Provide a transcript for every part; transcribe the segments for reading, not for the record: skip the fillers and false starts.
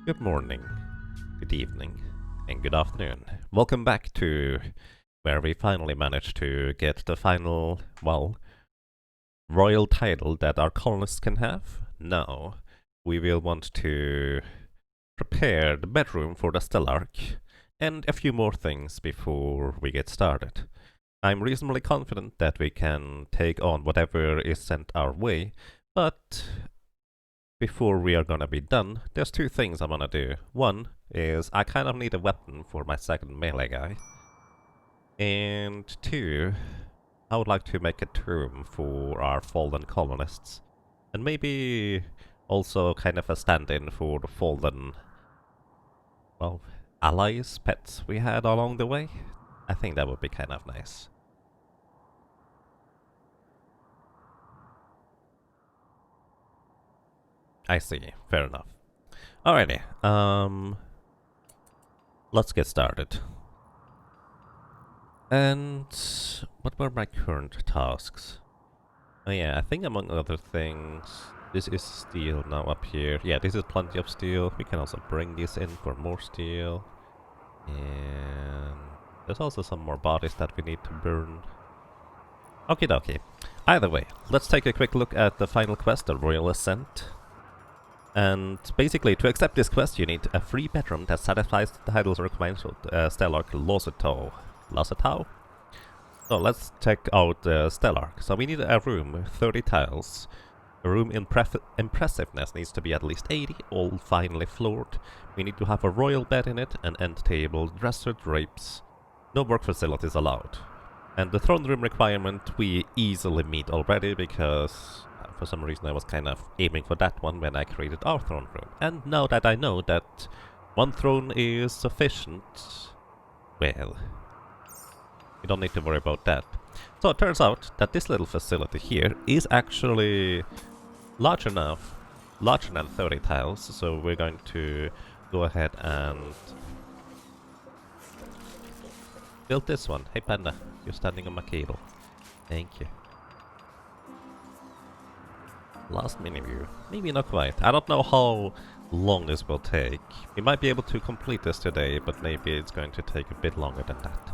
Good morning, good evening, and good afternoon. Welcome back to where we finally managed to get the final, well, royal title that our colonists can have. Now, we will want to prepare the bedroom for the Stellarch and a few more things before we get started. I'm reasonably confident that we can take on whatever is sent our way, but before we are gonna be done, there's two things I'm gonna do. One is I kind of need a weapon for my second melee guy. And two, I would like to make a tomb for our fallen colonists. And maybe also kind of a stand-in for the fallen, well, allies, pets we had along the way. I think that would be kind of nice. I see, fair enough. Alrighty, let's get started. And what were my current tasks? Oh yeah, I think among other things, this is steel now up here. Yeah, this is plenty of steel. We can also bring this in for more steel. And there's also some more bodies that we need to burn. Okie dokie. Either way, let's take a quick look at the final quest, the Royal Ascent. And basically, to accept this quest, you need a free bedroom that satisfies the title's requirements of Stellarch Losetow. Losetow? So let's check out the Stellarch. So we need a room, 30 tiles. The room impressiveness needs to be at least 80, all finely floored. We need to have a royal bed in it, an end table, dresser, drapes. No work facilities allowed. And the throne room requirement we easily meet already because for some reason I was kind of aiming for that one when I created our throne room. And now that I know that one throne is sufficient, well, we don't need to worry about that. So it turns out that this little facility here is actually large enough, larger than 30 tiles, so we're going to go ahead and build this one. Hey Panda, you're standing on my cable. Thank you. Last mini view. Maybe not quite. I don't know how long this will take. We might be able to complete this today, but maybe it's going to take a bit longer than that.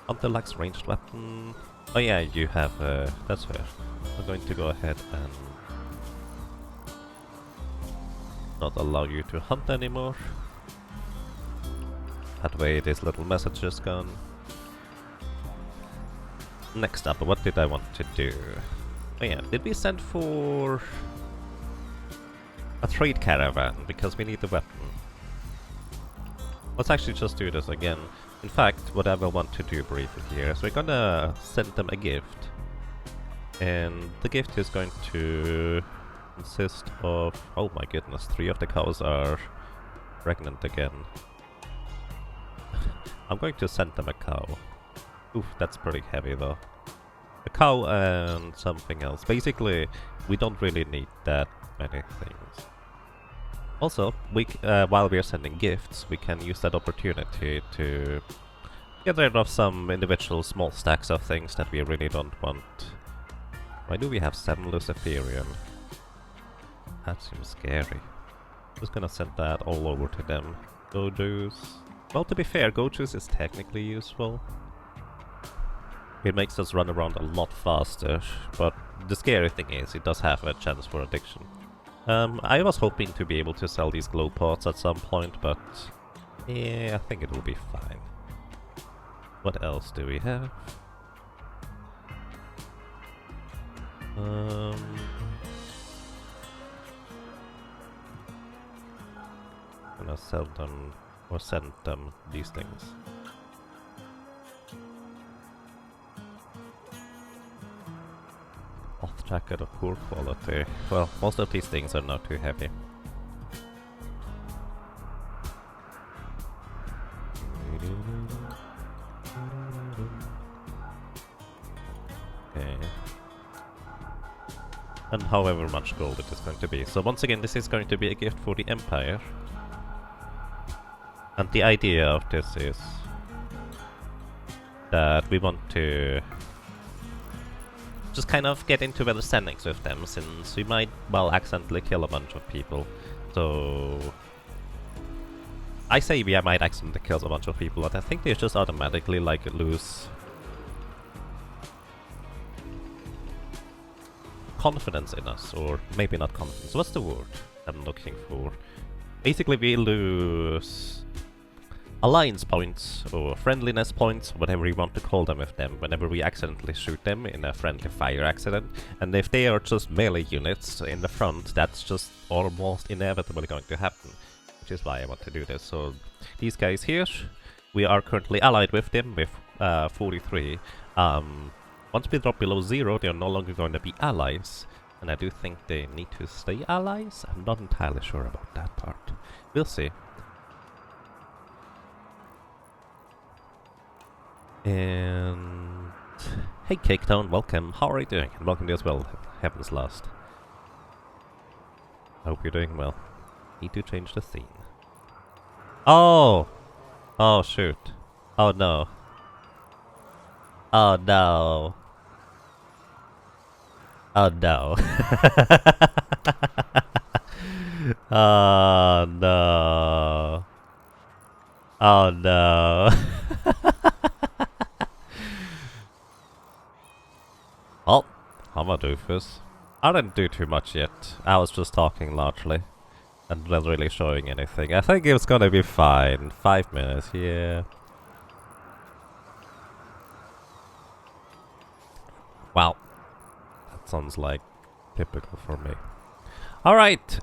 Hunter likes ranged weapon. Oh yeah, you have, that's fair. I'm going to go ahead and not allow you to hunt anymore. That way this little message is gone. Next up, what did I want to do? Oh yeah, did we send for a trade caravan? Because we need the weapon. Let's actually just do this again. In fact, what I will want to do briefly here is we're gonna send them a gift. And the gift is going to consist of... oh my goodness, 3 of the cows are pregnant again. I'm going to send them a cow. Oof, that's pretty heavy though. A cow and something else. Basically, we don't really need that many things. Also, while we are sending gifts, we can use that opportunity to get rid of some individual small stacks of things that we really don't want. Why do we have 7 Luciferian? That seems scary. Just gonna send that all over to them. Go-Juice. Well, to be fair, Go-Juice is technically useful. It makes us run around a lot faster, but the scary thing is it does have a chance for addiction. I was hoping to be able to sell these glow pots at some point, but yeah, I think it will be fine. What else do we have? Gonna sell them or send them these things. Cloth jacket of poor quality. Well, most of these things are not too heavy. Okay. And however much gold it is going to be. So once again, this is going to be a gift for the Empire. And the idea of this is that we want to just kind of get into better standings with them, since we might, well, accidentally kill a bunch of people. So I say we might accidentally kill a bunch of people, but I think they just automatically like lose confidence in us, or maybe not confidence. What's the word I'm looking for? Basically, we lose alliance points or friendliness points, whatever you want to call them, with them whenever we accidentally shoot them in a friendly fire accident. And if they are just melee units in the front, that's just almost inevitably going to happen, which is why I want to do this. So these guys here, we are currently allied with them with 43. Once we drop below 0, they are no longer going to be allies, and I do think they need to stay allies. I'm not entirely sure about that part. We'll see. And hey Caketown, welcome. How are you doing? And welcome to you as well, Heaven's Last. I hope you're doing well. Need to change the scene. Oh! Oh shoot. Oh no. Oh no. Oh no. Oh no. Oh no. Well, I'm a doofus. I didn't do too much yet. I was just talking largely. And not really showing anything. I think it's gonna be fine. 5 minutes, yeah. Wow. That sounds like typical for me. Alright,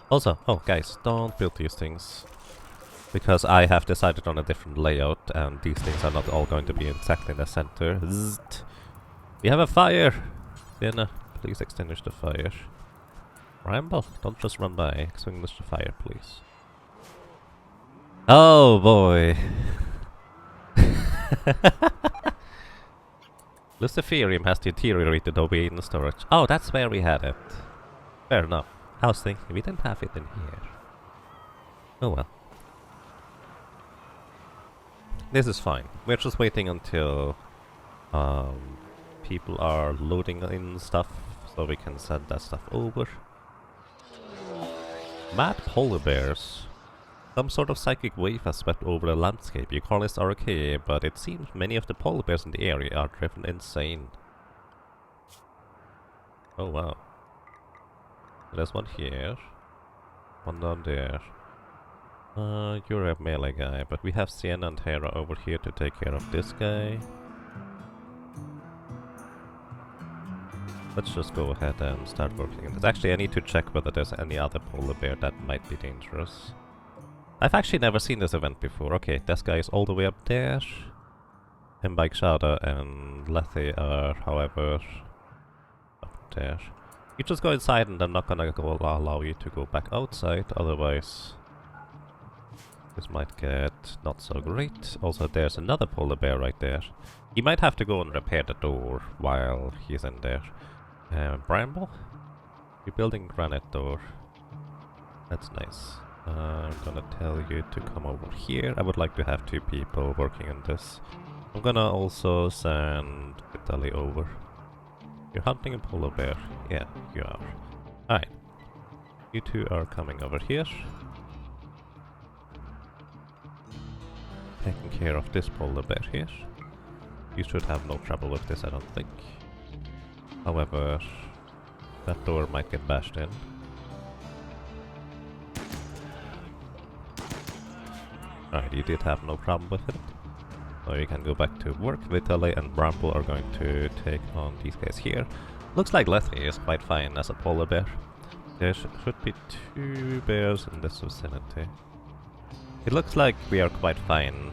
also, oh guys, don't build these things. Because I have decided on a different layout, and these things are not all going to be exactly in the center. Zzzt. We have a fire! Sienna, please extinguish the fire. Ramble, don't just run by. Extinguish the fire, please. Oh boy! Luciferium has deteriorated over in storage. Oh, that's where we had it. Fair enough. I was thinking we didn't have it in here. Oh well. This is fine. We're just waiting until people are loading in stuff so we can send that stuff over. Mad polar bears. Some sort of psychic wave has swept over the landscape. You call this okay, but it seems many of the polar bears in the area are driven insane. Oh wow. There's one here. One down there. You're a melee guy, but we have Sienna and Hera over here to take care of this guy. Let's just go ahead and start working on this. Actually, I need to check whether there's any other polar bear that might be dangerous. I've actually never seen this event before. Okay, this guy is all the way up there. And Shada and Lethe are, however, up there. You just go inside and I'm not gonna allow you to go back outside, otherwise this might get not so great. Also, there's another polar bear right there. He might have to go and repair the door while he's in there. Bramble? You're building granite door. That's nice. I'm gonna tell you to come over here. I would like to have 2 people working on this. I'm gonna also send Vitaly over. You're hunting a polar bear? Yeah, you are. Alright. You 2 are coming over here. Taking care of this polar bear here. You should have no trouble with this, I don't think. However, that door might get bashed in. Alright, you did have no problem with it. So you can go back to work. Vitaly and Bramble are going to take on these guys here. Looks like Lethe is quite fine as a polar bear. There should be 2 bears in this vicinity. It looks like we are quite fine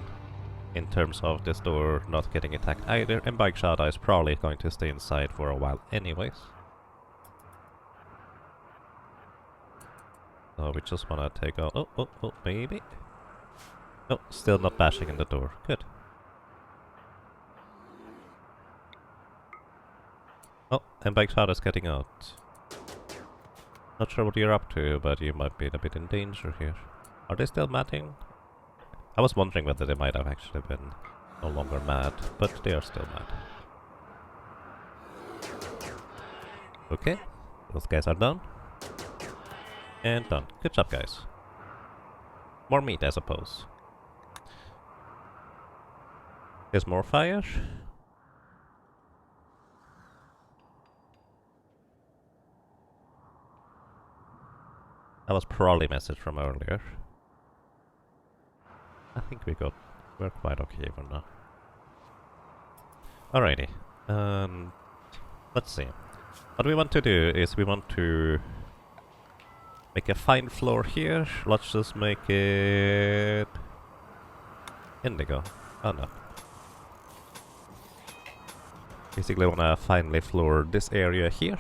in terms of this door not getting attacked either, and Bike Shada is probably going to stay inside for a while anyways. So we just wanna take out... Oh, maybe? No, still not bashing in the door. Good. Oh, and Bike Shada is getting out. Not sure what you're up to, but you might be a bit in danger here. Are they still matting? I was wondering whether they might have actually been no longer mad, but they are still mad. Okay, those guys are done. And done. Good job, guys. More meat, I suppose. There's more fire. That was probably a message from earlier. I think we're quite okay for now. Alrighty. Let's see. What we want to do is we want to make a fine floor here. Let's just make it indigo. Oh no. Basically wanna finely floor this area here,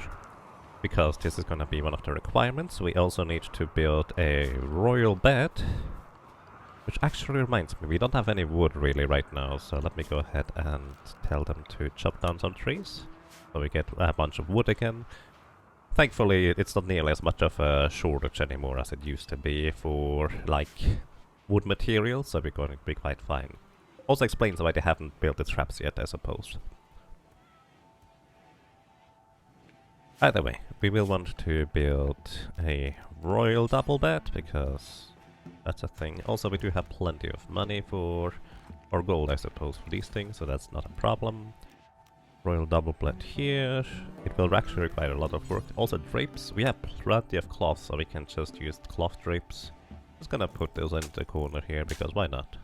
because this is gonna be one of the requirements. We also need to build a royal bed, which actually reminds me, we don't have any wood really right now, so let me go ahead and tell them to chop down some trees, so we get a bunch of wood again. Thankfully, it's not nearly as much of a shortage anymore as it used to be for, like, wood materials, so we're going to be quite fine. Also explains why they haven't built the traps yet, I suppose. Either way, we will want to build a royal double bed, because that's a thing. Also, we do have plenty of money for, or gold I suppose, for these things, so that's not a problem. Royal double bed here. It will actually require a lot of work. Also drapes. We have plenty of cloth, so we can just use cloth drapes. Just gonna put those in the corner here, because why not?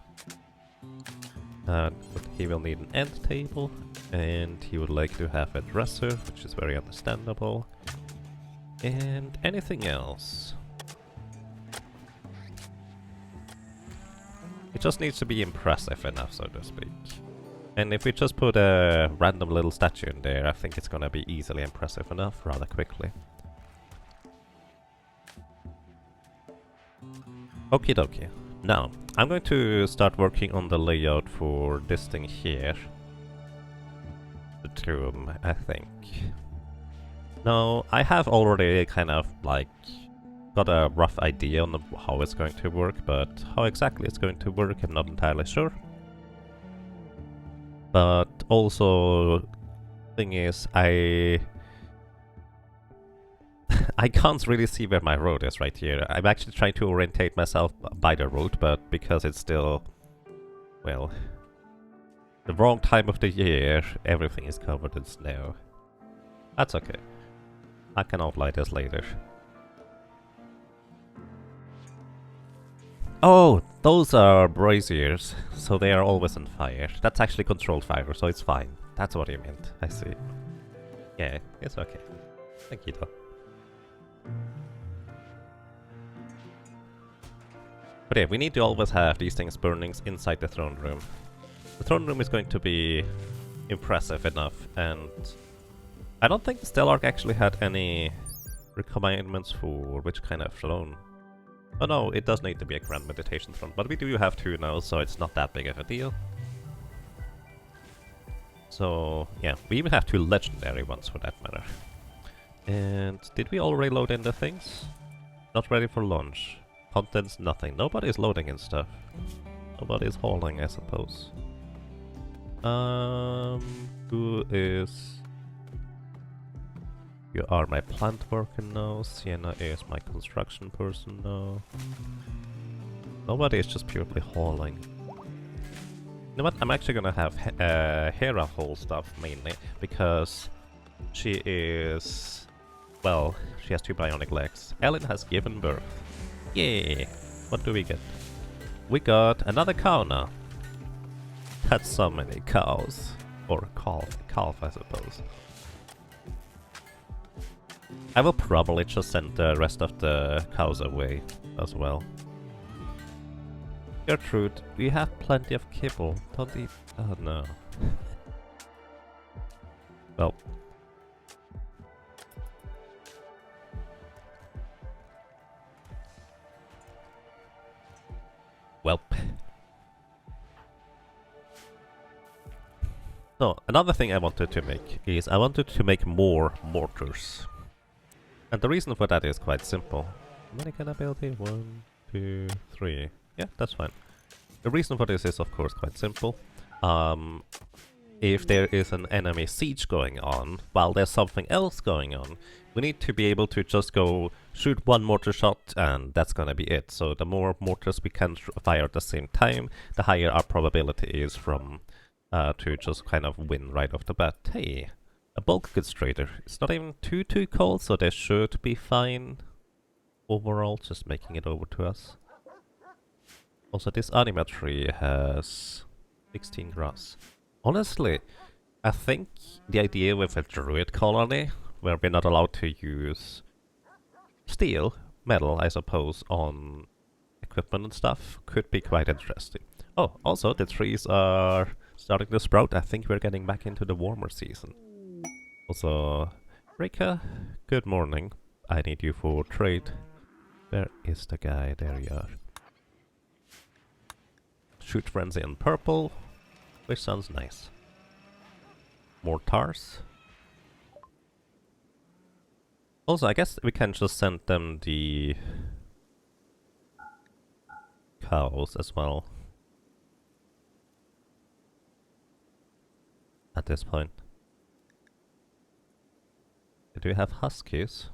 But he will need an end table, and he would like to have a dresser, which is very understandable. And anything else? It just needs to be impressive enough, so to speak. And if we just put a random little statue in there, I think it's gonna be easily impressive enough rather quickly. Okie dokie. Now, I'm going to start working on the layout for this thing here. The tomb, I think. Now, I have already kind of, like, got a rough idea on how it's going to work, but how exactly it's going to work, I'm not entirely sure. But also, thing is, I can't really see where my road is right here. I'm actually trying to orientate myself by the road, but because it's still, well, the wrong time of the year, everything is covered in snow. That's okay. I can outline this later. Oh, those are braziers, so they are always on fire. That's actually controlled fire, so it's fine. That's what you meant. I see. Yeah, it's okay. Thank you, though. But yeah, we need to always have these things burning inside the throne room. The throne room is going to be impressive enough, and I don't think the Stellarch actually had any requirements for which kind of throne. Oh no, it does need to be a Grand Meditation throne, but we do have two now, so it's not that big of a deal. So yeah, we even have two legendary ones for that matter. And did we already load in the things? Not ready for launch. Contents, nothing. Nobody's loading in stuff. Nobody's hauling, I suppose. Who is... You are my plant worker now. Sienna is my construction person now. Nobody is just purely hauling. You know what? I'm actually gonna have Hera haul stuff mainly, because she is... Well, she has two bionic legs. Ellen has given birth. Yay! What do we get? We got another cow now. That's so many cows. Or calf, I suppose. I will probably just send the rest of the cows away as well. Gertrude, we have plenty of kibble. Don't eat... Oh no. Well. Welp. So, another thing I wanted to make is I wanted to make more mortars. And the reason for that is quite simple. How many can I build here? 1, 2, 3. Yeah, that's fine. The reason for this is of course quite simple. if there is an enemy siege going on, while there's something else going on, we need to be able to just go shoot one mortar shot and that's gonna be it. So the more mortars we can fire at the same time, the higher our probability is from to just kind of win right off the bat. Hey, a bulk goods trader. It's not even too cold, so they should be fine overall, just making it over to us. Also, this anima tree has 16 grass. Honestly, I think the idea with a druid colony, where we're not allowed to use steel, metal, I suppose, on equipment and stuff, could be quite interesting. Oh, also, the trees are starting to sprout. I think we're getting back into the warmer season. Also, Rika, good morning. I need you for trade. Where is the guy? There you are. Shoot frenzy in purple, which sounds nice. Mortars. Also, I guess we can just send them the cows as well. At this point. Do we have huskies?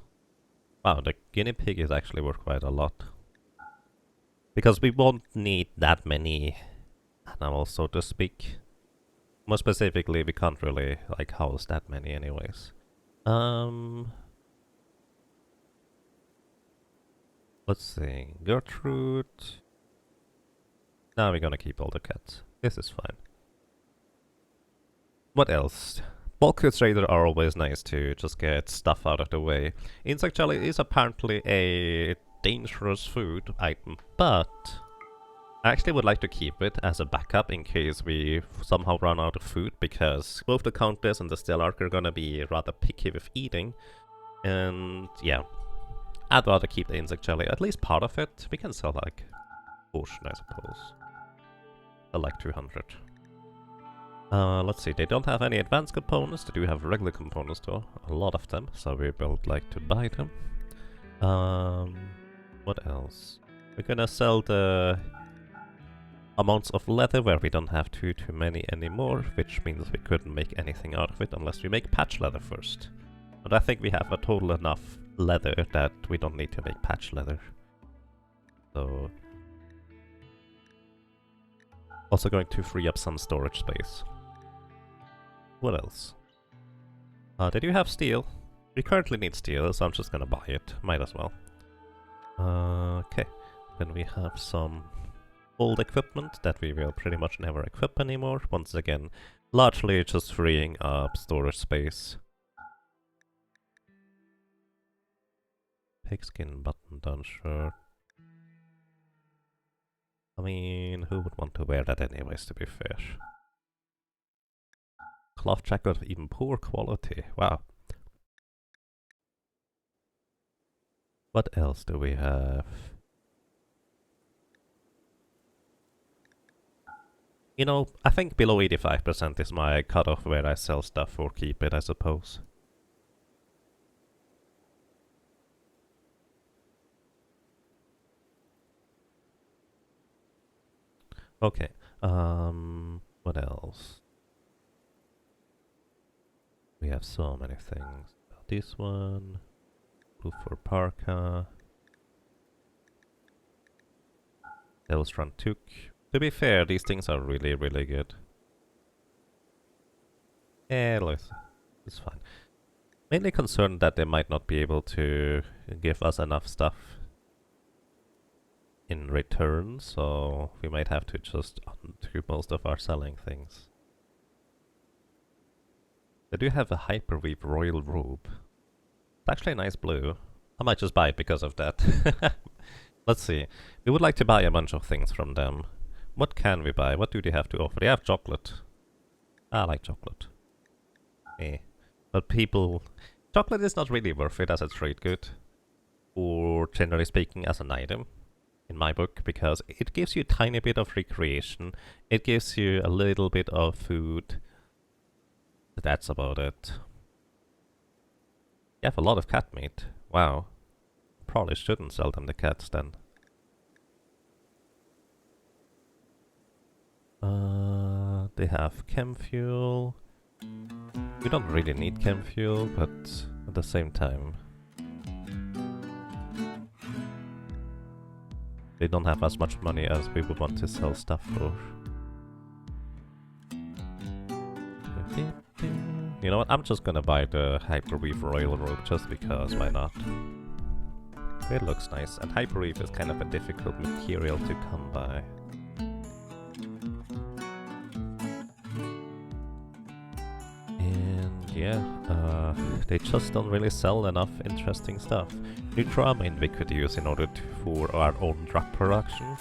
Wow, the guinea pig is actually worth quite a lot. Because we won't need that many animals, so to speak. More specifically, we can't really, like, house that many anyways. Let's see. Gertrude. Now we're gonna keep all the cats. This is fine. What else? Bulk traders are always nice to just get stuff out of the way. Insect jelly is apparently a dangerous food item, but I actually would like to keep it as a backup in case we somehow run out of food, because both the Countess and the Stellarch are gonna be rather picky with eating. And yeah, I'd rather keep the insect jelly, at least part of it. We can sell like a portion, I suppose. I like 200. Let's see, they don't have any advanced components, they do have regular components though, a lot of them, so we would like to buy them. What else? We're gonna sell the amounts of leather where we don't have too many anymore, which means we couldn't make anything out of it unless we make patch leather first. But I think we have a total enough leather that we don't need to make patch leather. So... also going to free up some storage space. What else? They do have steel. We currently need steel, so I'm just gonna buy it. Might as well. Okay. Then we have some old equipment that we will pretty much never equip anymore. Once again, largely just freeing up storage space. Pigskin button-down shirt. I mean, who would want to wear that anyways, to be fair? Cloth jacket of even poor quality. Wow. What else do we have? You know, I think below 85% is my cutoff where I sell stuff or keep it, I suppose. Okay, what else? We have so many things. This one, blue for parka. Devil's Run Took. To be fair, these things are really, really good. Yeah, look, it's fine. Mainly concerned that they might not be able to give us enough stuff in return, so we might have to just undo most of our selling things. They do have a Hyperweave Royal Robe. It's actually a nice blue. I might just buy it because of that. Let's see. We would like to buy a bunch of things from them. What can we buy? What do they have to offer? They have chocolate. I like chocolate. Eh. But people... chocolate is not really worth it as a trade good. Or generally speaking as an item. In my book, because it gives you a tiny bit of recreation. It gives you a little bit of food. But that's about it. You have a lot of cat meat. Wow. Probably shouldn't sell them the cats then. They have chem fuel. We don't really need chem fuel, but at the same time, they don't have as much money as we would want to sell stuff for. You know what? I'm just gonna buy the Hyperweave Royal Robe just because, why not? It looks nice, and Hyperweave is kind of a difficult material to come by. And yeah, they just don't really sell enough interesting stuff. Nutramine we could use in order for our own drug production,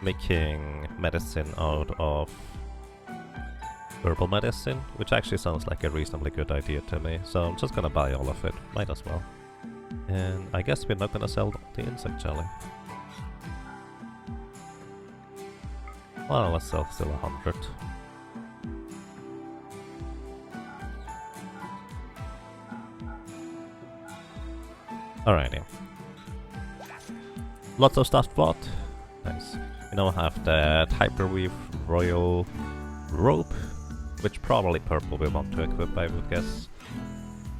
making medicine out of herbal medicine, which actually sounds like a reasonably good idea to me, so I'm just gonna buy all of it, might as well. And I guess we're not gonna sell the insect jelly. Well, let's sell still 100. Alrighty. Lots of stuff bought. Nice. We now have that Hyperweave Royal Robe, which probably purple we want to equip, I would guess.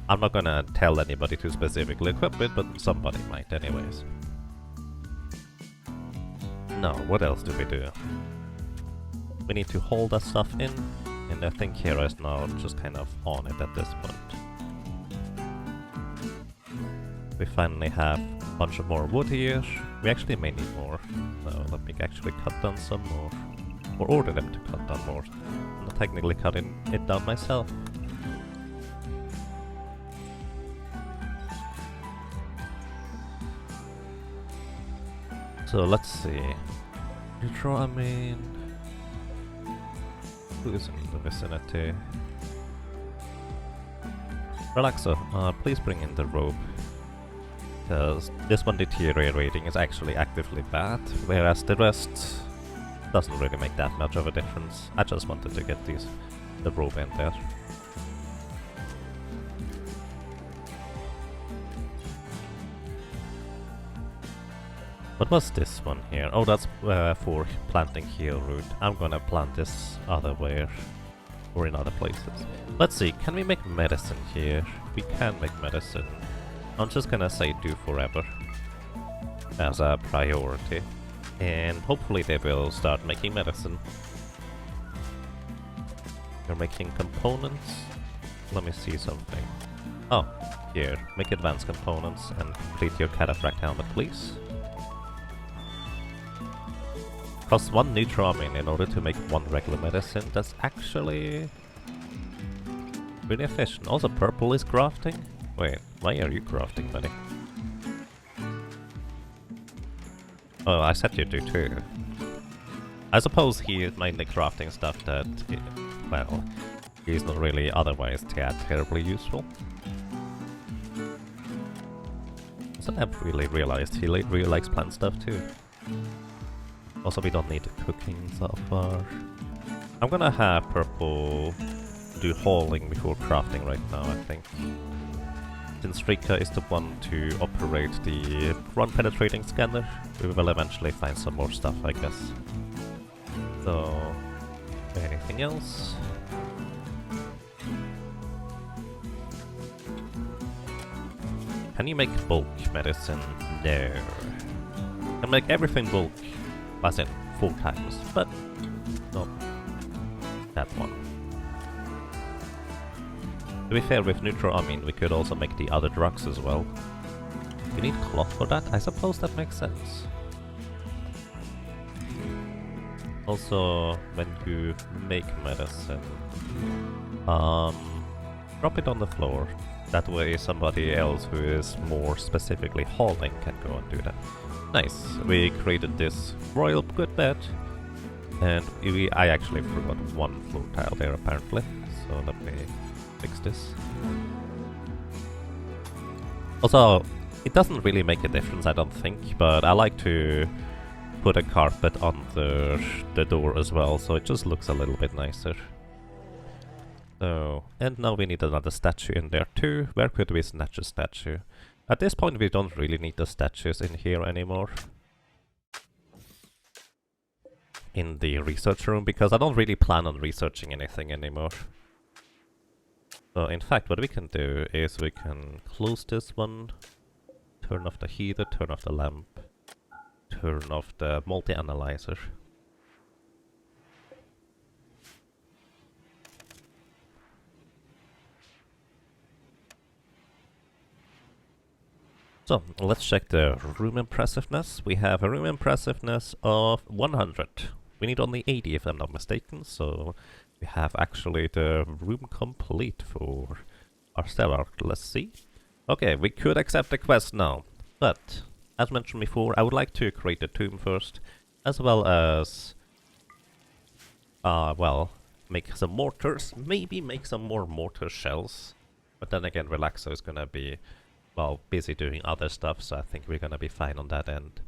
I'm not gonna tell anybody to specifically equip it, but somebody might anyways. Now, what else do we do? We need to hold that stuff in, and I think Hera is now just kind of on it at this point. We finally have a bunch of more wood here. We actually may need more, so let me actually cut down some more. Or order them to cut down more. I'm not technically cutting it down myself. So let's see. Nutramine. Who is in the vicinity? Relaxo, please bring in the robe. Because this one deteriorating is actually actively bad, whereas the rest doesn't really make that much of a difference. I just wanted to get the robe in there. What was this one here? Oh, that's for planting heal root. I'm gonna plant this other way, or in other places. Let's see, can we make medicine here? We can make medicine. I'm just gonna say do forever as a priority. And hopefully they will start making medicine. You're making components? Let me see something. Oh, here. Make advanced components and complete your cataphract helmet, please. Costs 1 Nutramine in order to make 1 regular medicine. That's actually really efficient. Also, purple is crafting? Wait, why are you crafting, buddy? Oh, I said you do too. I suppose he is mainly crafting stuff that, well, he's not really otherwise terribly useful. So I've really realized he really likes plant stuff too. Also, we don't need cooking so far. I'm gonna have purple do hauling before crafting right now, I think. Since Rika is the one to operate the run penetrating scanner, we will eventually find some more stuff, I guess. So, anything else? Can you make bulk medicine? No. Can make everything bulk, as in 4 times, but not that one. To be fair, with Nutramine we could also make the other drugs as well. You need cloth for that? I suppose that makes sense. Also, when you make medicine, drop it on the floor. That way somebody else who is more specifically hauling can go and do that. Nice, we created this royal good bed, and I actually forgot 1 floor tile there apparently, so let me fix this. Also, it doesn't really make a difference, I don't think, but I like to put a carpet under the door as well, so it just looks a little bit nicer. So, and now we need another statue in there too. Where could we snatch a statue? At this point we don't really need the statues in here anymore. in the research room because I don't really plan on researching anything anymore. So in fact, what we can do is we can close this one, turn off the heater, turn off the lamp, turn off the multi-analyzer. So, let's check the room impressiveness. We have a room impressiveness of 100. We need only 80 if I'm not mistaken, so we have actually the room complete for our stellar. Let's see. Okay, we could accept the quest now, but as mentioned before, I would like to create a tomb first, as well as, well, make some mortars, maybe make some more mortar shells. But then again, Relaxo is gonna be, well, busy doing other stuff, so I think we're gonna be fine on that end.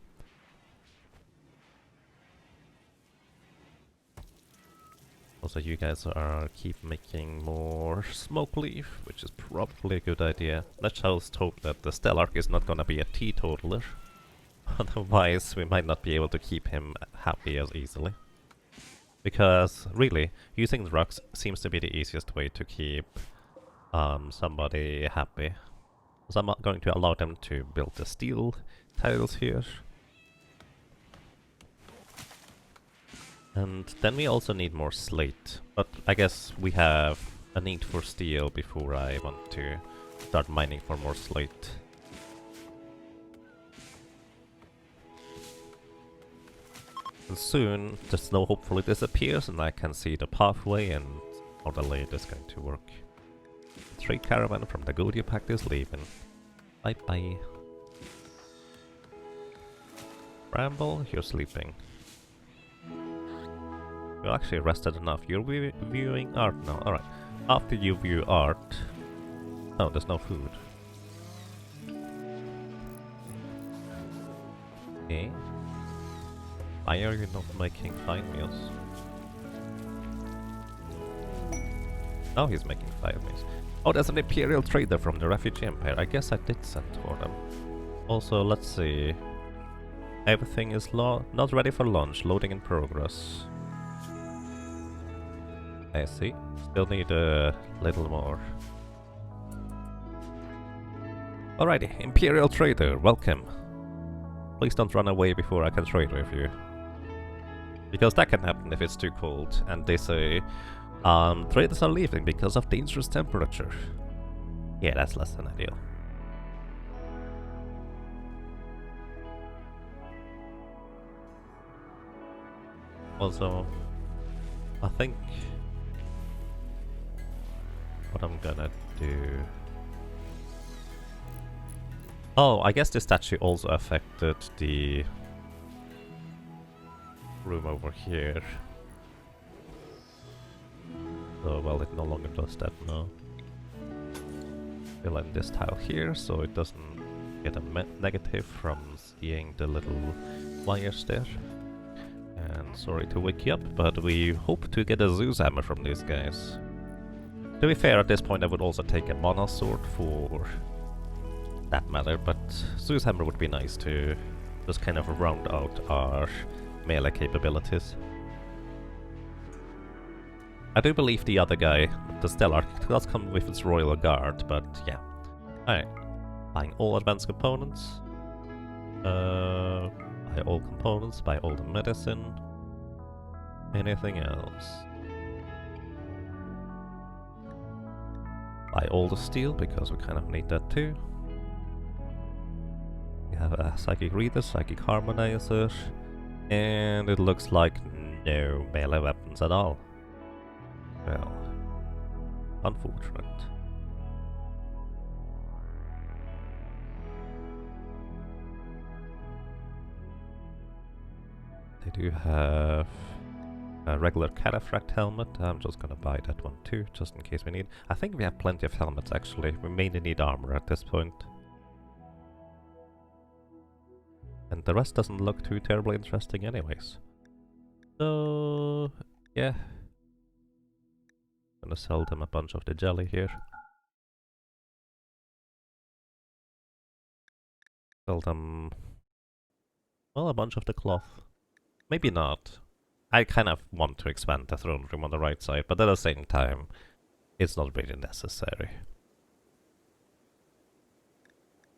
Also, you guys are keep making more smoke leaf, which is probably a good idea. Let's just hope that the Stellarch is not gonna be a teetotaler. Otherwise, we might not be able to keep him happy as easily. Because, really, using drugs seems to be the easiest way to keep somebody happy. So I'm not going to allow them to build the steel tiles here. And then we also need more slate. But I guess we have a need for steel before I want to start mining for more slate. And soon the snow hopefully disappears and I can see the pathway and how the layout is going to work. The trade caravan from the Godia Pact is leaving. Bye bye. Bramble, you're sleeping. You're actually rested enough. You're viewing art now. Alright. After you view art... Oh, there's no food. Okay. Why are you not making fine meals? Now he's making fine meals. Oh, there's an Imperial trader from the Refugee Empire. I guess I did send for them. Also, let's see. Everything is not ready for lunch. Loading in progress. I see. Still need a little more. Alrighty, Imperial Trader, welcome. Please don't run away before I can trade with you. Because that can happen if it's too cold, and they say, traders are leaving because of dangerous temperature. Yeah, that's less than ideal. Also, I think what I'm gonna do... Oh, I guess this statue also affected the room over here. So, well, it no longer does that now. Fill in this tile here, so it doesn't get a negative from seeing the little wires there. And sorry to wake you up, but we hope to get a Zeus hammer from these guys. To be fair, at this point I would also take a mana sword for that matter, but Zeus hammer would be nice to just kind of round out our melee capabilities. I do believe the other guy, the Stellarch, does come with its Royal Guard, but yeah. Alright. Buying all advanced components. Buy all components, buy all the medicine. Anything else? Buy all the steel, because we kind of need that too. We have a Psychic Reader, Psychic Harmonizer, and it looks like no melee weapons at all. Well, unfortunate. They do have a regular cataphract helmet. I'm just gonna buy that one too, just in case we need. I think we have plenty of helmets actually. We mainly need armor at this point. And the rest doesn't look too terribly interesting anyways. So, yeah. Gonna sell them a bunch of the jelly here. Sell them, well, a bunch of the cloth. Maybe not. I kind of want to expand the throne room on the right side, but at the same time, it's not really necessary.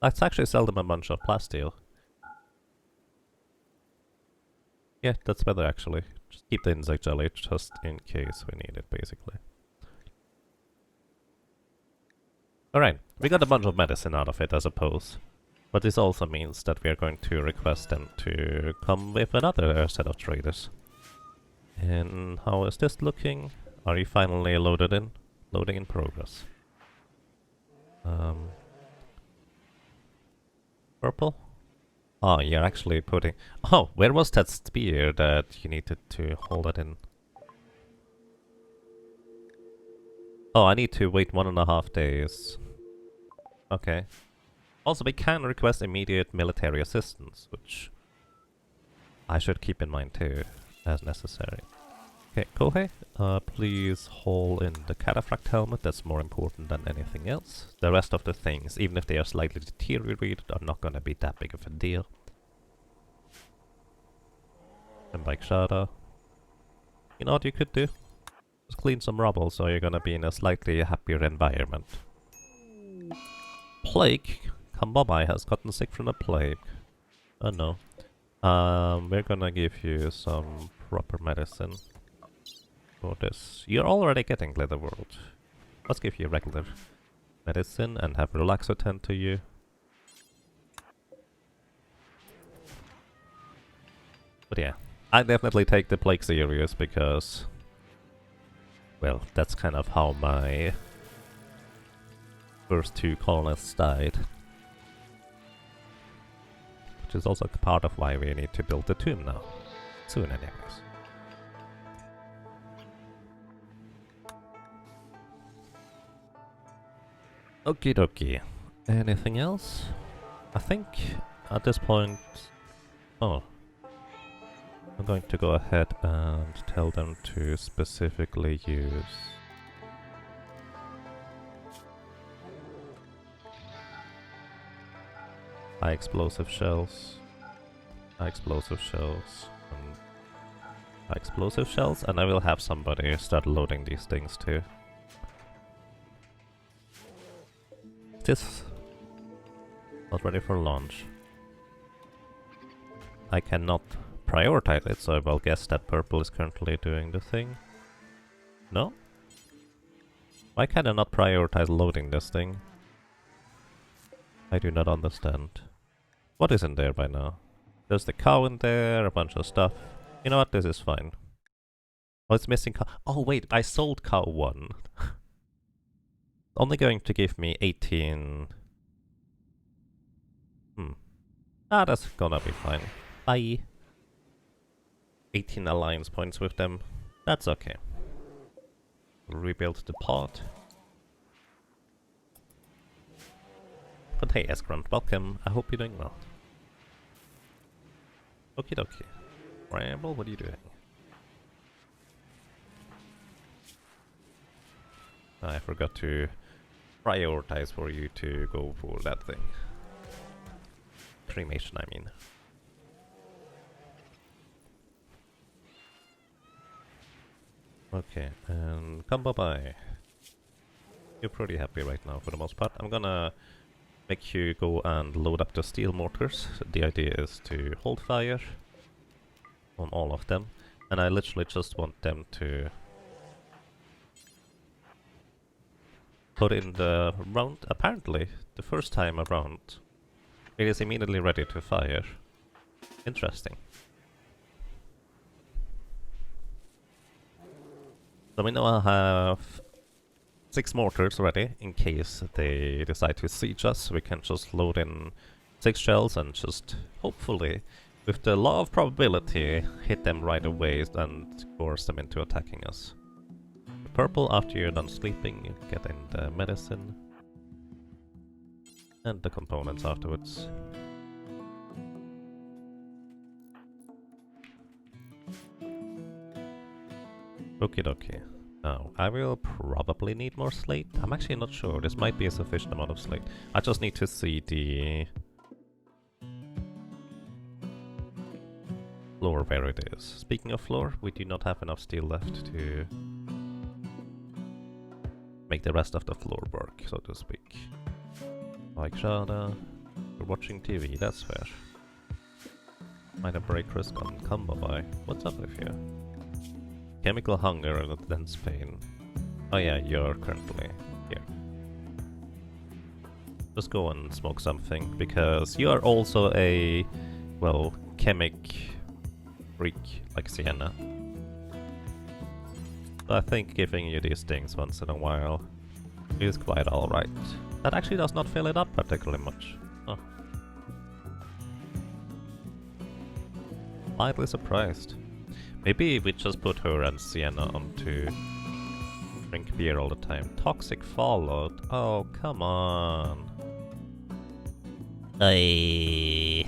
Let's actually sell them a bunch of plasteel. Yeah, that's better actually. Just keep the insect jelly just in case we need it, basically. Alright, we got a bunch of medicine out of it, I suppose. But this also means that we are going to request them to come with another set of traders. And how is this looking? Are you finally loaded in? Loading in progress. Purple? Oh, you're actually putting... Oh, where was that spear that you needed to hold it in? Oh, I need to wait 1.5 days. Okay. Also, we can request immediate military assistance, which I should keep in mind too, as necessary. Okay, Kohei, please haul in the cataphract helmet, that's more important than anything else. The rest of the things, even if they are slightly deteriorated, are not gonna be that big of a deal. And bike Shada. You know what you could do? Just clean some rubble so you're gonna be in a slightly happier environment. Plague? Kambabai has gotten sick from the plague. Oh no. We're gonna give you some proper medicine for this. You're already getting Gliderworld. Let's give you regular medicine and have Relaxo tend to you. But yeah, I definitely take the plague serious because, well, that's kind of how my first 2 colonists died. Which is also part of why we need to build the tomb now. Soon anyways. Okie dokie. Anything else? I think at this point... Oh. I'm going to go ahead and tell them to specifically use... high explosive shells, and high explosive shells, and I will have somebody start loading these things too. This not ready for launch. I cannot prioritize it, so I will guess that purple is currently doing the thing. No? Why can I not prioritize loading this thing? I do not understand. What is in there by now? There's the cow in there, a bunch of stuff. You know what, this is fine. Oh, it's missing cow. Oh wait, I sold cow 1. Only going to give me 18... Ah, that's gonna be fine. Bye. 18 alliance points with them. That's okay. Rebuild the pod. But hey, Esgrant, welcome. I hope you're doing well. Okie dokie. Ramble, what are you doing? I forgot to prioritize for you to go for that thing. Cremation, I mean. Okay, and come bye-bye. You're pretty happy right now for the most part. I'm gonna make you go and load up the steel mortars. The idea is to hold fire on all of them, and I literally just want them to put in the round. Apparently, the first time around, it is immediately ready to fire. Interesting. So we now have 6 mortars ready, in case they decide to siege us. We can just load in 6 shells and just, hopefully, with the law of probability, hit them right away and force them into attacking us. Purple, after you're done sleeping, you get in the medicine. And the components afterwards. Okie dokie. Now, I will probably need more slate. I'm actually not sure. This might be a sufficient amount of slate. I just need to see the... floor where it is. Speaking of floor, we do not have enough steel left to make the rest of the floor work, so to speak. Like Shada, we're watching TV, that's fair. Minor break risk on combo by. What's up with you? Chemical hunger and intense pain. Oh yeah, you're currently here. Just go and smoke something, because you are also a, well, chemic freak like Sienna. So I think giving you these things once in a while is quite alright. That actually does not fill it up particularly much. Oh. Mildly surprised. Maybe we just put her and Sienna on to drink beer all the time. Toxic fallout? Oh, come on. Ay.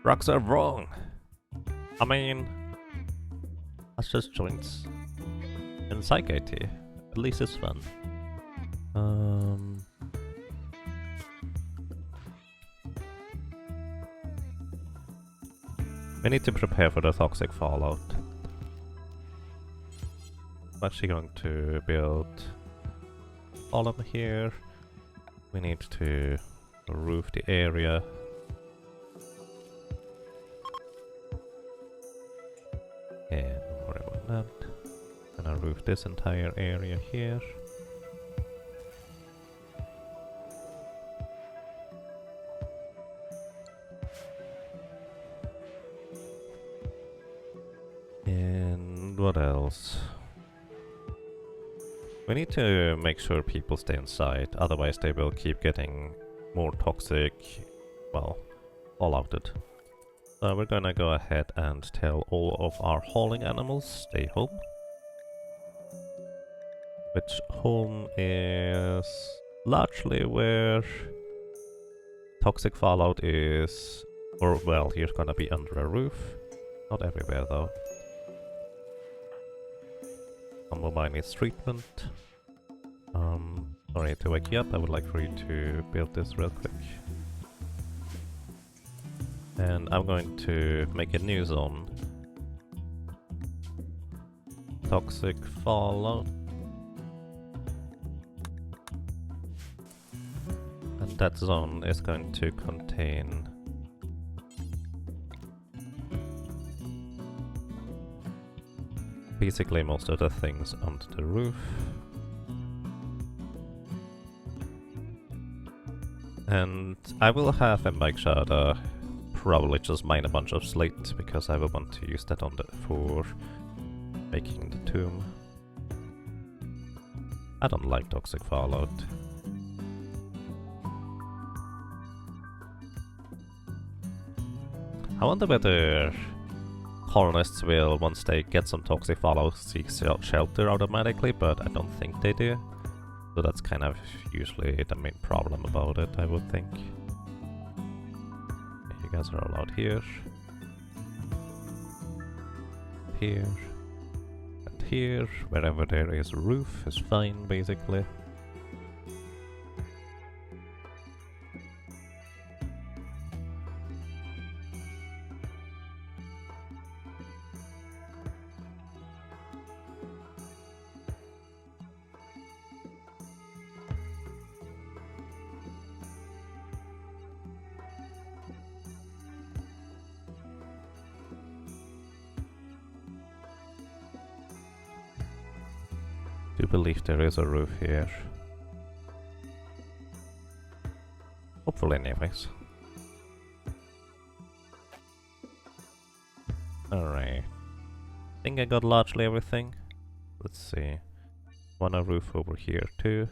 Rocks are wrong. I mean, that's just joints. In Psych IT, at least it's fun. We need to prepare for the toxic fallout. I'm actually going to build column here. We need to roof the area. And don't worry about that. Gonna roof this entire area here. And what else? We need to make sure people stay inside, otherwise they will keep getting more toxic, well, fallouted. So we're gonna go ahead and tell all of our hauling animals stay home. Which home is largely where toxic fallout is, or well, here's gonna be under a roof. Not everywhere though. Combo mine needs treatment. Sorry to wake you up, I would like for you to build this real quick. And I'm going to make a new zone. Toxic fallout. And that zone is going to contain basically most of the things on the roof. And I will have a bike shada probably just mine a bunch of slate, because I will want to use that on the for making the tomb. I don't like toxic fallout. I wonder whether colonists will, once they get some toxic fallout, seek shelter automatically, but I don't think they do. So that's kind of usually the main problem about it, I would think. You guys are allowed here. Here. And here. Wherever there is a roof is fine, basically. I do believe there is a roof here. Hopefully, anyways. Alright. I think I got largely everything. Let's see. Want a roof over here too.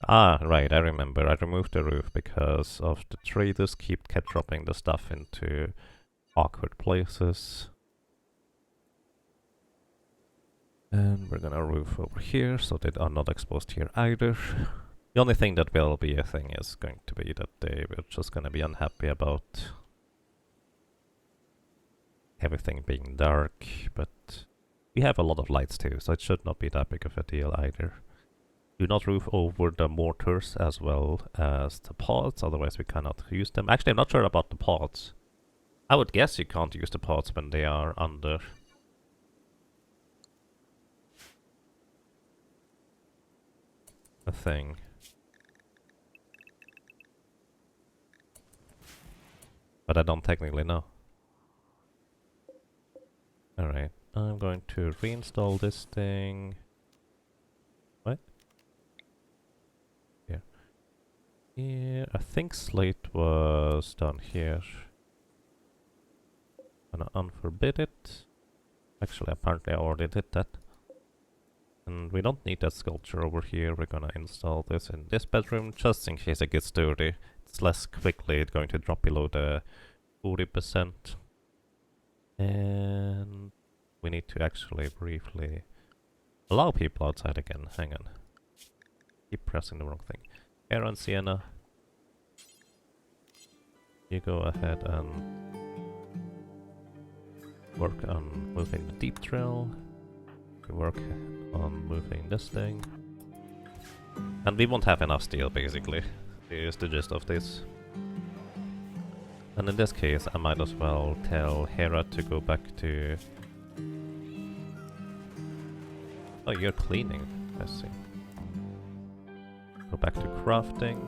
Ah, right, I remember. I removed the roof because of the traders kept dropping the stuff into awkward places. And we're gonna roof over here, so they are not exposed here either. The only thing that will be a thing is going to be that they were just gonna be unhappy about everything being dark, but We have a lot of lights too, so it should not be that big of a deal either. Do not roof over the mortars as well as the pods, otherwise we cannot use them. Actually, I'm not sure about the pods. I would guess you can't use the pods when they are under. A thing. But I don't technically know. Alright, I'm going to reinstall this thing. What? Here. Here, I think slate was down here. Gonna unforbid it. Actually, apparently I already did that. And we don't need that sculpture over here. We're gonna install this in this bedroom just in case it gets dirty. It's less quickly going to drop below the 40%. And we need to actually briefly allow people outside again. Hang on. Keep pressing the wrong thing. Here on Sienna. You go ahead and work on moving the deep drill. You work on moving this thing. And we won't have enough steel basically. Here's the gist of this. And in this case I might as well tell Hera to go back to... Oh, you're cleaning, I see. Go back to crafting.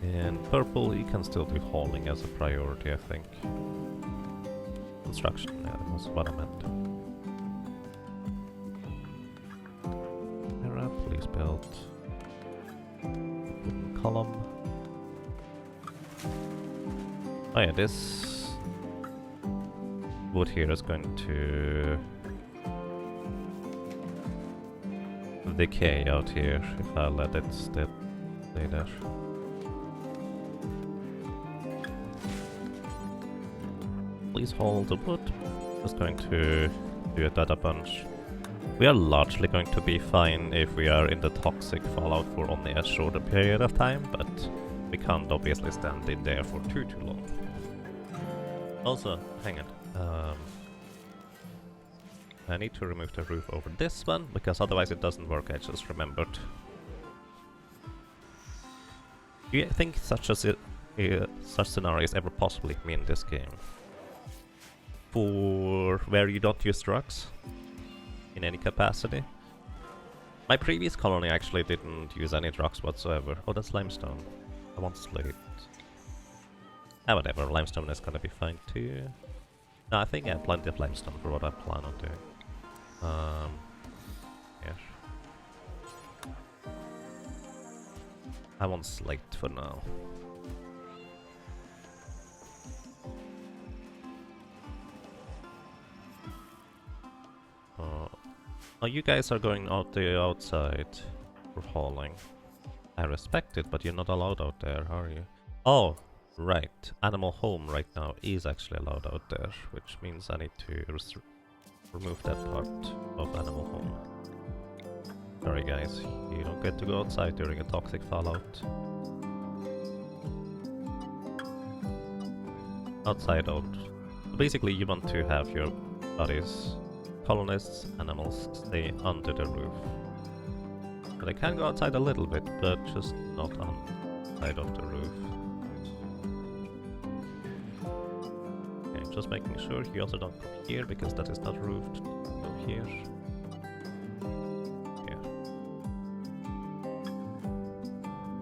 And purple, you can still do hauling as a priority, I think. Construction, yeah, that was what I meant. Hera, please build wooden column. Oh yeah, this wood here is going to decay out here if I let it stay there. Please hold the wood. Just going to do it that a bunch. We are largely going to be fine if we are in the toxic fallout for only a shorter period of time, but we can't obviously stand in there for too long. Also, hang on. I need to remove the roof over this one, because otherwise it doesn't work, I just remembered. Do you think such scenarios ever possibly be in this game? For where you don't use drugs? In any capacity? My previous colony actually didn't use any drugs whatsoever. Oh, that's limestone. I want slate. Ah, whatever, limestone is gonna be fine too. No, I think I have plenty of limestone for what I plan on doing. Yeah. I want slate for now. Oh, you guys are going out the outside for hauling. I respect it, but you're not allowed out there, are you? Oh, right. Animal home right now is actually allowed out there, which means I need to remove that part of animal home. Sorry guys, you don't get to go outside during a toxic fallout. Outside out. Basically you want to have your buddies, colonists, animals stay under the roof. But they can go outside a little bit, but just not outside of the roof. Okay, just making sure you also don't go here, because that is not roofed. Go here. Here.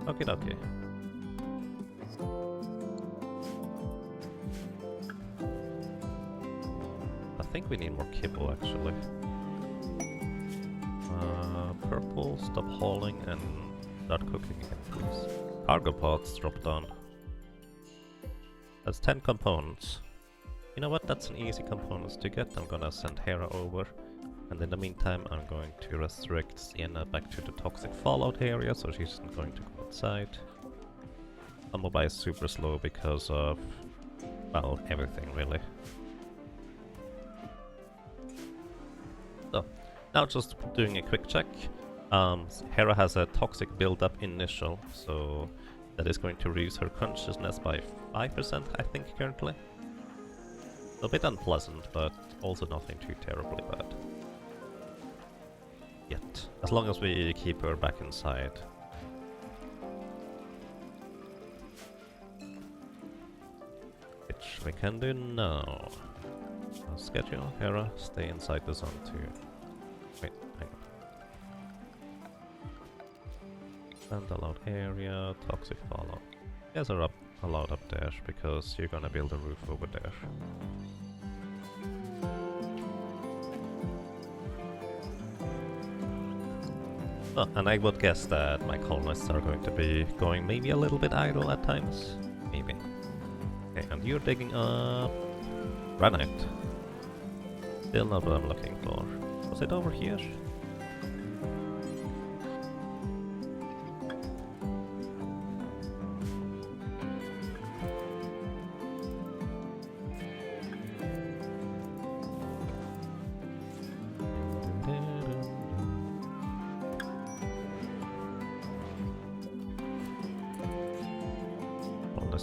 Okay, okay. I think we need more kibble actually. Purple, stop hauling and start cooking again, please. Cargo pods drop down. That's 10 components. You know what, that's an easy components to get. I'm gonna send Hera over. And in the meantime, I'm going to resurrect Sienna back to the toxic fallout area, so she's not going to go outside. Bumblebee is super slow because of, well, everything really. So, now just doing a quick check. Hera has a toxic build-up initial, so that is going to reduce her consciousness by 5%, I think, currently. So A bit unpleasant, but also nothing too terribly bad. Yet. As long as we keep her back inside. Which we can do now. Schedule, Hera, stay inside the zone too. Wait, hang on. And allowed area, toxic fallout. Yes, are allowed up there because you're gonna build a roof over there. Oh, and I would guess that my colonists are going to be going maybe a little bit idle at times. Maybe. Okay, and you're digging up granite. Still not what I'm looking for. Was it over here?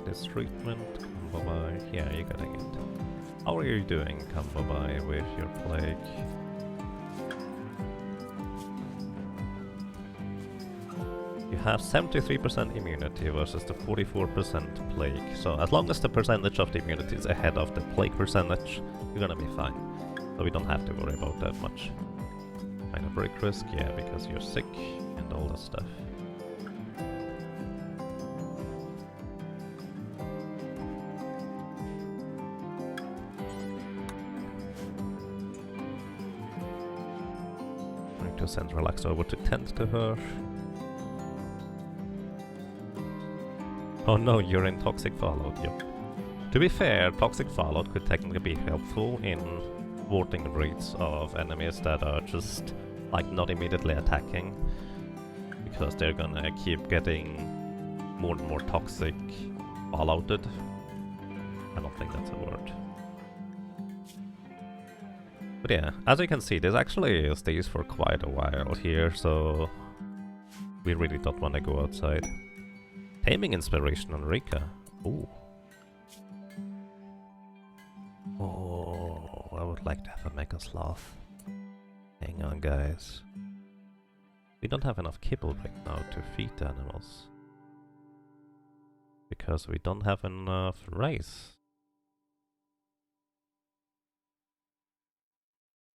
This treatment, come by. Yeah, you're getting it. How are you doing, come by, with your plague? You have 73% immunity versus the 44% plague. So as long as the percentage of the immunity is ahead of the plague percentage, you're gonna be fine. So we don't have to worry about that much. Kind of break risk, yeah, because you're sick and all that stuff. Send Relax over to tend to her. Oh no, you're in Toxic Fallout, yep. To be fair, Toxic Fallout could technically be helpful in thwarting the breeds of enemies that are just, like, not immediately attacking. Because they're gonna keep getting more and more toxic fallouted. I don't think that's a word. But yeah, as you can see, this actually stays for quite a while here, so we really don't want to go outside. Taming inspiration on Rika. Ooh. Oh, I would like to have a Mega Sloth. Hang on, guys. We don't have enough kibble right now to feed the animals. Because we don't have enough rice.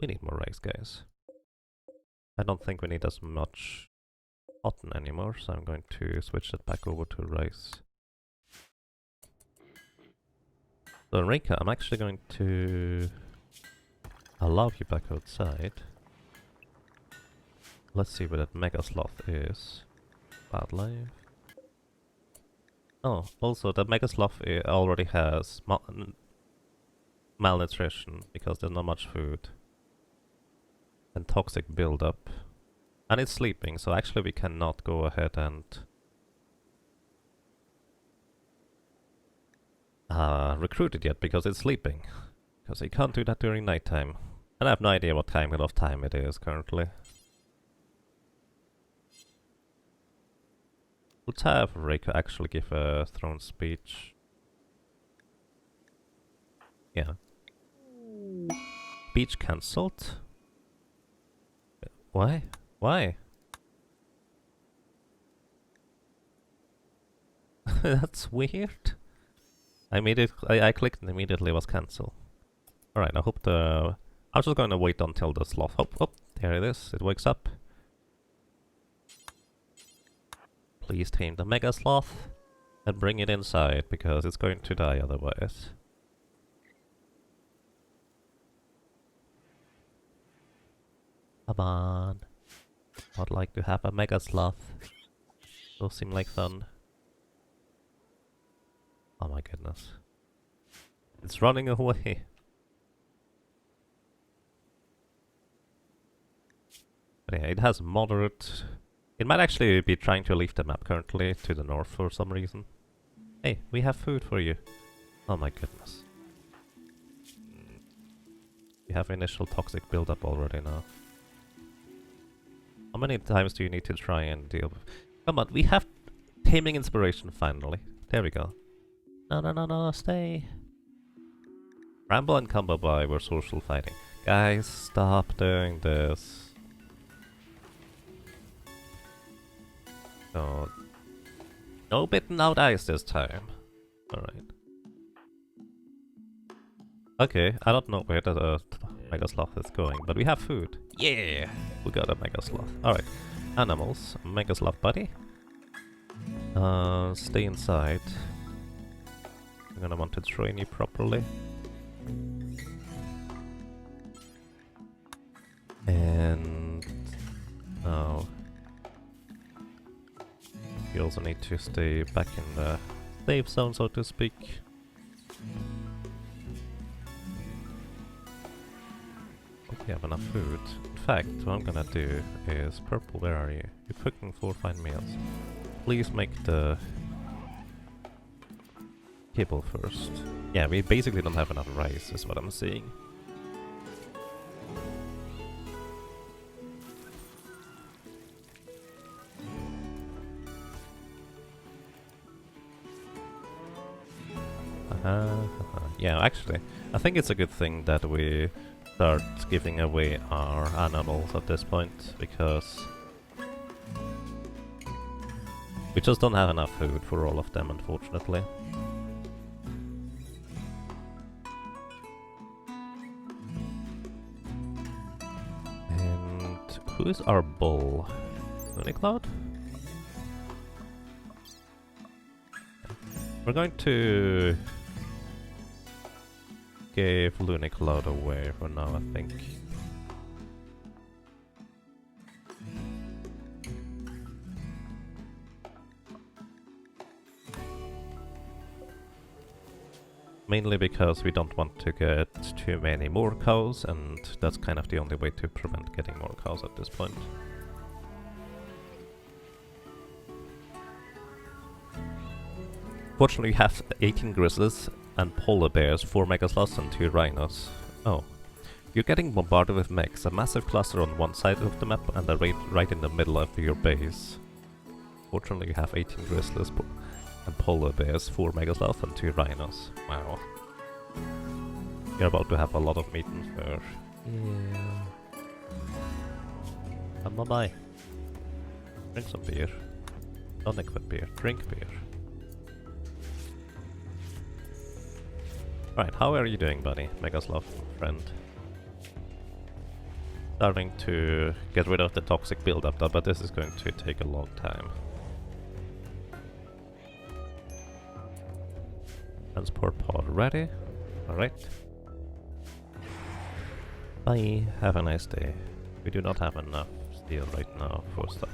We need more rice, guys. I don't think we need as much cotton anymore, so I'm going to switch that back over to rice. So Reika, I'm actually going to allow you back outside. Let's see where that Mega Sloth is. Bad life. Oh, also that Mega Sloth already has malnutrition because there's not much food. And toxic buildup. And it's sleeping, so actually we cannot go ahead and recruit it yet because it's sleeping. Because you can't do that during nighttime. And I have no idea what kind of time it is currently. Let's have Reiko actually give a throne speech. Yeah. Speech cancelled? Why? Why? That's weird. I clicked and immediately was cancelled. Alright, I hope I'm just going to wait until the sloth... Oh, there it is. It wakes up. Please tame the Mega Sloth and bring it inside, because it's going to die otherwise. Come on. I'd like to have a Mega Sloth. Those seem like fun. Oh my goodness. It's running away. But yeah, it has moderate... It might actually be trying to leave the map currently to the north for some reason. Hey, we have food for you. Oh my goodness. We have initial toxic buildup already now. How many times do you need to try and deal with... Come on, we have taming inspiration finally. There we go. No, stay. Ramble and combo by were social fighting. Guys, stop doing this. Oh, no bitten out eyes this time. Alright. Okay, I don't know where the Mega Sloth is going, but we have food. Yeah! We got a Mega Sloth. Alright. Animals. Mega Sloth buddy. Stay inside. I'm gonna want to train you properly. And... now... you also need to stay back in the safe zone, so to speak. Hope we have enough food. In fact, what I'm gonna do is... Purple, where are you? You're cooking 4 fine meals. Please make the... kibble first. Yeah, we basically don't have enough rice, is what I'm seeing. Yeah, actually, I think it's a good thing that we start giving away our animals at this point, because we just don't have enough food for all of them, unfortunately. And who is our bull? Unicloud? We're going to give Lunicloud away for now, I think. Mainly because we don't want to get too many more cows, and that's kind of the only way to prevent getting more cows at this point. Fortunately, we have 18 grizzlies and polar bears, 4 megasloths and 2 rhinos. Oh. You're getting bombarded with mechs, a massive cluster on one side of the map and a raid right in the middle of your base. Fortunately, you have 18 grizzlies and polar bears, 4 megasloths and 2 rhinos. Wow. You're about to have a lot of meat and fur. Yeah. Come on by. Drink some beer. Don't equip beer, drink beer. Right, how are you doing, buddy? Megasloth friend. Starting to get rid of the toxic buildup, but this is going to take a long time. Transport pod ready. Alright. Bye, have a nice day. We do not have enough steel right now for stuff.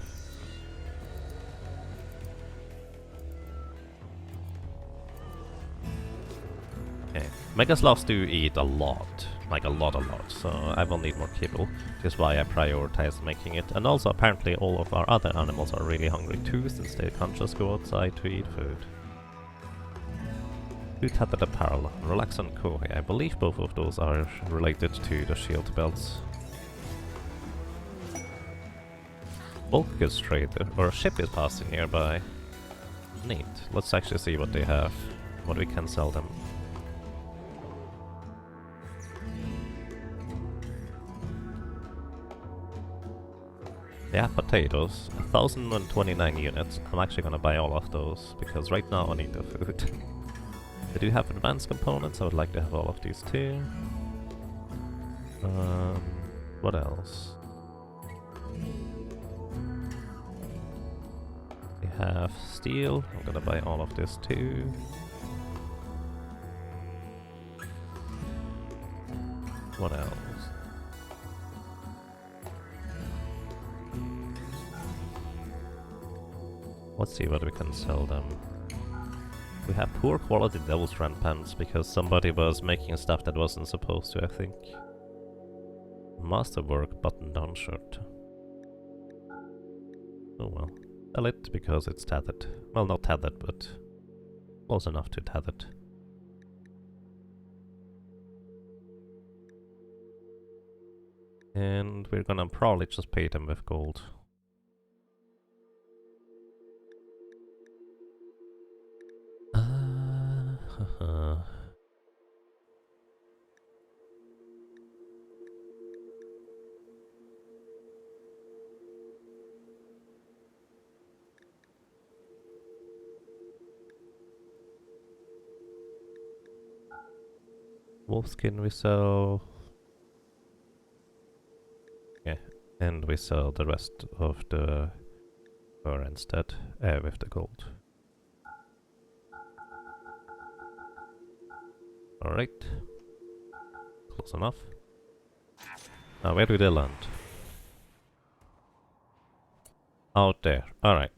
Okay. Megasloths do eat a lot. Like a lot, so I will need more kibble. Which is why I prioritize making it. And also apparently all of our other animals are really hungry too, since they can't just go outside to eat food. Two-tethered apparel, relax and Kohi. I believe both of those are related to the shield belts. Bulk goods trader, or a ship is passing nearby. Neat. Let's actually see what they have, what we can sell them. They have potatoes, 1029 units. I'm actually gonna buy all of those, because right now I need the food. They do have advanced components, I would like to have all of these too. What else? We have steel, I'm gonna buy all of this too. What else? Let's see what we can sell them. We have poor quality double strand pants because somebody was making stuff that wasn't supposed to, I think. Masterwork button down shirt. Oh well. Sell it because it's tethered. Well, not tethered, but close enough to tethered. And we're gonna probably just pay them with gold. Wolf skin we sell. Yeah, and we sell the rest of the fur instead, with the gold. Alright. Close enough. Now where do they land? Out there. Alright.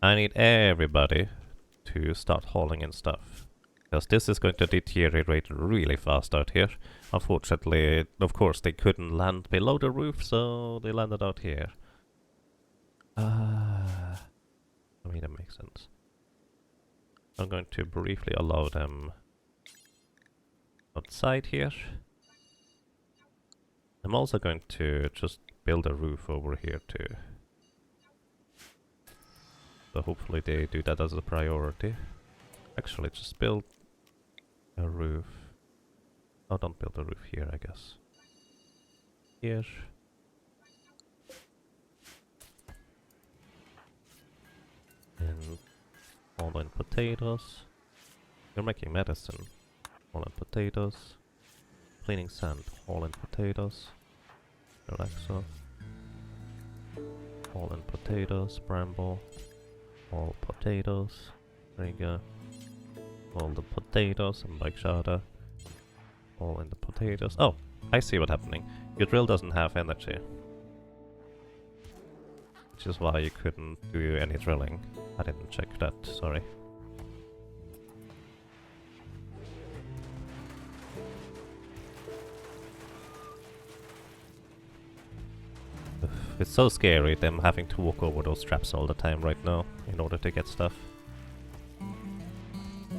I need everybody to start hauling in stuff. Because this is going to deteriorate really fast out here. Unfortunately, of course, they couldn't land below the roof, so they landed out here. I mean, that makes sense. I'm going to briefly allow them outside here. I'm also going to just build a roof over here too. So hopefully they do that as a priority. Actually, just build a roof. Oh, don't build a roof here, I guess. Here. And all in potatoes. You're making medicine. All in potatoes. Cleaning sand. All in potatoes. Relaxo. All in potatoes. Bramble. All potatoes. There you go. All the potatoes and bike shada. All in the potatoes. Oh, I see what's happening. Your drill doesn't have energy. Which is why you couldn't do any drilling. I didn't check that, sorry. It's so scary, them having to walk over those traps all the time right now in order to get stuff.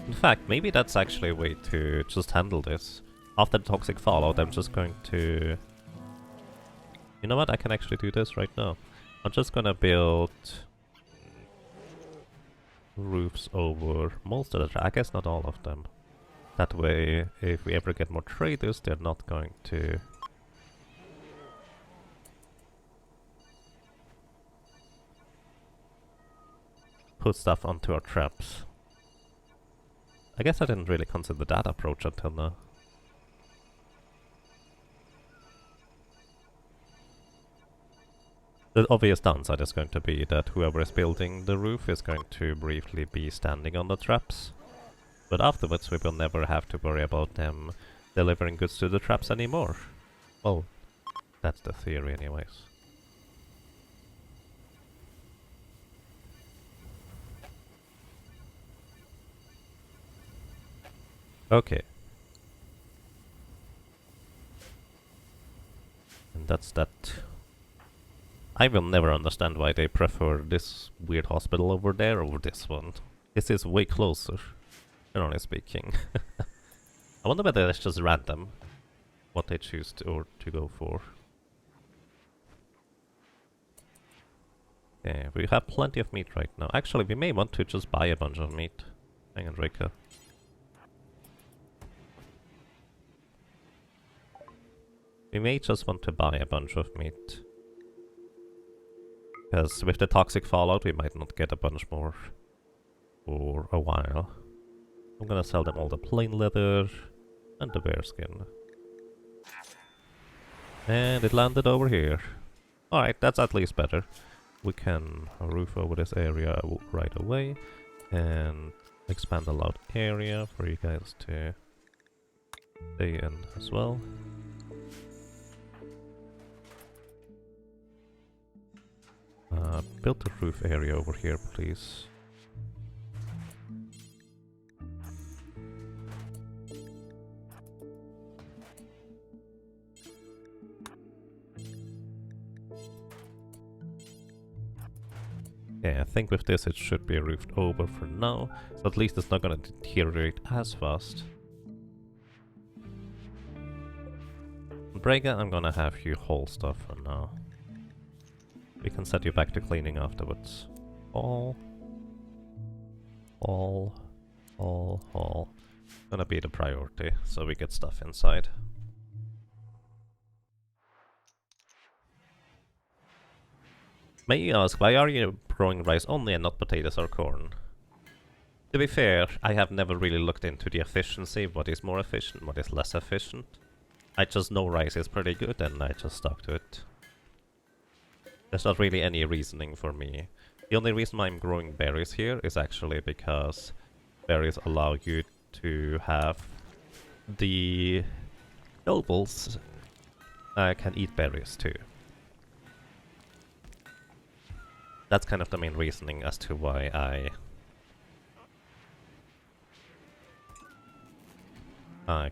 In fact, maybe that's actually a way to just handle this. After the toxic fallout, I'm just going to... You know what? I can actually do this right now. I'm just gonna build roofs over most of the I guess not all of them. That way, if we ever get more traders, they're not going to... put stuff onto our traps. I guess I didn't really consider that approach until now. The obvious downside is going to be that whoever is building the roof is going to briefly be standing on the traps. But afterwards we will never have to worry about them delivering goods to the traps anymore. Well, that's the theory anyways. Okay. And that's that. I will never understand why they prefer this weird hospital over there over this one. This is way closer, generally speaking. I wonder whether it's just random what they choose to go for. Yeah, we have plenty of meat right now. Actually, we may want to just buy a bunch of meat. Hang on, Rika. We may just want to buy a bunch of meat. Because with the toxic fallout we might not get a bunch more for a while. I'm gonna sell them all the plain leather and the bear skin. And it landed over here. Alright, that's at least better. We can roof over this area right away and expand a lot area for you guys to stay in as well. Build the roof area over here, please. Yeah, I think with this it should be roofed over for now, so at least it's not gonna deteriorate as fast. Brega, I'm gonna have you haul stuff for now. We can set you back to cleaning afterwards. All. Gonna be the priority, so we get stuff inside. May you ask, why are you growing rice only and not potatoes or corn? To be fair, I have never really looked into the efficiency, what is more efficient, what is less efficient. I just know rice is pretty good and I just stuck to it. There's not really any reasoning for me. The only reason why I'm growing berries here is actually because berries allow you to have the nobles can eat berries too. That's kind of the main reasoning as to why I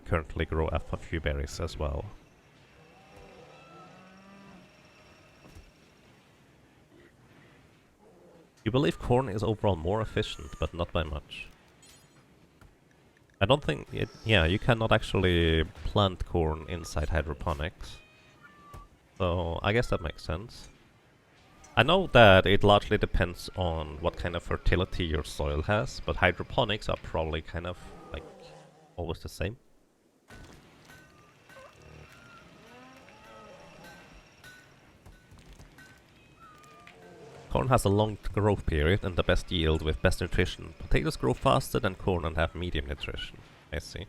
currently grow a few berries as well. You believe corn is overall more efficient, but not by much. I don't think it... Yeah, you cannot actually plant corn inside hydroponics. So, I guess that makes sense. I know that it largely depends on what kind of fertility your soil has, but hydroponics are probably kind of, like, always the same. Corn has a long growth period and the best yield with best nutrition. Potatoes grow faster than corn and have medium nutrition. I see.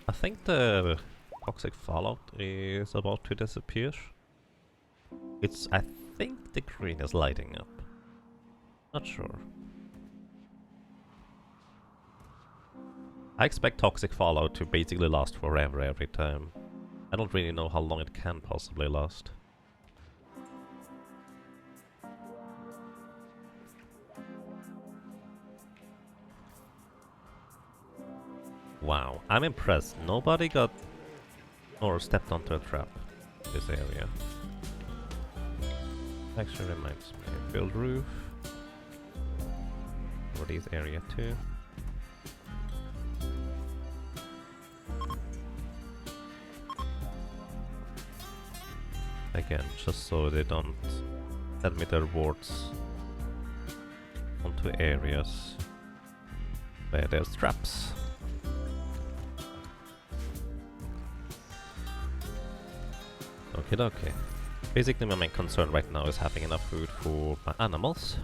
I think the toxic fallout is about to disappear. I think the green is lighting up. Not sure. I expect toxic fallout to basically last forever every time. I don't really know how long it can possibly last. Wow, I'm impressed. Nobody got or stepped onto a trap in this area. Actually reminds me. Build roof. For this area too. Again, just so they don't send me their wards onto areas where there's traps. Okie dokie. Basically my main concern right now is having enough food for my animals.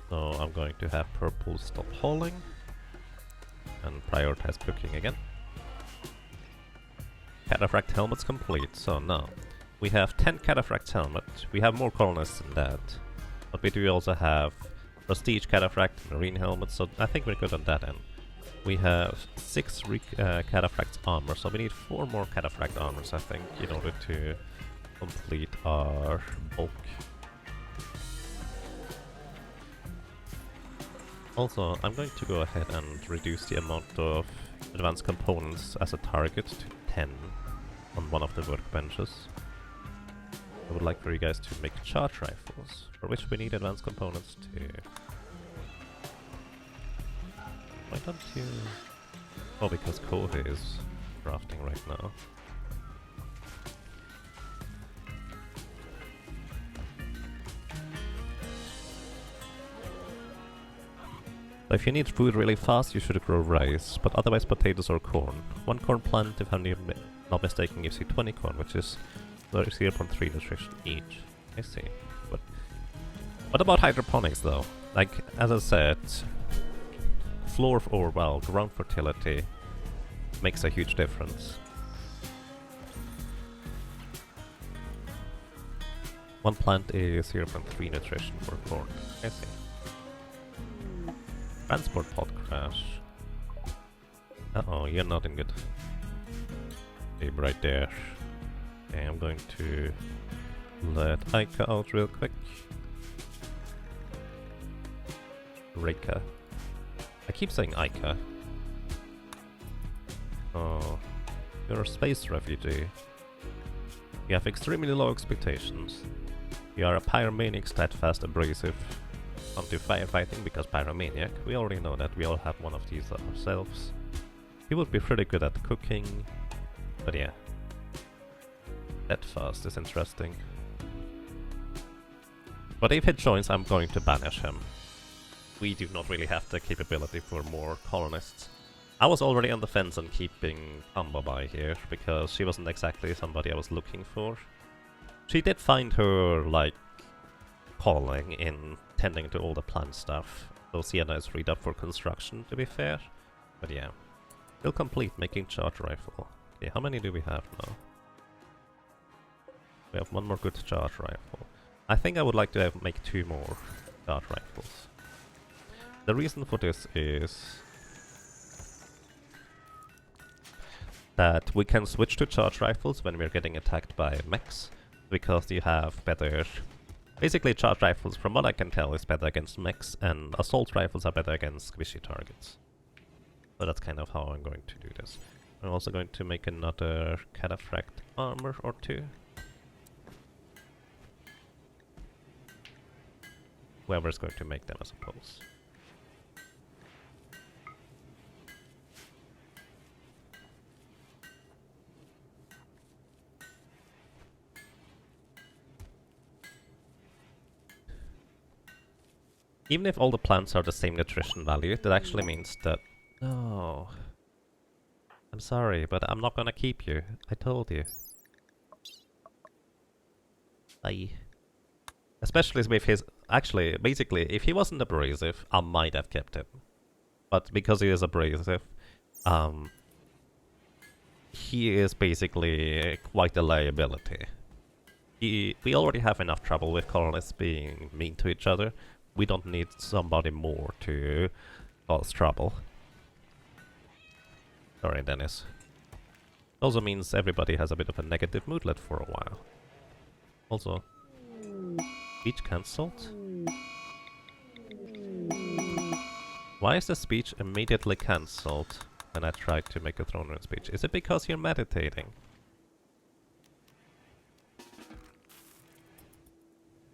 So I'm going to have purple stop hauling and prioritize cooking again. Cataphract helmets complete, so now we have 10 Cataphract helmets. We have more colonists than that. But we do also have Prestige Cataphract, Marine helmets, so I think we're good on that end. We have 6 Cataphract armor, so we need 4 more Cataphract armors, I think, in order to complete our bulk. Also, I'm going to go ahead and reduce the amount of advanced components as a target to 10 on one of the workbenches. I would like for you guys to make charge rifles, for which we need advanced components too. Why don't you... Oh, because Kohe is crafting right now. So if you need food really fast, you should grow rice, but otherwise potatoes or corn. 1 corn plant, if I'm not mistaken, gives you 20 corn, which is 0.3 nutrition each. I see. But what about hydroponics though? Like, as I said, floor or, well, ground fertility makes a huge difference. 1 plant is 0.3 nutrition for corn. I see. Transport pod crash. Uh-oh, you're not in good shape right there. Okay, I'm going to let Aika out real quick. Reika. I keep saying Aika. Oh, you're a space refugee. You have extremely low expectations. You are a pyromaniac, steadfast, abrasive. Onto firefighting because pyromaniac. We already know that, we all have one of these ourselves. He would be pretty good at cooking, but yeah. That fast is interesting. But if he joins, I'm going to banish him. We do not really have the capability for more colonists. I was already on the fence on keeping Combo by here, because she wasn't exactly somebody I was looking for. She did find her, like, calling in tending to all the plant stuff, so Sienna is freed up for construction, to be fair. But yeah. Still complete, making charge rifle. Okay, how many do we have now? We have one more good charge rifle. I think I would like to make 2 more charge rifles. The reason for this is that we can switch to charge rifles when we're getting attacked by mechs, because you have better... Basically, charge rifles, from what I can tell, is better against mechs, and assault rifles are better against squishy targets. So that's kind of how I'm going to do this. I'm also going to make another cataphract armor or 2. Whoever's going to make them, I suppose. Even if all the plants are the same nutrition value, that actually means that... No. I'm sorry, but I'm not gonna keep you. I told you. Bye. Especially with his... Actually, basically, if he wasn't abrasive, I might have kept him. But because he is abrasive, he is basically quite a liability. We already have enough trouble with colonists being mean to each other. We don't need somebody more to cause trouble. Sorry, Dennis. Also means everybody has a bit of a negative moodlet for a while. Also, speech cancelled? Why is the speech immediately cancelled when I tried to make a throne room speech? Is it because you're meditating?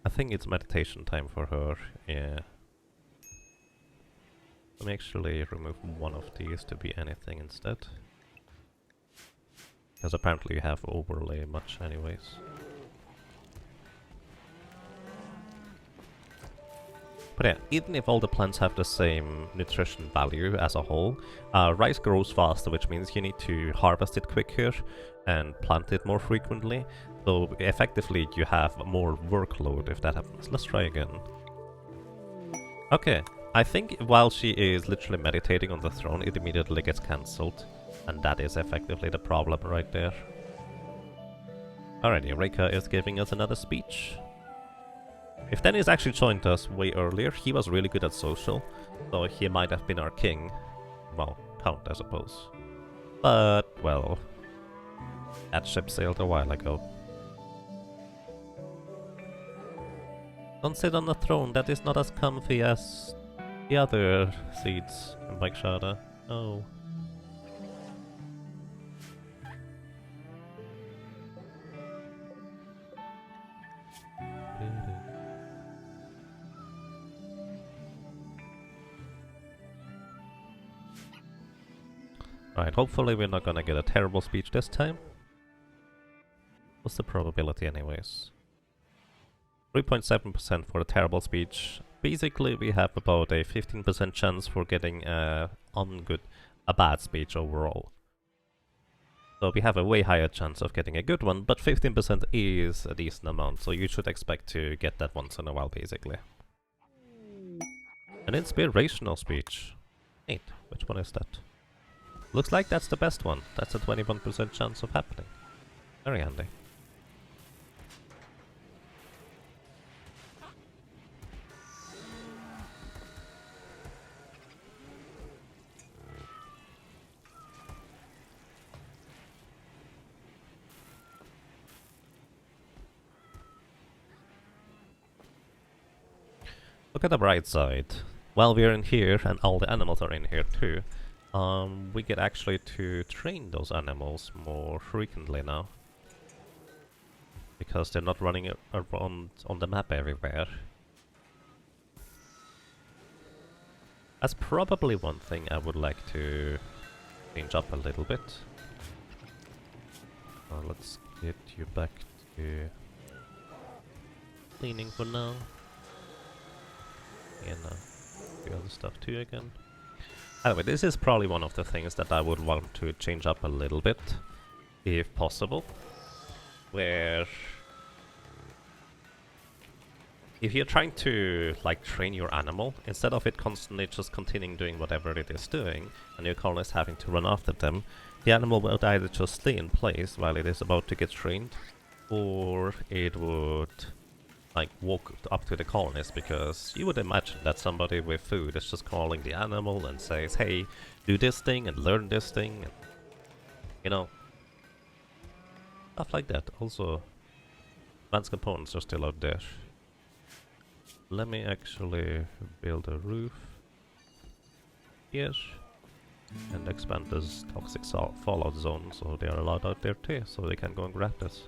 I think it's meditation time for her, yeah. Let me actually remove one of these to be anything instead. Because apparently you have overlay much anyways. But yeah, even if all the plants have the same nutrition value as a whole, rice grows faster, which means you need to harvest it quicker and plant it more frequently. So effectively you have more workload if that happens. Let's try again. Okay, I think while she is literally meditating on the throne, it immediately gets cancelled. And that is effectively the problem right there. Alrighty, Reika is giving us another speech. If Dennis actually joined us way earlier, he was really good at social, so he might have been our king. Well, count, I suppose. But, well, that ship sailed a while ago. Don't sit on the throne, that is not as comfy as the other seats in Bikeshada. Oh. Right, hopefully we're not gonna get a terrible speech this time. What's the probability anyways? 3.7% for a terrible speech. Basically we have about a 15% chance for getting a bad speech overall. So we have a way higher chance of getting a good one, but 15% is a decent amount, so you should expect to get that once in a while basically. An inspirational speech. Neat. Which one is that? Looks like that's the best one. That's a 21% chance of happening. Very handy. Look at the bright side. While we're in here, and all the animals are in here too, we get actually to train those animals more frequently now. Because they're not running around on the map everywhere. That's probably one thing I would like to change up a little bit. Let's get you back to cleaning for now. And the other stuff too again. Anyway, this is probably one of the things that I would want to change up a little bit, if possible. Where if you're trying to like train your animal, instead of it constantly just continuing doing whatever it is doing, and your colonist having to run after them, the animal would either just stay in place while it is about to get trained, or it would like walk up to the colonist, because you would imagine that somebody with food is just calling the animal and says, hey, do this thing and learn this thing, and, you know, stuff like that. Also, advanced components are still out there. Let me actually build a roof here and expand this toxic fallout zone so they are allowed out there too, so they can go and grab this.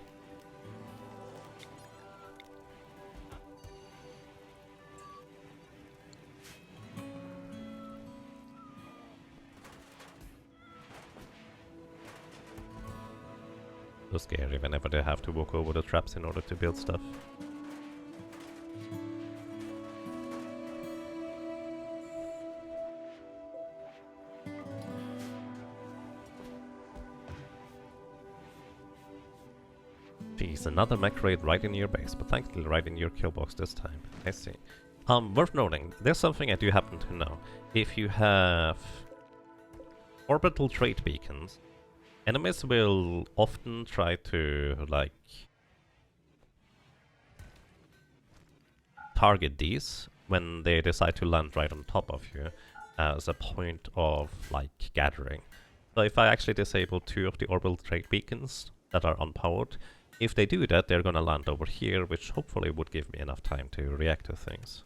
So scary whenever they have to walk over the traps in order to build stuff. Jeez, another mech raid right in your base, but thankfully right in your kill box this time. I see. Worth noting, there's something I do happen to know. If you have orbital trade beacons, enemies will often try to, like, target these when they decide to land right on top of you as a point of, like, gathering. So if I actually disable 2 of the orbital trade beacons that are unpowered, if they do that, they're gonna land over here, which hopefully would give me enough time to react to things.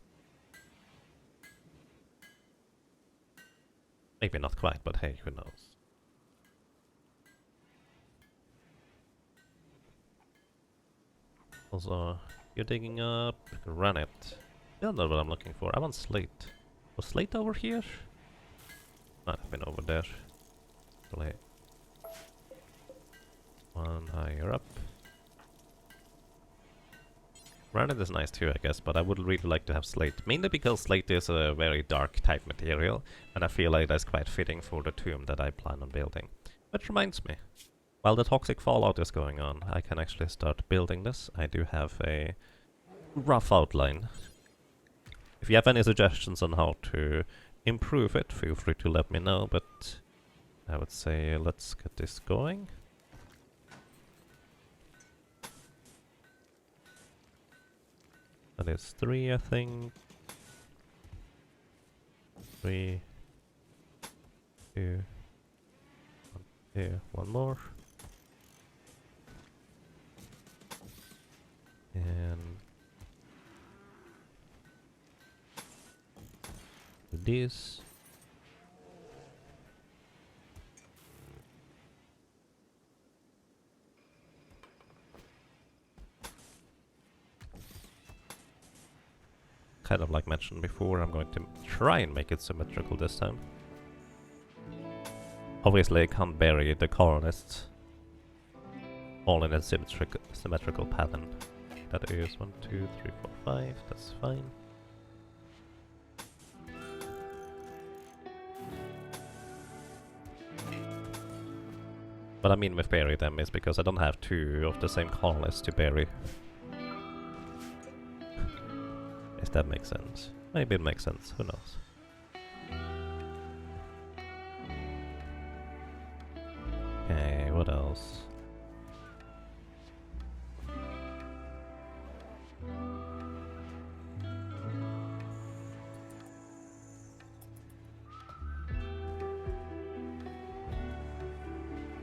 Maybe not quite, but hey, who knows. Also, you're digging up granite. Still not what I'm looking for. I want slate. Was slate over here? Might have been over there. Slate. One higher up. Granite is nice too, I guess, but I would really like to have slate. Mainly because slate is a very dark type material, and I feel like that's quite fitting for the tomb that I plan on building. Which reminds me, while the toxic fallout is going on, I can actually start building this. I do have a rough outline. If you have any suggestions on how to improve it, feel free to let me know, but I would say let's get this going. That is 3, I think. 3, 2, 1 here, 1 more. And this. Kind of like mentioned before, I'm going to try and make it symmetrical this time. Obviously I can't bury the colonists all in a symmetrical pattern. That is 1, 2, 3, 4, 5, that's fine. What I mean with bury them is because I don't have 2 of the same colonists to bury. If that makes sense. Maybe it makes sense, who knows. Okay, what else?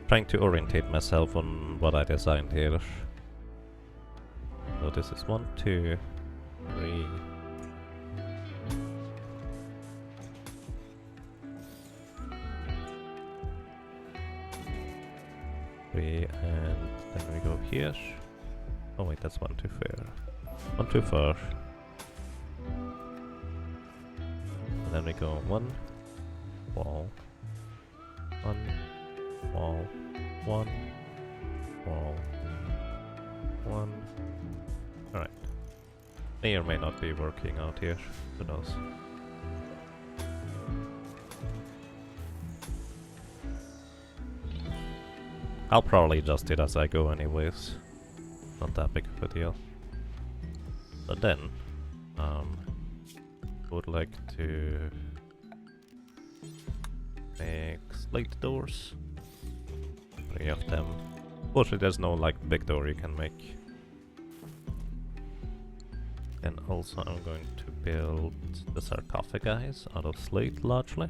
Trying to orientate myself on what I designed here. So this is 1, 2, 3. And then we go here. Oh wait, that's 1 too far. 1 too far. And then we go 1 wall, 1 wall, 1 wall, 1. Alright. May or may not be working out here. Who knows? I'll probably adjust it as I go anyways. Not that big of a deal. But then, would like to make slate doors. 3 of them. Fortunately, there's no like big door you can make. And also I'm going to build the sarcophagi out of slate largely.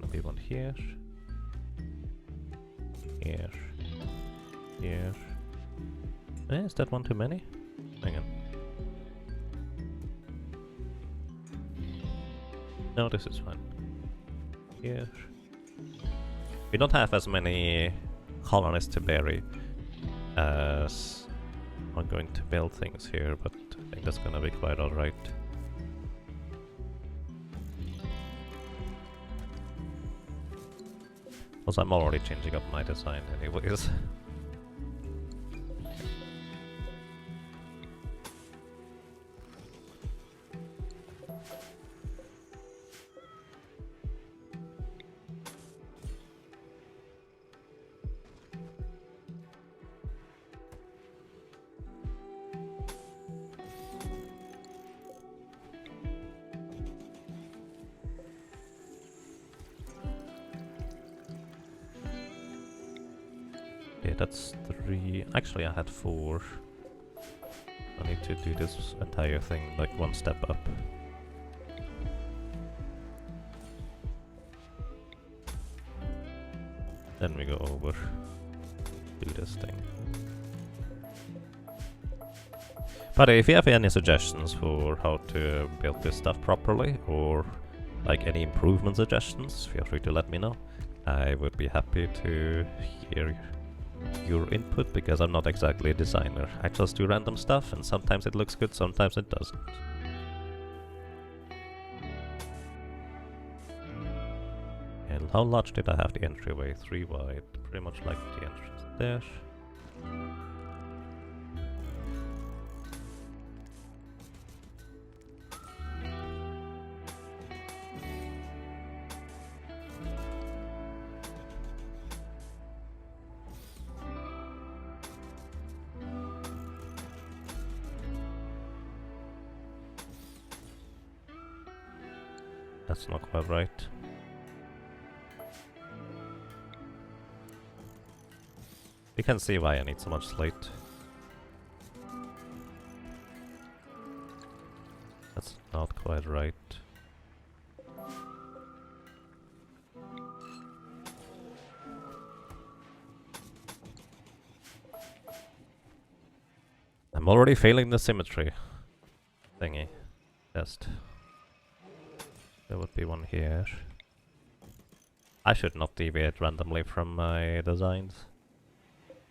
Gonna be one here. Here. Here. Is that one too many? Hang on. No, this is fine. Here. We don't have as many colonists to bury as I'm going to build things here, but I think that's gonna be quite alright. Also, I'm already changing up my design anyways. Okay, that's 3. Actually, I had 4. I need to do this entire thing like one step up. Then we go over, do this thing. But if you have any suggestions for how to build this stuff properly, or like any improvement suggestions, feel free to let me know. I would be happy to hear your input, because I'm not exactly a designer. I just do random stuff, and sometimes it looks good, sometimes it doesn't. And how large did I have the entryway? 3 wide, pretty much like the entrance there. That's not quite right. You can see why I need so much slate. That's not quite right. I'm already failing the symmetry thingy test. There would be one here. I should not deviate randomly from my designs.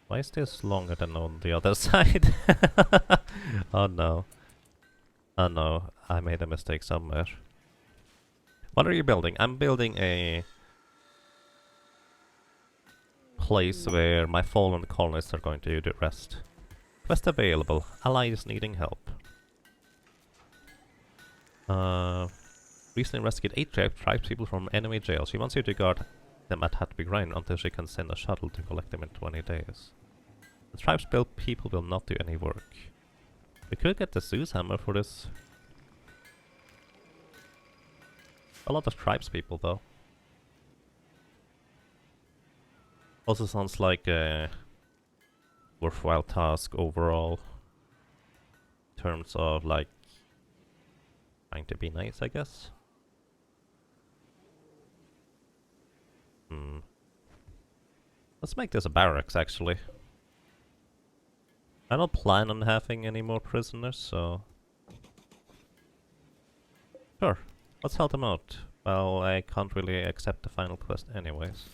Why is this longer than on the other side? Oh no. Oh no, I made a mistake somewhere. What are you building? I'm building a place where my fallen colonists are going to do the rest. Quest available. Allies needing help. Recently rescued 8 tribespeople from enemy jail. She wants you to guard them at Hatby Grind until she can send a shuttle to collect them in 20 days. The tribespeople people will not do any work. We could get the Zeus hammer for this. A lot of tribespeople though. Also sounds like a worthwhile task overall. In terms of like trying to be nice, I guess. Let's make this a barracks, actually. I don't plan on having any more prisoners, so... Sure, let's help them out. Well, I can't really accept the final quest anyways.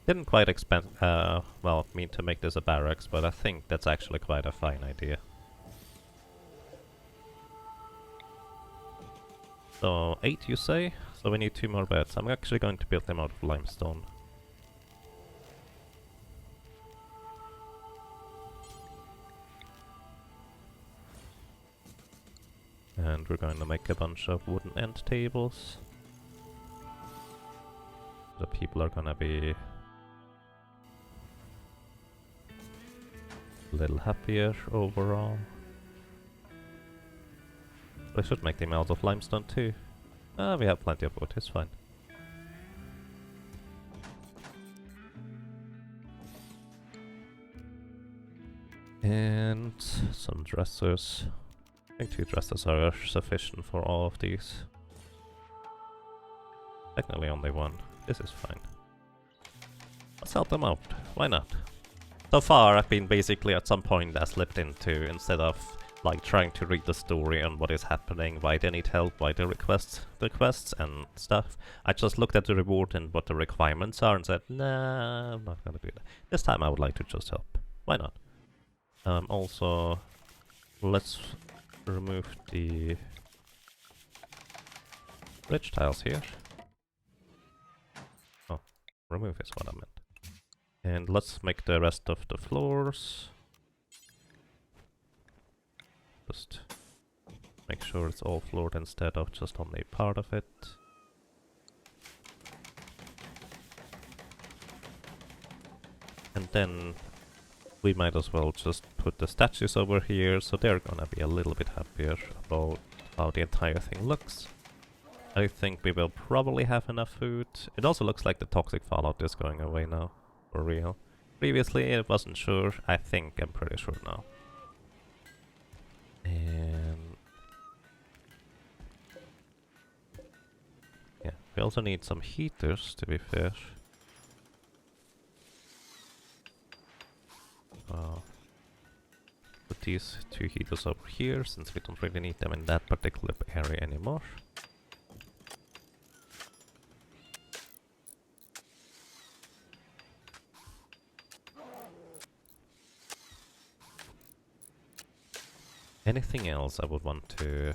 Didn't quite mean to make this a barracks, but I think that's actually quite a fine idea. So, 8 you say? So we need 2 more beds. I'm actually going to build them out of limestone. And we're going to make a bunch of wooden end tables. The people are gonna be a little happier overall. I should make them out of limestone too. Ah, we have plenty of wood, it's fine. And some dressers. I think 2 dressers are sufficient for all of these. Technically only 1. This is fine. Let's help them out. Why not? So far I've been basically at some point I slipped into, instead of like trying to read the story on what is happening, why they need help, why they request the quests and stuff, I just looked at the reward and what the requirements are and said, nah, I'm not gonna do that. This time I would like to just help. Why not? Also, let's remove the bridge tiles here. Oh, remove is what I meant. And let's make the rest of the floors. Just make sure it's all floored instead of just only part of it. And then we might as well just put the statues over here, so they're gonna be a little bit happier about how the entire thing looks. I think we will probably have enough food. It also looks like the toxic fallout is going away now, for real. Previously I wasn't sure, I'm pretty sure now. And yeah, we also need some heaters, to be fair. Put these 2 heaters over here, since we don't really need them in that particular area anymore. Anything else I would want to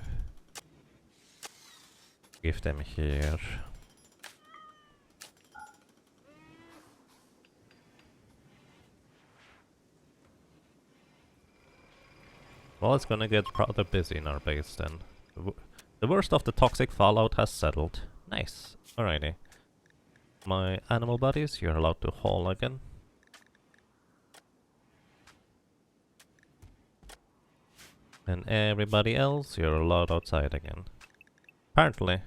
give them here? Well, it's gonna get rather busy in our base then. The worst of the toxic fallout has settled. Nice. Alrighty. My animal buddies, you're allowed to haul again. And everybody else, you're allowed outside again. Apparently,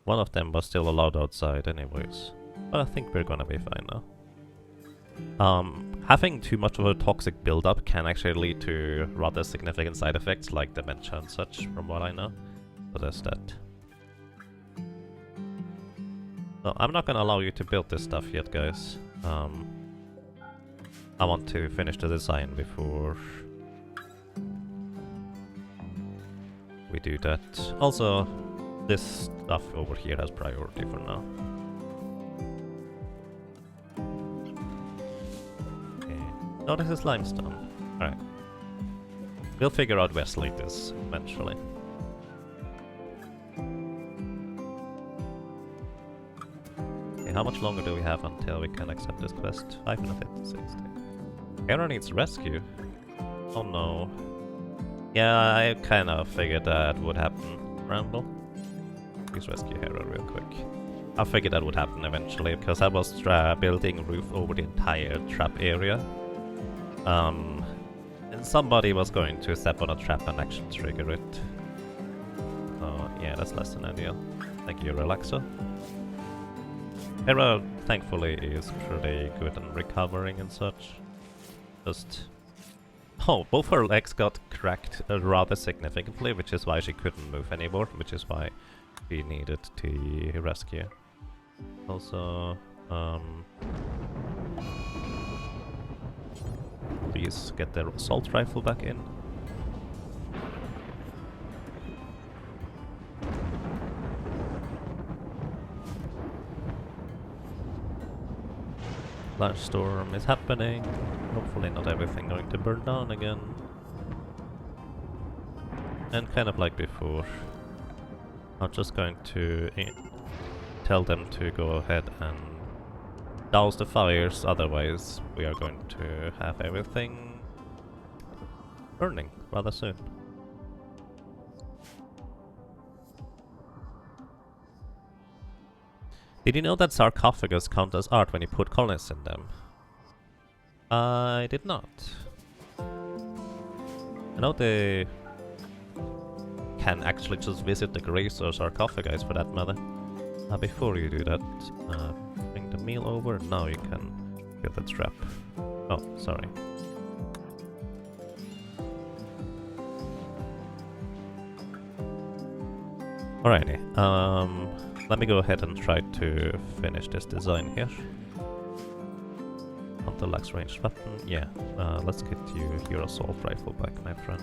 one of them was still allowed outside anyways. But I think we're gonna be fine now. Having too much of a toxic buildup can actually lead to rather significant side effects like dementia and such, from what I know. So there's that. So I'm not gonna allow you to build this stuff yet, guys. I want to finish the design before we do that. Also, this stuff over here has priority for now. No, this is limestone. Alright. We'll figure out where slate is eventually. Okay, how much longer do we have until we can accept this quest? 5 minutes 60. Hera needs rescue. Oh no. Yeah, I kind of figured that would happen. Ramble. Please rescue Hera real quick. I figured that would happen eventually because I was building a roof over the entire trap area. And somebody was going to step on a trap and actually trigger it. So yeah, that's less than ideal. Thank you, Relaxo. Hera, thankfully, is pretty good in recovering and such. Just... Oh, both her legs got cracked rather significantly, which is why she couldn't move anymore, which is why we needed to rescue. Also, please get the assault rifle back in. Large storm is happening. Hopefully not everything going to burn down again. And kind of like before, I'm just going to tell them to go ahead and douse the fires, otherwise we are going to have everything burning rather soon. Did you know that sarcophagus count as art when you put colonists in them? I did not. I know they can actually just visit the graves or sarcophagus for that matter. Before you do that, bring the meal over. Now you can kill the trap. Oh, sorry. Alrighty, let me go ahead and try to finish this design here. Until last ranged weapon, yeah. Let's get you your assault rifle back, my friend.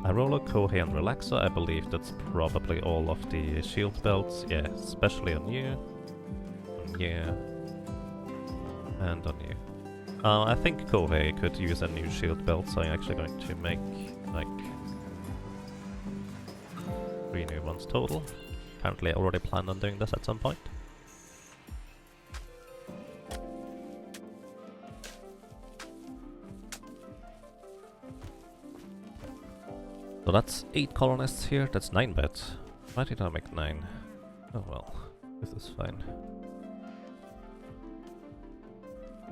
A roller, Kohei, and relaxer. I believe that's probably all of the shield belts. Yeah, especially on you. On you. And on you. I think Kohei could use a new shield belt, so I'm actually going to make like 3 new ones total. Apparently I already planned on doing this at some point. So that's 8 colonists here, that's 9 beds. Why did I make 9? Oh well, this is fine.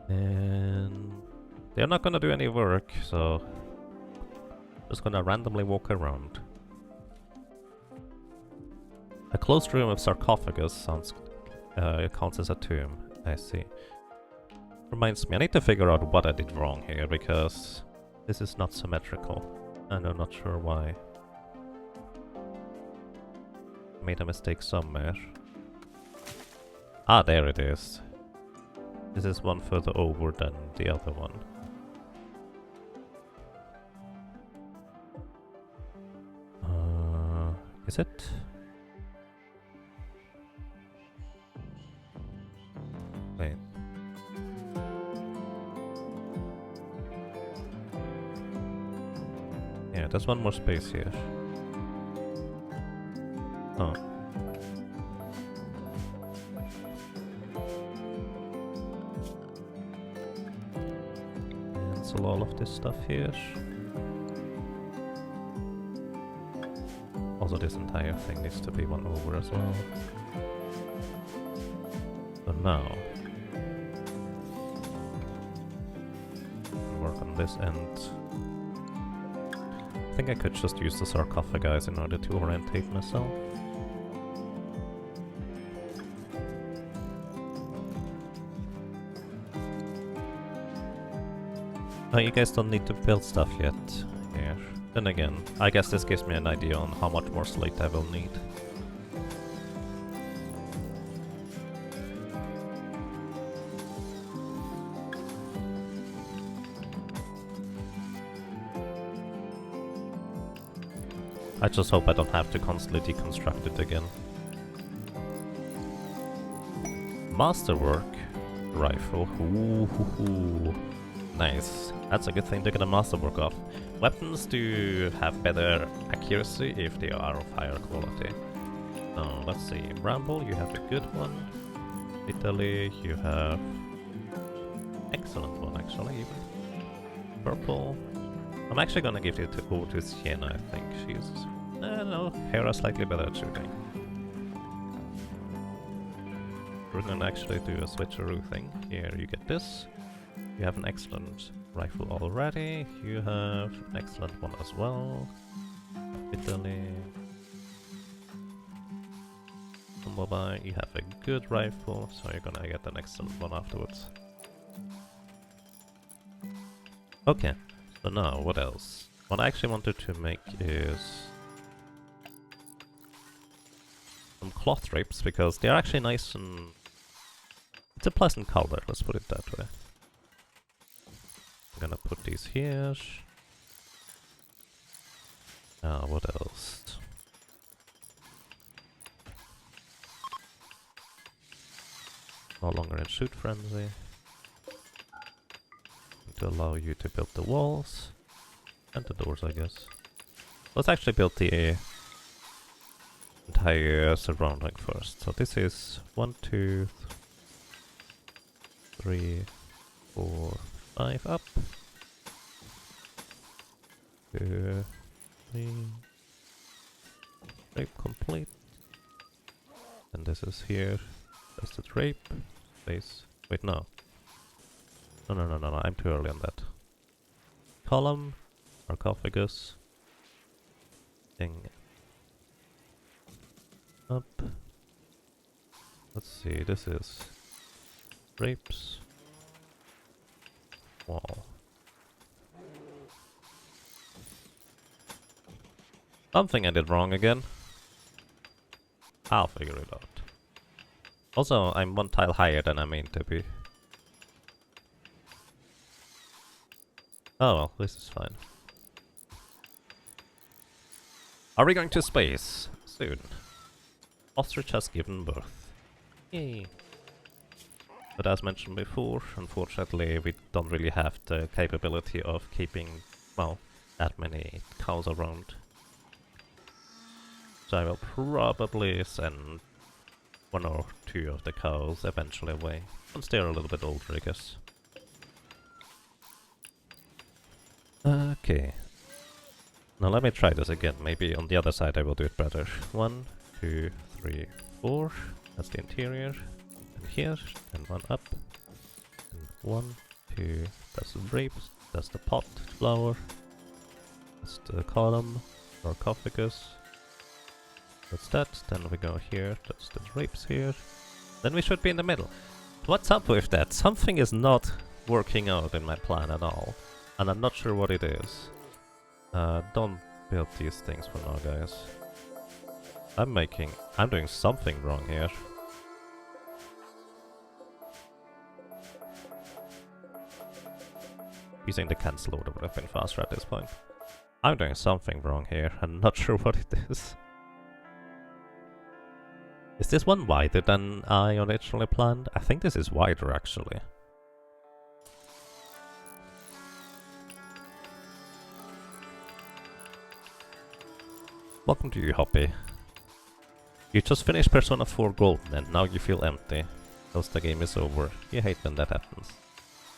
And they're not gonna do any work, so just gonna randomly walk around. A closed room of sarcophagus sounds counts as a tomb. I see. Reminds me, I need to figure out what I did wrong here, because this is not symmetrical. And I'm not sure why. Made a mistake somewhere. Ah, there it is. This is one further over than the other one. Is it? Wait. Yeah, there's one more space here. Oh. Cancel all of this stuff here. Also, this entire thing needs to be one over as well. So now, work on this end. I think I could just use the sarcophagus in order to orientate myself. Oh, you guys don't need to build stuff yet here. Then again, I guess this gives me an idea on how much more slate I will need. I just hope I don't have to constantly deconstruct it again. Masterwork rifle. Ooh, nice. That's a good thing to get a masterwork of. Weapons do have better accuracy if they are of higher quality. So let's see. Bramble, you have a good one. Italy, you have excellent one actually. Even. Purple. I'm actually gonna give it over to Sienna, I think. She's... no, Hera slightly better at shooting. We're gonna actually do a switcheroo thing. Here, you get this. You have an excellent rifle already. You have an excellent one as well. Italy. Bye-bye. You have a good rifle, so you're gonna get an excellent one afterwards. Okay. So now, what else? What I actually wanted to make is some cloth strips, because they're actually nice and... it's a pleasant color, let's put it that way. I'm gonna put these here. What else? No longer in shoot frenzy. To allow you to build the walls and the doors, I guess. Let's actually build the entire surrounding first. So this is 1, 2, 3, 4, 5 up. 2, 3. Rape complete. And this is here. That's the drape. Space. Wait, no. No, I'm too early on that. Column. Sarcophagus. Thing. Up. Let's see, this is drapes. Wall. Something I did wrong again. I'll figure it out. Also, I'm one tile higher than I mean to be. Oh well, this is fine. Are we going to space? Soon. Ostrich has given birth. Yay. But as mentioned before, unfortunately we don't really have the capability of keeping, well, that many cows around. So I will probably send one or two of the cows eventually away. Once they're a little bit older, I guess. Okay. Now let me try this again. Maybe on the other side I will do it better. 1, 2, 3, 4. That's the interior. And here, and one up. And 1, 2. That's the drapes. That's the pot flower. That's the column. Sarcophagus. That's that. Then we go here. That's the drapes here. Then we should be in the middle. What's up with that? Something is not working out in my plan at all. And I'm not sure what it is. Don't build these things for now, guys. I'm doing something wrong here. Using the cancel order would have been faster at this point. I'm doing something wrong here. I'm not sure what it is. Is this one wider than I originally planned? I think this is wider, actually. Welcome to your hobby. You just finished Persona 4 Golden and now you feel empty. Because the game is over. You hate when that happens.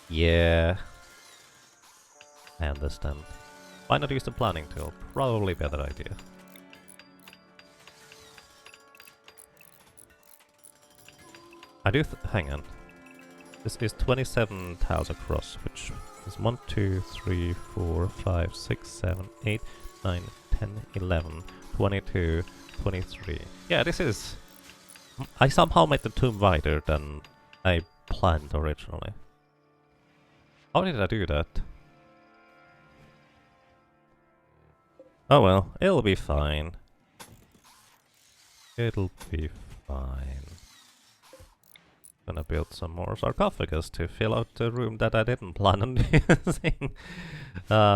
Yeah. I understand. Why not use the planning tool? Probably a better idea. I do hang on. This is 27 tiles across, which is 1, 2, 3, 4, 5, 6, 7, 8, 9, 10, 11, 22, 23. Yeah, this is... I somehow made the tomb wider than I planned originally. How did I do that? Oh well, it'll be fine. It'll be fine. Gonna build some more sarcophagus to fill out the room that I didn't plan on using.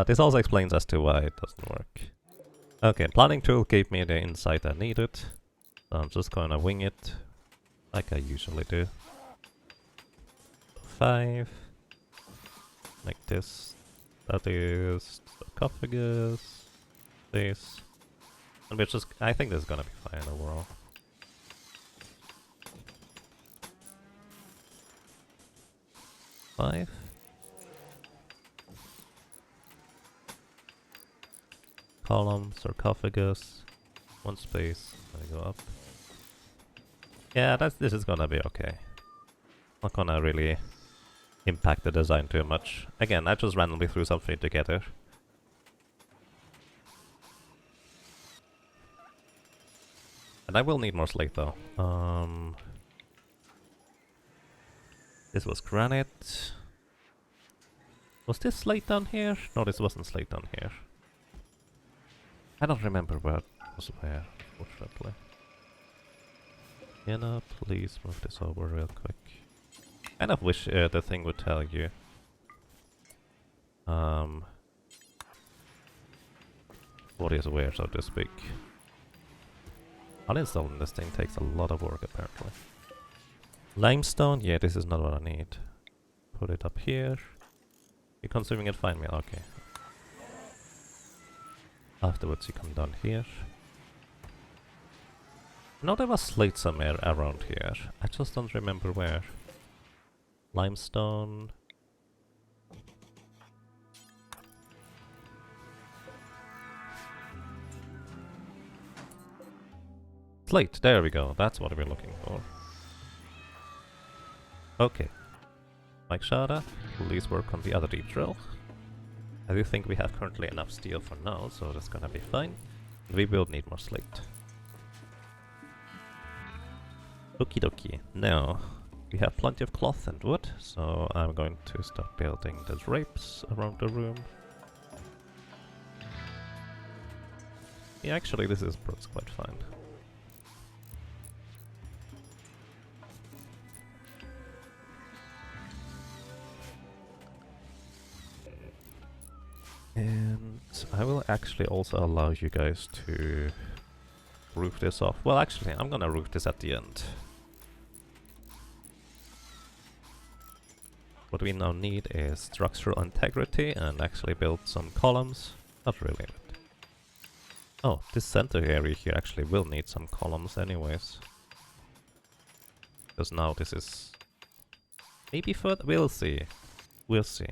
This also explains as to why it doesn't work. Okay, planning tool gave me the insight I needed. So I'm just gonna wing it like I usually do. 5. Like this. That is sarcophagus. This. And we're just... I think this is gonna be fine overall. Five. Column, sarcophagus, 1 space, let me go up. Yeah, this is gonna be okay. Not gonna really impact the design too much. Again, I just randomly threw something together. And I will need more slate though. This was granite. Was this slate down here? No, this wasn't slate down here. I don't remember where it was where, unfortunately. Please move this over real quick. Kind of wish the thing would tell you. What is where, so to speak. Uninstalling this thing takes a lot of work, apparently. Limestone? Yeah, this is not what I need. Put it up here. You're consuming it, find me. Okay. Afterwards you come down here. I know there was slate somewhere around here. I just don't remember where. Limestone. Slate, there we go. That's what we're looking for. Okay. Mike Shada, please work on the other deep drill. I do think we have currently enough steel for now, so that's gonna be fine. We will need more slate. Okie dokie. Now, we have plenty of cloth and wood, so I'm going to start building the drapes around the room. Yeah, actually this works quite fine. And I will actually also allow you guys to roof this off. Well, actually, I'm gonna roof this at the end. What we now need is structural integrity and actually build some columns. Not really, but... Oh, this center area here actually will need some columns anyways. Because now this is... Maybe further... We'll see. We'll see.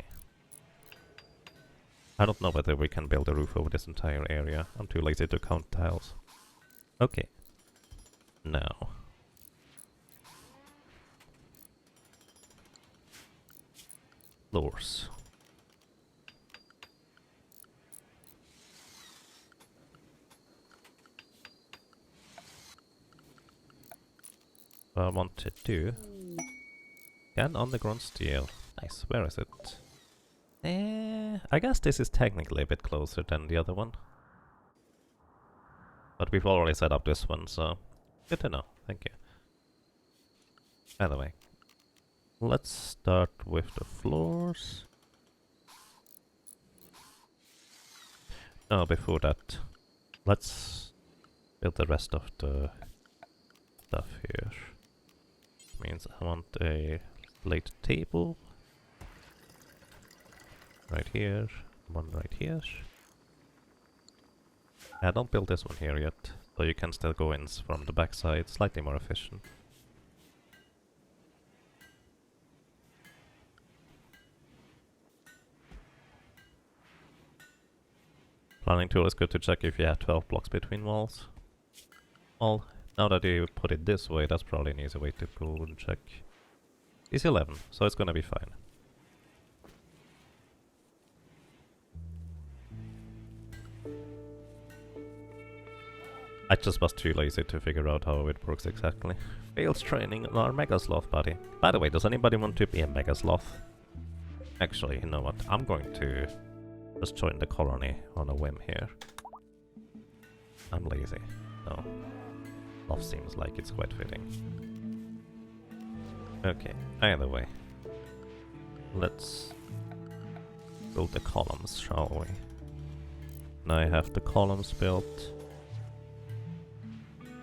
I don't know whether we can build a roof over this entire area. I'm too lazy to count tiles. Okay. Now. Floors. What I want to do... Again, underground steel. Nice, where is it? I guess this is technically a bit closer than the other one. But we've already set up this one, so good to know. Thank you. Anyway, let's start with the floors. No, before that, let's build the rest of the stuff here. Means I want a slate table. Right here, one right here. Yeah, don't build this one here yet, so you can still go in from the backside, slightly more efficient. Planning tool is good to check if you have 12 blocks between walls. Well, now that you put it this way, that's probably an easy way to go and check. It's 11, so it's gonna be fine. I just was too lazy to figure out how it works exactly. Fails training on our Mega Sloth buddy. By the way, does anybody want to be a Mega Sloth? Actually, you know what? I'm going to just join the colony on a whim here. I'm lazy. No. Sloth seems like it's quite fitting. Okay, either way. Let's build the columns, shall we? Now I have the columns built.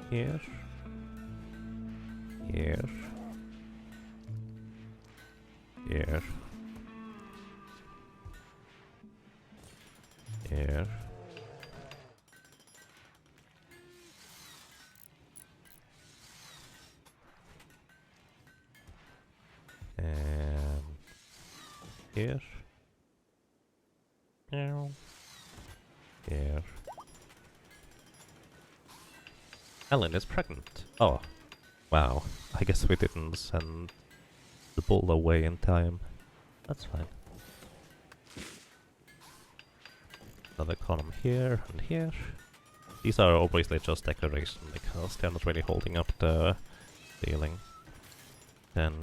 Here, here, here, here, and here, here. Ellen is pregnant. Oh, wow. I guess we didn't send the bull away in time. That's fine. Another column here and here. These are obviously just decoration because they're not really holding up the ceiling. Then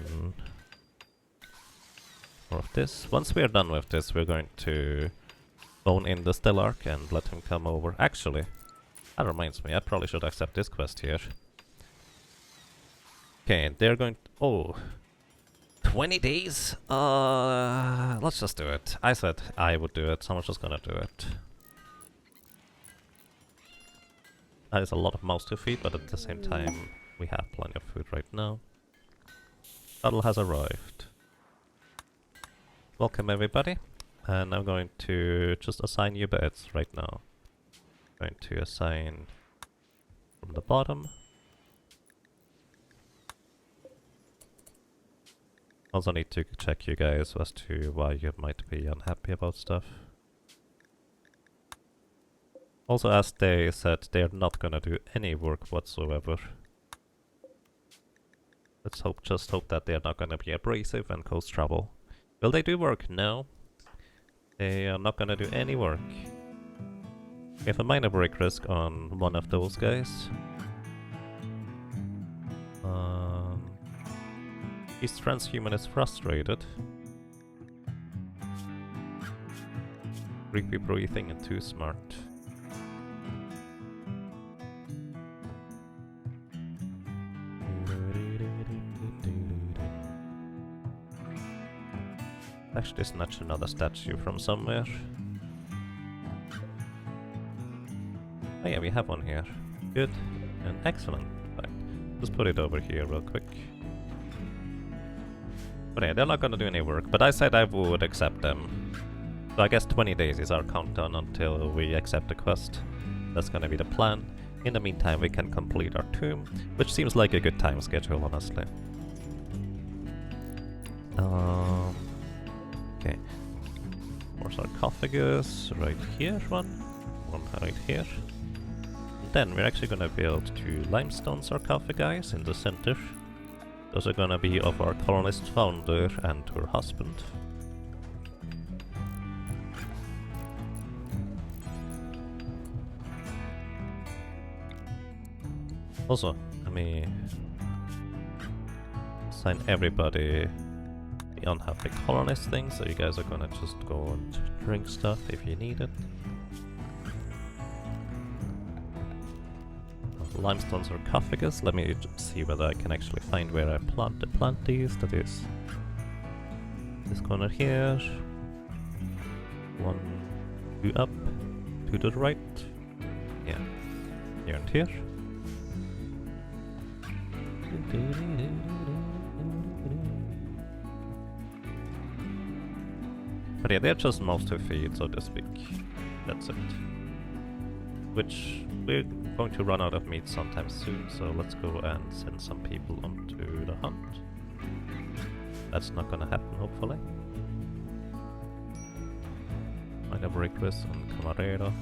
more of this. Once we are done with this, we're going to phone in the Stellarch and let him come over. Actually, that reminds me, I probably should accept this quest here. Okay, they're going to... Oh! 20 days? Let's just do it. I said I would do it, so I'm just gonna do it. That is a lot of mouths to feed, but at the same time, we have plenty of food right now. Shuttle has arrived. Welcome everybody, and I'm going to just assign you beds right now. Going to assign from the bottom. Also need to check you guys as to why you might be unhappy about stuff. Also, as they said, they're not gonna do any work whatsoever. Let's just hope that they're not gonna be abrasive and cause trouble. Will they do work? No. They are not gonna do any work. We have a minor break risk on one of those guys. His transhuman is frustrated. Creepy breathing and too smart. Actually snatch another statue from somewhere. Oh yeah, we have one here. Good and excellent. Right. Just put it over here real quick. But yeah, they're not gonna do any work, but I said I would accept them. So I guess 20 days is our countdown until we accept the quest. That's gonna be the plan. In the meantime, we can complete our tomb, which seems like a good time schedule, honestly. Okay. More sarcophagus right here, one right here. And then we're actually gonna build 2 limestone sarcophagi in the center. Those are gonna be of our colonist founder and her husband. Also, let me assign everybody the unhappy colonist thing, so you guys are gonna just go and drink stuff if you need it. Limestone sarcophagus, let me see whether I can actually find where I plant these. That is this corner here. 1, 2 up, 2 to the right. Yeah, here and here. But yeah, they're just mouse to feed, so to speak. That's it. Which we're going to run out of meat sometime soon, so let's go and send some people onto the hunt. That's not gonna happen, hopefully. Find a breakfast on Camarero.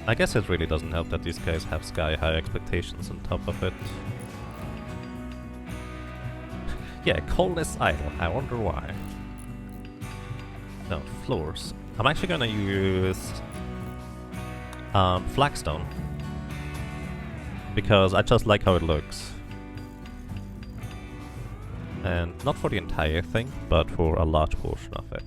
I guess it really doesn't help that these guys have sky-high expectations on top of it. Yeah, coldness idle. I wonder why. No, floors. I'm actually gonna use flagstone because I just like how it looks. And not for the entire thing, but for a large portion of it.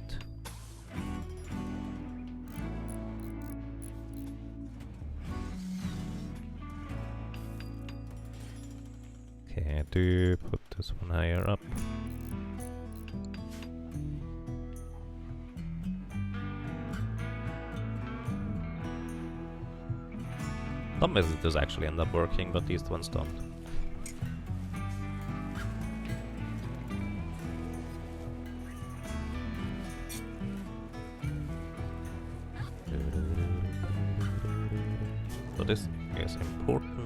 Okay, I do put this one higher up. Some visitors actually end up working, but these ones don't. So this is important,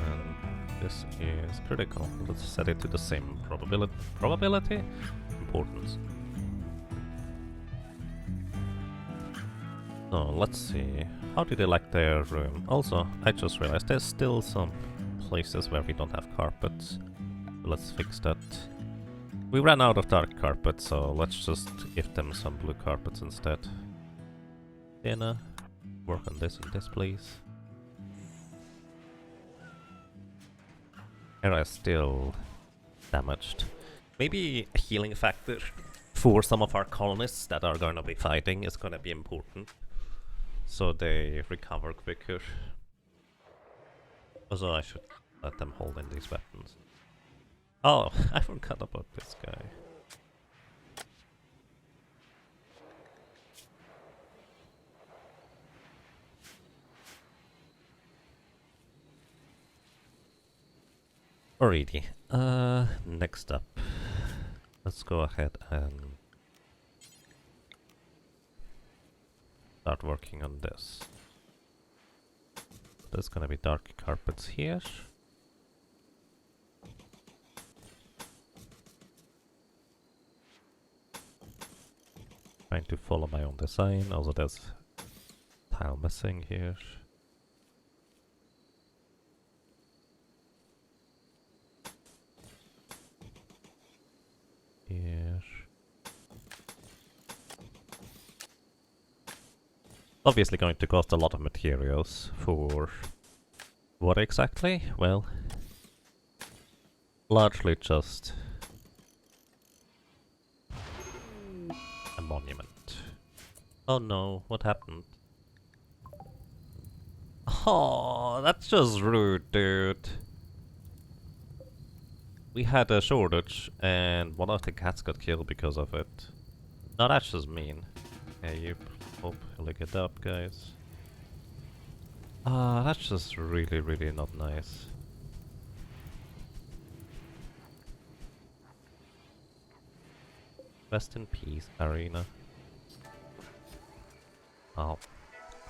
and this is critical. Let's set it to the same probability? Importance. So let's see. How do they like their room? Also, I just realized there's still some places where we don't have carpets. So let's fix that. We ran out of dark carpet, so let's just give them some blue carpets instead. Dana, work on this and this, please. Era is still damaged. Maybe a healing factor for some of our colonists that are gonna be fighting is gonna be important, so they recover quicker. Also, I should let them hold in these weapons. Oh, I forgot about this guy. Alrighty, next up, let's go ahead and start working on this. There's gonna be dark carpets here. Trying to follow my own design. Also, there's tile missing here. Here. Obviously going to cost a lot of materials for what exactly? Well, largely just a monument. Oh no, what happened? Oh, that's just rude, dude. We had a shortage and one of the cats got killed because of it. No, that's just mean. Hey, you hopefully get up, guys. Ah, that's just really, really not nice. Rest in peace, Arena. Oh,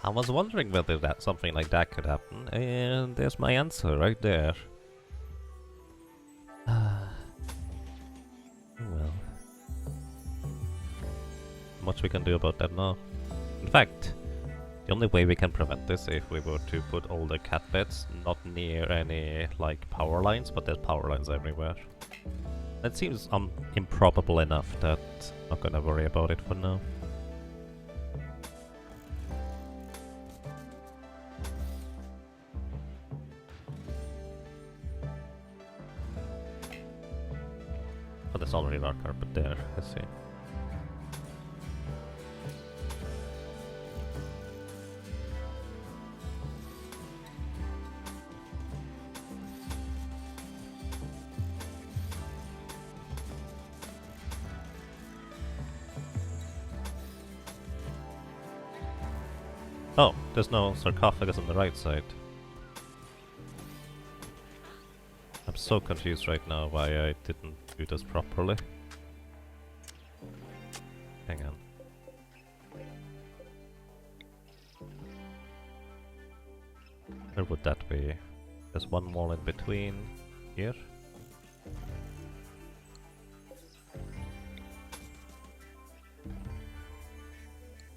I was wondering whether that something like that could happen, and there's my answer right there. Oh well. Much we can do about that now. In fact, the only way we can prevent this if we were to put all the cat beds not near any like power lines, but there's power lines everywhere. That seems improbable enough that I'm not gonna worry about it for now. Oh, there's already dark carpet there, I see. Oh, there's no sarcophagus on the right side. I'm so confused right now why I didn't do this properly. Hang on. Where would that be? There's one wall in between here.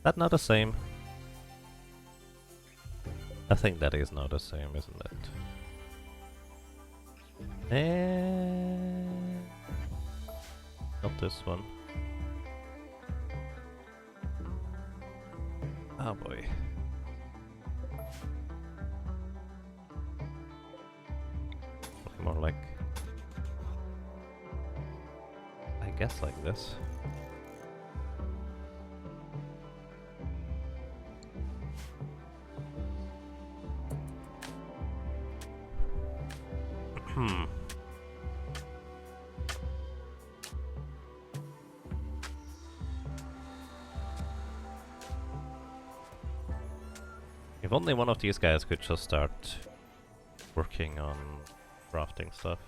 That not the same? I think that is not the same, isn't it? Not this one. Oh boy. More like... I guess like this. If only one of these guys could just start working on crafting stuff.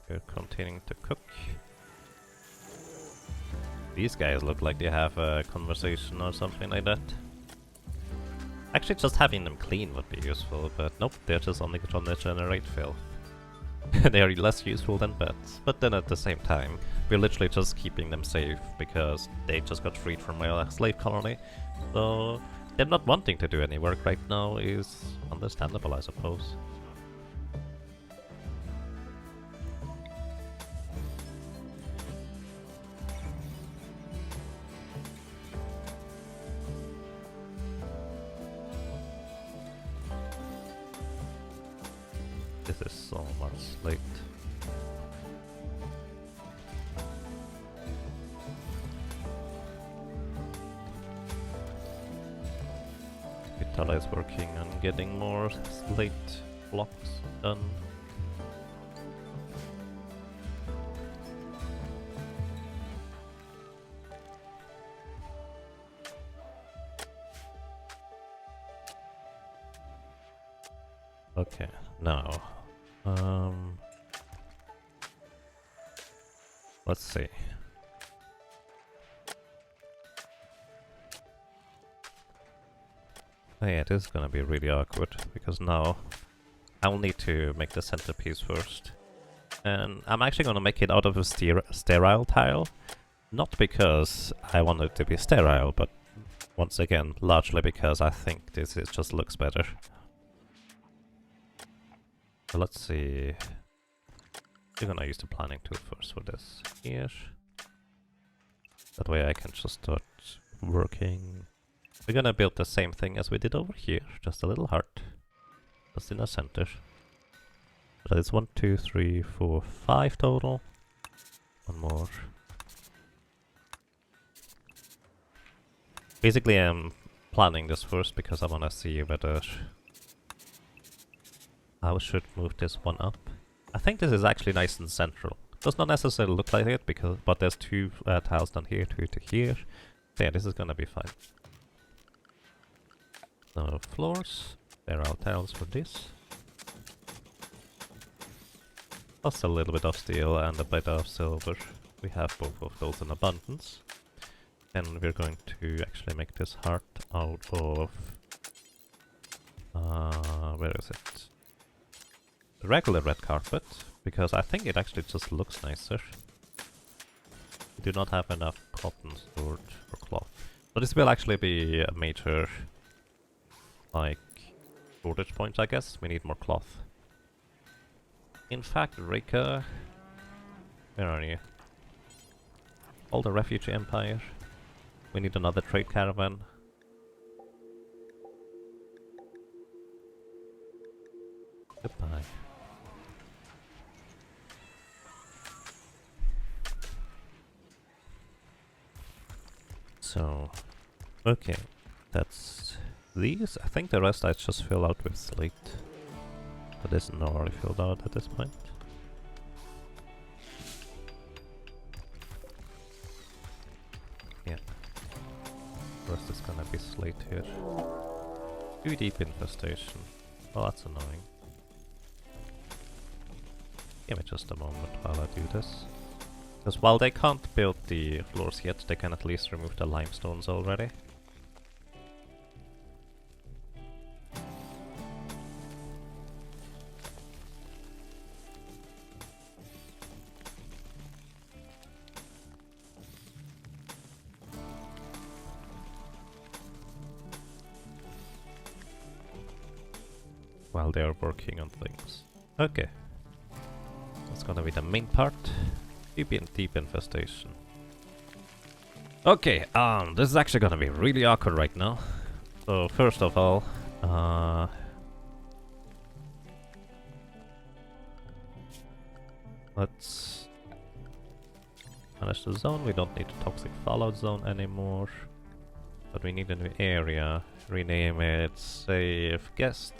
They're continuing to cook. These guys look like they have a conversation or something like that. Actually, just having them clean would be useful, but nope, they're just only trying to generate filth. They are less useful than pets, but then at the same time, we're literally just keeping them safe because they just got freed from my slave colony. So, them not wanting to do any work right now is understandable, I suppose. This is so much late. Vitala is working on getting more slate blocks done. Okay, now let's see. Oh yeah, this is gonna be really awkward because now I'll need to make the centerpiece first. And I'm actually gonna make it out of a sterile tile. Not because I want it to be sterile, but once again, largely because I think it just looks better. So let's see. We're gonna use the planning tool first for this here. That way I can just start working. We're gonna build the same thing as we did over here, just a little heart. Just in the center. So that's 1, 2, 3, 4, 5 total. One more. Basically I'm planning this first because I wanna see whether I should move this one up. I think this is actually nice and central. Does not necessarily look like it, but there's 2 tiles down here, 2 to here. So yeah, this is gonna be fine. So floors, there are tiles for this. Plus a little bit of steel and a bit of silver. We have both of those in abundance. And we're going to actually make this heart out of... where is it? The regular red carpet, because I think it actually just looks nicer. We do not have enough cotton stored or cloth. So this will actually be a major, like, shortage point, I guess. We need more cloth. In fact, Rika... Where are you? All the refugee empire. We need another trade caravan. Goodbye. So, okay, that's these. I think the rest I just fill out with slate. But this is not already filled out at this point. Yeah. The rest is gonna be slate here. Too deep infestation. Oh, that's annoying. Give me just a moment while I do this. Because while they can't build the floors yet, they can at least remove the limestones already. While they are working on things. Okay. That's gonna be the main part. Deep infestation. Okay, this is actually gonna be really awkward right now. So first of all, let's manage the zone. We don't need the toxic fallout zone anymore. But we need a new area. Rename it Safe Guest.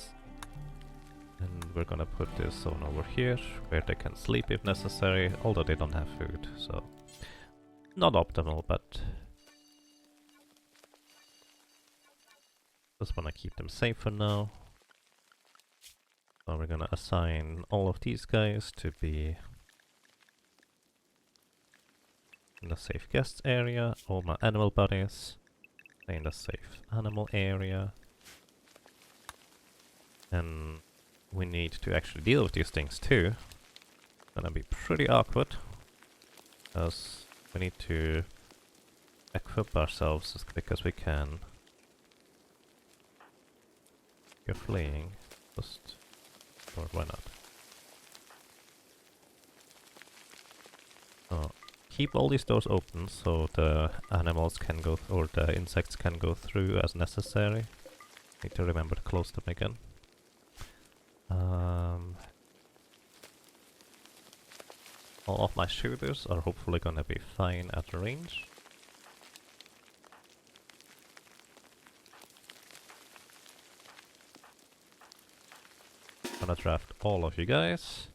And we're gonna put this zone over here, where they can sleep if necessary, although they don't have food, so... Not optimal, but... Just wanna keep them safe for now. So we're gonna assign all of these guys to be... in the safe guest area, all my animal buddies stay in the safe animal area. And... we need to actually deal with these things too. It's gonna be pretty awkward. Because we need to equip ourselves as quick as we can. You're fleeing. Just... or why not? So, keep all these doors open so the animals can go, or the insects can go through as necessary. Need to remember to close them again. All of my shooters are hopefully gonna be fine at range. Gonna draft all of you guys.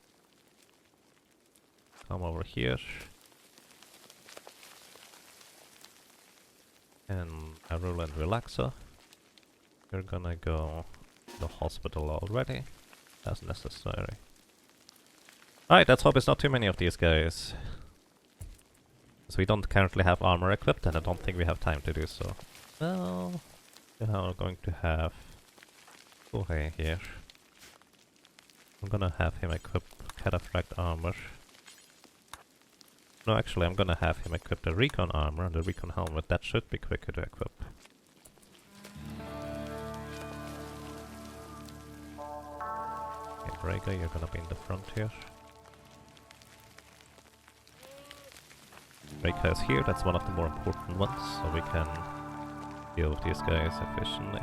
Come over here. And Arul and Relaxa. You're gonna go to the hospital already, as necessary. Alright, let's hope it's not too many of these guys. So we don't currently have armor equipped, and I don't think we have time to do so. Well, we are going to have Jorge here. I'm gonna have him equip cataphract armor. No, actually, I'm gonna have him equip the recon armor and the recon helmet. That should be quicker to equip. Okay, Braga, you're gonna be in the front here. Braga is here, that's one of the more important ones, so we can deal with these guys efficiently.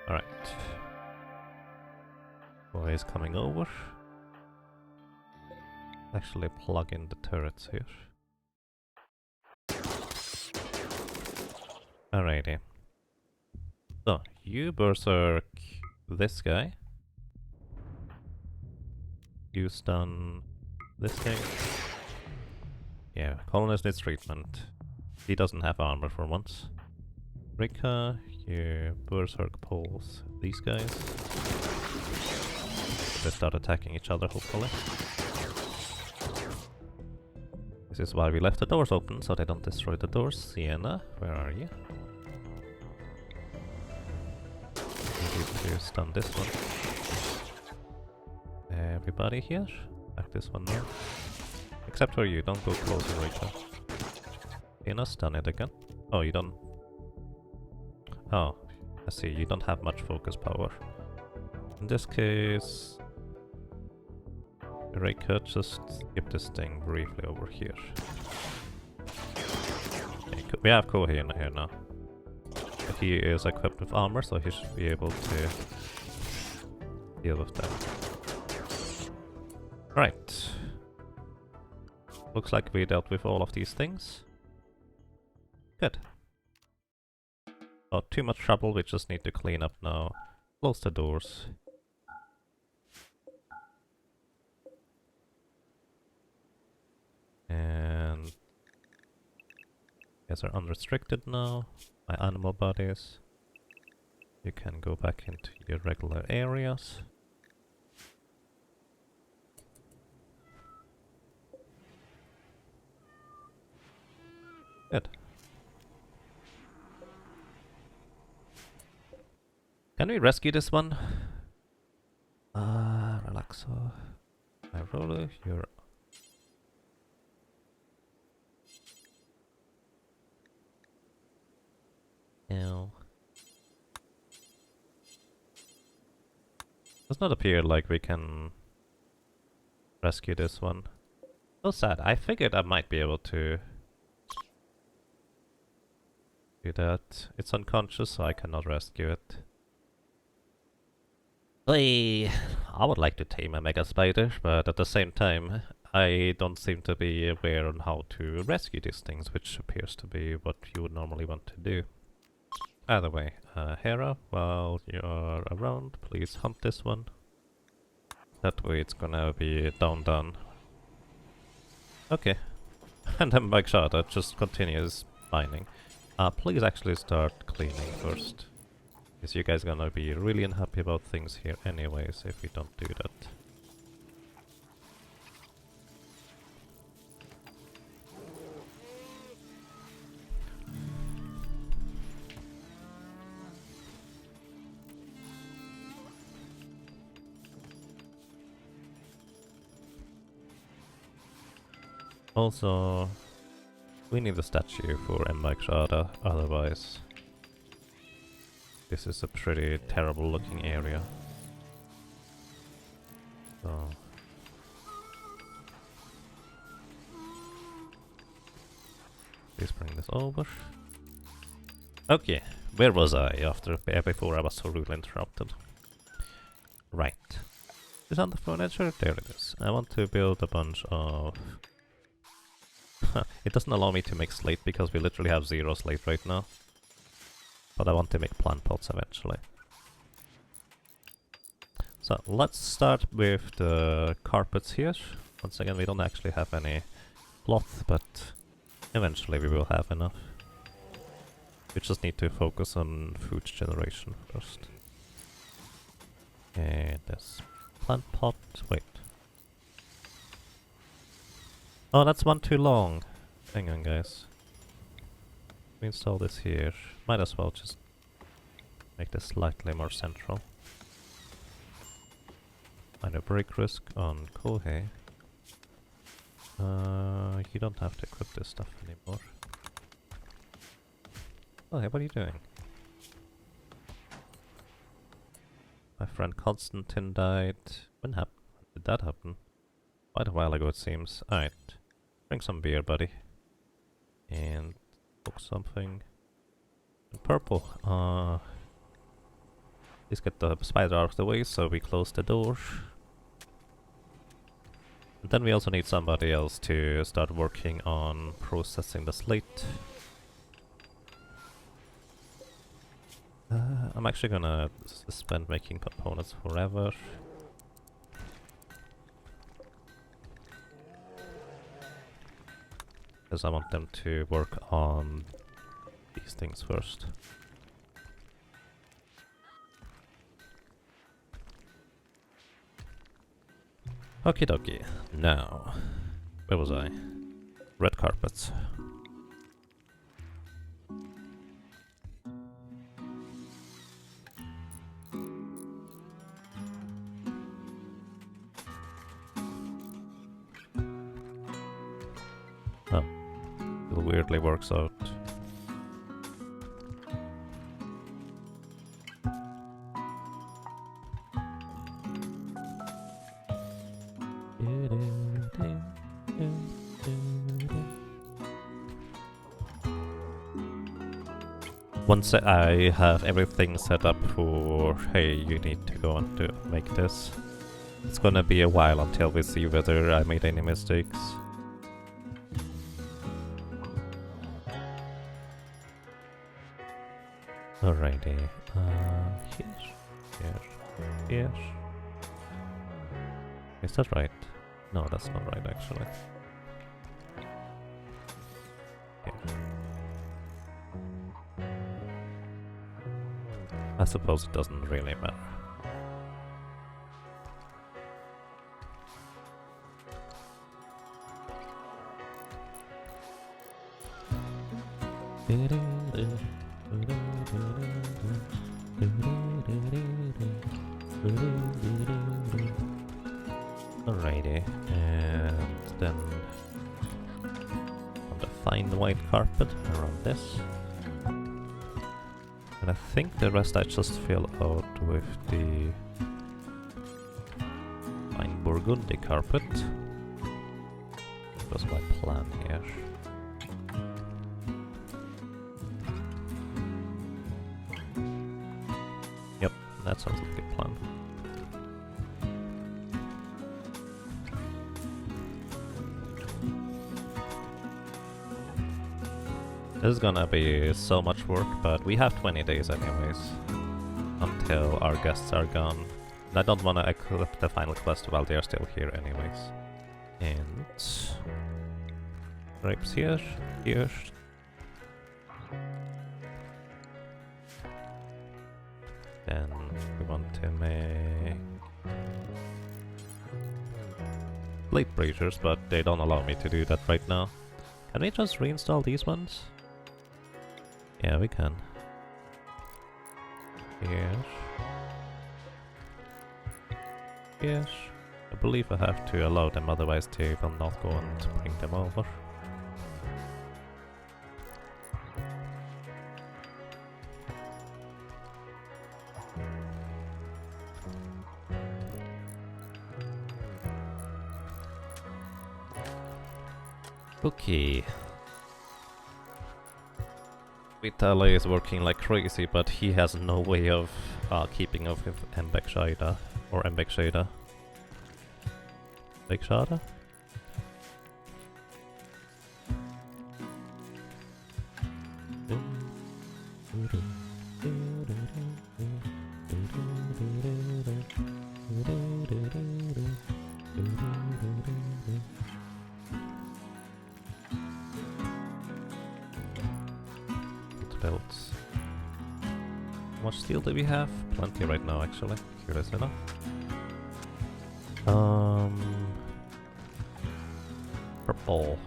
Alright. Boy is coming over. Actually plug in the turrets here. Alrighty. So, you berserk this guy. You stun this guy. Yeah, colonist needs treatment. He doesn't have armor for once. Rika, you berserk pulls these guys. They start attacking each other, hopefully. This is why we left the doors open, so they don't destroy the doors. Sienna, where are you? You need to stun this one. Everybody here? Back this one now. Except for you, don't go closer, Rika. Sienna, stun it again. Oh, you don't... Oh, I see, you don't have much focus power. In this case... Rika, just skip this thing briefly over here. Okay, we have Ko here now. He is equipped with armor, so he should be able to deal with that. Right. Looks like we dealt with all of these things. Good. Not too much trouble, we just need to clean up now. Close the doors. And... Guys are unrestricted now. My animal bodies. You can go back into your regular areas. Good. Can we rescue this one? Relaxo. My roller, you're... Ew. Does not appear like we can rescue this one. So sad. I figured I might be able to do that. It's unconscious, so I cannot rescue it. I would like to tame a mega spider, but at the same time, I don't seem to be aware on how to rescue these things, which appears to be what you would normally want to do. Either way, Hera, while you are around, please hunt this one. That way it's gonna be done. Okay. And then Magshada just continues mining. Please actually start cleaning first. Because you guys gonna be really unhappy about things here anyways if we don't do that. Also, we need a statue for Magshada, otherwise this is a pretty terrible looking area. So please bring this over. Okay, where was I before I was so rudely interrupted? Right. Is on the furniture? There it is. I want to build a bunch of... It doesn't allow me to make slate because we literally have 0 slate right now. But I want to make plant pots eventually. So let's start with the carpets here. Once again, we don't actually have any cloth, but eventually we will have enough. We just need to focus on food generation first. And this plant pot, wait. Oh, that's one too long. Hang on, guys. We install this here. Might as well just make this slightly more central. Minor break risk on Kohei. You don't have to equip this stuff anymore. Oh, hey, what are you doing? My friend Constantine died. When did that happen? Quite a while ago, it seems. Alright. Drink some beer, buddy. And book something. In purple. Let's get the spider out of the way so we close the door. And then we also need somebody else to start working on processing the slate. I'm actually gonna spend making components forever. Because I want them to work on these things first. Okie dokie. Now, where was I? Red carpets. Oh, it weirdly works out. Once I have everything set up for, hey, you need to go on to make this, it's gonna be a while until we see whether I made any mistakes. Alrighty, here. Is that right? No, that's not right actually. Here. I suppose it doesn't really matter. Alrighty, and then on the fine white carpet around this. And I think the rest I just fill out with the fine burgundy carpet. That was my plan here. Yep, that sounds like a plan. This is gonna be so much work, but we have 20 days anyways, until our guests are gone. And I don't wanna equip the final quest while they are still here anyways. And grapes here. Then we want to make plate breachers, but they don't allow me to do that right now. Can we just reinstall these ones? Yeah, we can. Yes. I believe I have to allow them, otherwise they will not go and bring them over. Okay. Vitale is working like crazy, but he has no way of keeping up with Mbekshida or Mbekshida. Mbekshida? Belts. How much steel do we have? Plenty right now, actually. Curious enough. Purple.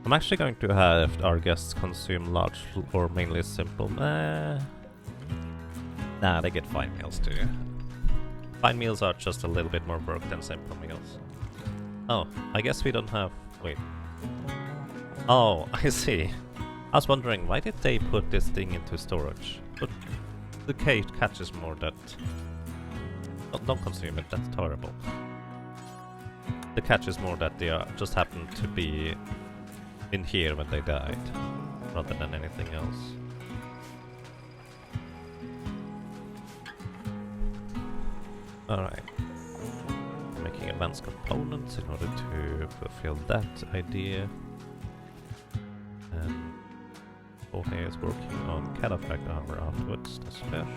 I'm actually going to have our guests consume large or mainly simple. Nah, they get fine meals too. Fine meals are just a little bit more work than simple meals. Oh, I guess we don't have. Wait. Oh, I see. I was wondering, why did they put this thing into storage? But the cage catches more that... Oh, don't consume it, that's terrible. The catch is more that they just happened to be in here when they died, rather than anything else. Alright. Making advanced components in order to fulfill that idea. And Jorge is working on cataphract armor afterwards, that's fair.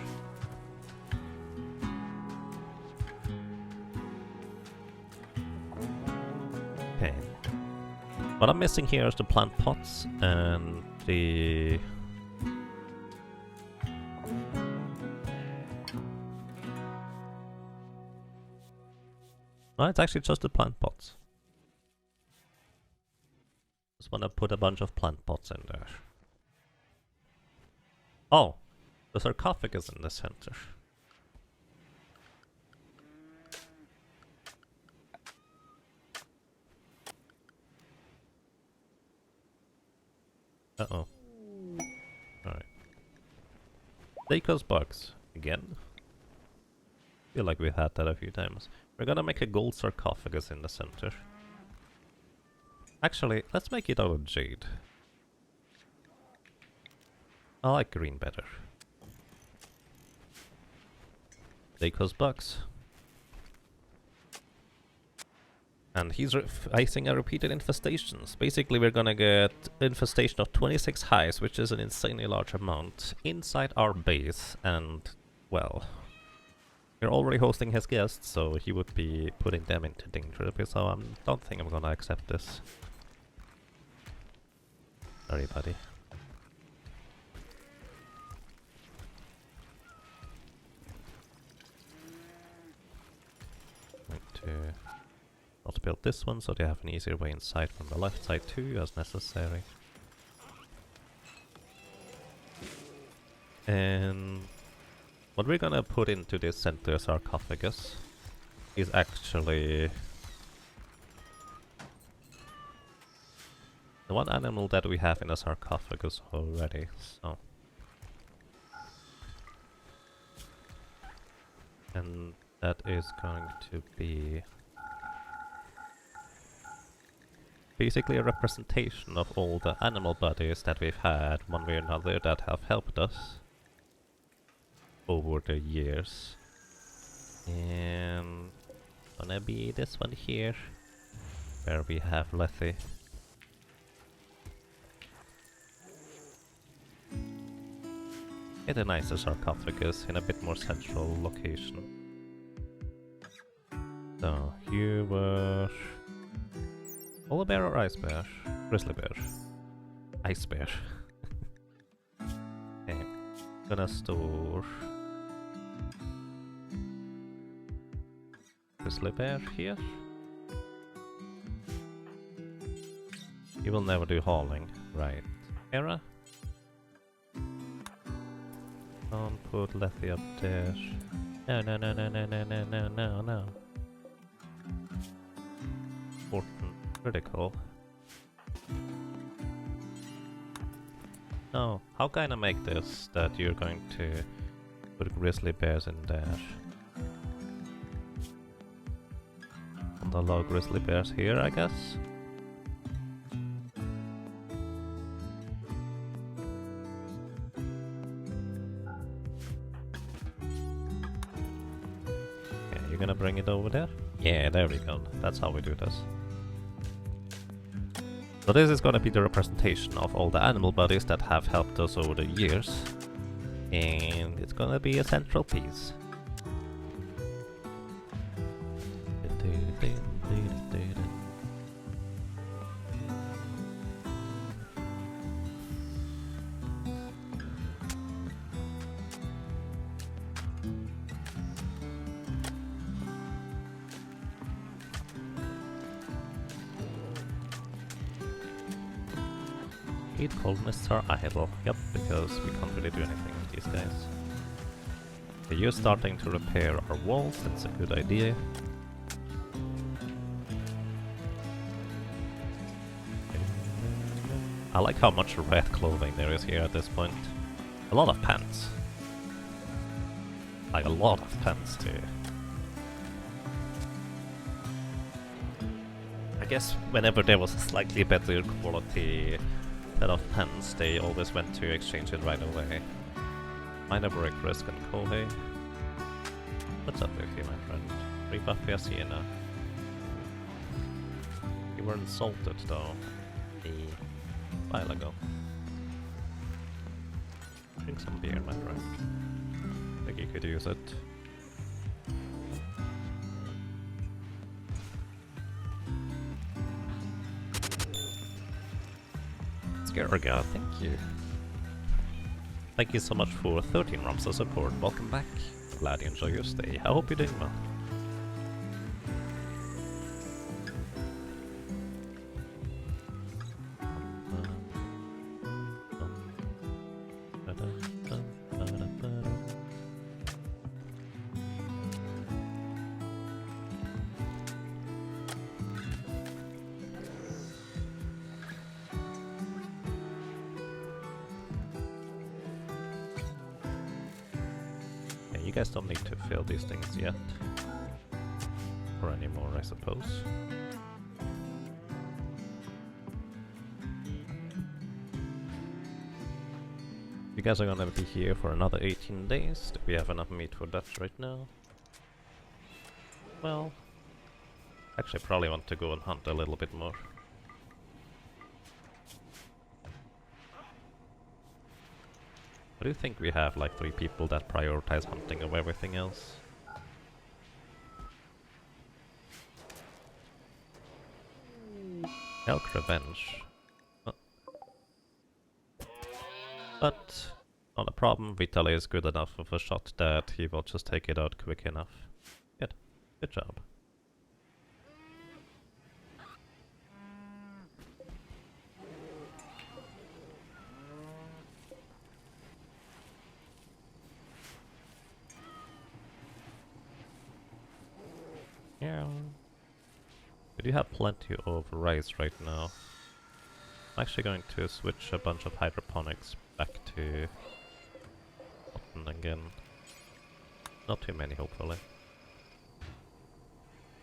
Okay. What I'm missing here is the plant pots and the... No, it's actually just the plant pots. Just wanna put a bunch of plant pots in there. Oh! The sarcophagus in the center. Uh-oh. Alright. They cause bugs. Again? Feel like we had that a few times. We're gonna make a gold sarcophagus in the center. Actually, let's make it out of jade. I like green better. They cause bugs. And he's facing a repeated infestations. Basically, we're gonna get infestation of 26 hives, which is an insanely large amount, inside our base, and, well... We're already hosting his guests, so he would be putting them into danger, so I don't think I'm gonna accept this. Sorry, buddy. Going to not build this one, so they have an easier way inside from the left side too, as necessary. And what we're gonna put into this center sarcophagus is actually the one animal that we have in a sarcophagus already, so... And that is going to be... basically a representation of all the animal bodies that we've had, one way or another, that have helped us over the years. And... gonna be this one here, where we have Lethe. Get a nicer sarcophagus in a bit more central location. So, here were... Polar bear or ice bear? Grizzly bear. Ice bear. Okay, gonna store... Grizzly bear here. You will never do hauling, right? Era? Don't put Lethe up there. No, no, no, no, no, no, no, no, no, no. Important, critical. No, how can I make this that you're going to put grizzly bears in there? And allow grizzly bears here, I guess? You're gonna bring it over there? Yeah, there we go. That's how we do this. So this is gonna be the representation of all the animal bodies that have helped us over the years. And it's gonna be a central piece. 8 colonists are idle. Yep, because we can't really do anything with these guys. Okay, you're starting to repair our walls, that's a good idea. I like how much red clothing there is here at this point. A lot of pants. Like a lot of pants too. I guess whenever there was a slightly better quality set of pants, they always went to exchange it right away. Minor break risk and Kohei. What's up with you, my friend? Rebuff your Sienna. You were insulted though a while ago. Drink some beer, my friend. I think you could use it. Scarga, thank you. Thank you so much for 13 months of support. Welcome back. Glad you enjoy your stay. I hope you're doing well. You guys don't need to fill these things yet. Or anymore, I suppose. You guys are gonna be here for another 18 days. Do we have enough meat for that right now? Well, actually I probably want to go and hunt a little bit more. I do think we have like 3 people that prioritize hunting over everything else. Elk Revenge. But not a problem, Vitaly is good enough of a shot that he will just take it out quick enough. Good. Good job. Yeah. We do have plenty of rice right now. I'm actually going to switch a bunch of hydroponics back to cotton again. Not too many, hopefully.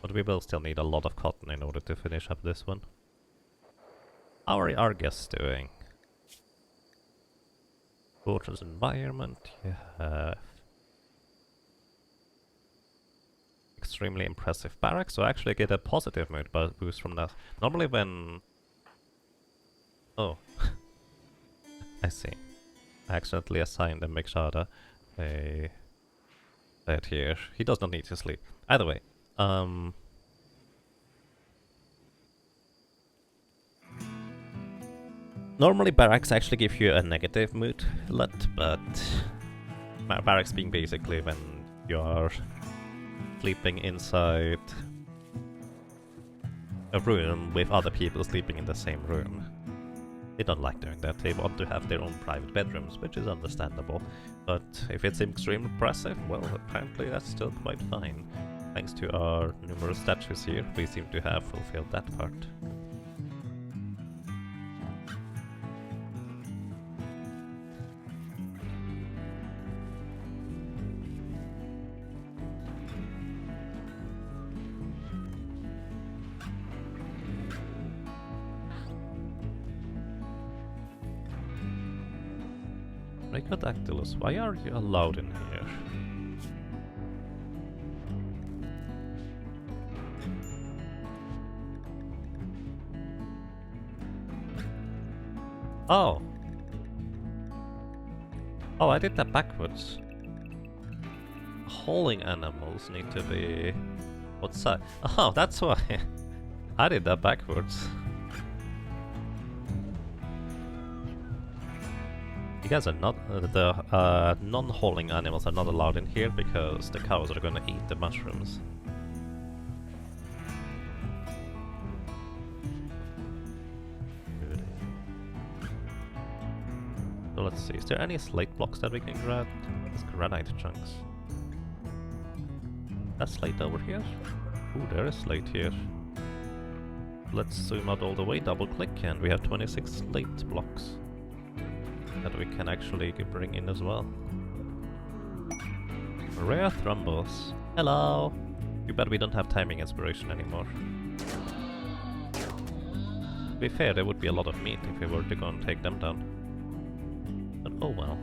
But we will still need a lot of cotton in order to finish up this one. How are our guests doing? Fortress environment, you have extremely impressive barracks, so I actually get a positive mood boost from that. Normally when... Oh. I see. I accidentally assigned a Mikshada a bed here. He does not need to sleep. Either way, normally barracks actually give you a negative mood LUT, but barracks being basically when you are sleeping inside a room with other people sleeping in the same room. They don't like doing that, they want to have their own private bedrooms, which is understandable. But if it's extremely impressive, well, apparently that's still quite fine. Thanks to our numerous statues here, we seem to have fulfilled that part. Brachydactylus, why are you allowed in here? Oh! Oh, I did that backwards. Hauling animals need to be... What's that? Oh, that's why! I did that backwards. You guys are not... the non-hauling animals are not allowed in here because the cows are gonna eat the mushrooms. let's see. Is there any slate blocks that we can grab? It's granite chunks. That's slate over here? Ooh, there is slate here. Let's zoom out all the way, double click, and we have 26 slate blocks that we can actually bring in as well. Rare thrumbos. Hello! Too bad we don't have timing inspiration anymore. To be fair, there would be a lot of meat if we were to go and take them down. But oh well.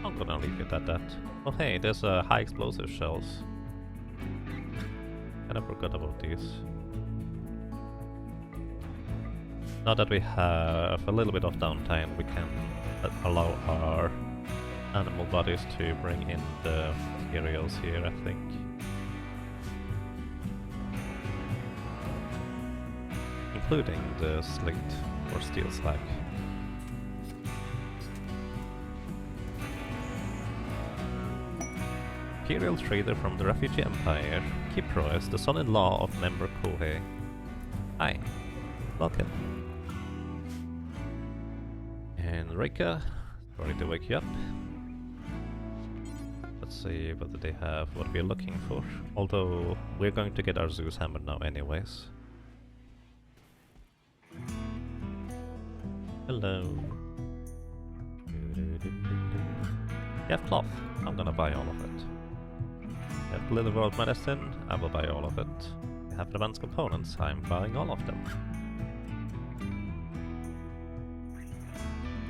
I'm gonna leave it at that. Oh hey, there's high explosive shells. And I forgot about these. Now that we have a little bit of downtime, we can allow our animal bodies to bring in the materials here, I think. Including the slate or steel slag. Imperial trader from the Refugee Empire, Kypros, the son-in-law of member Kohei. Hi, welcome. And Reika, sorry to wake you up. Let's see whether they have what we're looking for. Although, we're going to get our Zeus hammer now anyways. Hello. You have cloth. I'm gonna buy all of it. You have Little World medicine. I will buy all of it. You have advanced components. I'm buying all of them.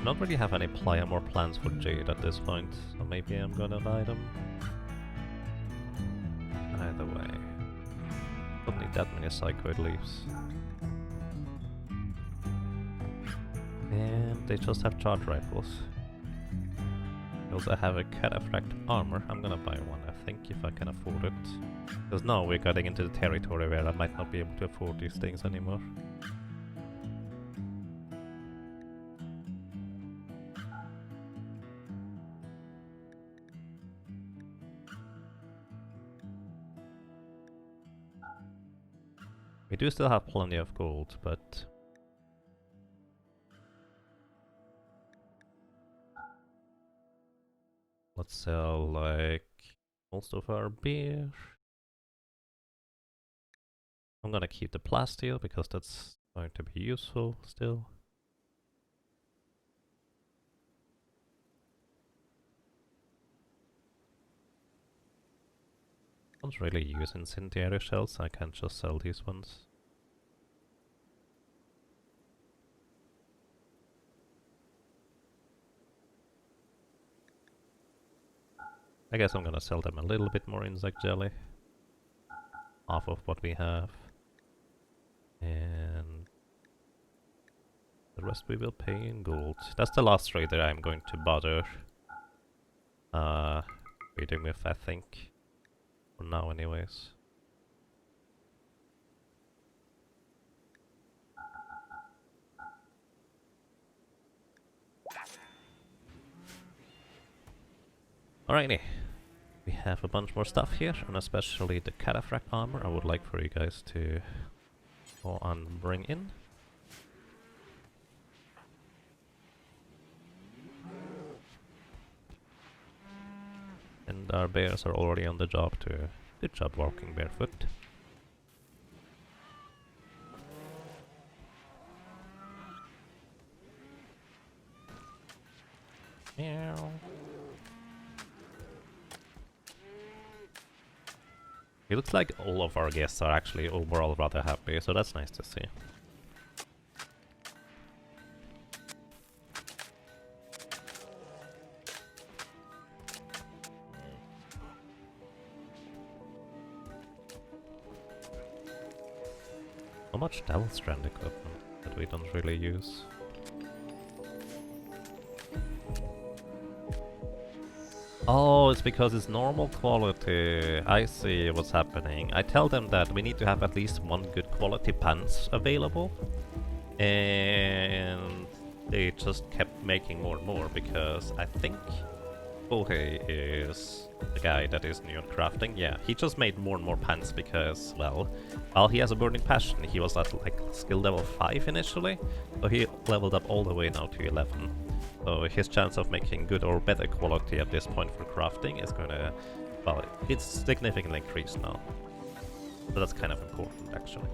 I don't really have any more plans for Jade at this point, so maybe I'm gonna buy them. Either way, don't need that many psychoid leaves. And they just have charge rifles. They also have a cataphract armor. I'm gonna buy one, I think, if I can afford it. Because now we're getting into the territory where I might not be able to afford these things anymore. We do still have plenty of gold, but let's sell like most of our beer. I'm gonna keep the plasteel because that's going to be useful still. I don't really use incendiary shells, so I can't just sell these ones. I guess I'm gonna sell them a little bit more insect jelly. Half of what we have. And the rest we will pay in gold. That's the last trader I'm going to bother trading with, I think. For now anyways. Alrighty. We have a bunch more stuff here, and especially the cataphract armor I would like for you guys to go and bring in. And our bears are already on the job too. Good job walking barefoot. Meow. It looks like all of our guests are actually overall rather happy, so that's nice to see. So much Devil Strand equipment that we don't really use. Oh, it's because it's normal quality. I see what's happening. I tell them that we need to have at least one good quality pants available. And they just kept making more and more because I think Kohei is the guy that is new at crafting. Yeah, he just made more and more pants because, well, while he has a burning passion, he was at like skill level 5 initially. So he leveled up all the way now to 11. So his chance of making good or better quality at this point for crafting is gonna, well, it's significantly increased now. So that's kind of important actually.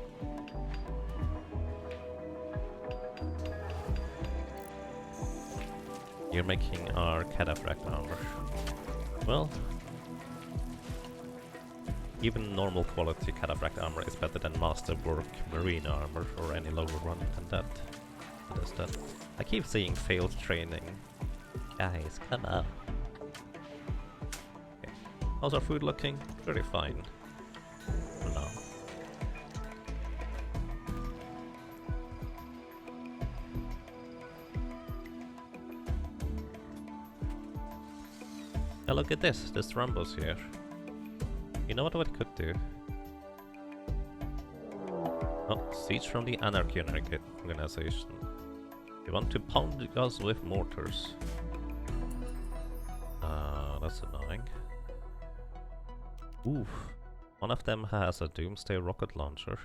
You're making our cataphract armor. Well, even normal quality cataphract armor is better than masterwork marine armor or any lower one than that. What is that? I keep seeing failed training. Guys, come on. Okay. How's our food looking? Pretty fine. For now. Now look at this Rumbles here. You know what I could do? Oh, Siege from the Anarchy Organization. You want to pound us with mortars. That's annoying. Oof. One of them has a Doomsday rocket launcher.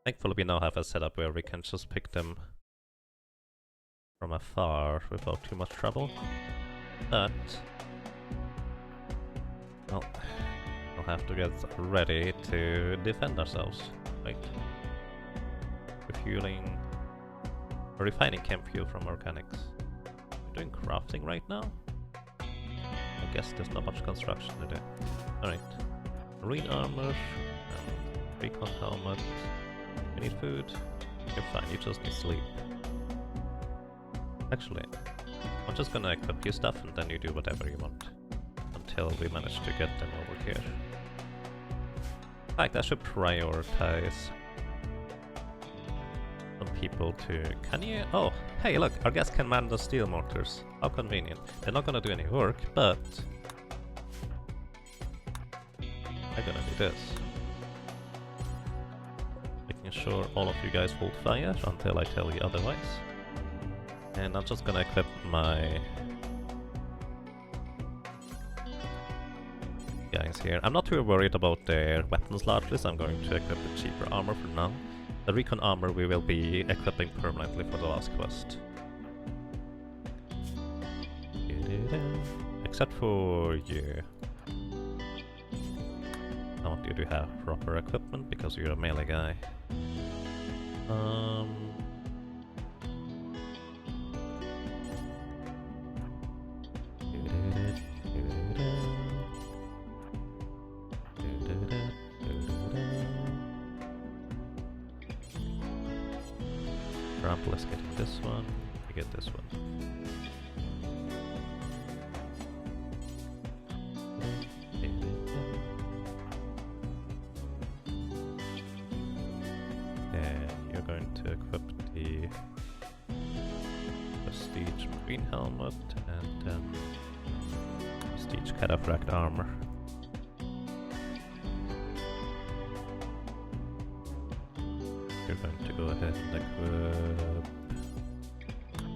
Thankfully we now have a setup where we can just pick them from afar without too much trouble. But well, we'll have to get ready to defend ourselves. Right? Refueling, refining chem fuel from organics. We're doing crafting right now. I guess there's not much construction to do. Alright. Marine armor, and recon helmet. You need food? You're fine, you just need sleep. Actually, I'm just gonna equip your stuff and then you do whatever you want. Until we manage to get them over here. In fact, I should prioritize some people to... Can you... Oh, hey look, our guests can man the steel mortars. How convenient. They're not gonna do any work, but... I'm gonna do this. Making sure all of you guys hold fire until I tell you otherwise. And I'm just gonna equip my... guys here. I'm not too worried about their weapons largely, so I'm going to equip the cheaper armor for now. The recon armor we will be equipping permanently for the last quest. Except for you. I want you to have proper equipment because you're a melee guy. Trample is getting this one. We get this one. And you're going to equip the Prestige Marine Helmet and then Prestige Cataphract Armor. You're going to go ahead and equip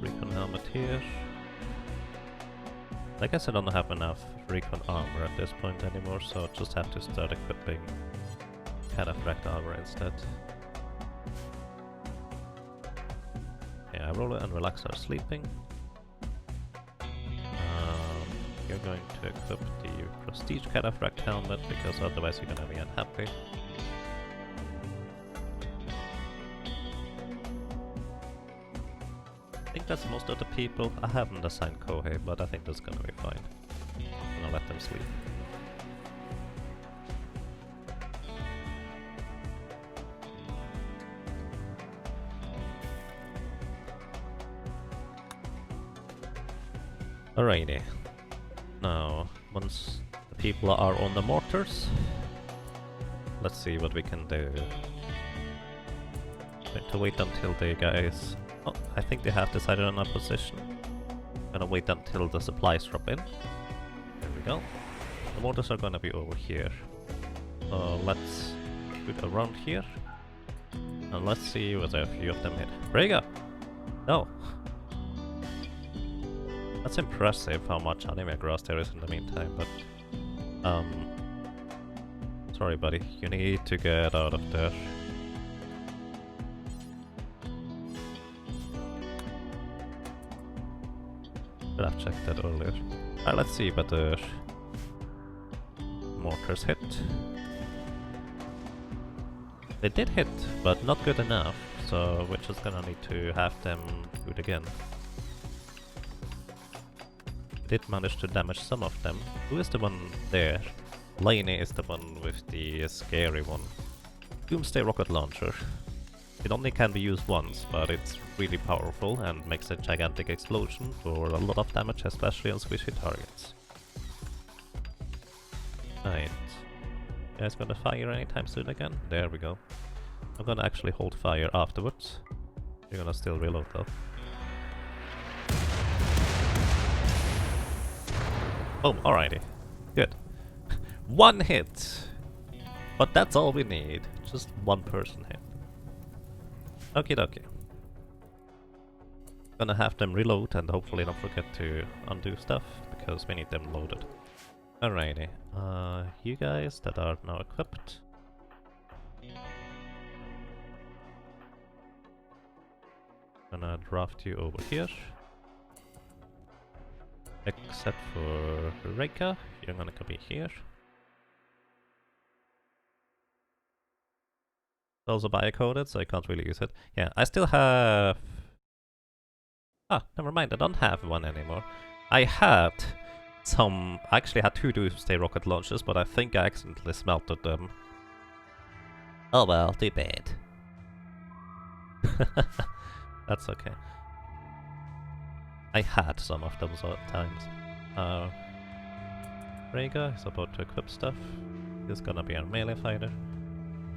Recon Helmet here. I guess I don't have enough Recon Armor at this point anymore, so I'll just have to start equipping Cataphract Armor instead. Yeah, Roller and Relax are sleeping. You're going to equip the Prestige Cataphract Helmet, because otherwise you're gonna be unhappy. I think that's most of the people. I haven't assigned Kohei, but I think that's gonna be fine. I'm gonna let them sleep. Alrighty. Now, once the people are on the mortars, let's see what we can do. Going to wait until the guys... Oh, I think they have decided on a position. Gonna wait until the supplies drop in. There we go. The mortars are gonna be over here. So let's shoot around here. And let's see whether a few of them hit. Rega! No! That's impressive how much anime grass there is in the meantime, but... sorry buddy, you need to get out of there. have checked that earlier. Alright, let's see whether mortars hit. They did hit, but not good enough, so we're just gonna need to have them do it again. Did manage to damage some of them. Who is the one there? Lainey is the one with the scary one. Doomsday rocket launcher. It only can be used once, but it's really powerful and makes a gigantic explosion for a lot of damage, especially on squishy targets. Right. You guys gonna fire anytime soon again? There we go. I'm gonna actually hold fire afterwards. You're gonna still reload though. Boom, alrighty. Good. One hit! But that's all we need. Just one person hit. Okie dokie. Gonna have them reload and hopefully not forget to undo stuff, because we need them loaded. Alrighty. You guys that are now equipped. Gonna draft you over here. Except for Reika, you're gonna come in here. It's also biocoded, so I can't really use it. Yeah, I still have... Ah, never mind, I don't have one anymore. I had some... I actually had two Doomsday rocket launchers, but I think I accidentally smelted them. Oh well, too bad. That's okay. I had some of them times. Rhaegar is about to equip stuff. He's gonna be our melee fighter.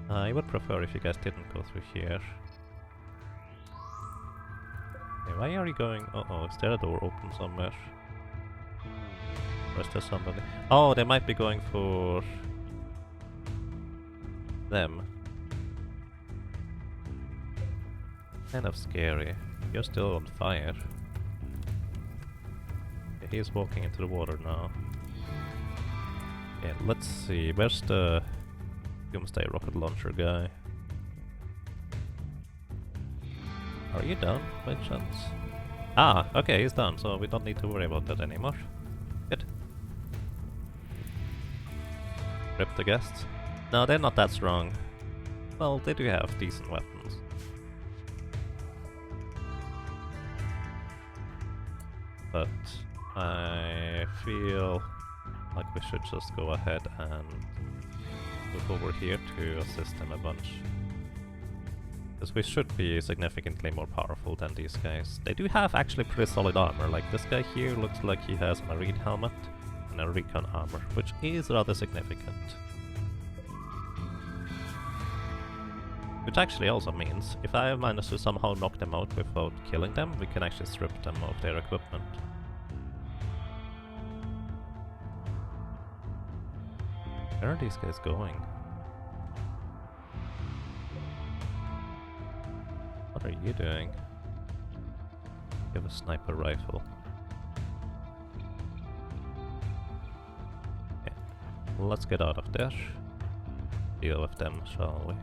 I would prefer if you guys didn't go through here. Okay, why are you going... Uh-oh, is there a door open somewhere? Or is there somebody... Oh, they might be going for... them. Kind of scary. You're still on fire. Okay, he's walking into the water now. Yeah, let's see. Where's the Doomsday rocket launcher guy? Are you done by chance? Ah, okay, he's done, so we don't need to worry about that anymore. Good. Rip the guests. No, they're not that strong. Well, they do have decent weapons. But I feel like we should just go ahead and move over here to assist them a bunch. Because we should be significantly more powerful than these guys. They do have actually pretty solid armor. Like this guy here looks like he has a marine helmet and a recon armor, which is rather significant. Which actually also means, if I manage to somehow knock them out without killing them, we can actually strip them of their equipment. Where are these guys going? What are you doing? You have a sniper rifle. Okay. Well, let's get out of there. Deal with them, shall we?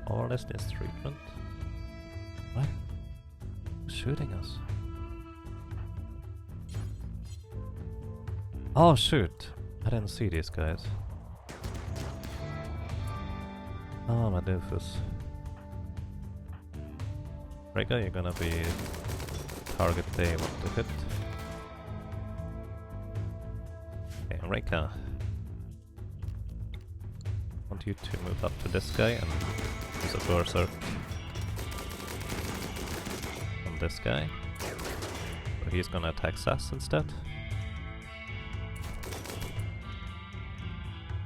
Or is this treatment? What? Who's shooting us? Oh shoot! I didn't see these guys. Oh my doofus. Rhaegar, you're gonna be target they want to hit. Okay, Rhaegar. I want you to move up to this guy and use a berserk on this guy. So he's gonna attack Sass instead.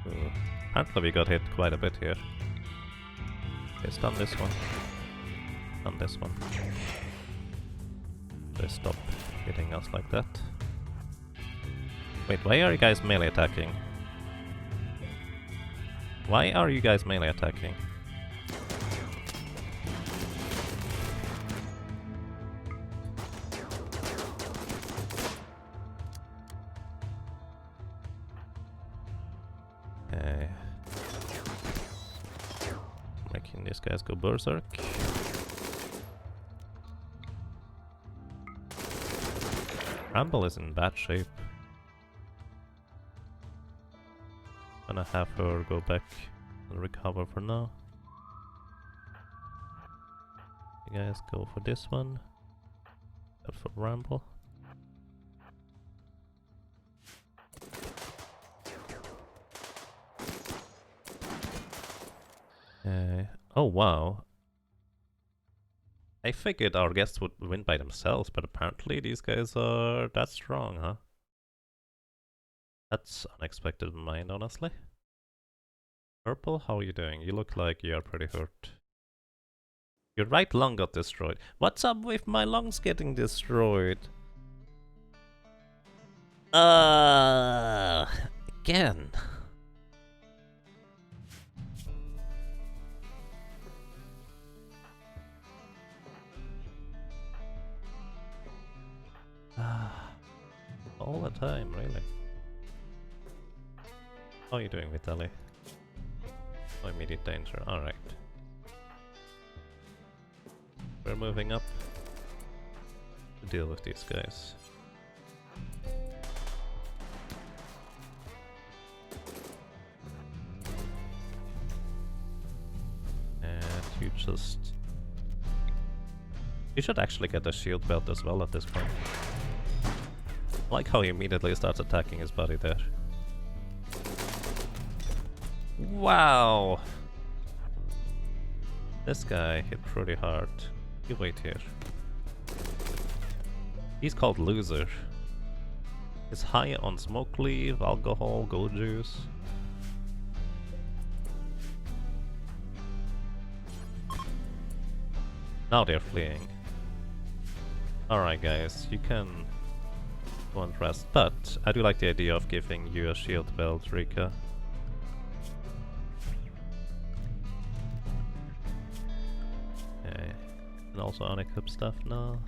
Ooh. Apparently we got hit quite a bit here. Okay, stun this one. Stun this one. They stop hitting us like that. Wait, why are you guys melee attacking? Why are you guys melee attacking? These guys go berserk. Ramble is in bad shape. Gonna have her go back and recover for now. You guys go for this one. Go for Ramble. Oh wow. I figured our guests would win by themselves, but apparently these guys are that strong, huh? That's unexpected in mine, honestly. Purple, how are you doing? You look like you are pretty hurt. Your right lung got destroyed. What's up with my lungs getting destroyed? Again. All the time, really. How are you doing, Vitaly? No immediate danger, alright. We're moving up to deal with these guys. And you just... You should actually get a shield belt as well at this point. I like how he immediately starts attacking his buddy there. Wow! This guy hit pretty hard. You wait here. He's called Loser. He's high on smoke leaf, alcohol, goat juice. Now they're fleeing. Alright guys, you can go and rest, but I do like the idea of giving you a shield belt, Rika. Okay, and also unequip stuff now,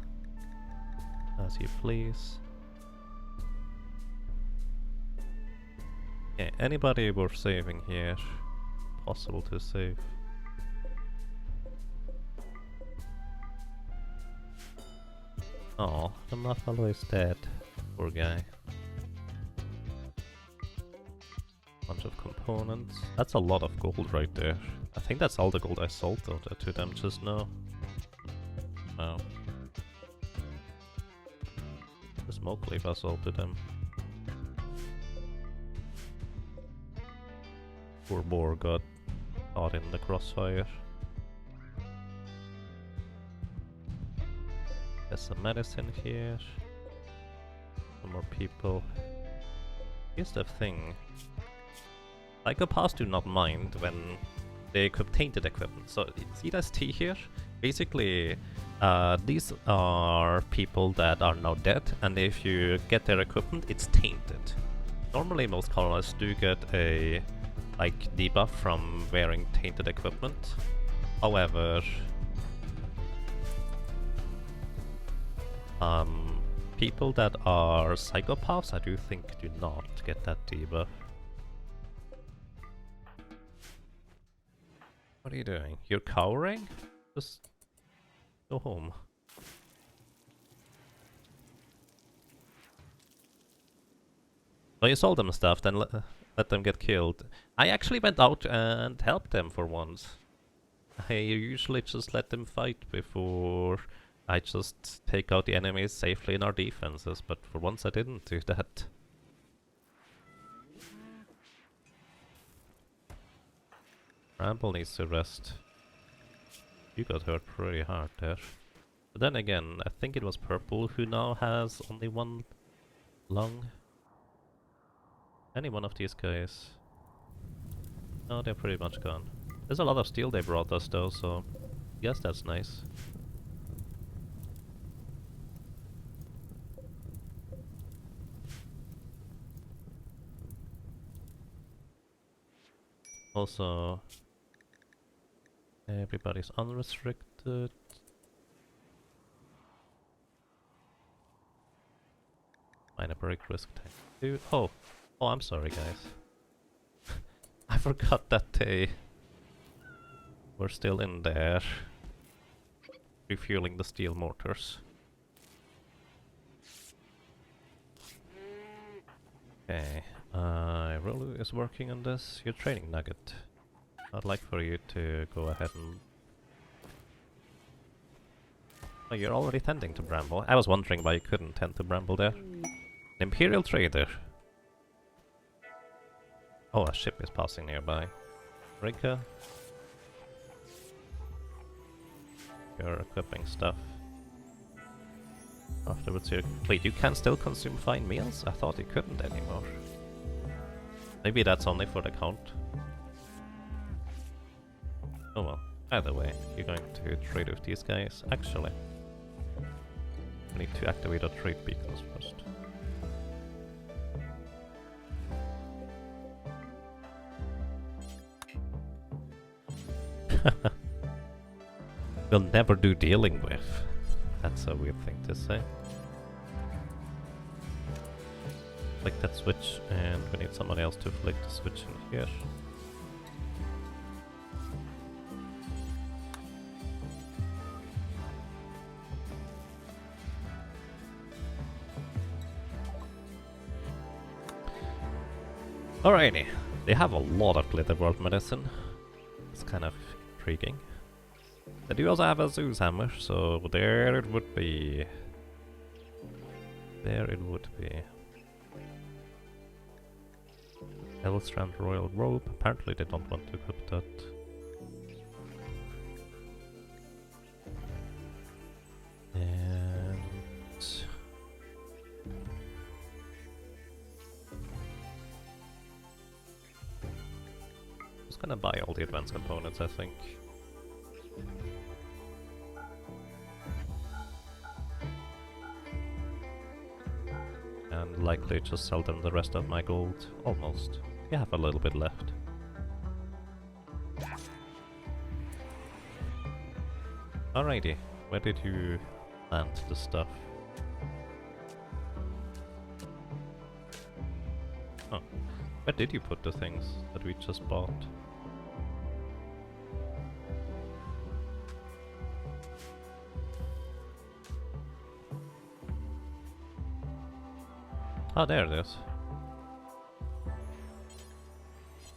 as you please. Okay, anybody worth saving here? Possible to save. Oh, the Muffalo is dead. Poor guy. Bunch of components. That's a lot of gold right there. I think that's all the gold I sold to them just now. Wow. The smoke leaf I sold to them. Poor boar got caught in the crossfire. There's some medicine here. Some more people. Here's the thing. Psychopaths do not mind when they equip tainted equipment. So, see this T here? Basically, these are people that are now dead, and if you get their equipment, it's tainted. Normally, most colonists do get a debuff from wearing tainted equipment. However, people that are psychopaths, I do think, do not get that debuff. What are you doing? You're cowering? Just go home. So you sold them stuff, then let them get killed. I actually went out and helped them for once. I usually just let them fight before I just take out the enemies safely in our defenses, but for once I didn't do that. Ramble needs to rest. You got hurt pretty hard there. But then again, I think it was Purple who now has only one lung. Any one of these guys. No, they're pretty much gone. There's a lot of steel they brought us though, so yes, that's nice. Also, everybody's unrestricted. Minor break risk tank 2. Oh, I'm sorry guys. I forgot that they We're still in there, refueling the steel mortars. Okay, Rolu is working on this. You're training Nugget. I'd like for you to go ahead and... Oh, you're already tending to Bramble. I was wondering why you couldn't tend to Bramble there. An Imperial Trader. Oh, a ship is passing nearby. Rika. You're equipping stuff. Afterwards you... Wait, you can still consume fine meals? I thought you couldn't anymore. Maybe that's only for the count. Oh well. Either way, you're going to trade with these guys. Actually, I need to activate our trade beacons first. We'll never do dealing with. That's a weird thing to say. Flick that switch, and we need someone else to flick the switch in here. Alrighty, they have a lot of Glitterworld medicine. It's kind of intriguing. They do also have a Zeus hammer, so there it would be. There it would be. Elstrand Royal Robe. Apparently they don't want to equip that. And... just gonna buy all the advanced components, I think. And likely just sell them the rest of my gold. Almost. We have a little bit left. Alrighty, where did you plant the stuff? Oh, where did you put the things that we just bought? Oh, there it is.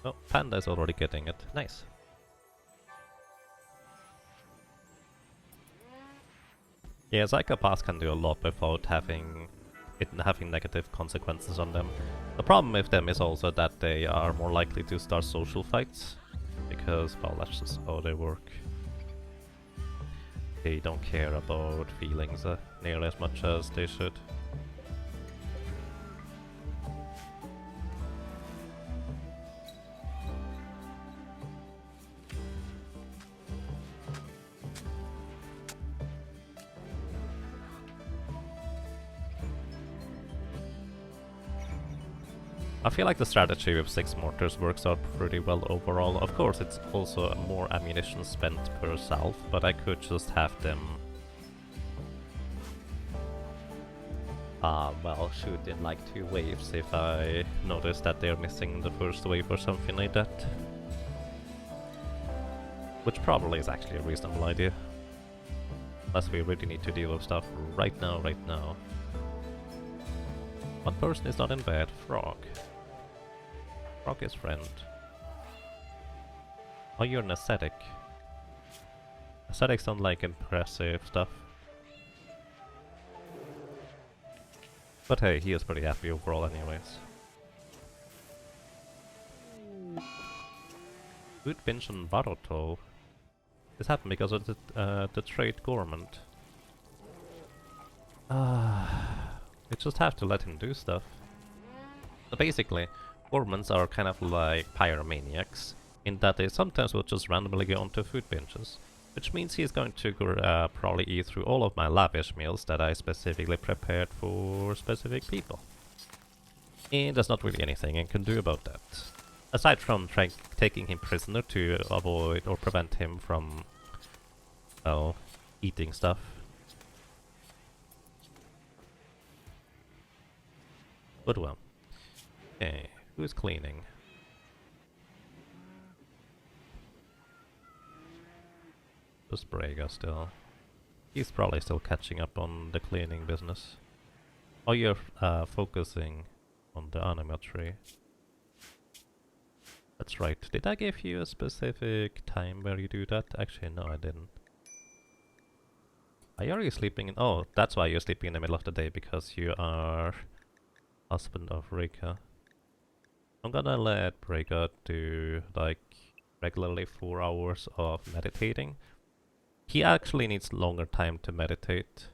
Oh, Panda is already getting it. Nice. Yeah, psychopaths can do a lot without having negative consequences on them. The problem with them is also that they are more likely to start social fights, because, well, that's just how they work. They don't care about feelings nearly as much as they should. I feel like the strategy with 6 mortars works out pretty well overall. Of course, it's also more ammunition spent per salve, but I could just have them... well, shoot in like 2 waves if I notice that they're missing the first wave or something like that. Which probably is actually a reasonable idea. Unless we really need to deal with stuff right now, One person is not in bed. Frog. Frog is friend. Oh, you're an ascetic. Ascetics don't like impressive stuff. But hey, he is pretty happy overall anyways. Good pinch on Baroto. This happened because of the trade government. We just have to let him do stuff. So basically, Gormans are kind of like pyromaniacs, in that they sometimes will just randomly go onto food benches, which means he's going to probably eat through all of my lavish meals that I specifically prepared for specific people. And there's not really anything I can do about that. Aside from taking him prisoner to avoid or prevent him from, well, eating stuff. But well. Okay, who's cleaning? Just Braga still. He's probably still catching up on the cleaning business. Oh, you're focusing on the animal tree. That's right. Did I give you a specific time where you do that? Actually, no, I didn't. Are you already sleeping in? Oh, that's why you're sleeping in the middle of the day, because you are husband of Rika. I'm gonna let Rika do like regularly 4 hours of meditating. He actually needs longer time to meditate.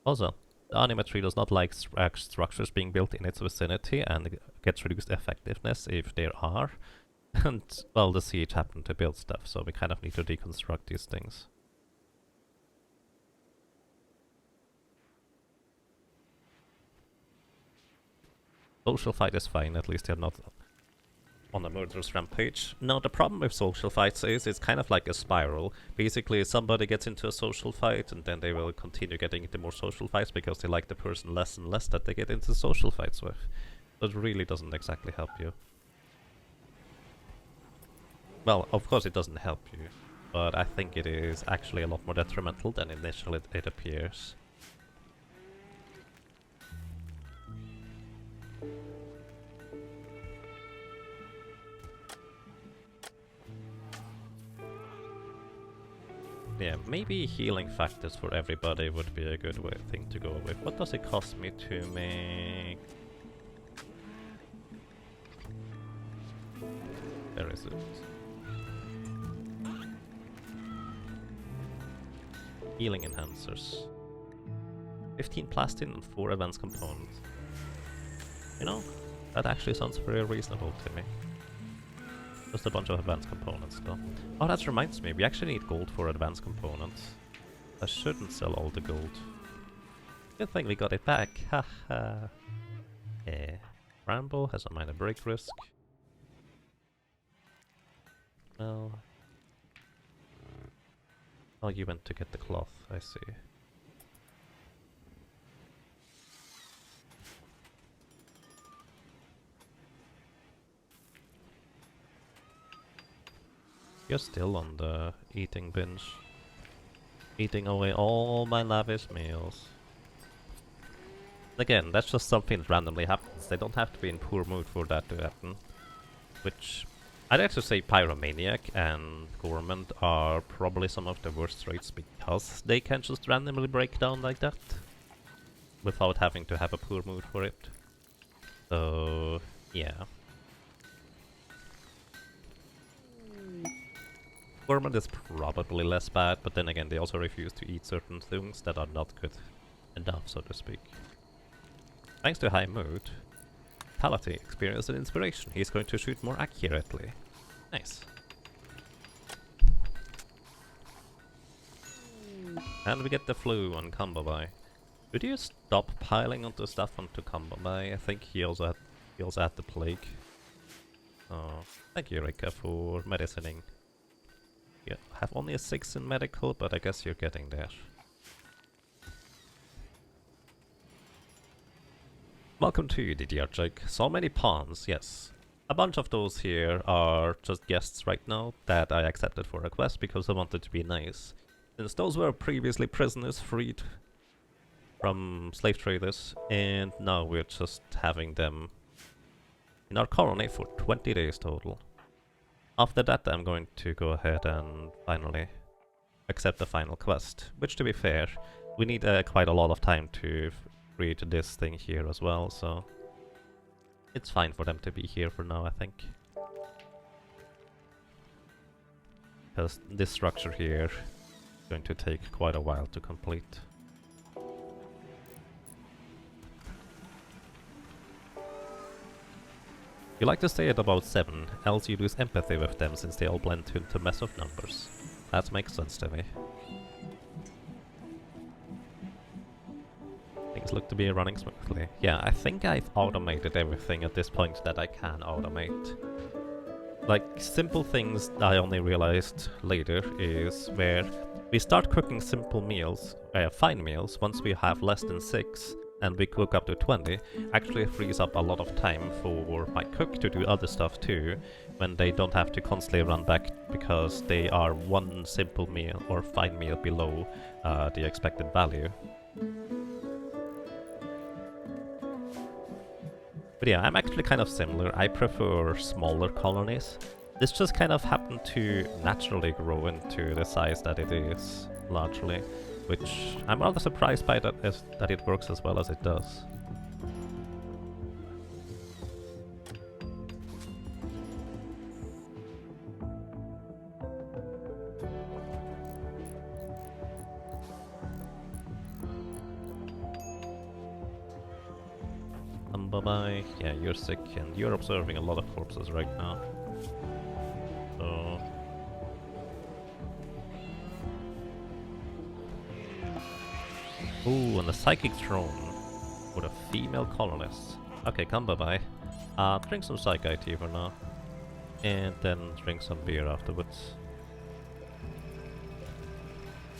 Also, the anime tree does not like structures being built in its vicinity and gets reduced effectiveness if there are. And, well, the siege happened to build stuff, so we kind of need to deconstruct these things. Social fight is fine, at least they're not on a murderous rampage. Now, the problem with social fights is it's kind of like a spiral. Basically, somebody gets into a social fight, and then they will continue getting into more social fights because they like the person less and less that they get into social fights with. So it really doesn't exactly help you. Well, of course it doesn't help you, but I think it is actually a lot more detrimental than initially it appears. Yeah, maybe healing factors for everybody would be a good thing to go with. What does it cost me to make? There is it. Healing enhancers. 15 plastin and 4 advanced components. You know, that actually sounds very reasonable to me. Just a bunch of advanced components though. Oh, that reminds me, we actually need gold for advanced components. I shouldn't sell all the gold. Good thing we got it back, haha. Yeah. Rambo has a minor break risk. Well... Oh, you went to get the cloth, I see. You're still on the eating binge. Eating away all my lavish meals. Again, that's just something that randomly happens. They don't have to be in poor mood for that to happen. Which, I'd like to say Pyromaniac and Gourmand are probably some of the worst traits because they can just randomly break down like that. Without having to have a poor mood for it. So, yeah. Gourmand is probably less bad, but then again they also refuse to eat certain things that are not good enough, so to speak. Thanks to high mood, Vitality experienced an inspiration. He's going to shoot more accurately. Nice. And we get the flu on Combobai. Could you stop piling onto stuff onto Combobai? I think he also had the plague. Oh, thank you, Rika, for medicining. You have only a 6 in medical, but I guess you're getting there. Welcome to DDR Jake. So many pawns, yes. A bunch of those here are just guests right now that I accepted for a quest because I wanted to be nice. Since those were previously prisoners freed from slave traders, and now we're just having them in our colony for 20 days total. After that I'm going to go ahead and finally accept the final quest, which to be fair, we need quite a lot of time to read this thing here as well, so it's fine for them to be here for now, I think. Because this structure here is going to take quite a while to complete. You like to stay at about 7, else you lose empathy with them since they all blend into a mess of numbers. That makes sense to me. Things look to be running smoothly. Yeah, I think I've automated everything at this point that I can automate. Like, simple things I only realized later is where we start cooking simple meals, fine meals, once we have less than 6, and we cook up to 20, actually frees up a lot of time for my cook to do other stuff too, when they don't have to constantly run back because they are one simple meal or fine meal below the expected value. But yeah, I'm actually kind of similar. I prefer smaller colonies. This just kind of happened to naturally grow into the size that it is, largely. Which I'm rather surprised by that it works as well as it does. Bye-bye. Yeah, you're sick and you're observing a lot of corpses right now. So... Ooh, and a psychic throne with a female colonist. Okay, come bye-bye. Drink some psychite tea for now. And then drink some beer afterwards.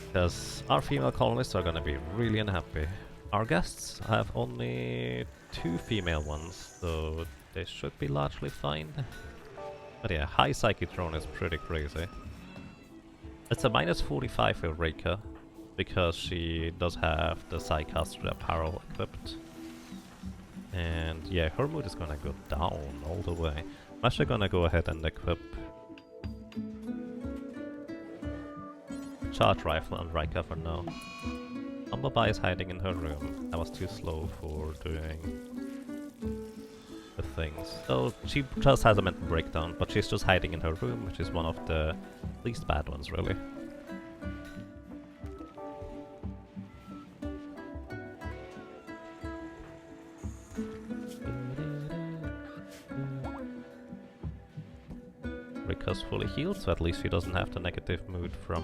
Because our female colonists are gonna be really unhappy. Our guests have only 2 female ones, so they should be largely fine. But yeah, high psychic throne is pretty crazy. It's a minus 45 for Reika, because she does have the Psycaster apparel equipped. And yeah, her mood is gonna go down all the way. I'm actually gonna go ahead and equip charge rifle and Reika for now. Bumblebee is hiding in her room. I was too slow for doing the things. So she just has a mental breakdown, but she's just hiding in her room, which is one of the least bad ones, really. Rika's fully healed, so at least she doesn't have the negative mood from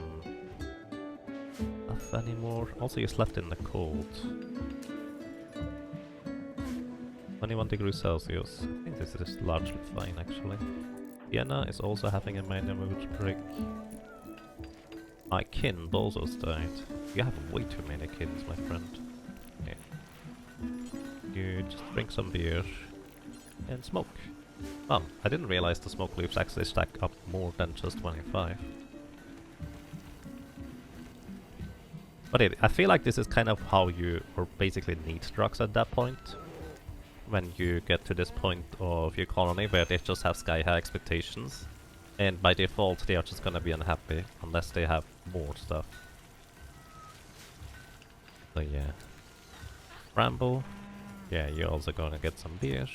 F anymore. Also, he's left in the cold. 21 degrees Celsius. I think this is largely fine, actually. Vienna is also having a minor mood break. My kin Bozos died. You have way too many kins, my friend. Okay. You just drink some beer and smoke. Oh, I didn't realize the smoke leaves actually stack up more than just 25. But I feel like this is kind of how you basically need drugs at that point. When you get to this point of your colony where they just have sky-high expectations. And by default they are just gonna be unhappy unless they have more stuff. So yeah. Rambo. Yeah, you're also gonna get some beer.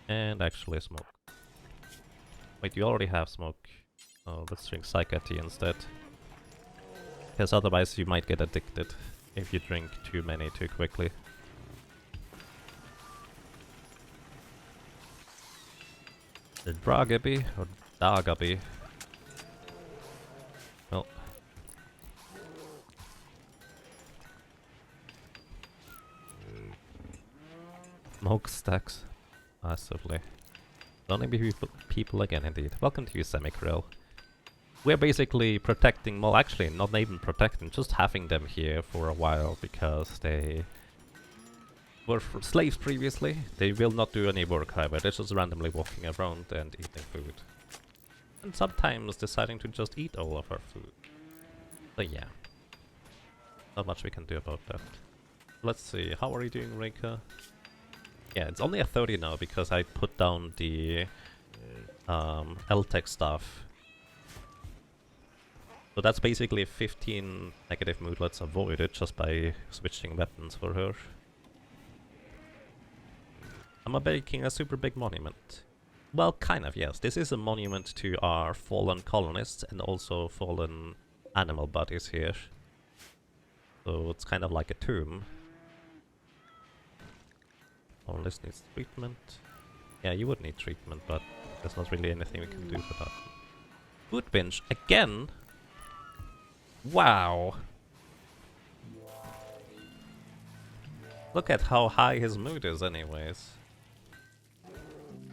And actually smoke. Wait, you already have smoke. Oh, let's drink Psycha tea instead. Because otherwise you might get addicted if you drink too many too quickly. The Dragaby or Dagaby. Well. Smoke stacks. Massively. Only people again, indeed. Welcome to you, Semicryl. We're basically protecting, well actually not even protecting, just having them here for a while because they were slaves previously. They will not do any work, however, they're just randomly walking around and eating food. And sometimes deciding to just eat all of our food. So yeah. Not much we can do about that. Let's see, how are you doing, Reika? Yeah, it's only a 30 now because I put down the L-Tech stuff. So that's basically 15 negative moodlets avoided just by switching weapons for her. I'm making a super big monument. Well, kind of, yes. This is a monument to our fallen colonists and also fallen animal bodies here. So it's kind of like a tomb. Oh, this needs treatment. Yeah, you would need treatment, but there's not really anything we can do for that. Food binge again? Wow! Look at how high his mood is anyways.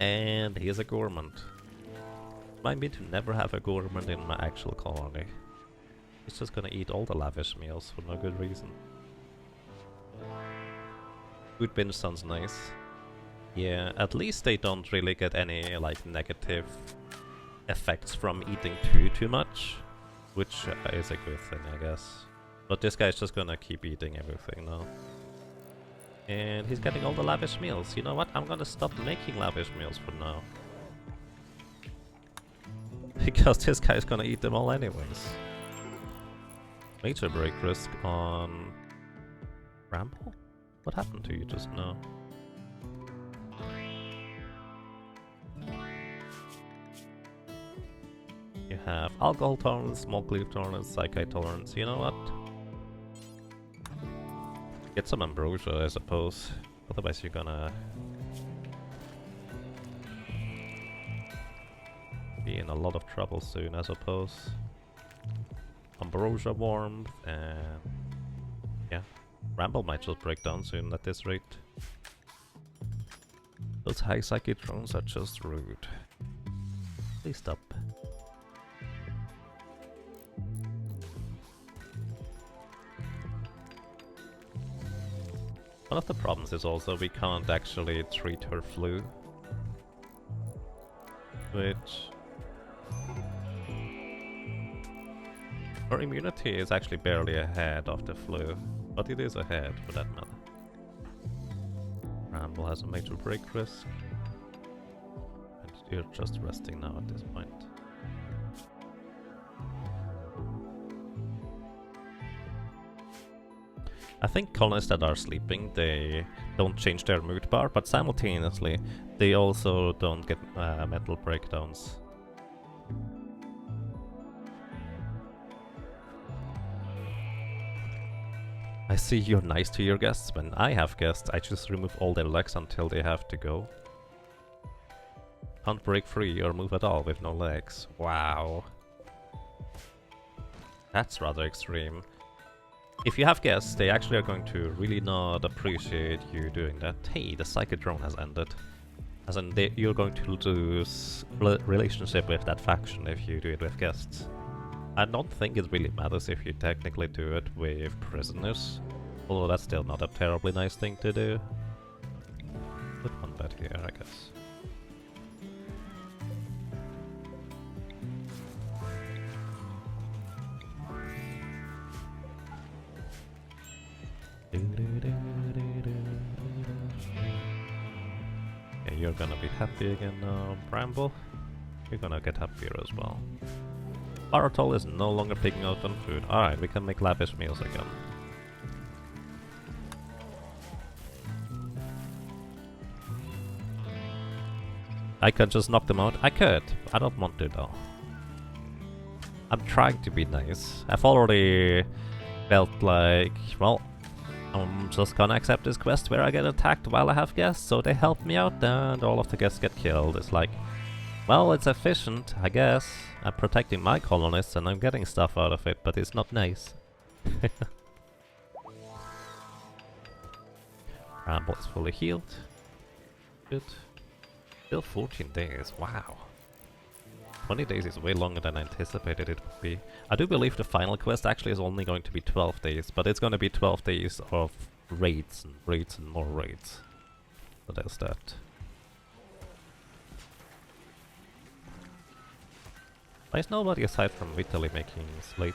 And he's a gourmand. Remind me to never have a gourmand in my actual colony. He's just gonna eat all the lavish meals for no good reason. Food bin sounds nice. Yeah, at least they don't really get any like negative effects from eating too much, which is a good thing, I guess. But this guy's just gonna keep eating everything now. And he's getting all the lavish meals. You know what? I'm gonna stop making lavish meals for now. Because this guy's gonna eat them all anyways. Major break risk on... Ramble? What happened to you just now? You have alcohol tolerance, small cleave tolerance, psychite tolerance. You know what? Get some ambrosia, I suppose. Otherwise you're gonna be in a lot of trouble soon, I suppose. Ambrosia warmth and... yeah. Ramble might just break down soon at this rate. Those high psychic drones are just rude. Please stop. One of the problems is also we can't actually treat her flu. Which... her immunity is actually barely ahead of the flu, but it is ahead for that matter. Ramble has a major break risk. And you're just resting now at this point. I think colonists that are sleeping, they don't change their mood bar, but simultaneously they also don't get mental breakdowns. I see you're nice to your guests. When I have guests, I just remove all their legs until they have to go. Can't break free or move at all with no legs. Wow. That's rather extreme. If you have guests, they actually are going to really not appreciate you doing that. Hey, the psychic drone has ended. As in, you're going to lose relationship with that faction if you do it with guests. I don't think it really matters if you technically do it with prisoners. Although that's still not a terribly nice thing to do. Put one bed here, I guess. Okay, you're gonna be happy again now, Bramble. You're gonna get happier as well. Baratol is no longer picking out on food. Alright, we can make lavish meals again. I could just knock them out. I could. I don't want to though. I'm trying to be nice. I've already felt like, well, I'm just gonna accept this quest where I get attacked while I have guests, so they help me out and all of the guests get killed. It's like, well, it's efficient, I guess. I'm protecting my colonists and I'm getting stuff out of it, but it's not nice. Ramble is fully healed. Good. Still 14 days, wow. 20 days is way longer than I anticipated it would be. I do believe the final quest actually is only going to be 12 days, but it's going to be 12 days of raids and more raids. So there's that. Why is nobody aside from Vitaly making slate?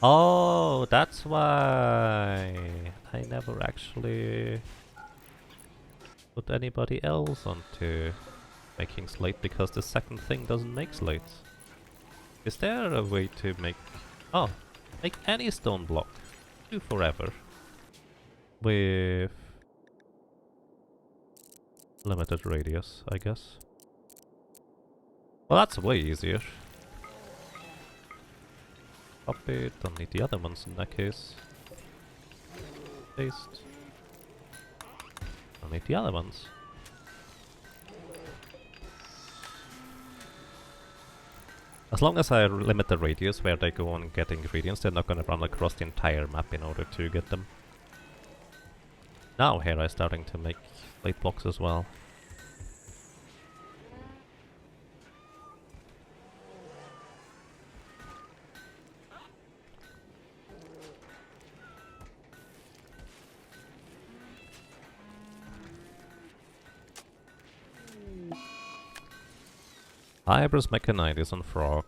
Oh, that's why I never actually put anybody else onto making slate, because the second thing doesn't make slates. Is there a way to make... oh, make any stone block. Do forever. With limited radius, I guess. Well, that's way easier. Copy, don't need the other ones in that case. Paste. Don't need the other ones. As long as I limit the radius where they go and get ingredients, they're not gonna run across the entire map in order to get them. Now here I'm starting to make slate blocks as well. Hybris Mechanitis on Frog.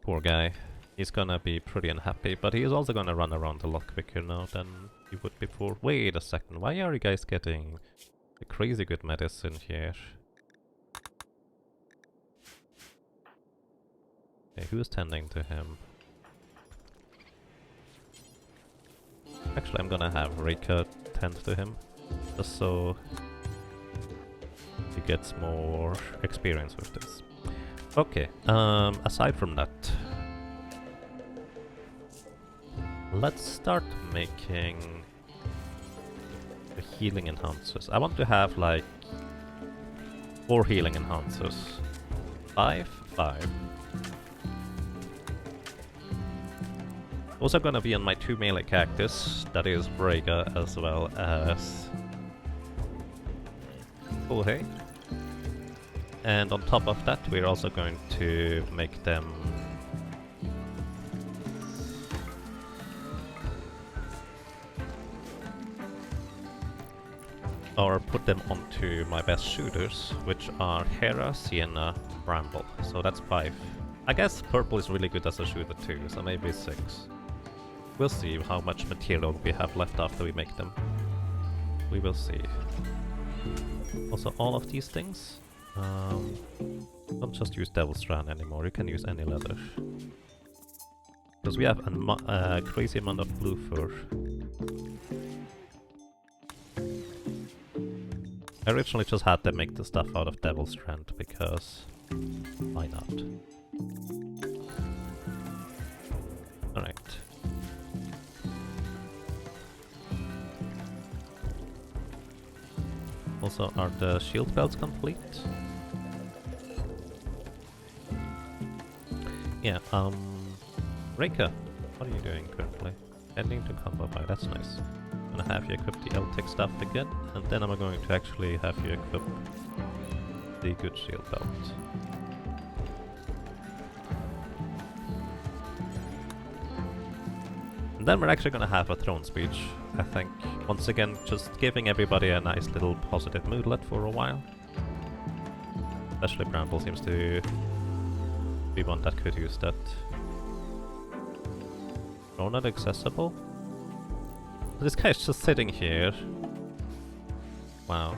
Poor guy. He's gonna be pretty unhappy, but he is also gonna run around a lot quicker now than he would before. Wait a second, why are you guys getting a crazy good medicine here? Okay, who's tending to him? Actually, I'm gonna have Rika tend to him, just so he gets more experience with this. Okay, aside from that, let's start making the healing enhancers. I want to have like 4 healing enhancers. 5. Also gonna be on my 2 melee cactus, that is Brega as well as Fullhay. And on top of that, we're also going to make them or put them onto my best shooters, which are Hera, Sienna, Bramble. So that's 5. I guess purple is really good as a shooter too, so maybe 6. We'll see how much material we have left after we make them. We will see. Also, all of these things, don't just use Devil's Strand anymore, you can use any leather. Because we have a crazy amount of blue fur. I originally just had to make the stuff out of Devil's Strand, because why not? Alright. Also, are the shield belts complete? Yeah, Reika, what are you doing currently? Ending to combo by, that's nice. I'm gonna have you equip the L-Tech stuff again, and then I'm going to actually have you equip the good shield belt. And then we're actually gonna have a throne speech, I think. Once again, just giving everybody a nice little positive moodlet for a while. Especially Bramble seems to be one that could use that. Oh, not accessible? This guy's just sitting here. Wow.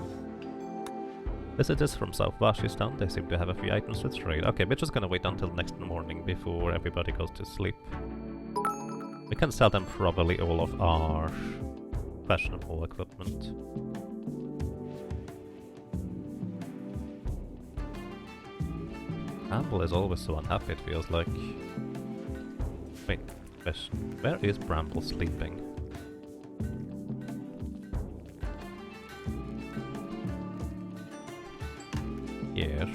Visitors from South Vashistan, they seem to have a few items to trade. Okay, we're just gonna wait until next morning before everybody goes to sleep. We can sell them probably all of our questionable equipment. Bramble is always so unhappy, it feels like. Wait, question. Where is Bramble sleeping? Here.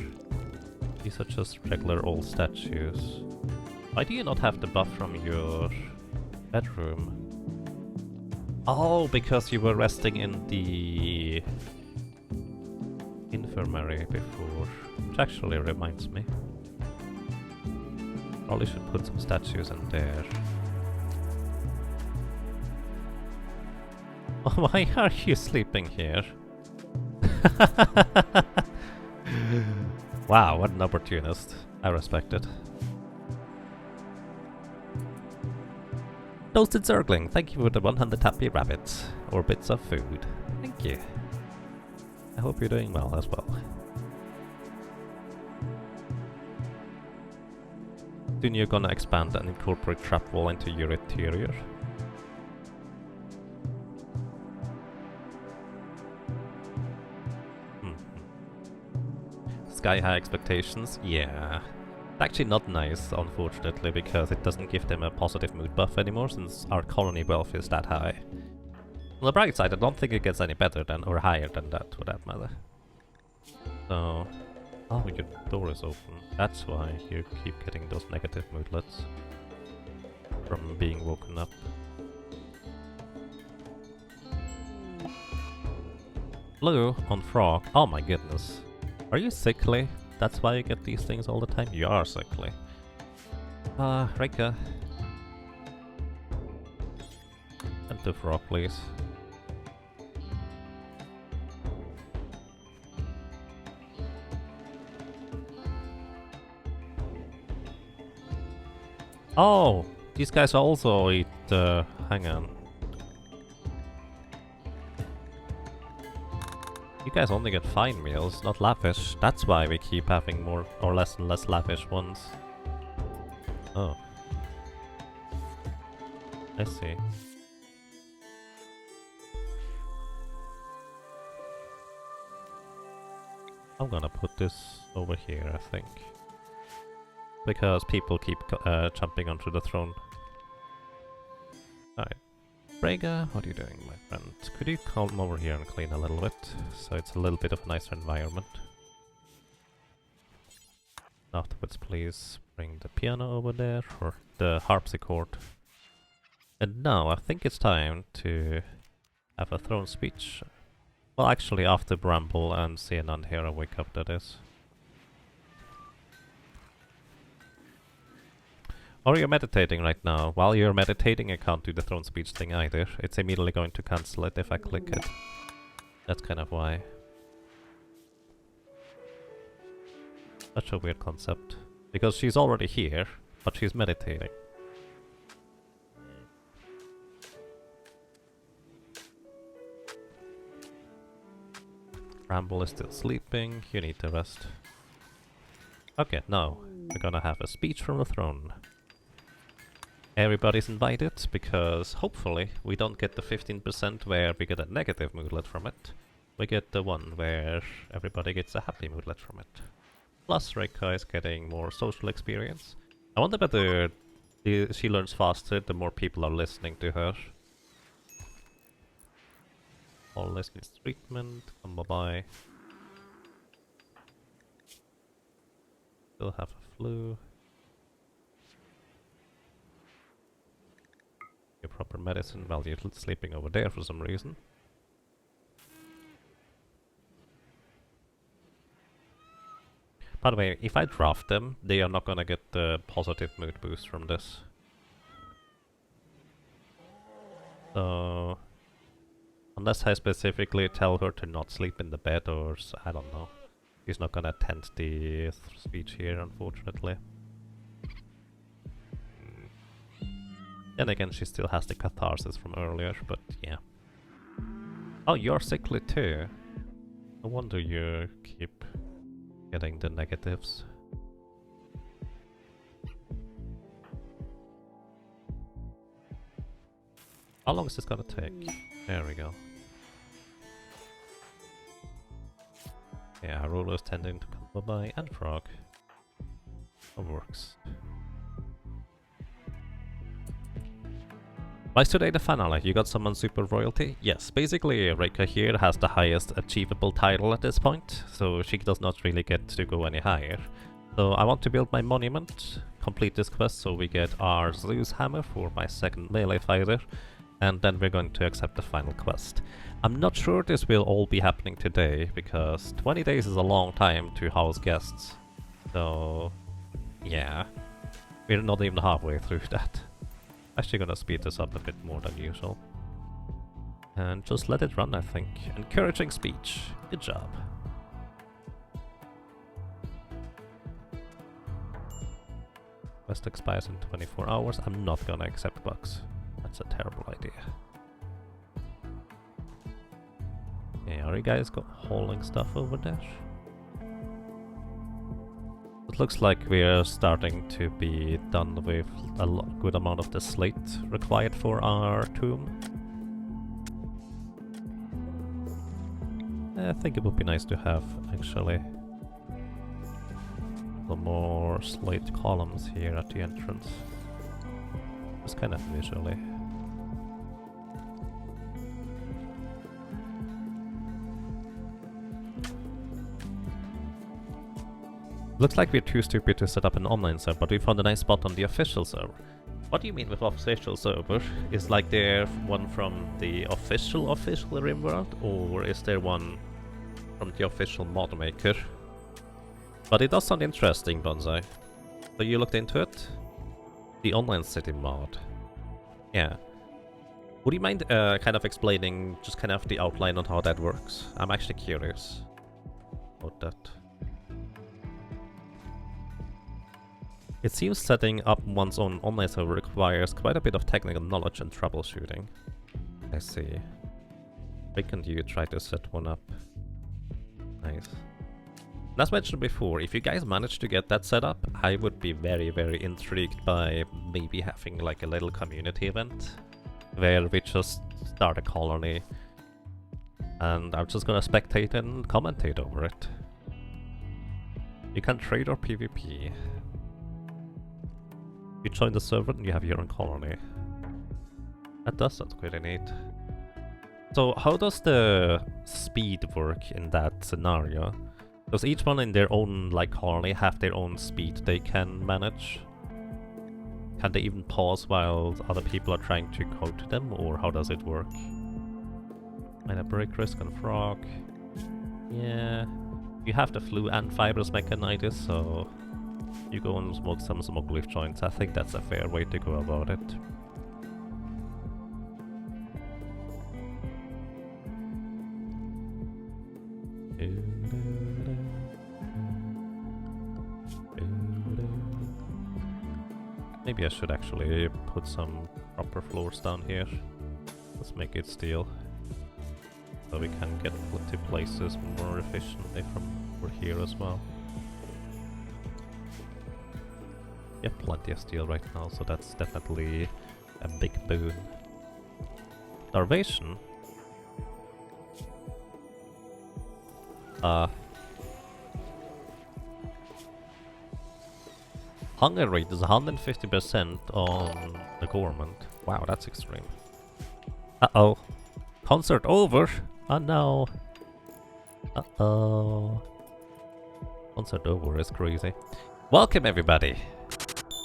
These are just regular old statues. Why do you not have the buff from your bedroom? Oh, because you were resting in the infirmary before. Which actually reminds me. Probably should put some statues in there. Oh, why are you sleeping here? Wow, what an opportunist. I respect it. Toasted Zergling, thank you for the 100 happy rabbits, or bits of food. Thank you. I hope you're doing well as well. Soon you're gonna expand and incorporate trap wall into your interior. Sky high expectations? Yeah. It's actually not nice, unfortunately, because it doesn't give them a positive mood buff anymore, since our colony wealth is that high. On the bright side, I don't think it gets any better than, or higher than that, for that matter. So... Oh, your door is open. That's why you keep getting those negative moodlets from being woken up. Blue on Frog. Oh my goodness. Are you sickly? That's why you get these things all the time? You are sickly. Rika. And the frog, please. Oh, these guys also eat, hang on. You guys only get fine meals, not lavish. That's why we keep having more or less and less lavish ones. Oh. I see. I'm gonna put this over here, I think. Because people keep jumping onto the throne. Alright. Brega, what are you doing, my friend? Could you come over here and clean a little bit? So it's a little bit of a nicer environment. Afterwards, please bring the piano over there, or the harpsichord. And now, I think it's time to have a throne speech. Well, actually, after Bramble and CNN here wake up, that is. Or you're meditating right now. While you're meditating, I can't do the throne speech thing either. It's immediately going to cancel it if I click it. That's kind of why. Such a weird concept. Because she's already here, but she's meditating. Bramble is still sleeping, you need to rest. Okay, now we're gonna have a speech from the throne. Everybody's invited, because hopefully we don't get the 15% where we get a negative moodlet from it. We get the one where everybody gets a happy moodlet from it. Plus Reika is getting more social experience. I wonder whether she learns faster the more people are listening to her. All this needs treatment, come by. Still have a flu. Your proper medicine while you're sleeping over there for some reason. By the way, if I draft them, they are not gonna get the positive mood boost from this. So... unless I specifically tell her to not sleep in the bed or... I don't know. She's not gonna attend the speech here, unfortunately. Then again, she still has the catharsis from earlier, but yeah. Oh, you're sickly too. No wonder you keep getting the negatives. How long is this gonna take? There we go. Yeah, Ruler's tending to come by, and Frog. That works. Why is today the finale? You got someone super royalty? Yes, basically Reika here has the highest achievable title at this point, so she does not really get to go any higher. So I want to build my monument, complete this quest so we get our Zeus hammer for my second melee fighter, and then we're going to accept the final quest. I'm not sure this will all be happening today, because 20 days is a long time to house guests. So yeah, we're not even halfway through that. Actually gonna speed this up a bit more than usual. And just let it run, I think. Encouraging speech. Good job. Quest expires in 24 hours. I'm not gonna accept bugs. That's a terrible idea. Okay, are you guys hauling stuff over there? It looks like we're starting to be done with a good amount of the slate required for our tomb. I think it would be nice to have, actually, some more slate columns here at the entrance. Just kind of visually. Looks like we're too stupid to set up an online server, but we found a nice spot on the official server. What do you mean with official server? Is like there one from the official Rimworld, or is there one from the official mod maker? But it does sound interesting, Bonsai. So you looked into it? The online city mod. Yeah. Would you mind kind of explaining just kind of the outline on how that works? I'm actually curious about that. It seems setting up one's own online server requires quite a bit of technical knowledge and troubleshooting. I see. Why can't you try to set one up? Nice. As mentioned before, if you guys manage to get that set up, I would be very, very intrigued by maybe having like a little community event where we just start a colony and I'm just gonna spectate and commentate over it. You can trade or PvP. You join the server and you have your own colony. That does sound pretty neat. So how does the speed work in that scenario? Does each one in their own like colony have their own speed they can manage? Can they even pause while other people are trying to go to them, or how does it work? Mine a brick, risk and frog. Yeah. You have the flu and fibrous mechanitis, so you go and smoke some smoke leaf joints. I think that's a fair way to go about it. Maybe I should actually put some proper floors down here. Let's make it steel, so we can get to places more efficiently from over here as well. Yeah, plenty of steel right now, so that's definitely a big boon. Starvation? Hunger rate is 150% on the government. Wow, that's extreme. Uh-oh. Concert over? Oh no. Uh-oh. Concert over is crazy. Welcome everybody.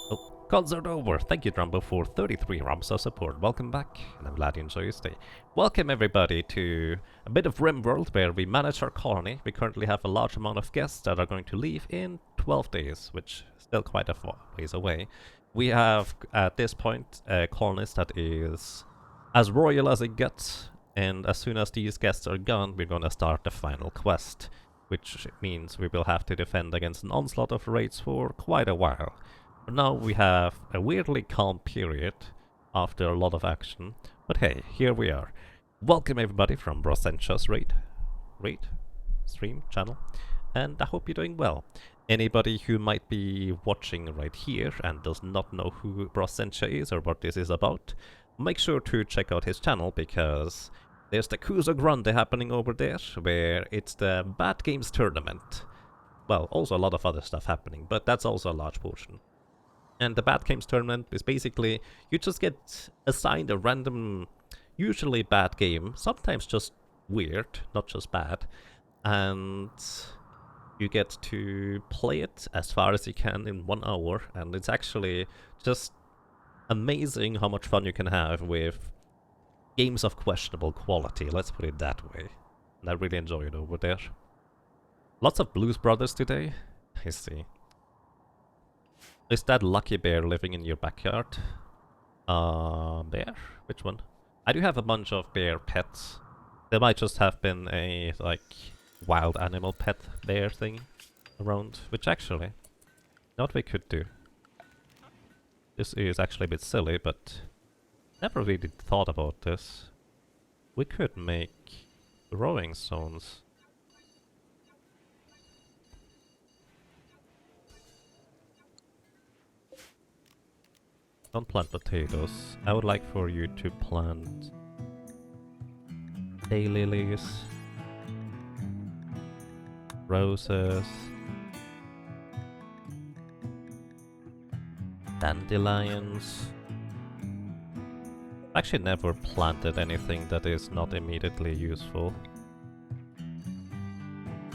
Oh, concert over. Thank you, Drumbo, for 33 ROMs of support. Welcome back, and I'm glad you enjoy your stay. Welcome everybody to a bit of Rimworld, where we manage our colony. We currently have a large amount of guests that are going to leave in 12 days, which is still quite a ways away. We have, at this point, a colonist that is as royal as it gets, and as soon as these guests are gone, we're gonna start the final quest, which means we will have to defend against an onslaught of raids for quite a while. For now, we have a weirdly calm period after a lot of action, but hey, here we are. Welcome everybody from Brossencha's raid stream channel, and I hope you're doing well. Anybody who might be watching right here and does not know who Brossencha is or what this is about, make sure to check out his channel, because there's the Kuzo Grande happening over there, where it's the Bad Games tournament. Well, also a lot of other stuff happening, but that's also a large portion. And the Bad Games tournament is basically, you just get assigned a random, usually bad game, sometimes just weird, not just bad, and you get to play it as far as you can in 1 hour, and it's actually just amazing how much fun you can have with games of questionable quality, let's put it that way. And I really enjoy it over there. Lots of Blues Brothers today. I see. Is that Lucky Bear living in your backyard? Bear? Which one? I do have a bunch of bear pets. There might just have been a, like, wild animal pet bear thing around, which actually, what we could do. This is actually a bit silly, but never really thought about this. We could make growing zones. Don't plant potatoes. I would like for you to plant daylilies, roses, dandelions. I've actually never planted anything that is not immediately useful.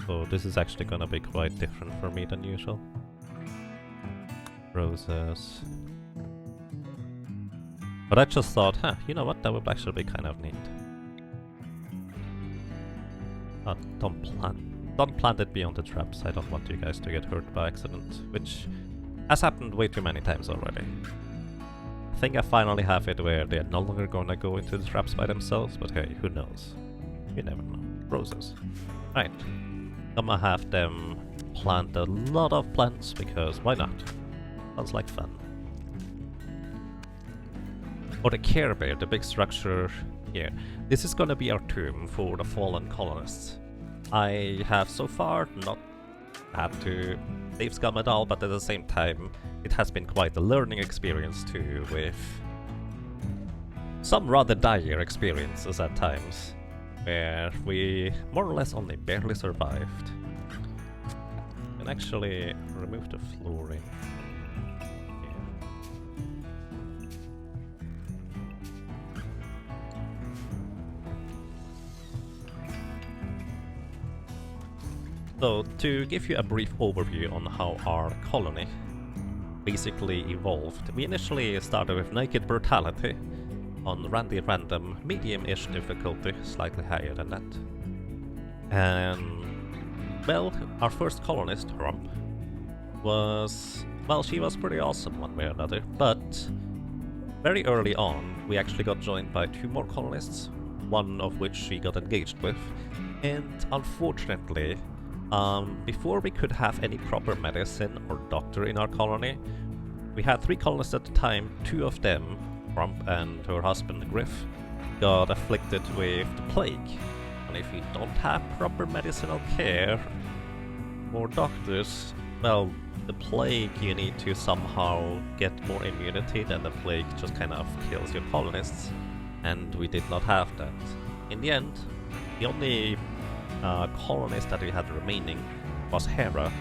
So this is actually gonna be quite different for me than usual. Roses. But I just thought, you know what, that would actually be kind of neat. Don't plant it beyond the traps. I don't want you guys to get hurt by accident, which has happened way too many times already. I think I finally have it where they're no longer gonna go into the traps by themselves, but hey, who knows? You never know. Roses. Right. I'm gonna have them plant a lot of plants, because why not? Sounds like fun. Or the Care Bear, the big structure here. This is gonna be our tomb for the fallen colonists. I have so far not had to save scum at all, but at the same time, it has been quite a learning experience too, with some rather dire experiences at times, where we more or less only barely survived. And actually remove the flooring. So, to give you a brief overview on how our colony basically evolved, we initially started with naked brutality on random, medium-ish difficulty, slightly higher than that. And, well, our first colonist, Rump, was, well, she was pretty awesome one way or another, but very early on, we actually got joined by 2 more colonists, one of which she got engaged with, and unfortunately, before we could have any proper medicine or doctor in our colony, we had 3 colonists at the time. 2 of them, Rump and her husband Griff, got afflicted with the plague. And if you don't have proper medicinal care or doctors, well, the plague, you need to somehow get more immunity, then the plague just kind of kills your colonists. And we did not have that. In the end, the only colonist that we had remaining was Hera,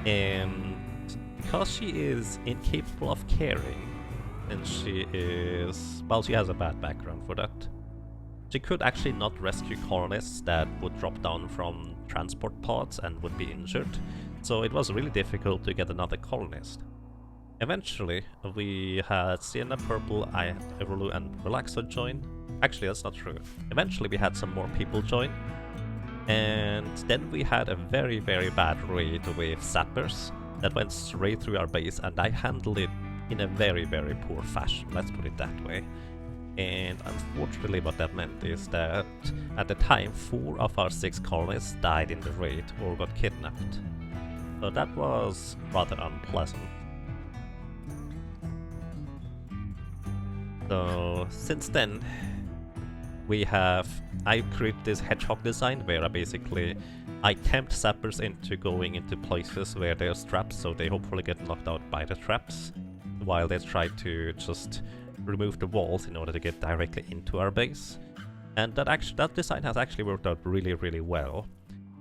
and because she is incapable of caring, and she is, well, she has a bad background for that, she could actually not rescue colonists that would drop down from transport pods and would be injured, so it was really difficult to get another colonist. Eventually, we had Sienna, Purple, Everlu, and Relaxo join. Actually, that's not true. Eventually, we had some more people join. And then we had a very bad raid with sappers that went straight through our base, and I handled it in a very poor fashion, let's put it that way. And unfortunately what that meant is that at the time 4 of our 6 colonists died in the raid or got kidnapped. So that was rather unpleasant. So since then I created this hedgehog design where I tempt sappers into going into places where there's traps, so they hopefully get knocked out by the traps, while they try to just remove the walls in order to get directly into our base. And that design has actually worked out really well.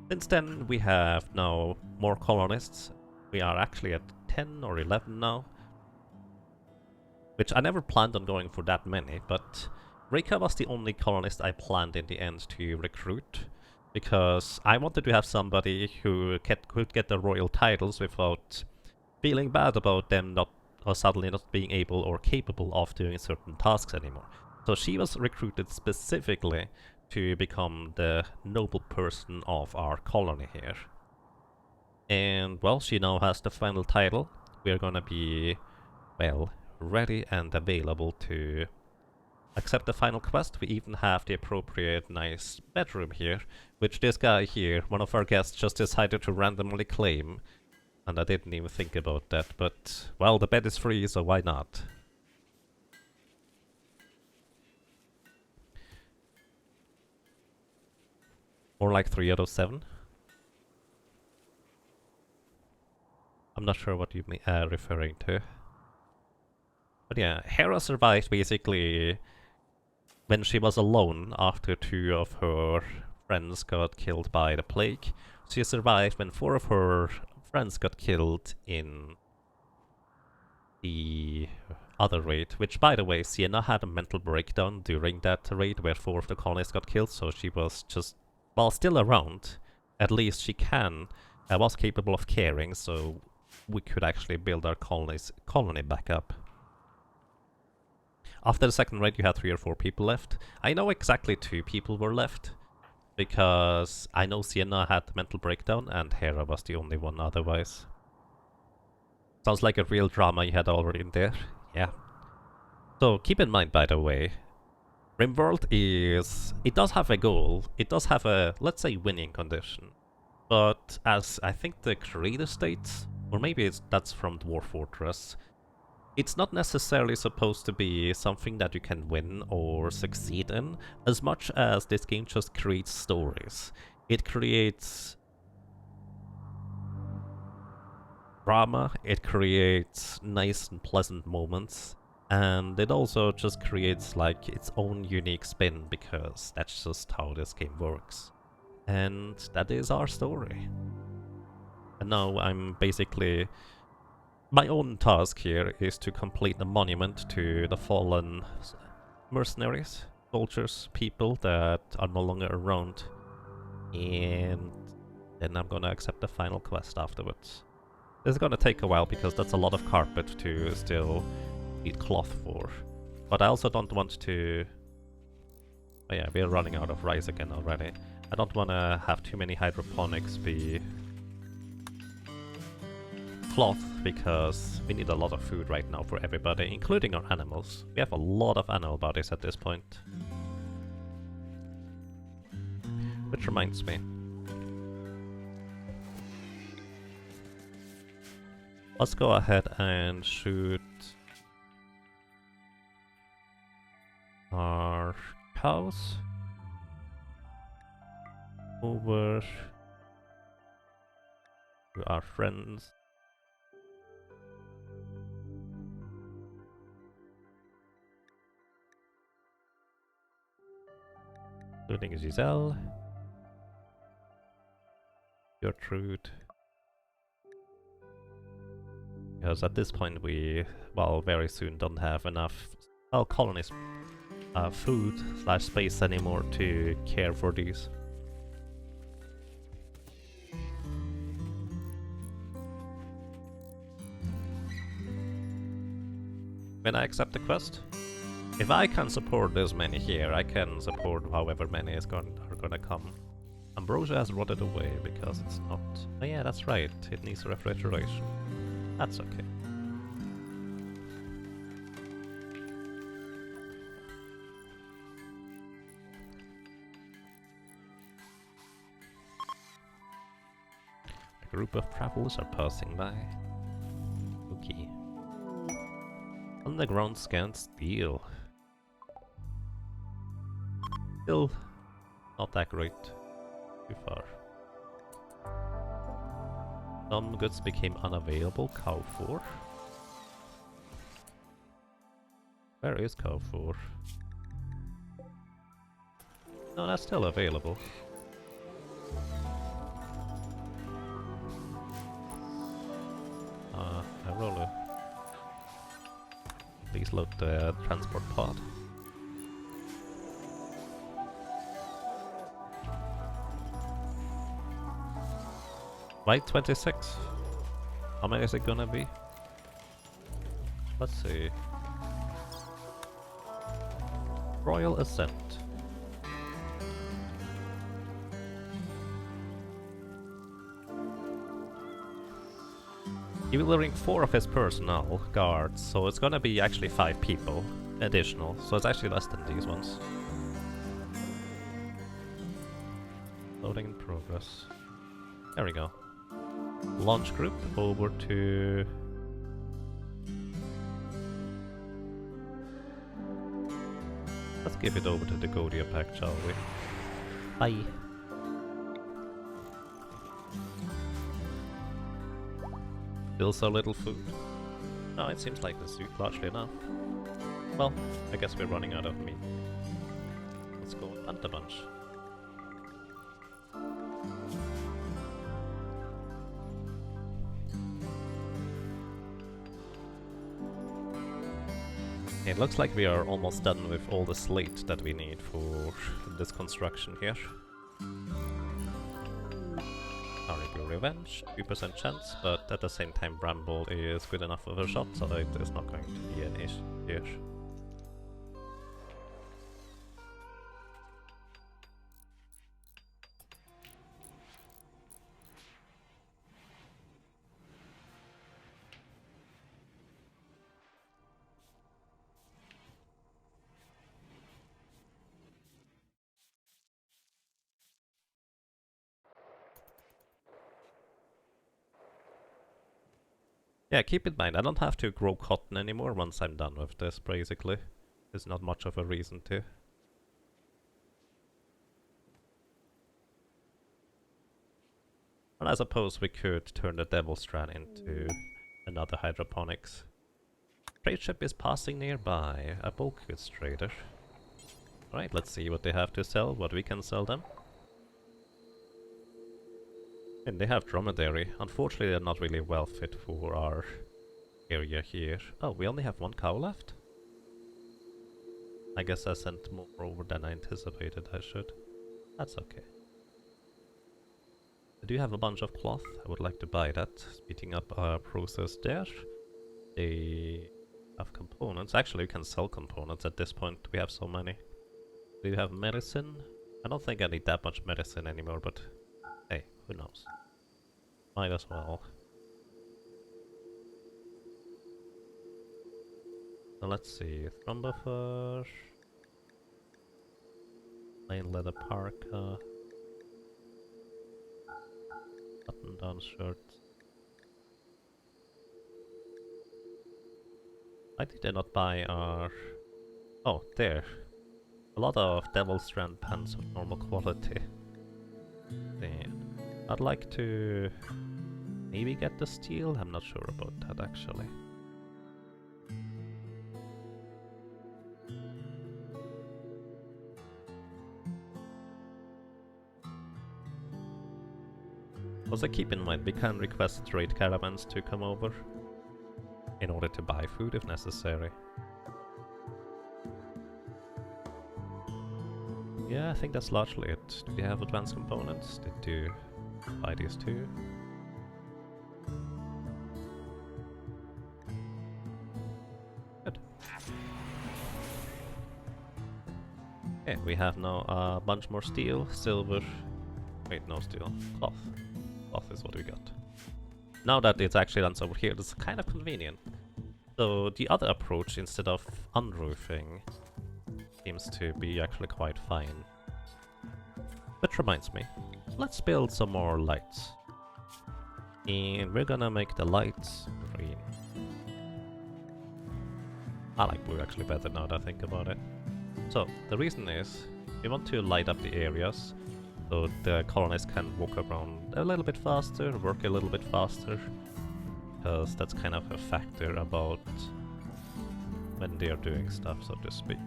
Since then we have now more colonists. We are actually at 10 or 11 now, which I never planned on going for that many, but Reika was the only colonist I planned in the end to recruit, because I wanted to have somebody who could get the royal titles without feeling bad about them not or suddenly not being able or capable of doing certain tasks anymore. So she was recruited specifically to become the noble person of our colony here. And well, she now has the final title. We're gonna be, well, ready and available to accept the final quest. We even have the appropriate nice bedroom here, which this guy here, one of our guests, just decided to randomly claim. And I didn't even think about that, but, well, the bed is free, so why not? More like 3 out of 7. I'm not sure what you are referring to. But yeah, Hera survived basically when she was alone after 2 of her friends got killed by the plague. She survived when 4 of her friends got killed in the other raid, which, by the way, Sienna had a mental breakdown during that raid where 4 of the colonists got killed, so she was just, well, still around. At least she was capable of caring, so we could actually build our colony back up. After the second raid, you had 3 or 4 people left. I know exactly 2 people were left, because I know Sienna had the mental breakdown and Hera was the only one otherwise. Sounds like a real drama you had already in there. Yeah. So keep in mind, by the way, Rimworld it does have a goal. It does have a, let's say, winning condition. But as I think the creator states, Or maybe that's from Dwarf Fortress. It's not necessarily supposed to be something that you can win or succeed in, as much as this game just creates stories. It creates drama, it creates nice and pleasant moments, and it also just creates like its own unique spin, because that's just how this game works. And that is our story. And now I'm basically... My own task here is to complete the monument to the fallen mercenaries, soldiers, people that are no longer around. And then I'm gonna accept the final quest afterwards. This is gonna take a while because that's a lot of carpet to still need cloth for. But I also don't want to... Oh yeah, we're running out of rice again already. I don't want to have too many hydroponics be cloth, because we need a lot of food right now for everybody, including our animals. We have a lot of animal bodies at this point. Which reminds me. Let's go ahead and shoot our cows over to our friends. Including Giselle, Gertrude. Because at this point we, well, very soon don't have enough, well, colonies, food / space anymore to care for these. When I accept the quest, if I can support this many here, I can support however many are gonna come. Ambrosia has rotted away because it's not... Oh yeah, that's right, it needs refrigeration. That's okay. A group of travelers are passing by. Okay. Underground scanned steel. Still not that great. Too far. Some goods became unavailable. Cow 4. Where is cow 4? No, that's still available. I roll a... Please load the transport pod. Right, 26. How many is it gonna be? Let's see. Royal Ascent. He will bring 4 of his personnel guards, so it's gonna be actually 5 people additional, so it's actually less than these ones. Loading in progress. There we go. Launch group over to... Let's give it over to the Godia pack, shall we? Bye! Still so little food? No, it seems like this largely enough. Well, I guess we're running out of meat. Let's go and hunt a bunch. It looks like we are almost done with all the slate that we need for this construction here. Caribou Revenge, 2% chance, but at the same time Bramble is good enough of a shot, so it is not going to be an issue here. Yeah, keep in mind, I don't have to grow cotton anymore once I'm done with this, basically. There's not much of a reason to. And I suppose we could turn the Devil's Strand into another hydroponics. Trade ship is passing nearby, a bulk goods trader. Alright, let's see what they have to sell, what we can sell them. And they have dromedary. Unfortunately, they're not really well fit for our area here. Oh, we only have one cow left? I guess I sent more over than I anticipated I should. That's okay. I do have a bunch of cloth. I would like to buy that, speeding up our process there. They have components. Actually, we can sell components at this point. We have so many. Do you have medicine? I don't think I need that much medicine anymore, but hey, who knows? Might as well. So let's see. Thrumbuffer. Plain leather parka. Button down shirt. Why did I not buy our... Oh, there. A lot of Devil's Strand pants of normal quality. Then I'd like to maybe get the steel. I'm not sure about that actually. Also keep in mind we can request trade caravans to come over in order to buy food if necessary. Yeah, I think that's largely it. Do we have advanced components? They do. Buy these too. Good. Okay, we have now a bunch more steel, silver. Wait, no steel. Cloth. Cloth is what we got. Now that it's actually done over here, it's kind of convenient. So the other approach, instead of unroofing, seems to be actually quite fine. Which reminds me, let's build some more lights. And we're gonna make the lights green. I like blue actually better now that I think about it. So, the reason is, we want to light up the areas so the colonists can walk around a little bit faster, work a little bit faster. Because that's kind of a factor about when they're doing stuff, so to speak.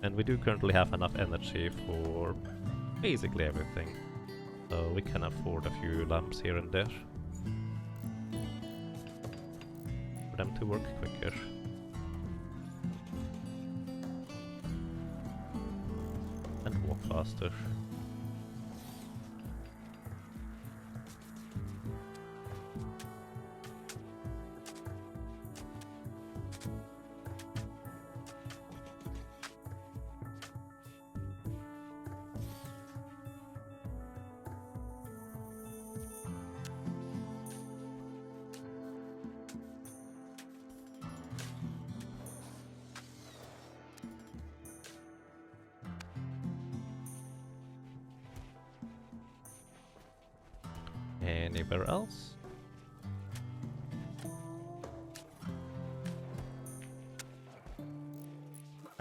And we do currently have enough energy for basically everything. So we can afford a few lamps here and there. For them to work quicker. And walk faster. Anywhere else?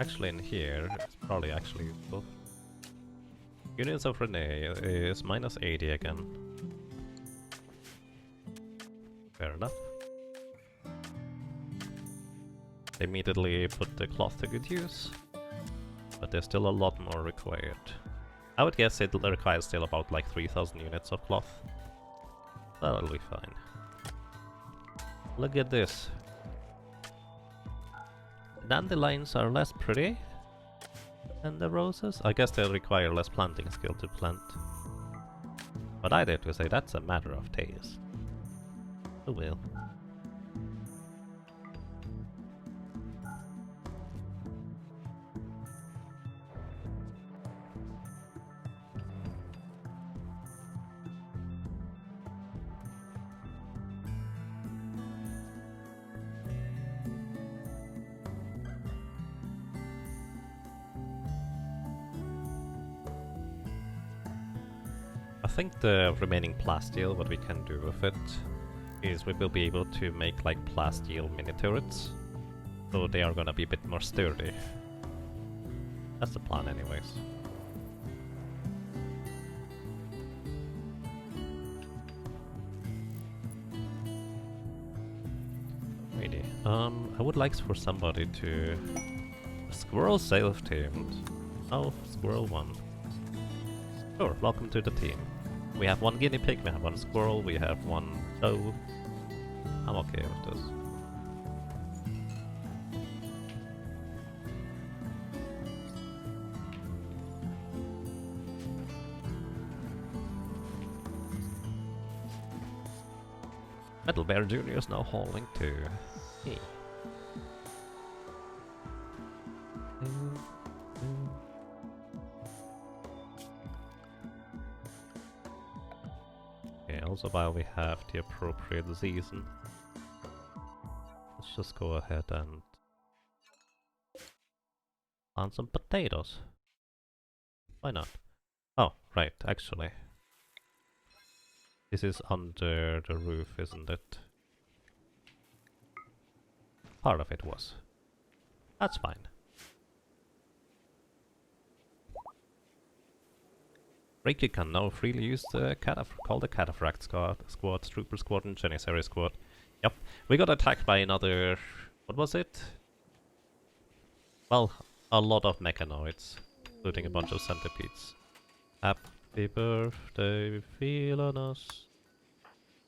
Actually in here, it's probably actually useful. Units of Renee is minus 80 again. Fair enough. They immediately put the cloth to good use. But there's still a lot more required. I would guess it requires still about like 3000 units of cloth. That'll be fine. Look at this. Dandelions are less pretty than the roses. I guess they require less planting skill to plant. But I dare to say that's a matter of taste. Oh well. I think the remaining plasteel, what we can do with it, is we will be able to make like plasteel mini turrets. So they are gonna be a bit more sturdy. That's the plan anyways. Really. I would like for somebody to... Squirrel self-tamed. Oh, Squirrel 1. Sure, welcome to the team. We have one guinea pig, we have one squirrel, we have one doe. I'm okay with this. Metal Bear Jr. is now hauling too. Hey. Okay, also while we have the appropriate season, let's just go ahead and plant some potatoes. Why not? Oh, right, actually. This is under the roof, isn't it? Part of it was. That's fine. Reiki can now freely use the Cataphract Squad, Trooper Squad, and Janissary Squad. Yep, we got attacked by another... what was it? Well, a lot of mechanoids, including a bunch of centipedes. Happy birthday, Philanus.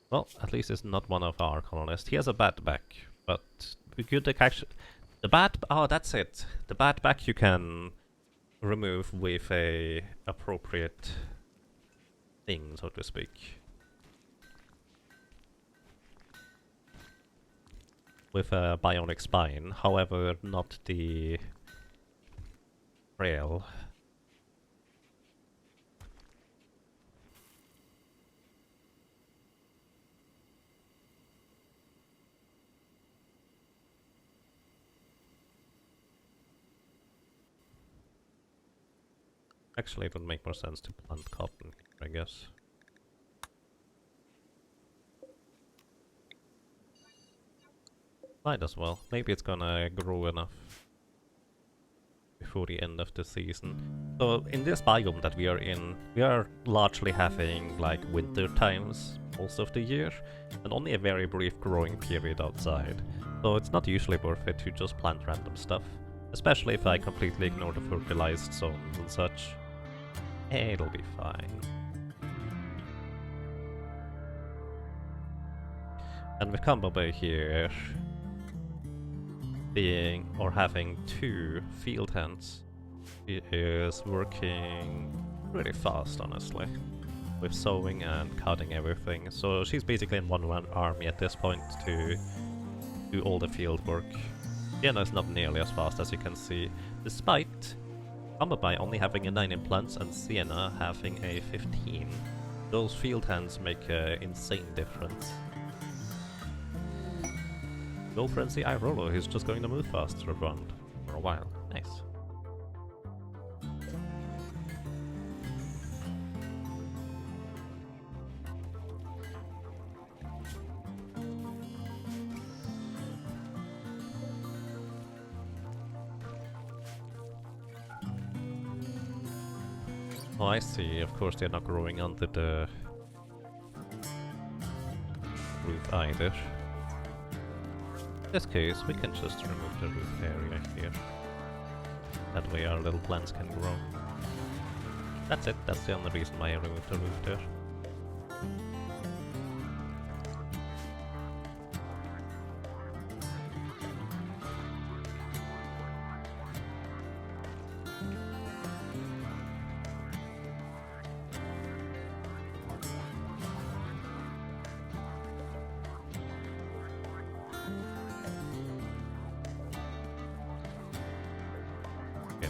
Well, at least it's not one of our colonists. He has a bad back, but we could actually... The bad... oh, that's it. The bad back you can remove with a appropriate thing, so to speak. With a bionic spine, however, not the rail. Actually, it would make more sense to plant cotton here, I guess. Might as well. Maybe it's gonna grow enough before the end of the season. So, in this biome that we are in, we are largely having like winter times most of the year, and only a very brief growing period outside. So it's not usually worth it to just plant random stuff, especially if I completely ignore the fertilized zones and such. It'll be fine. And with Combo Bay here being or having 2 field hands, he is working really fast, honestly, with sewing and cutting everything. So she's basically in one army at this point to do all the field work. Sienna is not nearly as fast as you can see, despite Amberby only having a 9 implants and Sienna having a 15. Those field hands make an insane difference. Go Frenzy Irolo, who's just going to move faster around for a while. Nice. Oh, I see. Of course they're not growing under the roof either. In this case, we can just remove the roof area here. That way our little plants can grow. That's it. That's the only reason why I removed the roof there.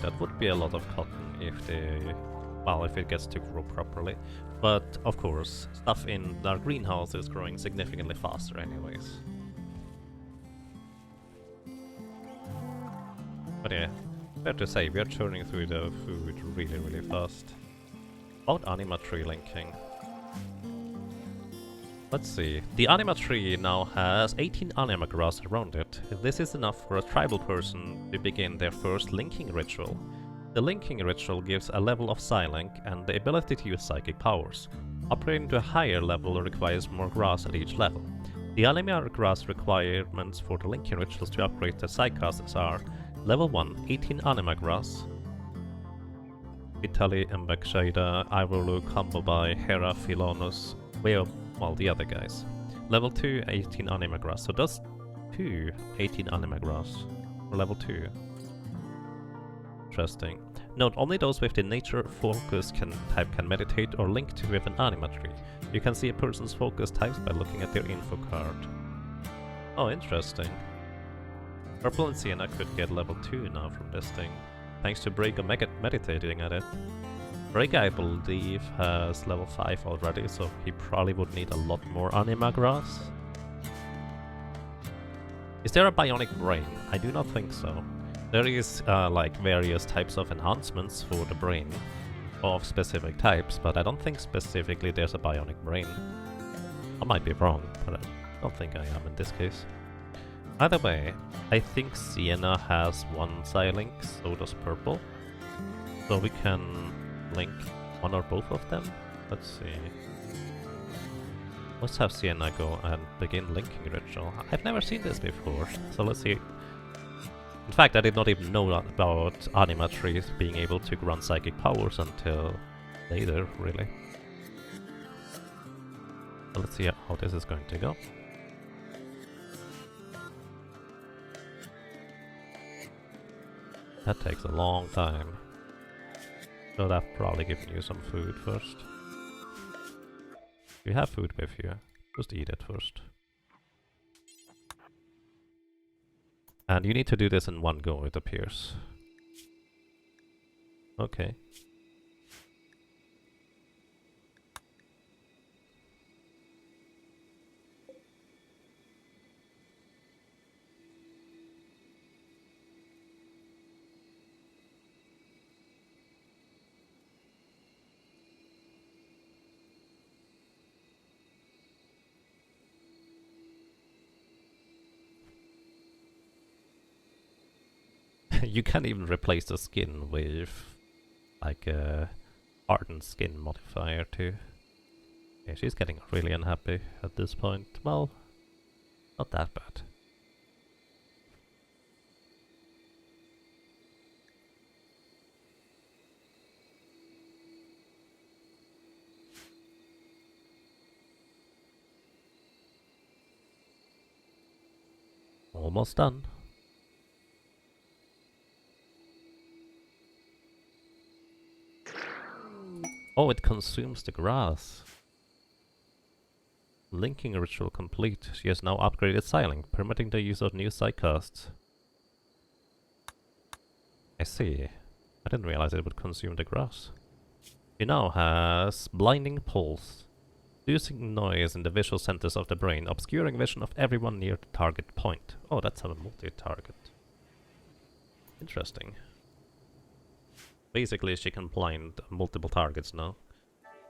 That would be a lot of cotton if they... well, if it gets to grow properly. But, of course, stuff in our greenhouse is growing significantly faster anyways. But yeah, fair to say, we are churning through the food really, really fast. About anima tree linking. Let's see. The anima tree now has 18 anima grass around it. This is enough for a tribal person to begin their first linking ritual. The linking ritual gives a level of Psylink and the ability to use psychic powers. Upgrading to a higher level requires more grass at each level. The anima grass requirements for the linking rituals to upgrade the Psycasters are Level 1, 18 anima grass. Vitali, Mbekshada, Ivolu, combo by Hera, Philonus, well, the other guys. Level 2, 18 anima grass. So does 2 18 anima grass for level 2. Interesting. Note, only those with the nature focus type can meditate or link to with an anima tree. You can see a person's focus types by looking at their info card. Oh, interesting. Purple and Sienna could get level 2 now from this thing, thanks to Brega meditating at it. Brega, I believe, has level 5 already, so he probably would need a lot more anima grass. Is there a bionic brain? I do not think so. There is like various types of enhancements for the brain of specific types, but I don't think specifically there's a bionic brain. I might be wrong, but I don't think I am in this case. Either way, I think Sienna has one Psylink, so does Purple. So we can link one or both of them. Let's see. Let's have Sienna go and begin linking ritual. I've never seen this before, so let's see. In fact, I did not even know about anima trees being able to grant psychic powers until later, really. So let's see how this is going to go. That takes a long time. Should have probably given you some food first. If you have food with you, just eat it first. And you need to do this in one go, it appears. Okay. You can't even replace the skin with like a hardened skin modifier too. Yeah, she's getting really unhappy at this point. Well, not that bad. Almost done. Oh, it consumes the grass. Linking ritual complete. She has now upgraded Psylink, permitting the use of new Psycasts. I see. I didn't realize it would consume the grass. She now has Blinding Pulse. Reducing noise in the visual centers of the brain, obscuring vision of everyone near the target point. Oh, that's a multi-target. Interesting. Basically, she can blind multiple targets now,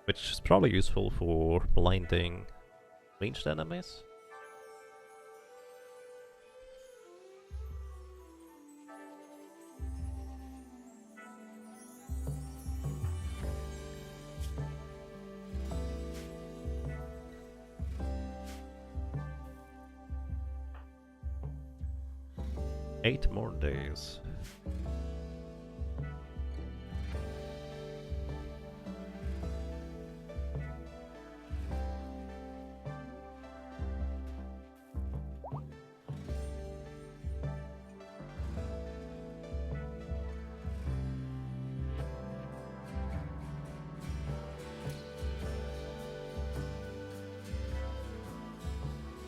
which is probably useful for blinding ranged enemies. Eight more days.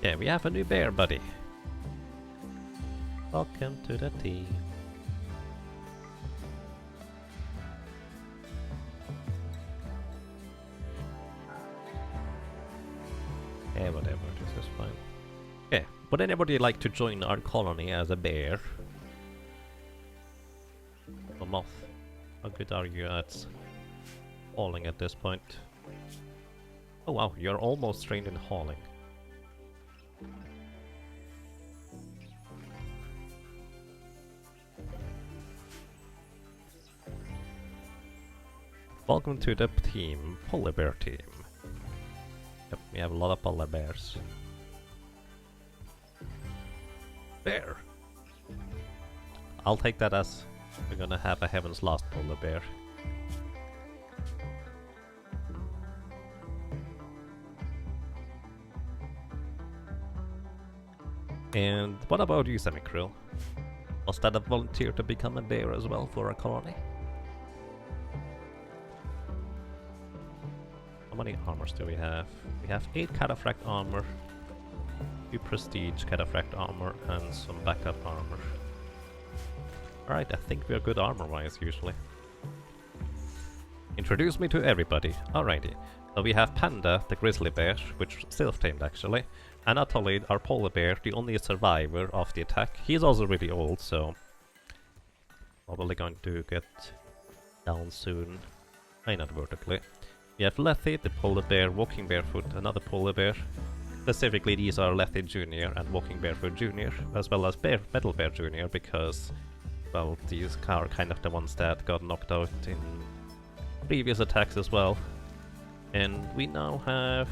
Yeah, we have a new bear buddy. Welcome to the team. Yeah, whatever, this is fine. Yeah, would anybody like to join our colony as a bear? A moth. How good are you at falling at this point? Oh wow, you're almost trained in hauling. Welcome to the team, Polar Bear team. Yep, we have a lot of polar bears. Bear! I'll take that as we're gonna have a Heaven's Last polar bear. And what about you, Semikrill? Was that a volunteer to become a bear as well for a colony? How many armors do we have? We have 8 cataphract armor, 2 prestige cataphract armor, and some backup armor. Alright, I think we are good armor-wise usually. Introduce me to everybody. Alrighty. So we have Panda, the grizzly bear, which self-tamed actually. Anatoly, our polar bear, the only survivor of the attack. He's also really old, so probably going to get down soon. Not vertically. We have Lethy, the polar bear, walking barefoot, another polar bear. Specifically, these are Lethy Jr. and Walking Barefoot Jr., as well as Metal Bear Jr., because, well, these are kind of the ones that got knocked out in previous attacks as well. And we now have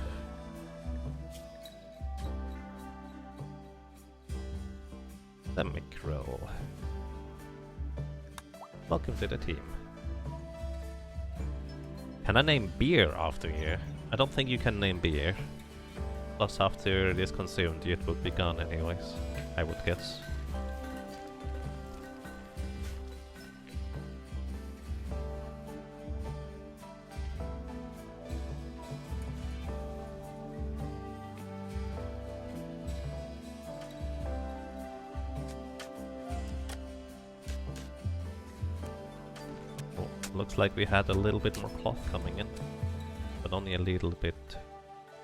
Semikrill. Welcome to the team. Can I name beer after you? I don't think you can name beer. Plus after it is consumed it would be gone anyways, I would guess. Looks like we had a little bit more cloth coming in, but only a little bit.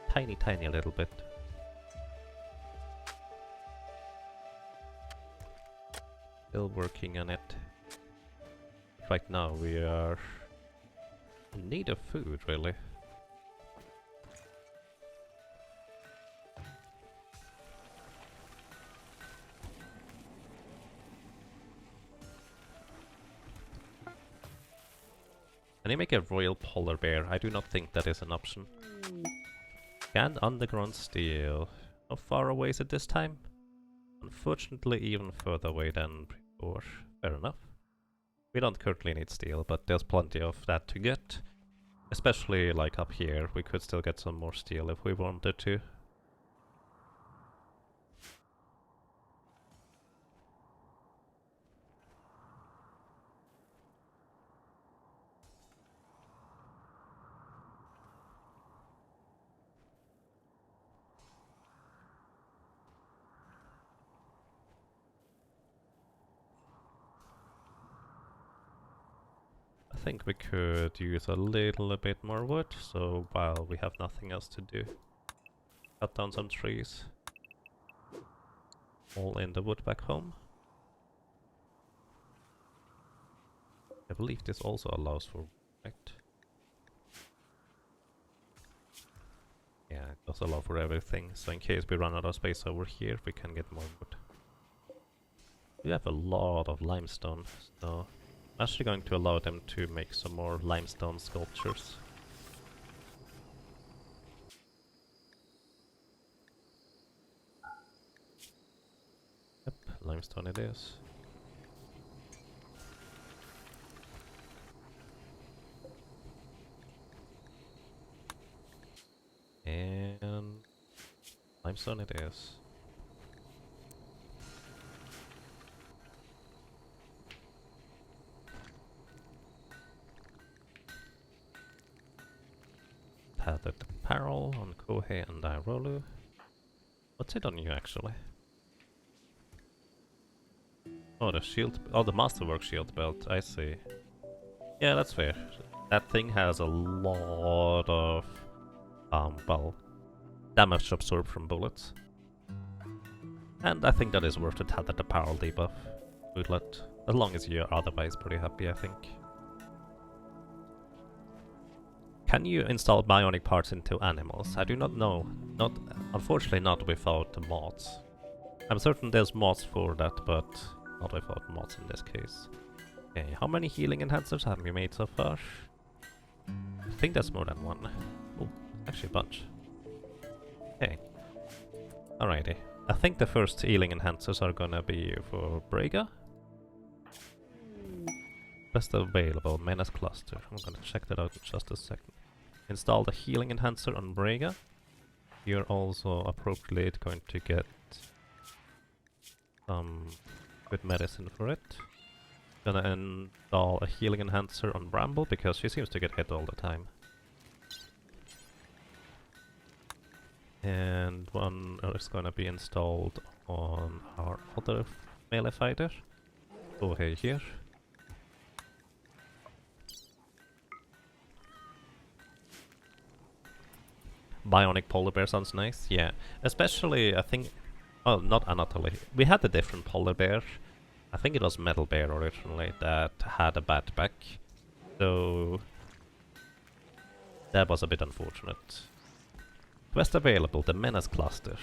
Tiny little bit. Still working on it. Right now we are in need of food, really. Can you make a royal polar bear? I do not think that is an option. And underground steel. How far away is it this time? Unfortunately even further away than before. Fair enough. We don't currently need steel, but there's plenty of that to get. Especially like up here, we could still get some more steel if we wanted to. I think we could use a little bit more wood, so while we have nothing else to do, cut down some trees. All in the wood back home. I believe this also allows for, right? Yeah, it does allow for everything, so in case we run out of space over here, we can get more wood. We have a lot of limestone, so I'm actually going to allow them to make some more limestone sculptures. Yep, limestone it is. And limestone it is. Tethered apparel on Kohei and Dairolu. What's it on you actually? Oh, the shield. Oh, the masterwork shield belt. I see. Yeah, that's fair. That thing has a lot of well, damage absorbed from bullets. And I think that is worth the tethered apparel debuff. Bootlet. As long as you're otherwise pretty happy, I think. can you install bionic parts into animals? I do not know. Unfortunately not without the mods. I'm certain there's mods for that, but not without mods in this case. Okay, how many healing enhancers have we made so far? I think that's more than one. Oh, actually a bunch. Okay. Alrighty. I think the first healing enhancers are gonna be for Braga. Best available, Menace Cluster. I'm gonna check that out in just a second. Install the healing enhancer on Braga. You're also appropriately going to get some good medicine for it. Gonna install a healing enhancer on Bramble because she seems to get hit all the time. And one is gonna be installed on our other melee fighter. Over here. Bionic polar bear sounds nice, yeah. Especially, I think... Well, not Anatoly. We had a different polar bear. I think it was Metal Bear originally that had a bad back. So... that was a bit unfortunate. Quest available, the Menace Cluster.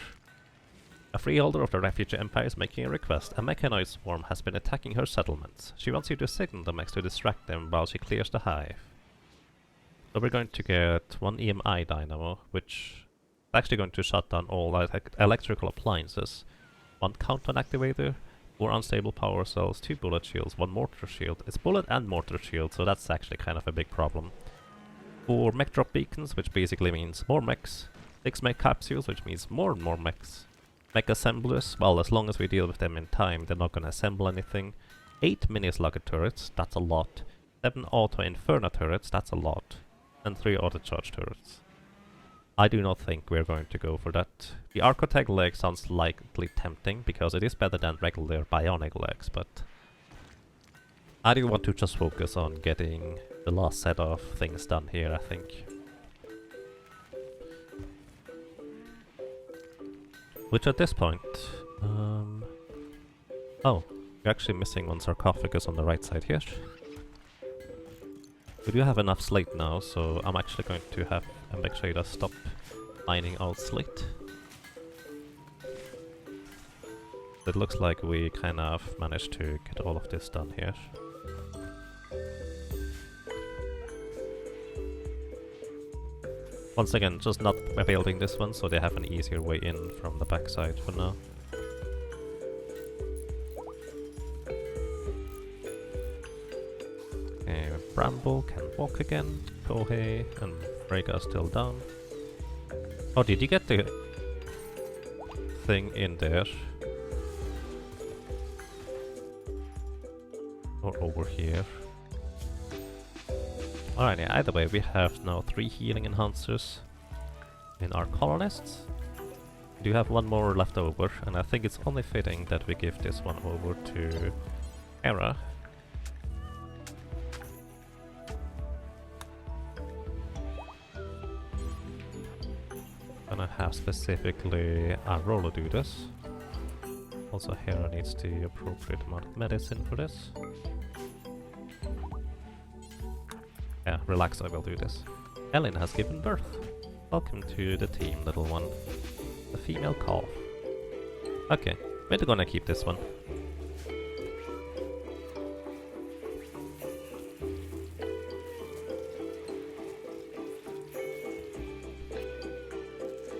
A freeholder of the Refugee Empire is making a request. A mechanoid swarm has been attacking her settlements. She wants you to signal the mechs to distract them while she clears the hive. So we're going to get one EMI dynamo, which is actually going to shut down all electrical appliances. One countdown activator, 4 unstable power cells, 2 bullet shields, 1 mortar shield. It's bullet and mortar shield, so that's actually kind of a big problem. 4 mech drop beacons, which basically means more mechs. 6 mech capsules, which means more and more mechs. Mech assemblers, well, as long as we deal with them in time, they're not gonna assemble anything. 8 mini slugger turrets, that's a lot. 7 auto inferno turrets, that's a lot. And 3 auto charge turrets. I do not think we're going to go for that. The Architect leg sounds likely tempting, because it is better than regular bionic legs, but... I do want to just focus on getting the last set of things done here, I think. Which at this point... oh, we're actually missing one sarcophagus on the right side here. We do have enough slate now, so I'm actually going to have Ambexada stop mining out slate. It looks like we kind of managed to get all of this done here. Once again, just not building this one, so they have an easier way in from the backside for now. Bramble can walk again, Kohei and Braga are still down. Oh, did you get the thing in there? Or over here? Alright, either way, we have now 3 healing enhancers in our colonists. We do have one more left over, and I think it's only fitting that we give this one over to Hera. Gonna have specifically Aurora do this. Also Hera needs the appropriate amount of medicine for this. Yeah, relax, I will do this. Ellen has given birth. Welcome to the team, little one. The female calf. Okay, we're gonna keep this one.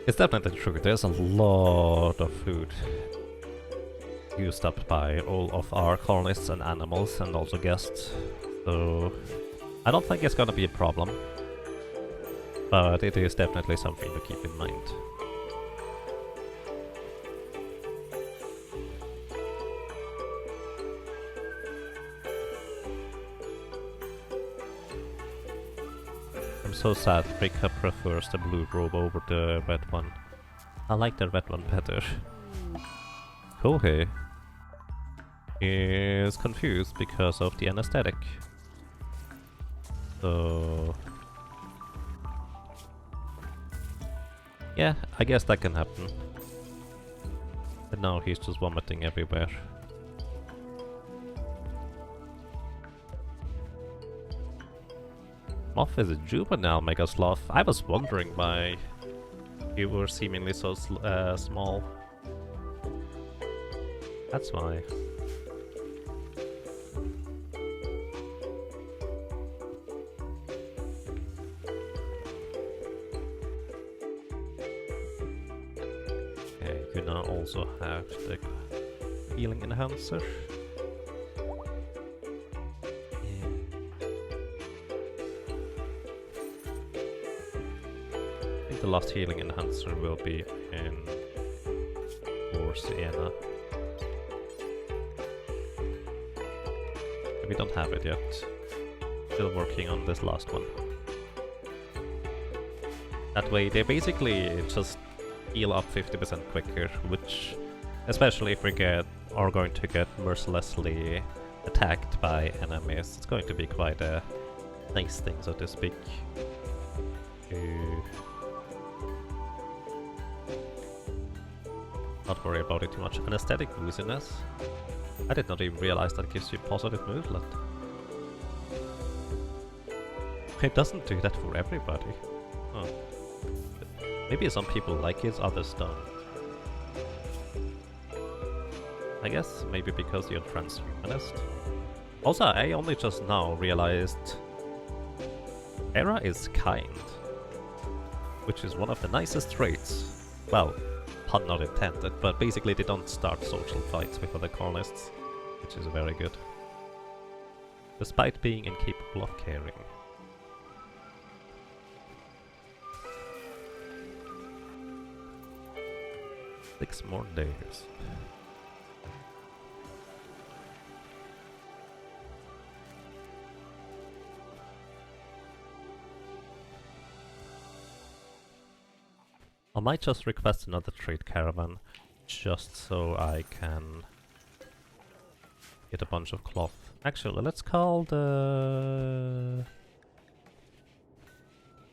It's definitely true, there's a lot of food used up by all of our colonists and animals and also guests, so I don't think it's gonna be a problem, but it is definitely something to keep in mind. I'm so sad Rika prefers the blue robe over the red one. I like the red one better. Kohei is confused because of the anesthetic. So... yeah, I guess that can happen. But now he's just vomiting everywhere. Moth is a juvenile Mega Sloth. I was wondering why you were seemingly so small. That's why. Okay, you now also have the healing enhancer. The last healing enhancer will be in for Sienna. We don't have it yet. Still working on this last one. That way they basically just heal up 50% quicker, which, especially if we are going to get mercilessly attacked by enemies, it's going to be quite a nice thing, so to speak. Not worry about it too much. Anesthetic wooziness. I did not even realize that gives you positive movelet. It doesn't do that for everybody. Oh. Maybe some people like it, others don't. I guess maybe because you're transhumanist. Also, I only just now realized Era is kind, which is one of the nicest traits. Well, pun not intended, but basically they don't start social fights with other colonists, which is very good. Despite being incapable of caring. 6 more days. I might just request another trade caravan, just so I can get a bunch of cloth. Actually, let's call the...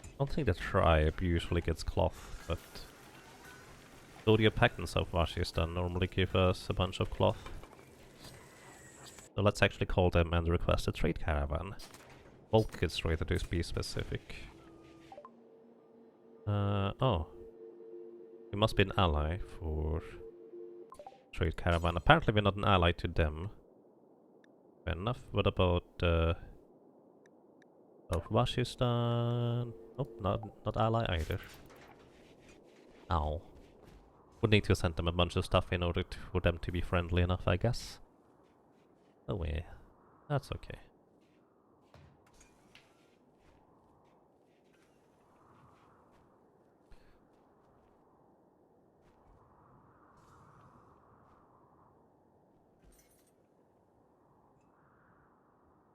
I don't think the tribe usually gets cloth, but... Zodiac Pactons of Vashistan normally give us a bunch of cloth. So let's actually call them and request a trade caravan. Bulk is rated to be specific. Oh. We must be an ally for trade caravan. Apparently we're not an ally to them. Fair enough. What about South Vashistan? Nope, not ally either. Ow. Would need to send them a bunch of stuff in order for them to be friendly enough, I guess. Oh yeah, that's okay.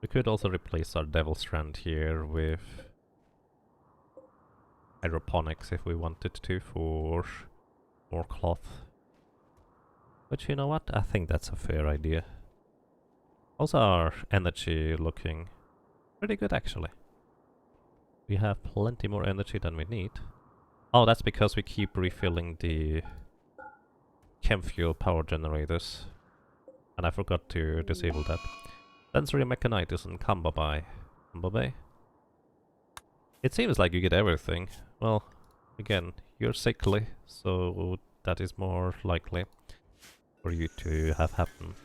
We could also replace our Devil Strand here with hydroponics if we wanted to for more cloth. But you know what? I think that's a fair idea. Also our energy looking pretty good actually. We have plenty more energy than we need. Oh, that's because we keep refilling the chem fuel power generators. And I forgot to disable that. Sensory mechanitis and Kambabai. Kambabai? It seems like you get everything. Well, again, you're sickly, so that is more likely for you to have happen.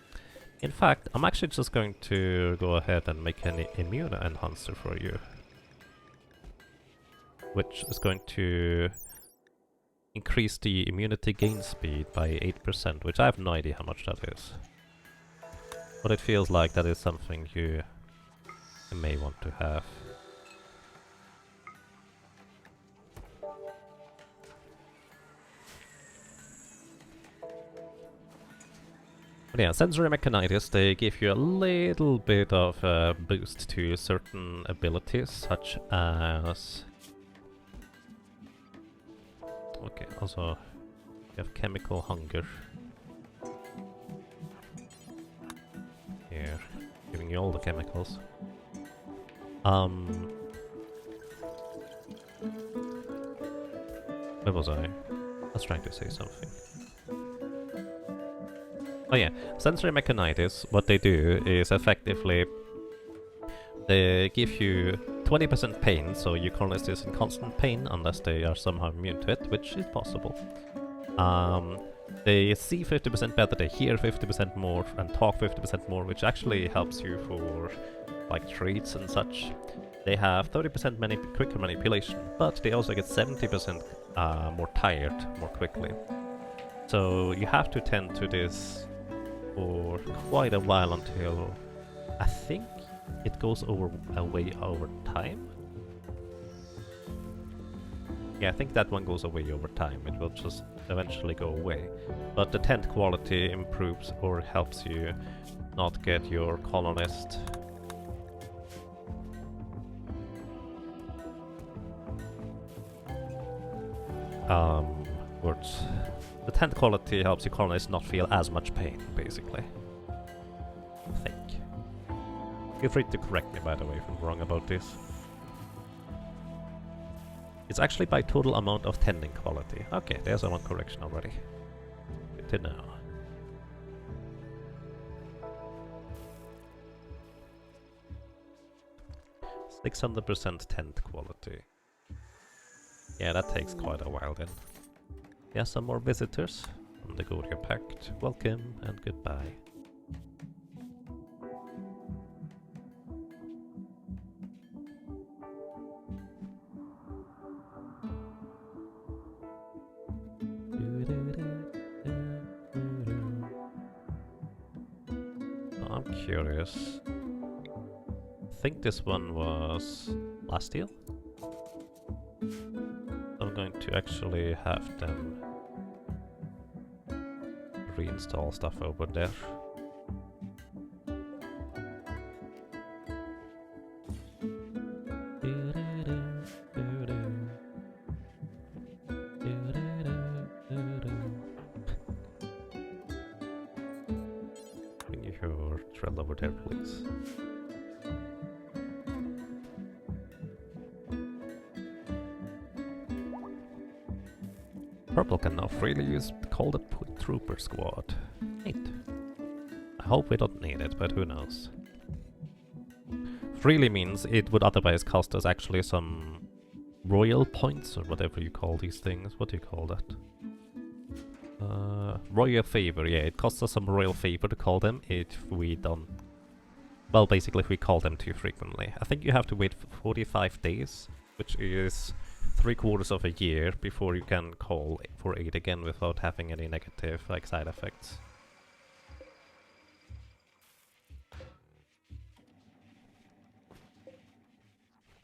In fact, I'm actually just going to go ahead and make an immune enhancer for you. Which is going to increase the immunity gain speed by 8%, which I have no idea how much that is. But it feels like that is something you may want to have. But yeah, sensory mechanitis, they give you a little bit of a boost to certain abilities, such as... Okay, also you have chemical hunger. Here, giving you all the chemicals. Where was I? I was trying to say something. Oh yeah, sensory mechanitis, what they do is effectively they give you 20% pain, so your colonist is in constant pain unless they are somehow immune to it, which is possible. They see 50% better, they hear 50% more, and talk 50% more, which actually helps you for like treats and such. They have 30% quicker manipulation, but they also get 70% more tired more quickly. So you have to tend to this for quite a while until I think it goes away over time. Yeah, I think that one goes away over time. It will just eventually go away. But the tent quality improves or helps you not get your colonist words. The tent quality helps your colonist not feel as much pain, basically. I think. Feel free to correct me, by the way, if I'm wrong about this. It's actually by total amount of tending quality. Okay, there's one correction already. Good to know. %600% tent quality. Yeah, that takes quite a while then. Yeah, some more visitors from the Goria Pact. Welcome and goodbye. I'm curious. I think this one was last deal. I'm going to actually have them reinstall stuff over there. Bring your trail over there, please. Purple can now freely use call the Trooper Squad. Neat. I hope we don't need it, but who knows. Freely means it would otherwise cost us actually some royal points, or whatever you call these things. What do you call that? Royal favor, yeah, it costs us some royal favor to call them if we don't... Well, basically if we call them too frequently. I think you have to wait for 45 days, which is 3/4 of a year before you can call for aid again without having any negative like side effects.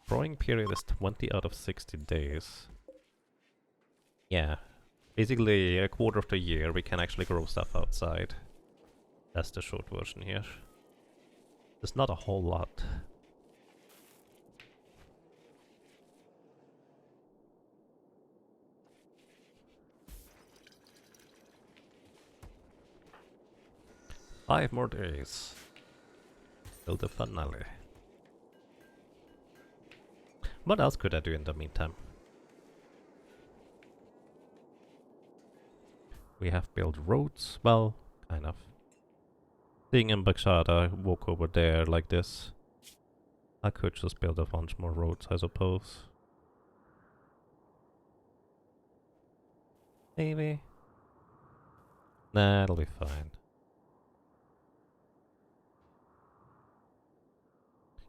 Growing period is 20 out of 60 days. Yeah, basically a quarter of the year we can actually grow stuff outside. That's the short version here. There's not a whole lot. Five more days till the finale. What else could I do in the meantime? We have built roads, well, kind of. Seeing in Bakshada, walk over there like this. I could just build a bunch more roads, I suppose. Maybe. Nah, it'll be fine.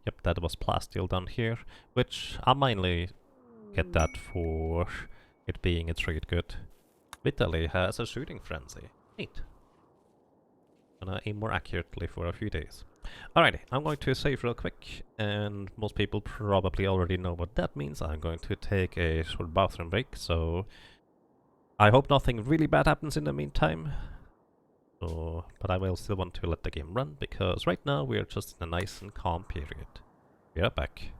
Yep, that was plasteel down here, which I mainly get that for it being a trade good. Vitaly has a shooting frenzy. Neat. Gonna aim more accurately for a few days. Alrighty, I'm going to save real quick, and most people probably already know what that means. I'm going to take a short bathroom break, so I hope nothing really bad happens in the meantime. So, but I will still want to let the game run, because right now we are just in a nice and calm period. We are back.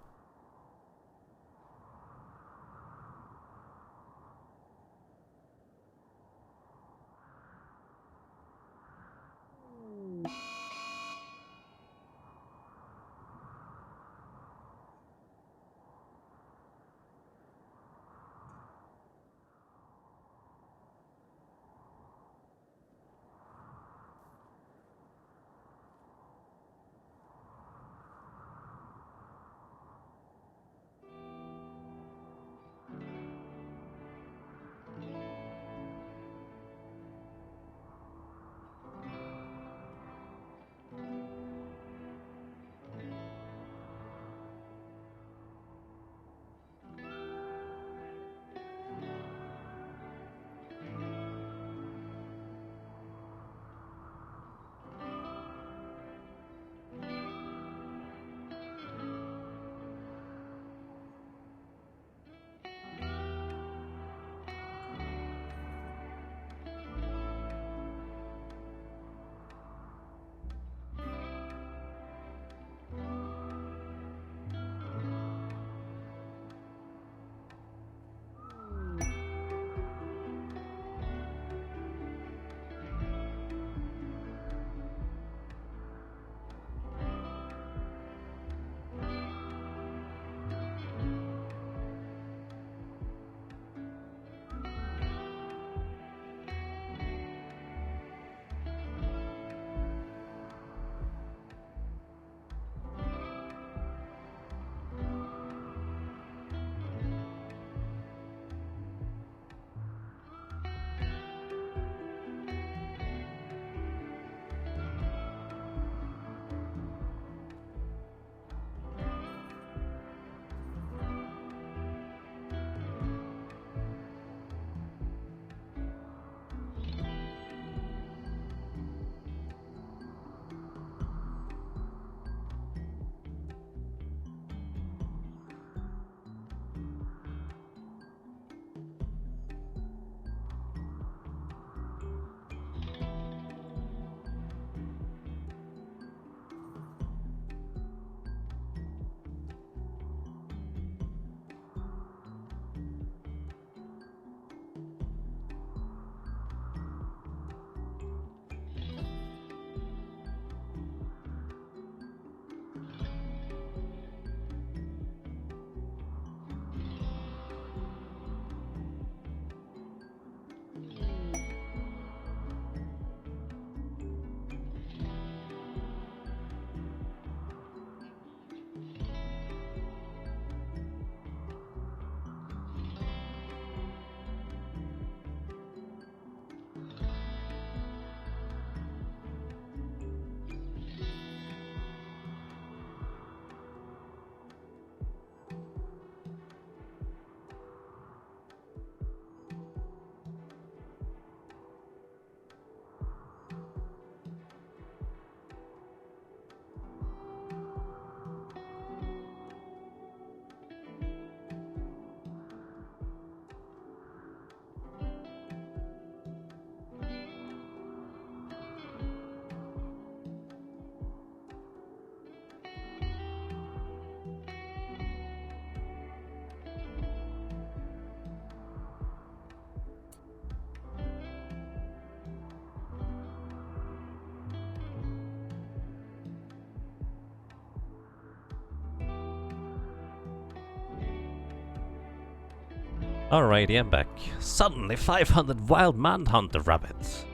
Alrighty, I'm back. Suddenly 500 wild manhunter rabbits.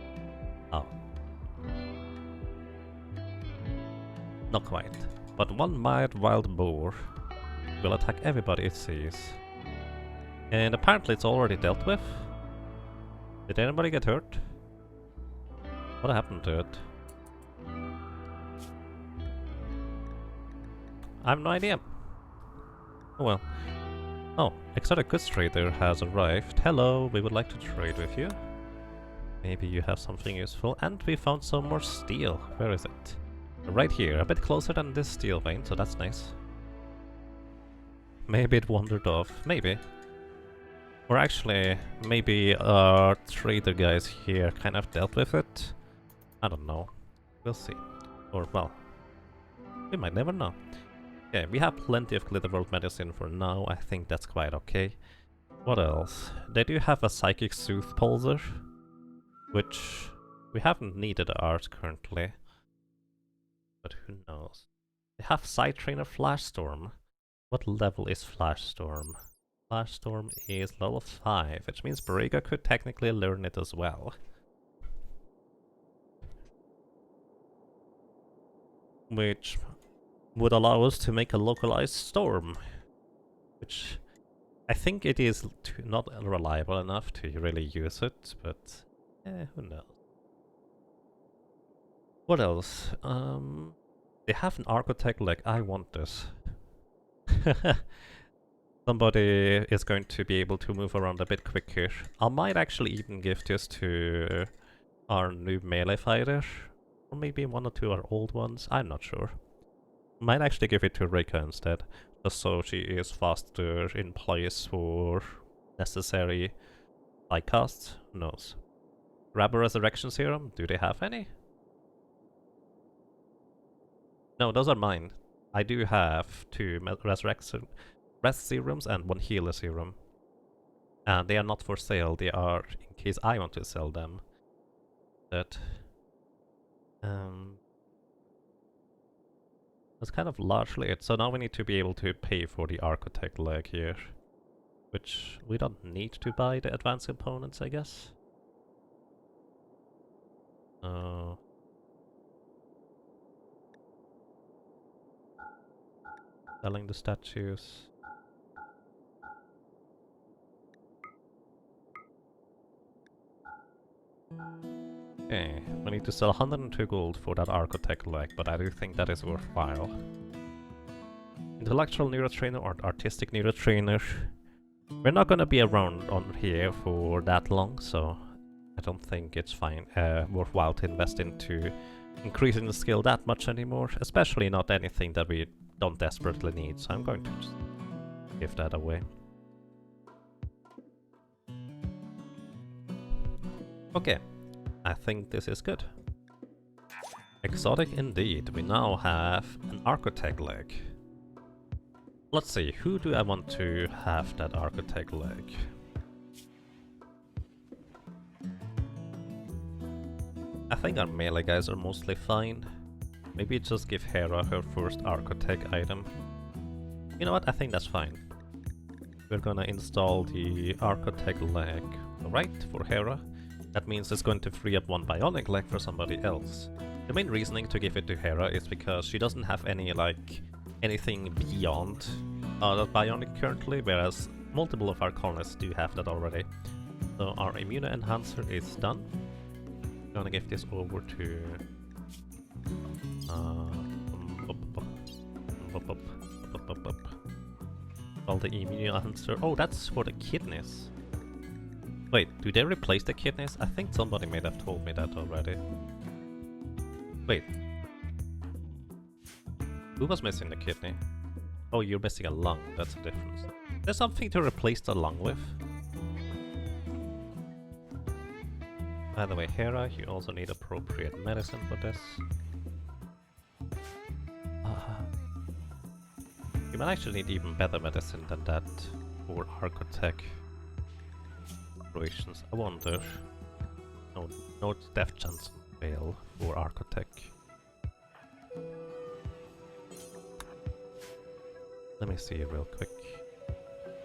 Oh. Not quite. But one mild wild boar will attack everybody it sees. And apparently it's already dealt with. Did anybody get hurt? What happened to it? I have no idea. Oh well. Oh, exotic goods trader has arrived. Hello, we would like to trade with you. Maybe you have something useful. And we found some more steel. Where is it? Right here, a bit closer than this steel vein, so that's nice. Maybe it wandered off. Maybe. Or actually, maybe our trader guys here kind of dealt with it. I don't know. We'll see. Or, well, we might never know. Okay, we have plenty of Glitterworld medicine for now. I think that's quite okay. What else? They do have a Psychic Sooth Pulsar, which we haven't needed art currently. But who knows? They have Side Trainer Flashstorm. What level is Flashstorm? Flashstorm is level 5, which means Barriga could technically learn it as well. Which would allow us to make a localized storm. Which I think it is not reliable enough to really use it, but who knows. What else? They have an architect like, I want this. Somebody is going to be able to move around a bit quicker. I might actually even give this to our new melee fighter. Or maybe one or two are old ones, I'm not sure. Might actually give it to Rika instead, just so she is faster in place for necessary light casts. Who knows? Grab a resurrection serum? Do they have any? No, those are mine. I do have 2 resurrection rest serums and 1 healer serum. And they are not for sale, they are in case I want to sell them. That's kind of largely it. So now we need to be able to pay for the architect leg here. Which we don't need to buy the advanced components, I guess. Selling the statues. Okay, we need to sell 102 gold for that architect leg, but I do think that is worthwhile. Intellectual neurotrainer or artistic neurotrainer. We're not gonna be around on here for that long, so I don't think it's worthwhile to invest into increasing the skill that much anymore, especially not anything that we don't desperately need, so I'm going to just give that away. Okay, I think this is good. Exotic indeed, we now have an architect leg. Let's see, who do I want to have that architect leg? I think our melee guys are mostly fine. Maybe just give Hera her first architect item. You know what, I think that's fine. We're gonna install the architect leg right for Hera. That means it's going to free up 1 bionic leg for somebody else. The main reasoning to give it to Hera is because she doesn't have any, like, anything beyond that bionic currently, whereas multiple of our colonists do have that already. So our immune enhancer is done. I'm gonna give this over to all the immune enhancer. Oh, that's for the kidneys. Wait, do they replace the kidneys? I think somebody may have told me that already. Wait. Who was missing the kidney? Oh, you're missing a lung, that's the difference. There's something to replace the lung with. By the way, Hera, you also need appropriate medicine for this. You might actually need even better medicine than that for architect operations. I wonder. No death chance fail for architect. Let me see real quick.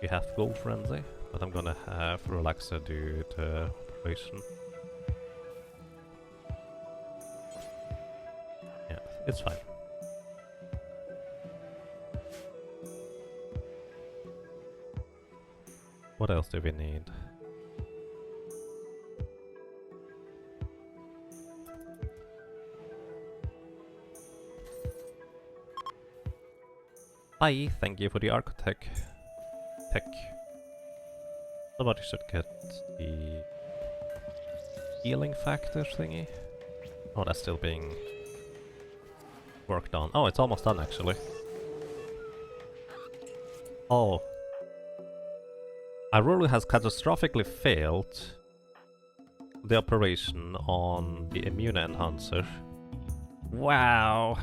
We have Gold Frenzy, but I'm gonna have Relaxa do the operation. Yeah, it's fine. What else do we need? Bye, thank you for the architect. Somebody should get the healing factor thingy. Oh, that's still being worked on. Oh, it's almost done actually. Oh. Aurora has catastrophically failed the operation on the immune enhancer. Wow.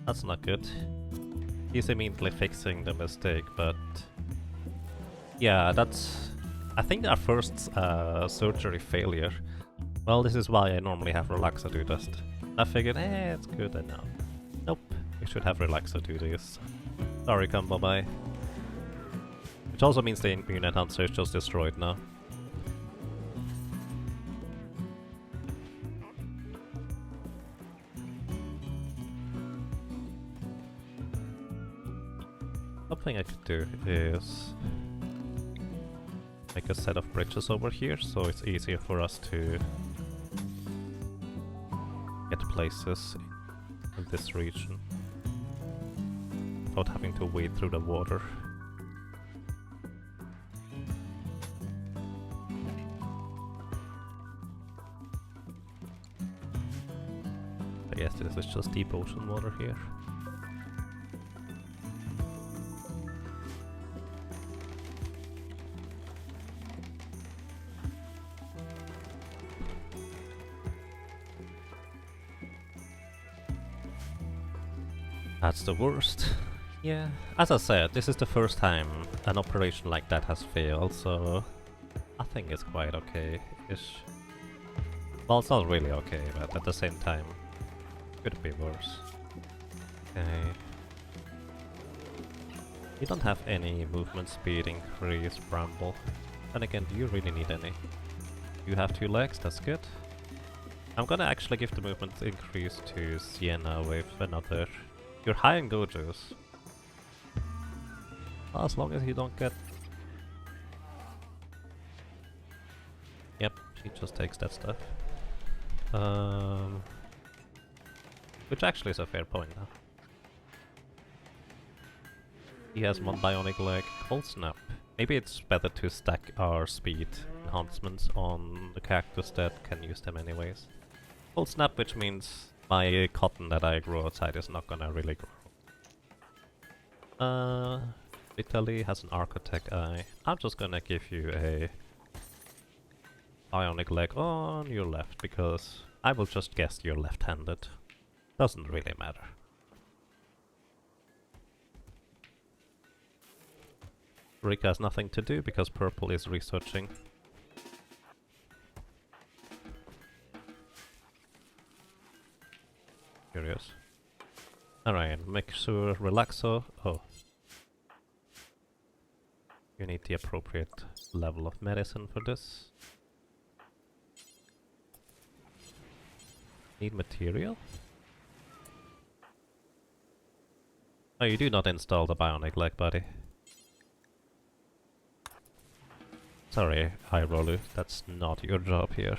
That's not good. He's immediately fixing the mistake, but... yeah, that's... I think our first surgery failure. Well, this is why I normally have Relaxa do this. I figured, it's good enough. Nope, we should have Relaxa do this. Sorry, come bye-bye. Which also means the immune enhancer is just destroyed now. Something I could do is make a set of bridges over here, so it's easier for us to get places in this region without having to wade through the water. I guess this is just deep ocean water here. That's the worst. Yeah, as I said, this is the first time an operation like that has failed, so I think it's quite okay-ish. Well, it's not really okay, but at the same time, could be worse. Okay. You don't have any movement speed increase, Bramble. And again, do you really need any? You have 2 legs, that's good. I'm gonna actually give the movement increase to Sienna with another... You're high in Gojos. Well, as long as you don't get... Yep, she just takes that stuff. Which actually is a fair point now. He has 1 bionic leg, cold snap. Maybe it's better to stack our speed enhancements on the characters that can use them anyways. Cold snap, which means my cotton that I grow outside is not gonna really grow. Italy has an architect eye. I'm just gonna give you a bionic leg on your left, because I will just guess you're left-handed. Doesn't really matter. Rika has nothing to do because Purple is researching. Curious. Alright, make sure Relaxo. Oh. You need the appropriate level of medicine for this. Need material? Oh, you do not install the bionic leg, buddy. Sorry, Hyrolu, that's not your job here.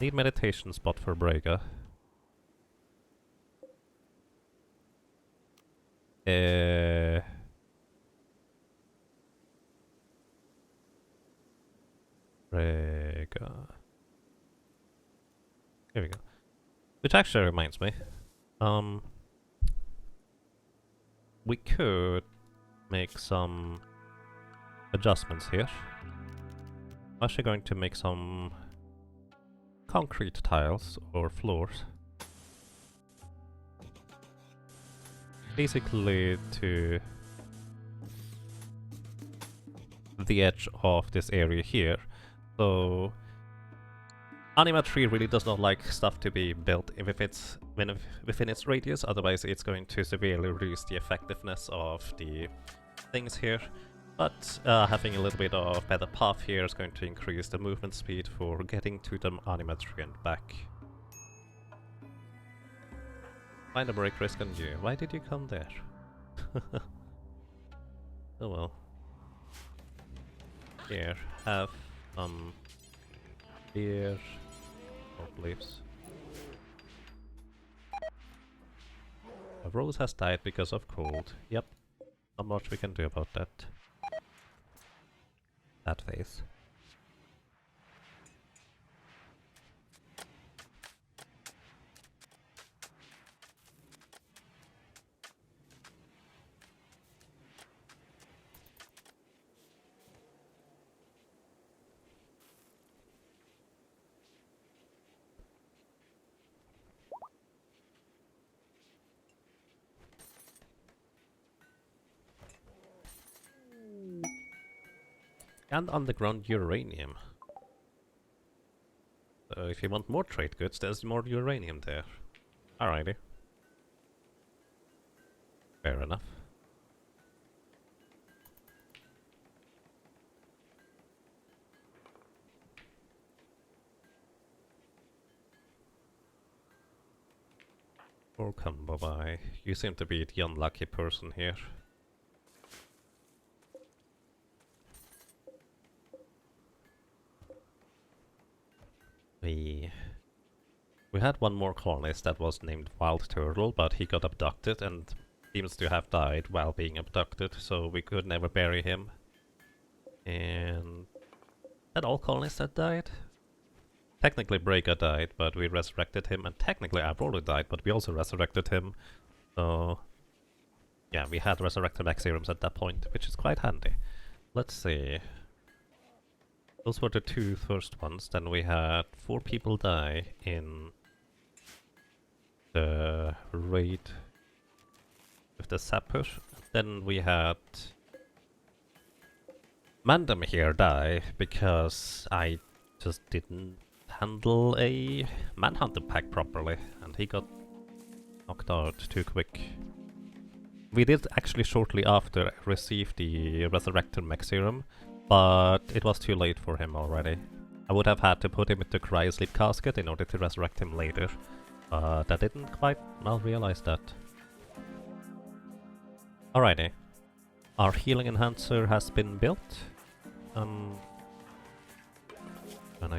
Need meditation spot for Braga. Braga. Here we go. Which actually reminds me. We could make some adjustments here. I'm actually going to make some concrete tiles or floors. Basically to the edge of this area here. So Anima Tree really does not like stuff to be built within its radius, otherwise it's going to severely reduce the effectiveness of the things here. But having a little bit of better path here is going to increase the movement speed for getting to the animatry and back. Find a break risk on you. Why did you come there? Oh well. Here, have some beer. Oh, leaves. A rose has died because of cold. Yep. Not much we can do about that. That face. And underground uranium. So if you want more trade goods, there's more uranium there. Alrighty. Fair enough. Or combo by. You seem to be the unlucky person here. We had one more colonist that was named Wild Turtle, but he got abducted and seems to have died while being abducted, so we could never bury him. And that all colonists that died? Technically Breaker died, but we resurrected him, and technically Aurora died, but we also resurrected him. So yeah, we had resurrected Max serums at that point, which is quite handy. Let's see. Those were the two first ones. Then we had 4 people die in the raid with the sapper. Then we had Mandem here die because I just didn't handle a manhunter pack properly and he got knocked out too quick. We did actually shortly after receive the resurrected mech serum, but it was too late for him already. I would have had to put him into cryosleep casket in order to resurrect him later, but I didn't quite well realize that. Alrighty. Our healing enhancer has been built. Gonna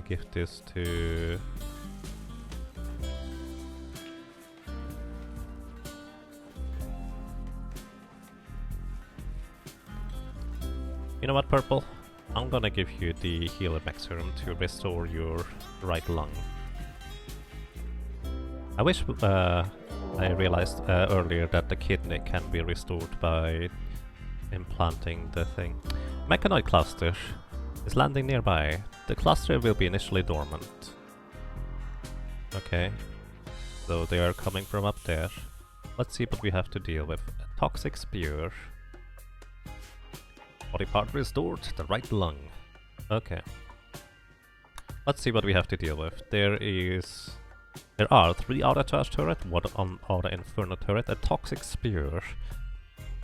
give this to... You know what, Purple? I'm gonna give you the healer mech serum to restore your right lung. I wish I realized earlier that the kidney can be restored by implanting the thing. Mechanoid cluster is landing nearby. The cluster will be initially dormant. Okay, so they are coming from up there. Let's see what we have to deal with. A toxic spear. Body part restored, the right lung. Okay. Let's see what we have to deal with. There are 3 auto charge turret, 1 on auto inferno turret, a toxic spear.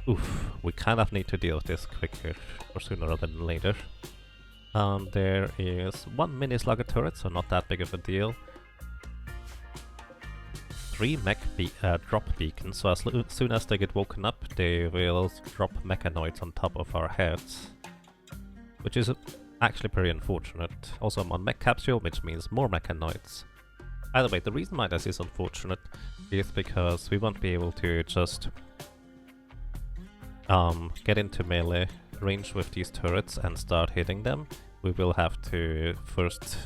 Oof, we kind of need to deal with this quicker, or sooner rather than later. There is 1 mini slugger turret, so not that big of a deal. 3 mech drop beacons, so as soon as they get woken up, they will drop mechanoids on top of our heads. Which is actually pretty unfortunate. Also I'm on mech capsule, which means more mechanoids. Either way, the reason why this is unfortunate is because we won't be able to just get into melee range with these turrets and start hitting them. We will have to first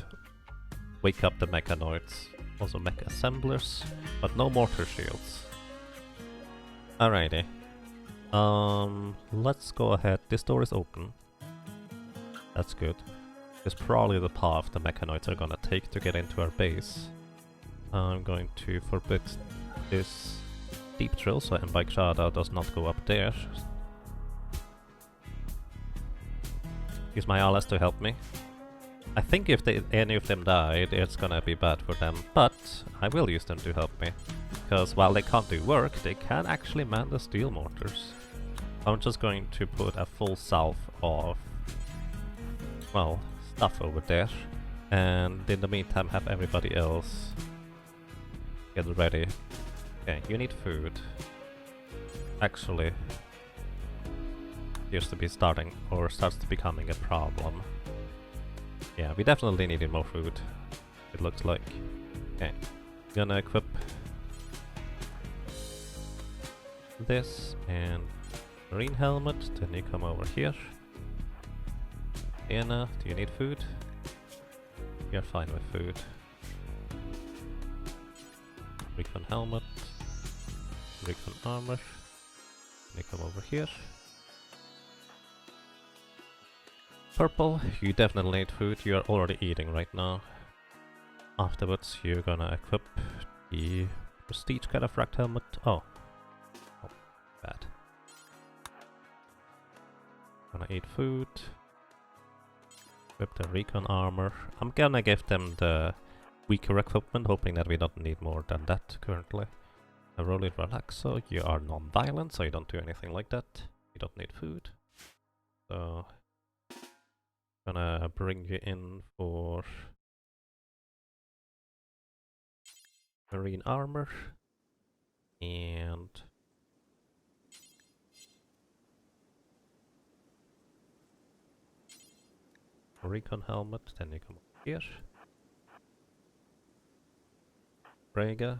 wake up the mechanoids. Also mech assemblers, but no mortar shields. Alrighty. Let's go ahead. This door is open. That's good. It's probably the path the mechanoids are gonna take to get into our base. I'm going to forbid this deep drill so M-Bike Shada does not go up there. Use my allies to help me. I think if any of them died, it's gonna be bad for them, but I will use them to help me. Because while they can't do work, they can actually man the steel mortars. I'm just going to put a full salve of, well, stuff over there. And in the meantime have everybody else get ready. Okay, you need food. Actually, used to be starting, or starts to becoming a problem. Yeah, we definitely needed more food, it looks like. Okay, gonna equip this and marine helmet, then you come over here. Anna, do you need food? You're fine with food. Recon helmet, recon armor, then you come over here. Purple, you definitely need food, you're already eating right now. Afterwards you're gonna equip the prestige cataphract helmet. Oh, bad. Gonna eat food. Equip the recon armor. I'm gonna give them the weaker equipment, hoping that we don't need more than that currently. A rolling relaxo, you are non-violent, so you don't do anything like that. You don't need food. So gonna bring you in for marine armor and recon helmet, then you come over here. Brega.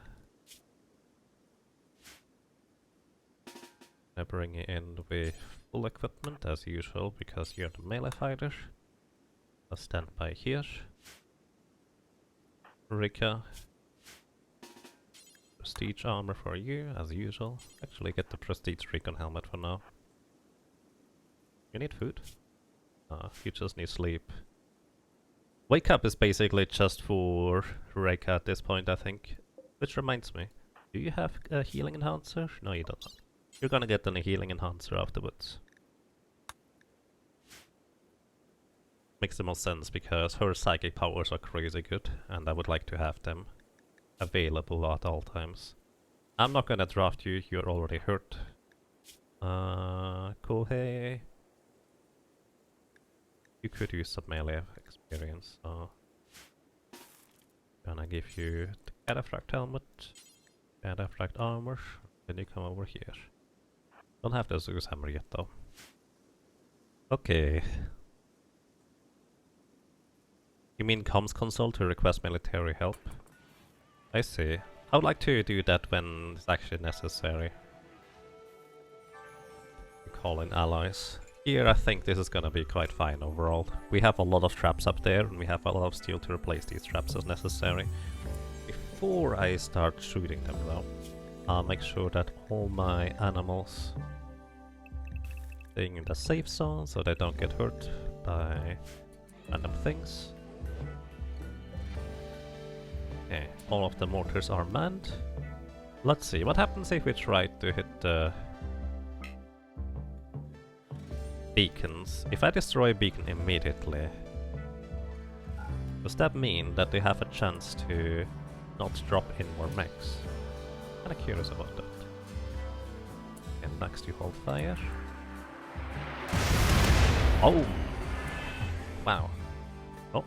I bring you in with full equipment as usual because you're the melee fighter. I'll stand by here. Rika. Prestige armor for you as usual. Actually get the prestige recon helmet for now. You need food? You just need sleep. Wake up is basically just for Reka at this point, I think. Which reminds me, do you have a healing enhancer? No, you don't. You're gonna get a healing enhancer afterwards. Makes the most sense because her psychic powers are crazy good and I would like to have them available at all times. I'm not gonna draft you, you're already hurt. Kohei. You could use some melee experience, so gonna give you the cataphract helmet, cataphract armor, then you come over here. Don't have the Zeus hammer yet though. Okay. You mean comms console to request military help? I see. I would like to do that when it's actually necessary. You call in allies. Here I think this is gonna be quite fine overall. We have a lot of traps up there and we have a lot of steel to replace these traps as necessary. Before I start shooting them though, I'll make sure that all my animals staying in the safe zone so they don't get hurt by random things. Okay, all of the mortars are manned. Let's see, what happens if we try to hit the beacons? If I destroy a beacon immediately, does that mean that they have a chance to not drop in more mechs? Kinda curious about that. And next you hold fire. Oh! Wow. Oh,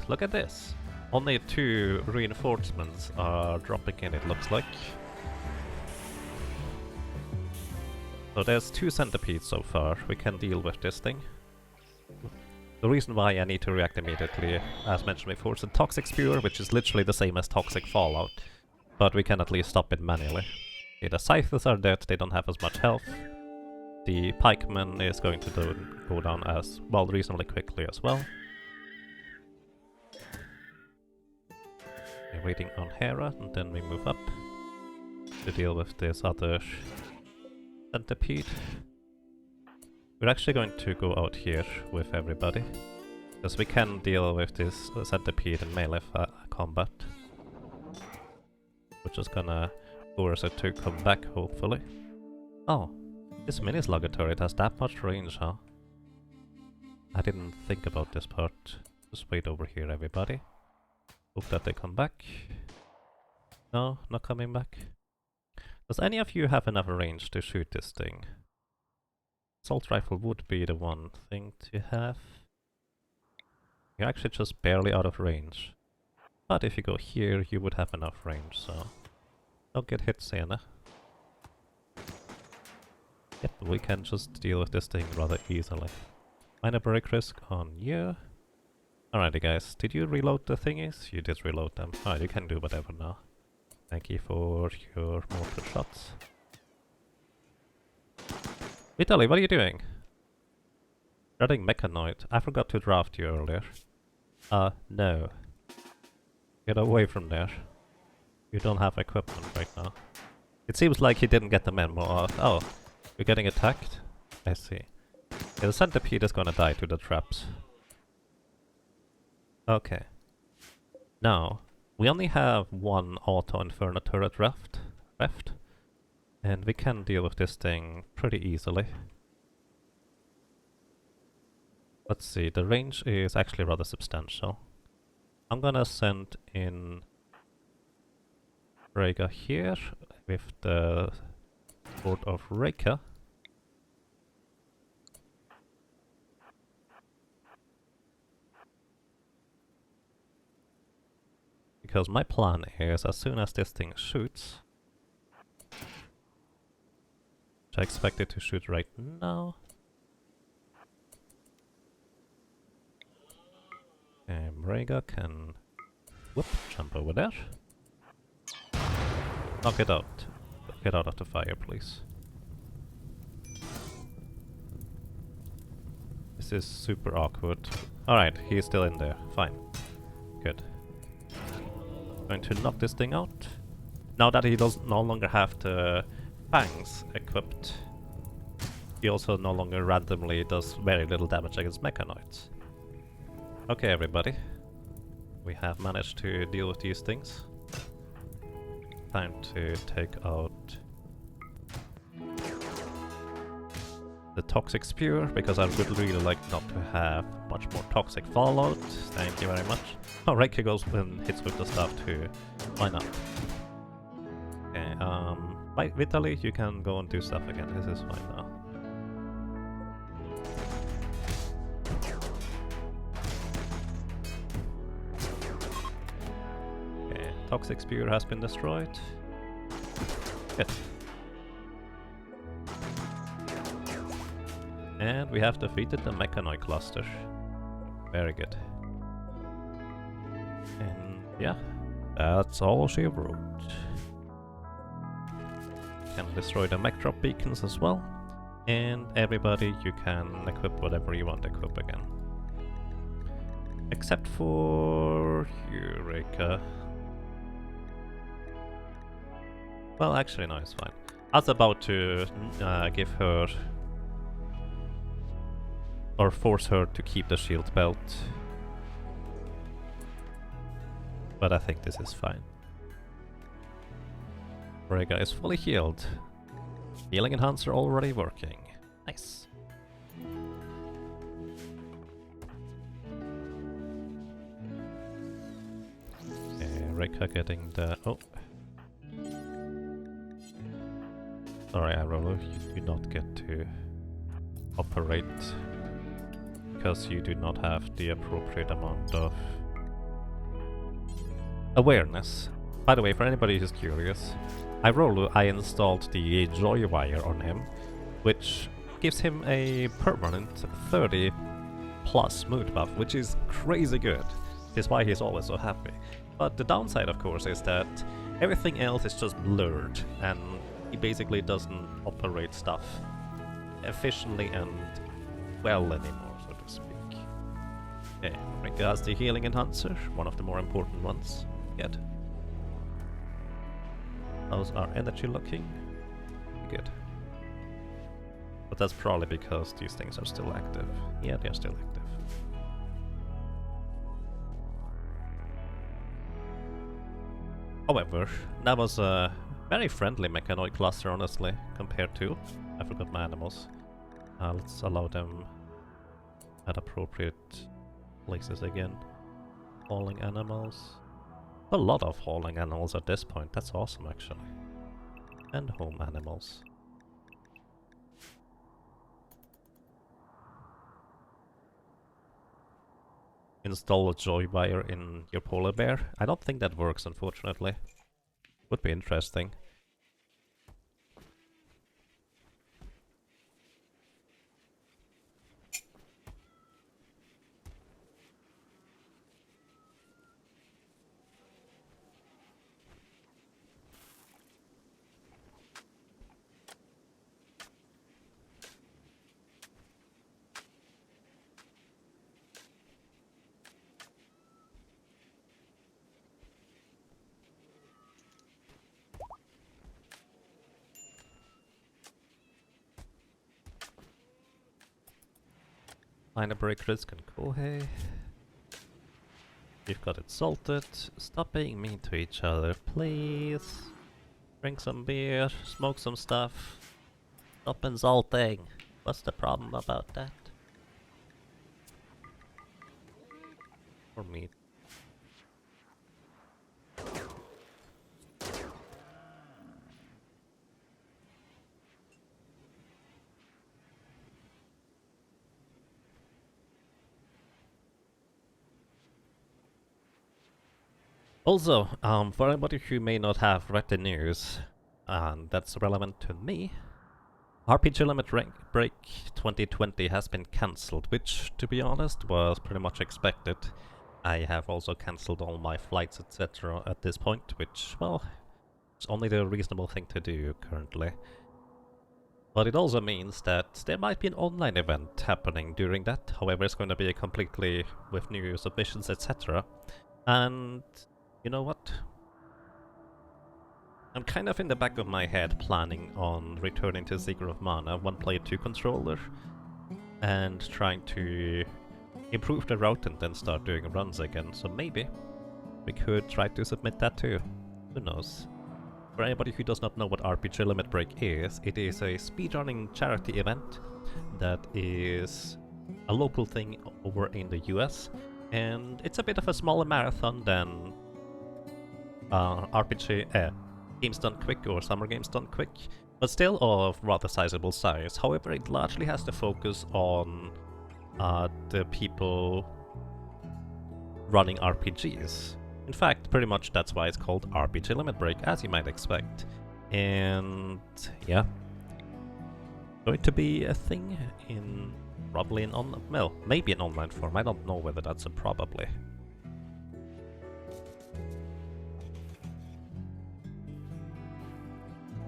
look at this. Only 2 reinforcements are dropping in, it looks like. So there's 2 centipedes so far. We can deal with this thing. The reason why I need to react immediately, as mentioned before, is the toxic spewer, which is literally the same as toxic fallout. But we can at least stop it manually. Okay, the scythers are dead, they don't have as much health. The pikeman is going to go down as well reasonably quickly as well. We're waiting on Hera, and then we move up to deal with this other centipede. We're actually going to go out here with everybody, because we can deal with this centipede in melee combat. We're just gonna force it to come back, hopefully. Oh, this mini-slugger turret has that much range, huh? I didn't think about this part. Just wait over here, everybody. Hope that they come back. No, not coming back. Does any of you have enough range to shoot this thing? Assault rifle would be the one thing to have. You're actually just barely out of range. But if you go here, you would have enough range, so don't get hit, Sienna. Yep, we can just deal with this thing rather easily. Minor break risk on you. Alrighty guys, did you reload the thingies? You did reload them. Alright, you can do whatever now. Thank you for your mortar shots. Vitaly, what are you doing? Running mechanoid. I forgot to draft you earlier. No. Get away from there. You don't have equipment right now. It seems like he didn't get the memo. Oh, you're getting attacked? I see. Yeah, the centipede is gonna die to the traps. Okay. Now, we only have one auto inferno turret left. And we can deal with this thing pretty easily. Let's see, the range is actually rather substantial. I'm gonna send in Rhaegar here with the Sword of Rhaegar. Because my plan is, as soon as this thing shoots, which I expect it to shoot right now. And Rhaegar can jump over there. Knock it out. Get out of the fire, please. This is super awkward. Alright, he's still in there. Fine. Good. Going to knock this thing out. Now that he does no longer have the fangs equipped, he also no longer randomly does very little damage against mechanoids. Okay, everybody. We have managed to deal with these things. Time to take out the toxic spear, because I would really like not to have much more toxic fallout. Thank you very much. Oh, Reiki goes and hits with the stuff too. Why not? Okay, right, Vitaly, you can go and do stuff again. This is fine now. Okay, toxic spear has been destroyed. Good. And we have defeated the mechanoid cluster. Very good. And yeah, that's all she wrote. Can destroy the mech drop beacons as well. And everybody, you can equip whatever you want to equip again. Except for Eureka. Well, actually no, it's fine. I was about to give her or force her to keep the shield belt, but I think this is fine. Rhaegar is fully healed. Healing enhancer already working. Nice. Rhaegar getting the... oh. Sorry, Arrow, you do not get to operate because you do not have the appropriate amount of awareness. By the way, for anybody who's curious, I installed the Joy Wire on him, which gives him a permanent 30 plus mood buff, which is crazy good. Which is why he's always so happy. But the downside, of course, is that everything else is just blurred, and he basically doesn't operate stuff efficiently and well anymore, so to speak. Okay, regards the healing enhancer, one of the more important ones. Good. How's our energy looking? Good. But that's probably because these things are still active. Yeah, they're still active. However, that was a very friendly mechanoid cluster, honestly, compared to... I forgot my animals. Let's allow them at appropriate places again. Hauling animals. A lot of hauling animals at this point, that's awesome actually. And home animals. install a joy wire in your polar bear. I don't think that works, unfortunately. Would be interesting. Find a break risk and Kohei. We've got it salted. Stop being mean to each other, please. Drink some beer, smoke some stuff. Stop insulting. What's the problem about that? Or meat. Also, for anybody who may not have read the news, and that's relevant to me, RPG Limit Break 2020 has been cancelled, which, to be honest, was pretty much expected. I have also cancelled all my flights, etc. at this point, which, well, is only the reasonable thing to do currently. But it also means that there might be an online event happening during that, however it's going to be completely with new submissions, etc. And you know what? I'm kind of in the back of my head planning on returning to Secret of Mana 1 player 2 controller and trying to improve the route and then start doing runs again, so maybe we could try to submit that too. Who knows? For anybody who does not know what RPG Limit Break is, it is a speedrunning charity event that is a local thing over in the US, and it's a bit of a smaller marathon than Games Done Quick or Summer Games Done Quick, but still of rather sizable size. However, it largely has to focus on the people running RPGs. In fact, pretty much that's why it's called RPG Limit Break, as you might expect. And yeah, going to be a thing in probably an maybe an online form. I don't know whether that's a probably.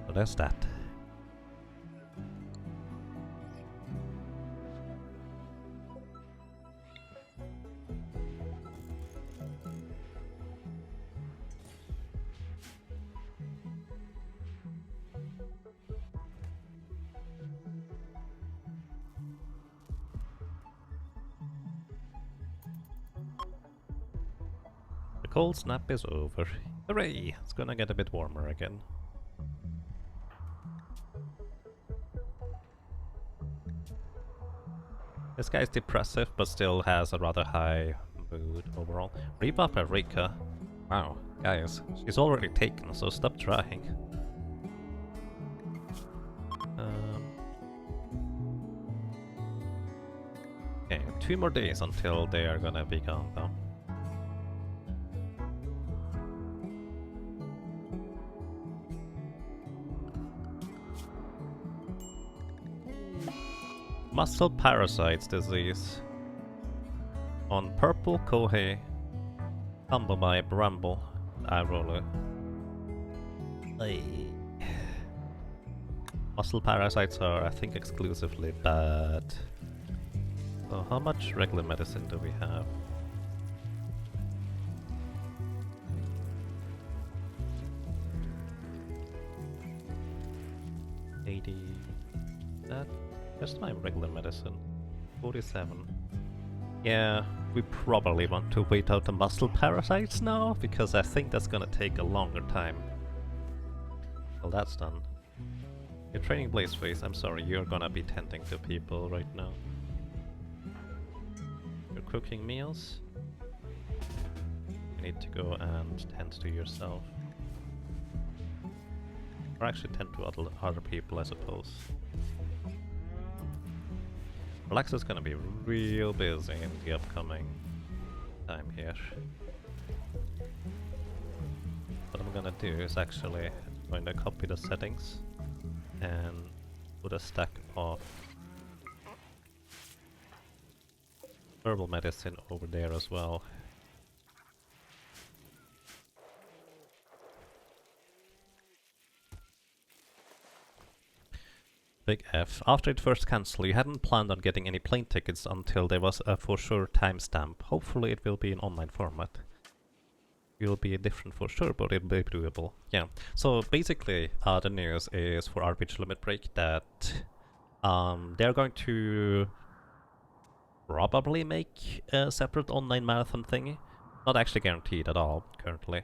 So there's that. The cold snap is over. Hooray! It's gonna get a bit warmer again. This guy's depressive, but still has a rather high mood overall. Rebop Erika. Wow, guys, she's already taken, so stop trying. Okay, 2 more days until they are gonna be gone, though. Muscle parasites disease. On purple Kohei, Bumblebee, Bramble, Eye Roller. Muscle parasites are, I think, exclusively bad. So how much regular medicine do we have? That? Where's my regular medicine? 47. Yeah, we probably want to wait out the muscle parasites now, because I think that's gonna take a longer time. Well, that's done. You're training Blazeface, I'm sorry, you're gonna be tending to people right now. You're cooking meals. You need to go and tend to yourself. Or actually tend to other people, I suppose. Alexa's gonna be real busy in the upcoming time here. What I'm gonna do is actually going to copy the settings and put a stack of herbal medicine over there as well. Big F. After it first cancelled, you hadn't planned on getting any plane tickets until there was a for sure timestamp. Hopefully it will be in online format. It will be different for sure, but it'll be doable. Yeah. So basically, the news is for RPG Limit Break that they're going to probably make a separate online marathon thingy. Not actually guaranteed at all currently.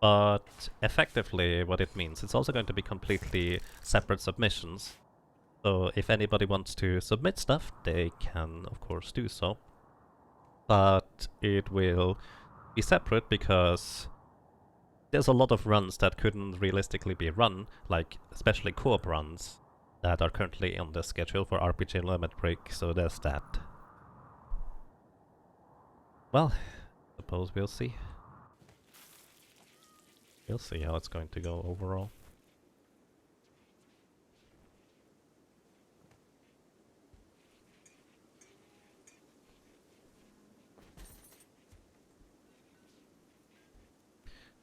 But effectively what it means, it's also going to be completely separate submissions. So if anybody wants to submit stuff, they can of course do so. But it will be separate because there's a lot of runs that couldn't realistically be run, like especially co-op runs that are currently on the schedule for RPG Limit Break, so there's that. Well, suppose we'll see. We'll see how it's going to go overall.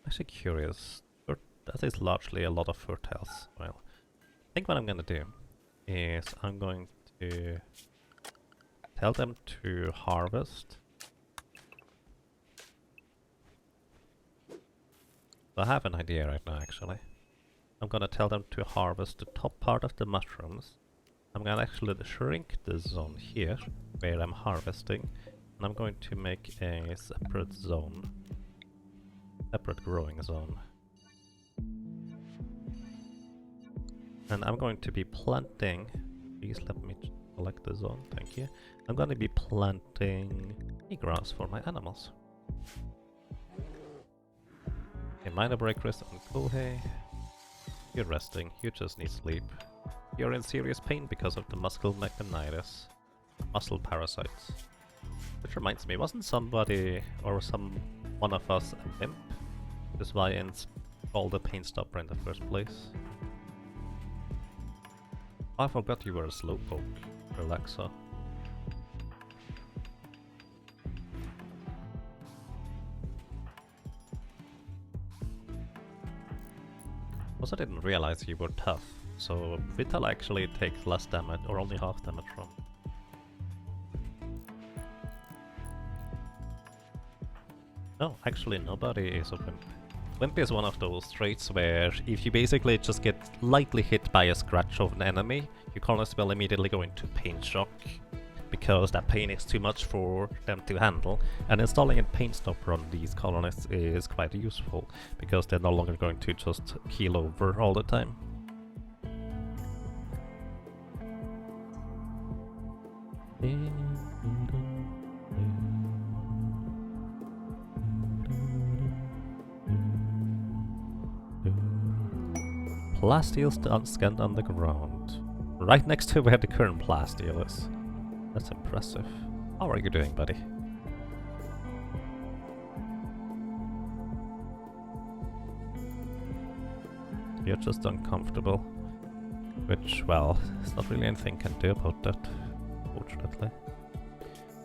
Actually curious. That is largely a lot of fertiles. Well, I think what I'm gonna do is I'm going to tell them to harvest. So I have an idea right now actually. I'm gonna tell them to harvest the top part of the mushrooms. I'm gonna actually shrink the zone here where I'm harvesting, and I'm going to make a separate zone. Separate growing zone. And I'm going to be planting, please let me select the zone, thank you. I'm going to be planting grass for my animals. Okay, minor break rest on Kohei. You're resting, you just need sleep. You're in serious pain because of the muscle mechanitis. Muscle parasites. Which reminds me, wasn't somebody or one of us a imp? That's why I installed the pain stopper in the first place. I forgot you were a slowpoke, Relaxa. Also didn't realize you were tough, so Vital actually takes less damage, or only half damage from. No, actually nobody is a wimp. Wimp is one of those traits where if you basically just get lightly hit by a scratch of an enemy, your colonists will immediately go into pain shock, because that pain is too much for them to handle, and installing a pain stopper on these colonists is quite useful, because they're no longer going to just keel over all the time. Plastiel's scanned on the ground, right next to where the current plasteel is. That's impressive. How are you doing, buddy? You're just uncomfortable. Which, well, there's not really anything I can do about that, fortunately.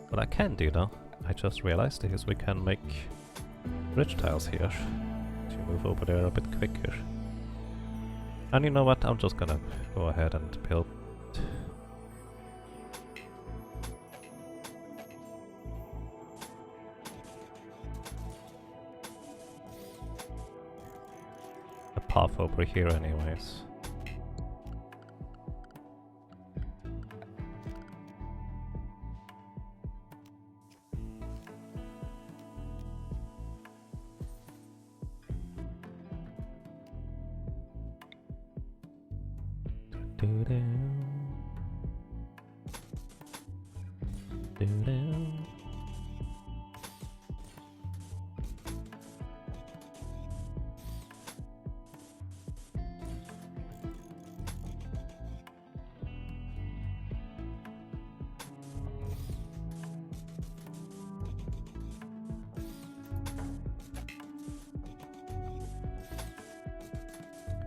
What I can do, though, I just realized, is we can make bridge tiles here to move over there a bit quicker. And you know what, I'm just gonna go ahead and build a path over here anyways.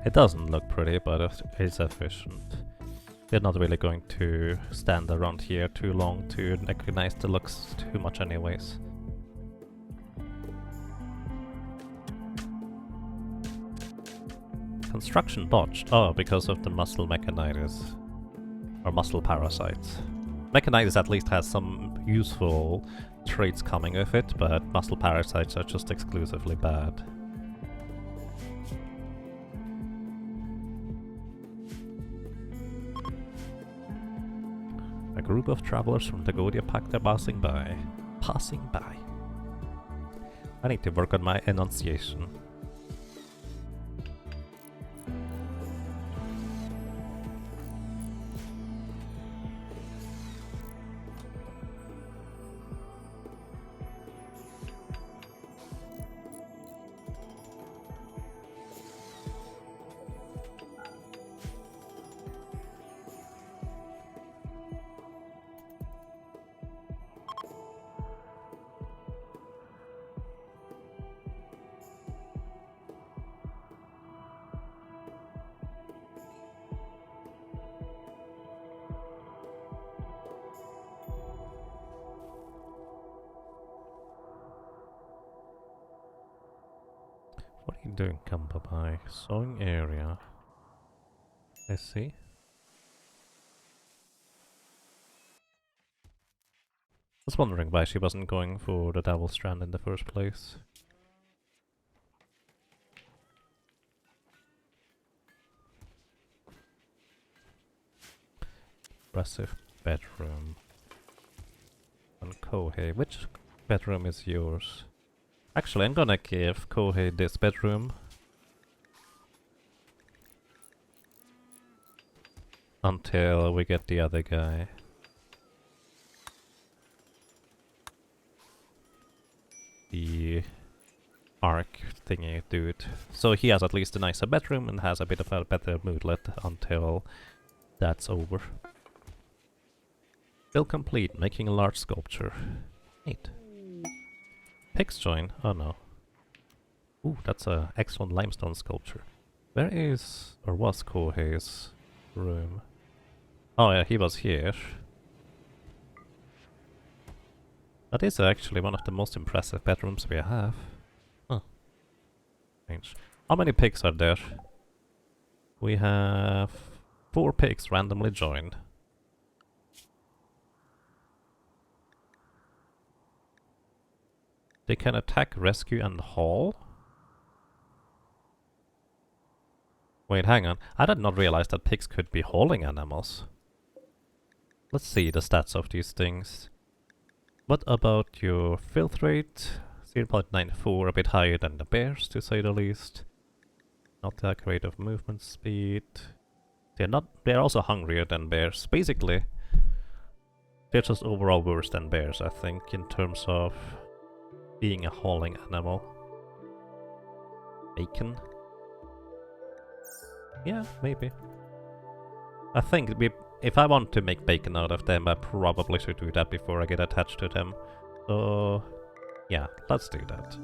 It doesn't look pretty, but it's efficient. We're not really going to stand around here too long to recognize the looks too much anyways. Construction botched. Oh, because of the muscle mechanitis. Or muscle parasites. Mechanitis at least has some useful traits coming with it, but muscle parasites are just exclusively bad. A group of travelers from the Godia Pact are passing by. Passing by. I need to work on my enunciation. What are you doing, Kampabai? Sewing area. I see. I was wondering why she wasn't going for the Devil Strand in the first place. Impressive bedroom. And Kohei. Which bedroom is yours? Actually, I'm gonna give Kohei this bedroom. Until we get the other guy. The arc thingy dude. So he has at least a nicer bedroom and has a bit of a better moodlet until that's over. Build complete, making a large sculpture. Neat. Pigs join? Oh no. Ooh, that's a excellent limestone sculpture. Where is, or was Kohei's room? Oh yeah, he was here. That is actually one of the most impressive bedrooms we have. Huh. Strange. How many pigs are there? We have 4 pigs randomly joined. They can attack, rescue and haul? Wait, hang on. I did not realize that pigs could be hauling animals. Let's see the stats of these things. What about your filth rate? 0.94, a bit higher than the bears, to say the least. Not that great of movement speed. They're also hungrier than bears. Basically, they're just overall worse than bears, I think, in terms of being a hauling animal. Bacon? Yeah, maybe. I think if I want to make bacon out of them, I probably should do that before I get attached to them. So, yeah, let's do that.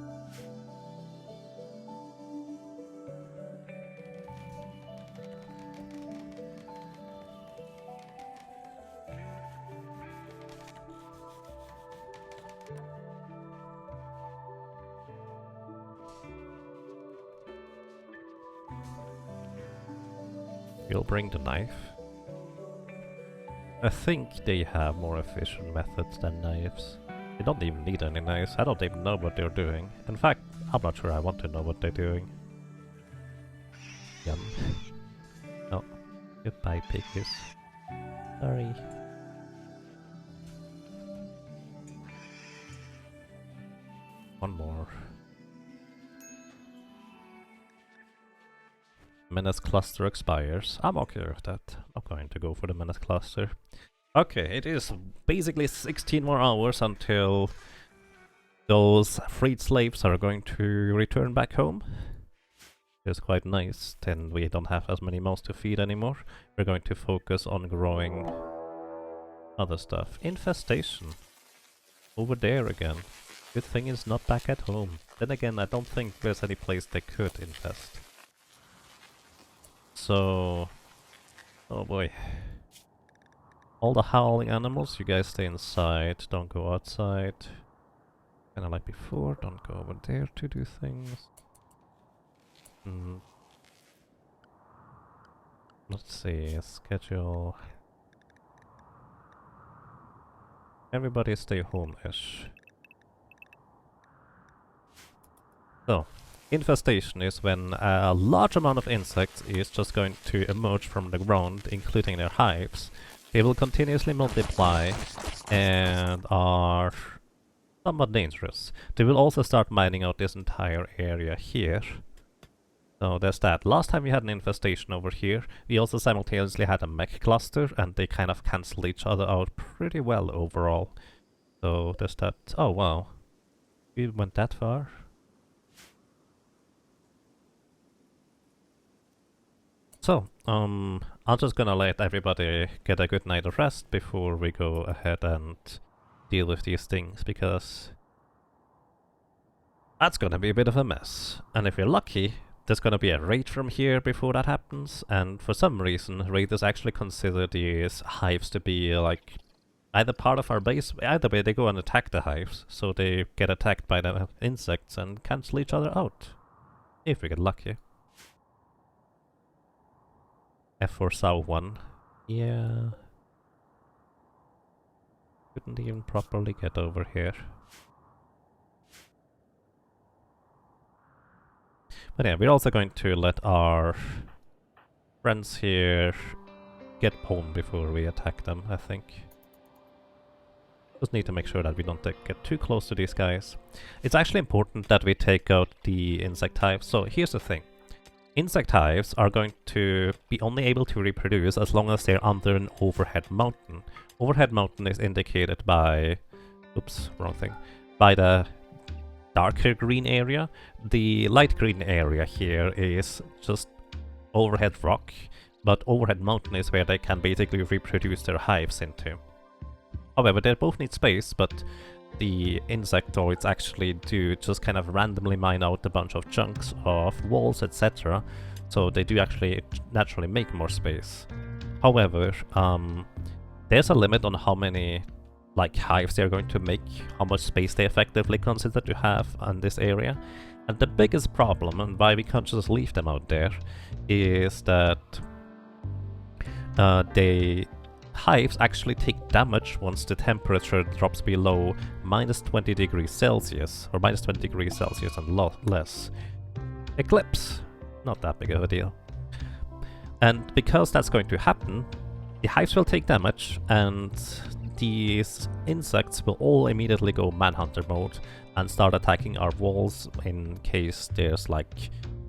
You'll bring the knife. I think they have more efficient methods than knives. They don't even need any knives. I don't even know what they're doing. In fact, I'm not sure I want to know what they're doing. Yum. Oh, goodbye, piggies. Sorry. One more. Menace cluster expires. I'm okay with that. I'm going to go for the menace cluster. Okay, it is basically 16 more hours until those freed slaves are going to return back home. It's quite nice, then we don't have as many mouths to feed anymore. We're going to focus on growing other stuff. Infestation. Over there again. Good thing it's not back at home. Then again, I don't think there's any place they could infest. So... Oh boy. All the howling animals, you guys stay inside, don't go outside. Kinda like before, don't go over there to do things. Let's see, schedule... Everybody stay home-ish. So, infestation is when a large amount of insects is just going to emerge from the ground, including their hives. They will continuously multiply and are somewhat dangerous. They will also start mining out this entire area here. So there's that. Last time we had an infestation over here, we also simultaneously had a mech cluster, and they kind of cancelled each other out pretty well overall. So there's that. Oh wow. We went that far? So, I'm just gonna let everybody get a good night of rest before we go ahead and deal with these things, because that's gonna be a bit of a mess. And if you're lucky, there's gonna be a raid from here before that happens, and for some reason, raiders actually consider these hives to be like either part of our base. Either way, they go and attack the hives, so they get attacked by the insects and cancel each other out. If we get lucky. F4 South 1. Yeah. Couldn't even properly get over here. But yeah, we're also going to let our friends here get home before we attack them, I think. Just need to make sure that we don't get too close to these guys. It's actually important that we take out the insect hives. So here's the thing. Insect hives are going to be only able to reproduce as long as they're under an overhead mountain. Overhead mountain is indicated by... Oops, wrong thing. By the darker green area. The light green area here is just overhead rock, but overhead mountain is where they can basically reproduce their hives into. However, they both need space, but the insectoids actually do just kind of randomly mine out a bunch of chunks of walls, etc. So they do actually naturally make more space. However, there's a limit on how many hives they're going to make, how much space they effectively consider to have on this area. And the biggest problem, and why we can't just leave them out there, is that hives actually take damage once the temperature drops below -20 degrees Celsius, or -20 degrees Celsius and less. Eclipse! Not that big of a deal. And because that's going to happen, the hives will take damage, and these insects will all immediately go manhunter mode and start attacking our walls in case there's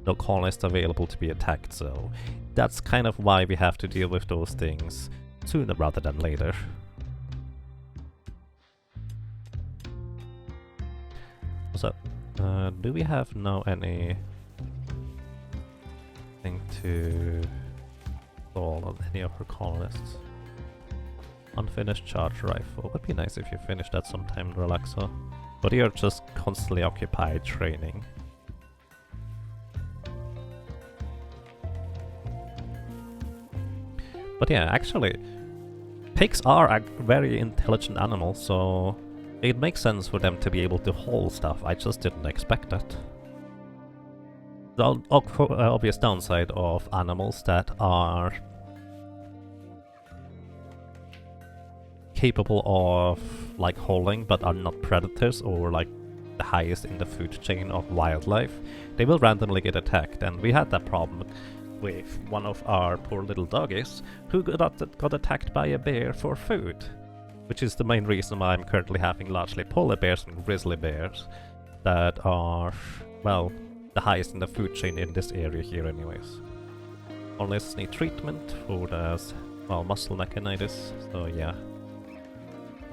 no colonists available to be attacked. So that's kind of why we have to deal with those things sooner rather than later. So, do we have now anything to install on any of our colonists? Unfinished charge rifle. Would be nice if you finish that sometime, Relaxo. But you're just constantly occupied training. But yeah, actually, pigs are very intelligent animals, so it makes sense for them to be able to haul stuff. I just didn't expect that. The obvious downside of animals that are capable of hauling but are not predators or the highest in the food chain of wildlife, they will randomly get attacked, and we had that problem with one of our poor little doggies who got attacked by a bear for food, which is the main reason why I'm currently having largely polar bears and grizzly bears that are, well, the highest in the food chain in this area here anyways. Unless need treatment for the, well, muscle mechanitis, so yeah.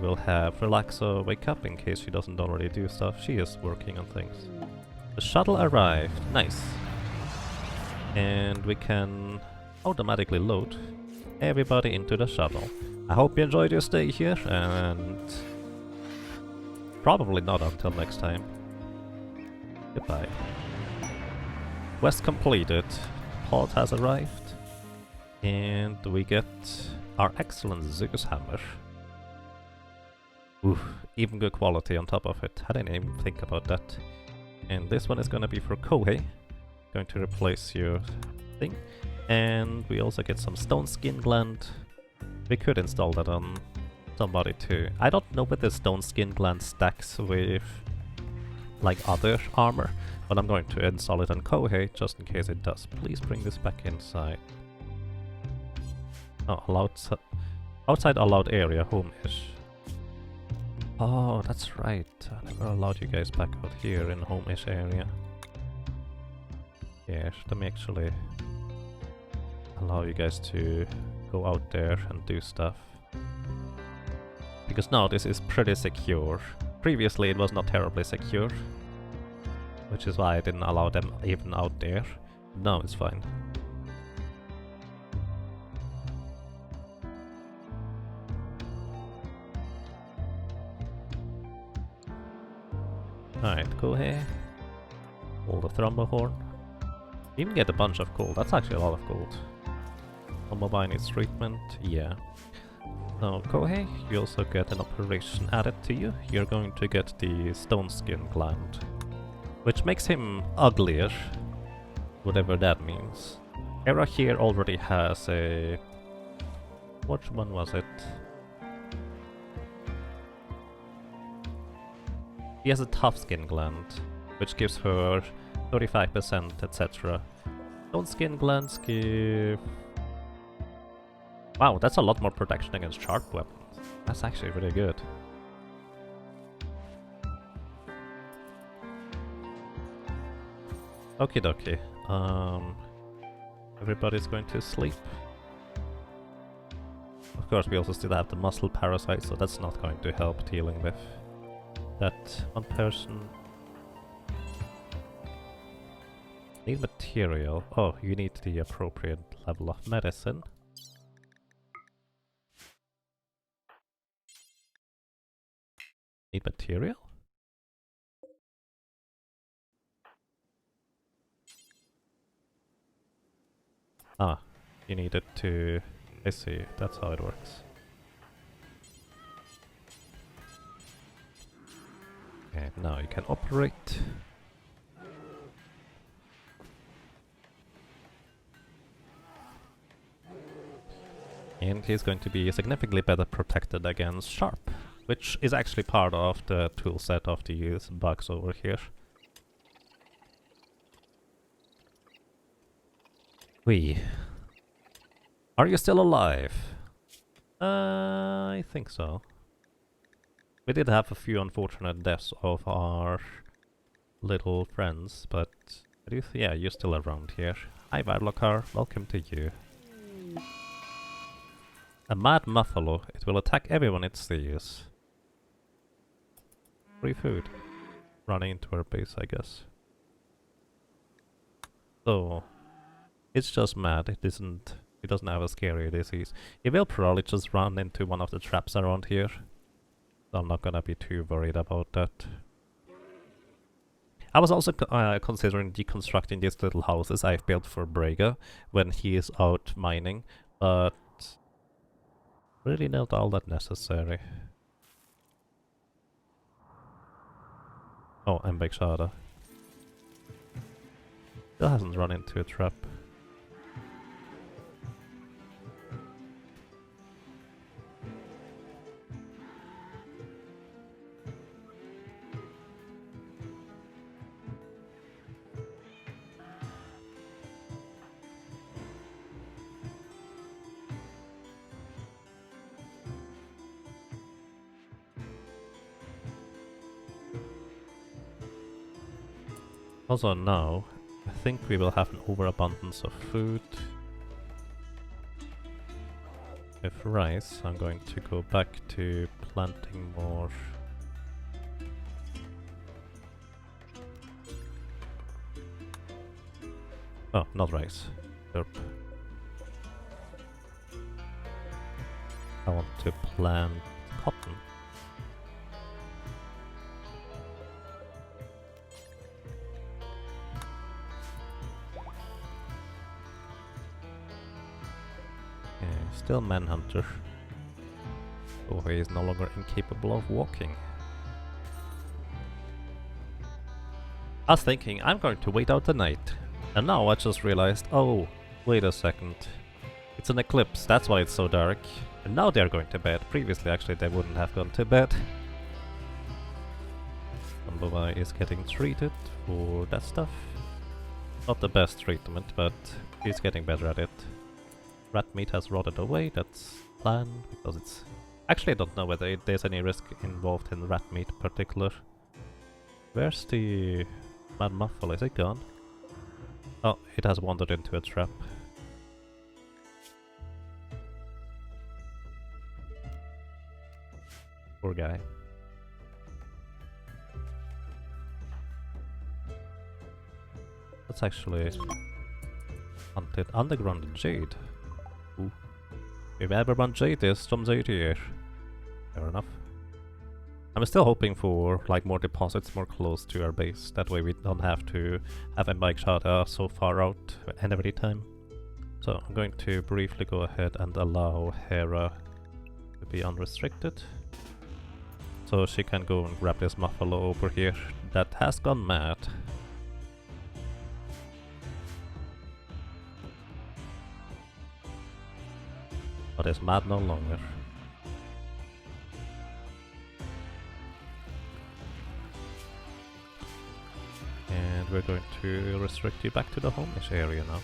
We'll have Relaxo wake up in case she doesn't already do stuff. She is working on things. The shuttle arrived. Nice. And we can automatically load everybody into the shuttle. I hope you enjoyed your stay here, and probably not until next time. Goodbye. Quest completed. Pod has arrived. And we get our excellent Zeus hammer. Ooh, even good quality on top of it. I didn't even think about that. And this one is gonna be for Kohei. Going to replace your thing. And we also get some stone skin gland. We could install that on somebody too. I don't know whether stone skin gland stacks with like other armor, but I'm going to install it on Kohei just in case it does. Please bring this back inside. Oh, allowed outside allowed area, home-ish. Oh, that's right. I never allowed you guys back out here in home-ish area. Yeah, let me actually allow you guys to go out there and do stuff. Because now this is pretty secure. Previously it was not terribly secure, which is why I didn't allow them even out there. Now it's fine. Alright, go here. Hold the thrombohorn. You even get a bunch of gold. That's actually a lot of gold. Mobile needs treatment, yeah. Now, Kohei, you also get an operation added to you. You're going to get the stone skin gland, which makes him uglier, whatever that means. Era here already has a... which one was it? He has a tough skin gland, which gives her 35%, etc. Stone skin glands give... Wow, that's a lot more protection against sharp weapons. That's actually really good. Okie dokie. Everybody's going to sleep. Of course, we also still have the muscle parasite, so that's not going to help dealing with that one person. Need material. Oh, you need the appropriate level of medicine. Need material? Ah, you need it to... I see, that's how it works. Okay, now you can operate. And he's going to be significantly better protected against sharp, which is actually part of the toolset of these bugs over here. Are you still alive? I think so. We did have a few unfortunate deaths of our little friends, but yeah, you're still around here. Hi Varlokar, welcome to you. A mad muffalo. It will attack everyone it sees. Free food. Running into our base, I guess. So, it's just mad. It doesn't have a scary disease. It will probably just run into one of the traps around here. So I'm not gonna be too worried about that. I was also considering deconstructing these little houses I've built for Braga when he is out mining, but really not all that necessary. Oh, and Bekshada. Still hasn't run into a trap. Also now, I think we will have an overabundance of food. With rice, I'm going to go back to planting more. Oh, not rice. Derp. I want to plant cotton. still Manhunter. So he is no longer incapable of walking. I was thinking, I'm going to wait out the night. And now I just realized, oh, wait a second. It's an eclipse, that's why it's so dark. And now they're going to bed. Previously, actually, they wouldn't have gone to bed. Bumblebee is getting treated for that stuff. Not the best treatment, but he's getting better at it. Rat meat has rotted away, that's planned, because it's... Actually, I don't know whether there's any risk involved in rat meat in particular. Where's the Mad Muffle? Is it gone? Oh, it has wandered into a trap. Poor guy. Let's actually hunt it. Underground jade. Ooh. If everyone jade is some jade here. Fair enough. I'm still hoping for like more deposits more close to our base. That way we don't have to have a bike shot so far out and every time. So I'm going to briefly go ahead and allow Hera to be unrestricted. So she can go and grab this Muffalo over here that has gone mad. But is mad no longer. And we're going to restrict you back to the home-ish area now.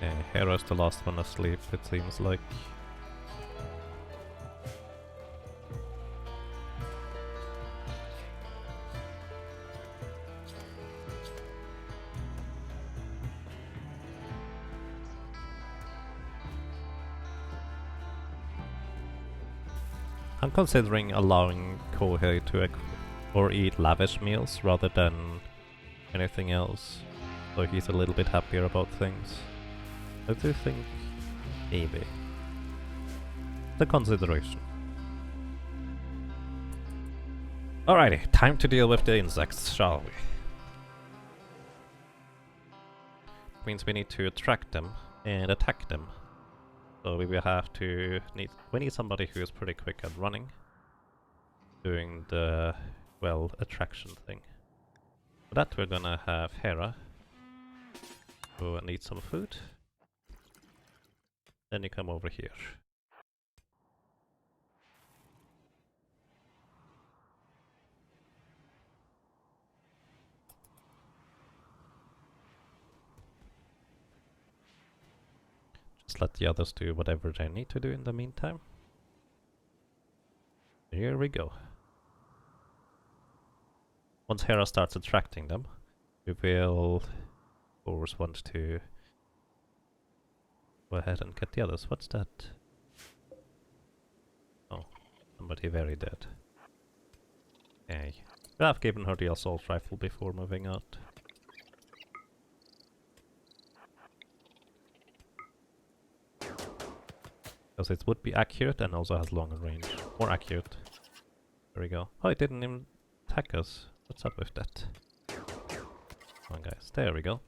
Okay, Hera's the last one asleep, it seems like. I'm considering allowing Kohei to or eat lavish meals rather than anything else, so he's a little bit happier about things. I do think maybe the consideration. Alrighty, time to deal with the insects, shall we? Means we need to attract them and attack them. So we will have to we need somebody who is pretty quick at running, doing the, well, attraction thing. For that we're gonna have Hera, who needs some food. Then you come over here. Just let the others do whatever they need to do in the meantime. Here we go. Once Hera starts attracting them, we will, of course, want to go ahead and get the others. What's that? Oh, somebody very dead. Okay. I've given her the assault rifle before moving out. Because it would be accurate and also has longer range. More accurate. There we go. Oh, it didn't even attack us. What's up with that? Come on guys, there we go.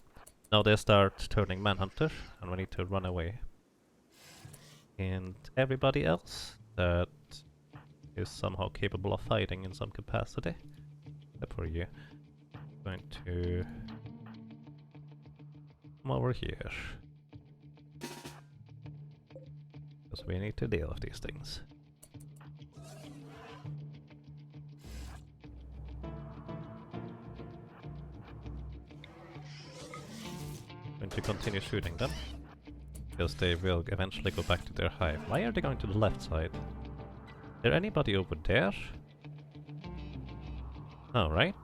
Now they start turning Manhunter and we need to run away. And everybody else that is somehow capable of fighting in some capacity, except for you, I'm going to come over here. Because we need to deal with these things. Going to continue shooting them, because they will eventually go back to their hive. Why are they going to the left side? Is there anybody over there? Oh, right.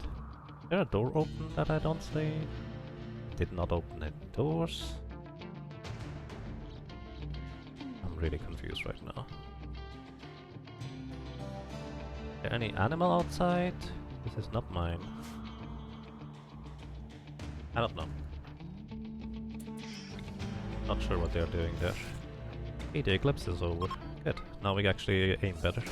Is there a door open that I don't see? Did not open any doors. I'm really confused right now. Is there any animal outside? This is not mine. I don't know. Not sure what they're doing there. Hey, the eclipse is over. Good. Now we actually aim better.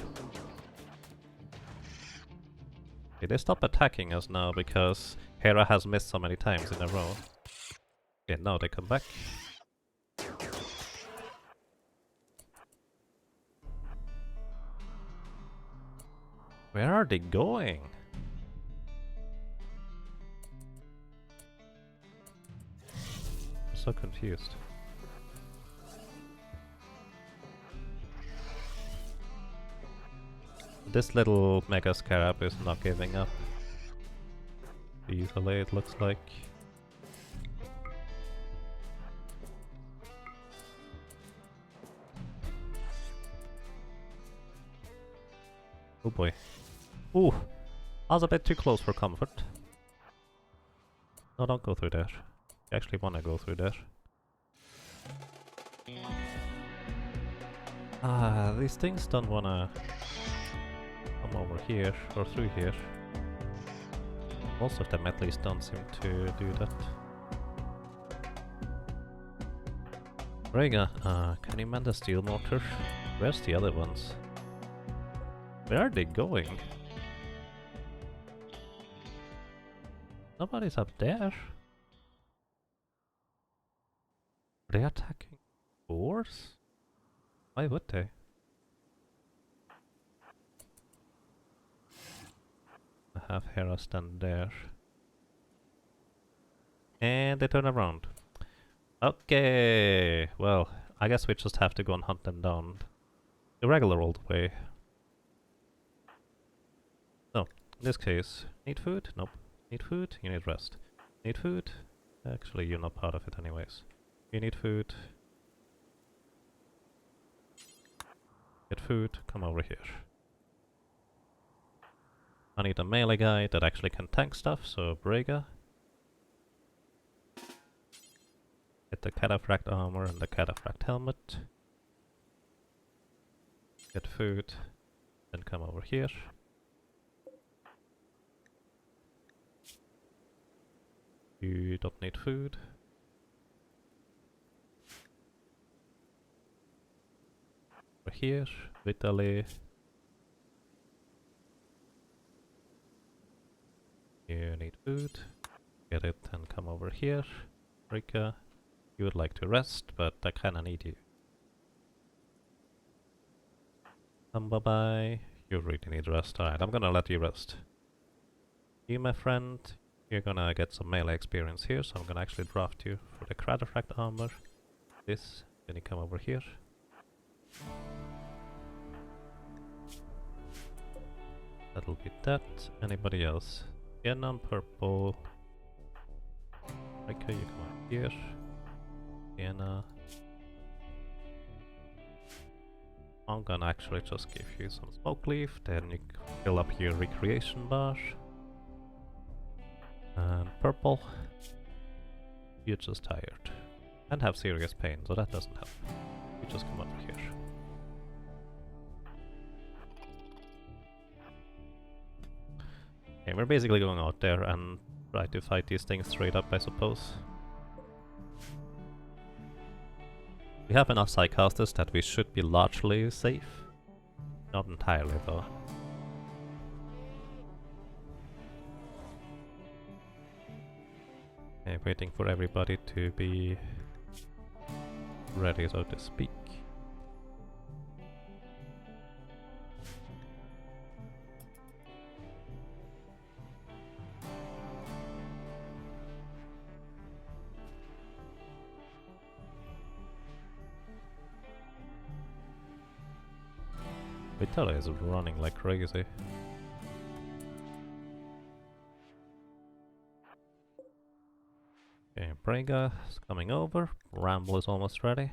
Okay, they stop attacking us now because Hera has missed so many times in a row. Okay, now they come back. Where are they going? I'm so confused. This little Mega Scarab is not giving up easily, it looks like. Oh boy. Ooh! I was a bit too close for comfort. No, don't go through there. You actually want to go through there. Ah, these things don't want to come over here or through here. Most of them at least don't seem to do that. Rhaegar, can you mend the steel mortar? Where's the other ones? Where are they going? Nobody's up there. Are they attacking boars? Why would they? I have Hera stand there. And they turn around. Okay, well, I guess we just have to go and hunt them down the regular old way. So, in this case, need food? Nope. Need food? You need rest. Need food? Actually, you're not part of it anyways. You need food. Get food, come over here. I need a melee guy that actually can tank stuff, so Braga. Get the cataphract armor and the cataphract helmet. Get food, then come over here. You don't need food. Over here, Vitaly. You need food. Get it and come over here. Rika, you would like to rest, but I kinda need you. Bye-bye. You really need rest. Alright, I'm gonna let you rest. You, my friend, you're gonna get some melee experience here, so I'm gonna actually draft you for the cataphract armor. This, then you come over here. That'll be that. Anybody else? Again on purple. Rika, you come over here. Sienna. I'm gonna actually just give you some smoke leaf, then you fill up your recreation bar. And purple. You're just tired. And have serious pain, so that doesn't help. You just come over here. Okay, we're basically going out there and try to fight these things straight up, I suppose. We have enough Psycasters that we should be largely safe. Not entirely, though. Okay, waiting for everybody to be ready, so to speak. Vitala is running like crazy. Okay, Braga is coming over. Ramble is almost ready.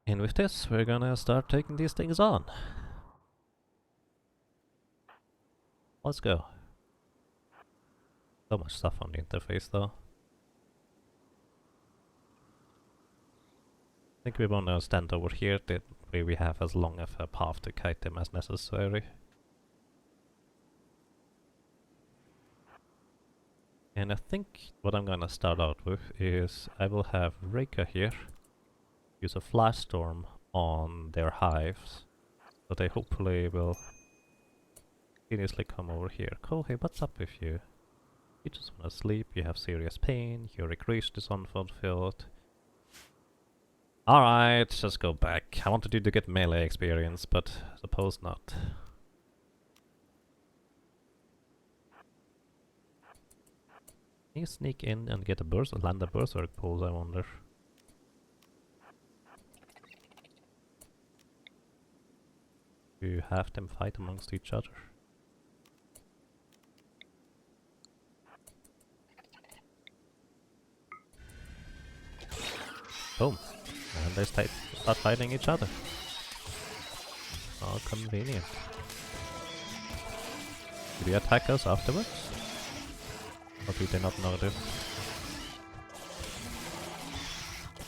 And with this, we're gonna start taking these things on. Let's go. So much stuff on the interface though. I think we wanna stand over here, that way we have as long of a path to kite them as necessary. And I think what I'm gonna start out with is I will have Reika here use a flash storm on their hives. So they hopefully will continuously come over here. Kohei, what's up with you? You just wanna sleep, you have serious pain, your recreation is unfulfilled. Alright, just go back. I wanted you to get melee experience, but suppose not. Can you sneak in and get a land a berserk pulse, I wonder? Do you have them fight amongst each other? Boom. And they start fighting each other. How convenient. Do they attack us afterwards? Or do they not know this?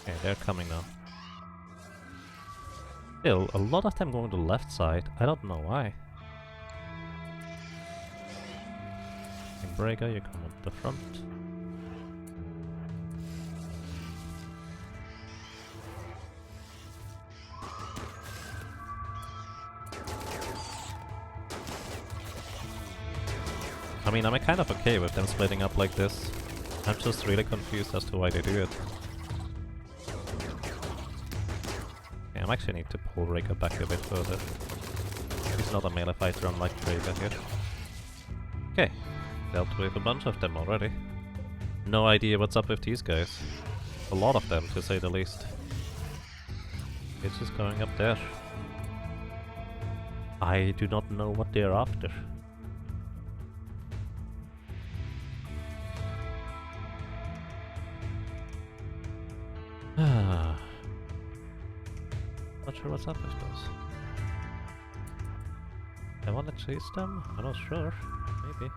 Okay, they're coming now. Still, a lot of them going to the left side. I don't know why. Breaker, you come up the front. I mean, I'm kind of okay with them splitting up like this. I'm just really confused as to why they do it. Okay, I actually need to pull Rhaegar back a bit further. He's not a melee fighter unlike Rhaegar here. Okay, dealt with a bunch of them already. No idea what's up with these guys. A lot of them, to say the least. It's just going up there. I do not know what they're after. Not sure what's up with those. I want to chase them? I'm not sure. Maybe.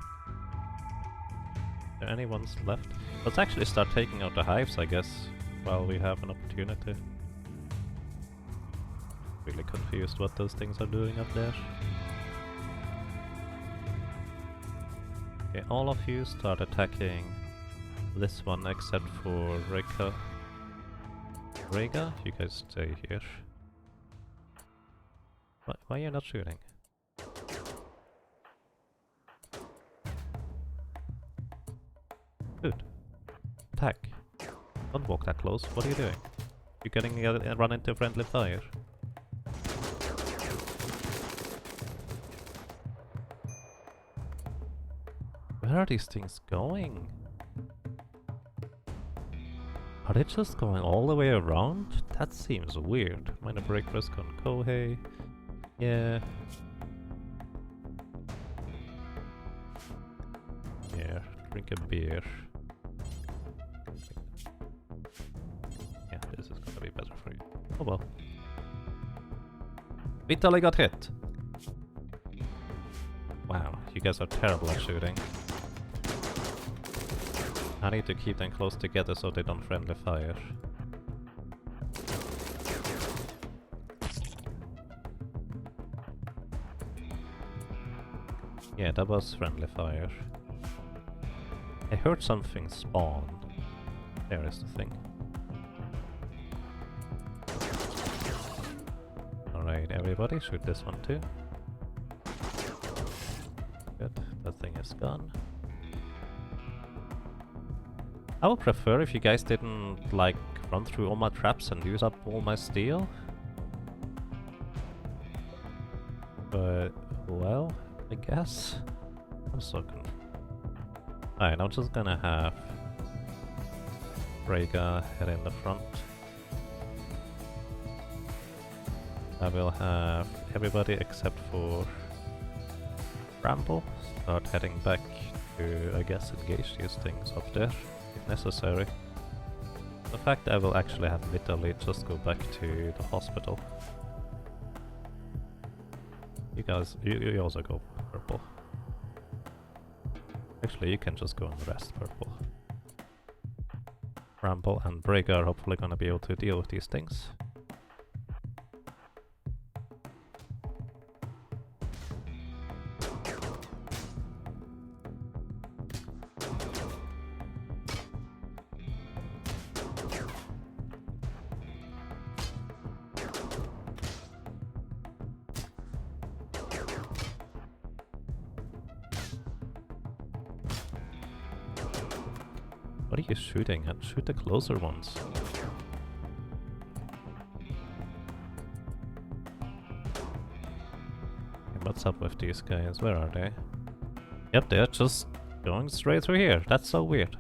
Are there any ones left? Let's actually start taking out the hives, I guess, while we have an opportunity. Really confused what those things are doing up there. Okay, all of you start attacking this one except for Rhaegar. Rhaegar, you guys stay here. Why are you not shooting? Dude, attack. Don't walk that close. What are you doing? You're getting run into friendly fire. Where are these things going? Are they just going all the way around? That seems weird. Minor break risk on Kohei. Yeah. Yeah, drink a beer. Yeah, this is gonna be better for you. Oh well. Vitaly got hit! Wow, you guys are terrible at shooting. I need to keep them close together so they don't friendly fire. Yeah, that was friendly fire. I heard something spawn. There is the thing. Alright, everybody, shoot this one too. Good, that thing is gone. I would prefer if you guys didn't, like, run through all my traps and use up all my steel. But, well, I guess. I'm so confused. Alright, I'm just gonna have Rhaegar head in the front. I will have everybody except for Bramble start heading back to, I guess, engage these things up there, if necessary. The fact I will actually have Vitaly just go back to the hospital. You guys, you also go purple. Actually, you can just go and rest purple. Bramble and Rhaegar are hopefully gonna be able to deal with these things. What are you shooting at? Shoot the closer ones. Okay, what's up with these guys? Where are they? Yep, they're just going straight through here. That's so weird.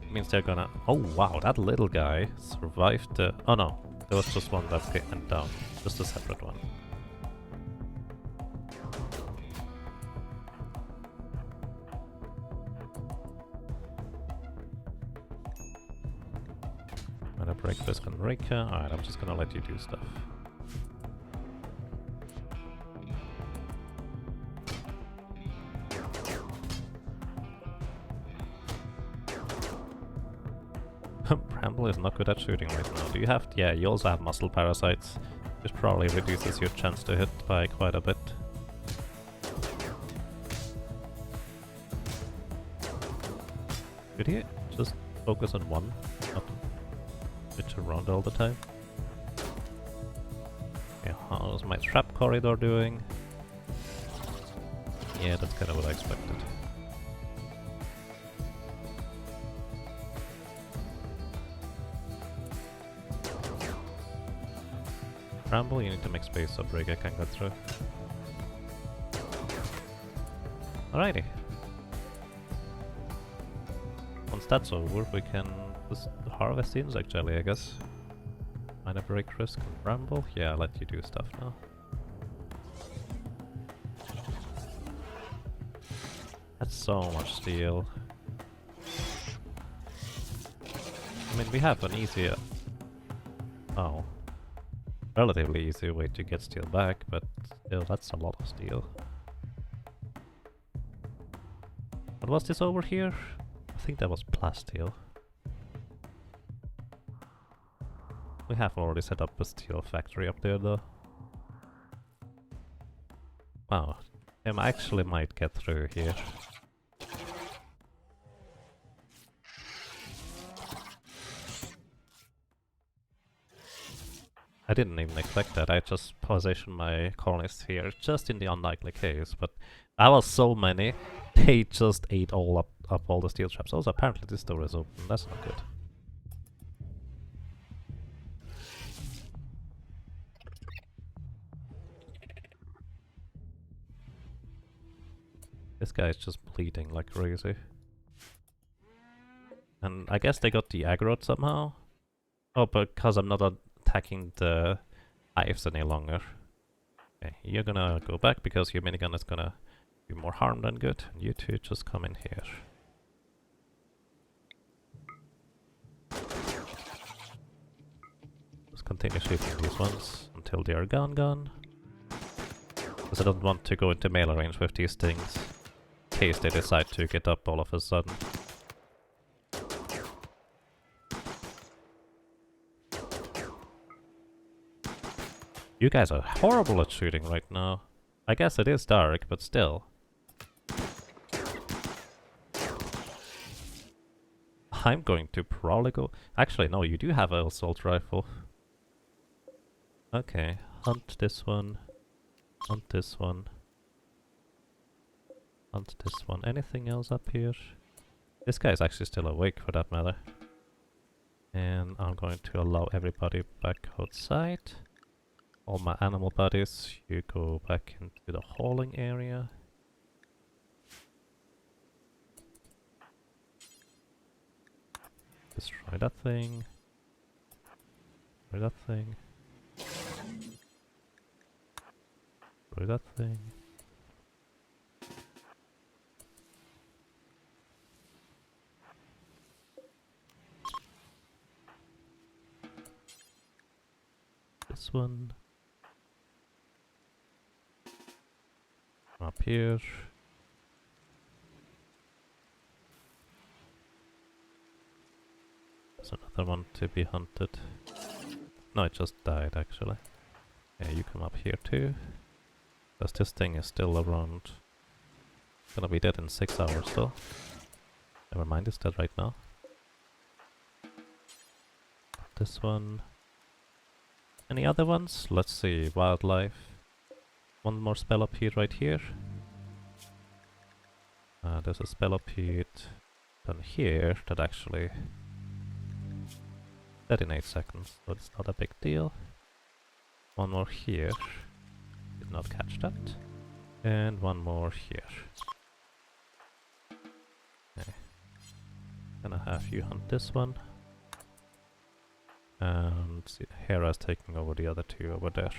Means they're gonna... Oh wow, that little guy survived the... Oh no, there was just one that went down. Just a separate one. I'm gonna break this on Rika. Alright, I'm just gonna let you do stuff. Bramble is not good at shooting right now. Do you have... Yeah, you also have muscle parasites, which probably reduces your chance to hit by quite a bit. Could you just focus on one, not switch around all the time? Yeah, how's my trap corridor doing? Yeah, that's kind of what I expected. Bramble, you need to make space so Brigga can get through. Alrighty. Once that's over, we can just harvest the insect jelly, I guess. Minor break risk on Bramble. Yeah, I'll let you do stuff now. That's so much steel. I mean, we have an easy... Oh. Relatively easy way to get steel back, but still, that's a lot of steel. What was this over here? I think that was plasteel. We have already set up a steel factory up there though. Wow, I actually might get through here. I didn't even expect that, I just positioned my colonists here just in the unlikely case, but I was so many, they just ate all up all the steel traps. Also, apparently this door is open, that's not good. This guy is just bleeding like crazy. And I guess they got the aggro somehow. Oh, because I'm not attacking the hives any longer. Okay, you're gonna go back because your minigun is gonna do more harm than good. You two just come in here. Just continue shooting these ones until they are gone. Because I don't want to go into melee range with these things in case they decide to get up all of a sudden. You guys are horrible at shooting right now. I guess it is dark, but still. I'm going to probably go... Actually, no, you do have an assault rifle. Okay, hunt this one. Hunt this one. Hunt this one. Anything else up here? This guy is actually still awake, for that matter. And I'm going to allow everybody back outside. All my animal buddies, you go back into the hauling area. Destroy that thing. Destroy that thing. Destroy that thing. This one. Up here. There's another one to be hunted. No, it just died actually. Yeah, you come up here too. Because this thing is still around. Gonna be dead in 6 hours though. Never mind, it's dead right now. This one. Any other ones? Let's see, wildlife. One more spell up here, right here. There's a spell up here. on here that actually 38 seconds, so it's not a big deal. One more here. Did not catch that. And one more here. Okay. Gonna have you hunt this one. And Hera's taking over the other two over there.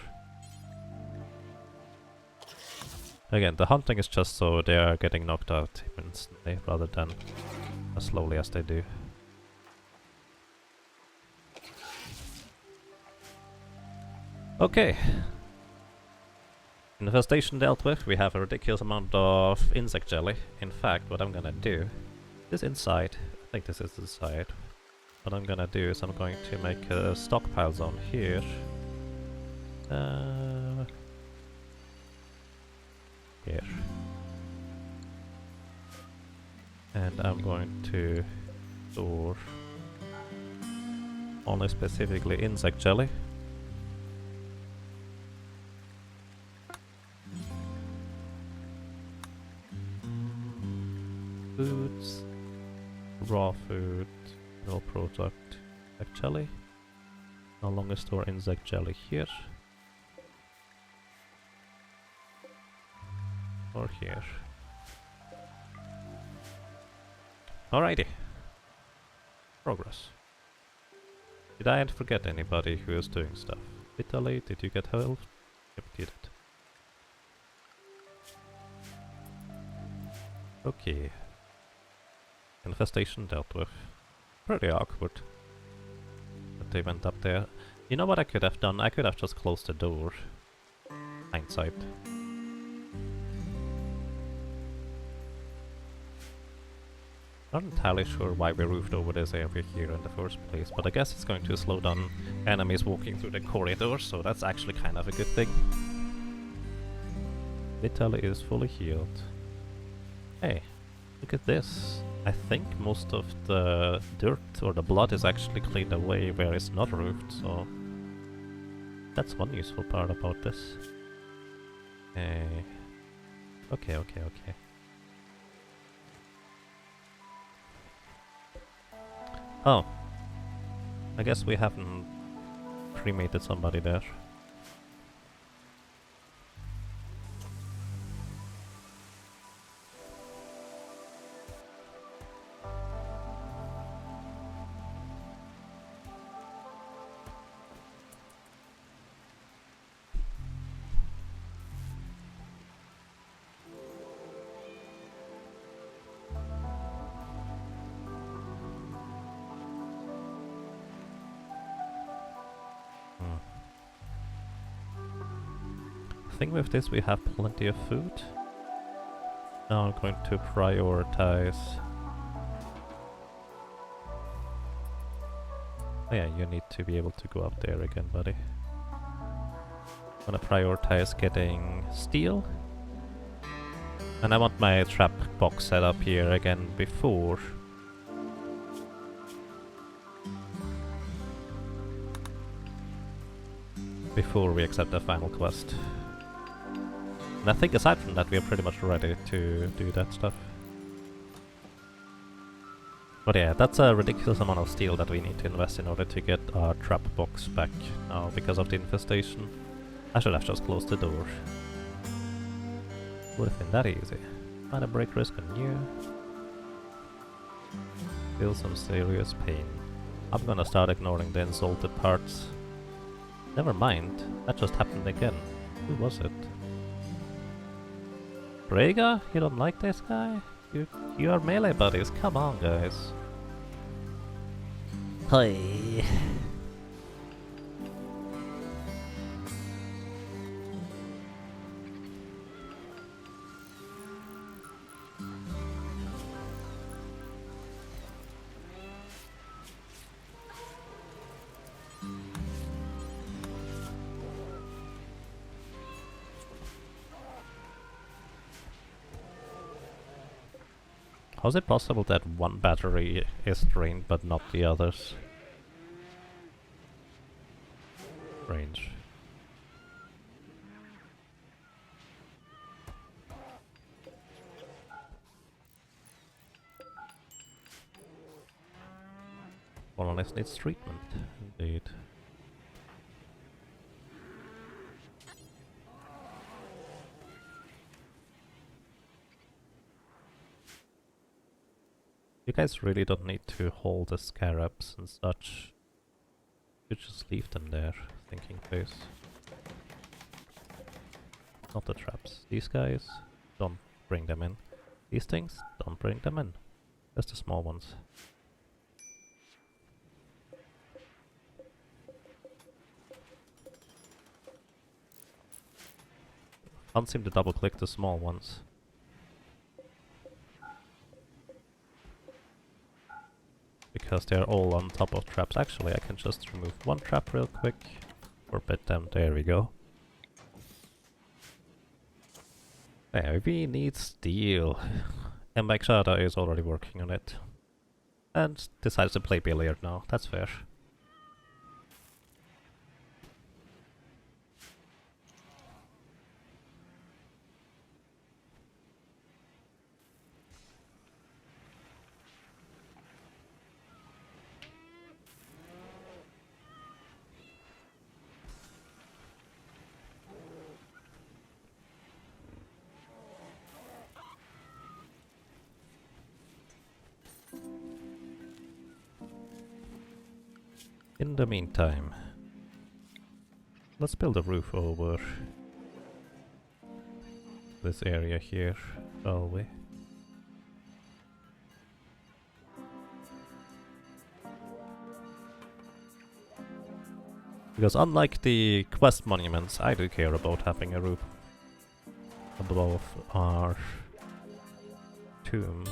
Again, the hunting is just so they are getting knocked out instantly rather than as slowly as they do. Okay. Infestation dealt with, we have a ridiculous amount of insect jelly. In fact, what I'm gonna do is inside, I think this is inside. What I'm gonna do is I'm going to make a stockpile zone here. Here. And I'm going to store only specifically insect jelly. Foods, raw food, no product, insect jelly. No longer store insect jelly here. Or here. Alrighty. Progress. Did I forget anybody who is doing stuff? Italy, did you get help? Yep, you did. Okay. Infestation dealt with. Pretty awkward that they went up there. You know what I could have done? I could have just closed the door. Hindsight. Not entirely sure why we roofed over this area here in the first place, but I guess it's going to slow down enemies walking through the corridor, so that's actually kind of a good thing. Vitaly is fully healed. Hey, look at this. I think most of the dirt or the blood is actually cleaned away where it's not roofed, so that's one useful part about this. Okay. Oh. I guess we haven't cremated somebody there. I think with this we have plenty of food. Now I'm going to prioritize. Oh yeah, you need to be able to go up there again, buddy. I'm gonna prioritize getting steel. And I want my trap box set up here again before we accept the final quest. And I think aside from that we are pretty much ready to do that stuff. But yeah, that's a ridiculous amount of steel that we need to invest in order to get our trap box back now because of the infestation. I should have just closed the door. Would have been that easy. Minor break risk on you. Feel some serious pain. I'm gonna start ignoring the insulted parts. Never mind, that just happened again. Who was it? Brega? You don't like this guy? You are melee buddies, come on guys. Hi. How is it possible that one battery is drained but not the others? Range. Colonies needs treatment, indeed. You guys really don't need to hold the scarabs and such. You just leave them there, thinking face. Not the traps. These guys, don't bring them in. These things, don't bring them in. Just the small ones. Can't seem to double click the small ones. Because they're all on top of traps. Actually, I can just remove one trap real quick. Forbid them. There we go. Yeah, we need steel. And Mike Shada is already working on it. And decides to play billiard now. That's fair. In the meantime, let's build a roof over this area here, shall we? Because unlike the quest monuments, I do care about having a roof above our tomb.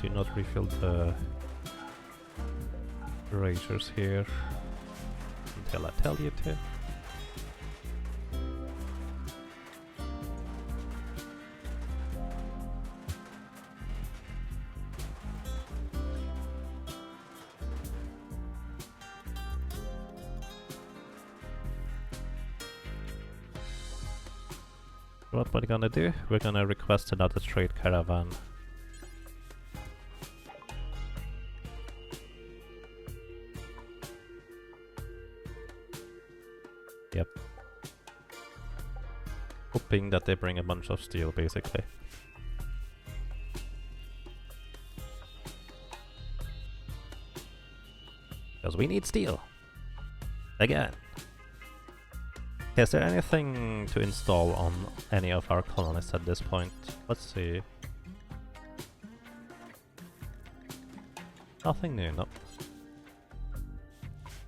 Do not refill the razors here until I tell you to. What we're gonna do? We're gonna request another trade caravan. Yep. Hoping that they bring a bunch of steel, basically. Because we need steel. Again. Is there anything to install on any of our colonists at this point? Let's see. Nothing new, no.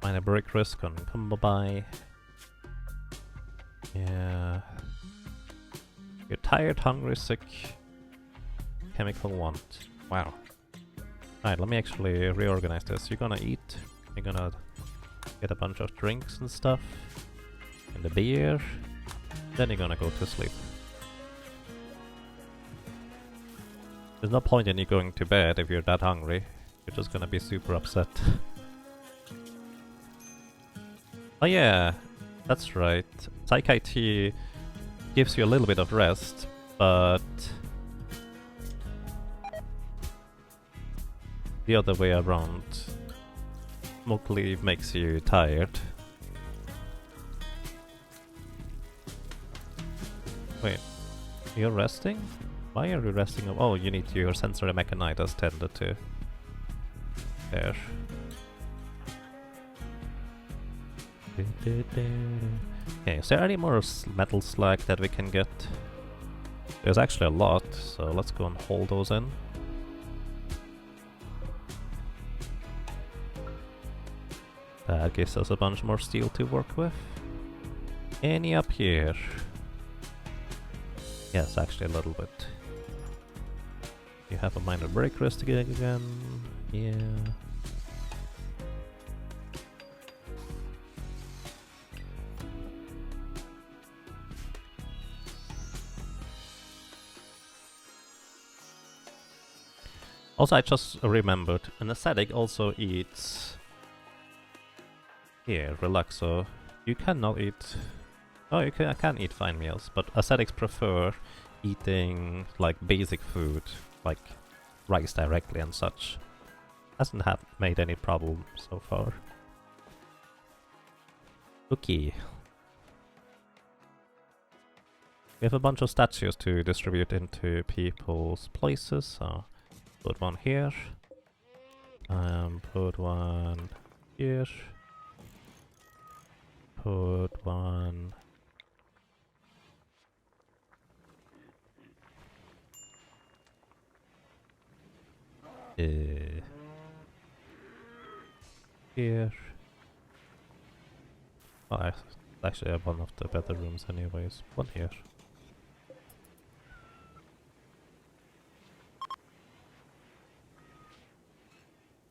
Minor brick risk on combo buy. Yeah. You're tired, hungry, sick. Chemical want. Wow. Alright, let me actually reorganize this. You're gonna eat. You're gonna get a bunch of drinks and stuff. And the beer. Then you're gonna go to sleep. There's no point in you going to bed if you're that hungry. You're just gonna be super upset. Oh yeah, that's right. Psych IT gives you a little bit of rest, but the other way around. Smoke leave makes you tired. Wait, you're resting? Why are you resting? Oh, you need your sensory mechanitis tended to. There. Okay, is there any more metal slag that we can get? There's actually a lot, so let's go and hold those in. That gives us a bunch more steel to work with. Any up here? Yes, actually a little bit. You have a minor break risk again. Yeah. Also, I just remembered, an ascetic also eats... Here, Relaxo. You cannot eat Oh, I can eat fine meals, but ascetics prefer eating like basic food, like rice directly and such. Hasn't made any problem so far. Okay. We have a bunch of statues to distribute into people's places, so put one here. Put one here. Put one here. Oh, I actually have one of the better rooms anyways. One here.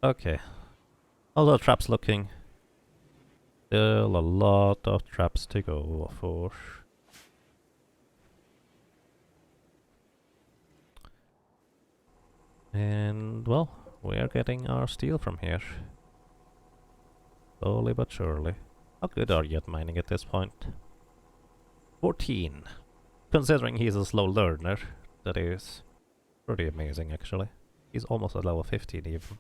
Okay. All the traps looking. Still a lot of traps to go for. And, well, we are getting our steel from here. Slowly but surely. How good are you at mining at this point? 14. Considering he's a slow learner, that is pretty amazing actually. He's almost at level 15 even.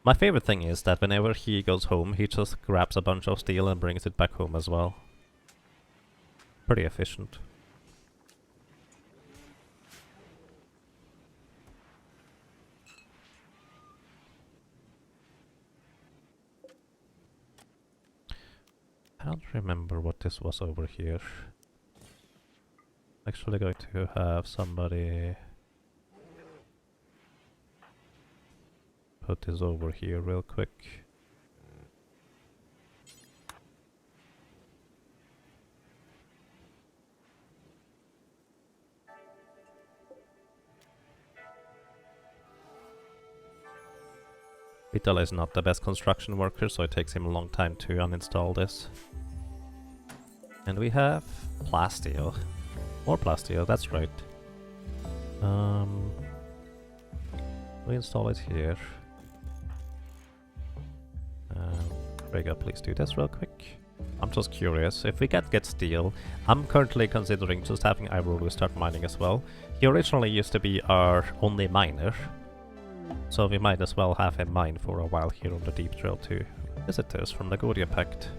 My favorite thing is that whenever he goes home, he just grabs a bunch of steel and brings it back home as well. Pretty efficient. I don't remember what this was over here. Actually going to have somebody put this over here real quick. Vital is not the best construction worker, so it takes him a long time to uninstall this. And we have plasteel. More plasteel, that's right. We install it here. Rega, please do this real quick. I'm just curious, if we can get steel, I'm currently considering just having Iroru start mining as well. He originally used to be our only miner, so we might as well have him mine for a while here on the Deep Trail too. Visitors from the Godia Pact.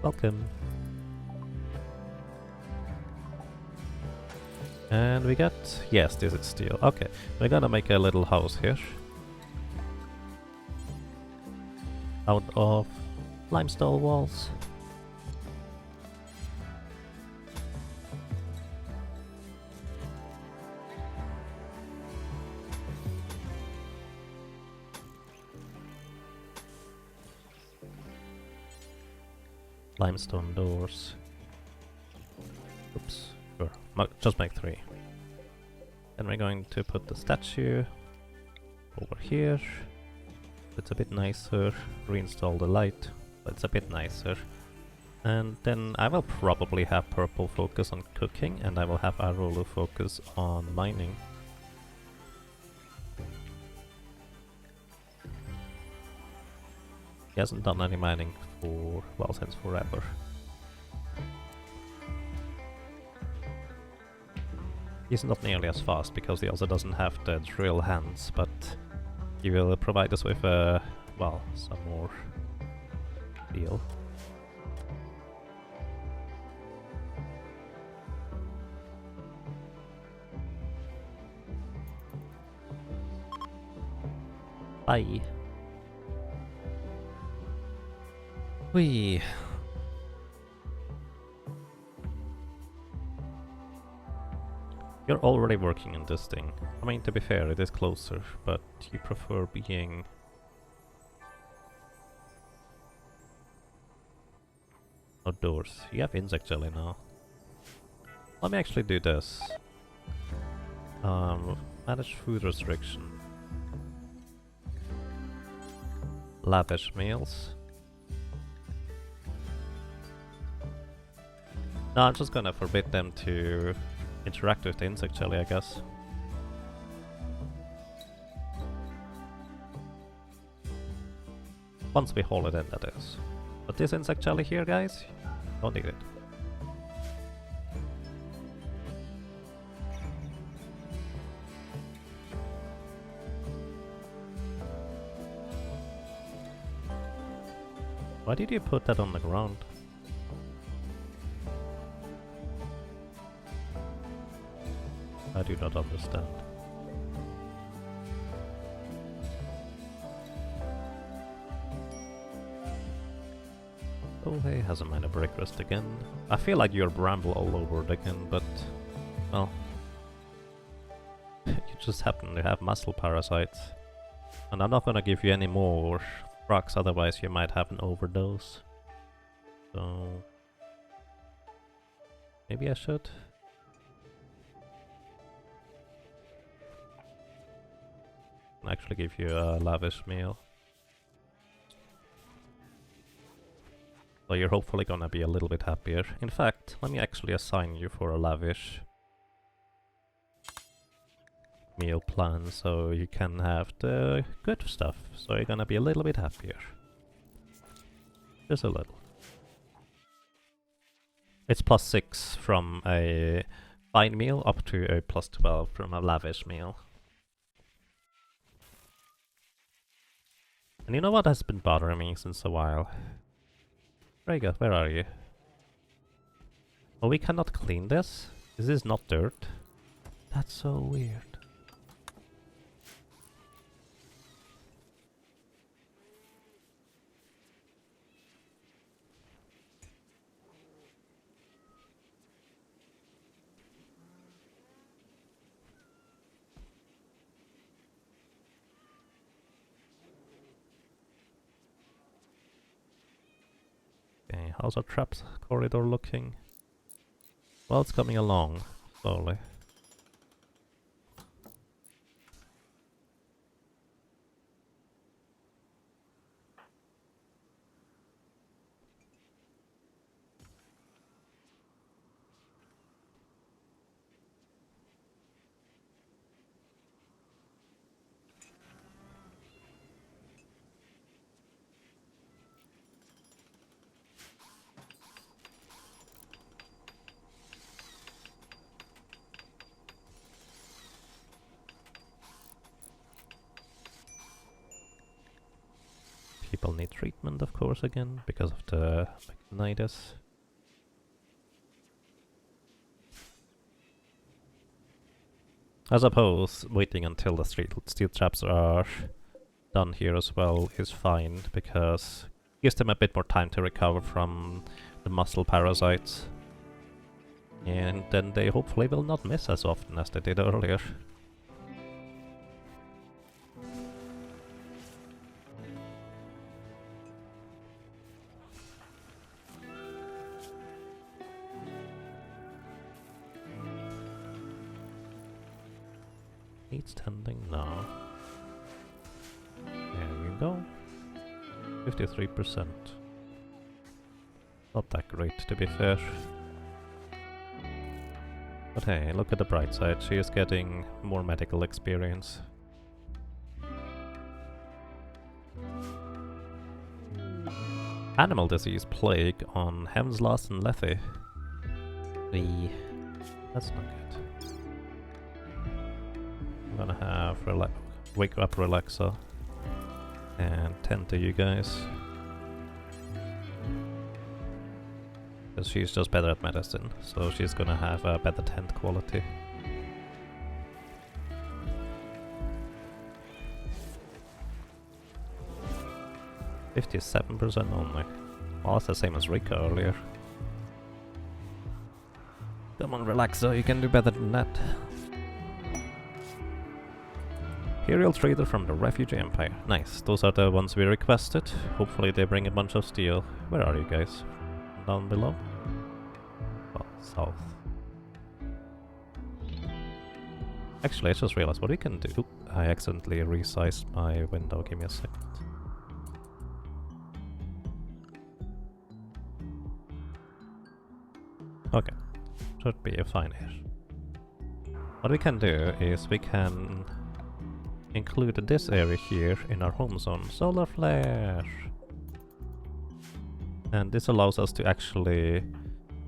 Welcome. And we got... yes, this is steel. Okay, we're gonna make a little house here. Out of limestone walls. Limestone doors. Oops. Sure. Just make 3. Then we're going to put the statue over here. It's a bit nicer. Reinstall the light. It's a bit nicer. And then I will probably have Purple focus on cooking, and I will have Arolo focus on mining. He hasn't done any mining for, well, since forever. He's not nearly as fast because he also doesn't have the drill hands, but he will provide us with, well, some more steel. Bye. Whee. You're already working on this thing. I mean, to be fair, it is closer, but you prefer being... outdoors. You have insect jelly now. Let me actually do this. Manage food restriction. Lavish meals. No, I'm just gonna forbid them to interact with the insect jelly, I guess. Once we haul it in, that is. But this insect jelly here, guys, don't need it. Why did you put that on the ground? I do not understand. Oh, hey, has a minor break rest again. I feel like you're bramble all over it again, but well, you just happen to have muscle parasites. And I'm not gonna give you any more drugs, otherwise you might have an overdose. So maybe I should. I'll actually give you a lavish meal. So you're hopefully gonna be a little bit happier. In fact, let me actually assign you for a lavish meal plan so you can have the good stuff. So you're gonna be a little bit happier. Just a little. It's +6 from a fine meal up to a +12 from a lavish meal. And you know what has been bothering me since a while? Rhaegar, where are you? Oh, we cannot clean this? This is not dirt. That's so weird. Okay, how's our traps corridor looking? Well, it's coming along, slowly. People need treatment, of course, again, because of the mechanitis. I suppose waiting until the steel traps are done here as well is fine, because it gives them a bit more time to recover from the muscle parasites. And then they hopefully will not miss as often as they did earlier. Needs tending now. There you go. 53%. Not that great, to be fair. But hey, look at the bright side. She is getting more medical experience. Animal disease plague on Hemslas and Lethe. That's not good. I'm gonna have wake up Relaxa and tend to you guys, because she's just better at medicine, so she's gonna have a better tent quality. %57 only. Well, that's the same as Rika earlier. Come on, Relaxa, you can do better than that. Imperial Trader from the Refugee Empire. Nice, those are the ones we requested. Hopefully they bring a bunch of steel. Where are you guys? Down below? Well, south. Actually, I just realized what we can do. Oop, I accidentally resized my window. Give me a second. Okay, should be fine-ish. What we can do is we can include this area here in our home zone. Solar flare! And this allows us to actually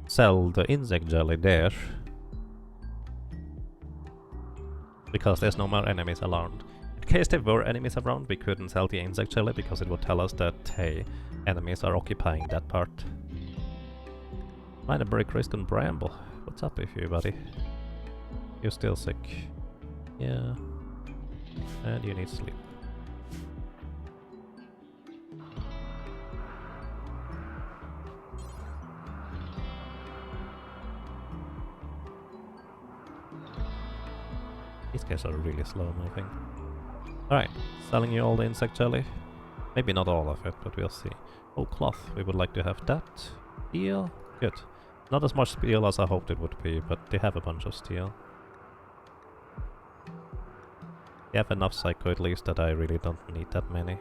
sell the insect jelly there. Because there's no more enemies around. In case there were enemies around, we couldn't sell the insect jelly because it would tell us that, hey, enemies are occupying that part. Find a brick risk and bramble. What's up with you, buddy? You're still sick. Yeah. And you need sleep. These guys are really slow moving. Alright, selling you all the insect jelly. Maybe not all of it, but we'll see. Oh, cloth. We would like to have that. Steel. Good. Not as much steel as I hoped it would be, but they have a bunch of steel. They have enough psycho at least that I really don't need that many.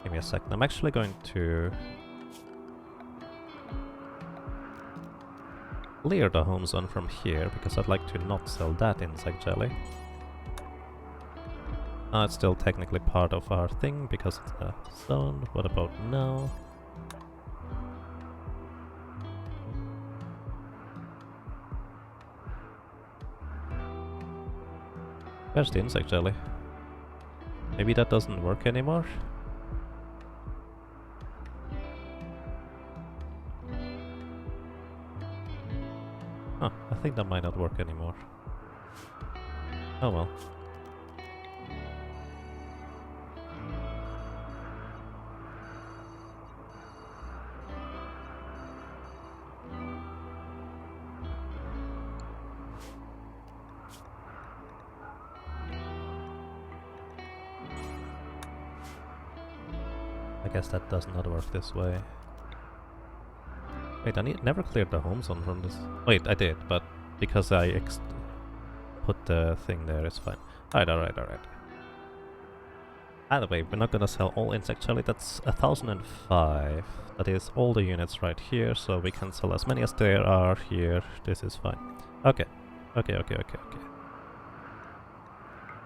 Give me a second. I'm actually going to clear the home zone from here because I'd like to not sell that insect jelly. It's still technically part of our thing because it's a zone. What about now? Where's the insect jelly? Maybe that doesn't work anymore? Huh, I think that might not work anymore. Oh well. I guess that does not work this way. Wait, I never cleared the home zone from this. Wait, I did, but because I put the thing there, it's fine. Alright. Anyway, we're not gonna sell all insect jelly. That's 1005. That is all the units right here, so we can sell as many as there are here. This is fine. Okay.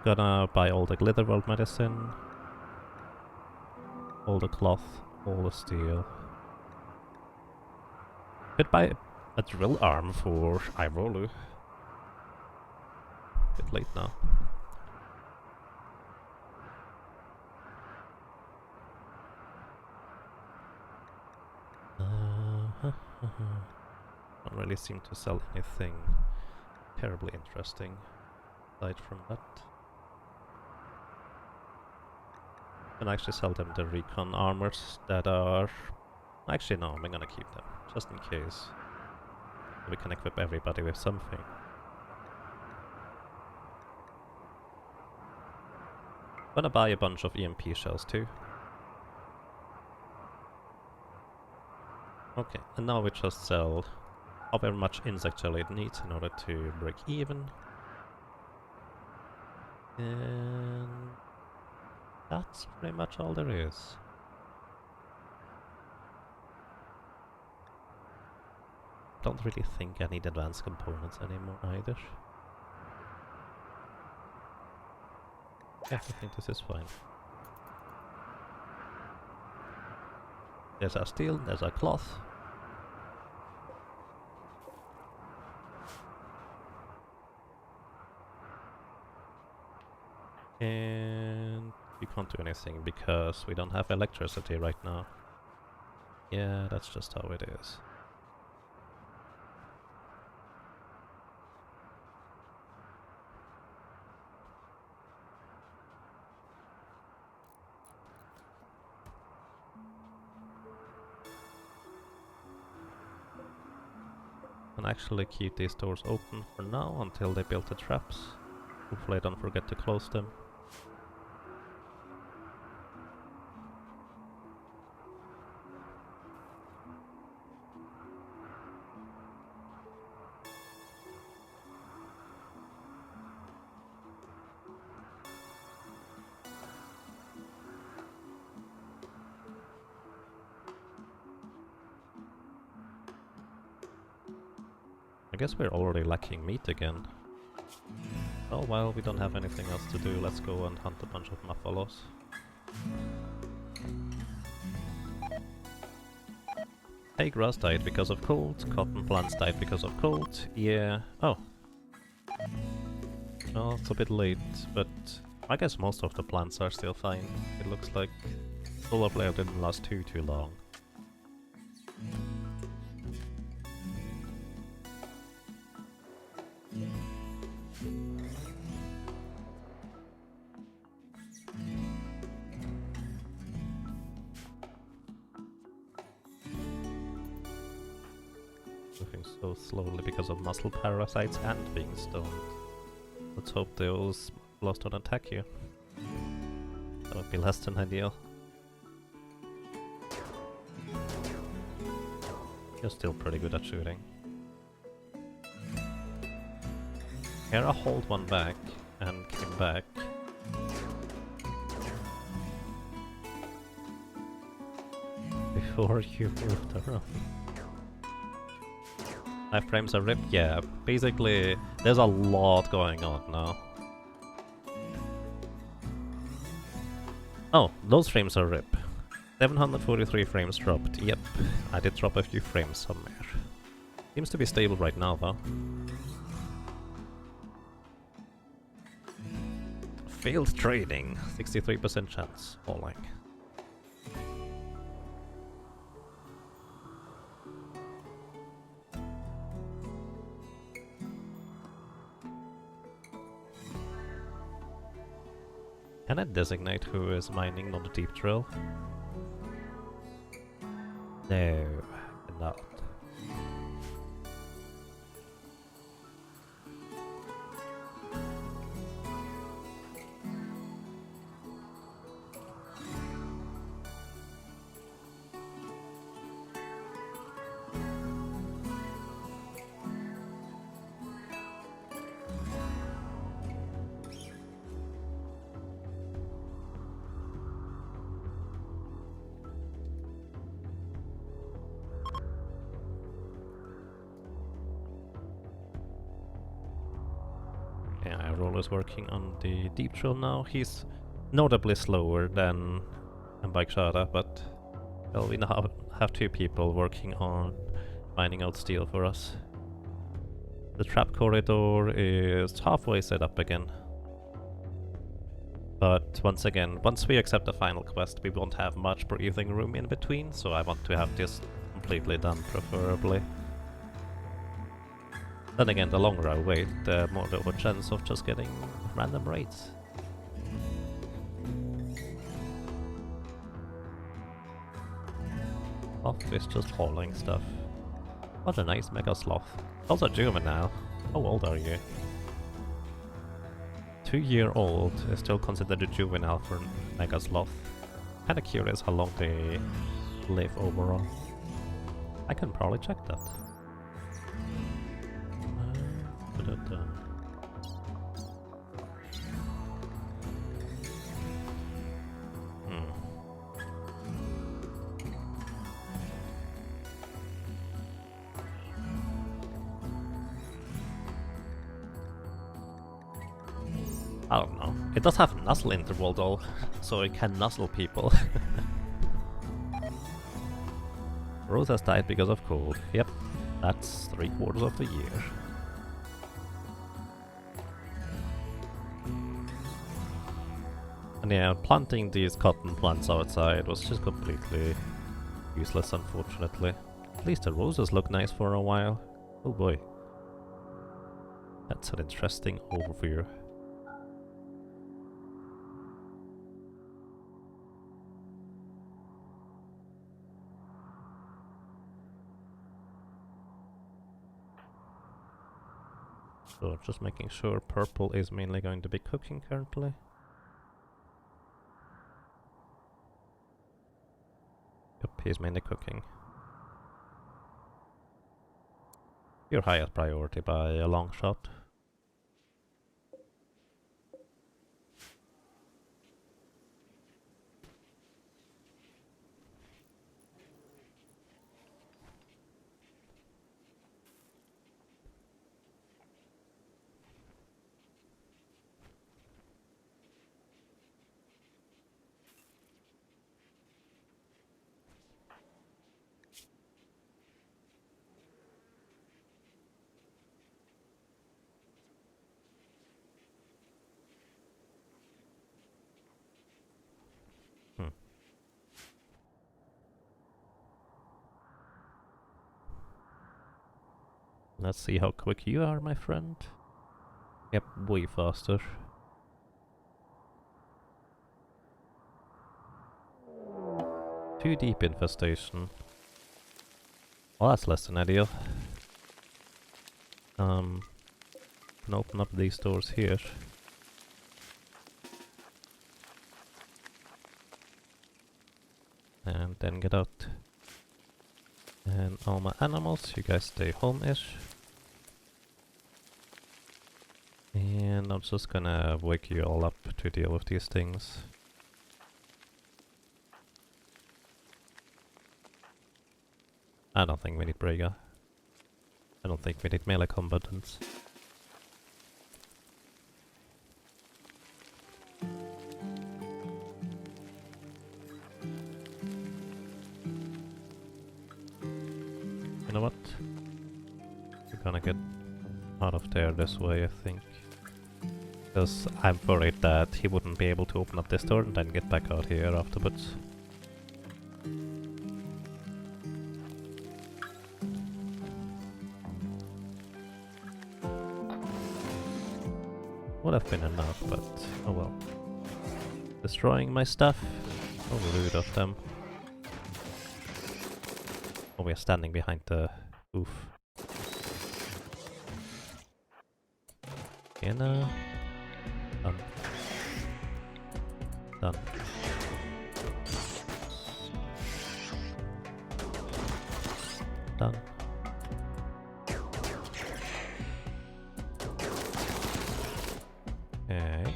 Gonna buy all the Glitterworld medicine. All the cloth, all the steel. Could buy a drill arm for Rimworld. Bit late now. Don't really seem to sell anything terribly interesting aside from that. Can actually sell them the recon armors that are... Actually no, I'm gonna keep them, just in case. We can equip everybody with something. Gonna buy a bunch of EMP shells too. Okay, and now we just sell however much insect jelly it needs in order to break even. And that's pretty much all there is. Don't really think I need advanced components anymore either. Yeah, I think this is fine. There's our steel, there's our cloth. And we can't do anything because we don't have electricity right now. Yeah, that's just how it is. And actually keep these doors open for now until they build the traps. Hopefully I don't forget to close them. I guess we're already lacking meat again. Oh well, we don't have anything else to do, let's go and hunt a bunch of muffalos. Hay grass died because of cold, cotton plants died because of cold, yeah... Oh. Well, it's a bit late, but I guess most of the plants are still fine. It looks like solar flare didn't last too long. Moving so slowly because of muscle parasites and being stoned. Let's hope those lost don't attack you. That would be less than ideal. You're still pretty good at shooting. Here I hold one back and came back. Before you moved around. 5 frames a rip? Yeah, basically there's a lot going on now. Oh, those frames are rip. 743 frames dropped. Yep, I did drop a few frames somewhere. Seems to be stable right now though. Failed trading. 63% chance. Falling. Can I designate who is mining on the deep drill? No, I cannot. Yeah, Roll is working on the deep drill now. He's notably slower than Bikeshara, but well, we now have 2 people working on mining out steel for us. The trap corridor is halfway set up again. But once again, once we accept the final quest, we won't have much breathing room in between, so I want to have this completely done, preferably. Then again, the longer I wait, the more there a chance of just getting random raids. Sloth is just hauling stuff. What a nice mega sloth. Also juvenile. How old are you? 2-year-old is still considered a juvenile for mega sloth. Kinda curious how long they live overall. I can probably check that. I don't know. It does have nuzzle interval though, so it can nuzzle people. Rose has died because of cold. Yep, that's 3/4 of the year. And yeah, planting these cotton plants outside was just completely useless, unfortunately. At least the roses look nice for a while. Oh boy. That's an interesting overview. So just making sure purple is mainly going to be cooking currently. Yep, he's mainly cooking. Your highest priority by a long shot. Let's see how quick you are, my friend. Yep, way faster. Too deep infestation. Well, that's less than ideal. Can open up these doors here. And then get out. And all my animals, you guys stay home-ish. And I'm just gonna wake you all up to deal with these things. I don't think we need Brega. I don't think we need melee combatants. You know what? We're gonna get out of there this way, I think. Because I'm worried that he wouldn't be able to open up this door and then get back out here afterwards. Would have been enough, but oh well. Destroying my stuff? Oh, rude of them. Oh, we are standing behind the roof. Done. Done. Done. Okay.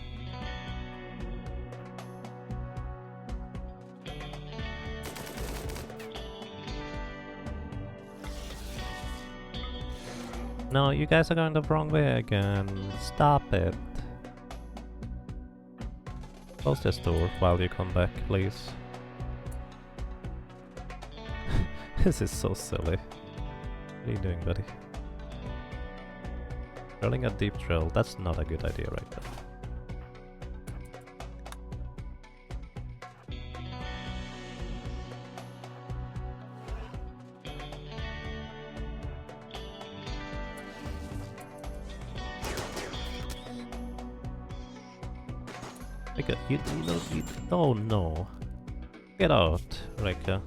No, you guys are going the wrong way again. Stop it. Close this door while you come back, please. This is so silly. What are you doing, buddy? Drilling a deep drill, that's not a good idea right now. Rika, you oh no. Get out, Rika.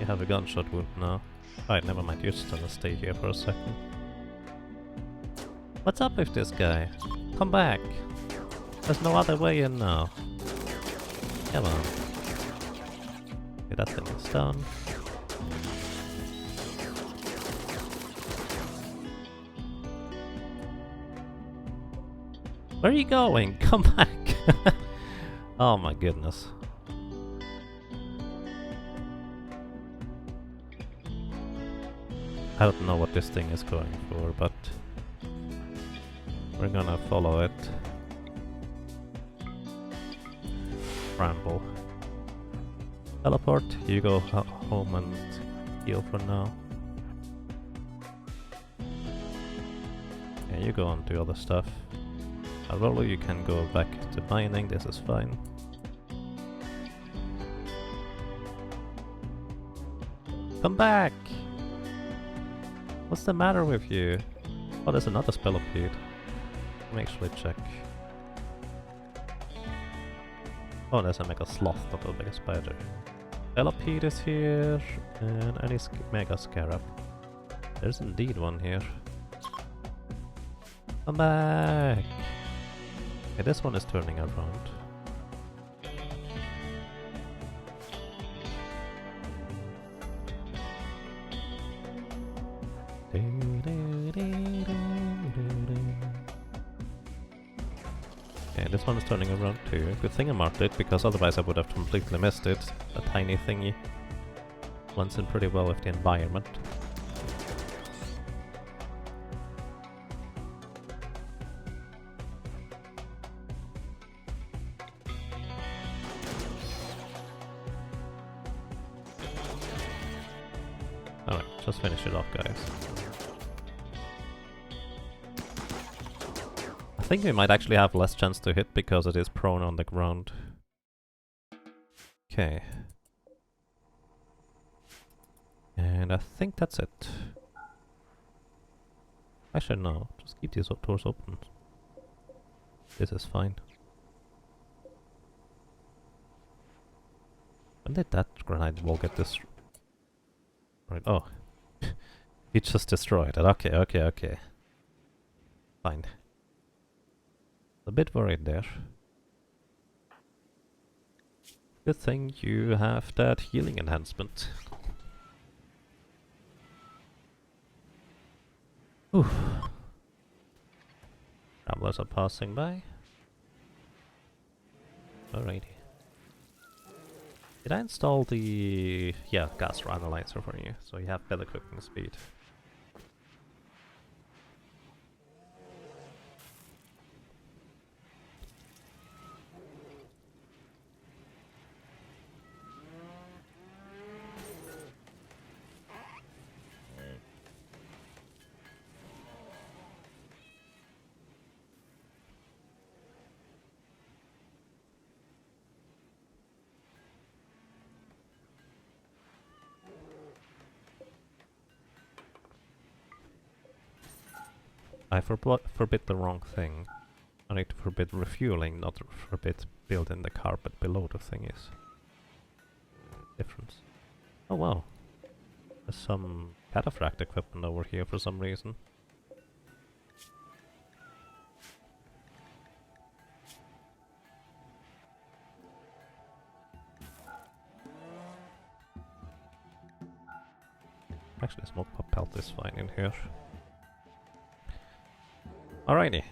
You have a gunshot wound now. Alright, never mind, you're just gonna stay here for a second. What's up with this guy? Come back! There's no other way in now. Come on. Okay, that thing is done. Where are you going? Come back! Oh my goodness. I don't know what this thing is going for, but we're gonna follow it. Ramble. Teleport, you go home and heal for now. Yeah, you go on to other stuff. Although you can go back to mining, this is fine. Come back! What's the matter with you? Oh, there's another spell appeared. Let me actually check. Oh, there's a mega sloth, not a mega spider. Spellipede is here, and any mega scarab. There's indeed one here. Come back! Okay, this one is turning around. Okay, this one is turning around too. Good thing I marked it, because otherwise I would have completely missed it. A tiny thingy. Blends in pretty well with the environment. Alright, just finish it off, guys. I think we might actually have less chance to hit because it is prone on the ground. Okay. And I think that's it. Actually, no. Just keep these doors open. This is fine. When did that grenade wall get destroyed? Right. Oh. He just destroyed it. Okay, okay, okay. Fine. A bit worried there. Good thing you have that healing enhancement. Oof. Travelers are passing by. Alrighty. Did I install the gas analyzer for you, so you have better cooking speed? I forbid the wrong thing. I need to forbid refueling, not forbid building the carpet below the thingies. Difference. Oh wow. There's some cataphract equipment over here for some reason. Actually, smoke pelt is fine in here. Alrighty.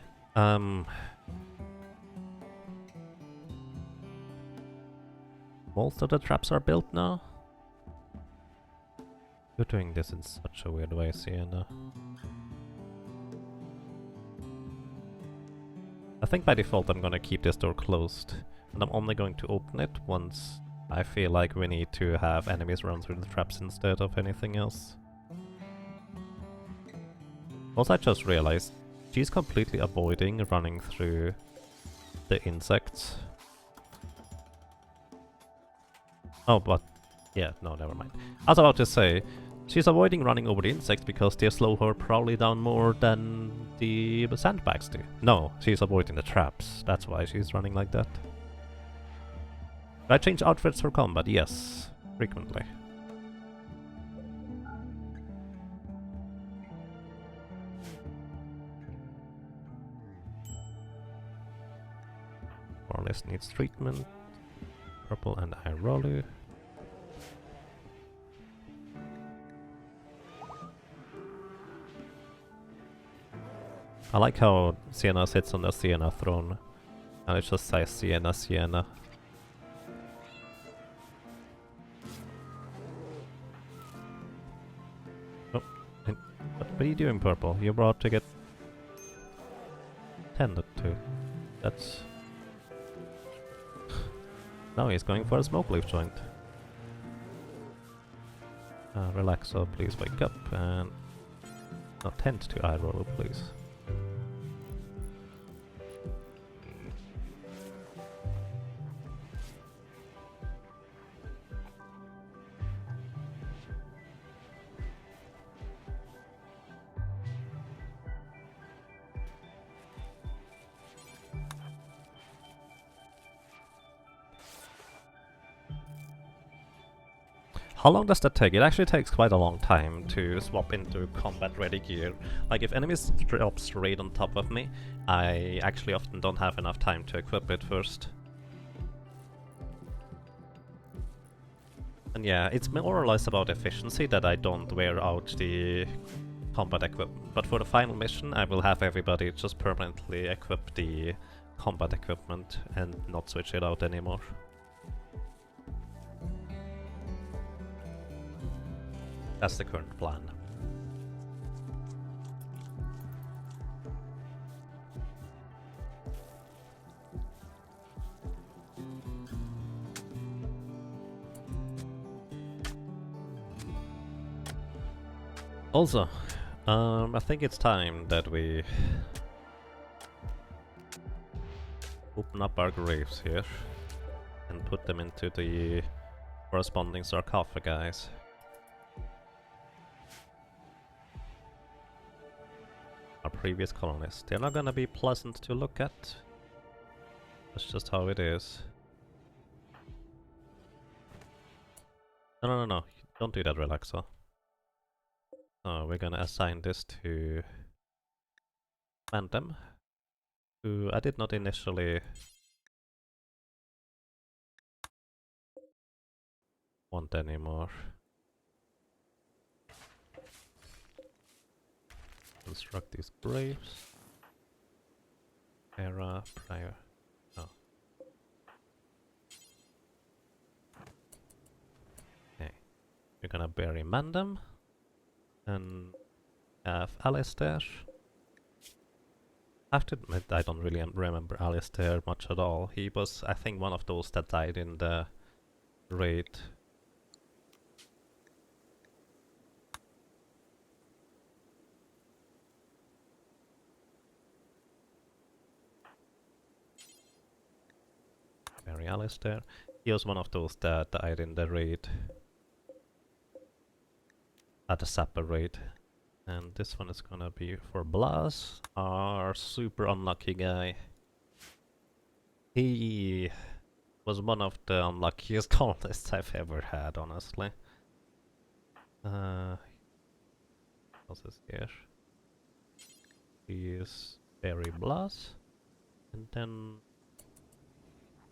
Most of the traps are built now. You're doing this in such a weird way, Sienna. I think by default I'm gonna keep this door closed, and I'm only going to open it once I feel like we need to have enemies run through the traps instead of anything else. Also, I just realized she's completely avoiding running through the insects. Oh, but yeah, no, never mind. I was about to say, she's avoiding running over the insects because they slow her probably down more than the sandbags do. No, she's avoiding the traps. That's why she's running like that. I change outfits for combat, yes, frequently. Morlis needs treatment. Purple and Irolu. I like how Sienna sits on the Sienna throne and it just says Sienna, Sienna. Oh, what are you doing, Purple? You're about to get tended to. That's... Now he's going for a smoke leaf joint. Relaxo, please wake up and not tend to Irolo, please. How long does that take? It actually takes quite a long time to swap into combat ready gear. Like if enemies drop straight on top of me, I actually often don't have enough time to equip it first. And yeah, it's more or less about efficiency that I don't wear out the combat equipment. But for the final mission, I will have everybody just permanently equip the combat equipment and not switch it out anymore. That's the current plan. Also, I think it's time that we open up our graves here and put them into the corresponding sarcophagi. our previous colonists. They're not gonna be pleasant to look at. That's just how it is. No, no, no, no. Don't do that, Relaxo. So we're gonna assign this to Mandem, who I did not initially want anymore. Construct these braves. Era prior. Oh. Okay. We're gonna bury Mandem and have Alistair. I have to admit I don't really remember Alistair much at all. He was, I think, one of those that died in the raid. Bury Alistair. He was one of those that died in the raid. At the Sapper raid. And this one is gonna be for Blas, our super unlucky guy. He was one of the unluckiest colonists I've ever had, honestly. What's this here? He is very Blas. And then...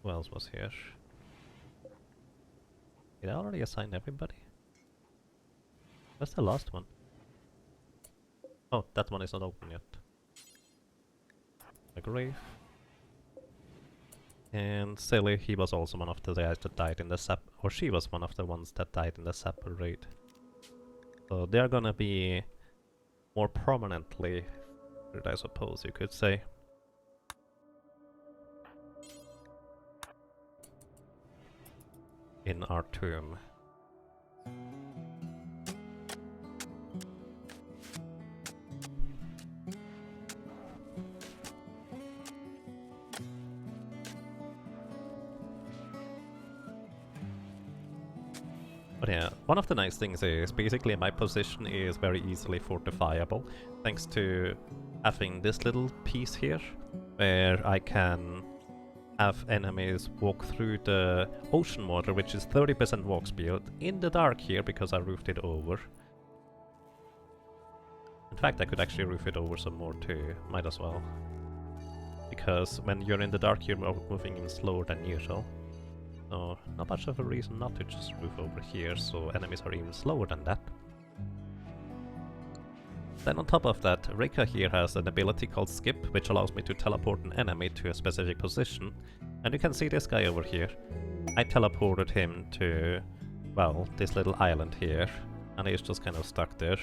who else was here? Did I already assign everybody? What's the last one? Oh, that one is not open yet. A grave. And Silly, he was also one of the guys that died in the sap, or she was one of the ones that died in the Sapper raid. So they're gonna be more prominently, I suppose you could say. In our tomb. But yeah, one of the nice things is basically my position is very easily fortifiable thanks to having this little piece here where I can have enemies walk through the ocean water, which is 30% walk speed, in the dark here because I roofed it over. In fact, I could actually roof it over some more too, might as well. Because when you're in the dark you're moving even slower than usual. So, not much of a reason not to just roof over here, so enemies are even slower than that. Then on top of that, Rika here has an ability called Skip, which allows me to teleport an enemy to a specific position. And you can see this guy over here. I teleported him to, well, this little island here, and he's just kind of stuck there.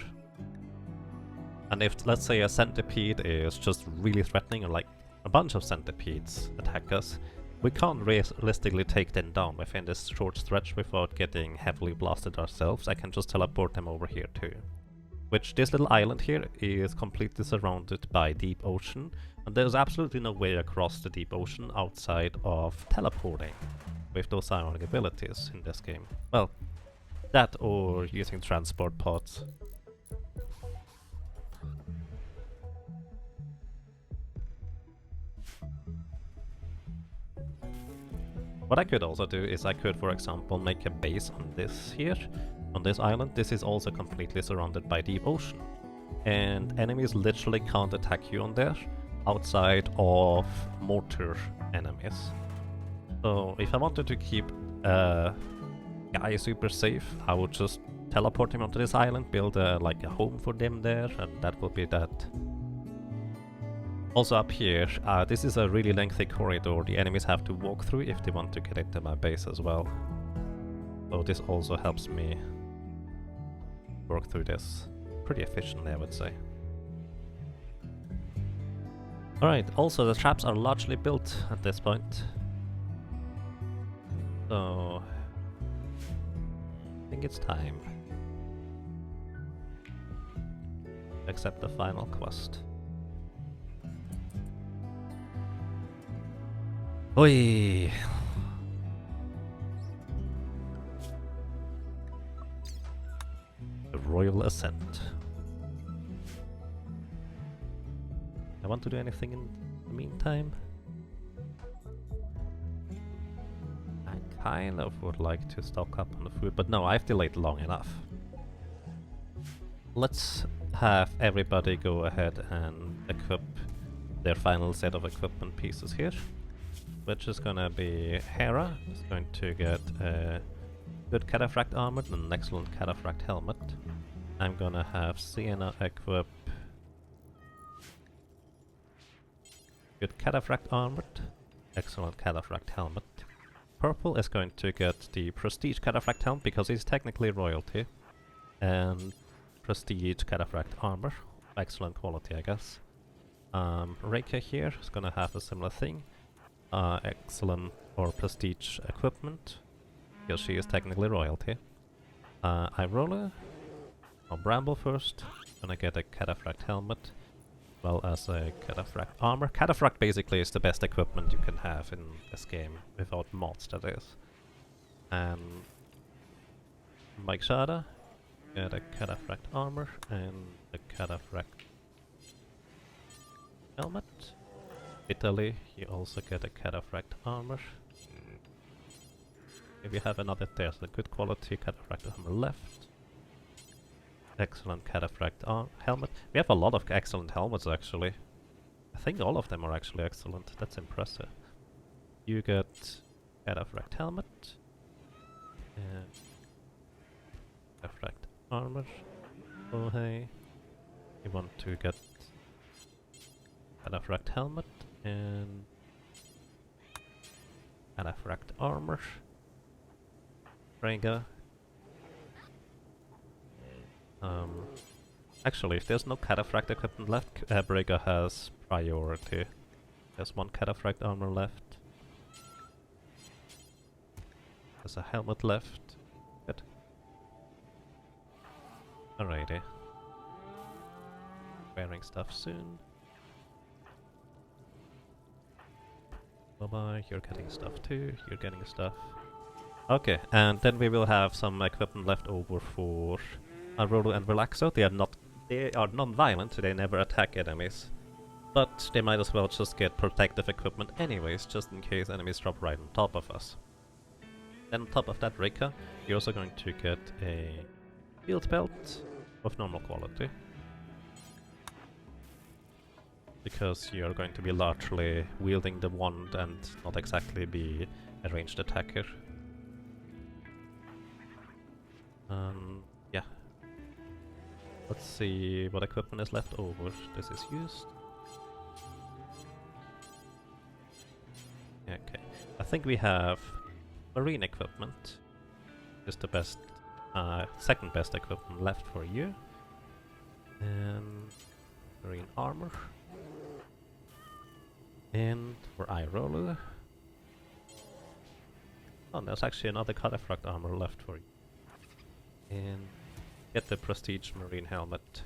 And if, let's say, a centipede is just really threatening, or like a bunch of centipedes attack us, we can't realistically take them down within this short stretch without getting heavily blasted ourselves. I can just teleport them over here too. Which this little island here is completely surrounded by deep ocean, and there's absolutely no way across the deep ocean outside of teleporting with those psionic abilities in this game. Well, that or using transport pods. What I could also do is I could, for example, make a base on this here, on this island. This is also completely surrounded by deep ocean. And enemies literally can't attack you on there, outside of mortar enemies. So if I wanted to keep a guy super safe, I would just teleport him onto this island, build like a home for them there, and that would be that. Also up here, this is a really lengthy corridor the enemies have to walk through if they want to get into my base as well. So this also helps me work through this pretty efficiently, I would say. Alright, also the traps are largely built at this point. So I think it's time to accept the final quest. Oi! The Royal Ascent. I want to do anything in the meantime? I kind of would like to stock up on the food, but no, I've delayed long enough. Let's have everybody go ahead and equip their final set of equipment pieces here, which is gonna be Hera is going to get a good cataphract armor and an excellent cataphract helmet. I'm gonna have Sienna equip good cataphract armored, excellent cataphract helmet. Purple is going to get the prestige cataphract helmet because he's technically royalty, and prestige cataphract armor, excellent quality, I guess. Reika here is gonna have a similar thing, excellent or prestige equipment because she is technically royalty. Irola, or Bramble first, gonna get a cataphract helmet, as well as a cataphract armor. Cataphract basically is the best equipment you can have in this game, without mods that is. And Mike Shada, get a cataphract armor and a cataphract helmet. Italy, you also get a cataphract armor. If you have another, there's a good quality cataphract armor left. Excellent cataphract helmet. We have a lot of excellent helmets actually. I think all of them are actually excellent. That's impressive. You get cataphract helmet and cataphract armor. Oh hey. You want to get cataphract helmet and cataphract armor. Rhaegar. Actually, if there's no cataphract equipment left, Brega has priority. There's one cataphract armor left. There's a helmet left. Good. Alrighty. Wearing stuff soon. Bye bye, you're getting stuff too, you're getting stuff. Okay, and then we will have some equipment left over for Rolo and Relaxo. They are non-violent, they never attack enemies. But they might as well just get protective equipment anyways, just in case enemies drop right on top of us. Then on top of that, Rika, you're also going to get a field belt of normal quality. Because you're going to be largely wielding the wand and not exactly be a ranged attacker. Yeah. Let's see what equipment is left over. This is used. Okay. I think we have marine equipment. Is the best, second best equipment left for you. And marine armor. And for eye roller. Oh, there's actually another cataphract armor left for you. And get the prestige marine helmet.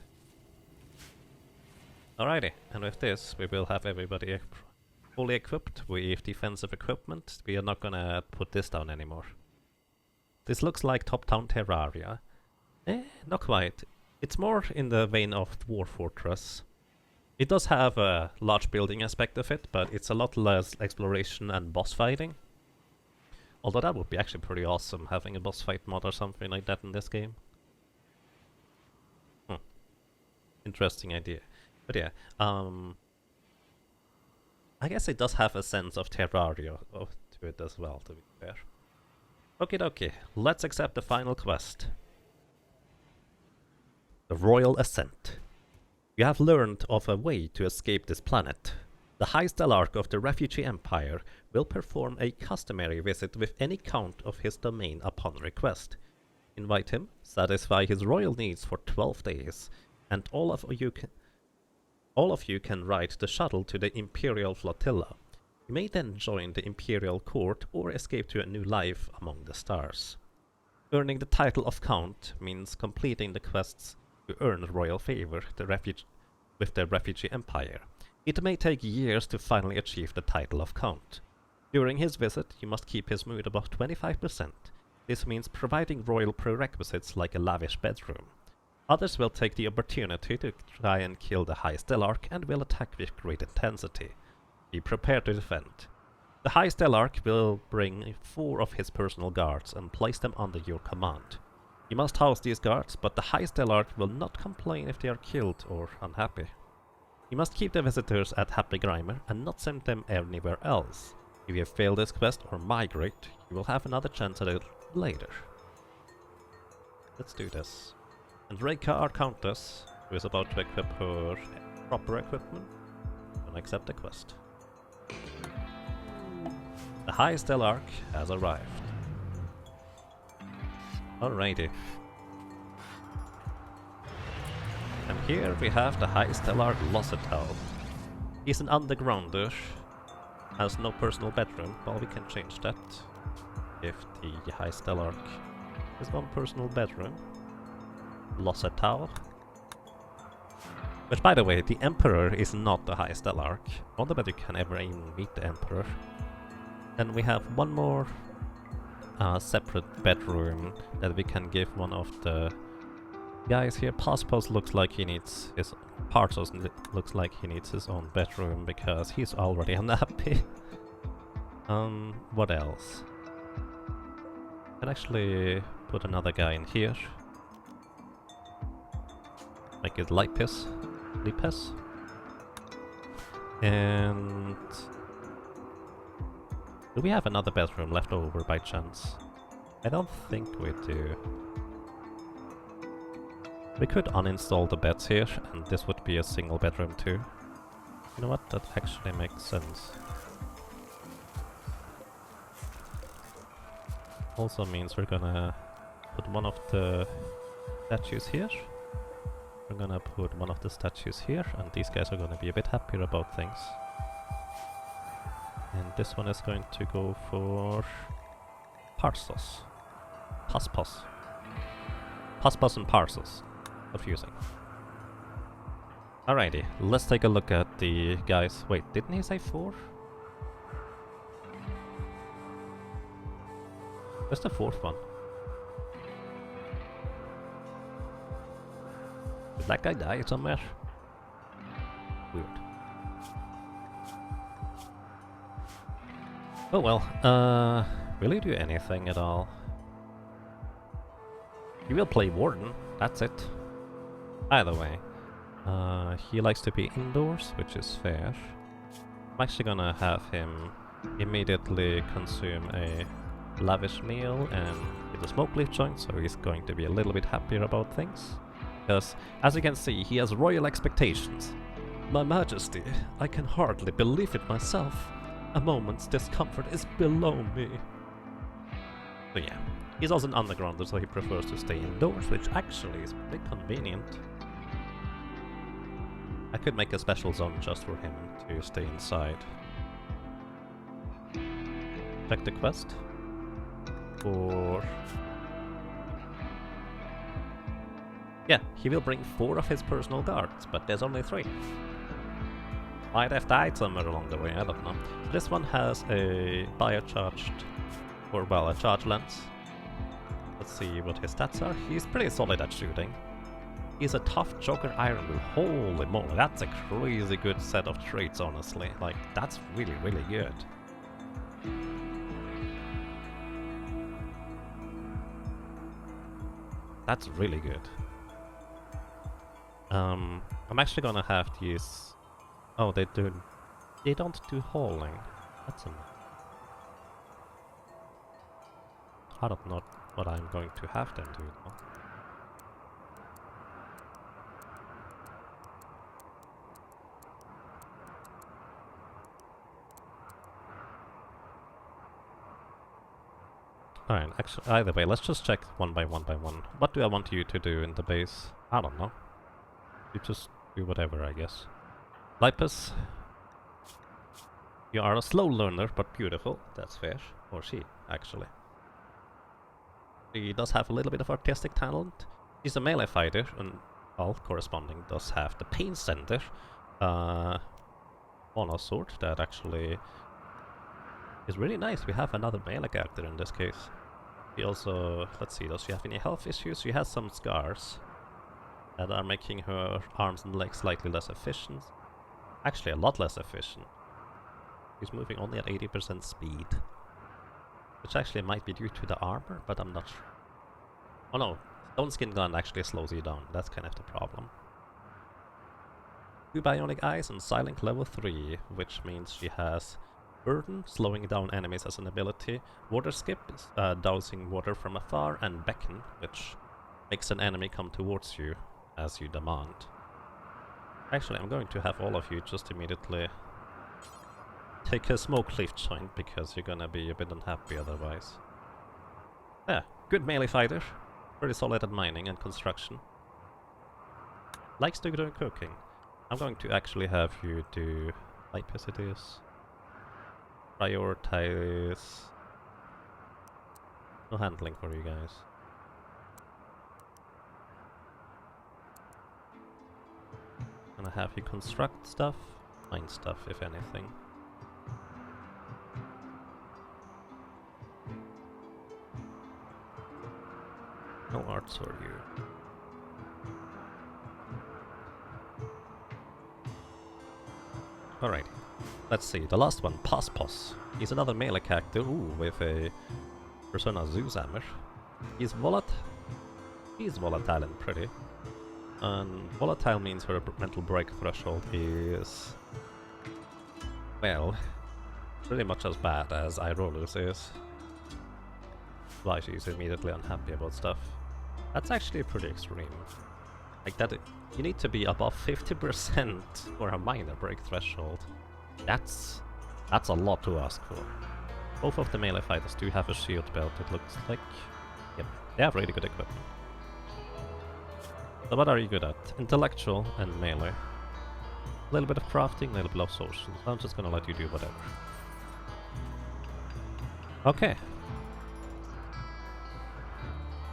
Alrighty, and with this we will have everybody fully equipped with defensive equipment. We are not gonna put this down anymore. This looks like top-down Terraria. Not quite. It's more in the vein of Dwarf Fortress. It does have a large building aspect of it, but it's a lot less exploration and boss fighting. Although that would be actually pretty awesome, having a boss fight mod or something like that in this game. Interesting idea. But yeah, I guess it does have a sense of Terraria to it as well, to be fair. Okie dokie, let's accept the final quest. The Royal Ascent. You have learned of a way to escape this planet. The High Stellarch of the Refugee Empire will perform a customary visit with any count of his domain upon request. Invite him, satisfy his royal needs for 12 days, and all of you can ride the shuttle to the Imperial Flotilla. You may then join the Imperial Court or escape to a new life among the stars. Earning the title of Count means completing the quests to earn royal favor with the Refugee Empire. It may take years to finally achieve the title of Count. During his visit, you must keep his mood above 25%. This means providing royal prerequisites like a lavish bedroom. Others will take the opportunity to try and kill the High Stellarch and will attack with great intensity. Be prepared to defend. The High Stellarch will bring 4 of his personal guards and place them under your command. You must house these guards, but the High Stellarch will not complain if they are killed or unhappy. You must keep the visitors at Happy Grimer and not send them anywhere else. If you fail this quest or migrate, you will have another chance at it later. Let's do this. And Reika, our countess, who is about to equip her proper equipment, can accept the quest. The High Stellarch has arrived. Alrighty. And here we have the High Stellarch Lossetal. He's an undergrounder, has no personal bedroom, but we can change that if the High Stellarch has one personal bedroom. Lossetal. Which, by the way, the Emperor is not the High Stellarch. I wonder whether you can ever even meet the Emperor. Then we have one more separate bedroom that we can give one of the guys here. Paspos looks like he needs his... Parsos looks like he needs his own bedroom because he's already unhappy. What else? Can actually put another guy in here. Make it Lipes. And... do we have another bedroom left over by chance? I don't think we do. We could uninstall the beds here, and this would be a single bedroom too. You know what? That actually makes sense. Also means we're gonna put one of the statues here. We're gonna put one of the statues here, and these guys are gonna be a bit happier about things. And this one is going to go for Parsos. Paspos. Paspos and Parsos. Confusing. Alrighty, let's take a look at the guys. Wait, didn't he say 4? Where's the 4th one? Did that guy die somewhere? Weird. Oh well, will he do anything at all? He will play Warden, that's it. Either way, he likes to be indoors, which is fair. I'm actually gonna have him immediately consume a lavish meal and get a smoke leaf joint, so he's going to be a little bit happier about things. Because, as you can see, he has royal expectations. My Majesty, I can hardly believe it myself. A moment's discomfort is below me. So yeah, he's also an undergrounder, so he prefers to stay indoors, which actually is pretty convenient. I could make a special zone just for him to stay inside. Check the quest. Or... yeah, he will bring 4 of his personal guards, but there's only 3. Might have died somewhere along the way, I don't know. This one has a biocharged, or well, a charge lens. Let's see what his stats are. He's pretty solid at shooting. He's a tough Joker Iron Will. Holy moly, that's a crazy good set of traits, honestly. Like, that's really, really good. That's really good. I'm actually gonna have these... oh, they don't do hauling. That's enough. I don't know what I'm going to have them do though. Alright, actually, either way, let's just check one by one. What do I want you to do in the base? I don't know. You just do whatever, I guess. Lipus, you are a slow learner, but beautiful. That's fair. Or she, actually. She does have a little bit of artistic talent. She's a melee fighter, and all corresponding does have the pain center on a sword that actually is really nice. We have another melee character in this case. She also, let's see, does she have any health issues? She has some scars. that are making her arms and legs slightly less efficient. Actually, a lot less efficient. She's moving only at 80% speed. Which actually might be due to the armor, but I'm not sure. Oh no, Stone Skin Gun actually slows you down. That's kind of the problem. 2 Bionic Eyes and Silent level 3, which means she has Burden, slowing down enemies as an ability, Water Skip, dousing water from afar, and Beckon, which makes an enemy come towards you as you demand. Actually, I'm going to have all of you just immediately take a smoke cliff joint, because you're gonna be a bit unhappy otherwise. Yeah, good melee fighter. Pretty solid at mining and construction. Likes to do cooking. I'm going to actually have you do Lipicities. Prioritize... no handling for you guys. Gonna have you construct stuff, mine stuff if anything. No arts for you. Alright, let's see, the last one, Pos. He's another melee character, with a Persona Zeus hammer. He's volatile and pretty. And volatile means her mental break threshold is... well, pretty much as bad as Irolus is. Why she's immediately unhappy about stuff. That's actually pretty extreme. Like that, you need to be above 50% for a minor break threshold. That's a lot to ask for. Both of the melee fighters do have a shield belt, it looks like. Yep, they have really good equipment. So what are you good at? Intellectual and melee. A little bit of crafting, a little bit of social. So I'm just gonna let you do whatever. Okay.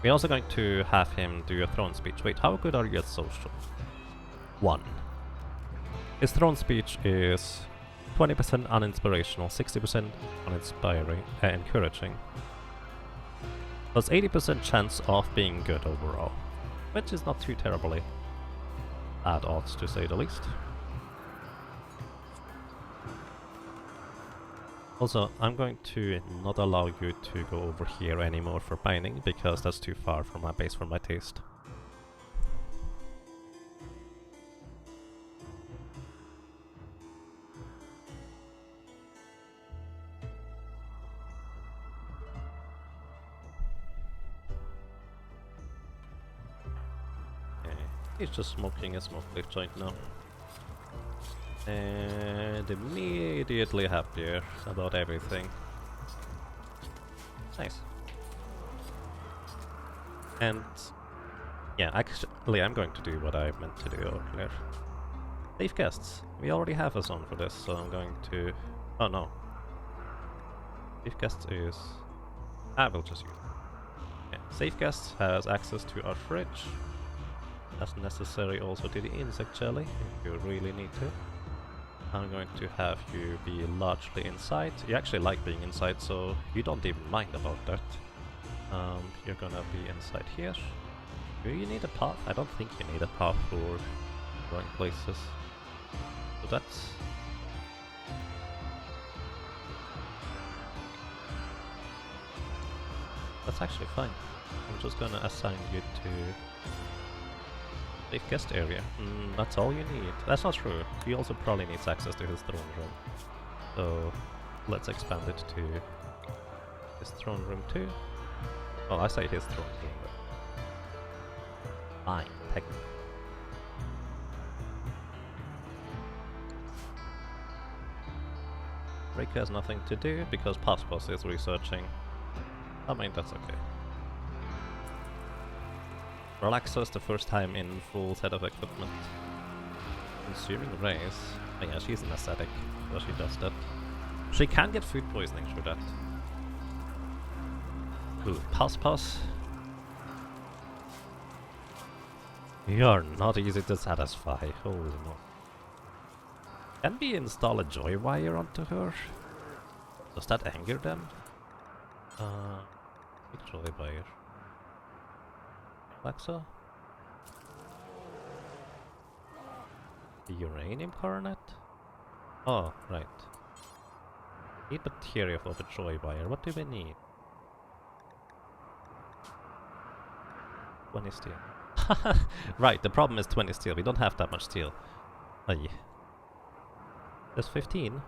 We're also going to have him do a throne speech. Wait, how good are you at social? 1. His throne speech is 20% uninspirational, 60% uninspiring, encouraging. Plus 80% chance of being good overall, which is not too terribly bad odds to say the least. Also, I'm going to not allow you to go over here anymore for mining, because that's too far from my base for my taste. Okay, he's just smoking a smoke leaf joint now. And immediately happier about everything. Nice. And yeah, actually I'm going to do what I meant to do earlier. Safe guests. We already have a zone for this, so I'm going to... oh no. Safe guests is... I will just use it. Yeah. Safe guests has access to our fridge. As necessary also to the insect jelly, if you really need to. I'm going to have you be largely inside. You actually like being inside, so you don't even mind about that. You're gonna be inside here. Do you need a path? I don't think you need a path for going places. So that's actually fine. I'm just gonna assign you to safe guest area. That's all you need. That's not true. He also probably needs access to his throne room. So let's expand it to his throne room too. Well, I say his throne room, but mine, technically. Rick has nothing to do because Passpos is researching. I mean, that's okay. Relaxos the first time in full set of equipment. Consuming rays. Oh yeah, she's an ascetic, so she does that. She can get food poisoning through that. Ooh, Passpos. You're not easy to satisfy, holy no. Can we install a joy wire onto her? Does that anger them? Joy wire. Alexa? The uranium coronet? Oh, right. Need material for the joy wire. What do we need? 20 steel. Right, the problem is 20 steel. We don't have that much steel. Aye. There's 15.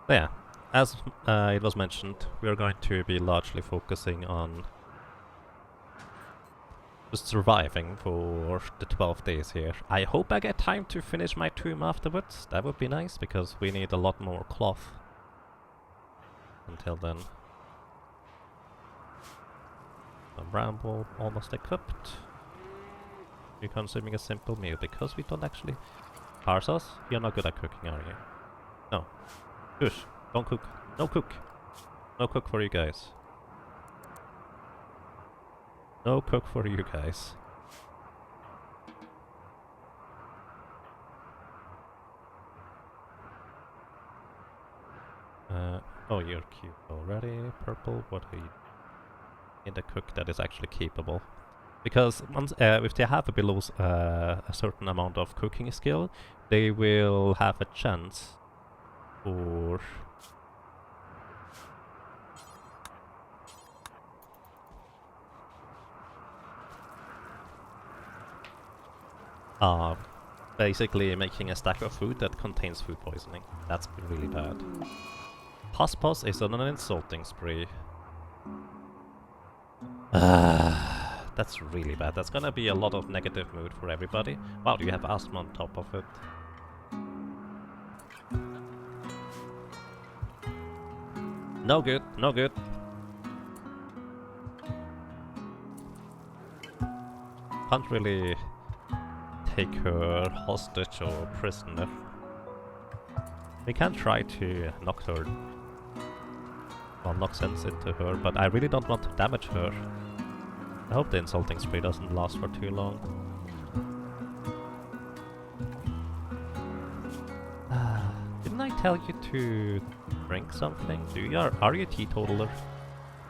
Yeah, as it was mentioned, we are going to be largely focusing on just surviving for the 12 days here. I hope I get time to finish my tomb afterwards. That would be nice, because we need a lot more cloth until then. A bramble almost equipped. You're consuming a simple meal because we don't actually... Parsos, you're not good at cooking, are you? No. Shush, don't cook. No cook. No cook for you guys. No cook for you guys. Oh, you're cute already. Purple, what are you? In the cook that is actually capable. Because once, if they have a below a certain amount of cooking skill, they will have a chance for... basically making a stack of food that contains food poisoning. That's really bad. Pospos is on an insulting spree. That's really bad. That's gonna be a lot of negative mood for everybody. Wow, do you have asthma on top of it? No good, no good. Can't really take her hostage or prisoner. We can try to knock her, well, knock sense into her, but I really don't want to damage her. I hope the insulting spree doesn't last for too long. Didn't I tell you to drink something? Are you a teetotaler?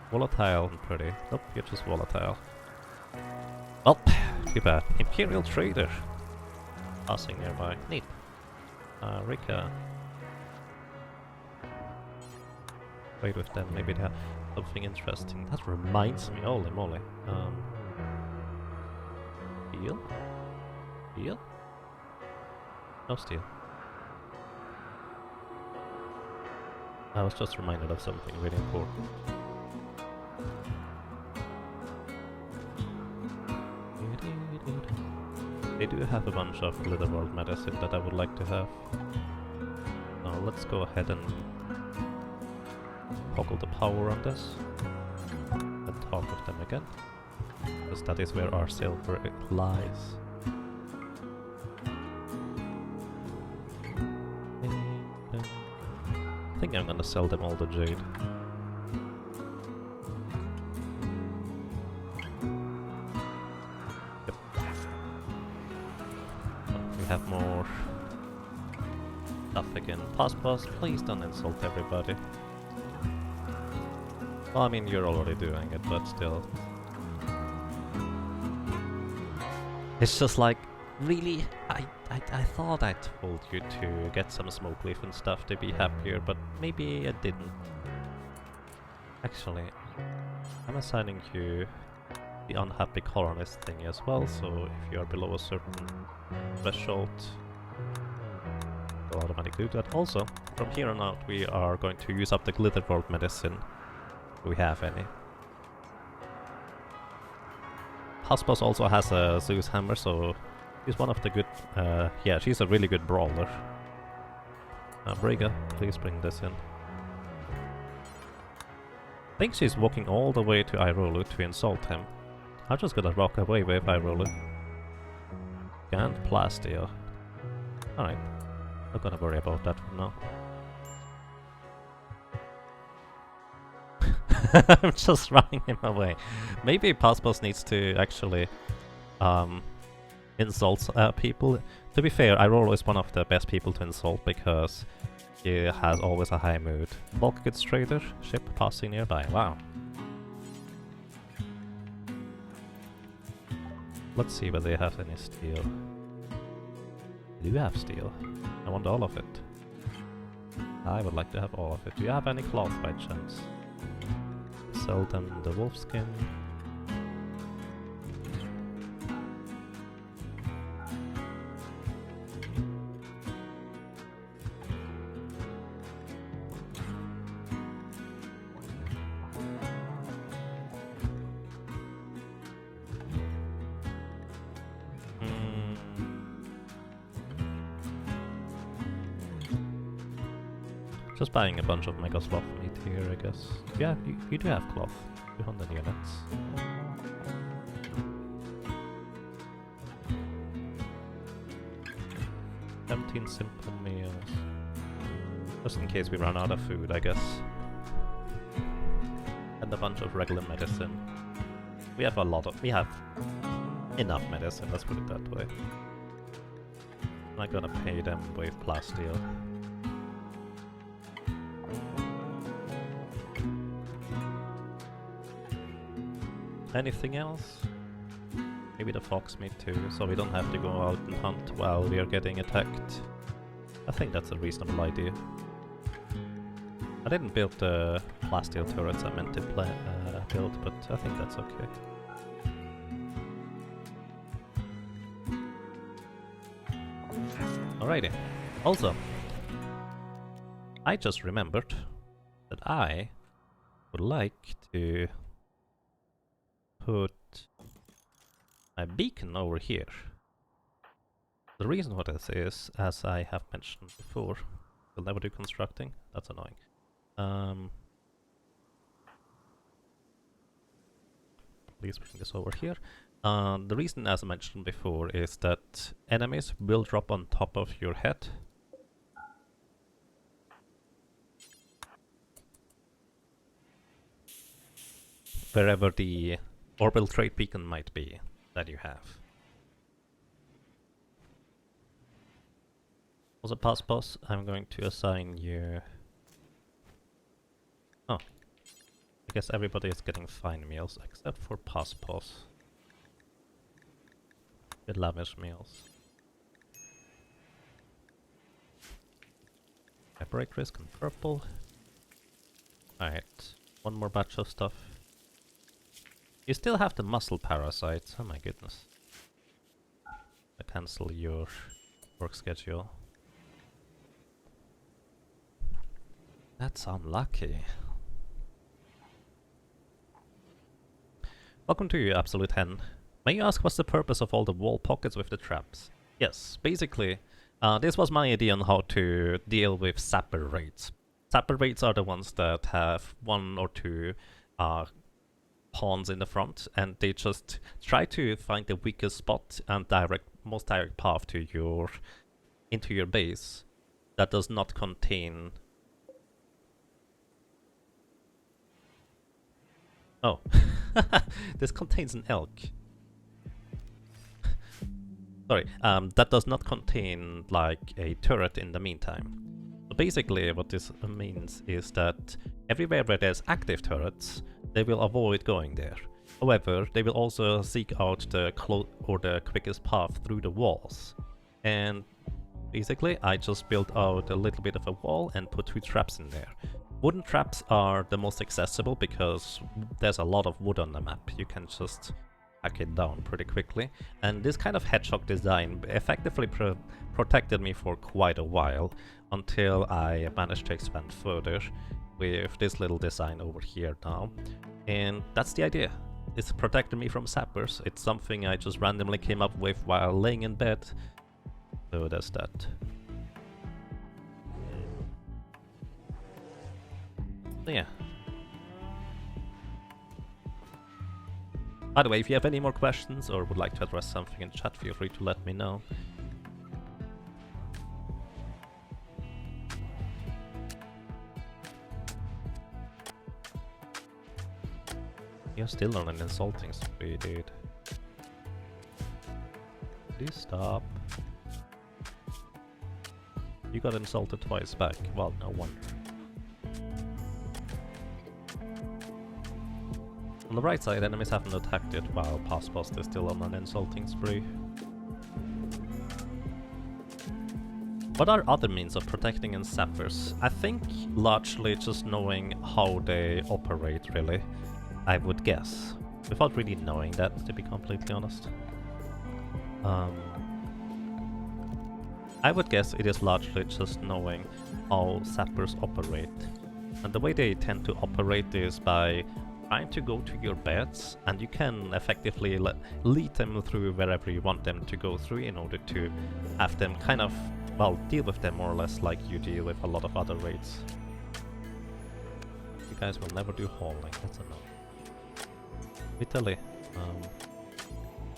Volatile and pretty. Nope, you're just volatile. Well, too bad. Imperial trader. Passing nearby. Neat. Rika. Trade with them, maybe they have something interesting. That reminds me, holy moly. Steel? Steel? No steel. I was just reminded of something really important. They do have a bunch of Rimworld medicine that I would like to have. Now let's go ahead and toggle the power on this and talk with them again, because that is where our silver lies. I think I'm gonna sell them all the jade. Yep. Oh, we have more stuff again. Pos, please don't insult everybody. Well, I mean, you're already doing it, but still. It's just like, really? I thought I told you to get some smoke leaf and stuff to be happier, but maybe I didn't. Actually, I'm assigning you the unhappy colonist thing as well, so if you are below a certain threshold, you'll automatically do that. Also, from here on out, we are going to use up the Glitterworld medicine. Do we have any? Haspos also has a Zeus hammer, so she's one of the good... yeah, she's a really good brawler. Briga, please bring this in. I think she's walking all the way to Irolu to insult him. I'm just gonna rock away with Irolu. And Plastio. Alright, not gonna worry about that for now. I'm just running him away. Maybe Paspos needs to actually insult people. To be fair, Irolo is one of the best people to insult because he has always a high mood. Bulk goods trader, ship passing nearby. Wow. Let's see whether they have any steel. They do have steel. I want all of it. I would like to have all of it. Do you have any cloth by chance? Sell them the wolf skin. Just buying a bunch of mega sloth meat here, I guess. Yeah, you do have cloth. 200 units. Seventeen simple meals. Just in case we run out of food, I guess. And a bunch of regular medicine. We have we have enough medicine, let's put it that way. I'm not gonna pay them with plasteel. Anything else? Maybe the fox meat too, so we don't have to go out and hunt while we are getting attacked. I think that's a reasonable idea. I didn't build the plasteel turrets I meant to build, but I think that's okay. Alrighty. Also, I just remembered that I would like to put a beacon over here. The reason for this is, as I have mentioned before, we'll never do constructing. That's annoying. Please bring this over here. The reason, as I mentioned before, is that enemies will drop on top of your head. Wherever the orbital trade beacon might be that you have. Also, Pass Boss, I'm going to assign you... Oh. I guess everybody is getting fine meals, except for Pass Boss. Get lavish meals. I break risk in purple. Alright, one more batch of stuff. You still have the muscle parasites, oh my goodness. I cancel your work schedule. That's unlucky. Welcome to you, Absolute Hen. May you ask what's the purpose of all the wall pockets with the traps? Yes, basically, this was my idea on how to deal with sapper raids. Sapper raids are the ones that have one or two pawns in the front, and they just try to find the weakest spot and most direct path to into your base that does not contain... Oh, this contains an elk. Sorry, that does not contain like a turret in the meantime. So basically what this means is that everywhere where there's active turrets, they will avoid going there. However, they will also seek out the quickest path through the walls. And basically, I just built out a little bit of a wall and put 2 traps in there. Wooden traps are the most accessible because there's a lot of wood on the map. You can just hack it down pretty quickly. And this kind of hedgehog design effectively protected me for quite a while until I managed to expand further with this little design over here now. And that's the idea. It's protected me from sappers. It's something I just randomly came up with while laying in bed. So that's that. So yeah. By the way, if you have any more questions or would like to address something in chat, feel free to let me know. You're still on an insulting spree, dude. Please stop. You got insulted twice back. Well, no wonder. On the right side, enemies haven't attacked it while Past Post is still on an insulting spree. What are other means of protecting in sappers? I think largely just knowing how they operate, really, I would guess. Without really knowing that, to be completely honest. I would guess it is largely just knowing how sappers operate. And the way they tend to operate is by trying to go to your beds, and you can effectively lead them through wherever you want them to go through in order to have them kind of, well, deal with them more or less like you deal with a lot of other raids. You guys will never do hauling, that's a no. Vitaly,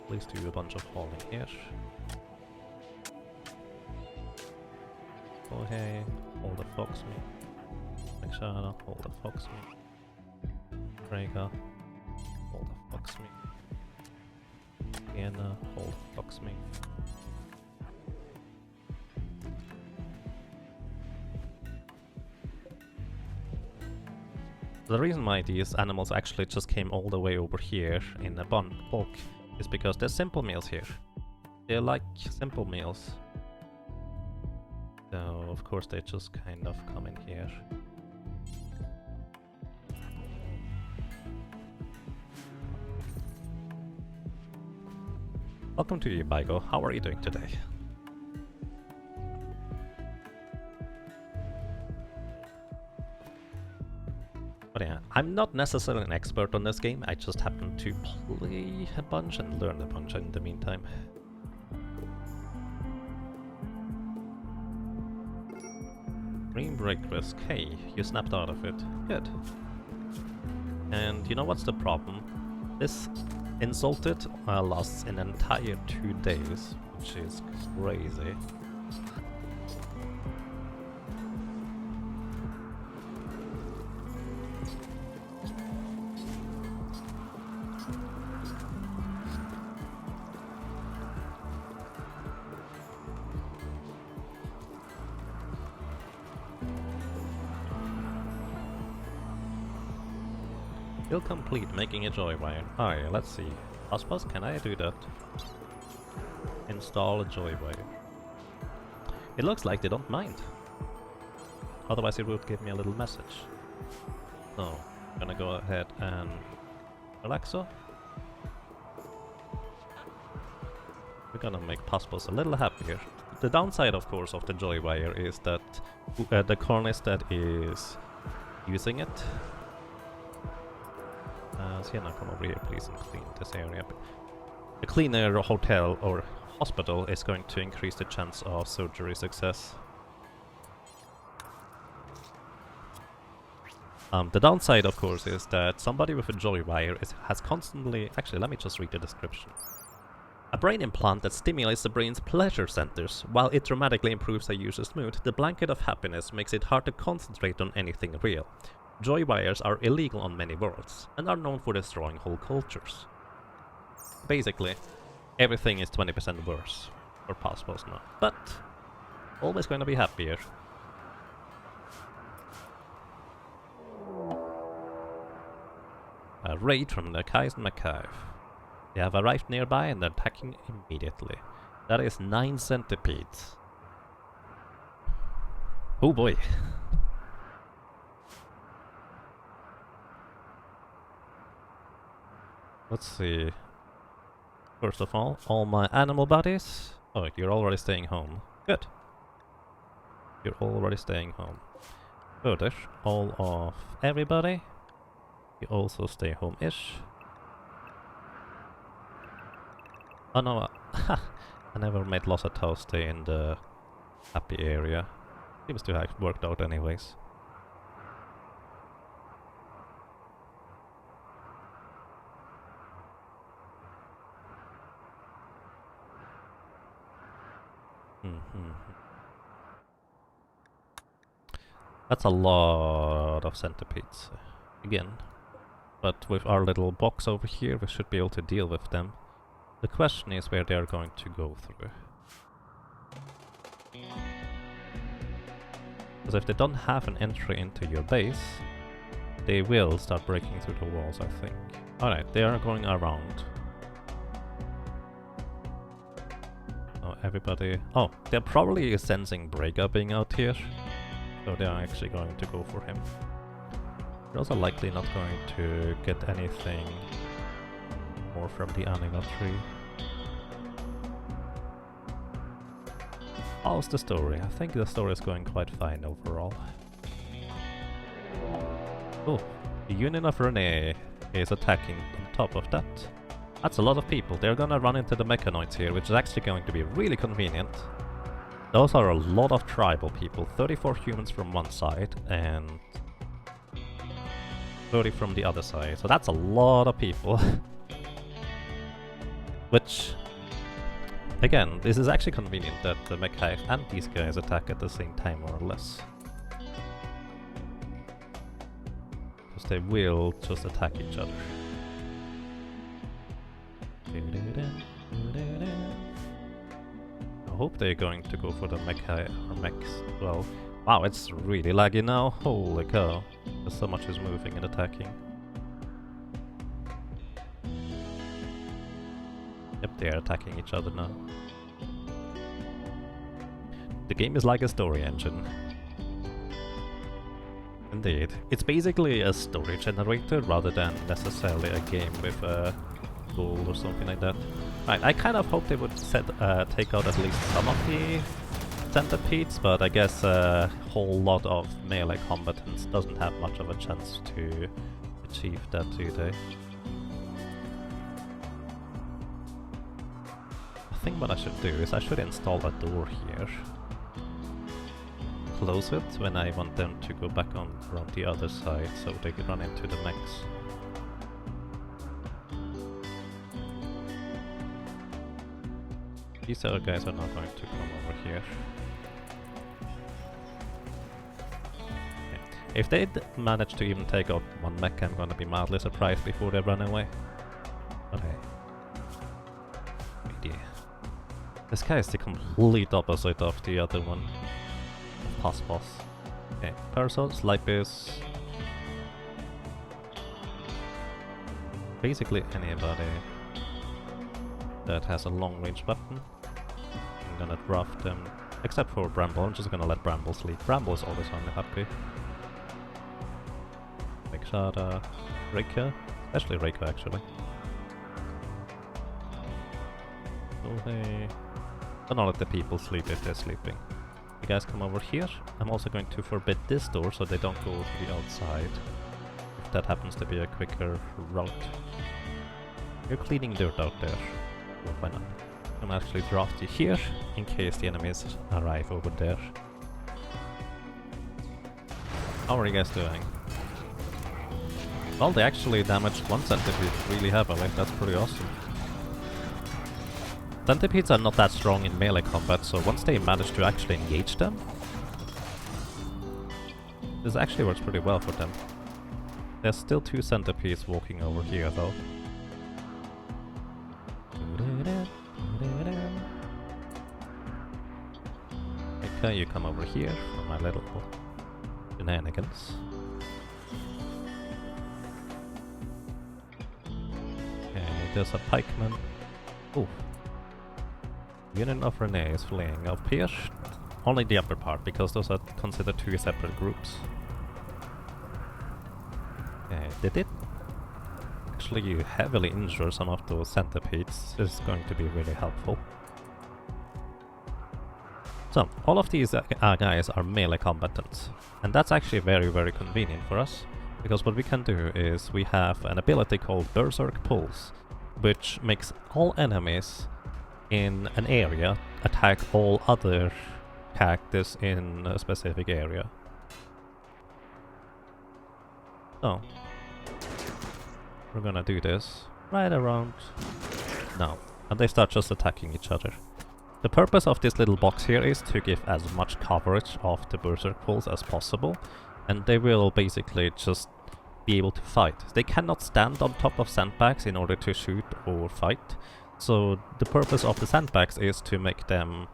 please do a bunch of hauling here. Oh hey, hold the fox me. Mexana, hold the fox me. Rhaegar, hold the fox me. Vienna, hold the fox me. The reason why these animals actually just came all the way over here in a bulk is because there's simple meals here. They like simple meals. So of course they just kind of come in here. Welcome to you, Baigo. How are you doing today? But yeah, I'm not necessarily an expert on this game, I just happen to play a bunch and learn a bunch in the meantime. Green break risk. Hey, you snapped out of it. Good. And you know what's the problem? This Insulted lasts an entire 2 days, which is crazy. Still complete, making a joywire. Oh yeah, let's see. I suppose, can I do that? Install a joywire. It looks like they don't mind. Otherwise it would give me a little message. So, I'm gonna go ahead and relaxo. We're gonna make Paspos a little happier. The downside, of course, of the joywire is that the cornice that is using it. Sienna, come over here, please, and clean this area. A cleaner hotel or hospital is going to increase the chance of surgery success. The downside, of course, is that somebody with a joywire has constantly... Actually, let me just read the description. A brain implant that stimulates the brain's pleasure centers. While it dramatically improves a user's mood, the blanket of happiness makes it hard to concentrate on anything real. Joywires are illegal on many worlds, and are known for destroying whole cultures. Basically, everything is 20% worse for Paspos now, but always going to be happier. A raid from the Kaizen Macav. They have arrived nearby and are attacking immediately. That is 9 centipedes. Oh boy. Let's see. First of all my animal buddies. Oh, you're already staying home. Good. You're already staying home. Further, all of everybody. You also stay home-ish. Oh no, I never made Losatau stay in the happy area. Seems to have worked out anyways. That's a lot of centipedes, again. But with our little box over here, we should be able to deal with them. The question is where they're going to go through. Because if they don't have an entry into your base, they will start breaking through the walls, I think. Alright, they are going around. Oh, everybody... Oh, they're probably sensing Breaker being out here. So they are actually going to go for him. They're also likely not going to get anything more from the Anima tree. How's the story? I think the story is going quite fine overall. Oh, the Union of Renee is attacking on top of that. That's a lot of people. They're gonna run into the mechanoids here, which is actually going to be really convenient. Those are a lot of tribal people. 34 humans from one side and 30 from the other side. So that's a lot of people. Which, again, this is actually convenient that the mechai and these guys attack at the same time, more or less. Because they will just attack each other. I hope they're going to go for the mechai or mechs. Well, wow, it's really laggy now. Holy cow. There's so much is moving and attacking. Yep, they are attacking each other now. The game is like a story engine. Indeed. It's basically a story generator rather than necessarily a game with a goal or something like that. I kind of hope they would take out at least some of the centipedes, but I guess a whole lot of melee combatants doesn't have much of a chance to achieve that, do they? I think what I should do is I should install a door here. Close it when I want them to go back on around the other side so they can run into the mechs. These other guys are not going to come over here. Okay. If they manage to even take out one mech, I'm gonna be mildly surprised before they run away. But hey. Idea. This guy is the complete opposite of the other one. Pass boss. Okay, Parasols, Lipis. Basically anybody that has a long range weapon. I'm gonna draft them, except for Bramble. I'm just gonna let Bramble sleep. Bramble is always unhappy. Mekshada, Reika, especially Reika actually. Don't let the people sleep if they're sleeping. You guys come over here. I'm also going to forbid this door so they don't go to the outside. If that happens to be a quicker route. You're cleaning dirt out there. Well, why not? I'm gonna actually draft you here in case the enemies arrive over there. How are you guys doing? Well, they actually damaged one centipede really heavily. That's pretty awesome. Centipedes are not that strong in melee combat, so once they manage to actually engage them, this actually works pretty well for them. There's still 2 centipedes walking over here though. Okay, you come over here for my little shenanigans. Okay, there's a pikeman. Ooh. Union of Renee is fleeing up here. Only the upper part, because those are considered 2 separate groups. Did it actually heavily injure some of those centipedes? This is going to be really helpful. So, all of these guys are melee combatants. And that's actually very, very convenient for us. Because what we can do is we have an ability called Berserk Pulse, which makes all enemies in an area attack all other cactus in a specific area. So, we're gonna do this right around now. And they start just attacking each other. The purpose of this little box here is to give as much coverage of the Berserk Pulse as possible. And they will basically just be able to fight. They cannot stand on top of sandbags in order to shoot or fight. So the purpose of the sandbags is to make them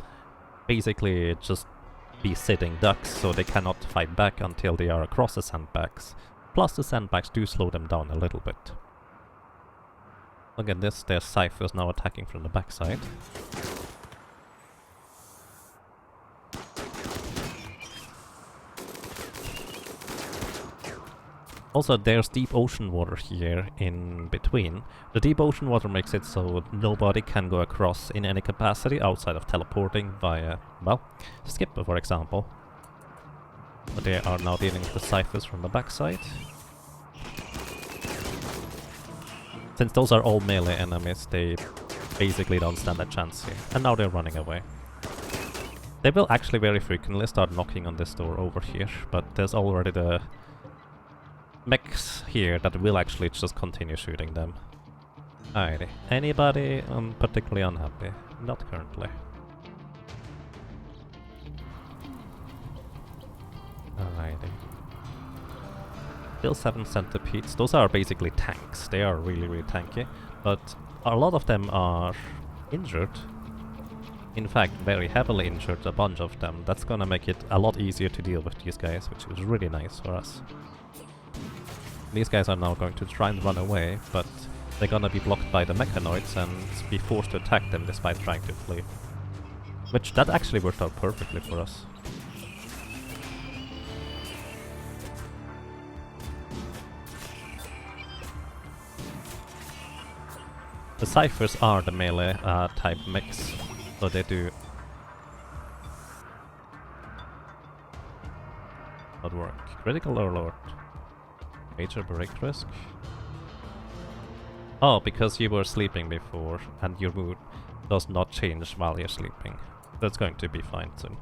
basically just be sitting ducks, so they cannot fight back until they are across the sandbags. Plus the sandbags do slow them down a little bit. Look at this, there's Cyphers now attacking from the backside. Also, there's deep ocean water here in between. The deep ocean water makes it so nobody can go across in any capacity outside of teleporting via, well, Skipper for example. But they are now dealing with the Cyphers from the backside. Since those are all melee enemies, they basically don't stand a chance here. And now they're running away. They will actually very frequently start knocking on this door over here, but there's already the mechs here that will actually just continue shooting them. Alrighty. Anybody particularly unhappy? Not currently. Alrighty. Still 7 centipedes. Those are basically tanks. They are really, really tanky. But a lot of them are injured. In fact, very heavily injured, a bunch of them. That's gonna make it a lot easier to deal with these guys, which is really nice for us. These guys are now going to try and run away, but they're gonna be blocked by the mechanoids and be forced to attack them despite trying to flee. Which, that actually worked out perfectly for us. The Cyphers are the melee type mix, so they do not work. Critical alert. Major break risk. Oh, because you were sleeping before and your mood does not change while you're sleeping. That's going to be fine soon.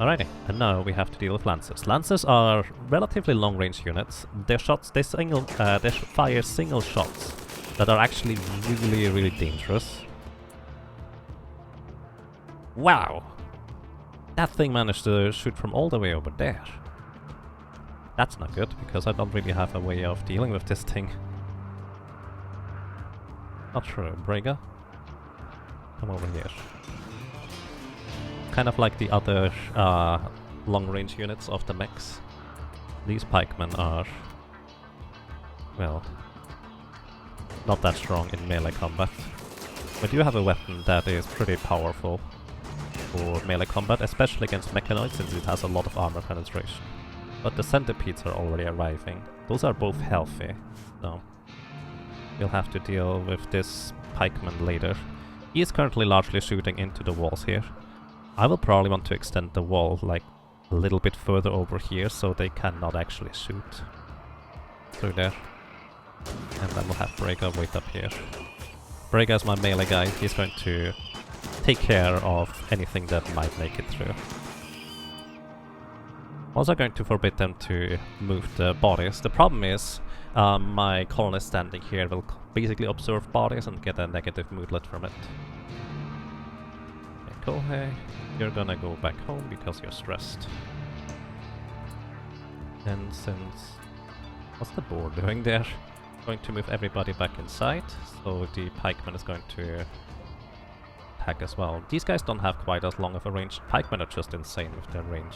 Alrighty, and now we have to deal with Lancers. Lancers are relatively long-range units. Their shots, they fire single shots that are actually really, really dangerous. Wow! That thing managed to shoot from all the way over there. That's not good, because I don't really have a way of dealing with this thing. Not sure, Brega? Come over here. Kind of like the other long-range units of the mechs. These pikemen are, well, not that strong in melee combat. We do have a weapon that is pretty powerful for melee combat, especially against mechanoids, since it has a lot of armor penetration. But the centipedes are already arriving. Those are both healthy, so we'll have to deal with this pikeman later. He is currently largely shooting into the walls here. I will probably want to extend the wall like a little bit further over here so they cannot actually shoot through there. And then we'll have Brega wait up here. Brega is my melee guy. He's going to take care of anything that might make it through. Also going to forbid them to move the bodies. The problem is my colonist standing here will basically observe bodies and get a negative moodlet from it. Okay, Kohei, you're gonna go back home because you're stressed. And since... what's the board doing there? Going to move everybody back inside, so the pikeman is going to attack as well. These guys don't have quite as long of a range. Pikemen are just insane with their range.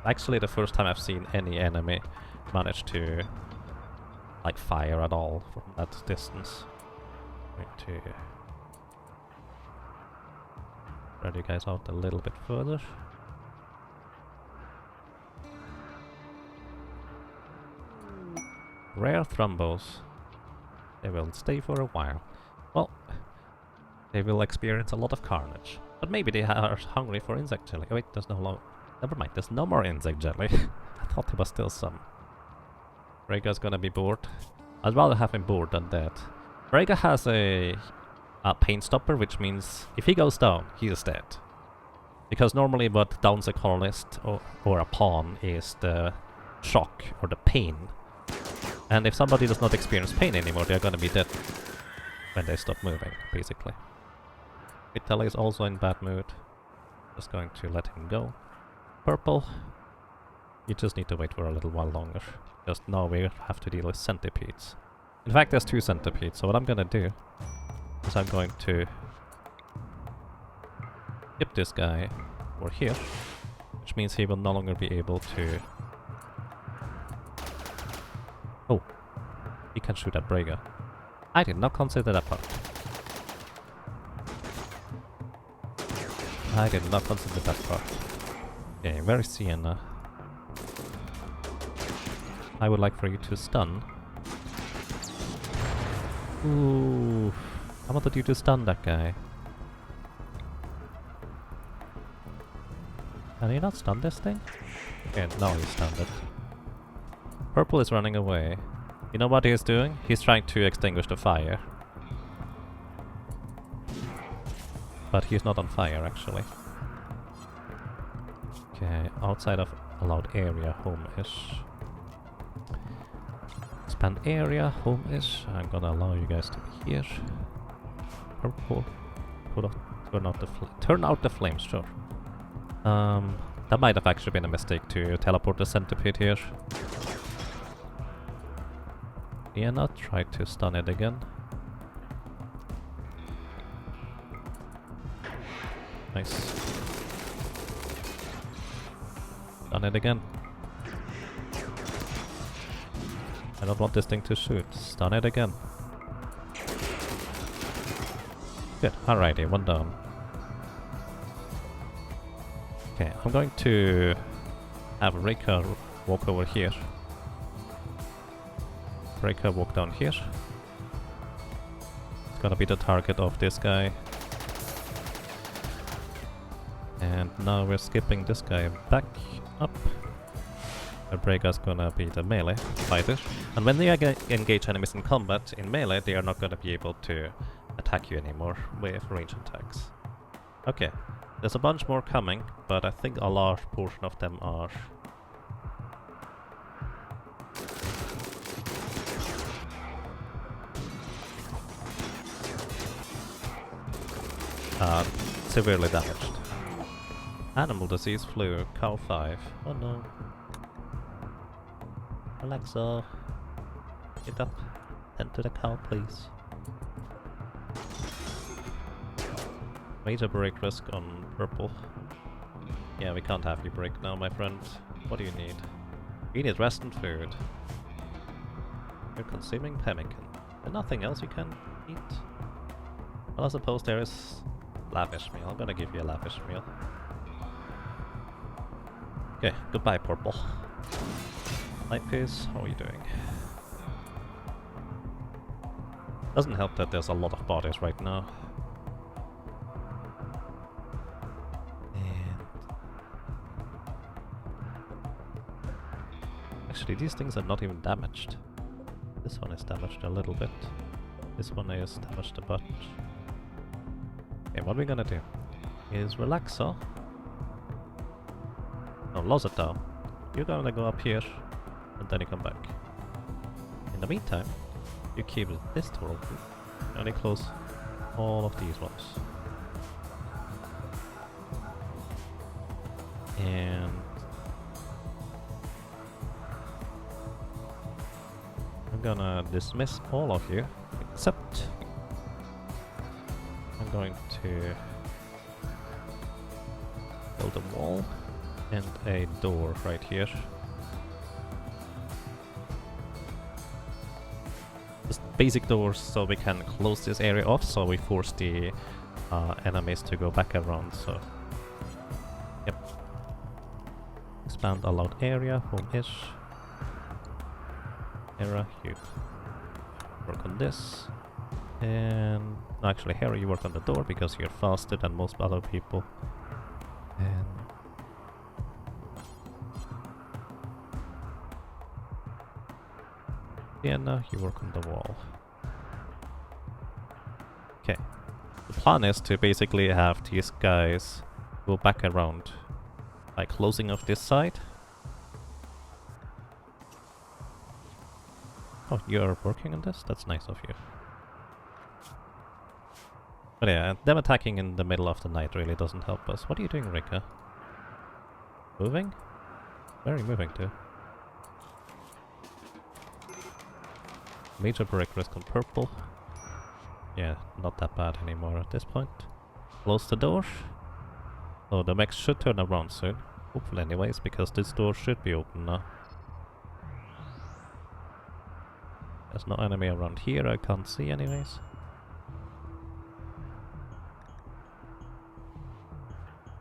Actually, the first time I've seen any enemy manage to like fire at all from that distance. Going to spread you guys out a little bit further. Rare thrombos. They will stay for a while. Well, they will experience a lot of carnage. But maybe they are hungry for insect jelly. Oh wait, there's no never mind, there's no more insect jelly. I thought there was still some. Brega's gonna be bored. I'd rather have him bored than dead. Brega has a pain stopper, which means if he goes down, he is dead. Because normally what downs a colonist or a pawn is the shock or the pain. And if somebody does not experience pain anymore, they're gonna be dead when they stop moving, basically. Vitaly is also in bad mood. Just going to let him go. Purple, you just need to wait for a little while longer. Just now we have to deal with centipedes. In fact, there's 2 centipedes, so what I'm gonna do is I'm going to skip this guy over here, which means he will no longer be able to... oh, he can shoot at Brega. I did not consider that part. I did not consider that part. Okay, where is Sienna? I would like for you to stun. Ooh, I wanted you to stun that guy. Can you not stun this thing? Okay, now he's stunned it. Purple is running away. You know what he's doing? He's trying to extinguish the fire. But he's not on fire, actually. Okay, outside of allowed area, home-ish. Expand area, home-ish. I'm gonna allow you guys to be here. Purple. Turn out the flames, sure. That might have actually been a mistake to teleport the centipede here. Diana, try to stun it again. Nice. Stun it again. I don't want this thing to shoot. Stun it again. Good. Alrighty, one down. Okay, I'm going to have Rika walk over here. Rika walk down here. It's gonna be the target of this guy. And now we're skipping this guy back up. Brega's gonna be the melee fighter. And when they engage enemies in combat in melee, they are not gonna be able to attack you anymore with range attacks. Okay. There's a bunch more coming, but I think a large portion of them are... severely damaged. Animal disease, flu, cow 5. Oh no. Alexa, get up. Tend to the cow, please. Major break risk on purple. Yeah, we can't have you break now, my friend. What do you need? You need rest and food. You're consuming pemmican. And nothing else you can eat? Well, I suppose there is lavish meal. I'm gonna give you a lavish meal. Okay, goodbye, purple. Night Piece, how are you doing? Doesn't help that there's a lot of bodies right now. Actually, these things are not even damaged. This one is damaged a little bit. This one is damaged a bunch. Okay, what we're gonna do is Relaxo. No, Lozatao. You're gonna go up here, and then you come back. In the meantime, you keep this door open, and you close all of these ones. And I'm gonna dismiss all of you, except I'm going to build a wall and a door right here. Just basic doors so we can close this area off, so we force the enemies to go back around, so... Yep. Expand allowed area, home-ish. Hera, you work on this. And actually, Hera, you work on the door because you're faster than most other people. And Vienna, you work on the wall. Okay. The plan is to basically have these guys go back around by closing off this side. Oh, you're working on this? That's nice of you. But yeah, them attacking in the middle of the night really doesn't help us. What are you doing, Rika? Moving? Where are you moving to? Major break risk on purple. Yeah, not that bad anymore at this point. Close the door. Oh, the mechs should turn around soon. Hopefully anyways, because this door should be open now. There's no enemy around here, I can't see anyways.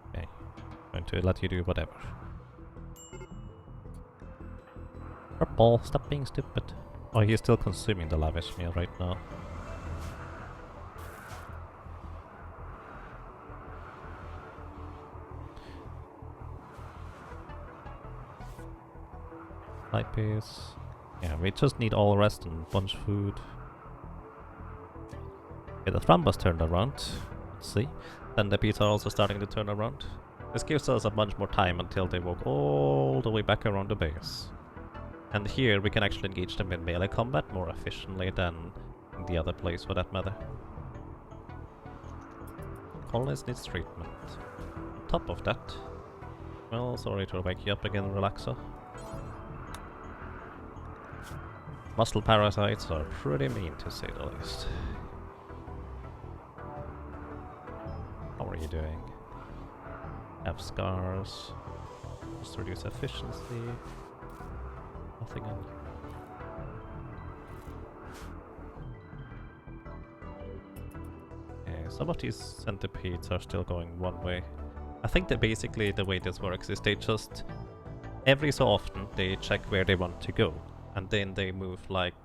Okay, going to let you do whatever. Purple, stop being stupid. Oh, he's still consuming the lavish meal right now. Light piece. Yeah, we just need all rest and bunch food. Okay, the Thrumbus turned around. Let's see. Then the bees are also starting to turn around. This gives us a bunch more time until they walk all the way back around the base. And here we can actually engage them in melee combat more efficiently than in the other place for that matter. Colonist needs treatment. On top of that... Well, sorry to wake you up again, Relaxer. Muscle parasites are pretty mean to say the least. How are you doing? Have scars. Just reduce efficiency. Nothing on you. Okay, some of these centipedes are still going one way. I think that basically the way this works is they just... Every so often they check where they want to go. And then they move like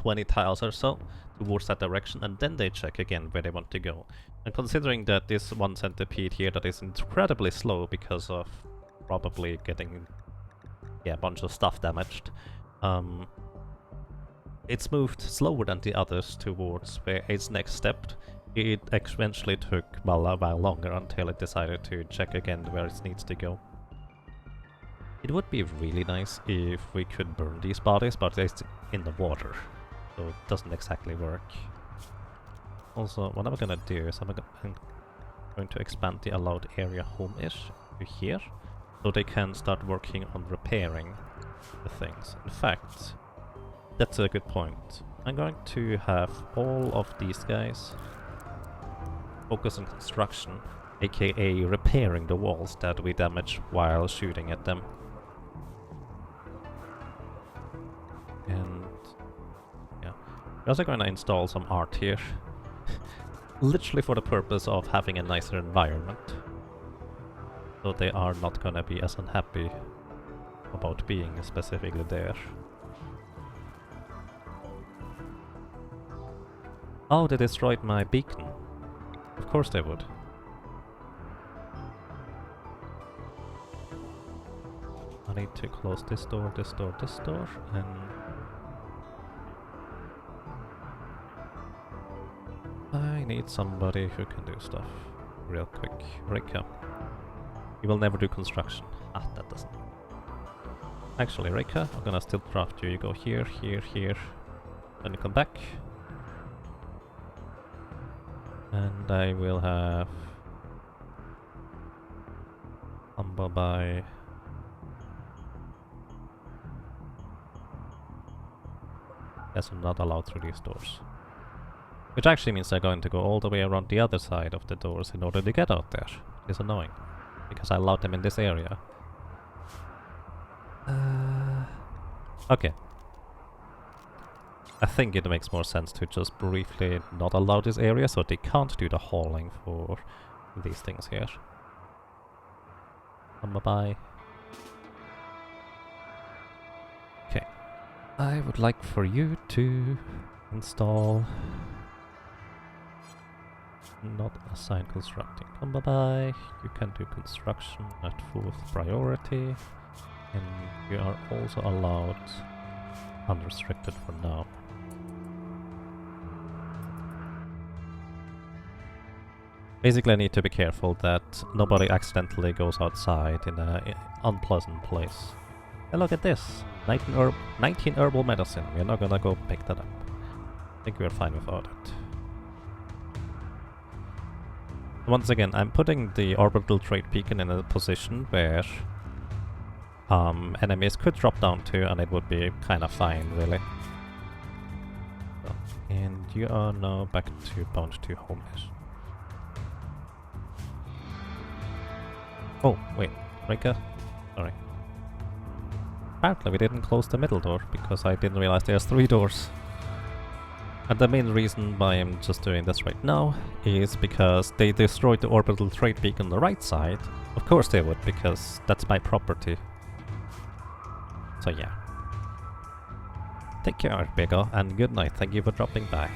20 tiles or so towards that direction, and then they check again where they want to go. And considering that this one centipede here that is incredibly slow because of probably getting a bunch of stuff damaged, it's moved slower than the others towards where its next step. It eventually took a while longer until it decided to check again where it needs to go. It would be really nice if we could burn these bodies, but it's in the water, so it doesn't exactly work. Also, what I'm gonna do is I'm going to expand the allowed area home-ish to here, so they can start working on repairing the things. In fact, that's a good point. I'm going to have all of these guys focus on construction, aka repairing the walls that we damage while shooting at them. And yeah, we're also going to install some art here, literally for the purpose of having a nicer environment, so they are not going to be as unhappy about being specifically there. Oh, they destroyed my beacon. Of course they would. I need to close this door, this door, this door, and... I need somebody who can do stuff real quick. Rika. You will never do construction. Ah, that doesn't. Actually, Rika, I'm gonna still craft you. You go here, here, here. Then you come back. And I will have... Humbleby. Yes, I'm not allowed through these doors. Which actually means they're going to go all the way around the other side of the doors in order to get out there. It's annoying, because I allowed them in this area. Okay. I think it makes more sense to just briefly not allow this area, so they can't do the hauling for these things here. Bye-bye. Okay. I would like for you to install... Not assign constructing. Bye-bye. You can do construction at 4th priority. And you are also allowed unrestricted for now. Basically, I need to be careful that nobody accidentally goes outside in an unpleasant place. And look at this! 19 herbal medicine. We're not gonna go pick that up. I think we're fine without it. Once again, I'm putting the orbital trade beacon in a position where enemies could drop down to, and it would be kind of fine, really. So, and you are now back to bound to home-ish. Oh, wait, Rika? Sorry. apparently we didn't close the middle door, because I didn't realize there's 3 doors. And the main reason why I'm just doing this right now is because they destroyed the orbital trade beacon on the right side. Of course they would, because that's my property. So yeah. Take care, Biggo, and good night. Thank you for dropping by.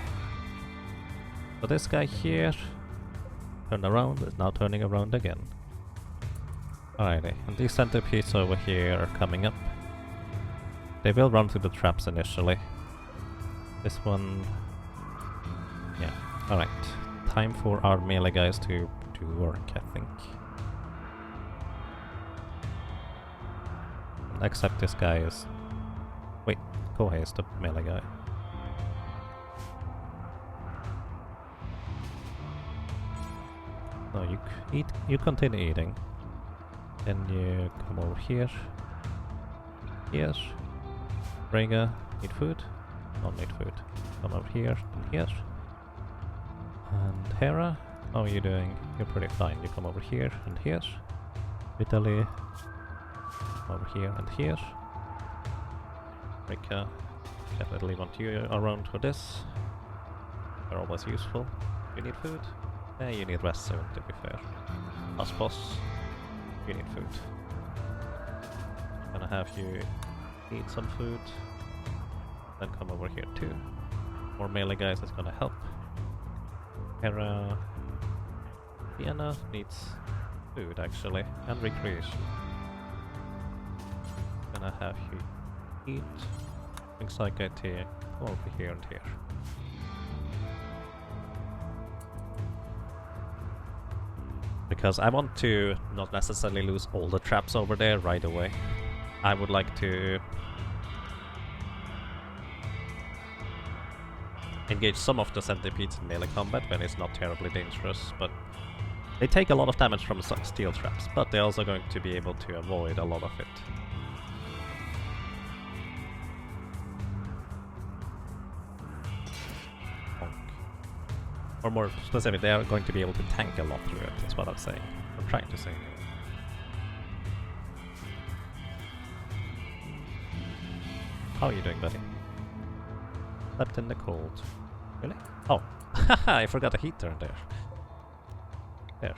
So this guy here turned around, is now turning around again. Alrighty, and these centipedes over here are coming up. They will run through the traps initially. This one... yeah, alright. Time for our melee guys to do work, I think. Except this guy is... wait, Kohei is the melee guy. No, you continue eating. Then you come over here. Here. Rhaegar, need food? Don't need food. Come over here and here. And Hera, how are you doing? You're pretty fine. You come over here and here. Vitaly, over here and here. Rika, definitely want you around for this. They're always useful. You need food? Yeah, you need rest soon, to be fair. Us boss, you need food. Gonna have you eat some food. Then come over here too. More melee guys is gonna help. Hera... Vienna needs food actually, and recreation. Gonna have you eat. Things like IT, come over here and here. Because I want to not necessarily lose all the traps over there right away. I would like to engage some of the centipedes in melee combat when it's not terribly dangerous, but they take a lot of damage from steel traps, but they're also going to be able to avoid a lot of it. Or more specific, they are going to be able to tank a lot through it, that's what I'm saying. I'm trying to say. How are you doing, buddy? Slept in the cold. Really? Oh, I forgot a heater in there. There.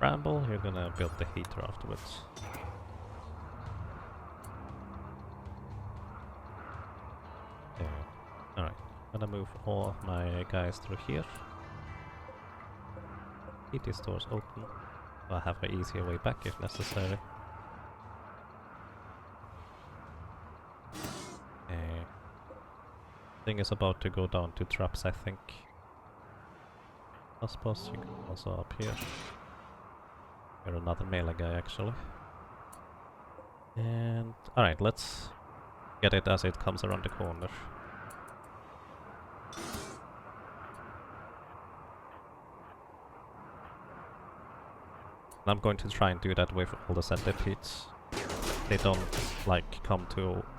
Bramble, you're gonna build the heater afterwards. There. Alright, gonna move all my guys through here. Keep these doors open. I'll have an easier way back if necessary. Thing is about to go down to traps, I think. I suppose you can also up here. You're another melee guy, actually. And alright, let's get it as it comes around the corner. I'm going to try and do that with all the centipedes. They don't like come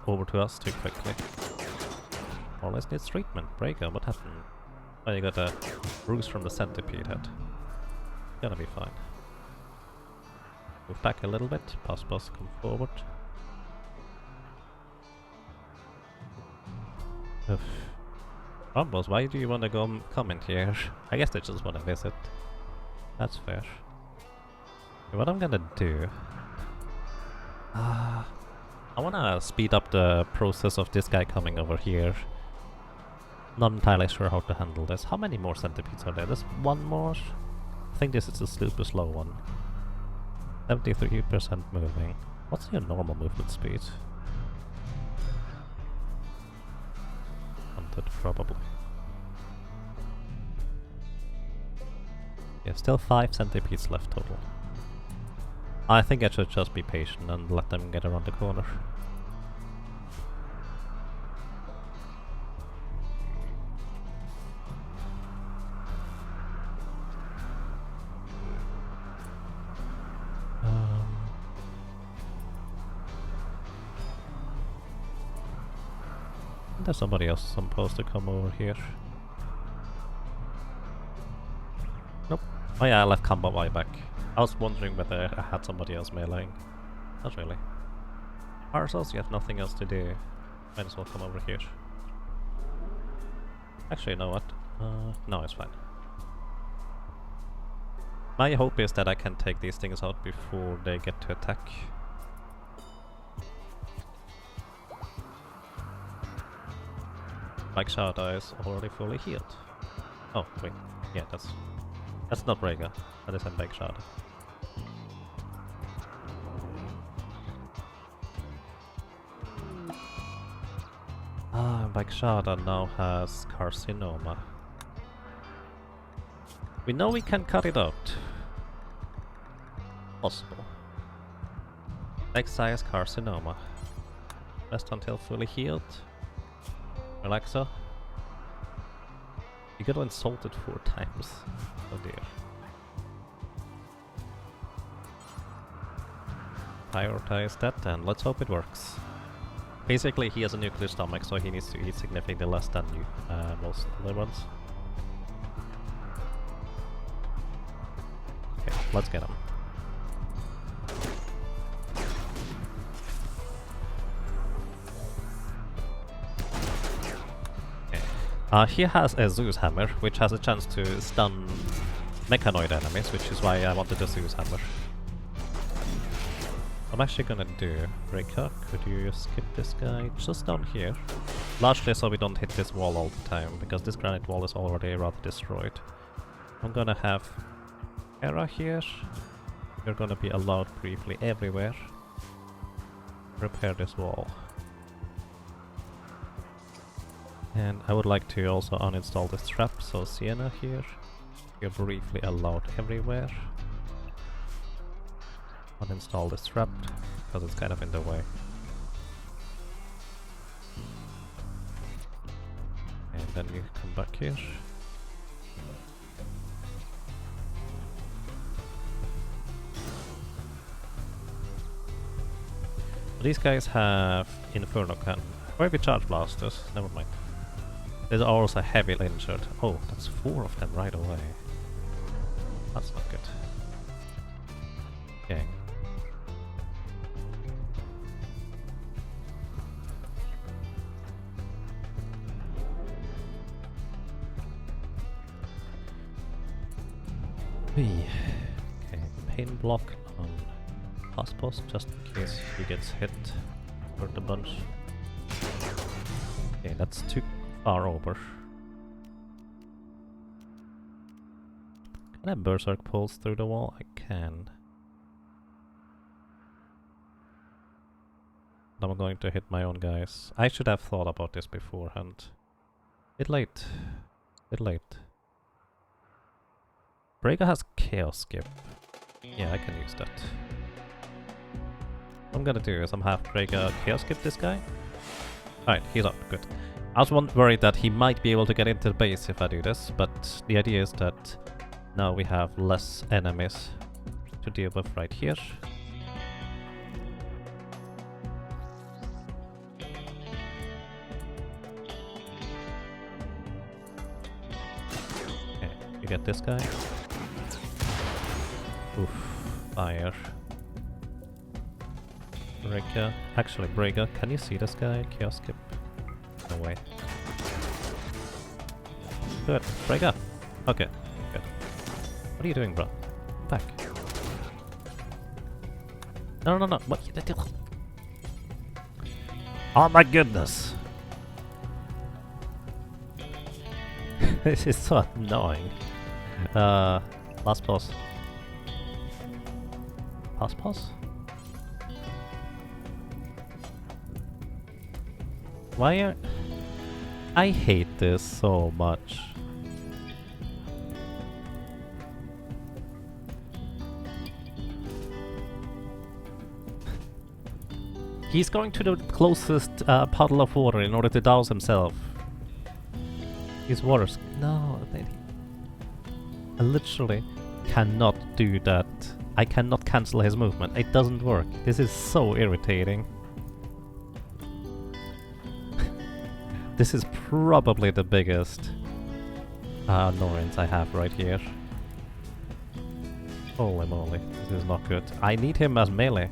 over to us too quickly. Always needs treatment. Breaker, what happened? Oh, you got a bruise from the centipede head. Gonna be fine. Move back a little bit. Pass boss, come forward. Boss, why do you want to come in here? I guess they just want to visit. That's fair. What I'm gonna do... I wanna speed up the process of this guy coming over here. Not entirely sure how to handle this. How many more centipedes are there? There's one more? I think this is a super slow one. 73% moving. What's your normal movement speed? 100 probably. Yeah, still 5 centipedes left total. I think I should just be patient and let them get around the corner. There's somebody else supposed to come over here. Nope. Oh yeah, I left combat way back. I was wondering whether I had somebody else meleeing. Not really. Parcels, you have nothing else to do. Might as well come over here. Actually, you know what? No, it's fine. My hope is that I can take these things out before they get to attack. Shada is already fully healed. Oh, wait. Yeah, that's not Rhaegar. That is Shada. Shada now has carcinoma. We know we can cut it out. Possible. Next size carcinoma. Rest until fully healed. Relaxa. You got insulted 4 times. Oh dear. Prioritize that and let's hope it works. Basically, he has a nuclear stomach, so he needs to eat significantly less than you, most other ones. Okay, let's get him. Okay. He has a Zeus hammer, which has a chance to stun mechanoid enemies, which is why I wanted the Zeus hammer. I'm actually gonna do Rhaegar, could you skip this guy just down here? Largely so we don't hit this wall all the time, because this granite wall is already rather destroyed. I'm gonna have Hera here. You're gonna be allowed briefly everywhere. Repair this wall. And I would like to also uninstall this trap, so Sienna here. You're briefly allowed everywhere. Uninstall this trap, because it's kind of in the way. And then you come back here. These guys have Inferno Cannon. Maybe Charge Blasters, never mind. There's also heavily injured. Oh, that's 4 of them right away. That's not good. Okay. Okay, pain block on Hospos just in case he gets hit for the bunch. Okay, that's too far over. Can I Berserk Pulse through the wall? I can. I'm going to hit my own guys. I should have thought about this beforehand. Bit late. Bit late. Rhaegar has Chaos Skip. Yeah, I can use that. What I'm gonna do is I'm half Rhaegar Chaos Skip this guy. Alright, he's up, good. I was worried that he might be able to get into the base if I do this, but the idea is that now we have less enemies to deal with right here. Okay, you get this guy. Oof, fire. Rhaegar. Actually, Rhaegar, can you see this guy? Chaos Skip. No way. Good. Rhaegar. Okay, good. What are you doing, bro? Back. No, no, no. What? Oh my goodness. This is so annoying. Last pause. Pause? Why are... I hate this so much. He's going to the closest puddle of water in order to douse himself. He's worse. No, I literally cannot do that. I cannot cancel his movement. It doesn't work. This is so irritating. This is probably the biggest annoyance I have right here. Holy moly, this is not good. I need him as melee.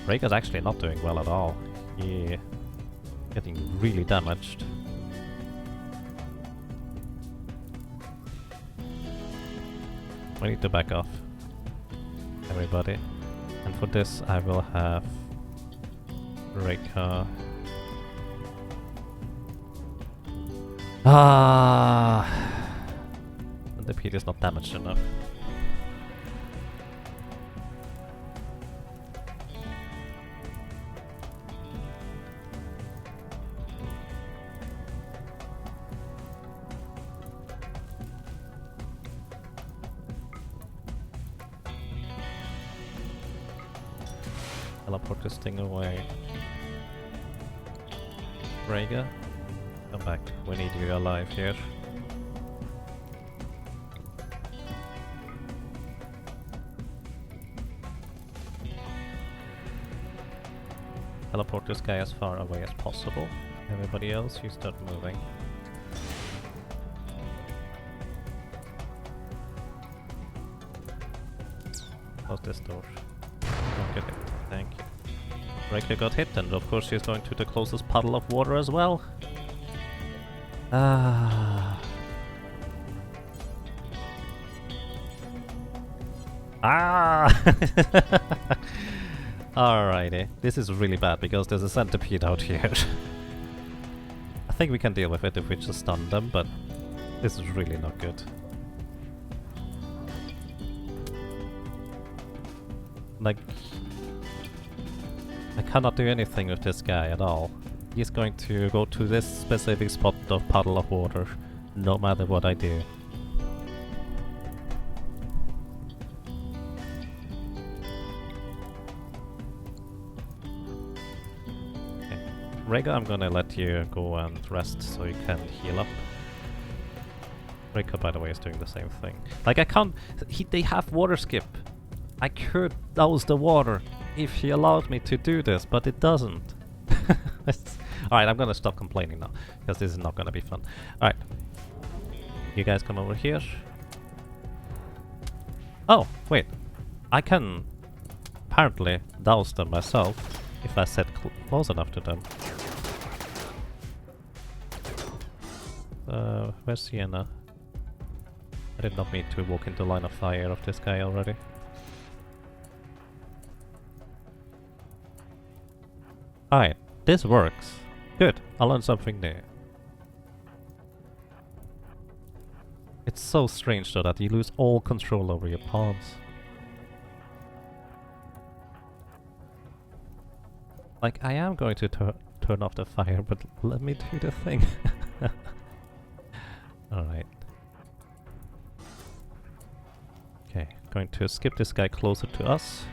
Rhaegar's actually not doing well at all. He getting really damaged. We need to back off, everybody. And for this I will have Rhaegar. And the Pete is not damaged enough. Teleport this thing away. Rhaegar, come back. We need you alive here. Teleport this guy as far away as possible. Everybody else, you start moving. Close this door. Don't get it. Thank you. Rhaegar got hit, and of course she's going to the closest puddle of water as well. Ah. Alrighty. This is really bad because there's a centipede out here. I think we can deal with it if we just stun them, but this is really not good. Like, I cannot do anything with this guy at all. He's going to go to this specific spot of puddle of water, no matter what I do. Okay. Rhaegar, I'm gonna let you go and rest so you can heal up. Rhaegar, by the way, is doing the same thing. Like, I can't... they have water skip. I could douse the water if he allowed me to do this, but it doesn't. Alright, I'm gonna stop complaining now, because this is not gonna be fun. Alright. You guys come over here. Oh, wait. I can apparently douse them myself if I sit close enough to them. Where's Sienna? I did not mean to walk into line of fire of this guy already. Alright, this works. Good, I learned something new. It's so strange though that you lose all control over your pawns. Like, I am going to turn off the fire, but let me do the thing. Alright. Okay, going to skip this guy closer to us.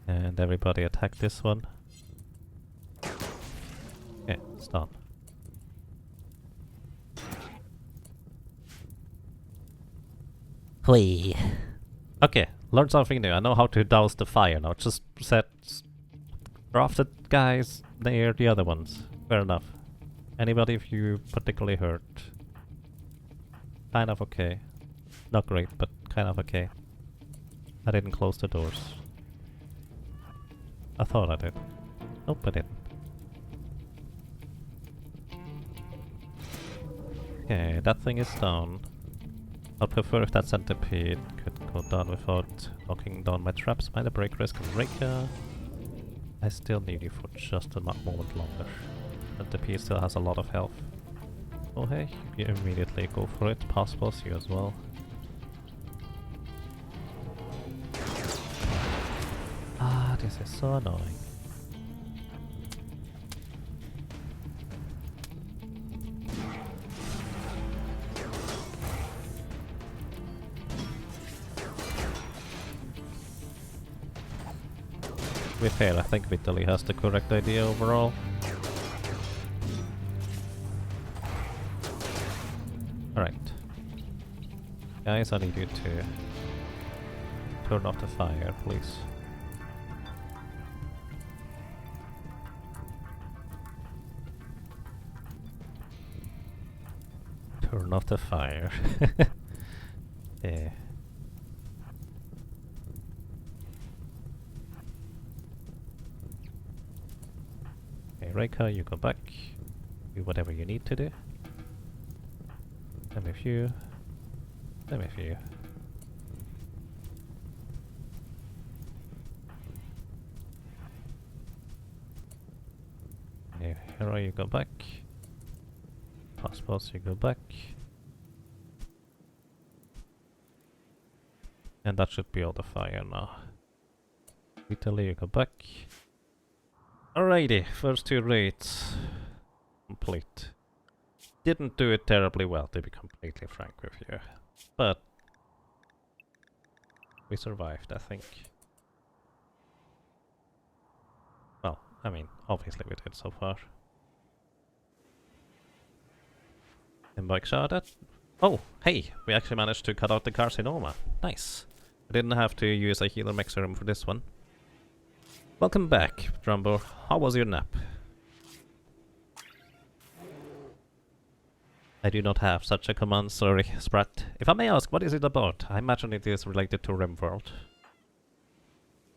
And everybody attack this one. Okay, it's done. Whee! Okay, learned something new. I know how to douse the fire now. Just set drafted guys near the other ones. Fair enough. Anybody if you particularly hurt? Kind of okay. Not great, but kind of okay. I didn't close the doors. I thought I did. Nope, I didn't. Okay, that thing is down. I'd prefer if that centipede could go down without knocking down my traps by the break risk of Rhaegar. I still need you for just a moment longer. Centipede still has a lot of health. Oh hey, you immediately go for it. Possibles you as well. Ah, this is so annoying. To be fair, I think Vitaly has the correct idea overall. Alright. Guys, I need you to turn off the fire, please. Turn off the fire. Okay, Reika, you go back. Do whatever you need to do. Same with you. Same with you. Okay, Hero, you go back. Passports, you go back. And that should be all the fire now. Italy, you go back. Alrighty, first two raids complete. Didn't do it terribly well, to be completely frank with you. But we survived, I think. Well, I mean, obviously we did so far. And bike shot. Oh, hey! We actually managed to cut out the carcinoma. Nice. I didn't have to use a healer mech serum for this one. Welcome back, Drumbo. How was your nap? I do not have such a command, sorry, Sprat. If I may ask, what is it about? I imagine it is related to Rimworld.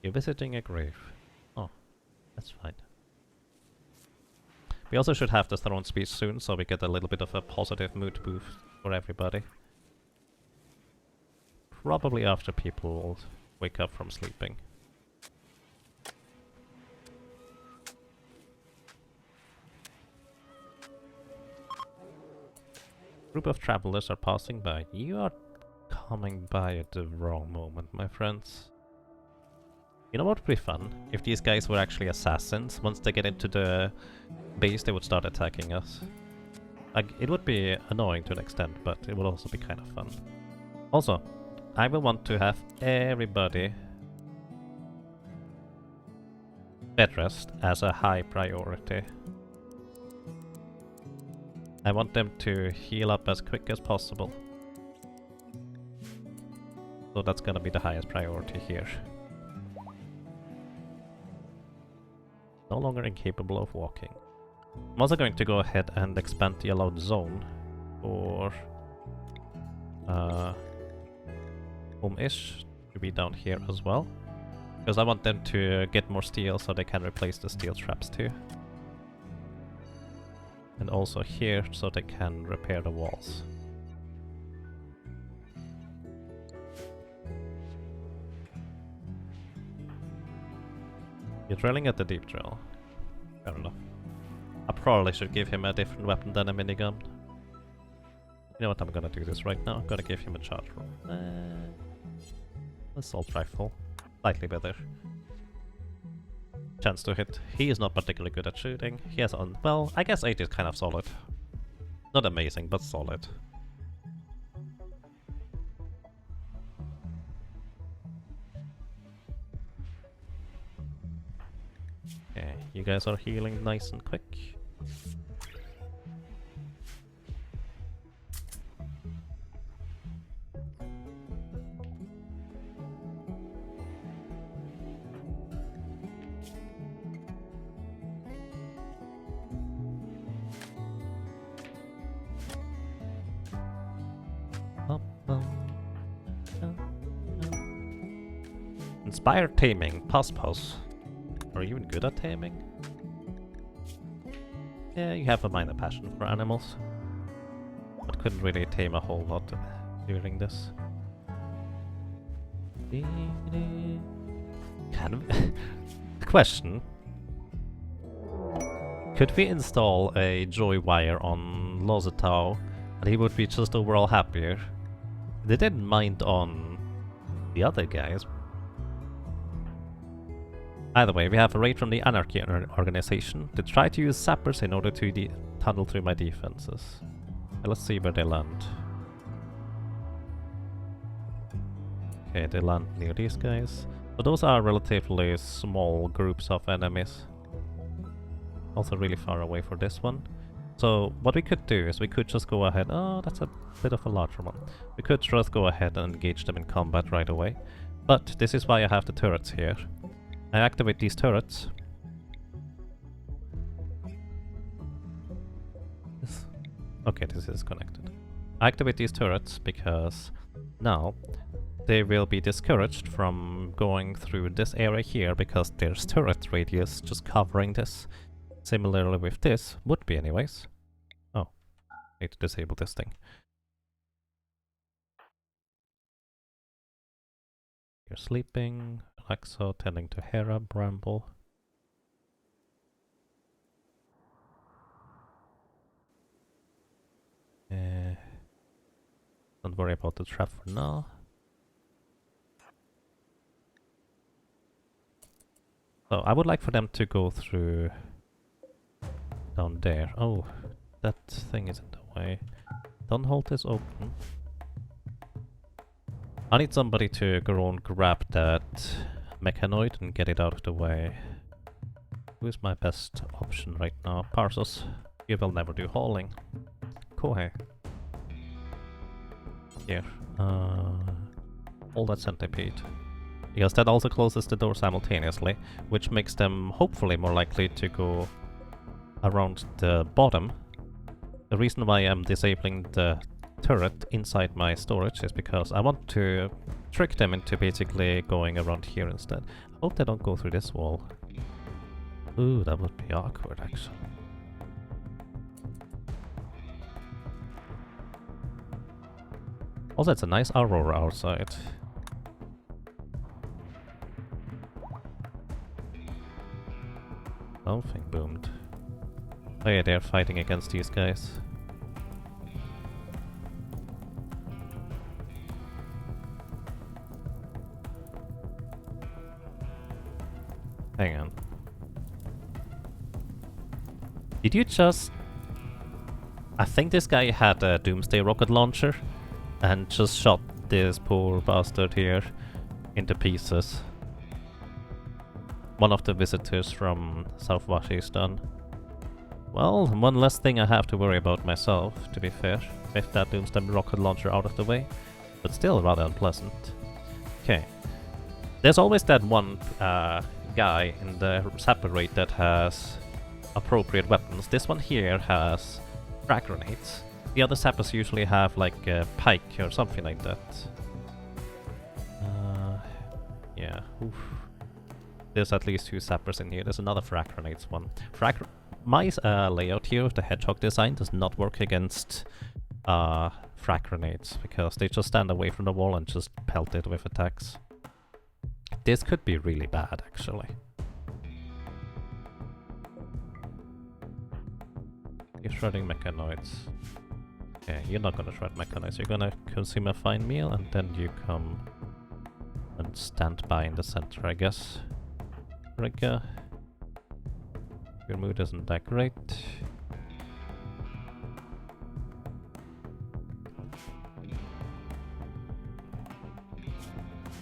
You're visiting a grave. Oh, that's fine. We also should have the throne speech soon, so we get a little bit of a positive mood boost for everybody. Probably after people wake up from sleeping. Group of travelers are passing by. You are coming by at the wrong moment, my friends. You know what would be fun? If these guys were actually assassins. Once they get into the base, they would start attacking us. Like, it would be annoying to an extent, but it would also be kind of fun. Also, I will want to have everybody bed rest as a high priority. I want them to heal up as quick as possible. So that's gonna be the highest priority here. No longer incapable of walking. I'm also going to go ahead and expand the allowed zone for home-ish to be down here as well. Because I want them to get more steel so they can replace the steel traps too. And also here so they can repair the walls. You're drilling at the deep drill. Fair enough. I probably should give him a different weapon than a minigun. You know what, I'm gonna do this right now. I'm gonna give him a charge roll. Assault rifle. Slightly better. Chance to hit. He is not particularly good at shooting. He has on... well, I guess 8 is kind of solid. Not amazing, but solid. Okay, you guys are healing nice and quick. Inspired taming. Pause. Are you even good at taming? Yeah, you have a minor passion for animals. But couldn't really tame a whole lot during this. Question. Could we install a joy wire on Lozatau and he would be just overall happier? They didn't mind on the other guys. Either way, we have a raid from the Anarchy organization. They try to use sappers in order to tunnel through my defenses. Let's see where they land. Okay, they land near these guys. So those are relatively small groups of enemies. Also really far away for this one. So what we could do is we could just go ahead... oh, that's a bit of a larger one. We could just go ahead and engage them in combat right away. But this is why I have the turrets here. I activate these turrets. Okay, this is connected. I activate these turrets because now they will be discouraged from going through this area here because there's turret radius just covering this. similarly with this, would be anyways. Oh, need to disable this thing. You're sleeping, Alexo tending to Hera, Bramble. Don't worry about the trap for now. So I would like for them to go through down there. Oh, that thing is in the way. Don't hold this open. I need somebody to go and grab that mechanoid and get it out of the way. Who is my best option right now? Parsos. You will never do hauling. Kohei. Here. Hold that centipede. Because that also closes the door simultaneously, which makes them hopefully more likely to go around the bottom. The reason why I'm disabling the turret inside my storage is because I want to trick them into basically going around here instead. I hope they don't go through this wall. Ooh, that would be awkward actually. Also, it's a nice aurora outside. Something boomed. Oh yeah, they're fighting against these guys. Hang on. Did you just... I think this guy had a Doomsday rocket launcher and just shot this poor bastard here into pieces. One of the visitors from Southwashistan. Well, one less thing I have to worry about myself, to be fair, with that Doomsday rocket launcher out of the way, but still rather unpleasant. Okay. There's always that one guy in the separate that has appropriate weapons. This one here has frag grenades. The other sappers usually have like a pike or something like that. Yeah, oof. There's at least 2 sappers in here. There's another frag grenades one. My layout here of the hedgehog design does not work against frag grenades because they just stand away from the wall and just pelt it with attacks. This could be really bad actually. You're shredding mechanoids. Okay, you're not gonna shred mechanoids, you're gonna consume a fine meal and then you come and stand by in the center, I guess. Rigga. Your mood isn't that great.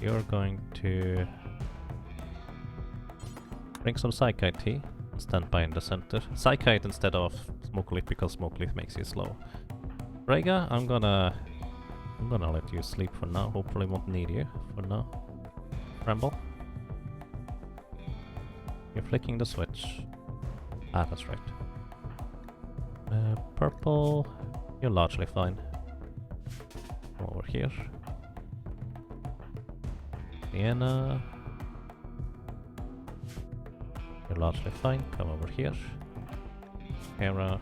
You're going to drink some Psychite tea and stand by in the center. Psychite instead of Smoke Leaf because Smoke Leaf makes you slow. Rhaegar, I'm gonna let you sleep for now. Hopefully won't need you for now. Ramble. You're flicking the switch. Ah, that's right. Purple. You're largely fine. Come over here. Sienna. You're largely fine. Come over here. Hera.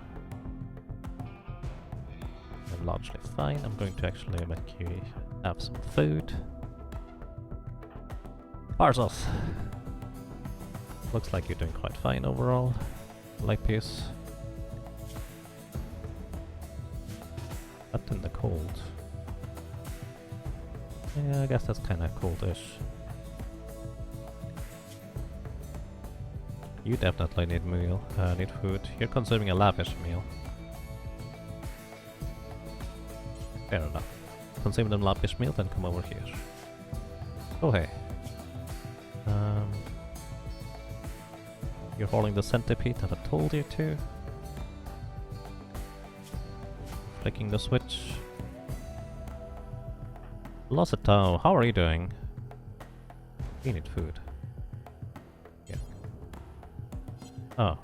You're largely fine. I'm going to actually make you have some food. Parsos. Looks like you're doing quite fine overall. Light piece. But in the cold. Yeah, I guess that's kinda coldish. You definitely need need food. You're consuming a lavish meal. Fair enough. Consume the lavish meal, then come over here. Oh hey. You're holding the centipede that I told you to. Flicking the switch. Losito, how are you doing? You need food. Yeah. Oh.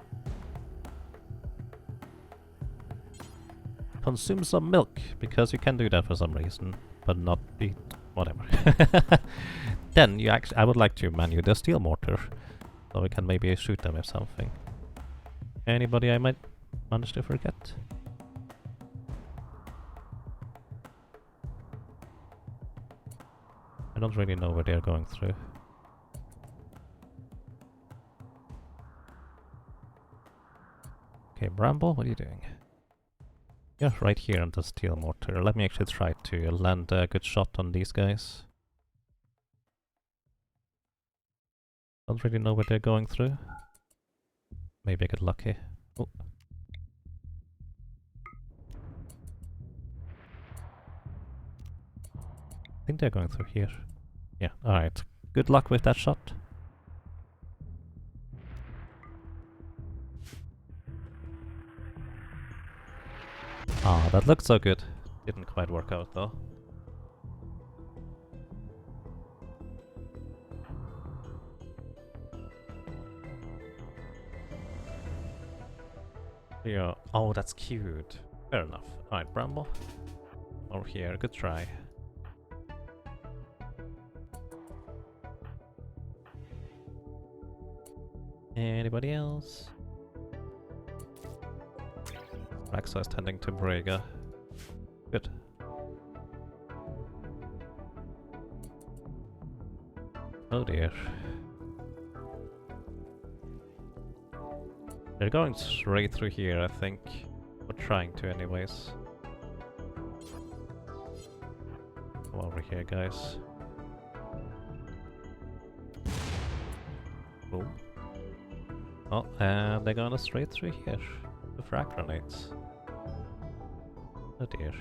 Consume some milk, because you can do that for some reason, but not eat whatever. Then you actually, I would like to manu the steel mortar, so we can maybe shoot them with something. Anybody I might manage to forget? I don't really know where they're going through. Okay, Bramble, what are you doing? You're right here on the steel mortar. Let me actually try to land a good shot on these guys. Don't really know where they're going through. Maybe I get lucky. Oh. I think they're going through here. Yeah, alright. Good luck with that shot. Ah, that looked so good. Didn't quite work out though. Yeah. Oh, that's cute. Fair enough. Alright, Bramble. Over here, good try. Anybody else? Raxa is tending to Brega. Good. Oh dear. They're going straight through here, I think. Or trying to anyways. Come over here, guys. Boom. Oh, and they're going straight through here. The frag grenades. Oh dear.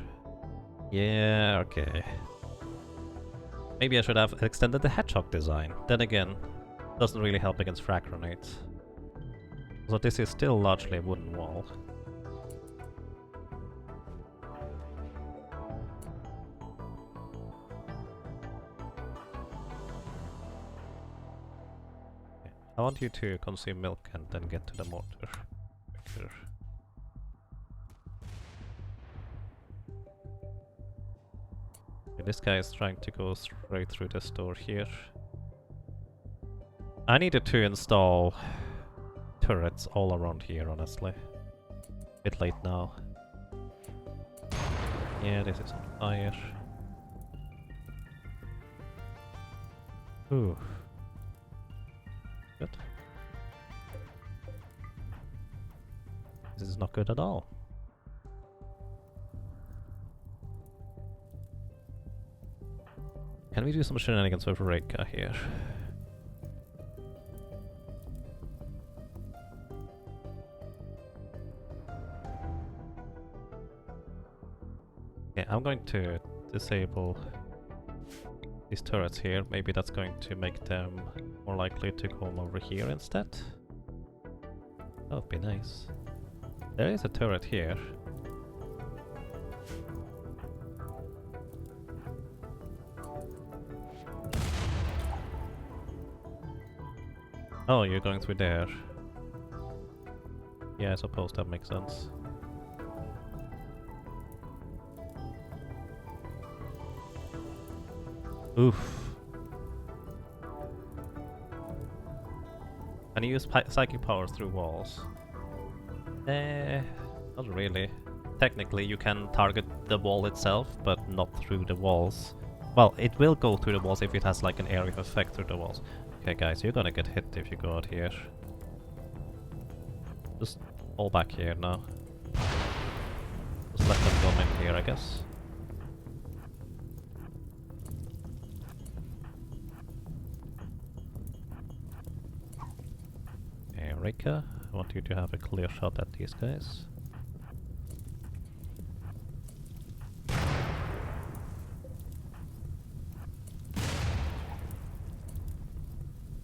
Yeah, okay. Maybe I should have extended the hedgehog design. Then again, doesn't really help against frag grenades. So this is still largely a wooden wall. Okay. I want you to consume milk and then get to the mortar. Here. Okay, this guy is trying to go straight through this door here. I needed to install turrets all around here, honestly. Bit late now. Yeah, this is on fire. Ooh. Good. This is not good at all. Can we do some shenanigans with Reika here? Okay, I'm going to disable these turrets here. Maybe that's going to make them more likely to come over here instead. That would be nice. There is a turret here. Oh, you're going through there. Yeah, I suppose that makes sense. Oof. Can you use psychic power through walls? Not really. Technically, you can target the wall itself, but not through the walls. Well, it will go through the walls if it has like an area effect through the walls. Okay, guys, you're gonna get hit if you go out here. Just fall back here now. Just let them come in here, I guess. Okay, Rika, I want you to have a clear shot at these guys.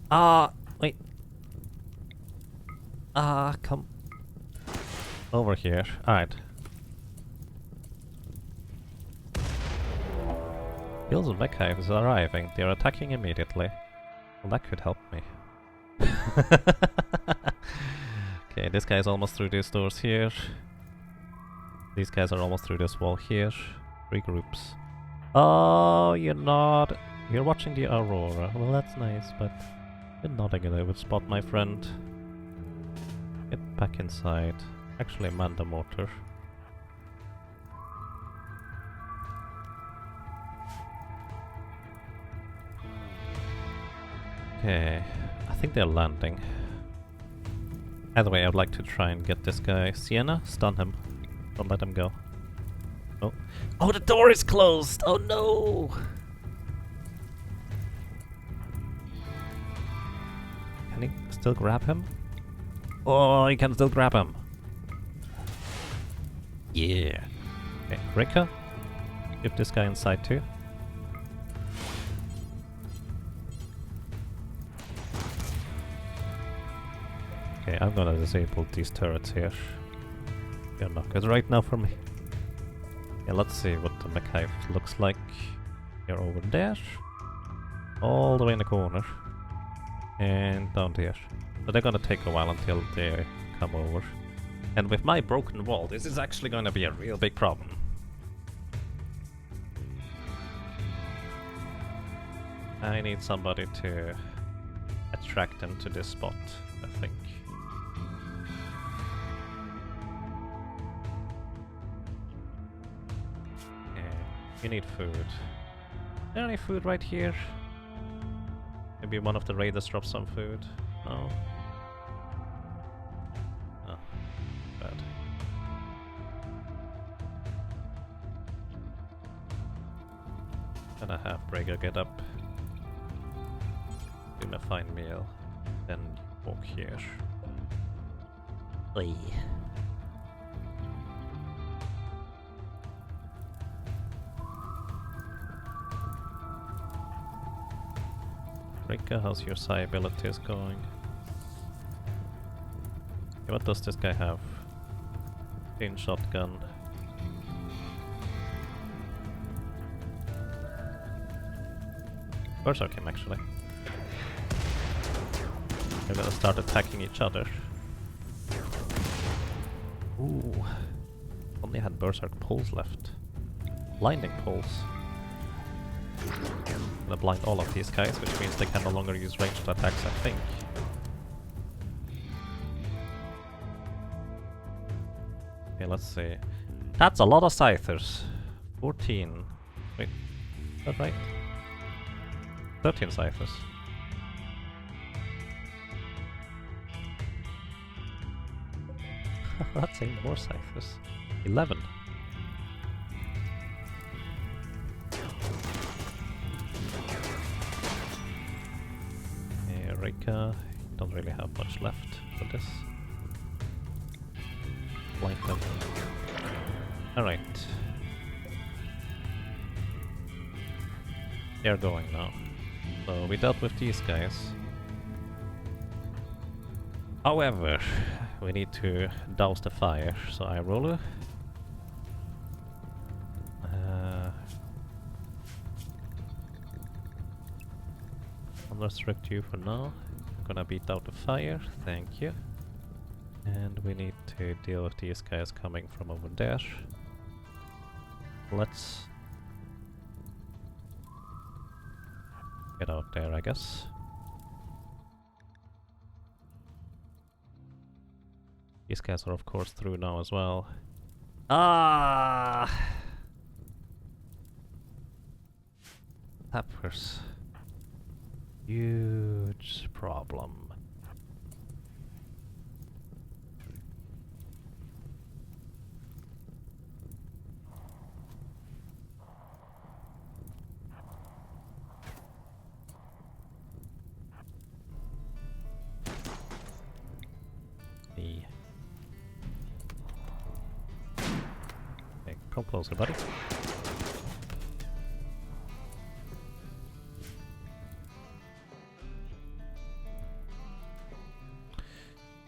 Ah, wait. Ah, come over here. Alright. Guilds of Mechhive is arriving. They are attacking immediately. Well, that could help me. Okay, this guy is almost through these doors here. These guys are almost through this wall here. 3 groups. Oh, you're not. You're watching the Aurora. Well, that's nice, but you're not a good spot, my friend. Get back inside. Actually, man the mortar. Okay, I think they're landing. Either way, I'd like to try and get this guy. Sienna, stun him. Don't let him go. Oh. Oh, the door is closed! Oh no! Can he still grab him? Oh, he can still grab him! Yeah! Okay, Rika, give this guy inside too. Okay, I'm gonna disable these turrets here. They're not good right now for me. Yeah, let's see what the mech hive looks like. They're over there. All the way in the corner. And down there. So they're gonna take a while until they come over. And with my broken wall, this is actually gonna be a real big problem. I need somebody to attract them to this spot, I think. You need food. Is there any food right here? Maybe one of the raiders dropped some food? No? Oh, bad. Gonna have Breaker get up. Do a fine meal. Then walk here. Oi. Rika, how's your psi abilities going? Okay, what does this guy have? In shotgun. Berserk him actually. They're gonna start attacking each other. Ooh. Only had Berserk pulls left. Blinding pulls. I'm gonna blind all of these guys, which means they can no longer use ranged attacks, I think. Okay, let's see. That's a lot of scythers. 14. Wait, is that right? 13 scythers. That's even more scythers. 11. Rika, don't really have much left for this. Blind them. Alright. They're going now. So we dealt with these guys. However, we need to douse the fire, so I roll a... Unrestrict you for now. Gonna beat out the fire, thank you. And we need to deal with these guys coming from over there. Let's get out there, I guess. These guys are of course through now as well. Ah! Peppers. Huge problem. Okay, come closer, buddy.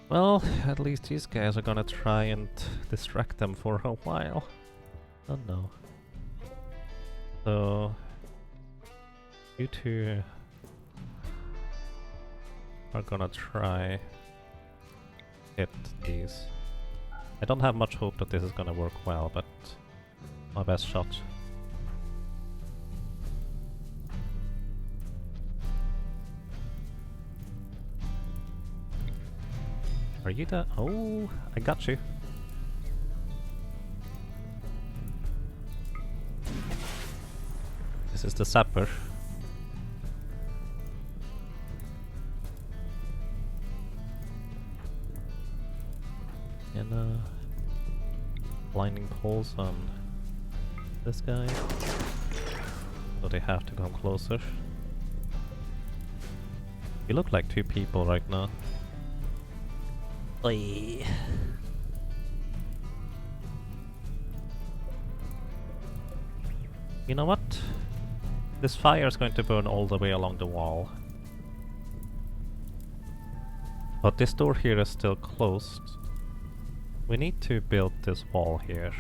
Well, at least these guys are gonna try and distract them for a while. Oh no. So... you two are gonna try hit these. I don't have much hope that this is gonna work well, but my best shot. Are you the... Oh, I got you. This is the sapper. And blinding poles on this guy. So they have to come closer. You look like two people right now. Oi. You know what? This fire is going to burn all the way along the wall. But this door here is still closed. We need to build this wall here.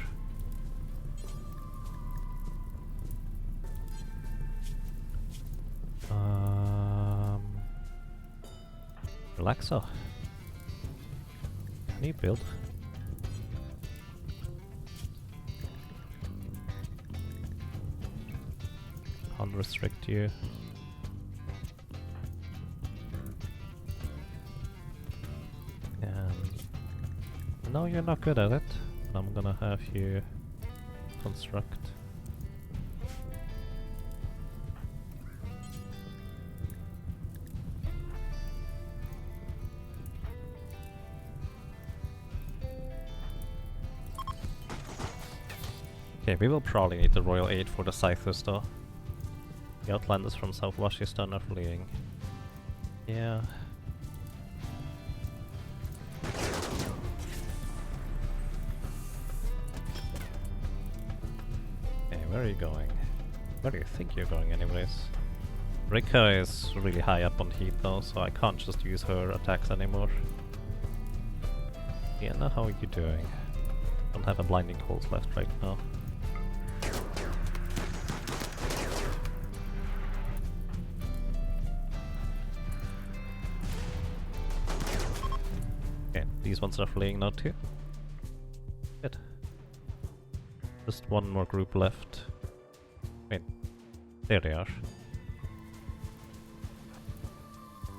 Relaxo. Can you build? Unrestrict you. And no, you're not good at it. I'm gonna have you construct. Okay, we will probably need the royal aid for the Scythers though. The Outlanders from South Washington are fleeing. Yeah. Okay, where are you going? Where do you think you're going anyways? Rika is really high up on heat though, so I can't just use her attacks anymore. Vienna, how are you doing? Don't have a blinding pulse left right now. These ones are fleeing now too. Good. Just one more group left. Wait, there they are.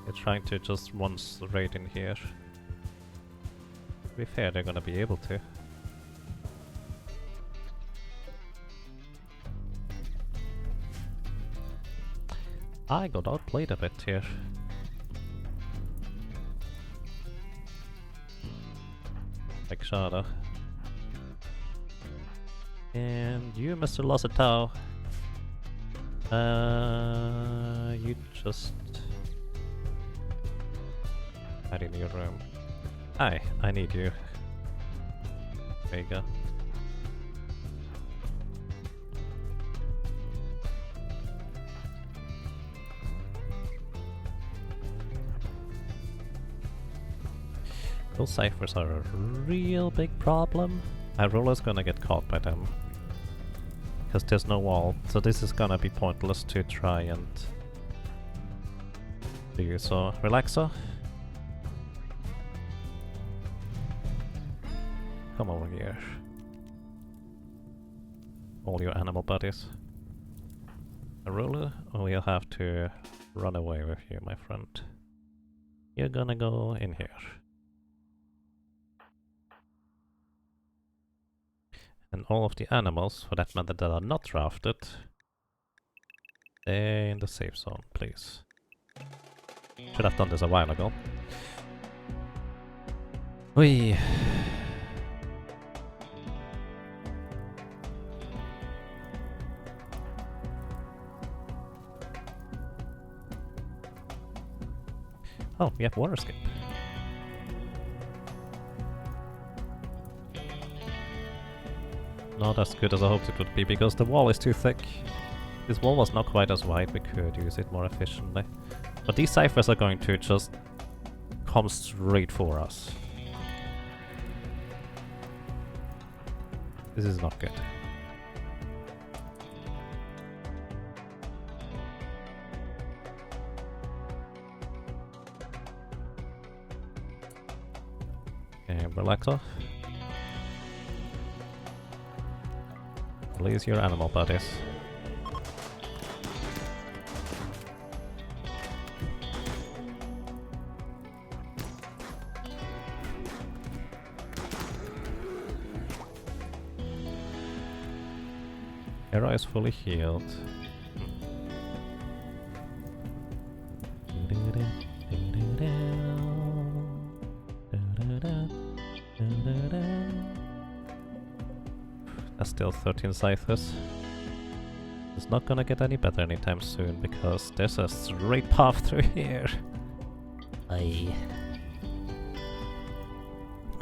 They're trying to just once raid in here. To be fair, they're gonna be able to. I got outplayed a bit here. Like Shada. And you, Mr. Losatau. You just... hide in your room. Hi, I need you. There you go. Those ciphers are a real big problem. Irola's gonna get caught by them. Because there's no wall, so this is gonna be pointless to try and do. So, Relaxo. Come over here. All your animal buddies. Irola, we'll have to run away with you, my friend. You're gonna go in here. And all of the animals, for that matter, that are not drafted, stay in the safe zone, please. Should have done this a while ago. Whee! Oh, we have water skip. Not as good as I hoped it would be, because the wall is too thick. This wall was not quite as wide, we could use it more efficiently. But these ciphers are going to just come straight for us. This is not good. Okay, relax off. Release your animal buddies. Hera is fully healed. That's still 13 ciphers. It's not gonna get any better anytime soon because there's a straight path through here. Aye.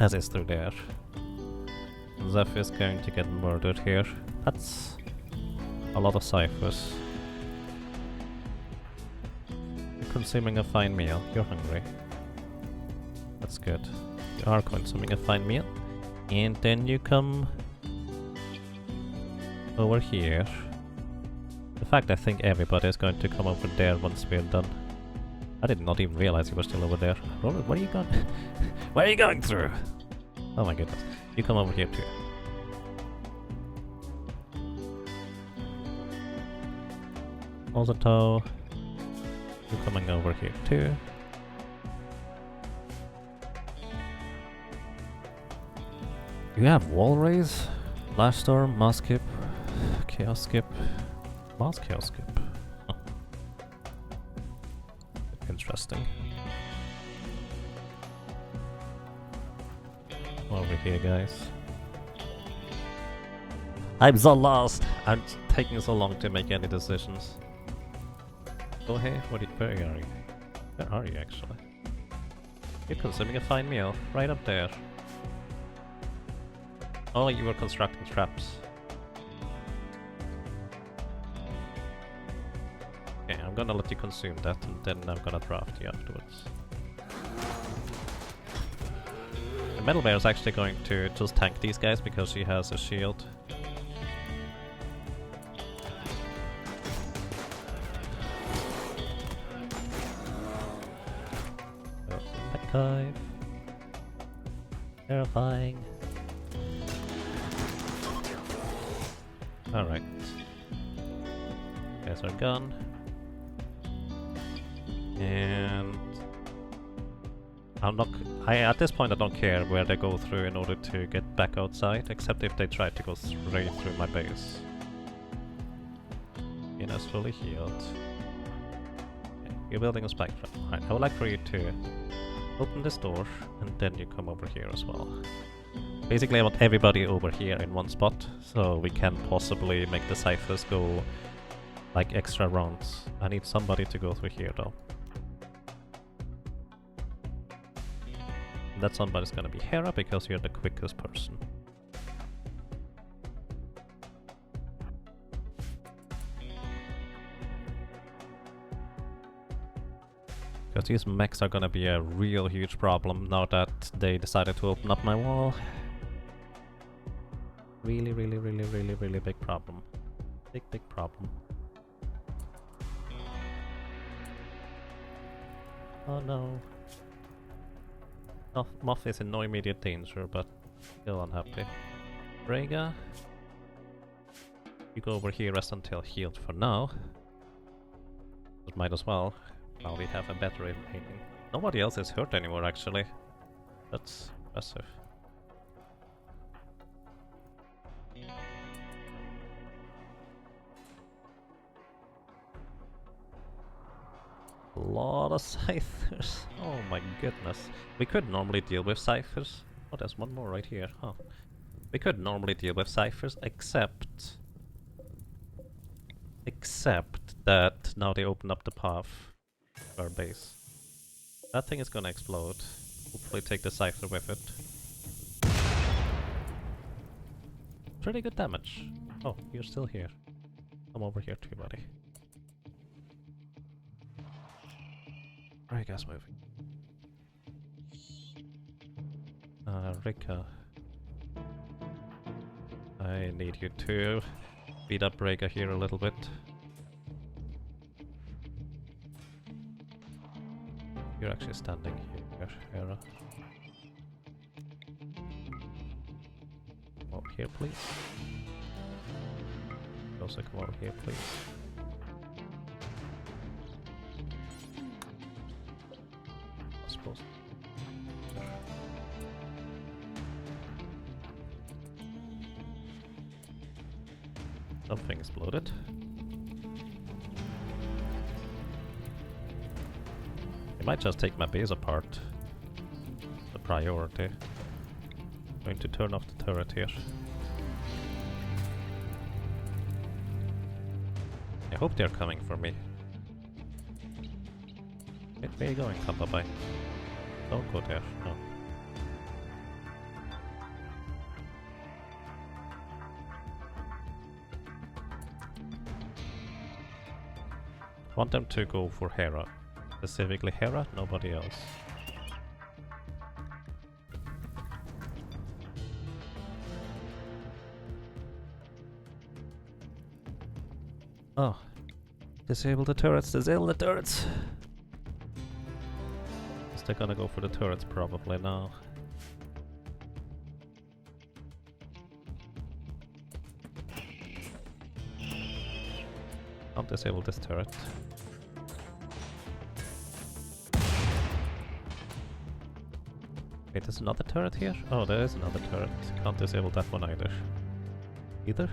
As is through there. Zeph is going to get murdered here. That's a lot of ciphers. You're consuming a fine meal. You're hungry. That's good. You are consuming a fine meal. And then you come over here. In fact, I think everybody is going to come over there once we're done. I did not even realize you were still over there. Robert, where are you going? Where are you going through? Oh my goodness. You come over here too. Also, you're coming over here too. You have wall raise, blast storm, mass skip, chaos skip, mass chaos skip. Huh. Interesting. Over here, guys. I'm so lost. I'm taking so long to make any decisions. Oh hey, where are you? Where are you actually? You're consuming a fine meal, right up there. Oh, you were constructing traps. Okay, I'm gonna let you consume that and then I'm gonna draft you afterwards. The Metal Bear is actually going to just tank these guys because she has a shield. Archive. Terrifying. Alright. Guys are gone. And at this point I don't care where they go through in order to get back outside, except if they try to go straight through my base. Ina's fully healed. Okay, you're building a spike trap. Alright, I would like for you to open this door, and then you come over here as well. Basically I want everybody over here in one spot, so we can possibly make the ciphers go like extra rounds. I need somebody to go through here though. And that somebody's gonna be Hera, because you're the quickest person. Because these mechs are gonna be a real huge problem now that they decided to open up my wall. Really big problem. Big problem. Oh no. Moth is in no immediate danger, but still unhappy. Rhaegar, you go over here, rest until healed for now. But might as well. Now we have a better remaining. Nobody else is hurt anymore actually. That's impressive. A lot of ciphers. Oh my goodness. We could normally deal with ciphers. Oh, there's one more right here. Huh. We could normally deal with ciphers, except that now they open up the path to our base. That thing is gonna explode. Hopefully take the cipher with it. Pretty good damage. Oh, you're still here. Come over here too, buddy. Alright, guys, moving. Rika. I need you to beat up Rhaegar here a little bit. You're actually standing here, Hera. Come over here, please. Also come over here, please. I suppose. Something exploded. It might just take my base apart. The priority. Going to turn off the turret here. I hope they're coming for me. Where are you going, Kampabai? Don't go there, no. Want them to go for Hera. Specifically Hera, nobody else. Oh. Disable the turrets, disable the turrets! Guess they're gonna go for the turrets probably now. I'll disable this turret. Wait, there's another turret here? Oh, there is another turret. Can't disable that one either. Either?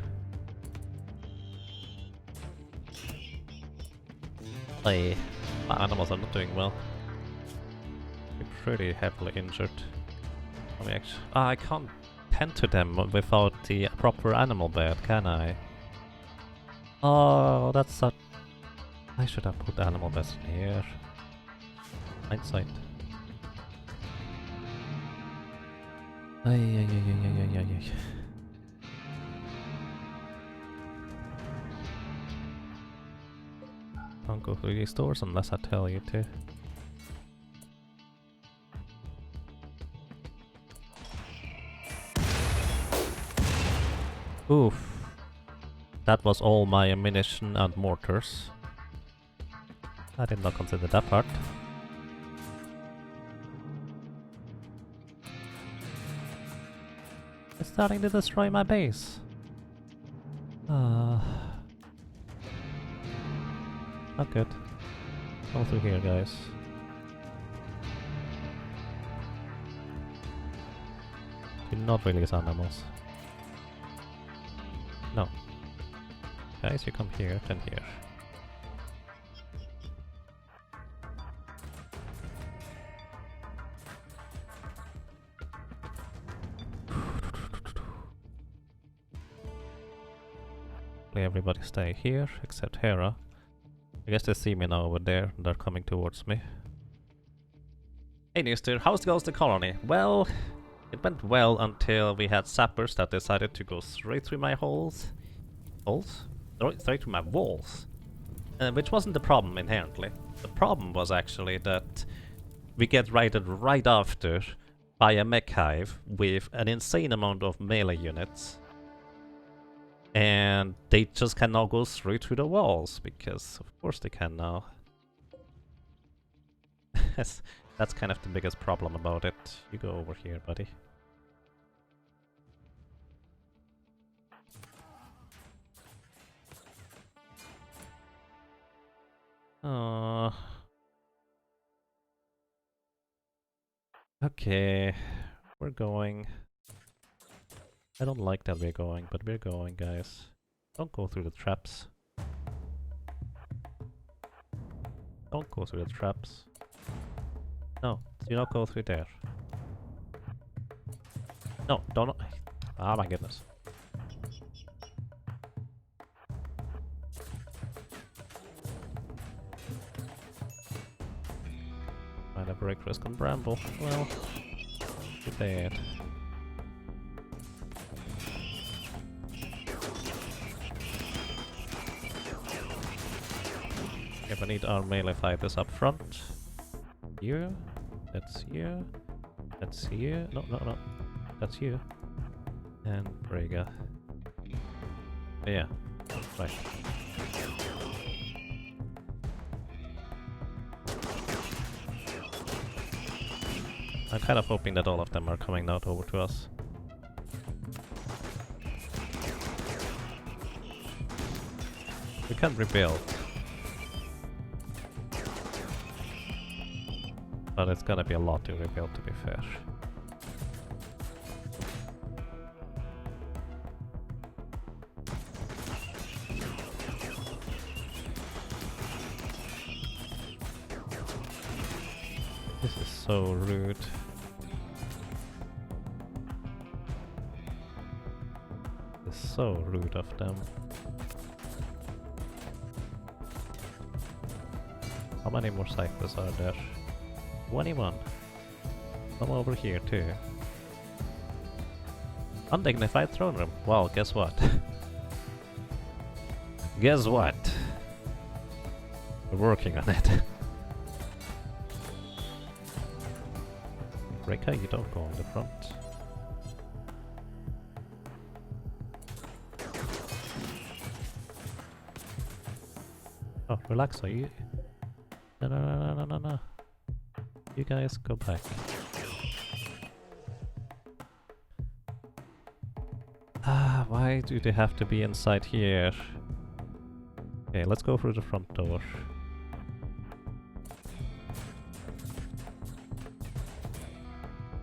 My animals are not doing well. They're pretty heavily injured. Let me actually... I can't tend to them without the proper animal bed, can I? Oh, that's such... I should have put the animal beds in here. Hindsight. Ay, ay, ay, ay, ay, ay, ay. Don't go through these doors unless I tell you to. Oof. That was all my ammunition and mortars. I did not consider that part. It's starting to destroy my base. Not good. Go through here, guys. Do not release animals. No. Guys, you come here, then here. Everybody stay here, except Hera. I guess they see me now over there, and they're coming towards me. Hey Nister, how goes the colony? Well, it went well until we had sappers that decided to go straight through my holes. Holes? Straight through my walls. Which wasn't the problem inherently. The problem was actually that we get raided right after by a mech hive with an insane amount of melee units. And they just can now go straight through the walls, because of course they can now. That's kind of the biggest problem about it. You go over here, buddy. Okay, we're going. I don't like that we're going, but we're going, guys. Don't go through the traps. Don't go through the traps. No, do not go through there. No, don't. Ah, my goodness. Might have break risk on Bramble. Well, too bad. If I need our melee fighters up front. Here. That's here. That's here. No, no, no. That's here. And Brega. Yeah. Right. I'm kind of hoping that all of them are coming out over to us. We can rebuild. But it's gonna be a lot to rebuild, to be fair. This is so rude. It's so rude of them. How many more ciphers are there? 21. Come over here too. Undignified throne room. Well, guess what? Guess what? We're working on it. Reka, you don't go on the front. Oh, relax, are you? No. You guys go back. Ah, why do they have to be inside here? Okay, let's go through the front door.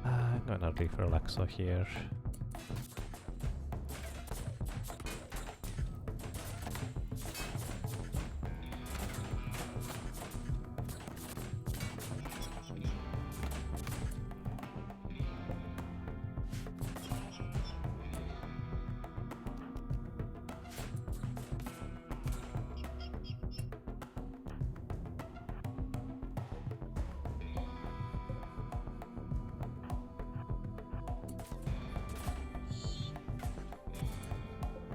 I'm gonna leave Relaxo here.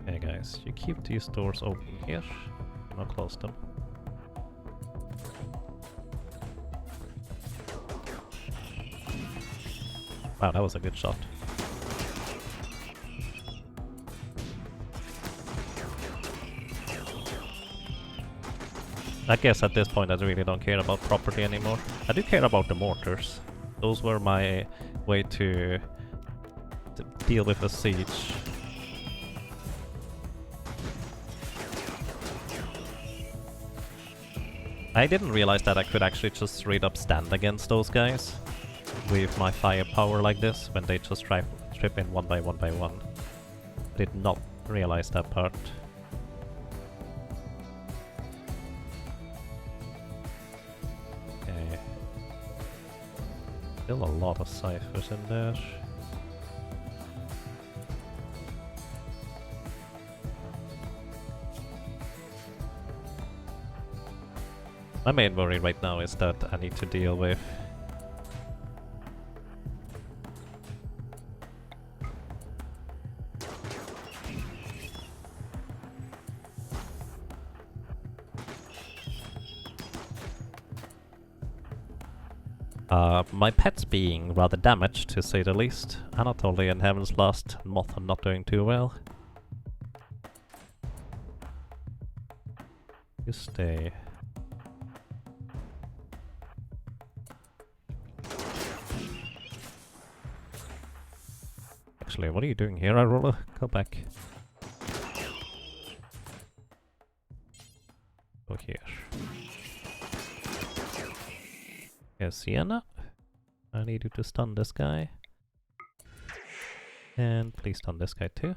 Okay guys, you keep these doors open here. I'll close them. Wow, that was a good shot. I guess at this point I really don't care about property anymore. I do care about the mortars. Those were my way to deal with a siege. I didn't realize that I could actually just straight up stand against those guys with my firepower like this when they just trip in one by one. I did not realize that part. Okay. Still a lot of ciphers in there. My main worry right now is that I need to deal with my pets being rather damaged, to say the least. Anatoly and Heaven's Last, Moth are not doing too well. You stay. Actually, what are you doing here, Aurora? Go back. Go here. Here's Sienna. I need you to stun this guy. And please stun this guy too.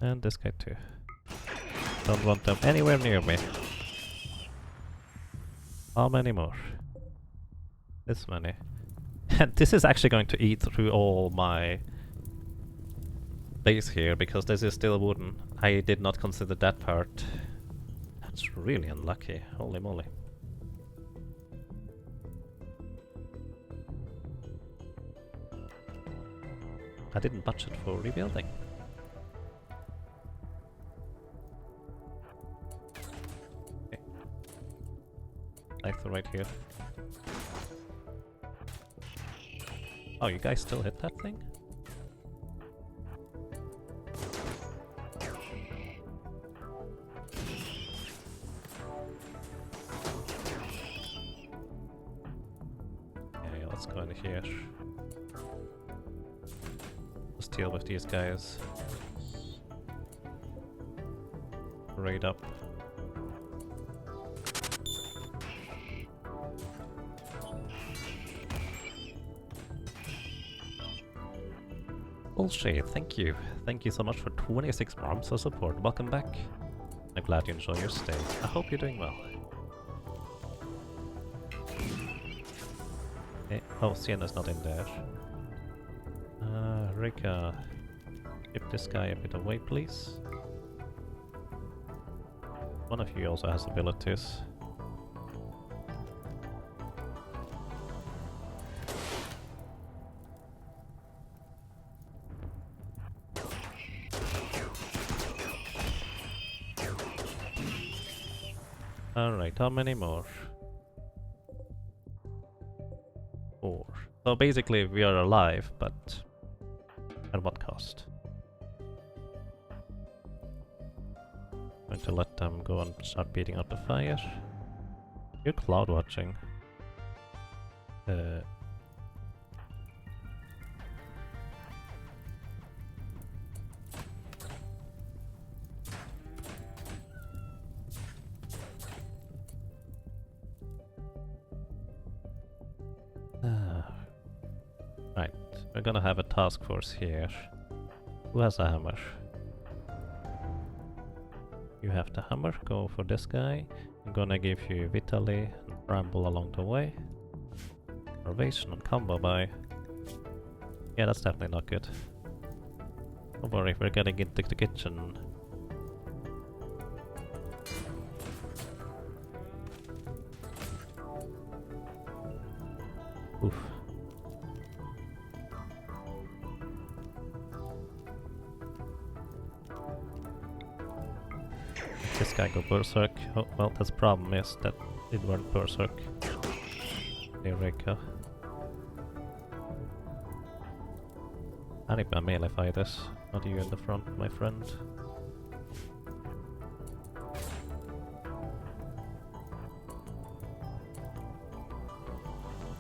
And this guy too. Don't want them anywhere near me. How many more? This many. And this is actually going to eat through all my base here, because this is still wooden. I did not consider that part. That's really unlucky. Holy moly. I didn't budget for rebuilding. Okay. Knife right here. Oh, you guys still hit that thing? Okay, let's go in here. Let's deal with these guys. Raid up. Bullshit, thank you. Thank you so much for 26 months of support. Welcome back. I'm glad you enjoy your stay. I hope you're doing well. Oh, Siena's not in there. Rika, keep this guy a bit away, please. One of you also has abilities. Alright, how many more? 4. So basically we are alive, but at what cost? Going to let them go and start beating up the fire. You're cloud watching. Right, we're gonna have a task force here. Who has a hammer? You have the hammer, go for this guy. I'm gonna give you Vitali and Bramble along the way. Starvation and combo by. Yeah, that's definitely not good. Don't worry, we're getting into the kitchen. Oof. This guy go berserk. Oh, well, that's problem is that it went berserk. There we go. I need my melee fighters, not you in the front, my friend.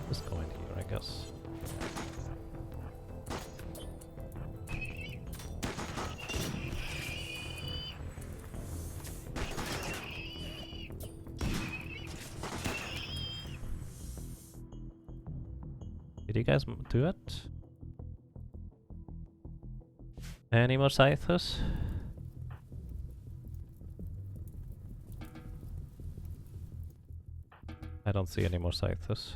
Just go in here, I guess. Did you guys do it? Any more scythers? I don't see any more scythers.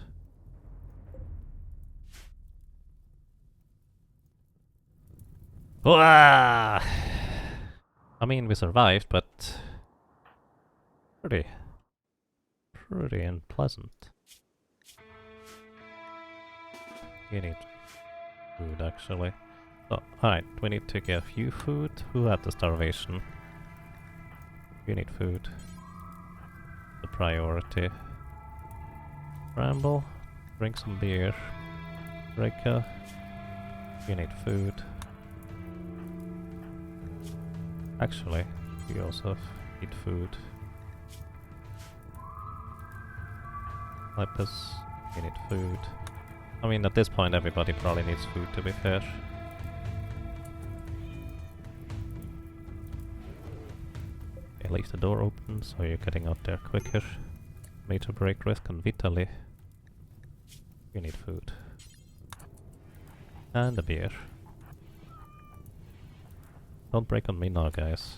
Wah! I mean, we survived, but pretty unpleasant. You need food, actually. Oh, alright, we need to give you food. Who had the starvation? You need food. The priority. Bramble, drink some beer. Rika, you need food. Actually, you also need food. Lepus, you need food. I mean, at this point everybody probably needs food, to be fair. Okay, leave the door open so you're getting out there quicker. Major break risk and Vitali. You need food. And a beer. Don't break on me now, guys.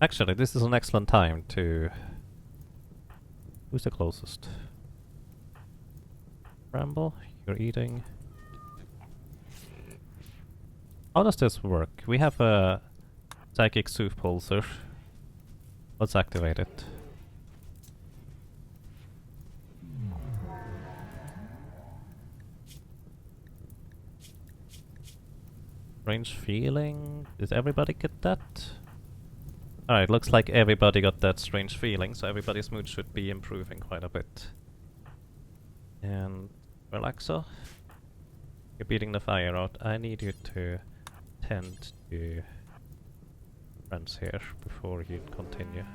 Actually, this is an excellent time to... Who's the closest? Bramble, you're eating. How does this work? We have a psychic soup pulsar. Let's activate it. Strange feeling. Did everybody get that? Alright, looks like everybody got that strange feeling, so everybody's mood should be improving quite a bit. And Relaxo, you're beating the fire out. I need you to tend to friends here before you continue.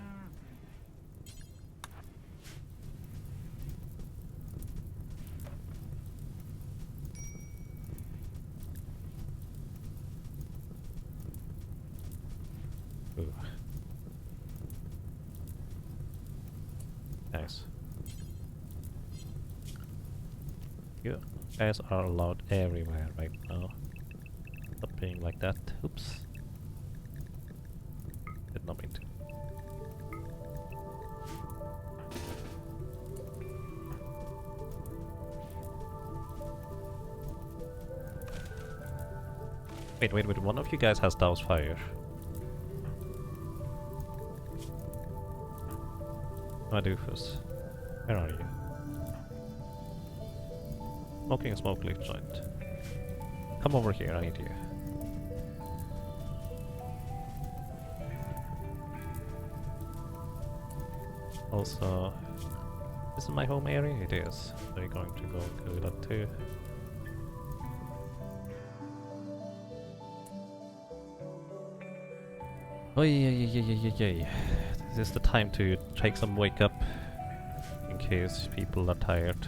Ooh. Nice. Yeah. Guys are allowed everywhere right now. Stop being like that. Oops. Did not mean to. Wait, one of you guys has douse fire. Oh, Doofus. Where are you? Smoking a smoke leaf joint. Come over here, I need you. Also, this is my home area? It is. So we're going to go and do that too. Oy. This is the time to take some wake up in case people are tired.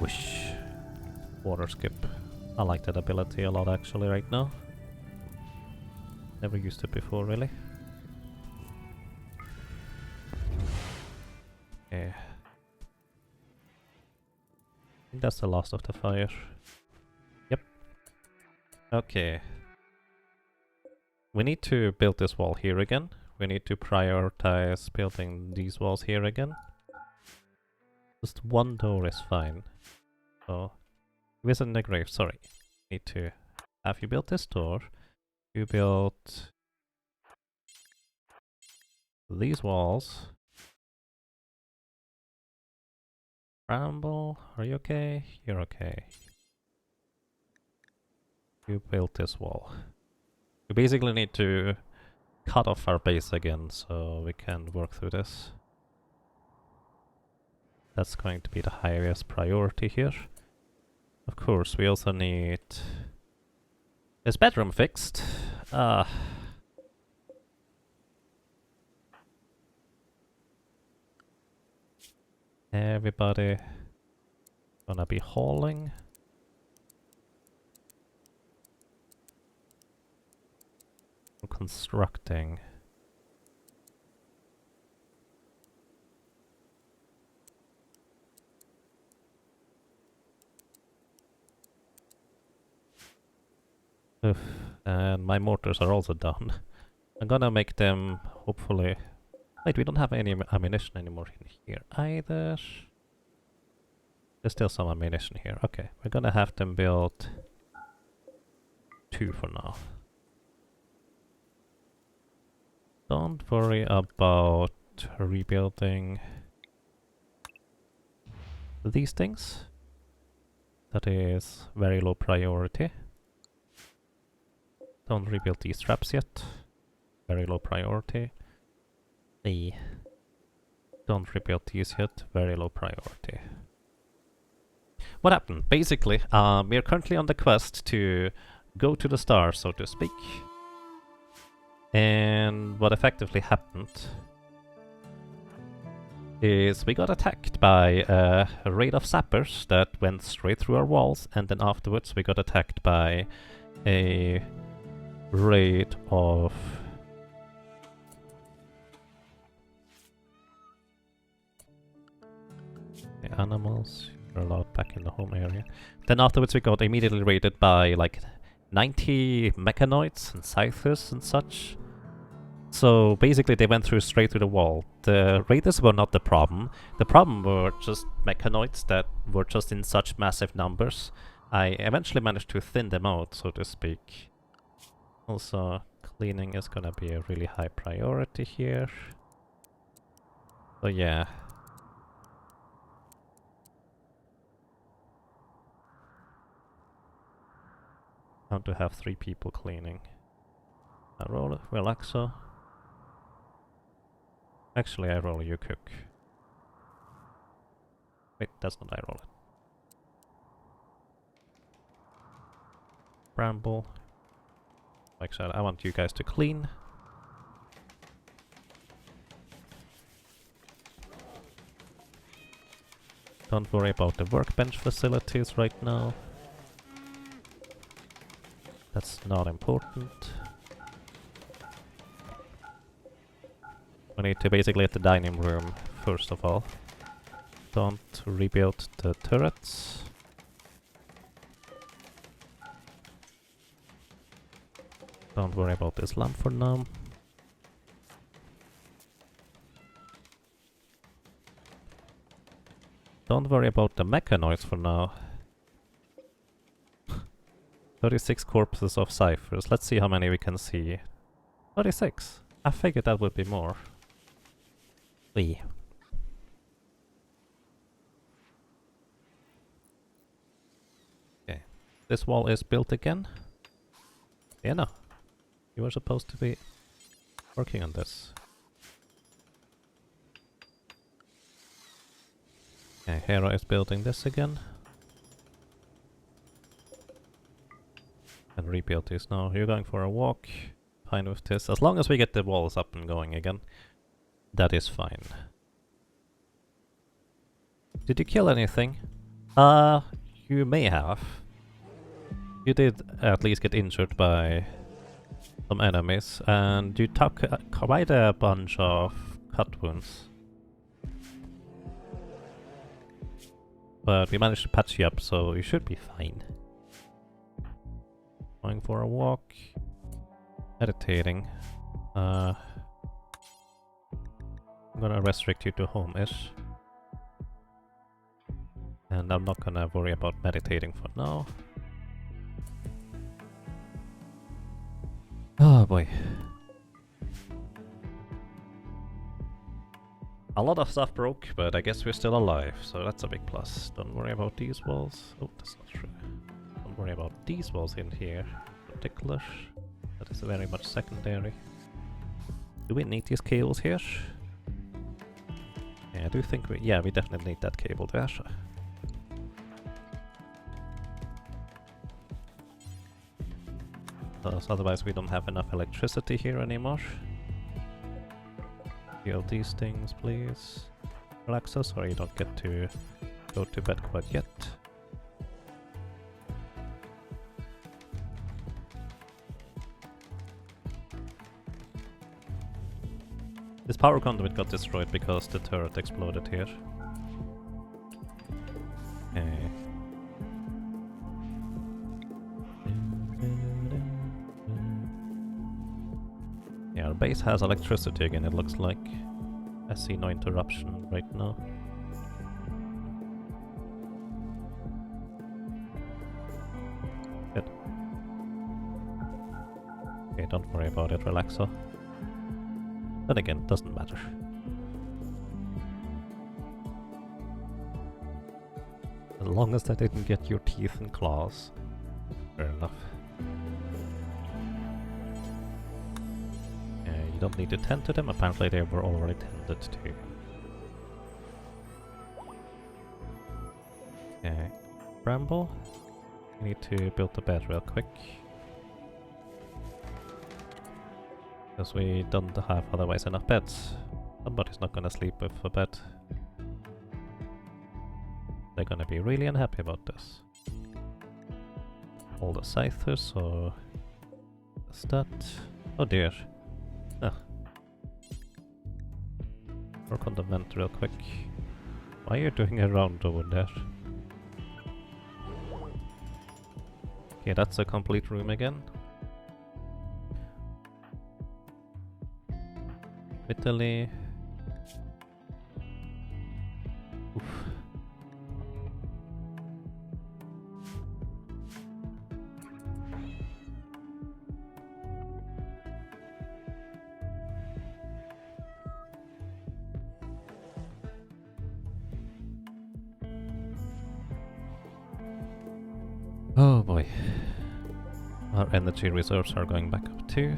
Whoosh. Water skip. I like that ability a lot actually right now. Never used it before really. Yeah. I think that's the last of the fire. Yep. Okay. We need to build this wall here again. We need to prioritize building these walls here again. Just one door is fine. So, visit the grave, sorry. Need to have you built this door. You built these walls. Bramble, are you okay? You're okay. You built this wall. We basically need to cut off our base again so we can work through this. That's going to be the highest priority here. Of course, we also need this bedroom fixed. Everybody gonna be hauling. Constructing. Oof. And my mortars are also done. I'm gonna make them, hopefully... Wait, we don't have any ammunition anymore in here either. There's still some ammunition here. Okay, we're gonna have them build 2 for now. Don't worry about rebuilding these things. That is very low priority. Don't rebuild these traps yet. Very low priority. Don't rebuild these yet. Very low priority. What happened? Basically, we are currently on the quest to go to the stars, so to speak. And what effectively happened is we got attacked by a raid of sappers that went straight through our walls, and then afterwards we got attacked by a raid of the animals. You're allowed back in the home area. Then afterwards we got immediately raided by like 90 mechanoids and scythers and such. So basically they went straight through the wall. The raiders were not the problem. The problem were just mechanoids that were just in such massive numbers. I eventually managed to thin them out, so to speak. Also, cleaning is gonna be a really high priority here. So yeah. Bound to have 3 people cleaning. I roll it, relaxo. Actually, I roll, you cook. Wait, that's not I roll it. Bramble. Like I said, I want you guys to clean. Don't worry about the workbench facilities right now. That's not important. We need to basically hit the dining room first of all. Don't rebuild the turrets. Don't worry about this lamp for now. Don't worry about the mechanoids for now. 36 corpses of ciphers. Let's see how many we can see. 36. I figured that would be more. Wee. Okay. This wall is built again. Yeah, no. You were supposed to be working on this. Okay, Hera is building this again. And rebuild this now. You're going for a walk. Fine with this. As long as we get the walls up and going again, that is fine. Did you kill anything? You may have. You did at least get injured by some enemies, and you took quite a bunch of cut wounds. But we managed to patch you up, so you should be fine. Going for a walk. Meditating. I'm gonna restrict you to home-ish. And I'm not gonna worry about meditating for now. Oh boy. A lot of stuff broke, but I guess we're still alive, so that's a big plus. Don't worry about these walls. Oh, that's not true. Don't worry about these walls in here in particular. That is very much secondary. Do we need these cables here? Yeah, I do think we... Yeah, we definitely need that cable there. Because otherwise we don't have enough electricity here anymore. Heal these things, please. Relax us, or you don't get to go to bed quite yet. This power conduit got destroyed because the turret exploded here. Okay. Yeah, our base has electricity again, it looks like. I see no interruption right now. Good. Okay, don't worry about it, Relaxo. Then again, doesn't matter. As long as they didn't get your teeth and claws. Fair enough. You don't need to tend to them, apparently they were already tended to. Okay. Bramble. We need to build the bed real quick. Because we don't have otherwise enough beds. Somebody's not gonna sleep with a bed. They're gonna be really unhappy about this. All the scythers, so... What's that? Oh dear. Ah. Work on the vent real quick. Why are you doing a round over there? Okay, that's a complete room again. Italy. Oof. Oh boy. Our energy reserves are going back up too.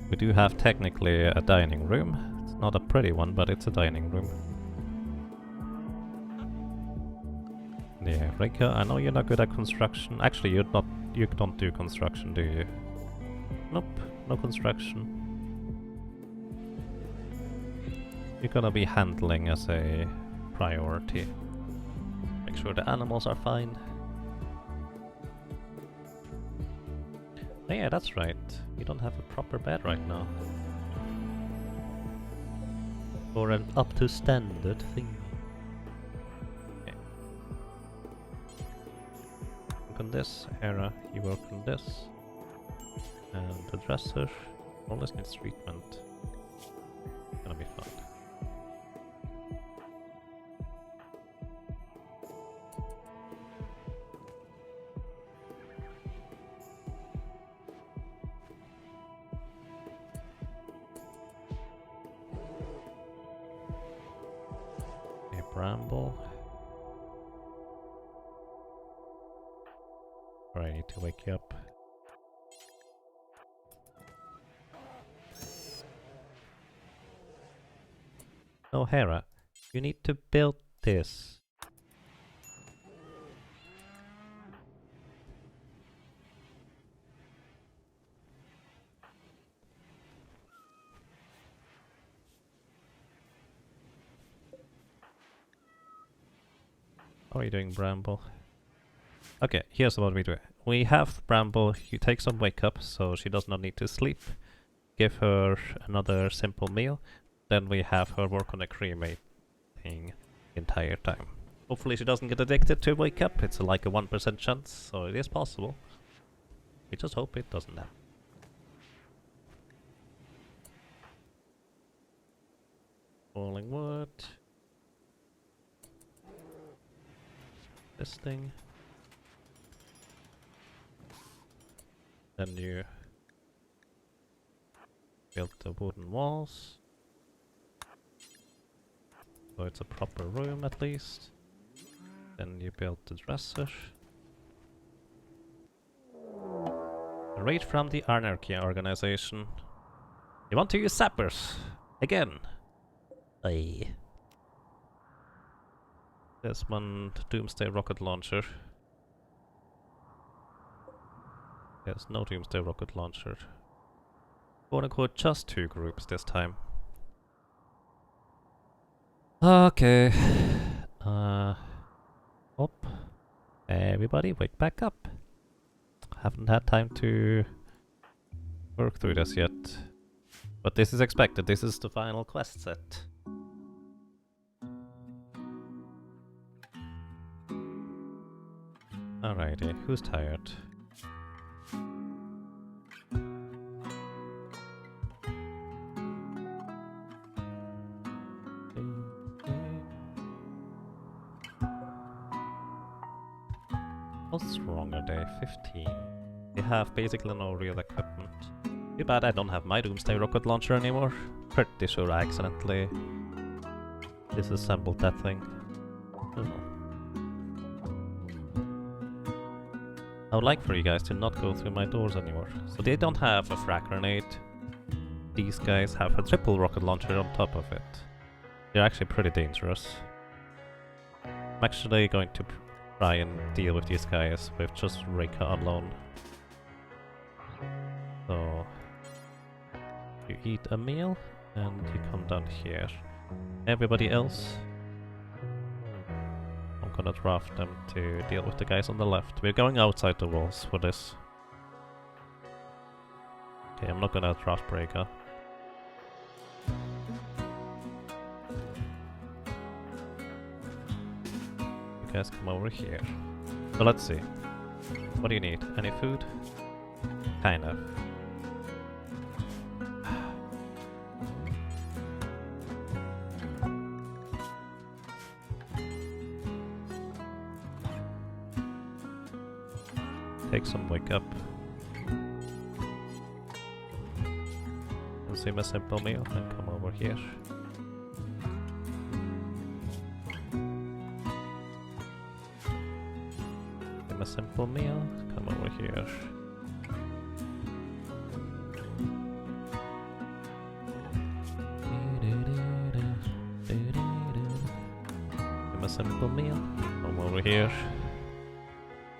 We do have technically a dining room. It's not a pretty one, but it's a dining room. Yeah, Reika, I know you're not good at construction. Actually, you don't do construction, do you? Nope, no construction. You're gonna be handling as a priority. Make sure the animals are fine. Oh yeah, that's right. You don't have a proper bed right now. Or an up to standard thing. Okay. Work on this. Hera, you work on this. And the dresser. Always needs treatment. Gonna be fun. Okay, Bramble. Alright, I need to wake you up. Oh, Hera, you need to build this. How are you doing, Bramble? Okay, here's what we do. We have Bramble, you take some wake up so she does not need to sleep. Give her another simple meal. Then we have her work on the cremating the entire time. Hopefully she doesn't get addicted to wake up. It's like a 1% chance, so it is possible. We just hope it doesn't happen. Falling wood. This thing. Then you build the wooden walls. So it's a proper room at least. Then you build the dresser. Raid from the Anarchy organization. You want to use sappers? Again. Aye. There's one Doomsday rocket launcher. There's no Doomsday rocket launcher. Quote unquote just 2 groups this time. Okay. Up. Everybody wake back up. Haven't had time to work through this yet. But this is expected. This is the final quest set. Alrighty, who's tired? How strong are they? 15. They have basically no real equipment. Too bad I don't have my Doomsday rocket launcher anymore. Pretty sure I accidentally disassembled that thing. Oh. I would like for you guys to not go through my doors anymore. So they don't have a frag grenade. These guys have a triple rocket launcher on top of it. They're actually pretty dangerous. I'm actually going to try and deal with these guys with just Rika alone. So you eat a meal and you come down here. Everybody else, I'm gonna draft them to deal with the guys on the left. We're going outside the walls for this. Okay, I'm not gonna draft Breaker. You guys come over here. So let's see. What do you need? Any food? Kind of. Take some wake up. Consume a simple meal and come over here. A simple meal, come over here. Give a simple meal, come over here.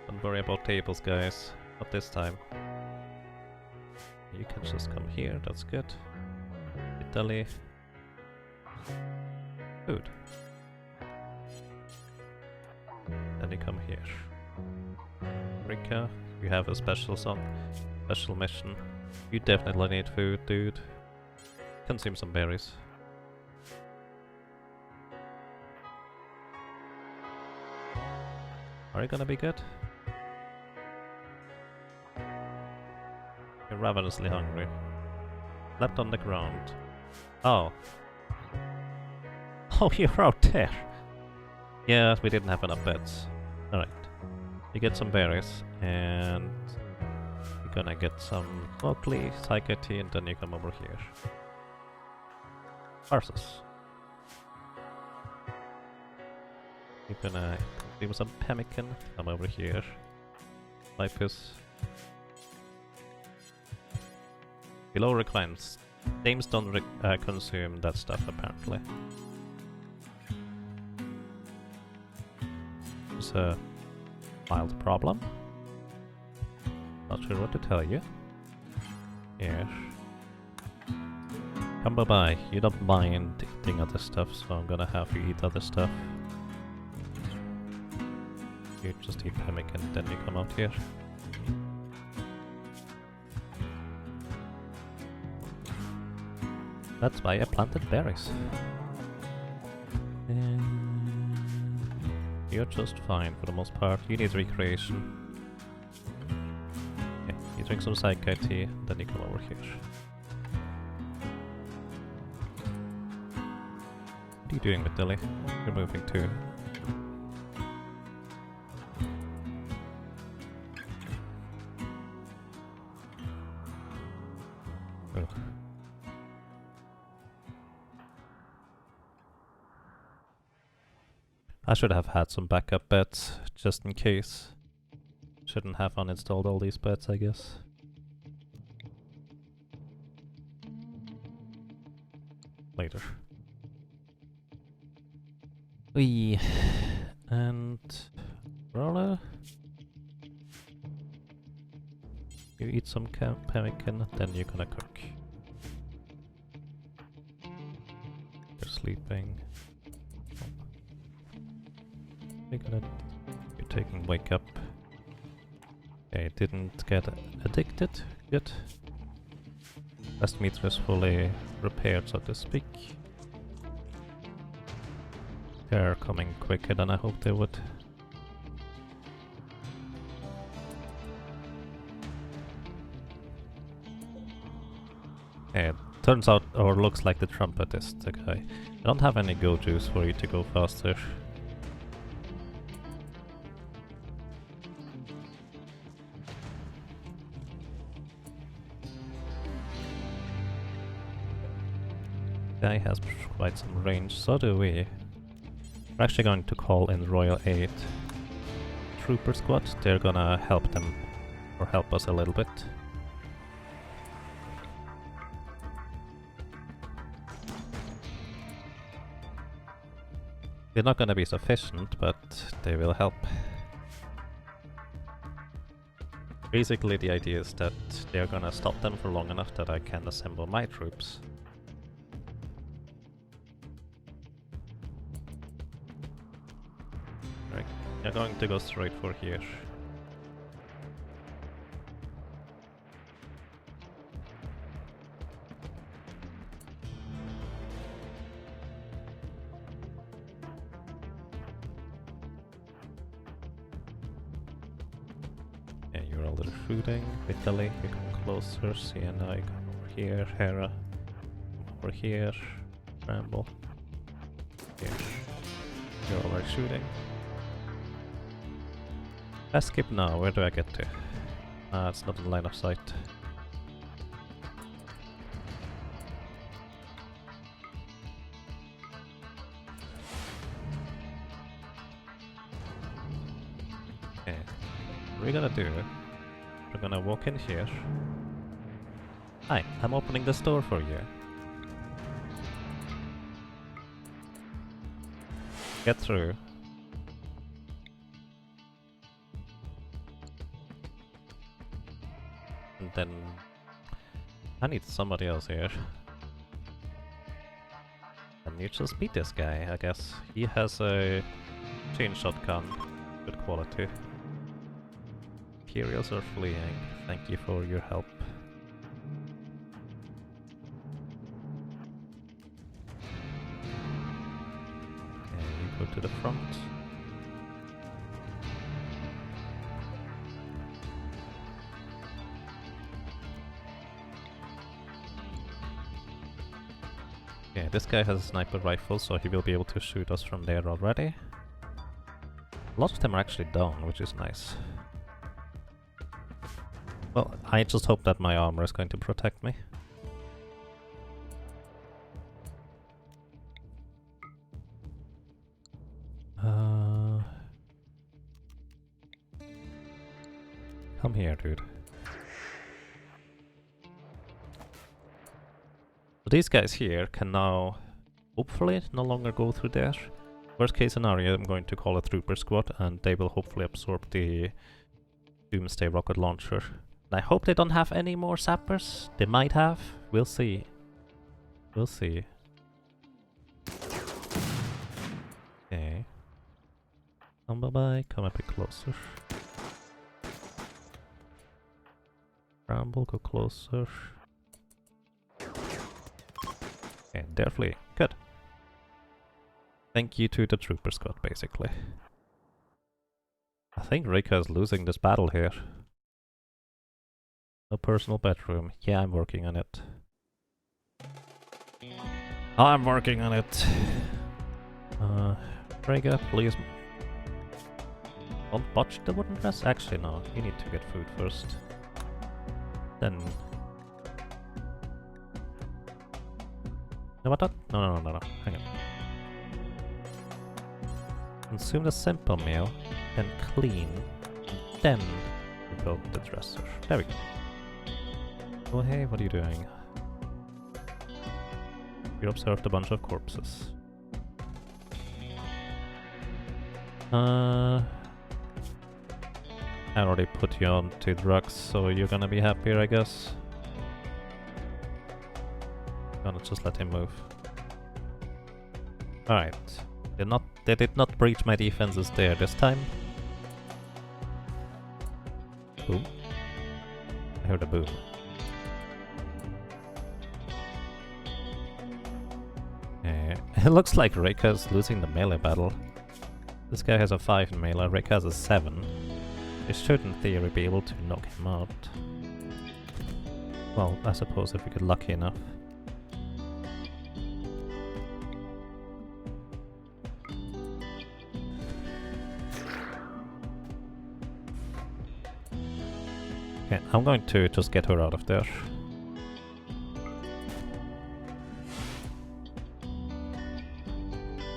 Don't worry about tables, guys, not this time. You can just come here, that's good. Italy. Food. Then you come here. Rika, you have a special mission. You definitely need food, dude. Consume some berries. Are you gonna be good? You're ravenously hungry. Slept on the ground. Oh. Oh, you're out there! Yeah, we didn't have enough beds. Alright. You get some berries, and you're gonna get some locally psycho tea, and then you come over here. Horses. You're gonna do some pemmican, come over here. Lipus. Below requirements. Games don't consume that stuff apparently. It's a mild problem. Not sure what to tell you. Here. Come by. You don't mind eating other stuff, so I'm gonna have you eat other stuff. You just eat pemmican, then you come out here. That's why I planted berries. And you're just fine for the most part. You need recreation. Okay, you drink some Psycho tea, then you come over here. What are you doing with Dilly? You're moving too. Oh. I should have had some backup beds, just in case. Shouldn't have uninstalled all these beds, I guess. Later. And... Roller? You eat some pemmican, then you're gonna cook. You're sleeping. You're taking wake up. Okay, didn't get addicted. Good. Last meter is fully repaired, so to speak. They're coming quicker than I hoped they would. Yeah, turns out, or looks like the trumpet is the guy. I don't have any go juice for you to go faster. Guy has quite some range, so do we. We're actually going to call in Royal Aid Trooper Squad. They're gonna help them, or help us a little bit. They're not gonna be sufficient, but they will help. Basically the idea is that they're gonna stop them for long enough that I can assemble my troops. Right, you're going to go straight for here. Yeah, you're already shooting. Italy, you come closer. Sienna, you come over here. Hera, over here. Bramble. Here. You're already shooting. Let's skip now. Where do I get to? It's not in line of sight. Okay. What are we gonna do? We're gonna walk in here. Hi, I'm opening this door for you. Get through. And then I need somebody else here. And you just beat this guy, I guess. He has a chain shotgun. Good quality. Imperials are fleeing. Thank you for your help. Okay, you go to the front. this guy has a sniper rifle, so he will be able to shoot us from there already. A lot of them are actually down, which is nice. Well, I just hope that my armor is going to protect me. Come here, dude. So these guys here can now, hopefully, no longer go through there. Worst case scenario, I'm going to call a trooper squad and they will hopefully absorb the Doomsday rocket launcher. And I hope they don't have any more sappers. They might have. We'll see. We'll see. Okay. Come bye-bye. Come a bit closer. Ramble, go closer. Okay, they're fleeing. Good. Thank you to the trooper squad, basically. I think Rika is losing this battle here. No personal bedroom. Yeah, I'm working on it. I'm working on it. Rika, please. Don't botch the wooden dress? Actually, no. You need to get food first. Then... No, what? No. Hang on. Consume the simple meal, then clean, and then rebuild the dresser. There we go. Oh hey, what are you doing? You observed a bunch of corpses. I already put you on to drugs, so you're gonna be happier, I guess. Gonna just let him move. Alright. They did not breach my defenses there this time. Boom. I heard a boom. It looks like Rika's losing the melee battle. This guy has a 5 in melee, Rika has a 7. They should in theory be able to knock him out. Well, I suppose if we get lucky enough. Okay, I'm going to just get her out of there.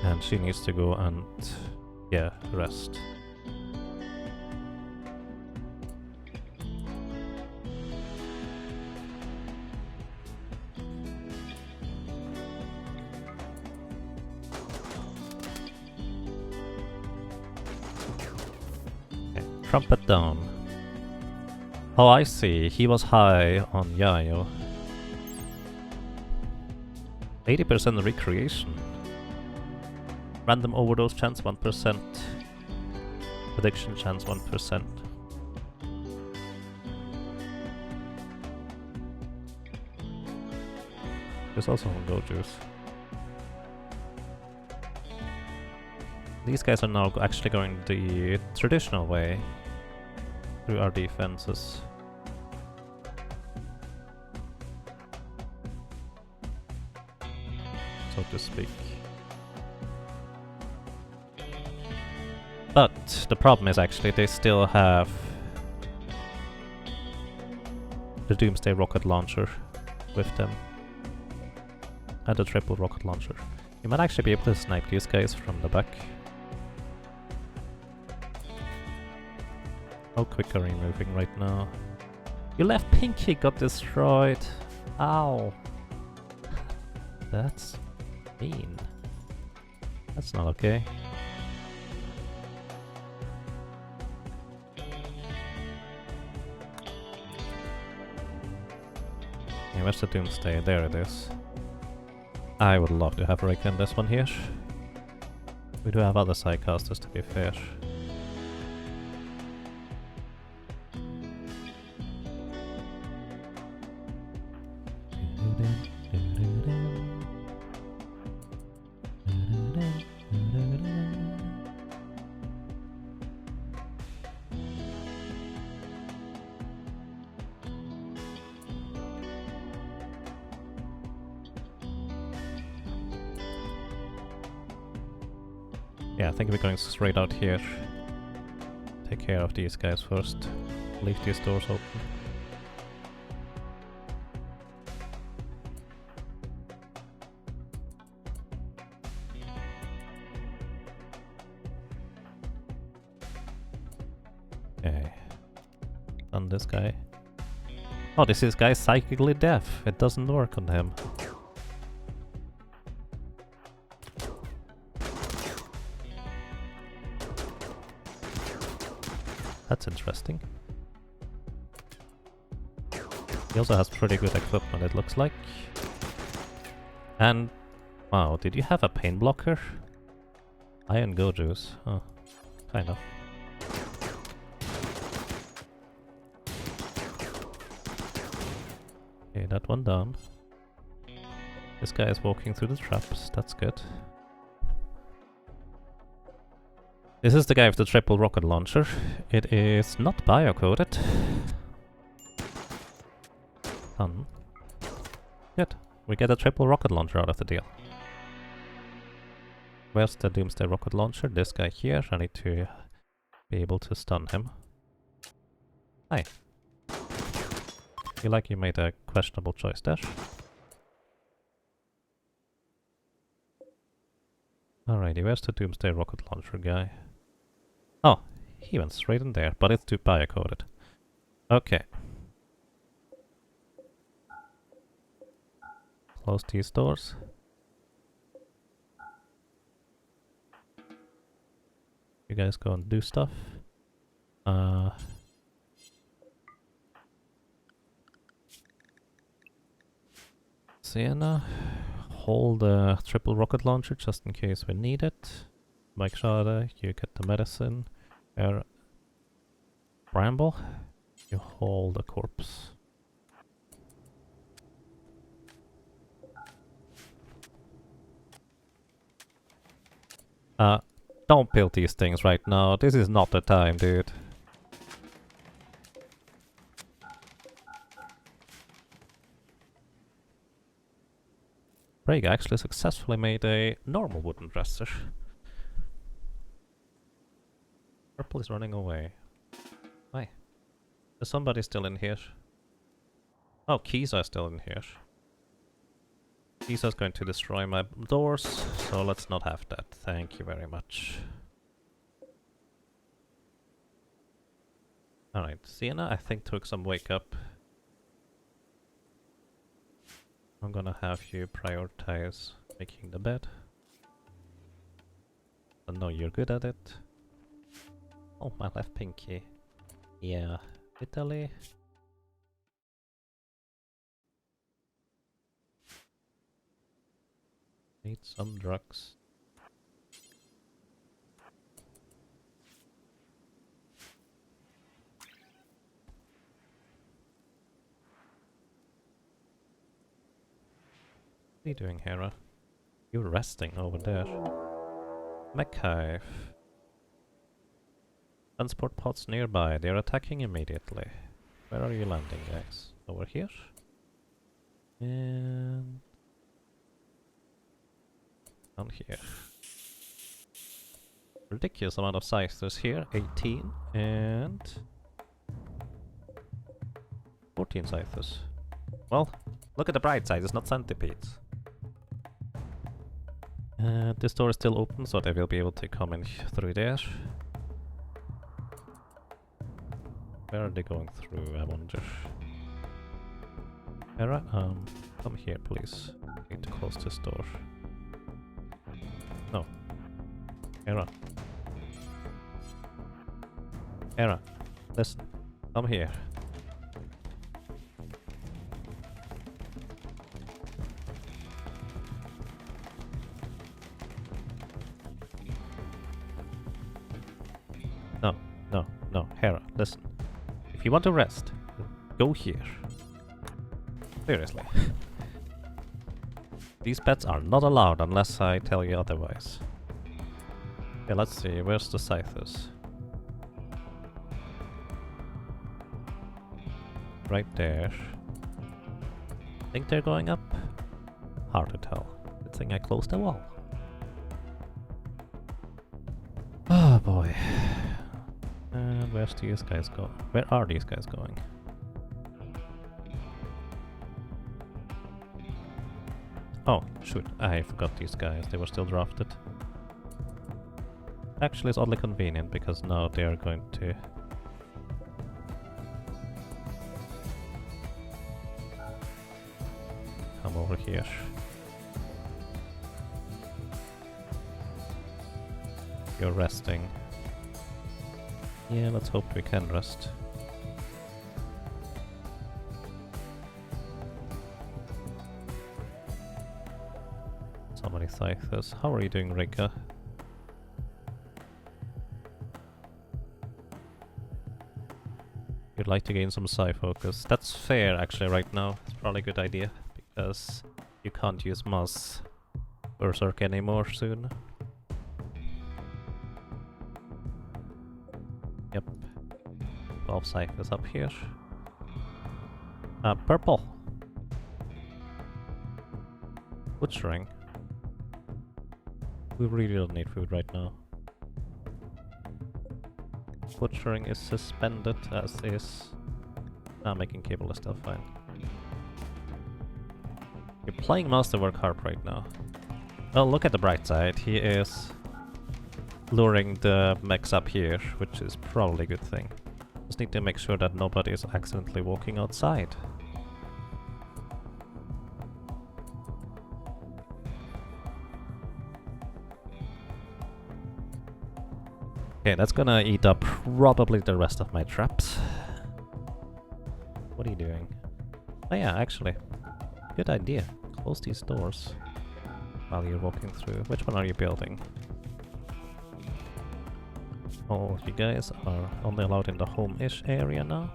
And she needs to go and, yeah, rest. Okay, trumpet down. Oh, I see. He was high on Yayo. 80% recreation. Random overdose chance 1%. Addiction chance 1%. There's also go juice. These guys are now actually going the traditional way through our defenses. So to speak. But the problem is actually they still have the Doomsday rocket launcher with them. And the triple rocket launcher. You might actually be able to snipe these guys from the back. How quick are you moving right now? Your left pinky got destroyed! Ow! That's mean. That's not okay. Yeah, where's the Doomsday? There it is. I would love to have Rika in this one here. We do have other sidecasters, to be fair. Yeah, I think we're going straight out here. Take care of these guys first. Leave these doors open. Okay. On this guy. Oh, this guy's psychically deaf. It doesn't work on him. That's interesting. He also has pretty good equipment, it looks like. And... wow, did you have a pain blocker? Iron Goju's. Oh, kind of. Okay, that one down. This guy is walking through the traps, that's good. This is the guy with the triple rocket launcher. It is not biocoded. Done. Good. We get a triple rocket launcher out of the deal. Where's the Doomsday rocket launcher? This guy here. I need to be able to stun him. Hi. Feel like you made a questionable choice there. Alrighty, where's the Doomsday rocket launcher guy? Oh, he went straight in there, but it's too biocoded. Okay. Close these doors. You guys go and do stuff. Sienna, hold the triple rocket launcher just in case we need it. Mike Schade, you get the medicine. Bramble, you hold the corpse. Don't build these things right now. This is not the time, dude. Braga actually successfully made a normal wooden dresser. Purple is running away. Why? Is somebody still in here? Oh, keys are still in here. Keys are going to destroy my doors, so let's not have that. Thank you very much. Alright, Sienna I think took some wake up. I'm gonna have you prioritize making the bed. I know you're good at it. Oh, my left pinky. Yeah, Italy. Need some drugs. What are you doing, Hera? You're resting over there. Mechhive. Transport pods nearby. They're attacking immediately. Where are you landing, guys? Over here? And... down here. Ridiculous amount of scythers here. 18 and... 14 scythers. Well, look at the bright side, it's not centipedes. This door is still open, so they will be able to come in through there. Where are they going through, I wonder? Hera, come here, please. I need to close this door. No. Hera. Hera, listen. Come here. No, Hera, listen. If you want to rest, go here. Seriously. These pets are not allowed unless I tell you otherwise. Yeah, let's see, where's the scythers? Right there. Think they're going up? Hard to tell. Good thing I closed the wall. Oh boy. And where's these guys go? Where are these guys going? Oh, shoot. I forgot these guys. They were still drafted. Actually, it's oddly convenient because now they are going to... come over here. You're resting. Yeah, let's hope we can rest. So many scythers. How are you doing, Rika? You'd like to gain some psi focus. That's fair, actually, right now. It's probably a good idea, because you can't use Mass Berserk anymore soon. Yep. 12 cycles up here. Purple. Butchering. We really don't need food right now. Butchering is suspended, as is... making cable is still fine. You're playing Masterwork hard right now. Well, look at the bright side. He is luring the mechs up here, which is probably a good thing. Just need to make sure that nobody is accidentally walking outside. Okay, that's gonna eat up probably the rest of my traps. What are you doing? Oh yeah, actually, good idea. Close these doors while you're walking through. Which one are you building? All of you guys are only allowed in the home-ish area now,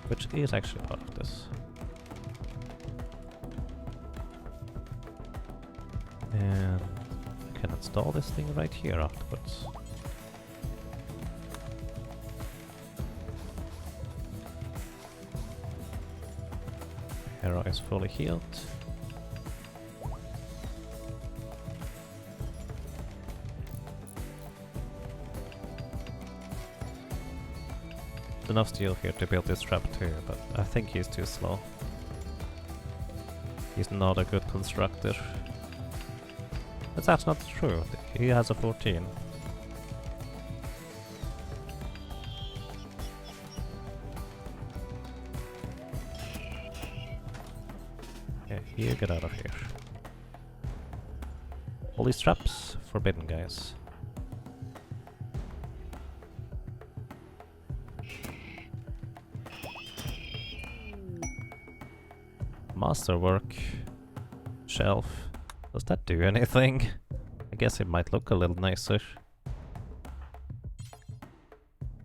which is actually part of this. And I can install this thing right here afterwards. Hera is fully healed. There's enough steel here to build this trap too, but I think he's too slow. He's not a good constructor. But that's not true. He has a 14. You get out of here. All these traps, forbidden, guys. Masterwork. Shelf. Does that do anything? I guess it might look a little nicer.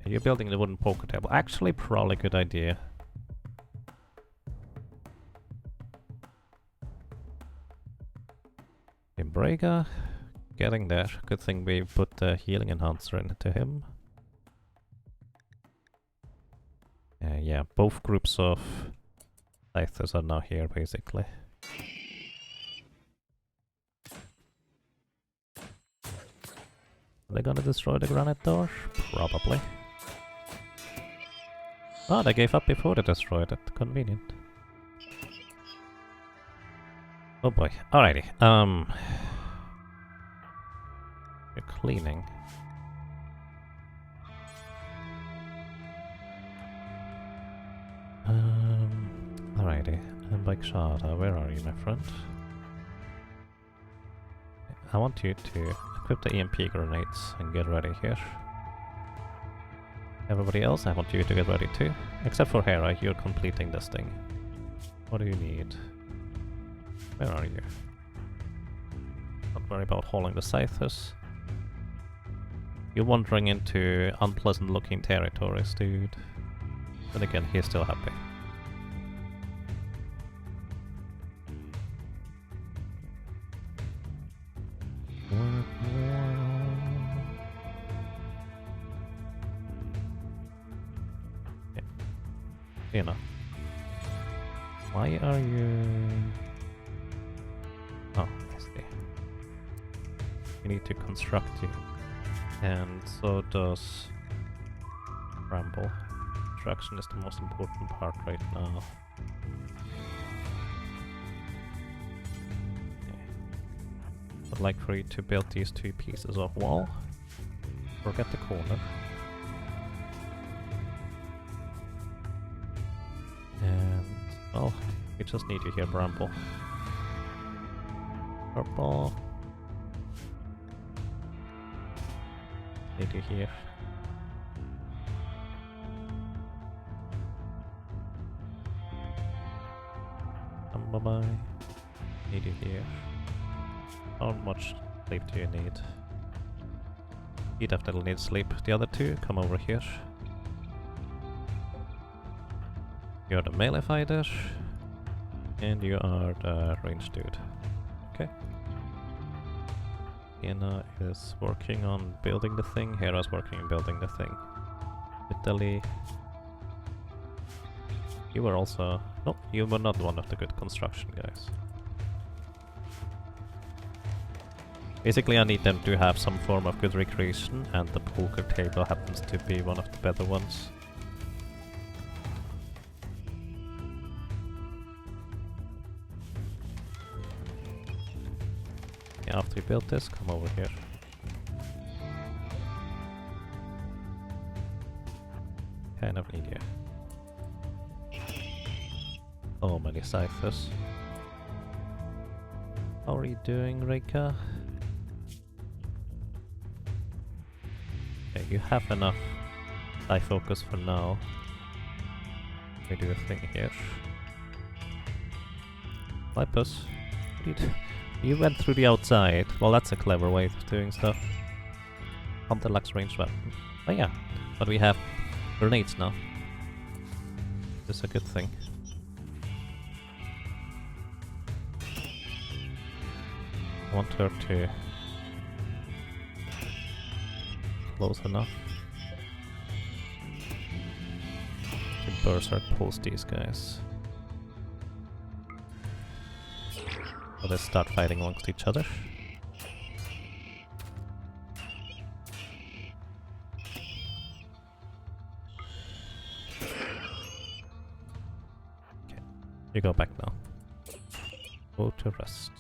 You're building the wooden poker table. Actually, probably a good idea. Brega, getting there. Good thing we put the healing enhancer into him. Yeah, both groups of scythers are now here, basically. Are they gonna destroy the granite door? Probably. Oh, they gave up before they destroyed it. Convenient. Oh boy. Alrighty. You're cleaning. Alrighty. And Bikshada, where are you, my friend? I want you to equip the EMP grenades and get ready here. Everybody else, I want you to get ready too. Except for Hera, you're completing this thing. What do you need? Where are you? Don't worry about hauling the scythers. You're wandering into unpleasant looking territories, dude. But again, he's still happy. Yeah. You know. Why are you... Oh, I see. You need to construct you. And so does Bramble. Construction is the most important part right now. I'd like for you to build these 2 pieces of wall. Forget the corner. And, well, we just need you here, Bramble. Purple. Need you here. Bye-bye. Need you here. How much sleep do you need? You definitely need sleep. The other 2, come over here. You're the melee fighter. And you are the ranged dude. Okay. Iena is working on building the thing. Hera's working on building the thing. Italy. You were also... No, you were not one of the good construction guys. Basically I need them to have some form of good recreation, and the poker table happens to be one of the better ones. Yeah, after you build this, come over here. Kind of need you. So many ciphers. How are you doing, Reika? Okay, you have enough eye focus for now. Let me do a thing here. Lipus, you went through the outside. Well, that's a clever way of doing stuff. Hunter lacks ranged weapon. Oh yeah, but we have grenades now. This is a good thing. I want her to close enough to berserk pulse these guys. So they start fighting amongst each other. Okay, you go back now. Go to rest.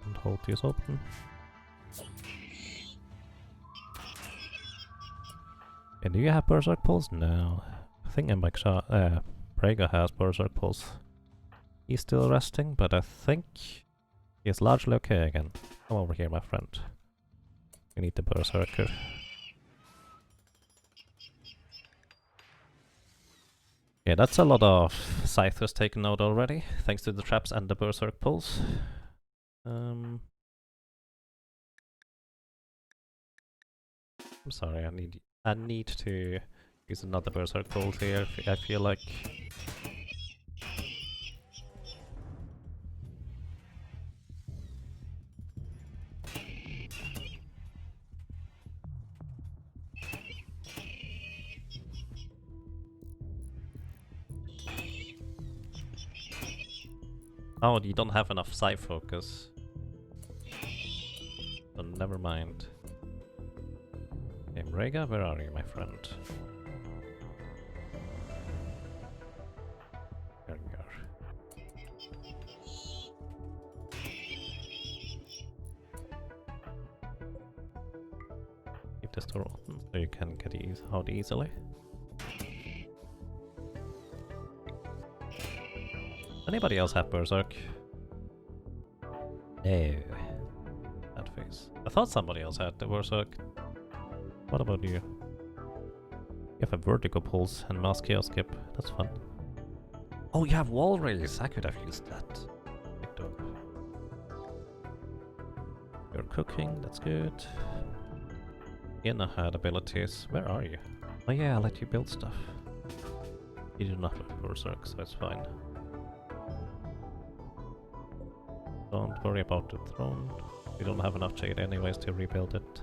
And hold these open. And do you have Berserk Pulse? No. I think Braga has Berserk Pulse. He's still resting, but I think he's largely okay again. Come over here, my friend. We need the Berserker. Yeah, that's a lot of Scythers taken out already, thanks to the traps and the Berserk Pulse. I'm sorry, I need to use another Berserk Pulse here. I feel like... Oh, you don't have enough Psi focus. So never mind. Okay, Rega, where are you, my friend? There you are. Keep this door open so you can get out easily. Anybody else have Berserk? No. That face. I thought somebody else had the Berserk. What about you? You have a Vertigo Pulse and Mass Chaos Skip. That's fun. Oh, you have Wall Race! I could have used that. Picked up. You're cooking, that's good. Iena had abilities. Where are you? Oh yeah, I'll let you build stuff. You do not have Berserk, so it's fine. Don't worry about the throne. We don't have enough jade anyways to rebuild it.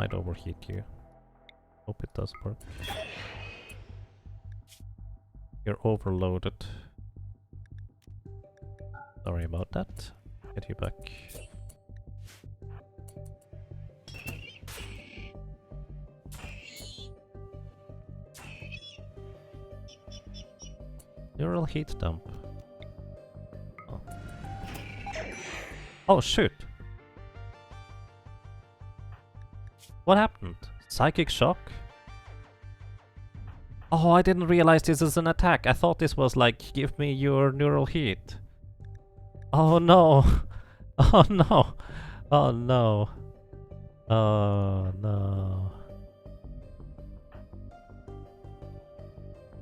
might overheat you. Hope it does work. You're overloaded. Sorry about that. Get you back. Neural heat dump. Oh. Oh shoot! What happened? Psychic shock? Oh, I didn't realize this is an attack. I thought this was like, give me your neural heat. Oh no! Oh no! Oh no! Oh no!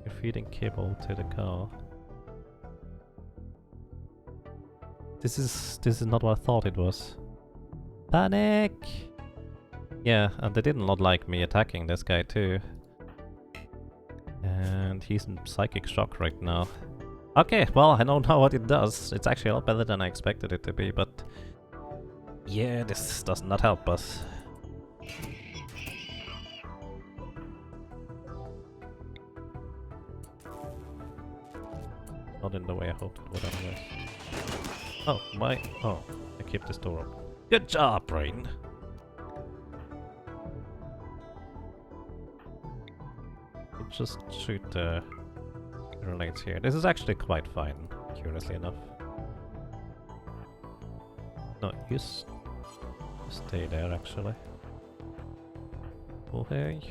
You're feeding kibble to the cow. This is not what I thought it was. Panic! Yeah, and they did not like me attacking this guy too. And he's in psychic shock right now. Okay, well, I don't know what it does. It's actually a lot better than I expected it to be, but... yeah, this does not help us. Not in the way I hoped it would anyways. Oh, my... oh, I keep this door open. Good job, Brain! Just shoot the grenades here. This is actually quite fine, curiously enough. No, you stay there, actually. Kohei.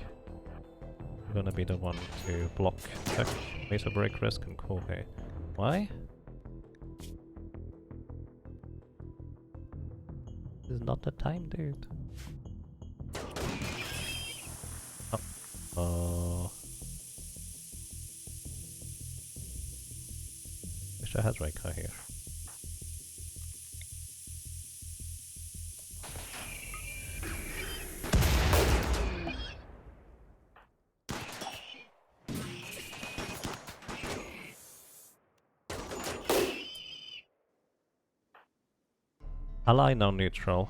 I'm gonna be the one to block attack, Mesa Break Risk, and Kohei. Why? This is not the time, dude. Oh. Wish I had Reika here. Ally now neutral.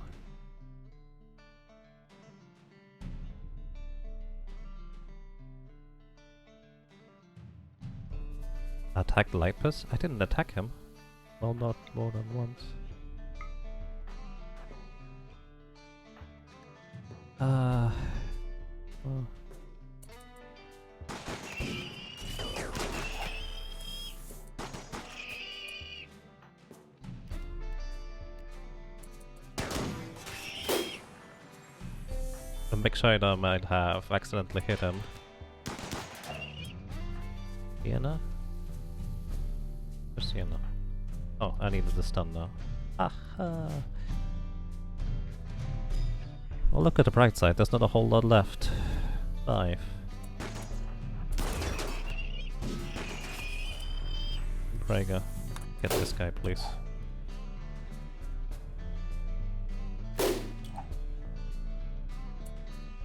Attack Lipus? I didn't attack him. Well, not more than once. Oh. The big Shida might have accidentally hit him. Sienna? Where's Sienna? Oh, I needed the stun now. Aha! Well, look at the bright side, there's not a whole lot left. 5. Praga, get this guy, please.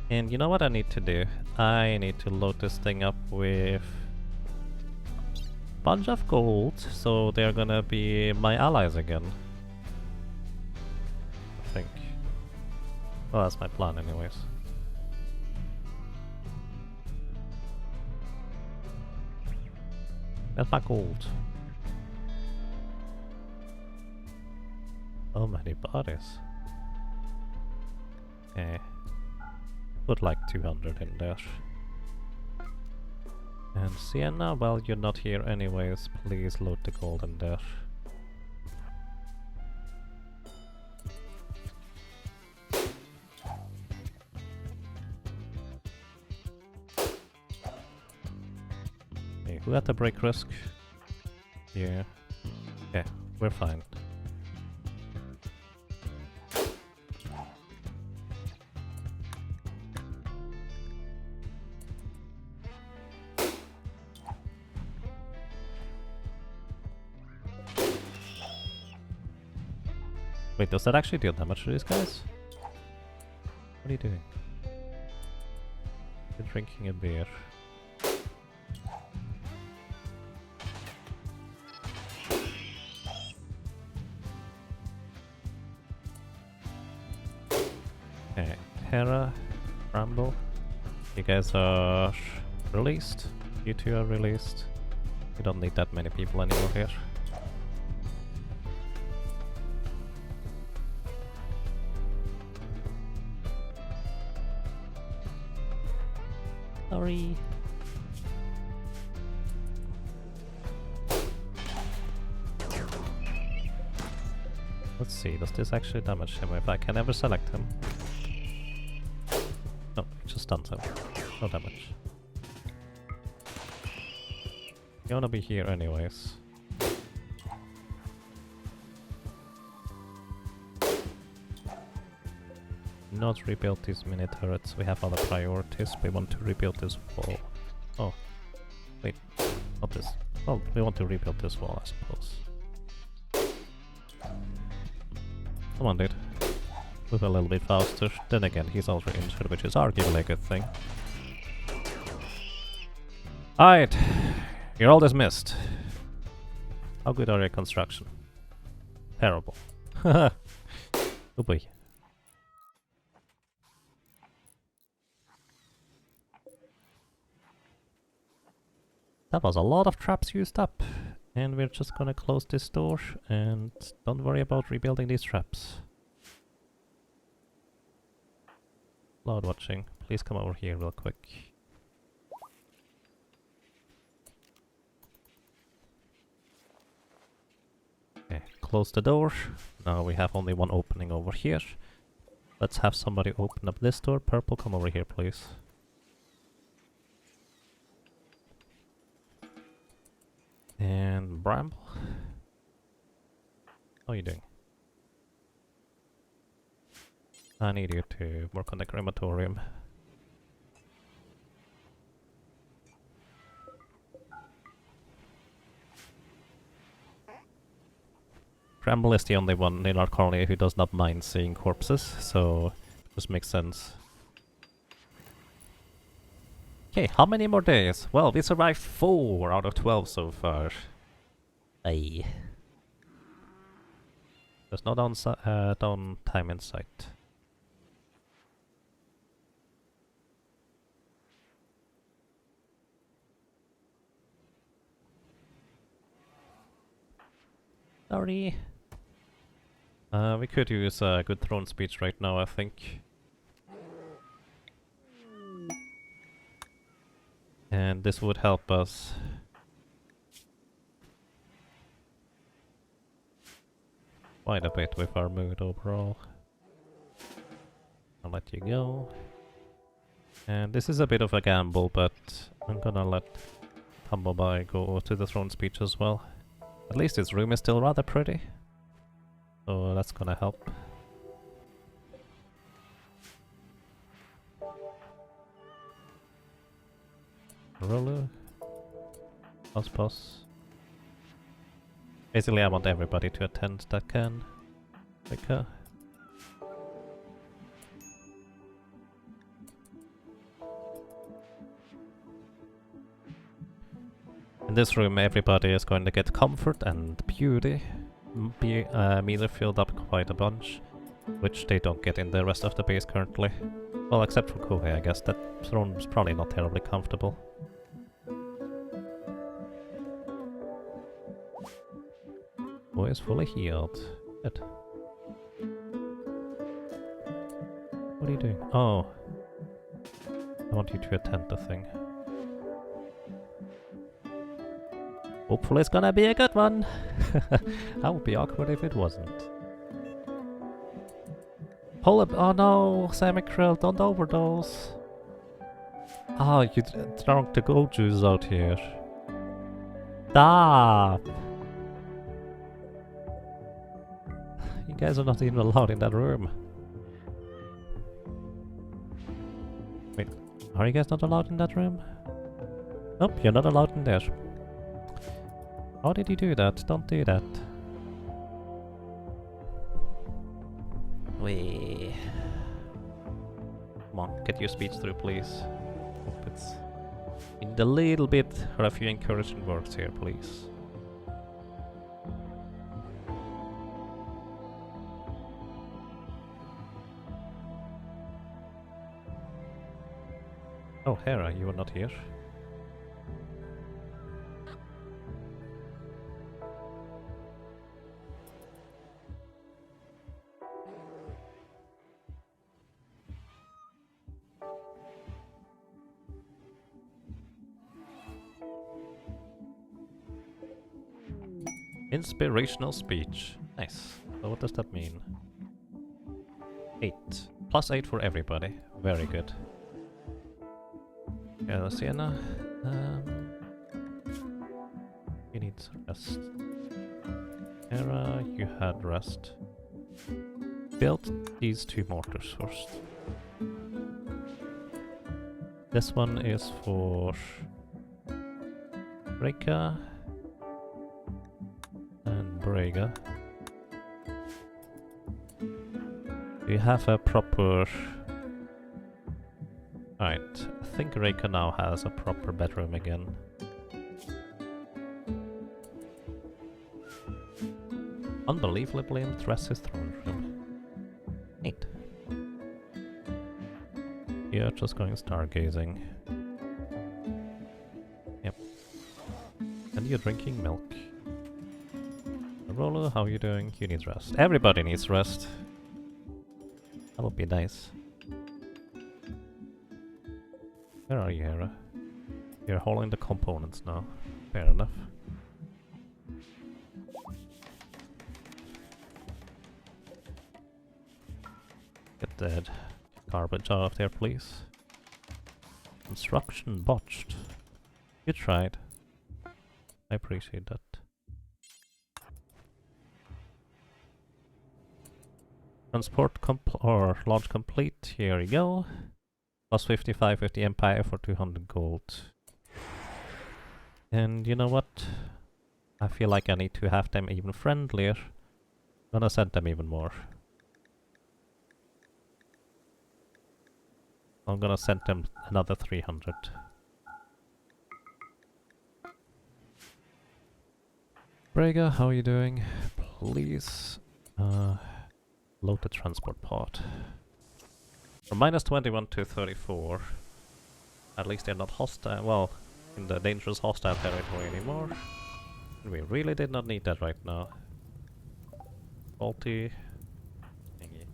And you know what I need to do? I need to load this thing up with a bunch of gold, so they're gonna be my allies again. I think. Well, that's my plan anyways. That's my gold. So many bodies. Okay. Put like 200 in there. And Sienna, well, you're not here anyways, please load the gold in there. Okay, who had the break risk? Yeah. Okay, we're fine. Wait, does that actually deal damage to these guys? What are you doing? You're drinking a beer. Okay, Hera, Ramble. You guys are released. You two are released. We don't need that many people anymore here. Sorry. Let's see, does this actually damage him if I can ever select him? No, it just stuns him. No damage. You wanna be here anyways. Not rebuild these mini turrets, we have other priorities. We want to rebuild this wall. Oh, wait, not this. Well, we want to rebuild this wall, I suppose. Come on, dude. Move a little bit faster. Then again, he's also injured, which is arguably a good thing. Alright, you're all dismissed. How good are your construction? Terrible. Oh boy. That was a lot of traps used up. And we're just gonna close this door and don't worry about rebuilding these traps. Cloud watching, please come over here real quick. Okay, close the door. Now we have only one opening over here. Let's have somebody open up this door. Purple, come over here, please. And Bramble, how are you doing? I need you to work on the crematorium. Bramble is the only one in our colony who does not mind seeing corpses, so this makes sense. Okay, how many more days? Well, we survived 4 out of 12 so far. Aye. There's no downtime in sight. Sorry. We could use a good throne speech right now, I think. And this would help us. Quite a bit with our mood overall. I'll let you go. And this is a bit of a gamble, but I'm gonna let Tumbleby go to the throne speech as well. At least his room is still rather pretty. So that's gonna help. Roller. Boss. Basically I want everybody to attend that can. Quicker. In this room everybody is going to get comfort and beauty. Meter filled up quite a bunch, which they don't get in the rest of the base currently. Well, except for Kohei, I guess. That throne is probably not terribly comfortable. Boy is fully healed. Good. What are you doing? Oh. I want you to attend the thing. Hopefully it's gonna be a good one. That would be awkward if it wasn't. Pull up! Oh no, Samicrel, don't overdose. Ah, you drunk the goat juice out here. Stop! You guys are not even allowed in that room. Wait, are you guys not allowed in that room? Nope, you're not allowed in there. How did you do that? Don't do that. Wait. Come on, get your speech through, please. Hope it's in a little bit or a few encouraging words here, please. Oh, Hera, you are not here. Inspirational speech. Nice. So what does that mean? 8. +8 for everybody. Very good. Yeah, Sienna. You need rest. Hera, you had rest. Build these 2 mortars first. This one is for Reka and Brega. Do you have a proper... Right, I think Reka now has a proper bedroom again. Unbelievably impressed his throne room. Neat. You're just going stargazing. Yep. And you're drinking milk. Rolo, how are you doing? You need rest. Everybody needs rest. That would be nice. Where are you, Hera? You're hauling the components now. Fair enough. Get that garbage out of there, please. Construction botched. You tried. I appreciate that. Transport or launch complete. Here we go. +55 with the Empire for 200 gold. And you know what? I feel like I need to have them even friendlier. Gonna send them even more. I'm gonna send them another 300. Brega, how are you doing? Please load the transport pod. From -21 to 34. At least they're not hostile, well, in the dangerous hostile territory anymore. And we really did not need that right now. Faulty. Thingy.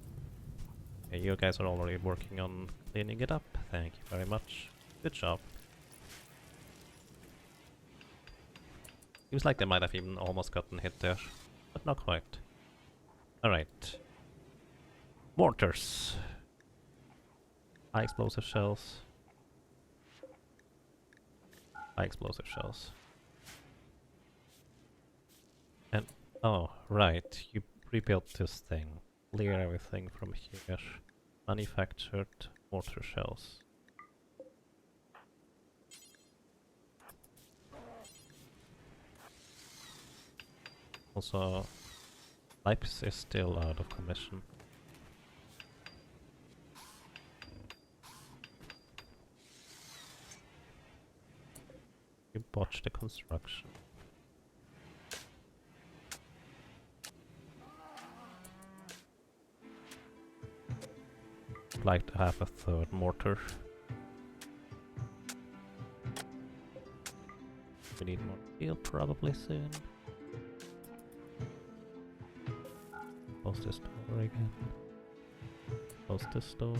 Okay, you guys are already working on cleaning it up. Thank you very much. Good job. Seems like they might have even almost gotten hit there, but not quite. Alright. Mortars. High explosive shells. High explosive shells. And, oh, right, you rebuilt this thing. Clear everything from here. Manufactured mortar shells. Also, Leipzig is still out of commission. You botched the construction. I'd like to have a third mortar. We need more steel probably soon. Close this door again. Close this door.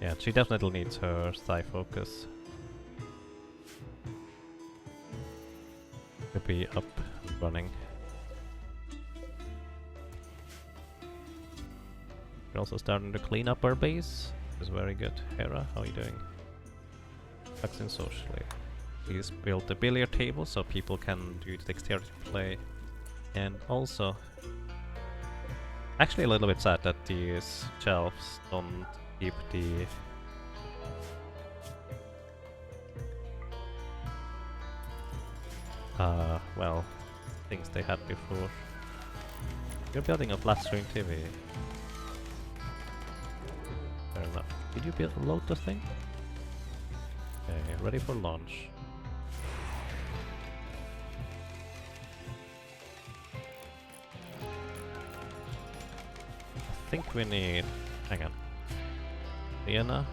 Yeah, she definitely needs her thigh focus to be up and running. We're also starting to clean up our base. It's very good. Hera, how are you doing? Practicing socially. Please build a billiard table so people can do dexterity play. And also, actually a little bit sad that these shelves don't keep the well, things they had before. You're building a flat screen TV. Fair enough. Did you load the thing? Okay, ready for launch. think we need... hang on. Vienna.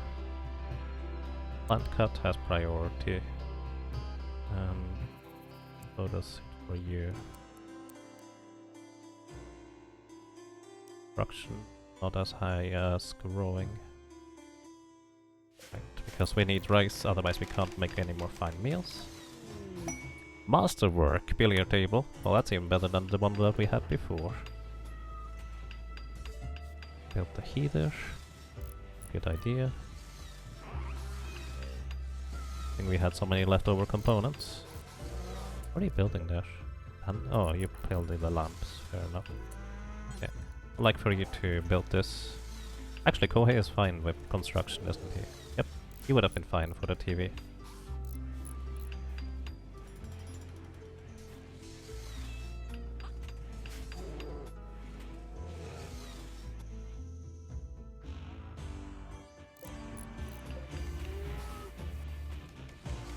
Plant cut has priority. So does it for you. Production not as high as growing. Right, because we need rice, otherwise we can't make any more fine meals. Masterwork, billiard table. Well, that's even better than the one that we had before. Build the heater. Good idea. I think we had so many leftover components. What are you building there? And oh, you're building the lamps. Fair enough. Okay. I'd like for you to build this. Actually, Kohei is fine with construction, isn't he? Yep. He would have been fine for the TV.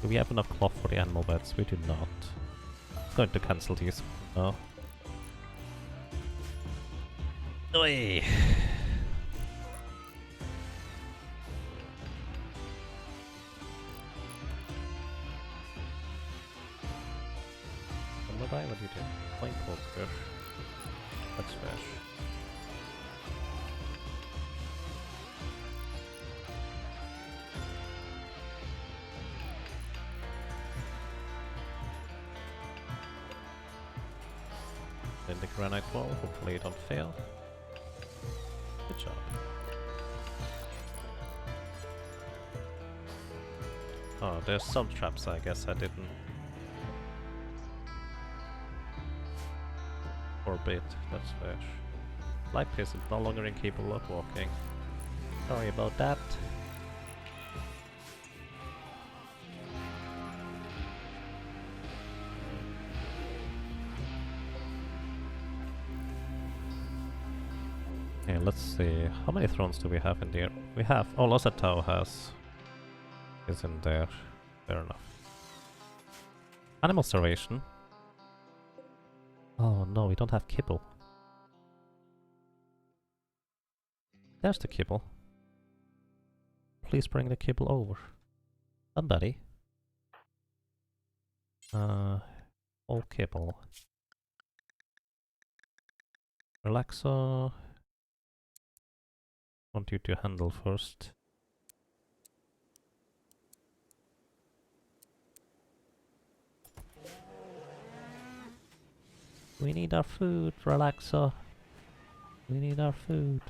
Do we have enough cloth for the animal beds? We do not. I'm going to cancel these now. Oi! What do you do? Plain poker. That's fresh. Then the granite wall, hopefully you don't fail. Good job. Oh, there's some traps I guess I didn't forbid, that's fair. Light pace is no longer incapable of walking. Sorry about that. Okay, let's see. How many thrones do we have in there? We have... oh, Losatau has... is in there. Fair enough. Animal starvation. Oh no, we don't have kibble. There's the kibble. Please bring the kibble over. Somebody. All kibble. Relaxo. Want you to handle first. We need our food, Relaxo. We need our food.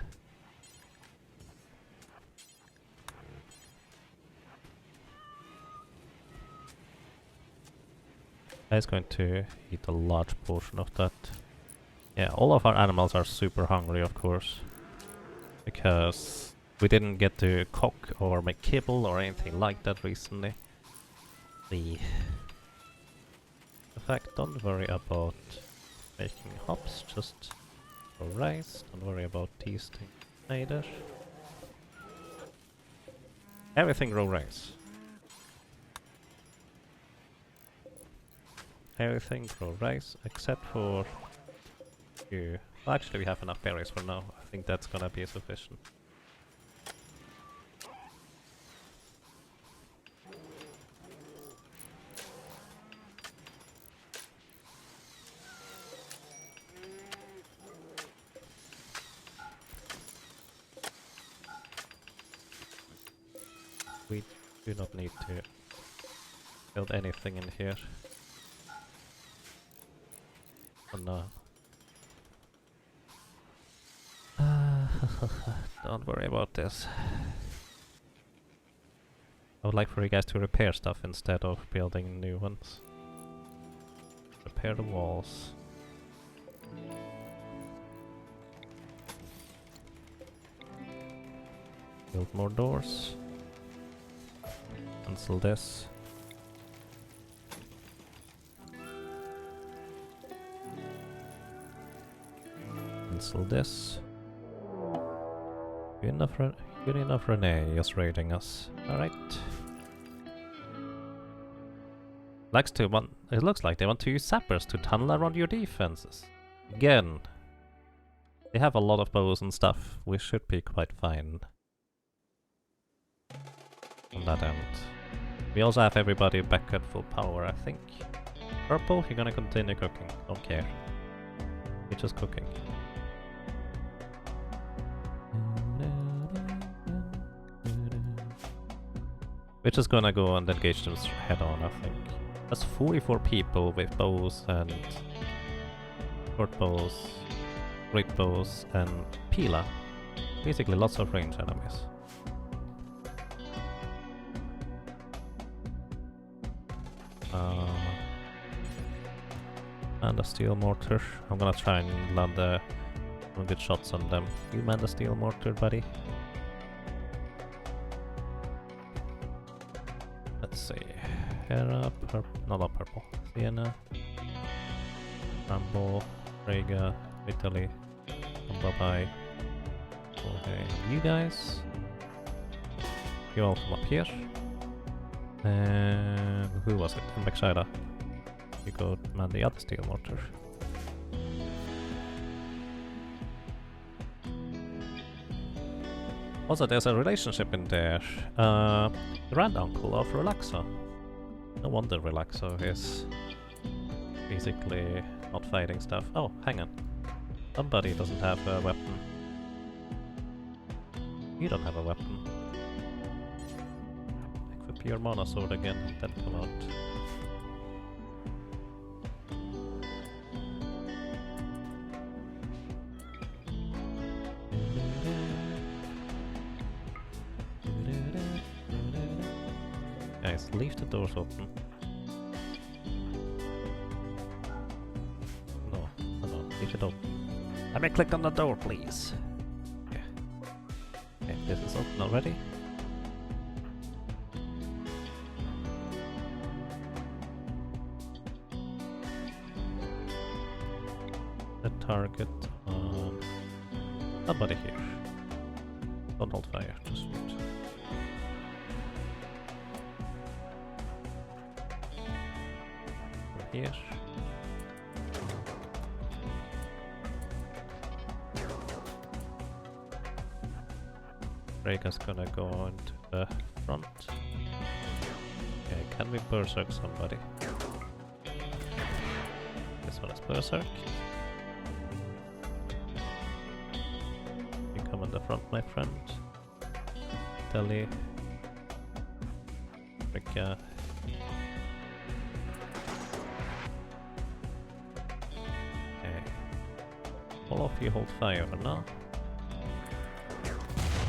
Guy's going to eat a large portion of that. Yeah, all of our animals are super hungry, of course. Because we didn't get to cook or make kibble or anything like that recently. In fact, don't worry about making hops, just grow rice. Don't worry about these things either. Everything grow rice. Everything grow rice except for you. Well, actually, we have enough berries for now. I think that's gonna be sufficient. We do not need to build anything in here. Oh no. Don't worry about this. I would like for you guys to repair stuff instead of building new ones. Repair the walls. Build more doors. Cancel this. Cancel this. Good enough Renee is raiding us. Alright. It looks like they want to use sappers to tunnel around your defenses. Again. They have a lot of bows and stuff. We should be quite fine on that end. We also have everybody back at full power, I think. Purple, you're gonna continue cooking. Don't care. You're just cooking. We're just gonna go and engage them head on, I think. That's 44 people with bows and short bows, great bows, and Pila. Basically lots of range enemies. And a steel mortar. I'm gonna try and land some good shots on them. You man the steel mortar, buddy. Let's see. Hera, not purple. Sienna, Rambo, Rega, Italy, bye-bye. Okay, you guys. You all come up here. And who was it? Mbekshida. You go man the other steel mortar. Also, there's a relationship in there. The granduncle of Relaxo. No wonder Relaxo is basically not fighting stuff. Oh, hang on. Somebody doesn't have a weapon. You don't have a weapon. Equip your mana sword again, then come out. Guys, leave the doors open. No, leave it open. Let me click on the door, please. Yeah. Okay, this is open already. The target on somebody here. Don't hold fire, just shoot. Here. Rega's gonna go into the front. Okay, can we berserk somebody? This one is berserk. You come in the front, my friend. Telly. Rega. All of you hold fire for now.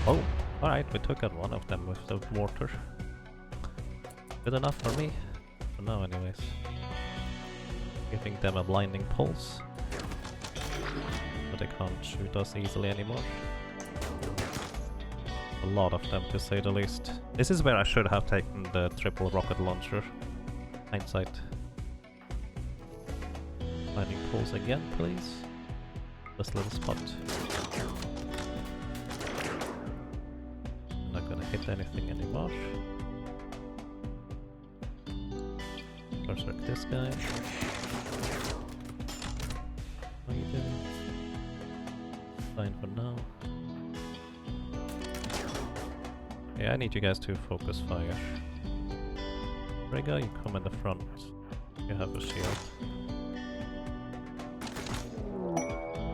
Oh, alright, we took out one of them with the mortar. Good enough for me. For now anyways. Giving them a blinding pulse. But they can't shoot us easily anymore. A lot of them to say the least. This is where I should have taken the triple rocket launcher. Hindsight. Blinding pulse again, please. This little spot. I'm not gonna hit anything anymore. Berserk this guy. What are you doing? Fine for now. Yeah, I need you guys to focus fire. Rega, you come in the front. You have a shield.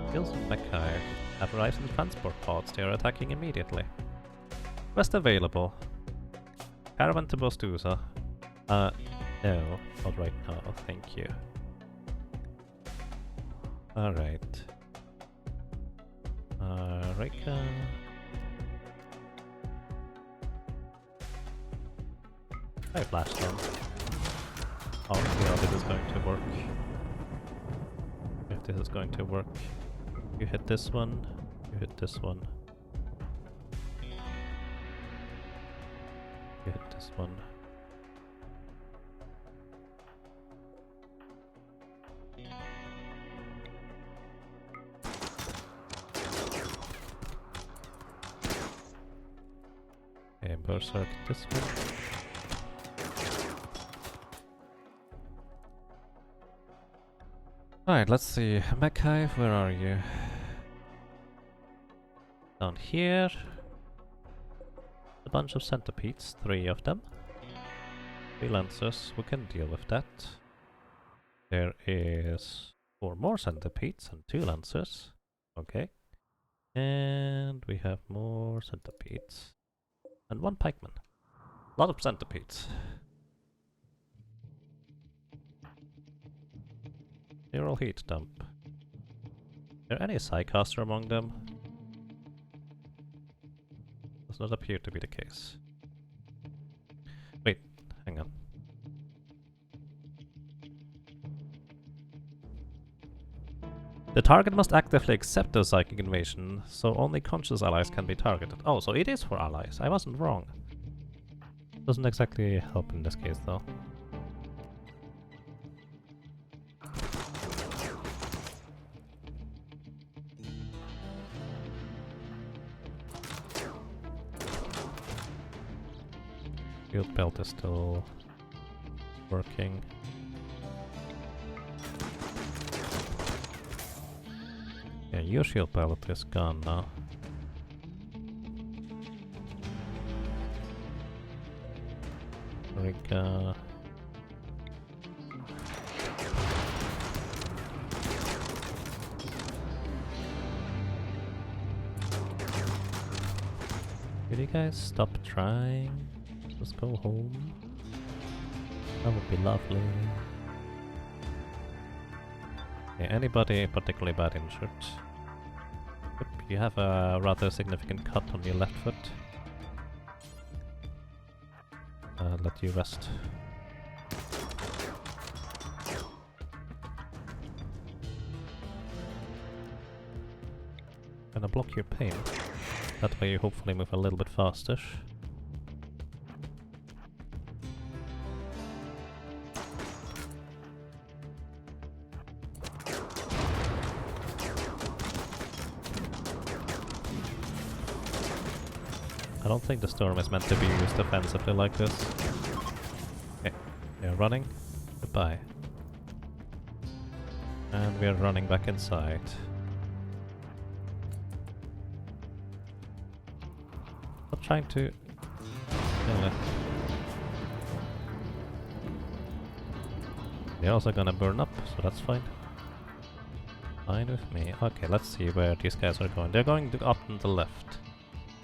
Skills of Mackay have Horizon transport pods. They are attacking immediately. Quest available. Caravan to Bostusa. No, not right now, thank you. Alright. Reka. I flashed them. Oh, yeah, this is going to work. If this is going to work. You hit this one, you hit this one. You hit this one. Okay, berserk this one. Alright, let's see. Mackay, where are you? Down here, a bunch of centipedes, 3 of them. 3 lancers, we can deal with that. There is 4 more centipedes and 2 lancers. Okay. And we have more centipedes. And 1 pikeman. A lot of centipedes. Neural heat dump. Is there any Psycaster among them? Does not appear to be the case. Wait, hang on. The target must actively accept the psychic invasion, so only conscious allies can be targeted. Oh, so it is for allies. I wasn't wrong. Doesn't exactly help in this case, though. Field belt is still working. Yeah, your shield belt is gone now. Riga. Could you guys stop trying? Just go home. That would be lovely. Yeah, anybody particularly bad injured? Yep, you have a rather significant cut on your left foot. Let you rest. Gonna block your pain. That way you hopefully move a little bit faster. I don't think the storm is meant to be used offensively like this. Okay, they're running. Goodbye. And we're running back inside. I'm trying to kill it. They're also gonna burn up, so that's fine. Fine with me. Okay, let's see where these guys are going. They're going up and the left.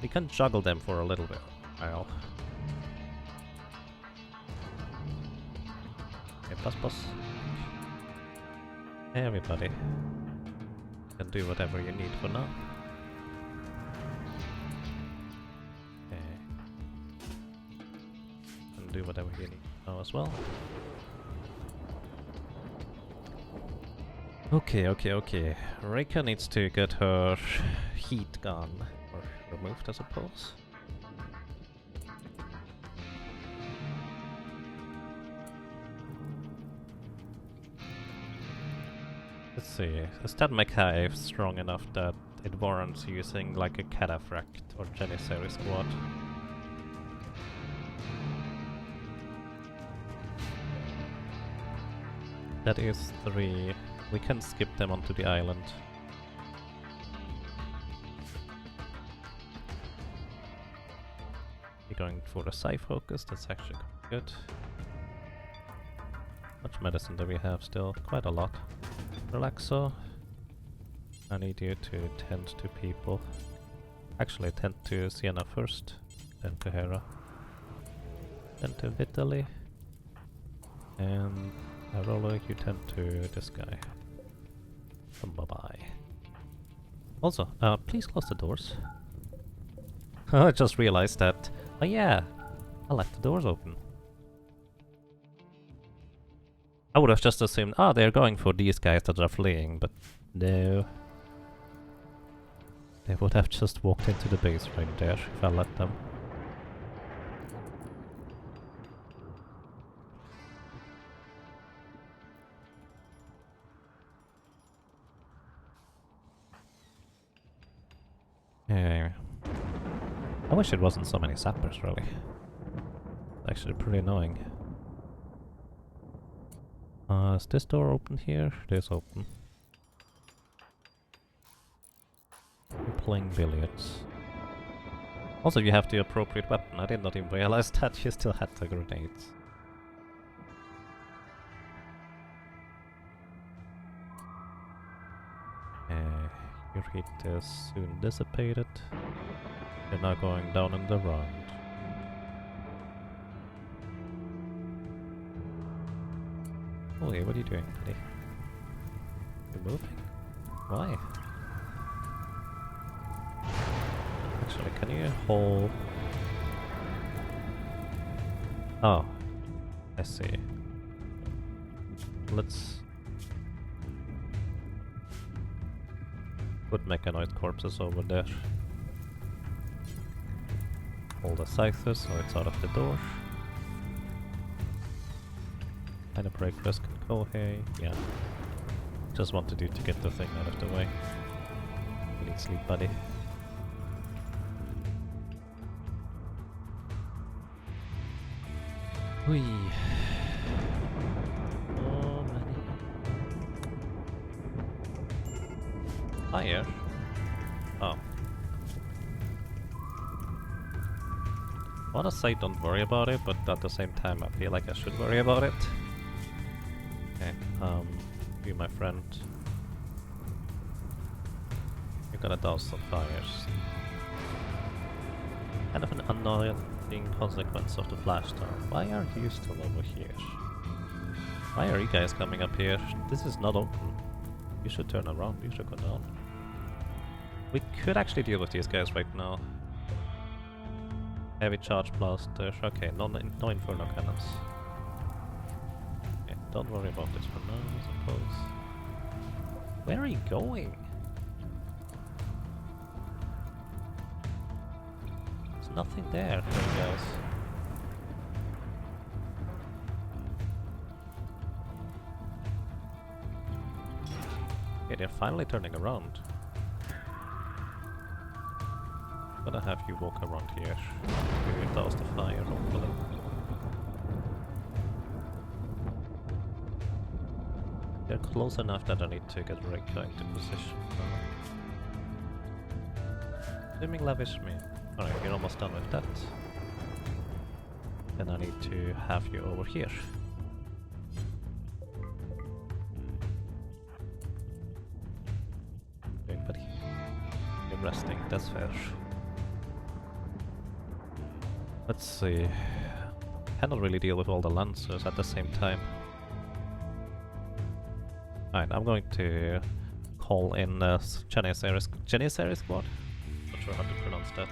We can juggle them for a little bit. Well. Okay, plus. Everybody can do whatever you need for now. Okay. Can do whatever you need now as well. Okay. Rika needs to get her heat gone. Removed, I suppose. Let's see. Is that mecha strong enough that it warrants using like a cataphract or Janissary squad? That is 3. We can skip them onto the island. Going for the psi focus, that's actually good. Much medicine do we have still? Quite a lot. Relaxo. I need you to tend to people. Actually, tend to Sienna first, then to Hera. Then to Vitaly. And Arolo, you tend to this guy. Bye bye. Also, please close the doors. I just realized that. Oh yeah, I left the doors open. I would have just assumed, they're going for these guys that are fleeing, but no. They would have just walked into the base right there if I let them. Yeah. I wish it wasn't so many sappers, really. It's actually pretty annoying. Is this door open here? It is open. We're playing billiards. Also, you have the appropriate weapon. I did not even realize that you still had the grenades. Your heat is soon dissipated. You're now going down in the round. Oh, hey, what are you doing, buddy? You're moving? Why? Actually, can you hold... Oh, I see. Let's put mechanoid corpses over there. Hold the scythes so it's out of the door. And a break risk can go here. Yeah. Just wanted you to get the thing out of the way. You need sleep, buddy. Whee. Oh, many. Fire? Oh. I wanna say don't worry about it, but at the same time I feel like I should worry about it. Okay, you my friend. You're gonna douse some fires. Kind of an annoying consequence of the flash storm. Why are you still over here? Why are you guys coming up here? This is not open. You should turn around, you should go down. We could actually deal with these guys right now. Heavy charge blasters. Okay, no inferno cannons. Okay, don't worry about this for now, I suppose. Where are you going? There's nothing there for you guys. Okay, they're finally turning around. I'm gonna have you walk around here. We will douse the fire, hopefully. They're close enough that I need to get Reka into position. Swimming lavish me. Alright, we're almost done with that. Then I need to have you over here. Okay, buddy. You're resting, that's fair. Let's see. Cannot really deal with all the lancers at the same time. Alright, I'm going to call in Janissary squad? Not sure how to pronounce that.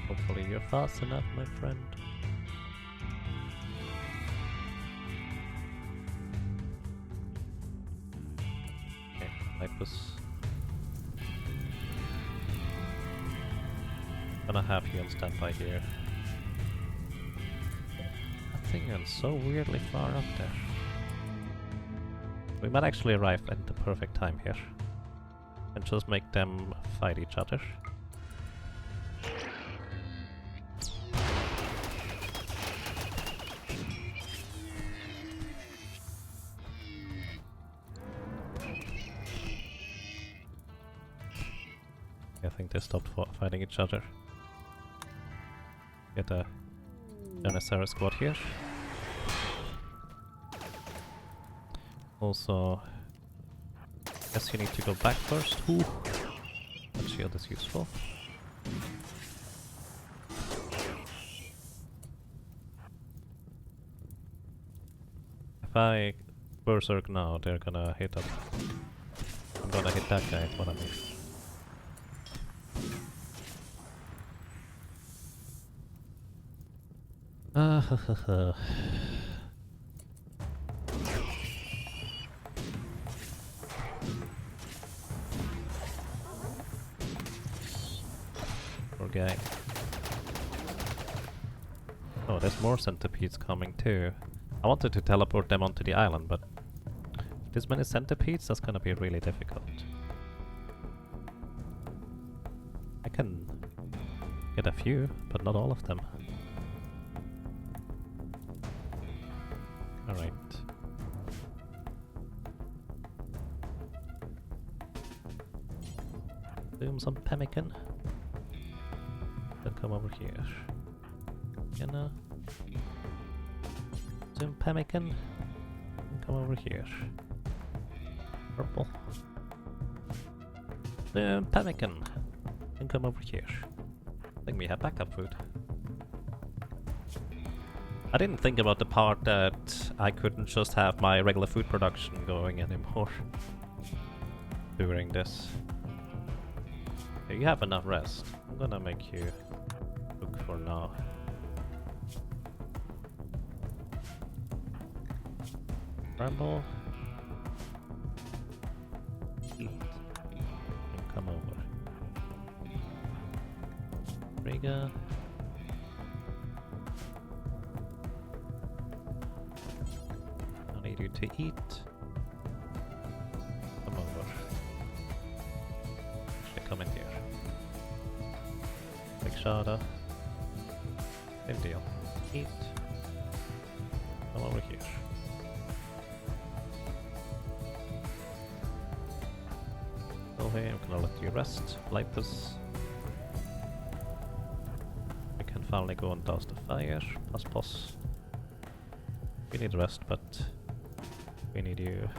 Hopefully you're fast enough, my friend. Okay, Hypus. Gonna have you on standby here. That thing is so weirdly far up there. We might actually arrive at the perfect time here. And just make them fight each other. I think they stopped fighting each other. Get a Janissary squad here. Also, guess you need to go back first. Ooh. That shield is useful. If I berserk now, they're gonna hit up. I'm gonna hit that guy, what I mean. Poor guy. Oh, there's more centipedes coming too. I wanted to teleport them onto the island, but this many centipedes, that's gonna be really difficult. I can get a few, but not all of them. Alright. Zoom some pemmican. Then come over here. Gonna zoom pemmican. And come over here. Purple. Zoom pemmican. And come over here. I think we have backup food. I didn't think about the part that I couldn't just have my regular food production going anymore during this. Okay, you have enough rest. I'm gonna make you cook for now. Scramble. Eat. And come over. Riga. I need you to eat. Come over. Actually, come in here. Big Shada. Same deal. Eat. Come over here. Okay, I'm gonna let you rest. Light this. We can finally go and douse the fire. Plus. We need rest, but we need you.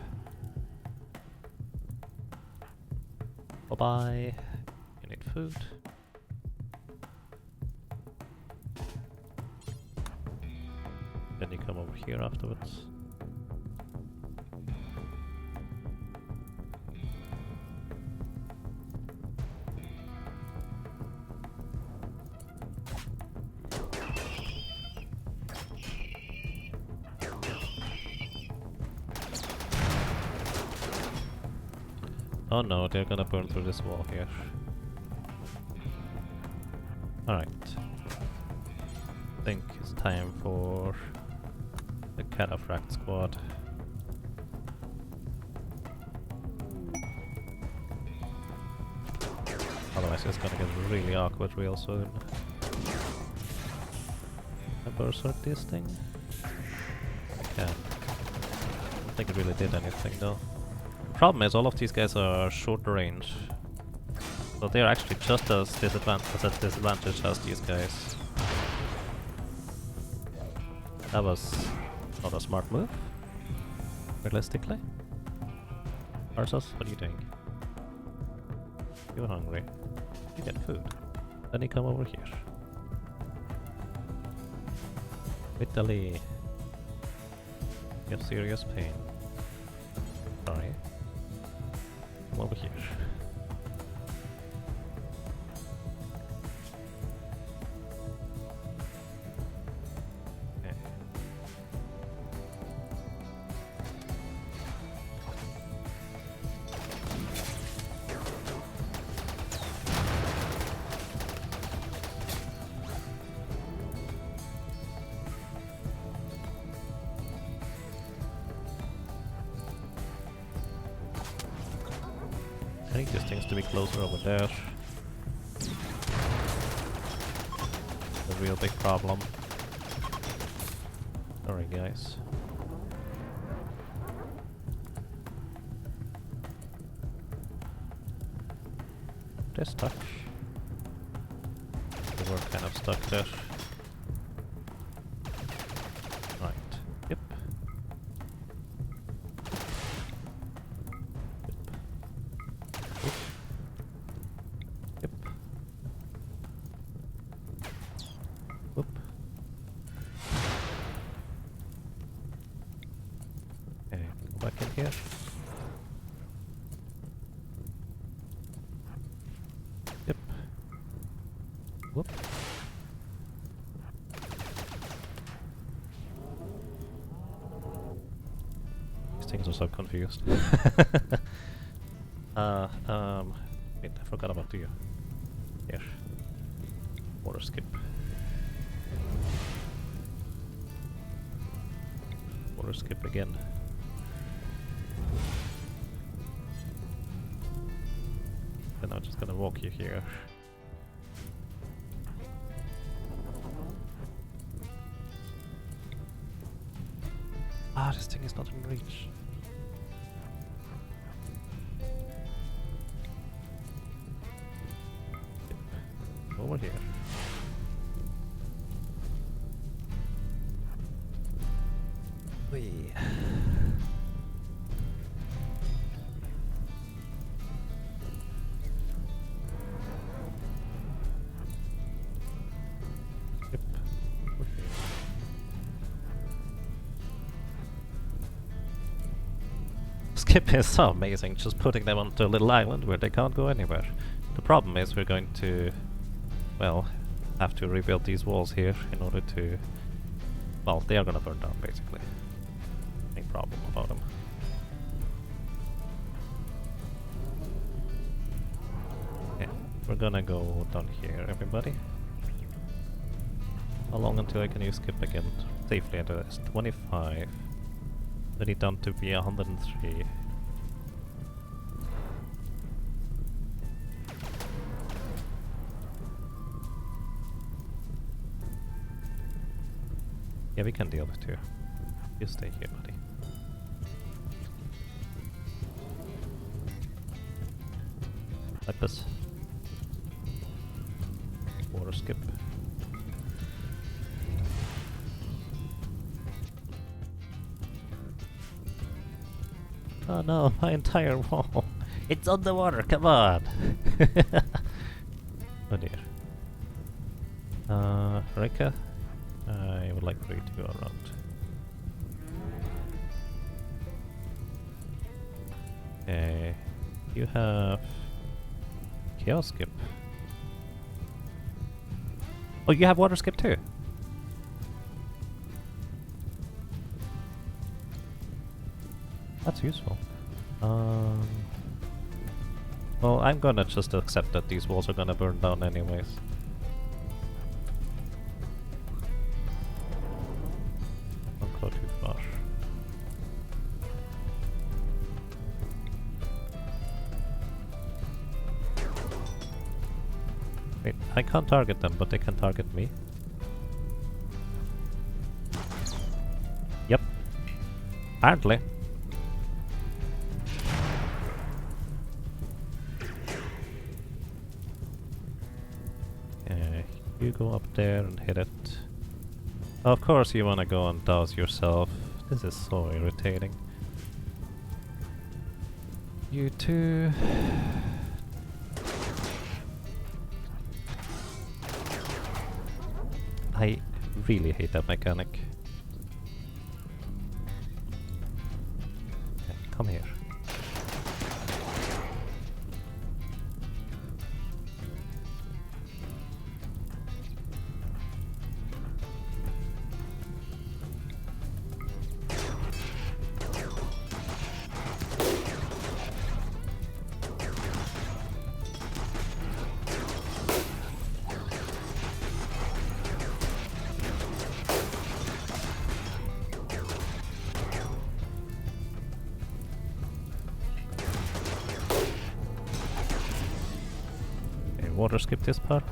Bye-bye. You need food. Then you come over here afterwards. Oh no, they're gonna burn through this wall here. Alright. I think it's time for the cataphract squad. Otherwise it's gonna get really awkward real soon. I berserk this thing? I can. I don't think it really did anything though. Problem is, all of these guys are short range, so they're actually just as disadvantaged as these guys. That was not a smart move, realistically. Arsos, what are you doing? You're hungry. You get food. Then you come over here. Italy. You have serious pain. Sorry. Come over here. Okay. I think this things to be closer over there. The real big problem. Sorry guys. They're stuck. They were kind of stuck there. Right. Yep. Yep. Whoop. Okay, go back in here. Yep. Whoop. These things are so confused. Wait, I forgot about you. Here. Water skip. Water skip again. Then I'm just gonna walk you here. thing is not in reach. Over here. Whee. Yep. Okay. Skip is so amazing, just putting them onto a little island where they can't go anywhere. The problem is we're going to, well, have to rebuild these walls here in order to, well, they are gonna burn down basically. No problem about them. Okay, we're gonna go down here, everybody. How long until I can use skip again safely into this? 25. Then it down to be 103. Yeah, we can deal with you. You stay here, buddy. Like this. Water skip. Oh no, my entire wall! It's underwater, come on! Oh dear. Rika? I would like for you to go around. Okay, you have chaos skip. Oh, you have water skip too. That's useful. Well, I'm gonna just accept that these walls are gonna burn down anyways. Don't go too far. Wait, I can't target them, but they can target me. Yep. Apparently. You go up there and hit it. Of course you wanna go and douse yourself. This is so irritating. You too. I really hate that mechanic. Okay, come here. Water skip this part.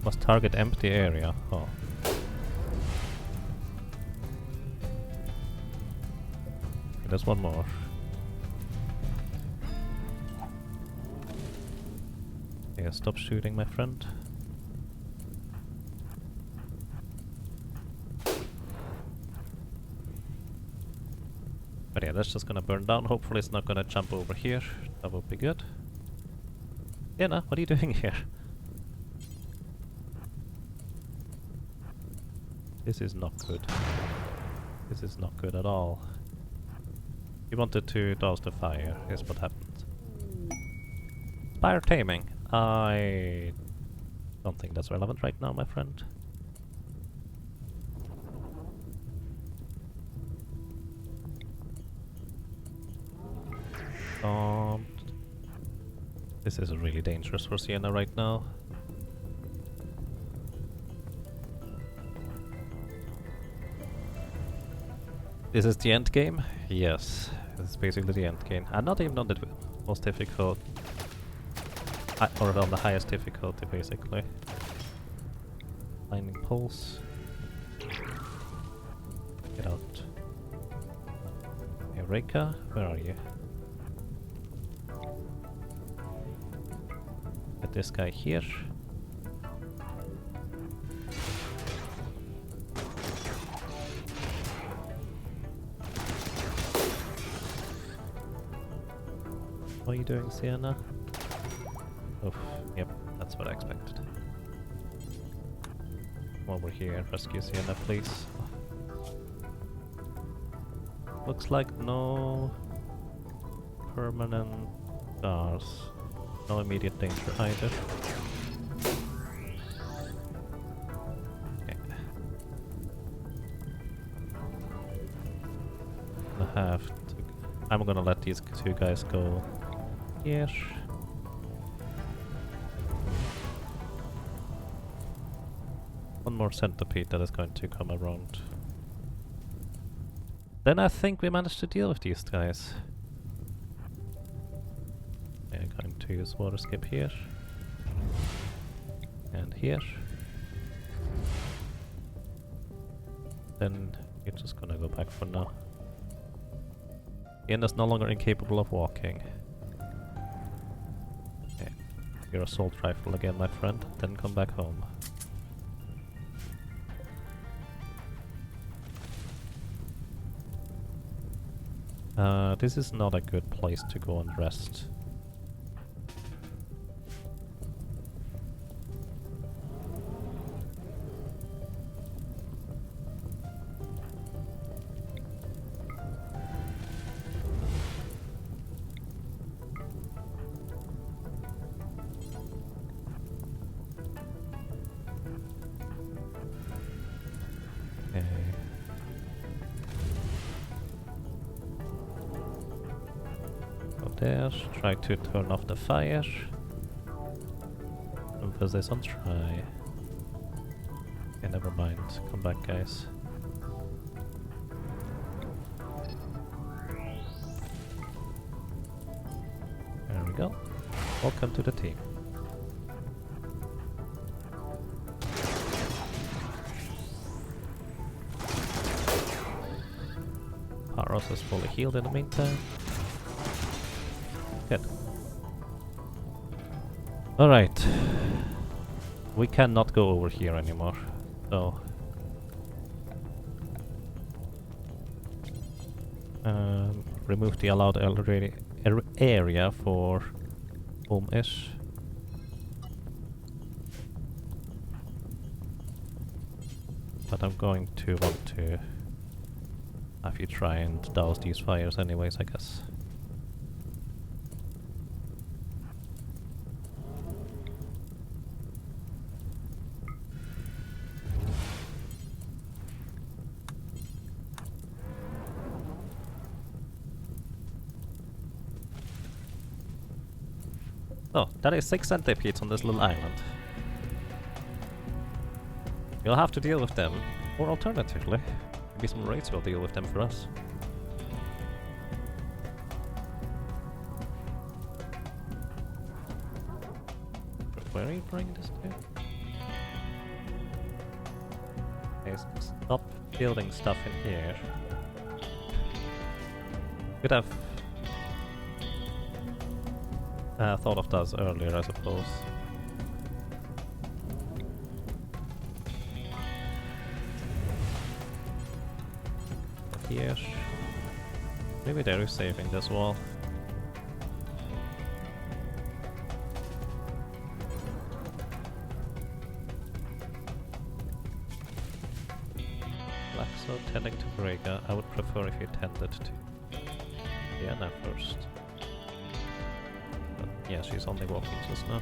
Must target empty area. Oh. Okay, there's one more. Yeah, stop shooting, my friend. But yeah, that's just gonna burn down. Hopefully it's not gonna jump over here. That would be good. Lena, what are you doing here? This is not good. This is not good at all. You wanted to douse the fire. Here's what happened. Fire taming. I don't think that's relevant right now, my friend. This is really dangerous for Sienna right now. This is the end game? Yes, this is basically the end game. I'm not even on the most difficult, or on the highest difficulty basically. Lightning pulse. Get out. Eureka, where are you? Get this guy here. What are you doing, Sienna? Oof, yep, that's what I expected. Come over here and rescue Sienna, please. Looks like no permanent stars. No immediate danger either. Okay. I'm gonna let these two guys go here. One more centipede that is going to come around. Then I think we managed to deal with these guys. I'm going to use water skip here. And here. Then you're just gonna go back for now. Ian is no longer incapable of walking. Okay. Your assault rifle again, my friend. Then come back home. This is not a good place to go and rest. There, try to turn off the fire. Emphasis on try. Okay, never mind. Come back, guys. There we go. Welcome to the team. Paros is fully healed in the meantime. Good. Alright. We cannot go over here anymore. So... remove the allowed area for home-ish. But I'm going to want to have you try and douse these fires anyways, I guess. Oh, that is 6 centipedes on this little island. We'll have to deal with them, or alternatively, maybe some raids will deal with them for us. Where are you bringing this to? Okay, stop building stuff in here. Could have thought of that earlier, I suppose. But here, maybe they're saving this wall. Laxo tending to Brega. I would prefer if you tended to Diana first. Yeah, she's only walking just now.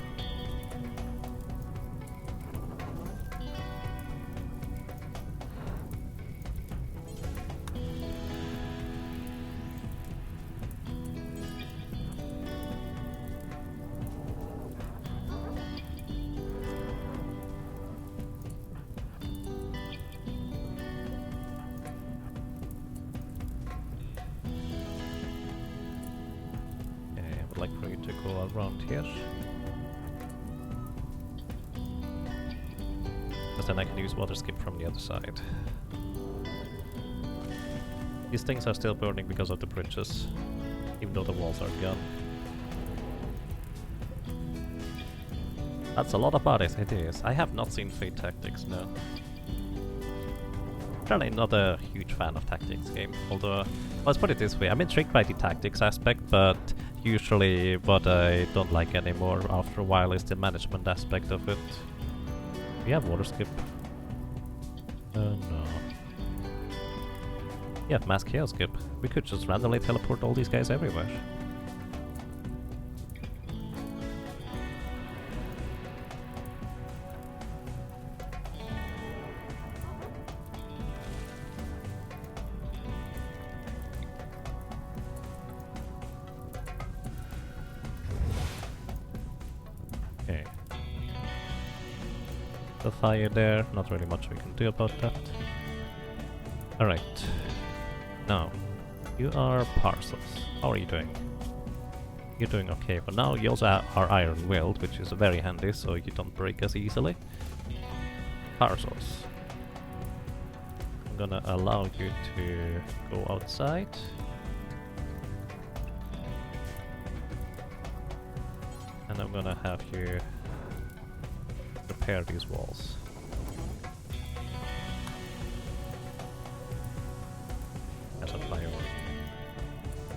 I would like for you to go around here. Because then I can use water skip from the other side. These things are still burning because of the bridges, even though the walls are gone. That's a lot of bodies, it is. I have not seen Fate Tactics, no. Really not a huge fan of tactics game, although, let's put it this way, I'm intrigued by the tactics aspect, but usually what I don't like anymore after a while is the management aspect of it. We have water skip. No. Yeah, mass chaos skip. We could just randomly teleport all these guys everywhere. Okay. The fire there, not really much we can do about that. Alright. Now, you are parcels. How are you doing? You're doing okay for now. You also are iron-willed, which is very handy, so you don't break as easily. Parcels. I'm gonna allow you to go outside. And I'm gonna have you repair these walls. As a priority.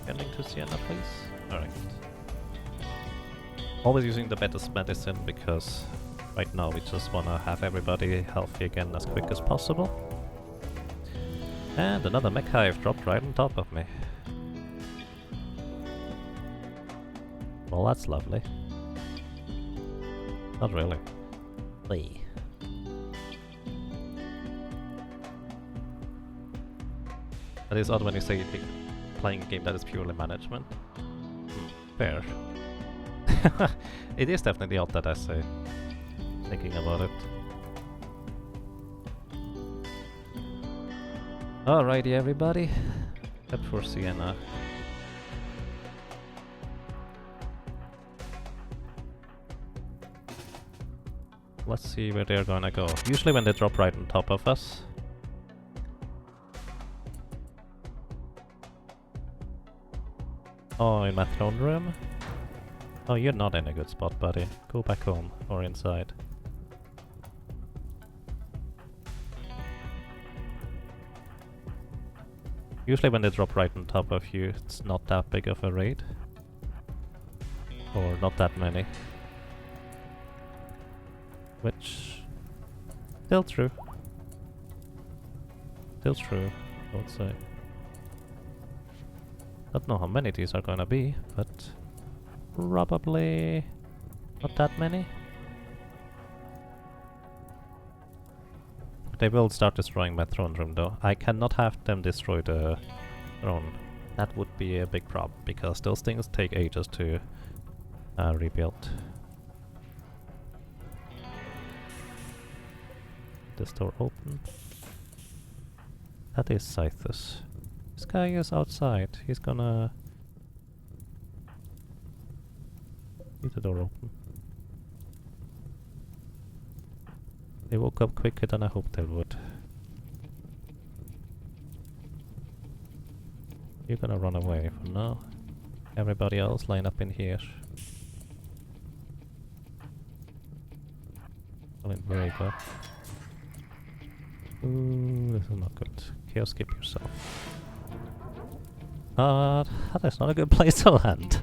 Getting to Sienna, please? Alright. Always using the best medicine because right now we just wanna have everybody healthy again as quick as possible. And another mech hive dropped right on top of me. Well, that's lovely. Not really. Lee. That is odd when you say you're playing a game that is purely management. Fair. It is definitely odd that I say, thinking about it. Alrighty everybody, head for Sienna. Let's see where they're gonna go. Usually when they drop right on top of us. Oh, in my throne room? Oh, you're not in a good spot, buddy. Go back home, or inside. Usually when they drop right on top of you, it's not that big of a raid. Or not that many. Which... still true. Still true, I would say. Don't know how many these are gonna be, but... probably... not that many. They will start destroying my throne room though. I cannot have them destroy the throne. That would be a big problem, because those things take ages to rebuild. This door open. That is Scythus. This guy is outside. He's gonna... leave the door open. They woke up quicker than I hoped they would. You're gonna run away for now. Everybody else line up in here. Very good. Ooh, this is not good. Chaos skip yourself. That is not a good place to land.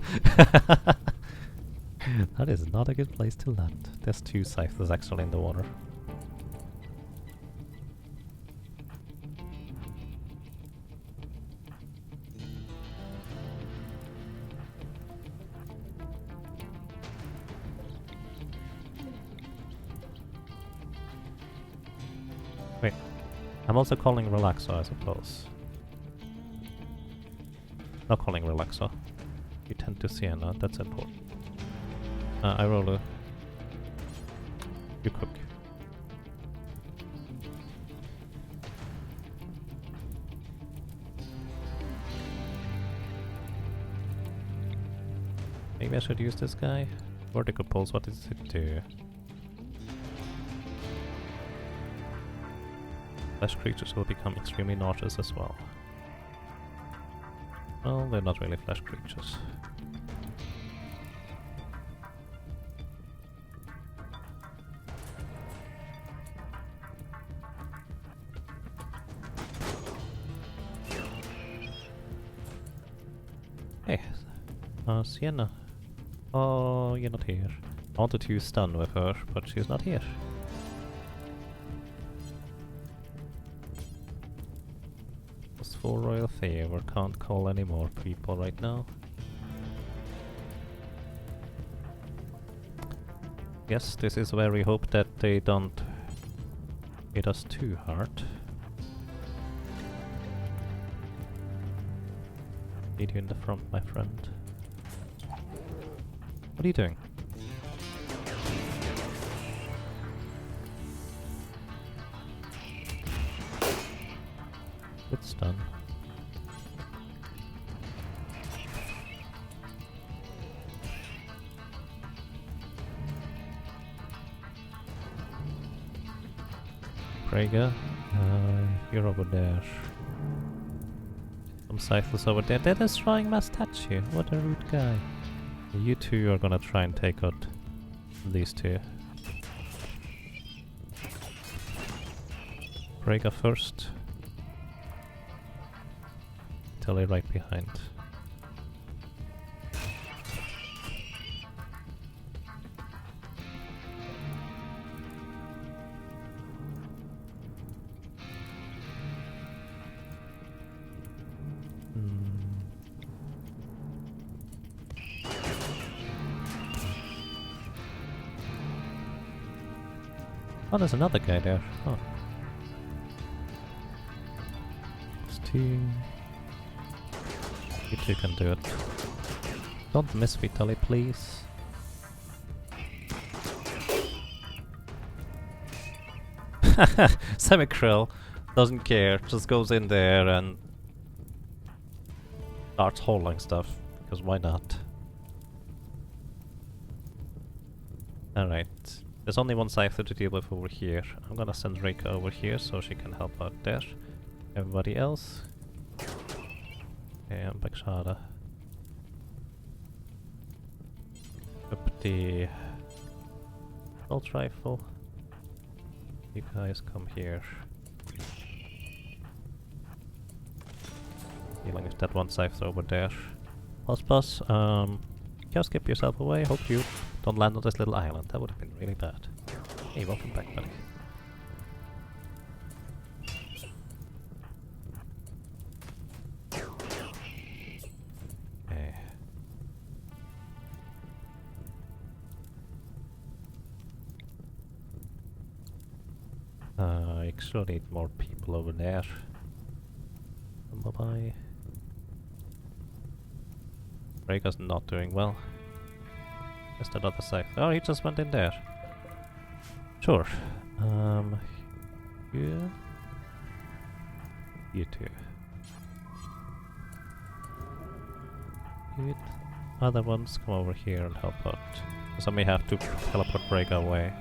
That is not a good place to land. There's two Scythers actually in the water. Wait, I'm also calling Relaxo, I suppose. Not calling Relaxo. You tend to Sienna, that's important. I roll a... you cook. Maybe I should use this guy. Vertical pulse, what does it do? Flesh creatures will become extremely nauseous as well. Well, they're not really flesh creatures. Hey, Sienna. Oh, you're not here. I wanted to stun with her, but she's not here. Just for royal favor, can't call any more people right now. Yes, this is where we hope that they don't hit us too hard. Need you in the front, my friend. What are you doing? Good stun. Praga, you're over there. Some Cyclus over there. They're destroying my statue. What a rude guy. You two are gonna try and take out these two. Praga first. Tilly right behind. Oh, there's another guy there. Oh. It's two. You two can do it. Don't miss Vitaly, please. Semikrill doesn't care, just goes in there and starts holding stuff, because why not? Alright, there's only one Scyther to deal with over here. I'm gonna send Rika over here so she can help out there. Everybody else? Okay, I'm back Shada. Up the assault rifle. You guys come here. Dealing with that one Scyther over there. Boss, just skip yourself away. Hope you don't land on this little island. That would have been really bad. Hey, welcome back, buddy. Okay. I actually need more people over there. Bye-bye. Rhaegar's not doing well. Just another side. Oh, he just went in there. Sure. Yeah. You two. Good. Other ones come over here and help out. So I may have to teleport Rhaegar away.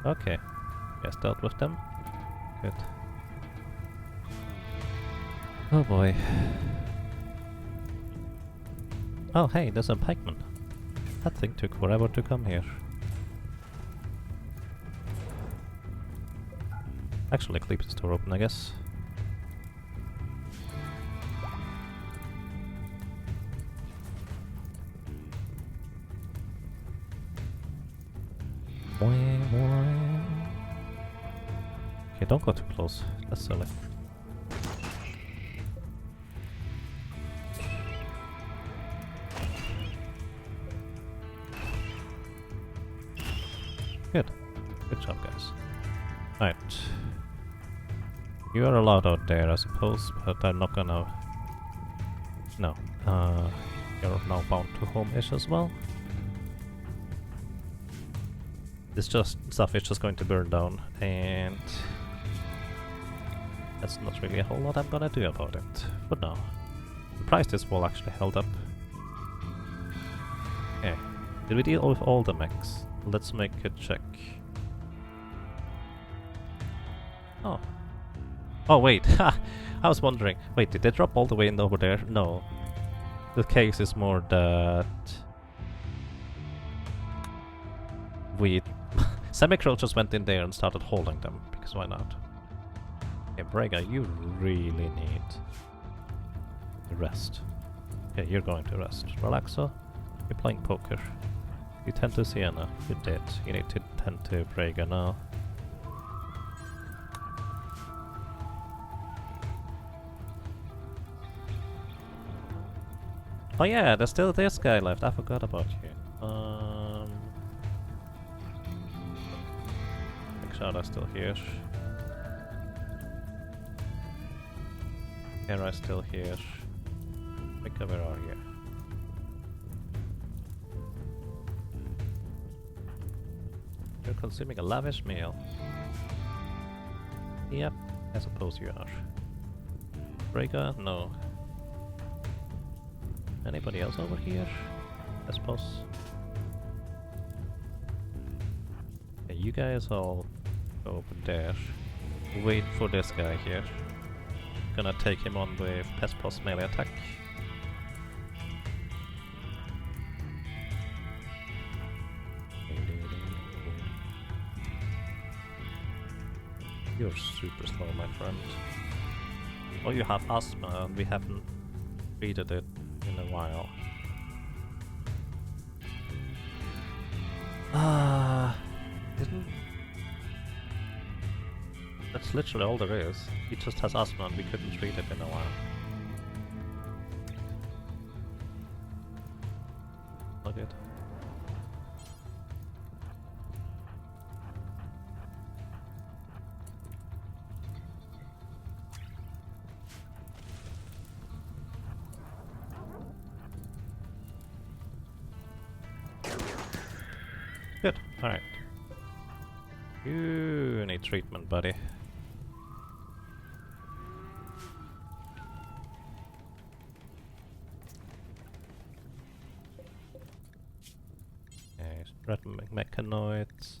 Okay. Guess dealt with them. Good. Oh boy. Oh hey, there's a pikeman. That thing took forever to come here. Actually, keep the door open, I guess. Okay, don't go too close. That's silly. Good. Good job, guys. Right. You are allowed out there, I suppose, but I'm not gonna... No. You're now bound to home-ish as well. This stuff is just going to burn down, and... that's not really a whole lot I'm gonna do about it. But no. I'm surprised this wall actually held up. Okay. Did we deal with all the mechs? Let's make a check. Oh. Oh wait, ha! I was wondering. Wait, did they drop all the way in over there? No. The case is more that we Semicrow just went in there and started holding them, because why not? Okay, Brega, you really need to rest. Okay, you're going to rest. Relaxo, you're playing poker. You tend to Sienna, you did. You need to tend to Brega now. Oh yeah, there's still this guy left. I forgot about you. Make sure they're still here. Hera's still here. Mika, where are you? You're consuming a lavish meal. Yep, I suppose you are. Brega? No. Anybody else over here? I suppose. Yeah, you guys all go over there. Wait for this guy here. Gonna take him on with Pespos melee attack. You're super slow, my friend. Oh, you have asthma and we haven't treated it in a while. Didn't... That's literally all there is. He just has asthma and we couldn't treat it in a while. Not good. Good, alright. You need treatment, buddy. Okay, red mechanoids.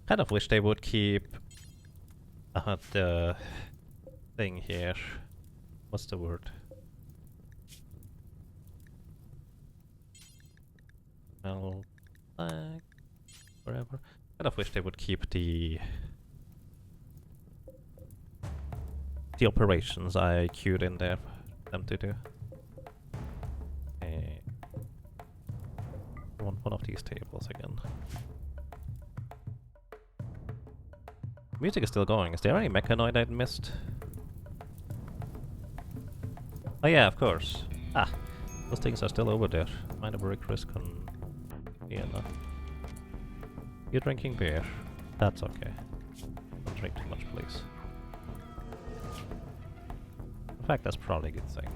Kind of wish they would keep the thing here. What's the word? Like whatever. Kind of wish they would keep the operations I queued in there for them to do. Okay. I want one of these tables again. Music is still going. Is there any mechanoid I missed? Oh yeah, of course. Ah, those things are still over there. Mind a brick risk on Vienna. You're drinking beer. That's okay. Don't drink too much, please. In fact, that's probably a good thing.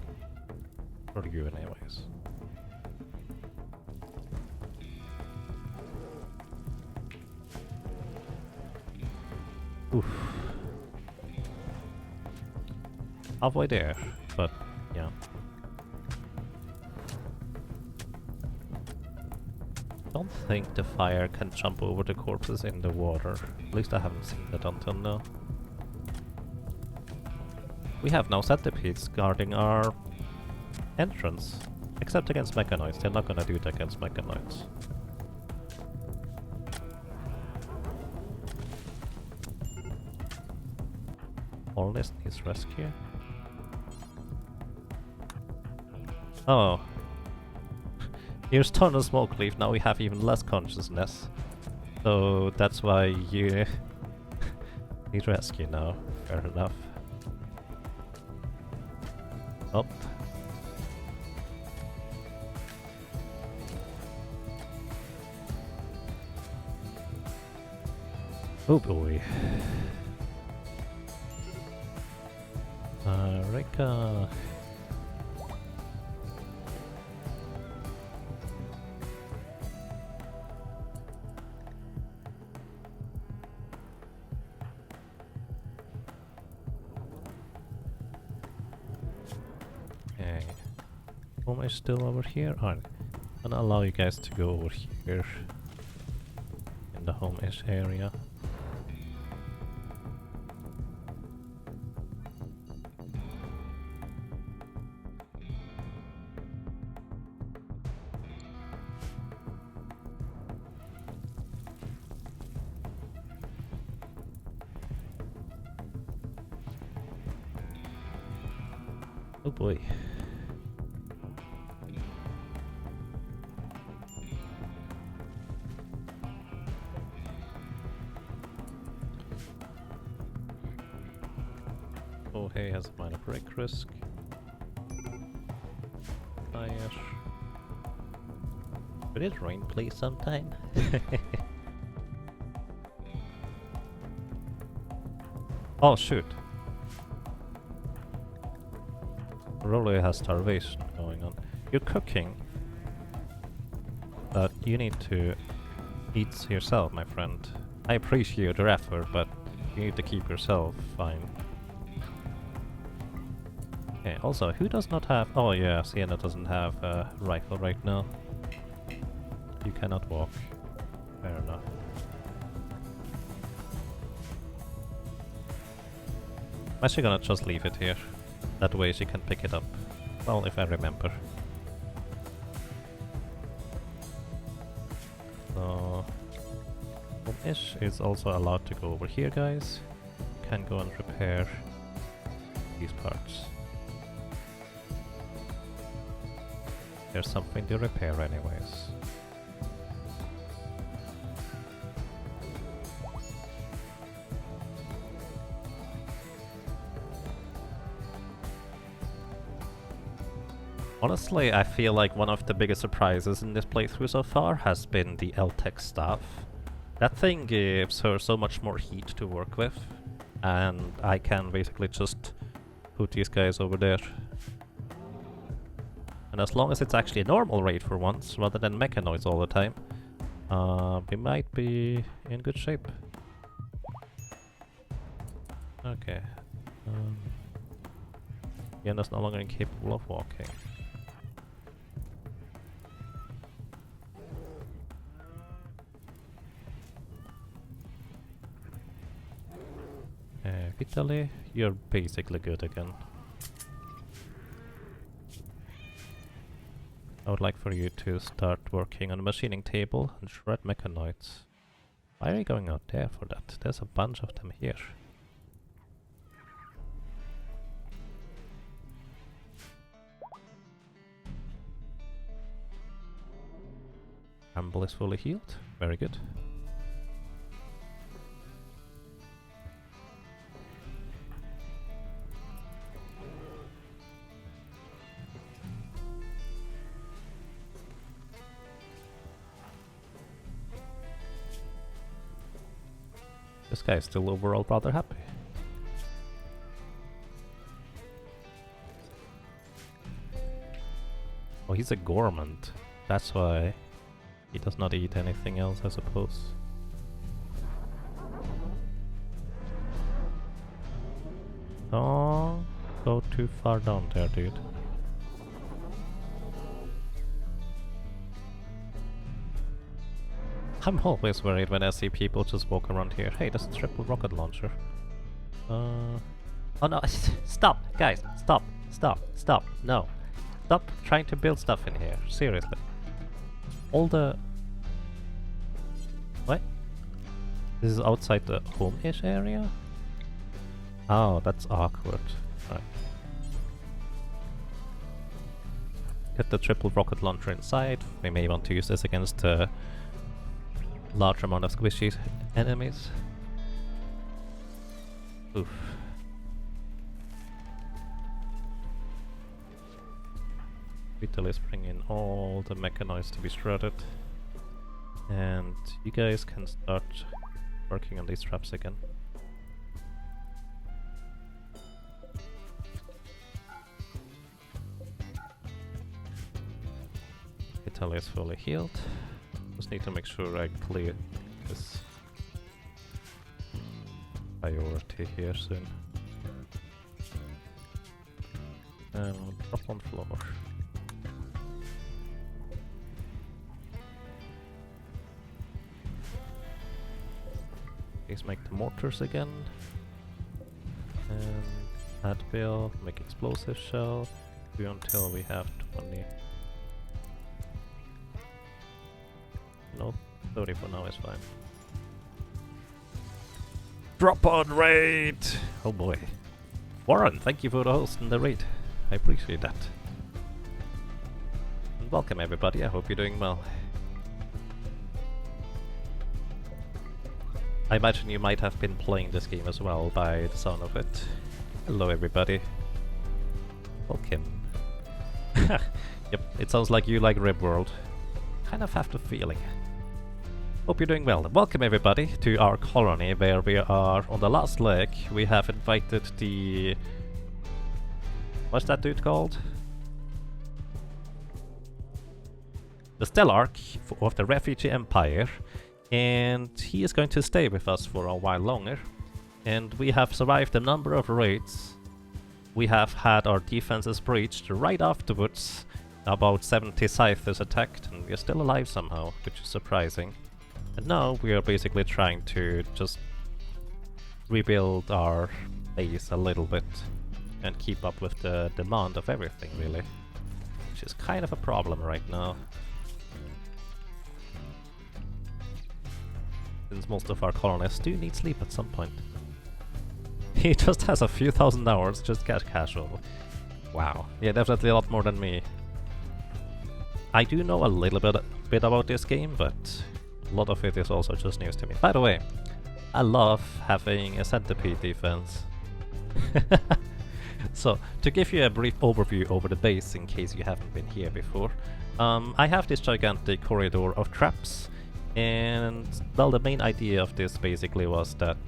For you anyways. Oof. Halfway there, but yeah. Don't think the fire can jump over the corpses in the water. At least I haven't seen that until now. We have no centipedes guarding our entrance. Except against mechanoids. They're not gonna do it against mechanoids. All this needs rescue. Oh. Here's ton of smoke leaf, now we have even less consciousness. So that's why you need rescue now. Fair enough. Oh. Oh boy. Rika. Okay. Home is still over here. Alright. I'm gonna allow you guys to go over here in the home-ish area. Oh boy. Oh, hey, has a minor break risk. Fire. Could it rain please sometime? Oh shoot. Rolly has starvation going on. You're cooking. But you need to eat yourself, my friend. I appreciate your effort, but you need to keep yourself fine. Okay, also, who does not have... Oh yeah, Sienna doesn't have a rifle right now. You cannot walk. Fair enough. I'm actually gonna just leave it here. That way she can pick it up. Well, if I remember. So... Ish is also allowed to go over here, guys. Can go and repair these parts. There's something to repair anyways. Honestly, I feel like one of the biggest surprises in this playthrough so far has been the L-Tech staff. That thing gives her so much more heat to work with, and I can basically just put these guys over there. And as long as it's actually a normal raid for once, rather than mechanoids all the time, we might be in good shape. Okay. Yenna's no longer incapable of walking. Vitaly, you're basically good again. I would like for you to start working on a machining table and shred mechanoids. Why are you going out there for that? There's a bunch of them here. Amble is fully healed. Very good. This guy is still overall rather happy. Oh, he's a gourmand. That's why he does not eat anything else, I suppose. Don't go too far down there, dude. I'm always worried when I see people just walk around here. Hey, there's a triple rocket launcher. Oh no, stop! Guys, stop! Stop! No! Stop trying to build stuff in here, seriously. All the... What? This is outside the home-ish area? Oh, that's awkward. Right. Get the triple rocket launcher inside. We may want to use this against large amount of squishy enemies. Oof. Vitaly is bringing all the mechanoids to be shredded. And you guys can start working on these traps again. Vitaly is fully healed. Just need to make sure I clear this priority here soon. And drop on floor. Please make the mortars again. And add bill, make explosive shell. Do until we have 20. No, 30 for now is fine. Drop on raid! Oh boy. Warren, thank you for the host and the raid. I appreciate that. And welcome everybody, I hope you're doing well. I imagine you might have been playing this game as well by the sound of it. Hello everybody. Welcome. Yep, it sounds like you like Rimworld. Kind of have the feeling. Hope you're doing well. Welcome everybody to our colony where we are on the last leg. We have invited the... what's that dude called? The Stellarch of the Refugee Empire. And he is going to stay with us for a while longer. And we have survived a number of raids. We have had our defenses breached right afterwards. About 70 scythers attacked, and we are still alive somehow, which is surprising. And now we are basically trying to just rebuild our base a little bit and keep up with the demand of everything, really. Which is kind of a problem right now. Since most of our colonists do need sleep at some point. He just has a few thousand hours, just casual. Wow. Yeah, definitely a lot more than me. I do know a little bit about this game, but a lot of it is also just news to me. By the way, I love having a centipede defense. So, to give you a brief overview over the base in case you haven't been here before, I have this gigantic corridor of traps. And, well, the main idea of this basically was that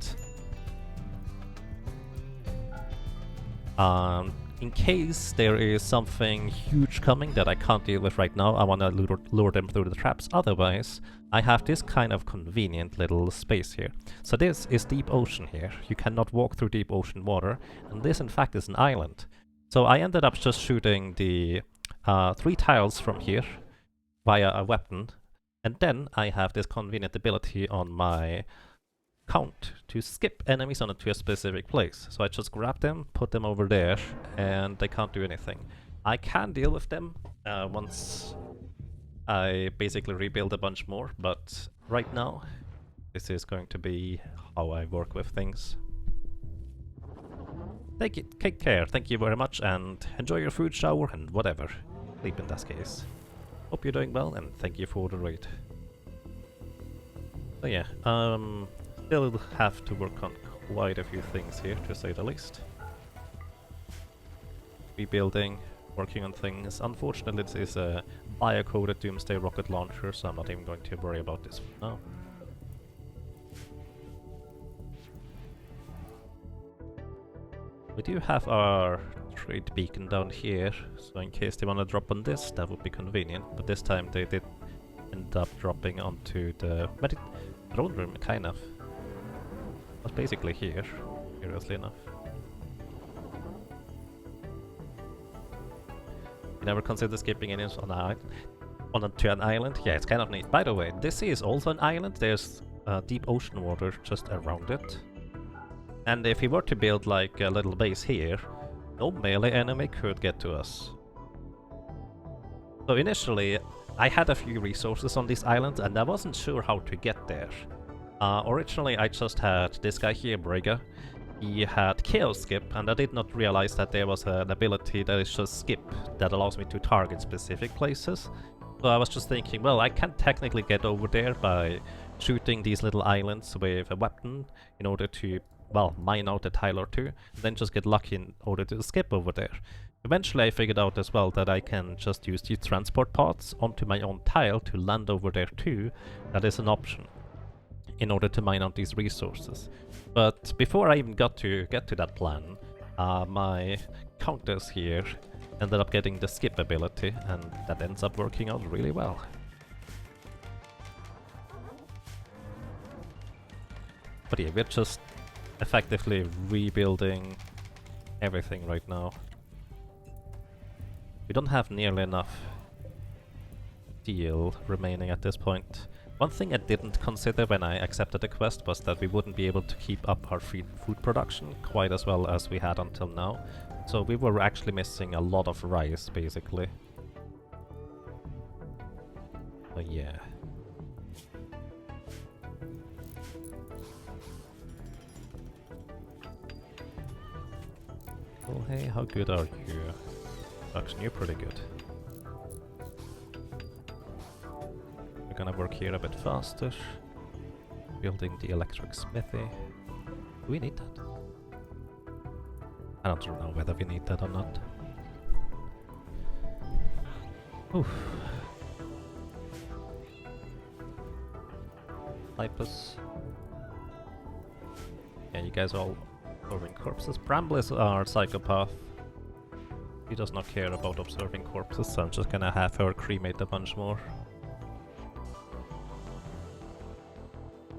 in case there is something huge coming that I can't deal with right now, I want to lure them through the traps. Otherwise, I have this kind of convenient little space here. So this is deep ocean here. You cannot walk through deep ocean water, and this in fact is an island. So I ended up just shooting the 3 tiles from here via a weapon. And then I have this convenient ability on my count to skip enemies onto a specific place. So I just grab them, put them over there, and they can't do anything. I can deal with them once I basically rebuild a bunch more, but right now this is going to be how I work with things. Take care, thank you very much, and enjoy your food, shower, and whatever. Sleep in this case. Hope you're doing well, and thank you for the raid. So yeah, still have to work on quite a few things here, to say the least. Rebuilding, working on things. Unfortunately, this is a bio-coded Doomsday rocket launcher, so I'm not even going to worry about this for now. We do have our trade beacon down here, so in case they want to drop on this, that would be convenient. But this time they did end up dropping onto the drone room, kind of. It was basically here, curiously enough. You never considered skipping aliens on onto an island? Yeah, it's kind of neat. By the way, this is also an island. There's deep ocean water just around it. And if we were to build like a little base here, no melee enemy could get to us. So initially, I had a few resources on this island and I wasn't sure how to get there. Originally I just had this guy here, Brigga. He had Chaos Skip, and I did not realize that there was an ability that is just skip that allows me to target specific places. So I was just thinking, well, I can technically get over there by shooting these little islands with a weapon in order to, well, mine out a tile or two, then just get lucky in order to skip over there. Eventually I figured out as well that I can just use the transport pods onto my own tile to land over there too. That is an option in order to mine out these resources. But before I even get to that plan, my counters here ended up getting the skip ability, and that ends up working out really well. But yeah, we're just effectively rebuilding everything right now. We don't have nearly enough steel remaining at this point. One thing I didn't consider when I accepted the quest was that we wouldn't be able to keep up our food production quite as well as we had until now. So we were actually missing a lot of rice, basically. But yeah. Well, hey, how good are you? construction. You're pretty good. We're gonna work here a bit faster. Building the electric smithy. Do we need that? I don't know whether we need that or not. Oof. Lipus. Yeah, you guys are all observing corpses. Bramble is our psychopath. He does not care about observing corpses, so I'm just gonna have her cremate a bunch more.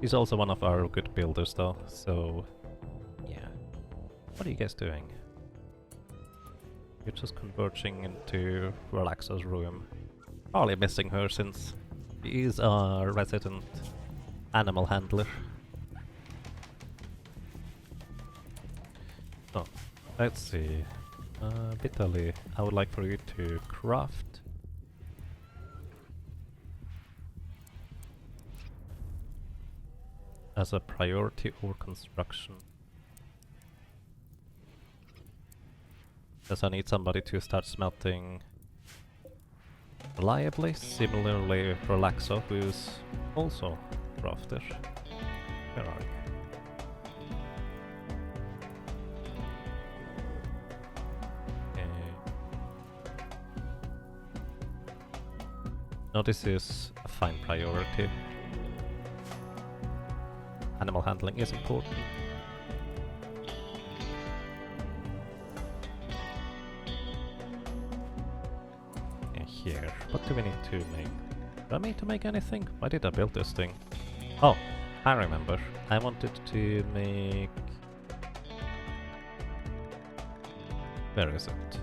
He's also one of our good builders though, so yeah. What are you guys doing? You're just converging into Relaxo's room. Probably missing her since he is our resident animal handler. So, let's see. Vitaly, I would like for you to craft. As a priority or construction. Because I need somebody to start smelting reliably. Similarly, Relaxo, who's also crafter. Where are you? Now this is a fine priority. Animal handling is important. And here, what do we need to make? Do I need to make anything? Why did I build this thing? Oh, I remember. I wanted to make... Where is it?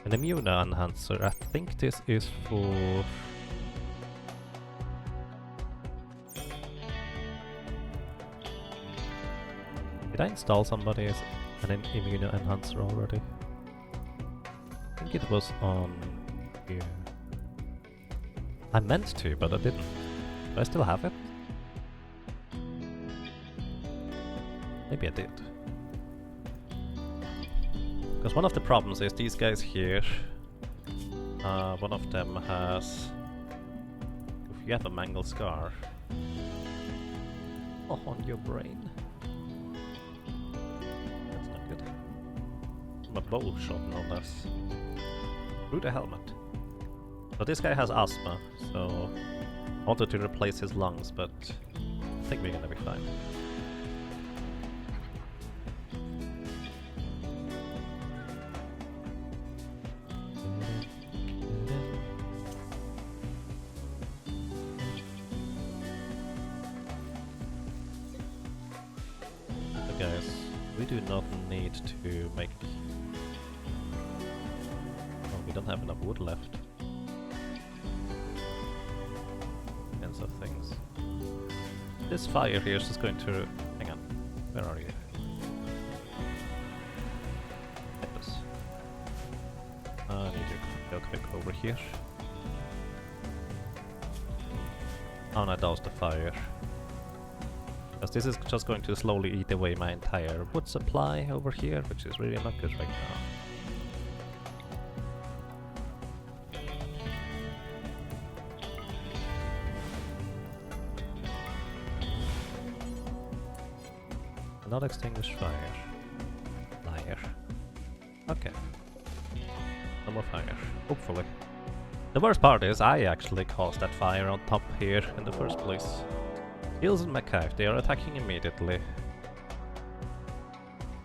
An immune enhancer. I think this is for... Did I install somebody as an immune enhancer already? I think it was on here. I meant to, but I didn't. Do I still have it? Maybe I did. Because one of the problems is these guys here, one of them has, if you have a mangle scar, on your brain. That's not good. From a bow shot, no less. Through the helmet. So this guy has asthma, so I wanted to replace his lungs, but I think we're gonna be fine. Guys, we do not need to make... Oh, we don't have enough wood left. Kinds of things. This fire here is just going to... Hang on, where are you? Yes. I need to go quick over here. Oh, no, that was the fire. Because this is just going to slowly eat away my entire wood supply over here, which is really not good right now. Not extinguish fire. Liar. Okay. No more fire. Hopefully. The worst part is I actually caused that fire on top here in the first place. Hills and Macaque, they are attacking immediately.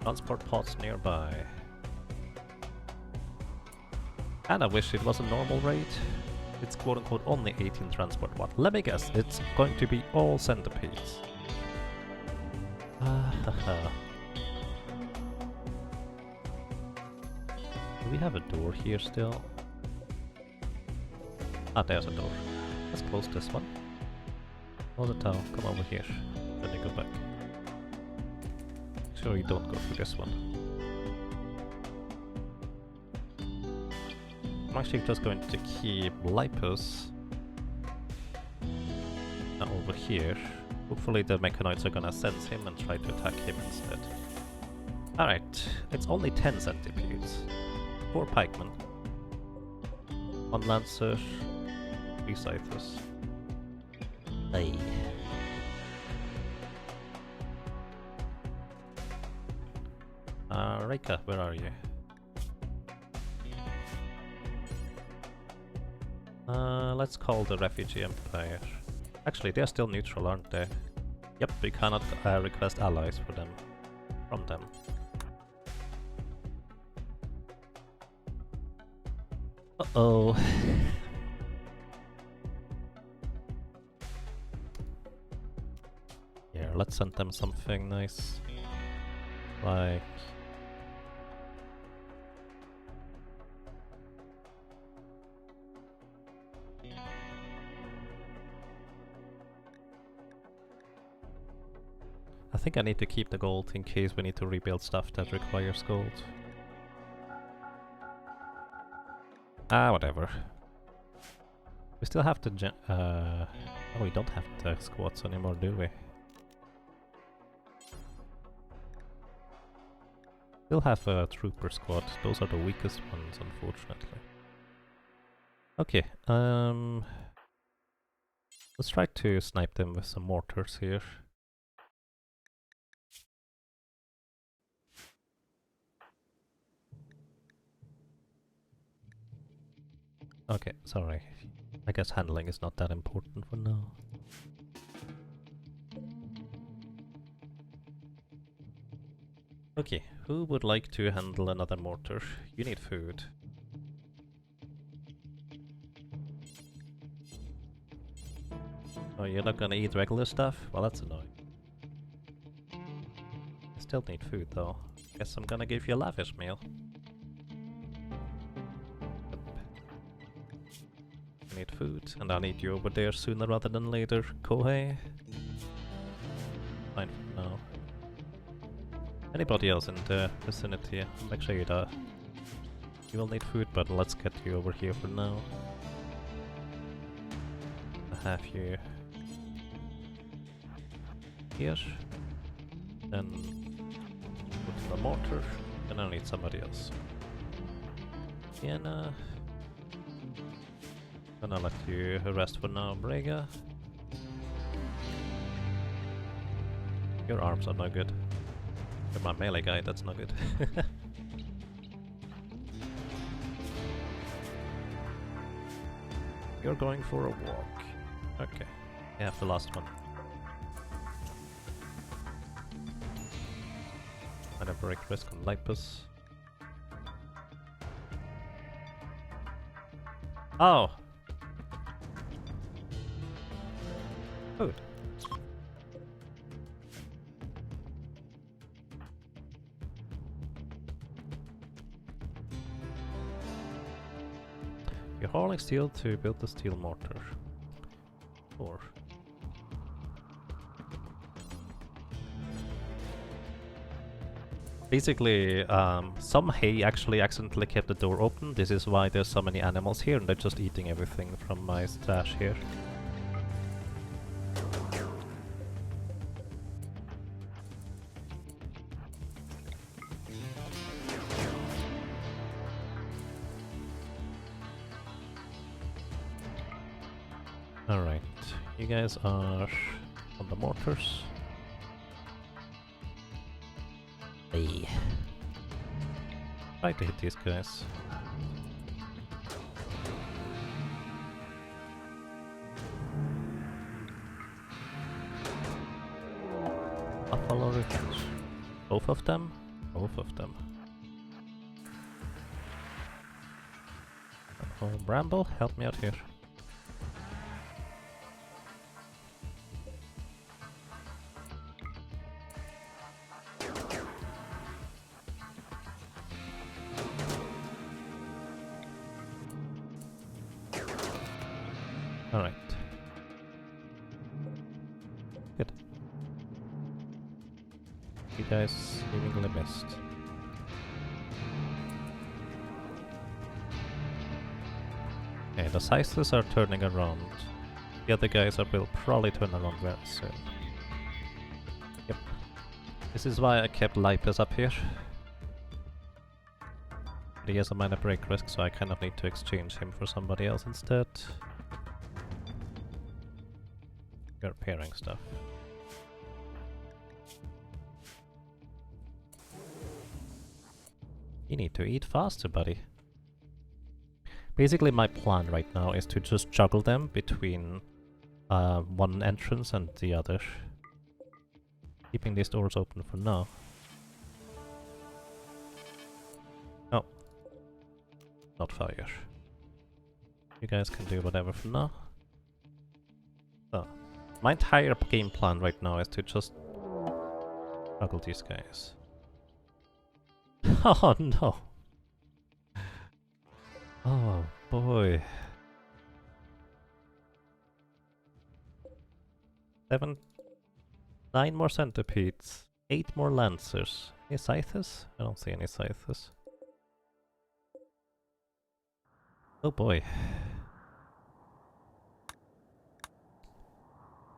Transport pods nearby. And I wish it was a normal raid. It's quote unquote only 18 transport pods. Let me guess, it's going to be all centipedes. Do we have a door here still? Ah, there's a door. Let's close this one. Close the tower, come over here. Then you go back. Make sure you don't go through this one. I'm actually just going to keep Lipus over here. Hopefully the mechanoids are gonna sense him and try to attack him instead. Alright, it's only 10 centipedes. 4 pikemen. 1 lancer. 3 scythers. Hey. Reika, where are you? Let's call the Refugee Empire. Actually, they're still neutral, aren't they? Yep, we cannot request allies for them. From them. Uh-oh. Here, let's send them something nice. Like... I think I need to keep the gold in case we need to rebuild stuff that requires gold. Ah, whatever. We still have the oh, we don't have the squads anymore, do we? Still have a trooper squad. Those are the weakest ones, unfortunately. Okay, let's try to snipe them with some mortars here. Okay, sorry. I guess handling is not that important for now. Okay, who would like to handle another mortar? You need food. Oh, you're not gonna eat regular stuff? Well, that's annoying. I still need food though. Guess I'm gonna give you a lavish meal. I need food, and I need you over there sooner rather than later, Kohei. Fine for now. Anybody else in the vicinity? Make sure you will need food, but let's get you over here for now. I have you here. Then put the mortar, and I need somebody else. Sienna. Gonna let you rest for now, Brega. Your arms are not good. You're my melee guy, that's not good. You're going for a walk. Okay, you have the last one. And a break risk on Lipus. Oh! Food. You're hauling steel to build the steel mortar. Or basically, some hay actually accidentally kept the door open. This is why there's so many animals here, and they're just eating everything from my stash here. Alright, you guys are on the mortars. Hey. Try to hit these guys. Buffalo revenge. Both of them? Both of them. Oh, Bramble, help me out here. Alright. Good. You guys seemingly missed. Okay, the sizes are turning around. The other guys will probably turn around very soon. This is why I kept Lipus up here. But he has a minor break risk, so I kind of need to exchange him for somebody else instead. You're repairing stuff. You need to eat faster, buddy. Basically, my plan right now is to just juggle them between one entrance and the other. Keeping these doors open for now. Oh. Not fire. You guys can do whatever for now. So, my entire game plan right now is to just juggle these guys. Oh no! Oh boy. 9 more centipedes, 8 more lancers. Any scythes? I don't see any scythes. Oh boy.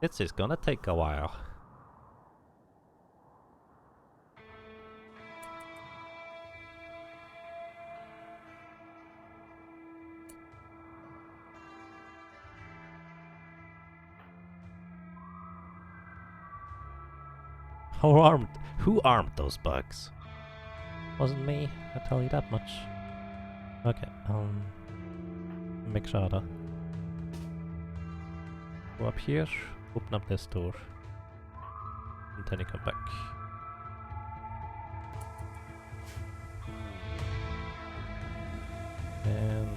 This is gonna take a while. Who armed those bugs? Wasn't me, I tell you that much. Okay, make sure to go up here, open up this door, and then you come back. And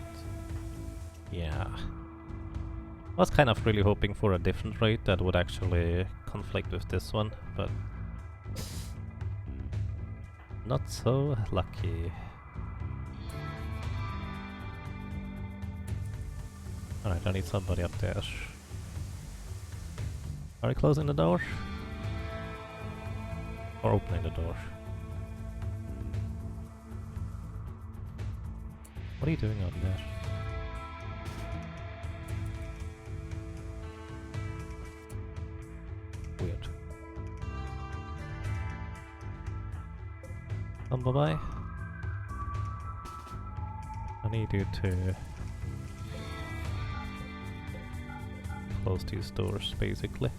yeah, I was kind of really hoping for a different raid that would actually conflict with this one, but not so lucky. Alright, I need somebody up there. Are you closing the door? Or opening the door? What are you doing out there? Weird. Bye-bye. I need you to close these doors, basically.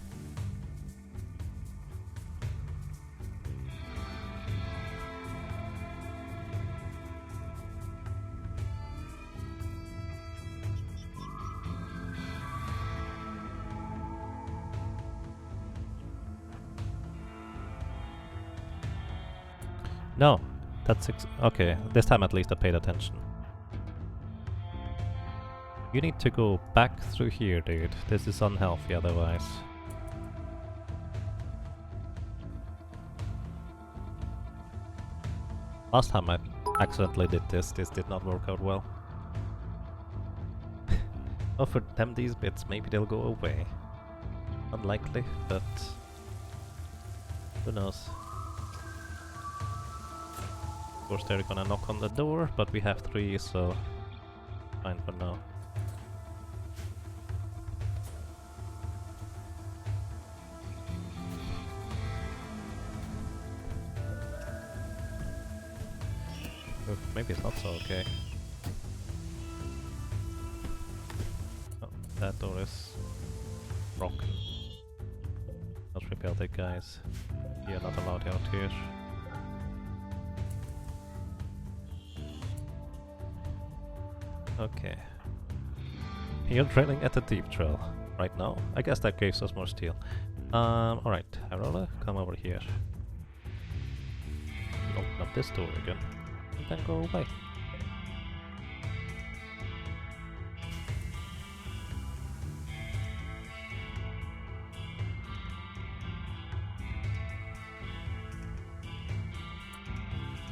No, that's okay. This time at least I paid attention. You need to go back through here, dude. This is unhealthy otherwise. Last time I accidentally did this did not work out well. Oh, for them these bits, maybe they'll go away. Unlikely, but who knows. Of course they're gonna knock on the door, but we have 3, so fine for now. Oof, maybe it's not so okay. Oh, that door is broken. Let's rebuild it, guys. You're not allowed out here. Okay. You're drilling at the deep drill right now. I guess that gives us more steel. Alright, Arola, come over here. Open up this door again. And then go away.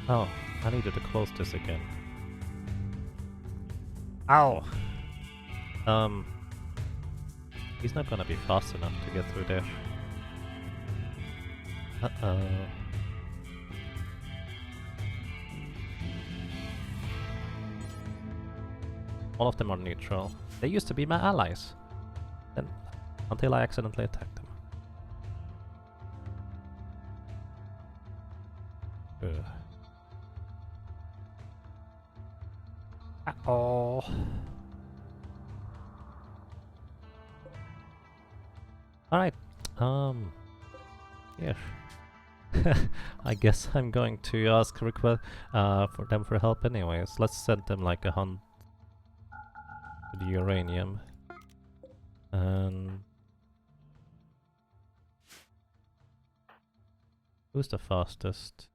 Oh, I needed to close this again. Ow! He's not gonna be fast enough to get through there. Uh-oh. All of them are neutral. They used to be my allies. Then, until I accidentally attacked them. Ramble. Alright, yes. I guess I'm going to ask for them for help anyways. Let's send them like a hunt to the uranium. And who's the fastest?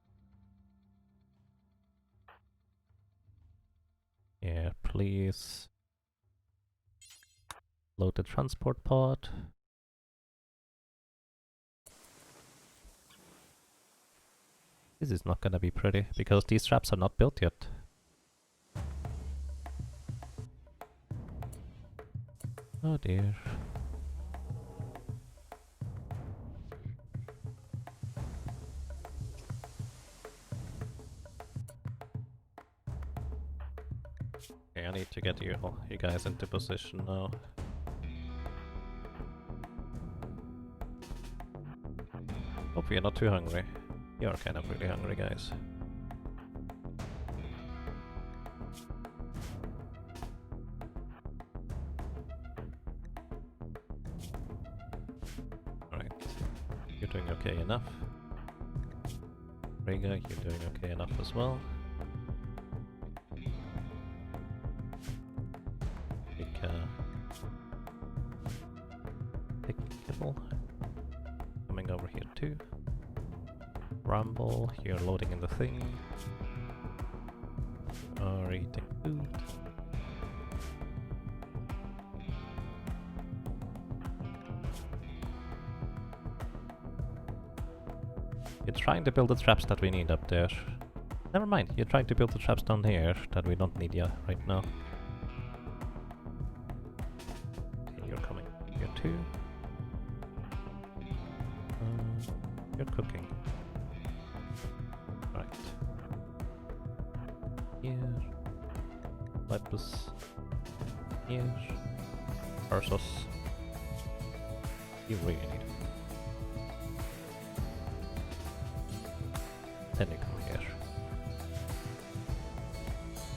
Yeah, please. Load the transport pod. This is not gonna be pretty, because these traps are not built yet. Oh dear. Okay, I need to get you guys into position now. Hope you're not too hungry. You're kind of really hungry, guys. Alright. You're doing okay enough. Riga, you're doing okay enough as well. Big kibble. Coming over here too. Rumble, you're loading in the thing. Are eating food. You're trying to build the traps that we need up there. Never mind, you're trying to build the traps down here that we don't need yet right now. Okay, you're coming here too. You're cooking. Right. Here. Lepus. Here. Ursus. You really need it. Then you come here.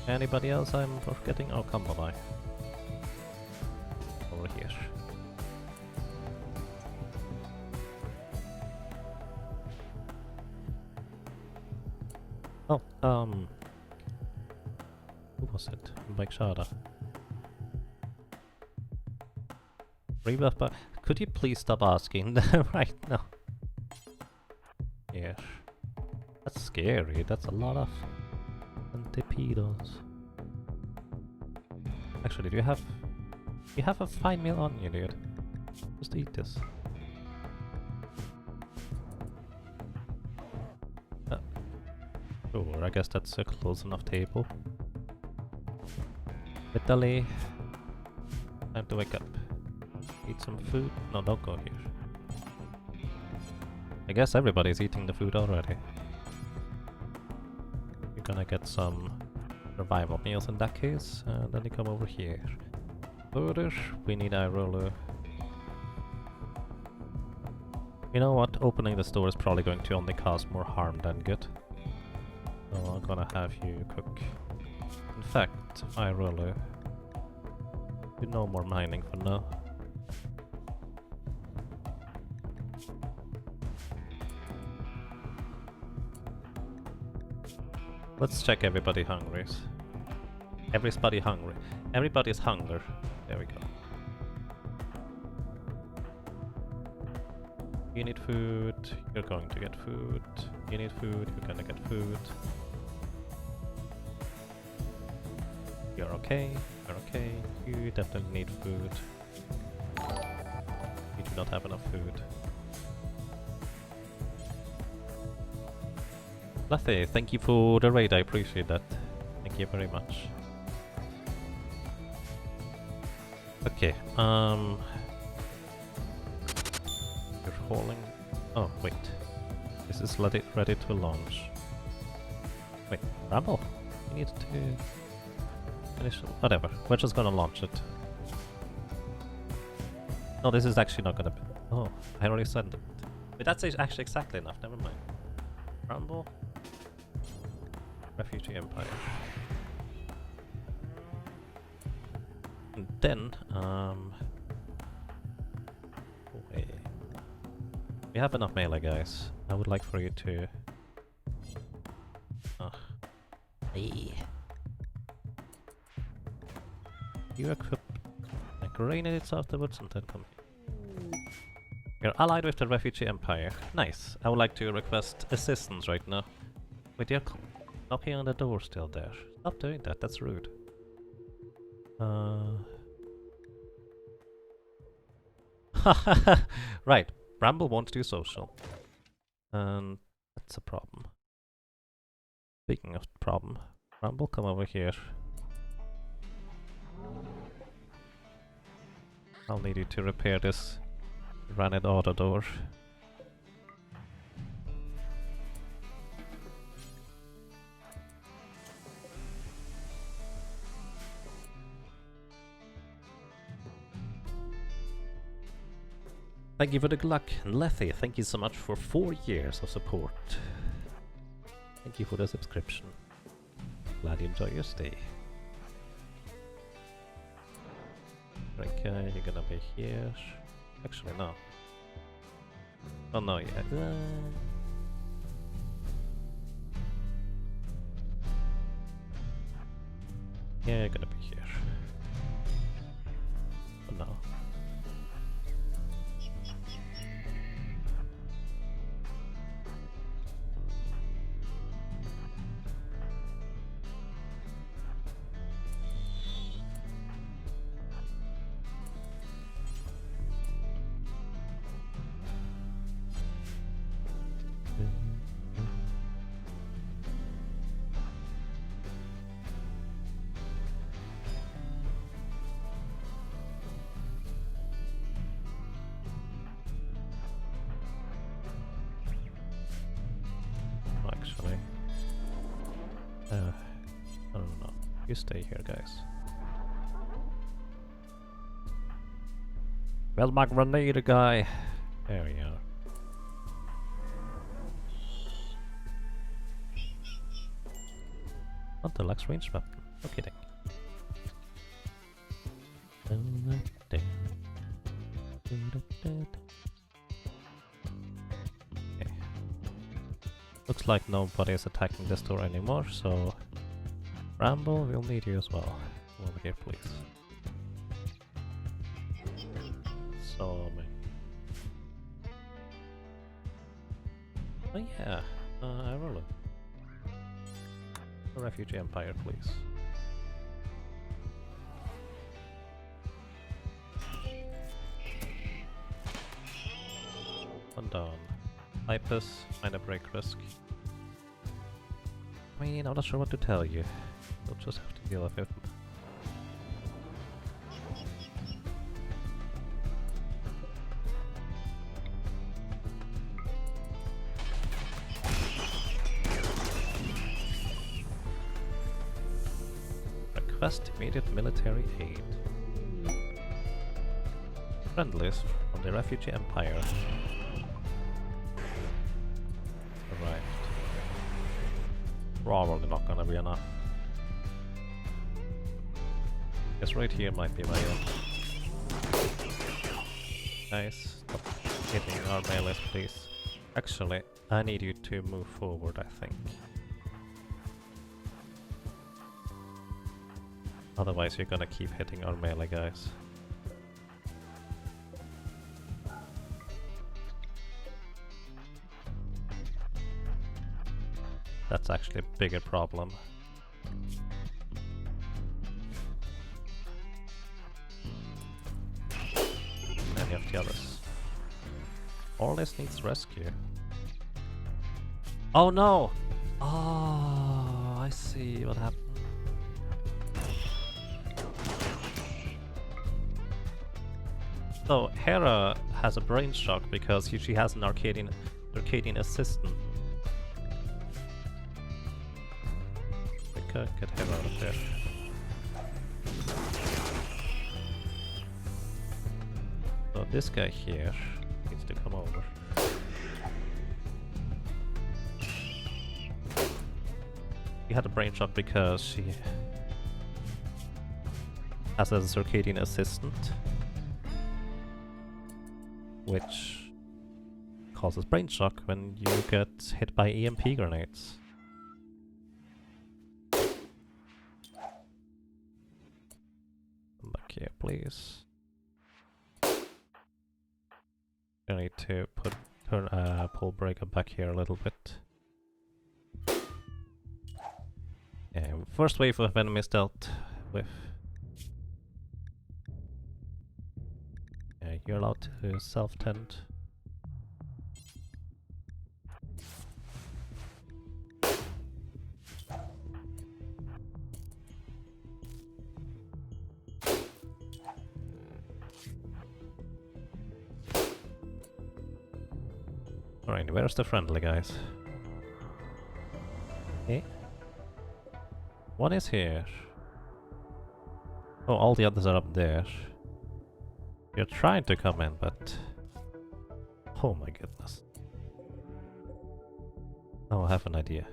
Anybody else I'm forgetting? Oh, come by. Over here. Oh, who was it? Bakshara. Rebuff, but could you please stop asking right now? Yes. That's scary, that's a lot of centipedos. Actually, do you have a fine meal on you, dude? Just eat this. Sure, I guess that's a close enough table. Vitaly, time to wake up. Eat some food. No, don't go here. I guess everybody's eating the food already. You're gonna get some survival meals in that case, and then you come over here. Further, we need a roller. You know what? Opening the store is probably going to only cause more harm than good. So I'm gonna have you cook. In fact, I roller. Do no more mining for now. Let's check everybody hungry. Everybody hungry. Everybody's hunger. There we go. You need food, you're going to get food. You need food, you're gonna get food. You're okay, you're okay. You definitely need food. You do not have enough food. Latte, thank you for the raid, I appreciate that. Thank you very much. Okay, you're hauling. Oh, wait. This is ready to launch. Wait, Ramble? You need to finish. Whatever, we're just gonna launch it. No, this is actually not gonna be. Oh, I already sent it. But that's actually exactly enough, never mind. Ramble. Refugee Empire. And then, wait. We have enough melee, guys. I would like for you to... Hey. You equip like grenades afterwards and then come here. You're allied with the refugee empire. Nice. I would like to request assistance right now. Wait, you're knocking on the door still there. Stop doing that, that's rude. Right, Bramble wants to do social. And that's a problem. Speaking of problem, Bramble, come over here. I'll need you to repair this granite auto door. Thank you for the good luck. And Lethy, thank you so much for 4 years of support. Thank you for the subscription. Glad you enjoy your stay. Okay, you're gonna be here. Actually, no. Oh no, yeah. Yeah, you're gonna be here. Oh no. I don't know. You stay here, guys. Where's my grenade guy? There we are. Not the deluxe range weapon. No kidding. Okay. Looks like nobody is attacking this door anymore, so Bramble, we'll need you as well. Come over here, please. So many. Oh yeah, I roll it. The Refugee Empire, please. One down. Hypus, minor break risk. I mean, I'm not sure what to tell you. You'll just have to deal with it. Request immediate military aid. Friendlies from the Refugee Empire arrived. Probably not gonna be enough. Guess right here might be my own. Nice. Stop hitting our melees, please. Actually, I need you to move forward, I think. Otherwise you're gonna keep hitting our melee guys. That's actually a bigger problem. Any of the others. All this needs rescue. Oh no! Oh, I see what happened. So Hera has a brain shock because she has an Arcadian assistant. Okay, get Hera out of there. So this guy here needs to come over. She had a brain shock because she as a circadian assistant, which causes brain shock when you get hit by EMP grenades. Come back here, please. I need to turn pull breaker back here a little bit. Yeah, first wave of enemies dealt with. Yeah, you're allowed to self-tend. Alright, where's the friendly guys? Okay. One is here. Oh, all the others are up there. You're trying to come in, but... Oh my goodness. Oh, I have an idea.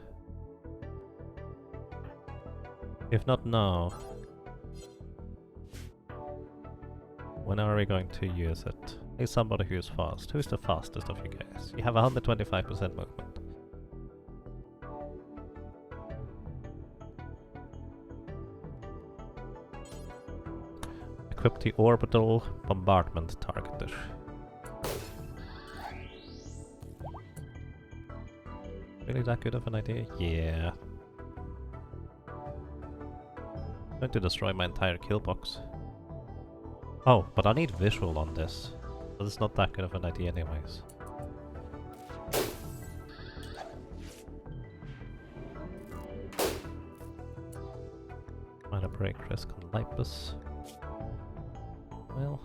If not now, when are we going to use it? Hey, somebody who's fast. Who's the fastest of you guys? You have 125% movement. Equip the orbital bombardment targeter. Really that good of an idea? Yeah. I'm going to destroy my entire kill box. Oh, but I need visual on this. So it's not that good of an idea anyways. Minor break risk on Lipus. Well,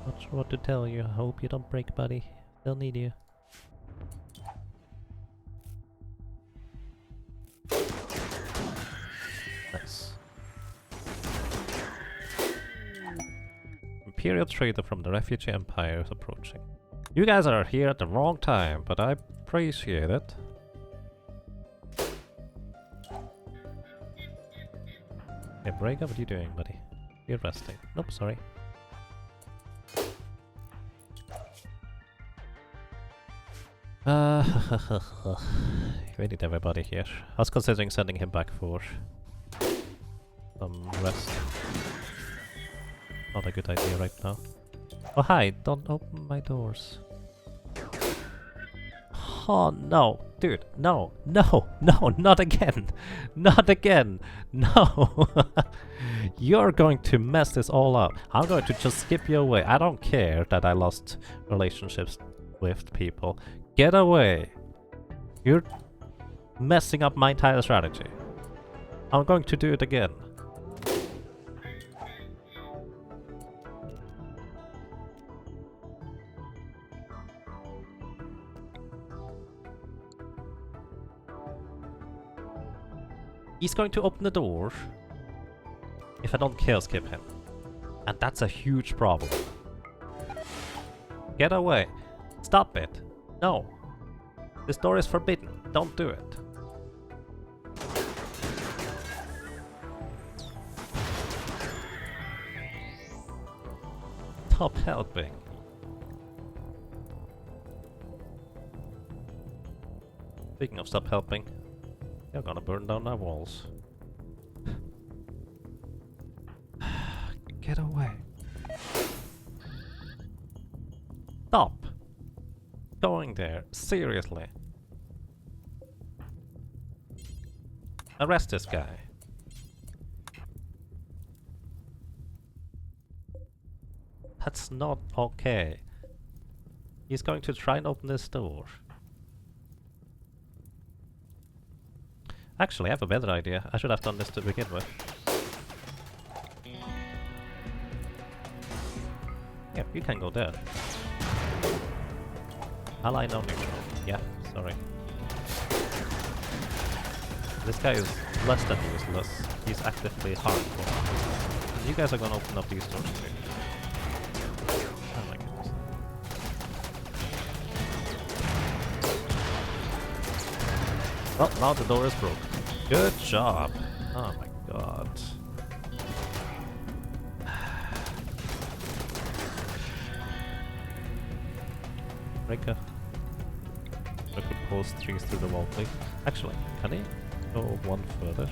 not sure what to tell you. I hope you don't break, buddy. They'll need you. Nice. Imperial trader from the Refugee Empire is approaching. You guys are here at the wrong time, but I appreciate it. Hey, Brega, what are you doing, buddy? You're resting. Nope, sorry. We need everybody here. I was considering sending him back for some rest. Not a good idea right now. Oh hi, don't open my doors. Oh no, dude, no, no, no, not again, not again, no. You're going to mess this all up. I'm going to just skip you away. I don't care that I lost relationships with people. Get away. You're messing up my entire strategy. I'm going to do it again. He's going to open the door if I don't kill skip him. And that's a huge problem. Get away. Stop it. No. This door is forbidden. Don't do it. Stop helping. Speaking of stop helping, you're gonna burn down our walls. Get away. Stop going there. Seriously. Arrest this guy. That's not okay. He's going to try and open this door. Actually, I have a better idea. I should have done this to begin with. Yeah, you can go there. Ally no neutral. Yeah, sorry. This guy is less than useless. He's actively hardcore. You guys are gonna open up these doors too. Oh my goodness. Well, now the door is broken. Good job. Oh my god. Rika. I could pose trees through the wall, please. Actually, can he go one further?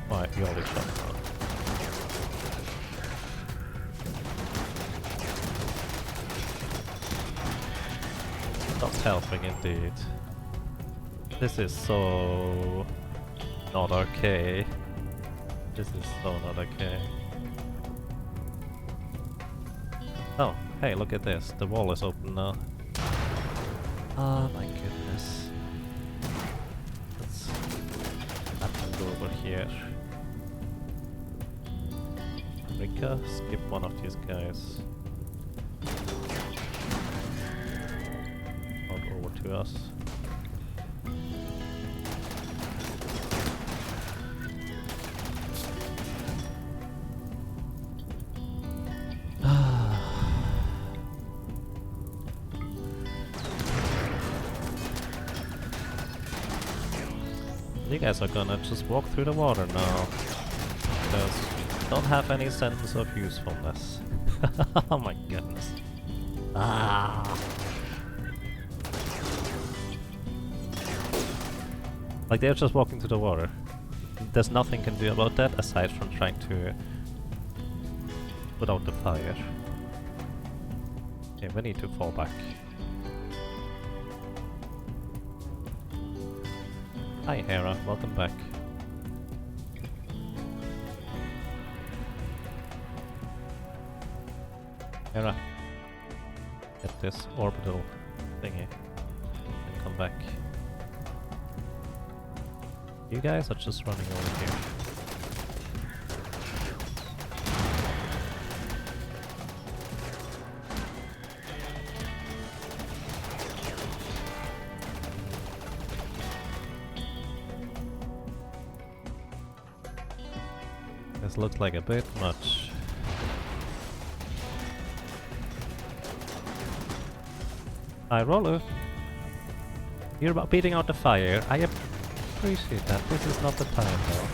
Why, you already shot now. Not helping indeed. This is so not okay. This is so not okay. Oh, hey, look at this. The wall is open now. Oh my goodness. Let's go over here. Rika, skip one of these guys. Out over to us. You guys are gonna just walk through the water now. Because you don't have any sense of usefulness. Oh my goodness. Ah. Like they're just walking through the water. There's nothing you can do about that aside from trying to put out the fire. Okay, we need to fall back. Hi Hera, welcome back. Hera, get this orbital thingy and come back. You guys are just running over here. This looks like a bit much. Hi Rolu! You're about beating out the fire. I appreciate that. This is not the time though.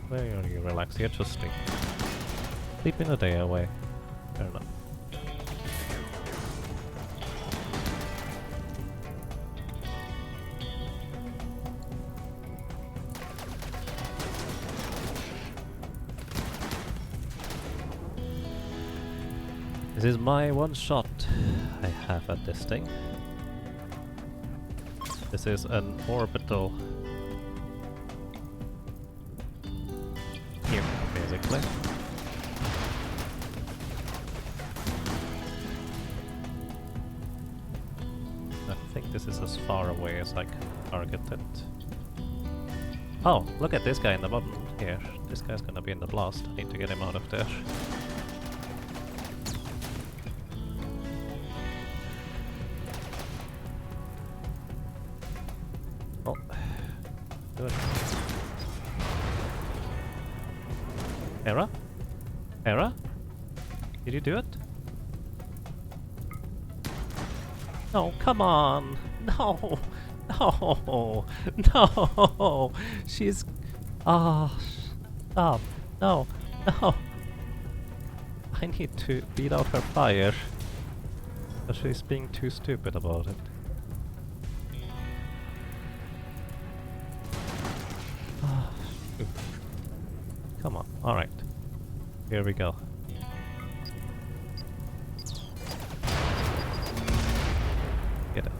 Where are you? Relax here, just sleep. Sleeping the day away. Fair enough. This is my one shot I have at this thing. This is an orbital here, basically. I think this is as far away as I can target it. Oh, look at this guy in the bottom here. This guy's gonna be in the blast. I need to get him out of there. Oh, do it. Hera? Hera? Did you do it? No, come on! No! No! No! She's... Ah, stop! No! No! I need to beat out her fire. But she's being too stupid about it. Come on, alright. Here we go. Get it.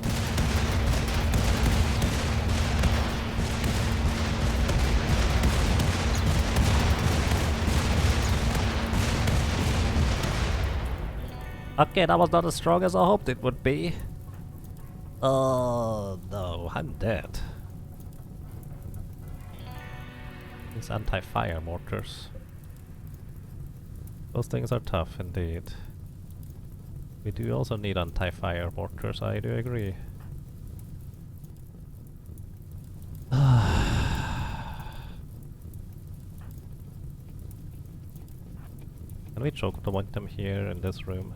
Okay, that was not as strong as I hoped it would be. Oh no, I'm dead. These anti-fire mortars. Those things are tough indeed. We do also need anti-fire mortars, I do agree. Can we choke point them here in this room?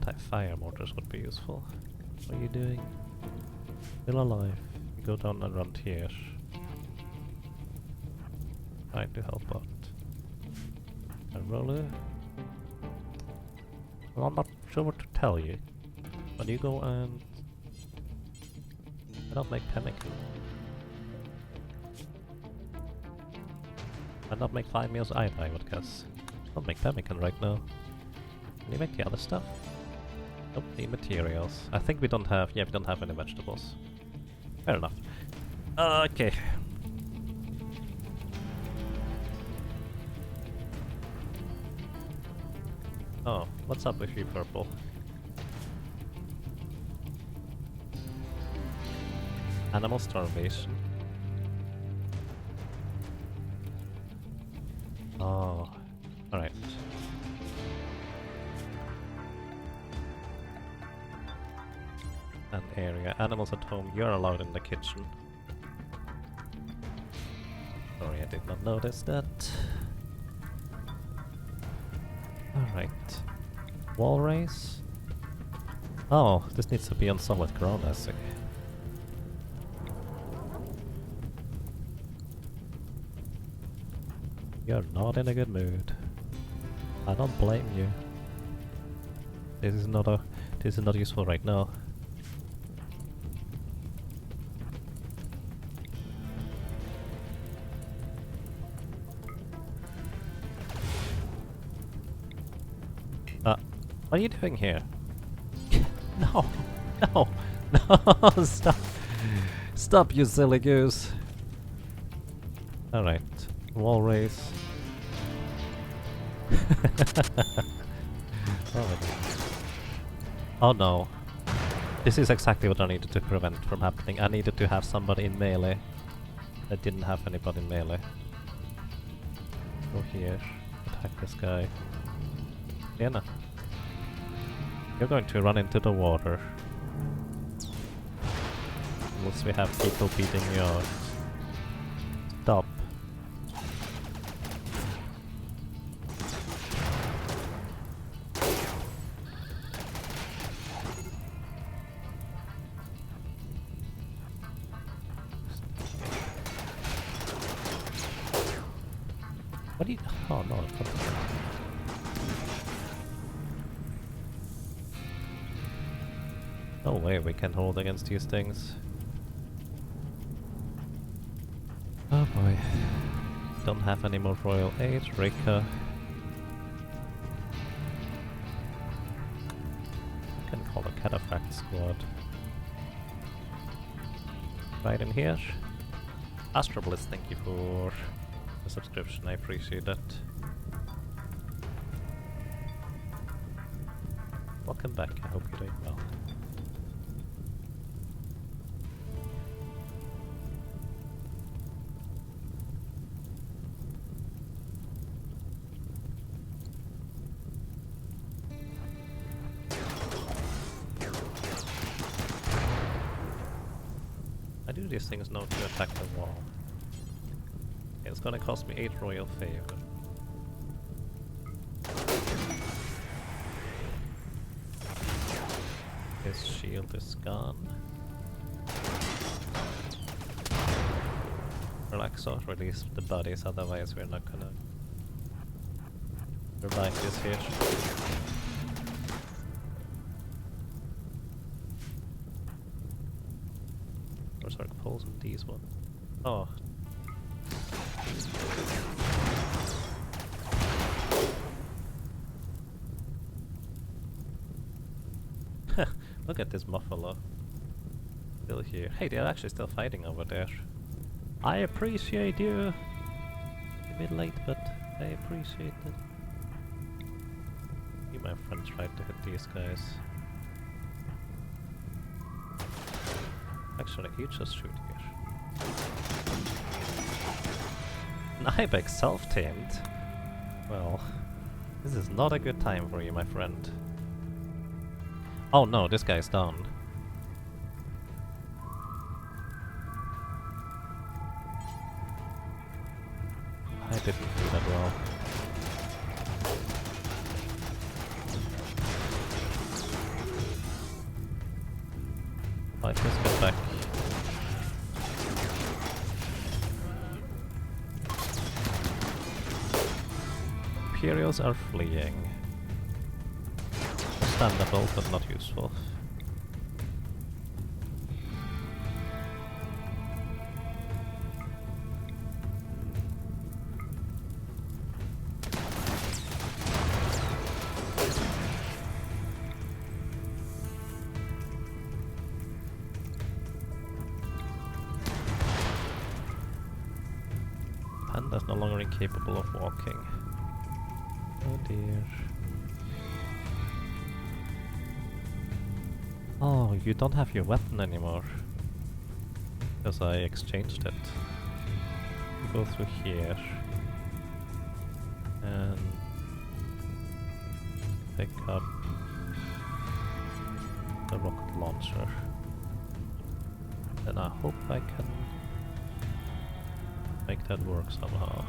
Anti-fire mortars would be useful. What are you doing? Still alive. You go down around here. Trying to help out. A roller? Well, I'm not sure what to tell you. But you go and... I don't make pemmican. And not make 5 meals either, I would guess. Don't make pemmican right now. Can you make the other stuff? Nope, need materials. I think we don't have... yeah, we don't have any vegetables. Fair enough. Okay. Oh, what's up with you, Purple? Animal starvation. Oh, alright. An area. Animals at home, you're allowed in the kitchen. Sorry, I did not notice that. Alright. Wall race? Oh, this needs to be on solid ground, I see. You're not in a good mood. I don't blame you. This is not useful right now. What are you doing here? No! No! No! Stop! Stop, you silly goose! Alright. Wall race. Oh no. This is exactly what I needed to prevent from happening. I needed to have somebody in melee. I didn't have anybody in melee. Go here. Attack this guy. Lena. You're going to run into the water. Unless we have people beating you out. Stop. What do you... oh no, it's not. No way we can hold against these things. Oh boy. Don't have any more royal aid, Rika. Can call a cataphract squad. Right in here. Astrobliss, thank you for the subscription, I appreciate that. Welcome back, I hope you're doing well. I do these things now to attack the wall. It's gonna cost me 8 royal favor. His shield is gone. Relax out, release the bodies, otherwise we're not gonna revive this here. Where's our poles on these one? Oh. Look at this buffalo. Still here. Hey, they're actually still fighting over there. I appreciate you! A bit late, but I appreciate it. Me and my friend tried to hit these guys. Actually, you just shoot here. An Ibex self-tamed? Well, this is not a good time for you, my friend. Oh no, this guy's down. I didn't do that well. Right, let's get back. Imperials are fleeing. Understandable, but not useful. Panda's no longer incapable of walking. Oh dear. Oh, you don't have your weapon anymore. Because I exchanged it. We go through here. And pick up the rocket launcher. Then I hope I can make that work somehow.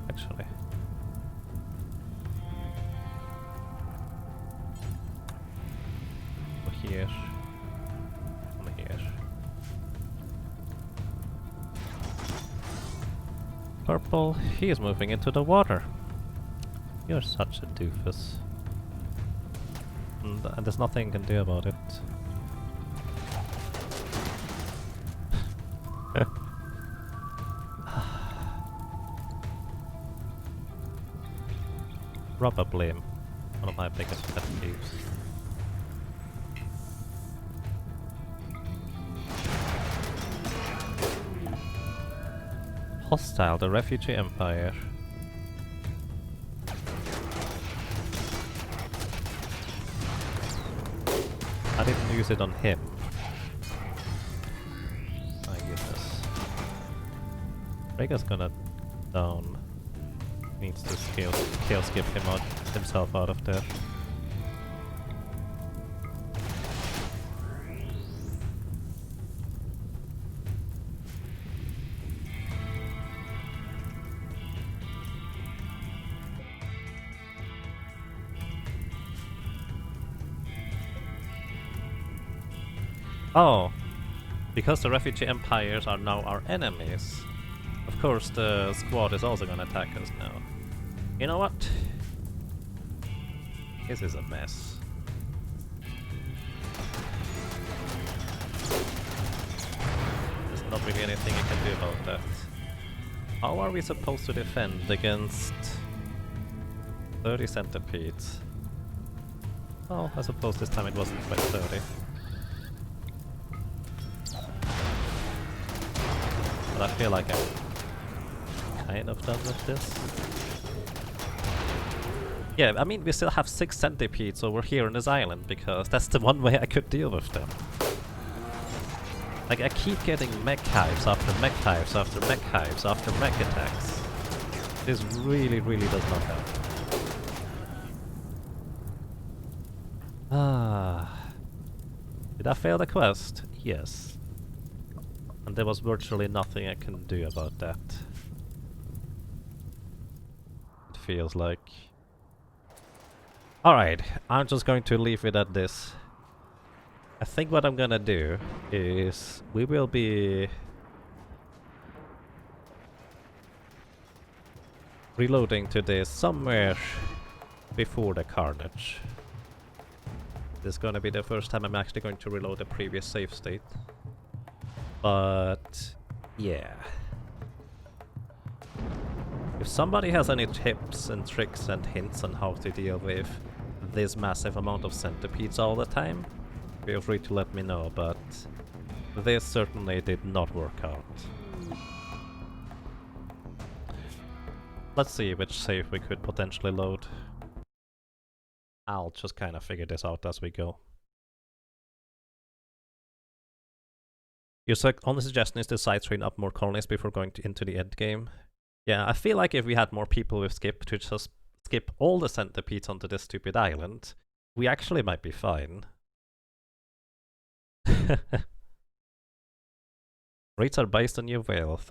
Actually. Here. And here. Purple, he is moving into the water. You're such a doofus. And there's nothing you can do about it. Probably one of my biggest pet peeves. Hostile, the refugee empire. I didn't use it on him. My goodness. Rhaegar's gonna down. Needs to scale skip himself out of there. Oh, because the refugee empires are now our enemies. Of course, the squad is also gonna attack us now. You know what? This is a mess. There's not really anything you can do about that. How are we supposed to defend against 30 centipedes? Oh, I suppose this time it wasn't quite 30. But I feel like I'm kind of done with this. Yeah, I mean, we still have 6 centipedes over here on this island, because that's the one way I could deal with them. Like, I keep getting mech hives after mech hives after mech hives after mech attacks. This really, really does not help. Ah. Did I fail the quest? Yes. And there was virtually nothing I can do about that. It feels like. Alright, I'm just going to leave it at this. I think what I'm gonna do is we will be reloading to this somewhere before the carnage. This is gonna be the first time I'm actually going to reload the previous save state. But yeah. If somebody has any tips and tricks and hints on how to deal with this massive amount of centipedes all the time, feel free to let me know, but this certainly did not work out. Let's see which save we could potentially load. I'll just kind of figure this out as we go. Your only suggestion is to side train up more colonies before going into the end game. Yeah, I feel like if we had more people with skip to just skip all the centipedes onto this stupid island, we actually might be fine. Rates are based on your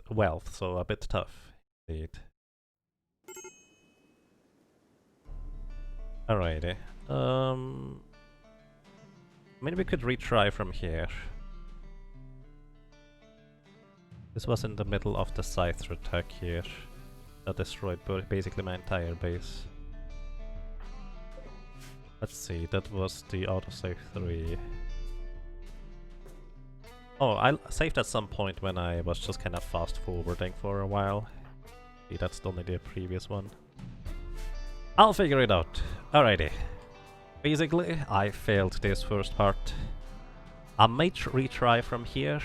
wealth, so a bit tough, indeed. Alrighty. Maybe we could retry from here. This was in the middle of the Scyther attack here. That destroyed basically my entire base. Let's see, that was the autosave 3. Oh, I saved at some point when I was just kind of fast forwarding for a while. See, that's only the previous one. I'll figure it out. Alrighty. Basically, I failed this first part. I might retry from here,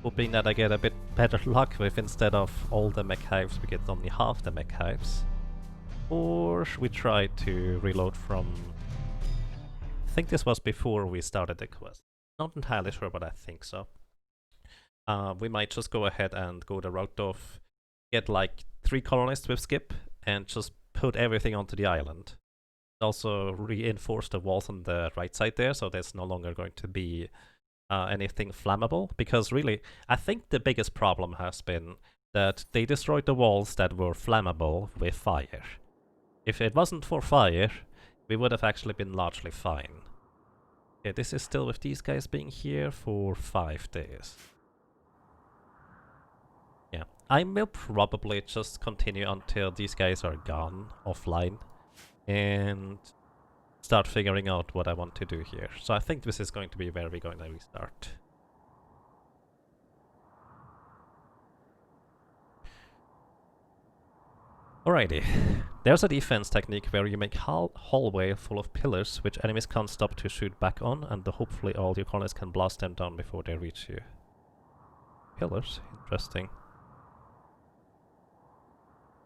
hoping that I get a bit better luck with, instead of all the mech hives, we get only half the mech hives. Or we try to reload from... I think this was before we started the quest. Not entirely sure, but I think so. We might just go ahead and go the route of get like 3 colonists with skip and just put everything onto the island. Also reinforce the walls on the right side there, so there's no longer going to be anything flammable. Because really, I think the biggest problem has been that they destroyed the walls that were flammable with fire. If it wasn't for fire, we would have actually been largely fine. Okay, this is still with these guys being here for 5 days. Yeah, I will probably just continue until these guys are gone offline and start figuring out what I want to do here. So I think this is going to be where we're going to restart. Alrighty, there's a defense technique where you make hallway full of pillars which enemies can't stop to shoot back on, and hopefully all your colonists can blast them down before they reach you. Pillars? Interesting.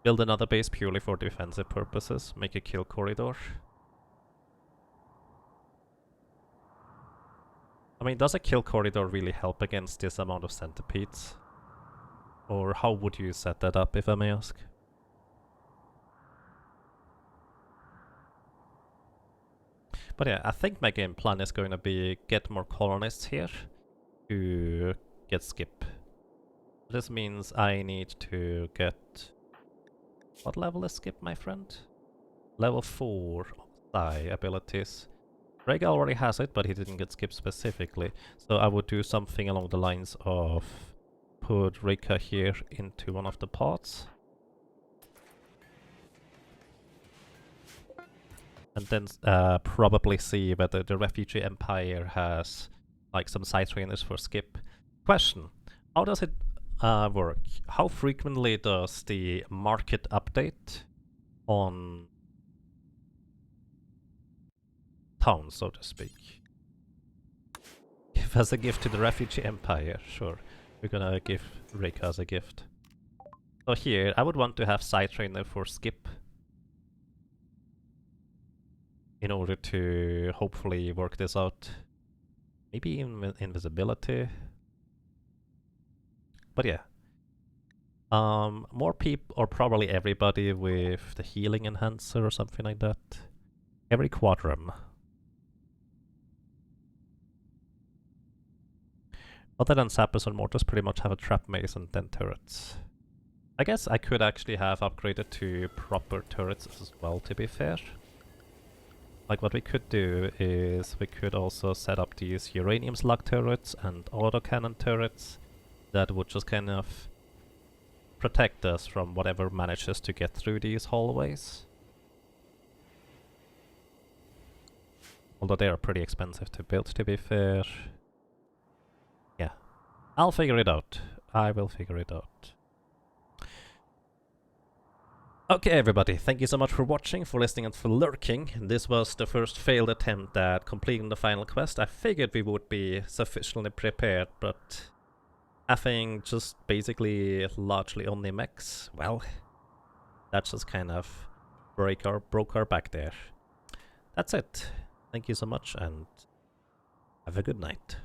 Build another base purely for defensive purposes. Make a kill corridor. I mean, does a kill corridor really help against this amount of centipedes? Or how would you set that up, if I may ask? But yeah, I think my game plan is going to be get more colonists here to get skip. This means I need to get... What level is skip, my friend? Level 4 Psi abilities. Rega already has it, but he didn't get skip specifically. So I would do something along the lines of put Rika here into one of the pods. And then probably see whether the Refugee Empire has like some side trainers for skip. Question: how does it work? How frequently does the market update on town, so to speak? Give as a gift to the Refugee Empire. Sure, we're gonna give Rika as a gift. So here, I would want to have side trainer for skip in order to hopefully work this out. Maybe invisibility. But yeah. More people, or probably everybody with the healing enhancer or something like that. Every quadrum. Other than sappers and mortars pretty much have a trap maze and then turrets. I guess I could actually have upgraded to proper turrets as well, to be fair. Like what we could do is we could also set up these uranium slug turrets and autocannon turrets that would just kind of protect us from whatever manages to get through these hallways. Although they are pretty expensive to build, to be fair. Yeah, I'll figure it out. I will figure it out. Okay everybody, thank you so much for watching, for listening and for lurking. This was the first failed attempt at completing the final quest. I figured we would be sufficiently prepared, but having just basically largely only mechs, well, that just kind of broke our back there. That's it. Thank you so much and have a good night.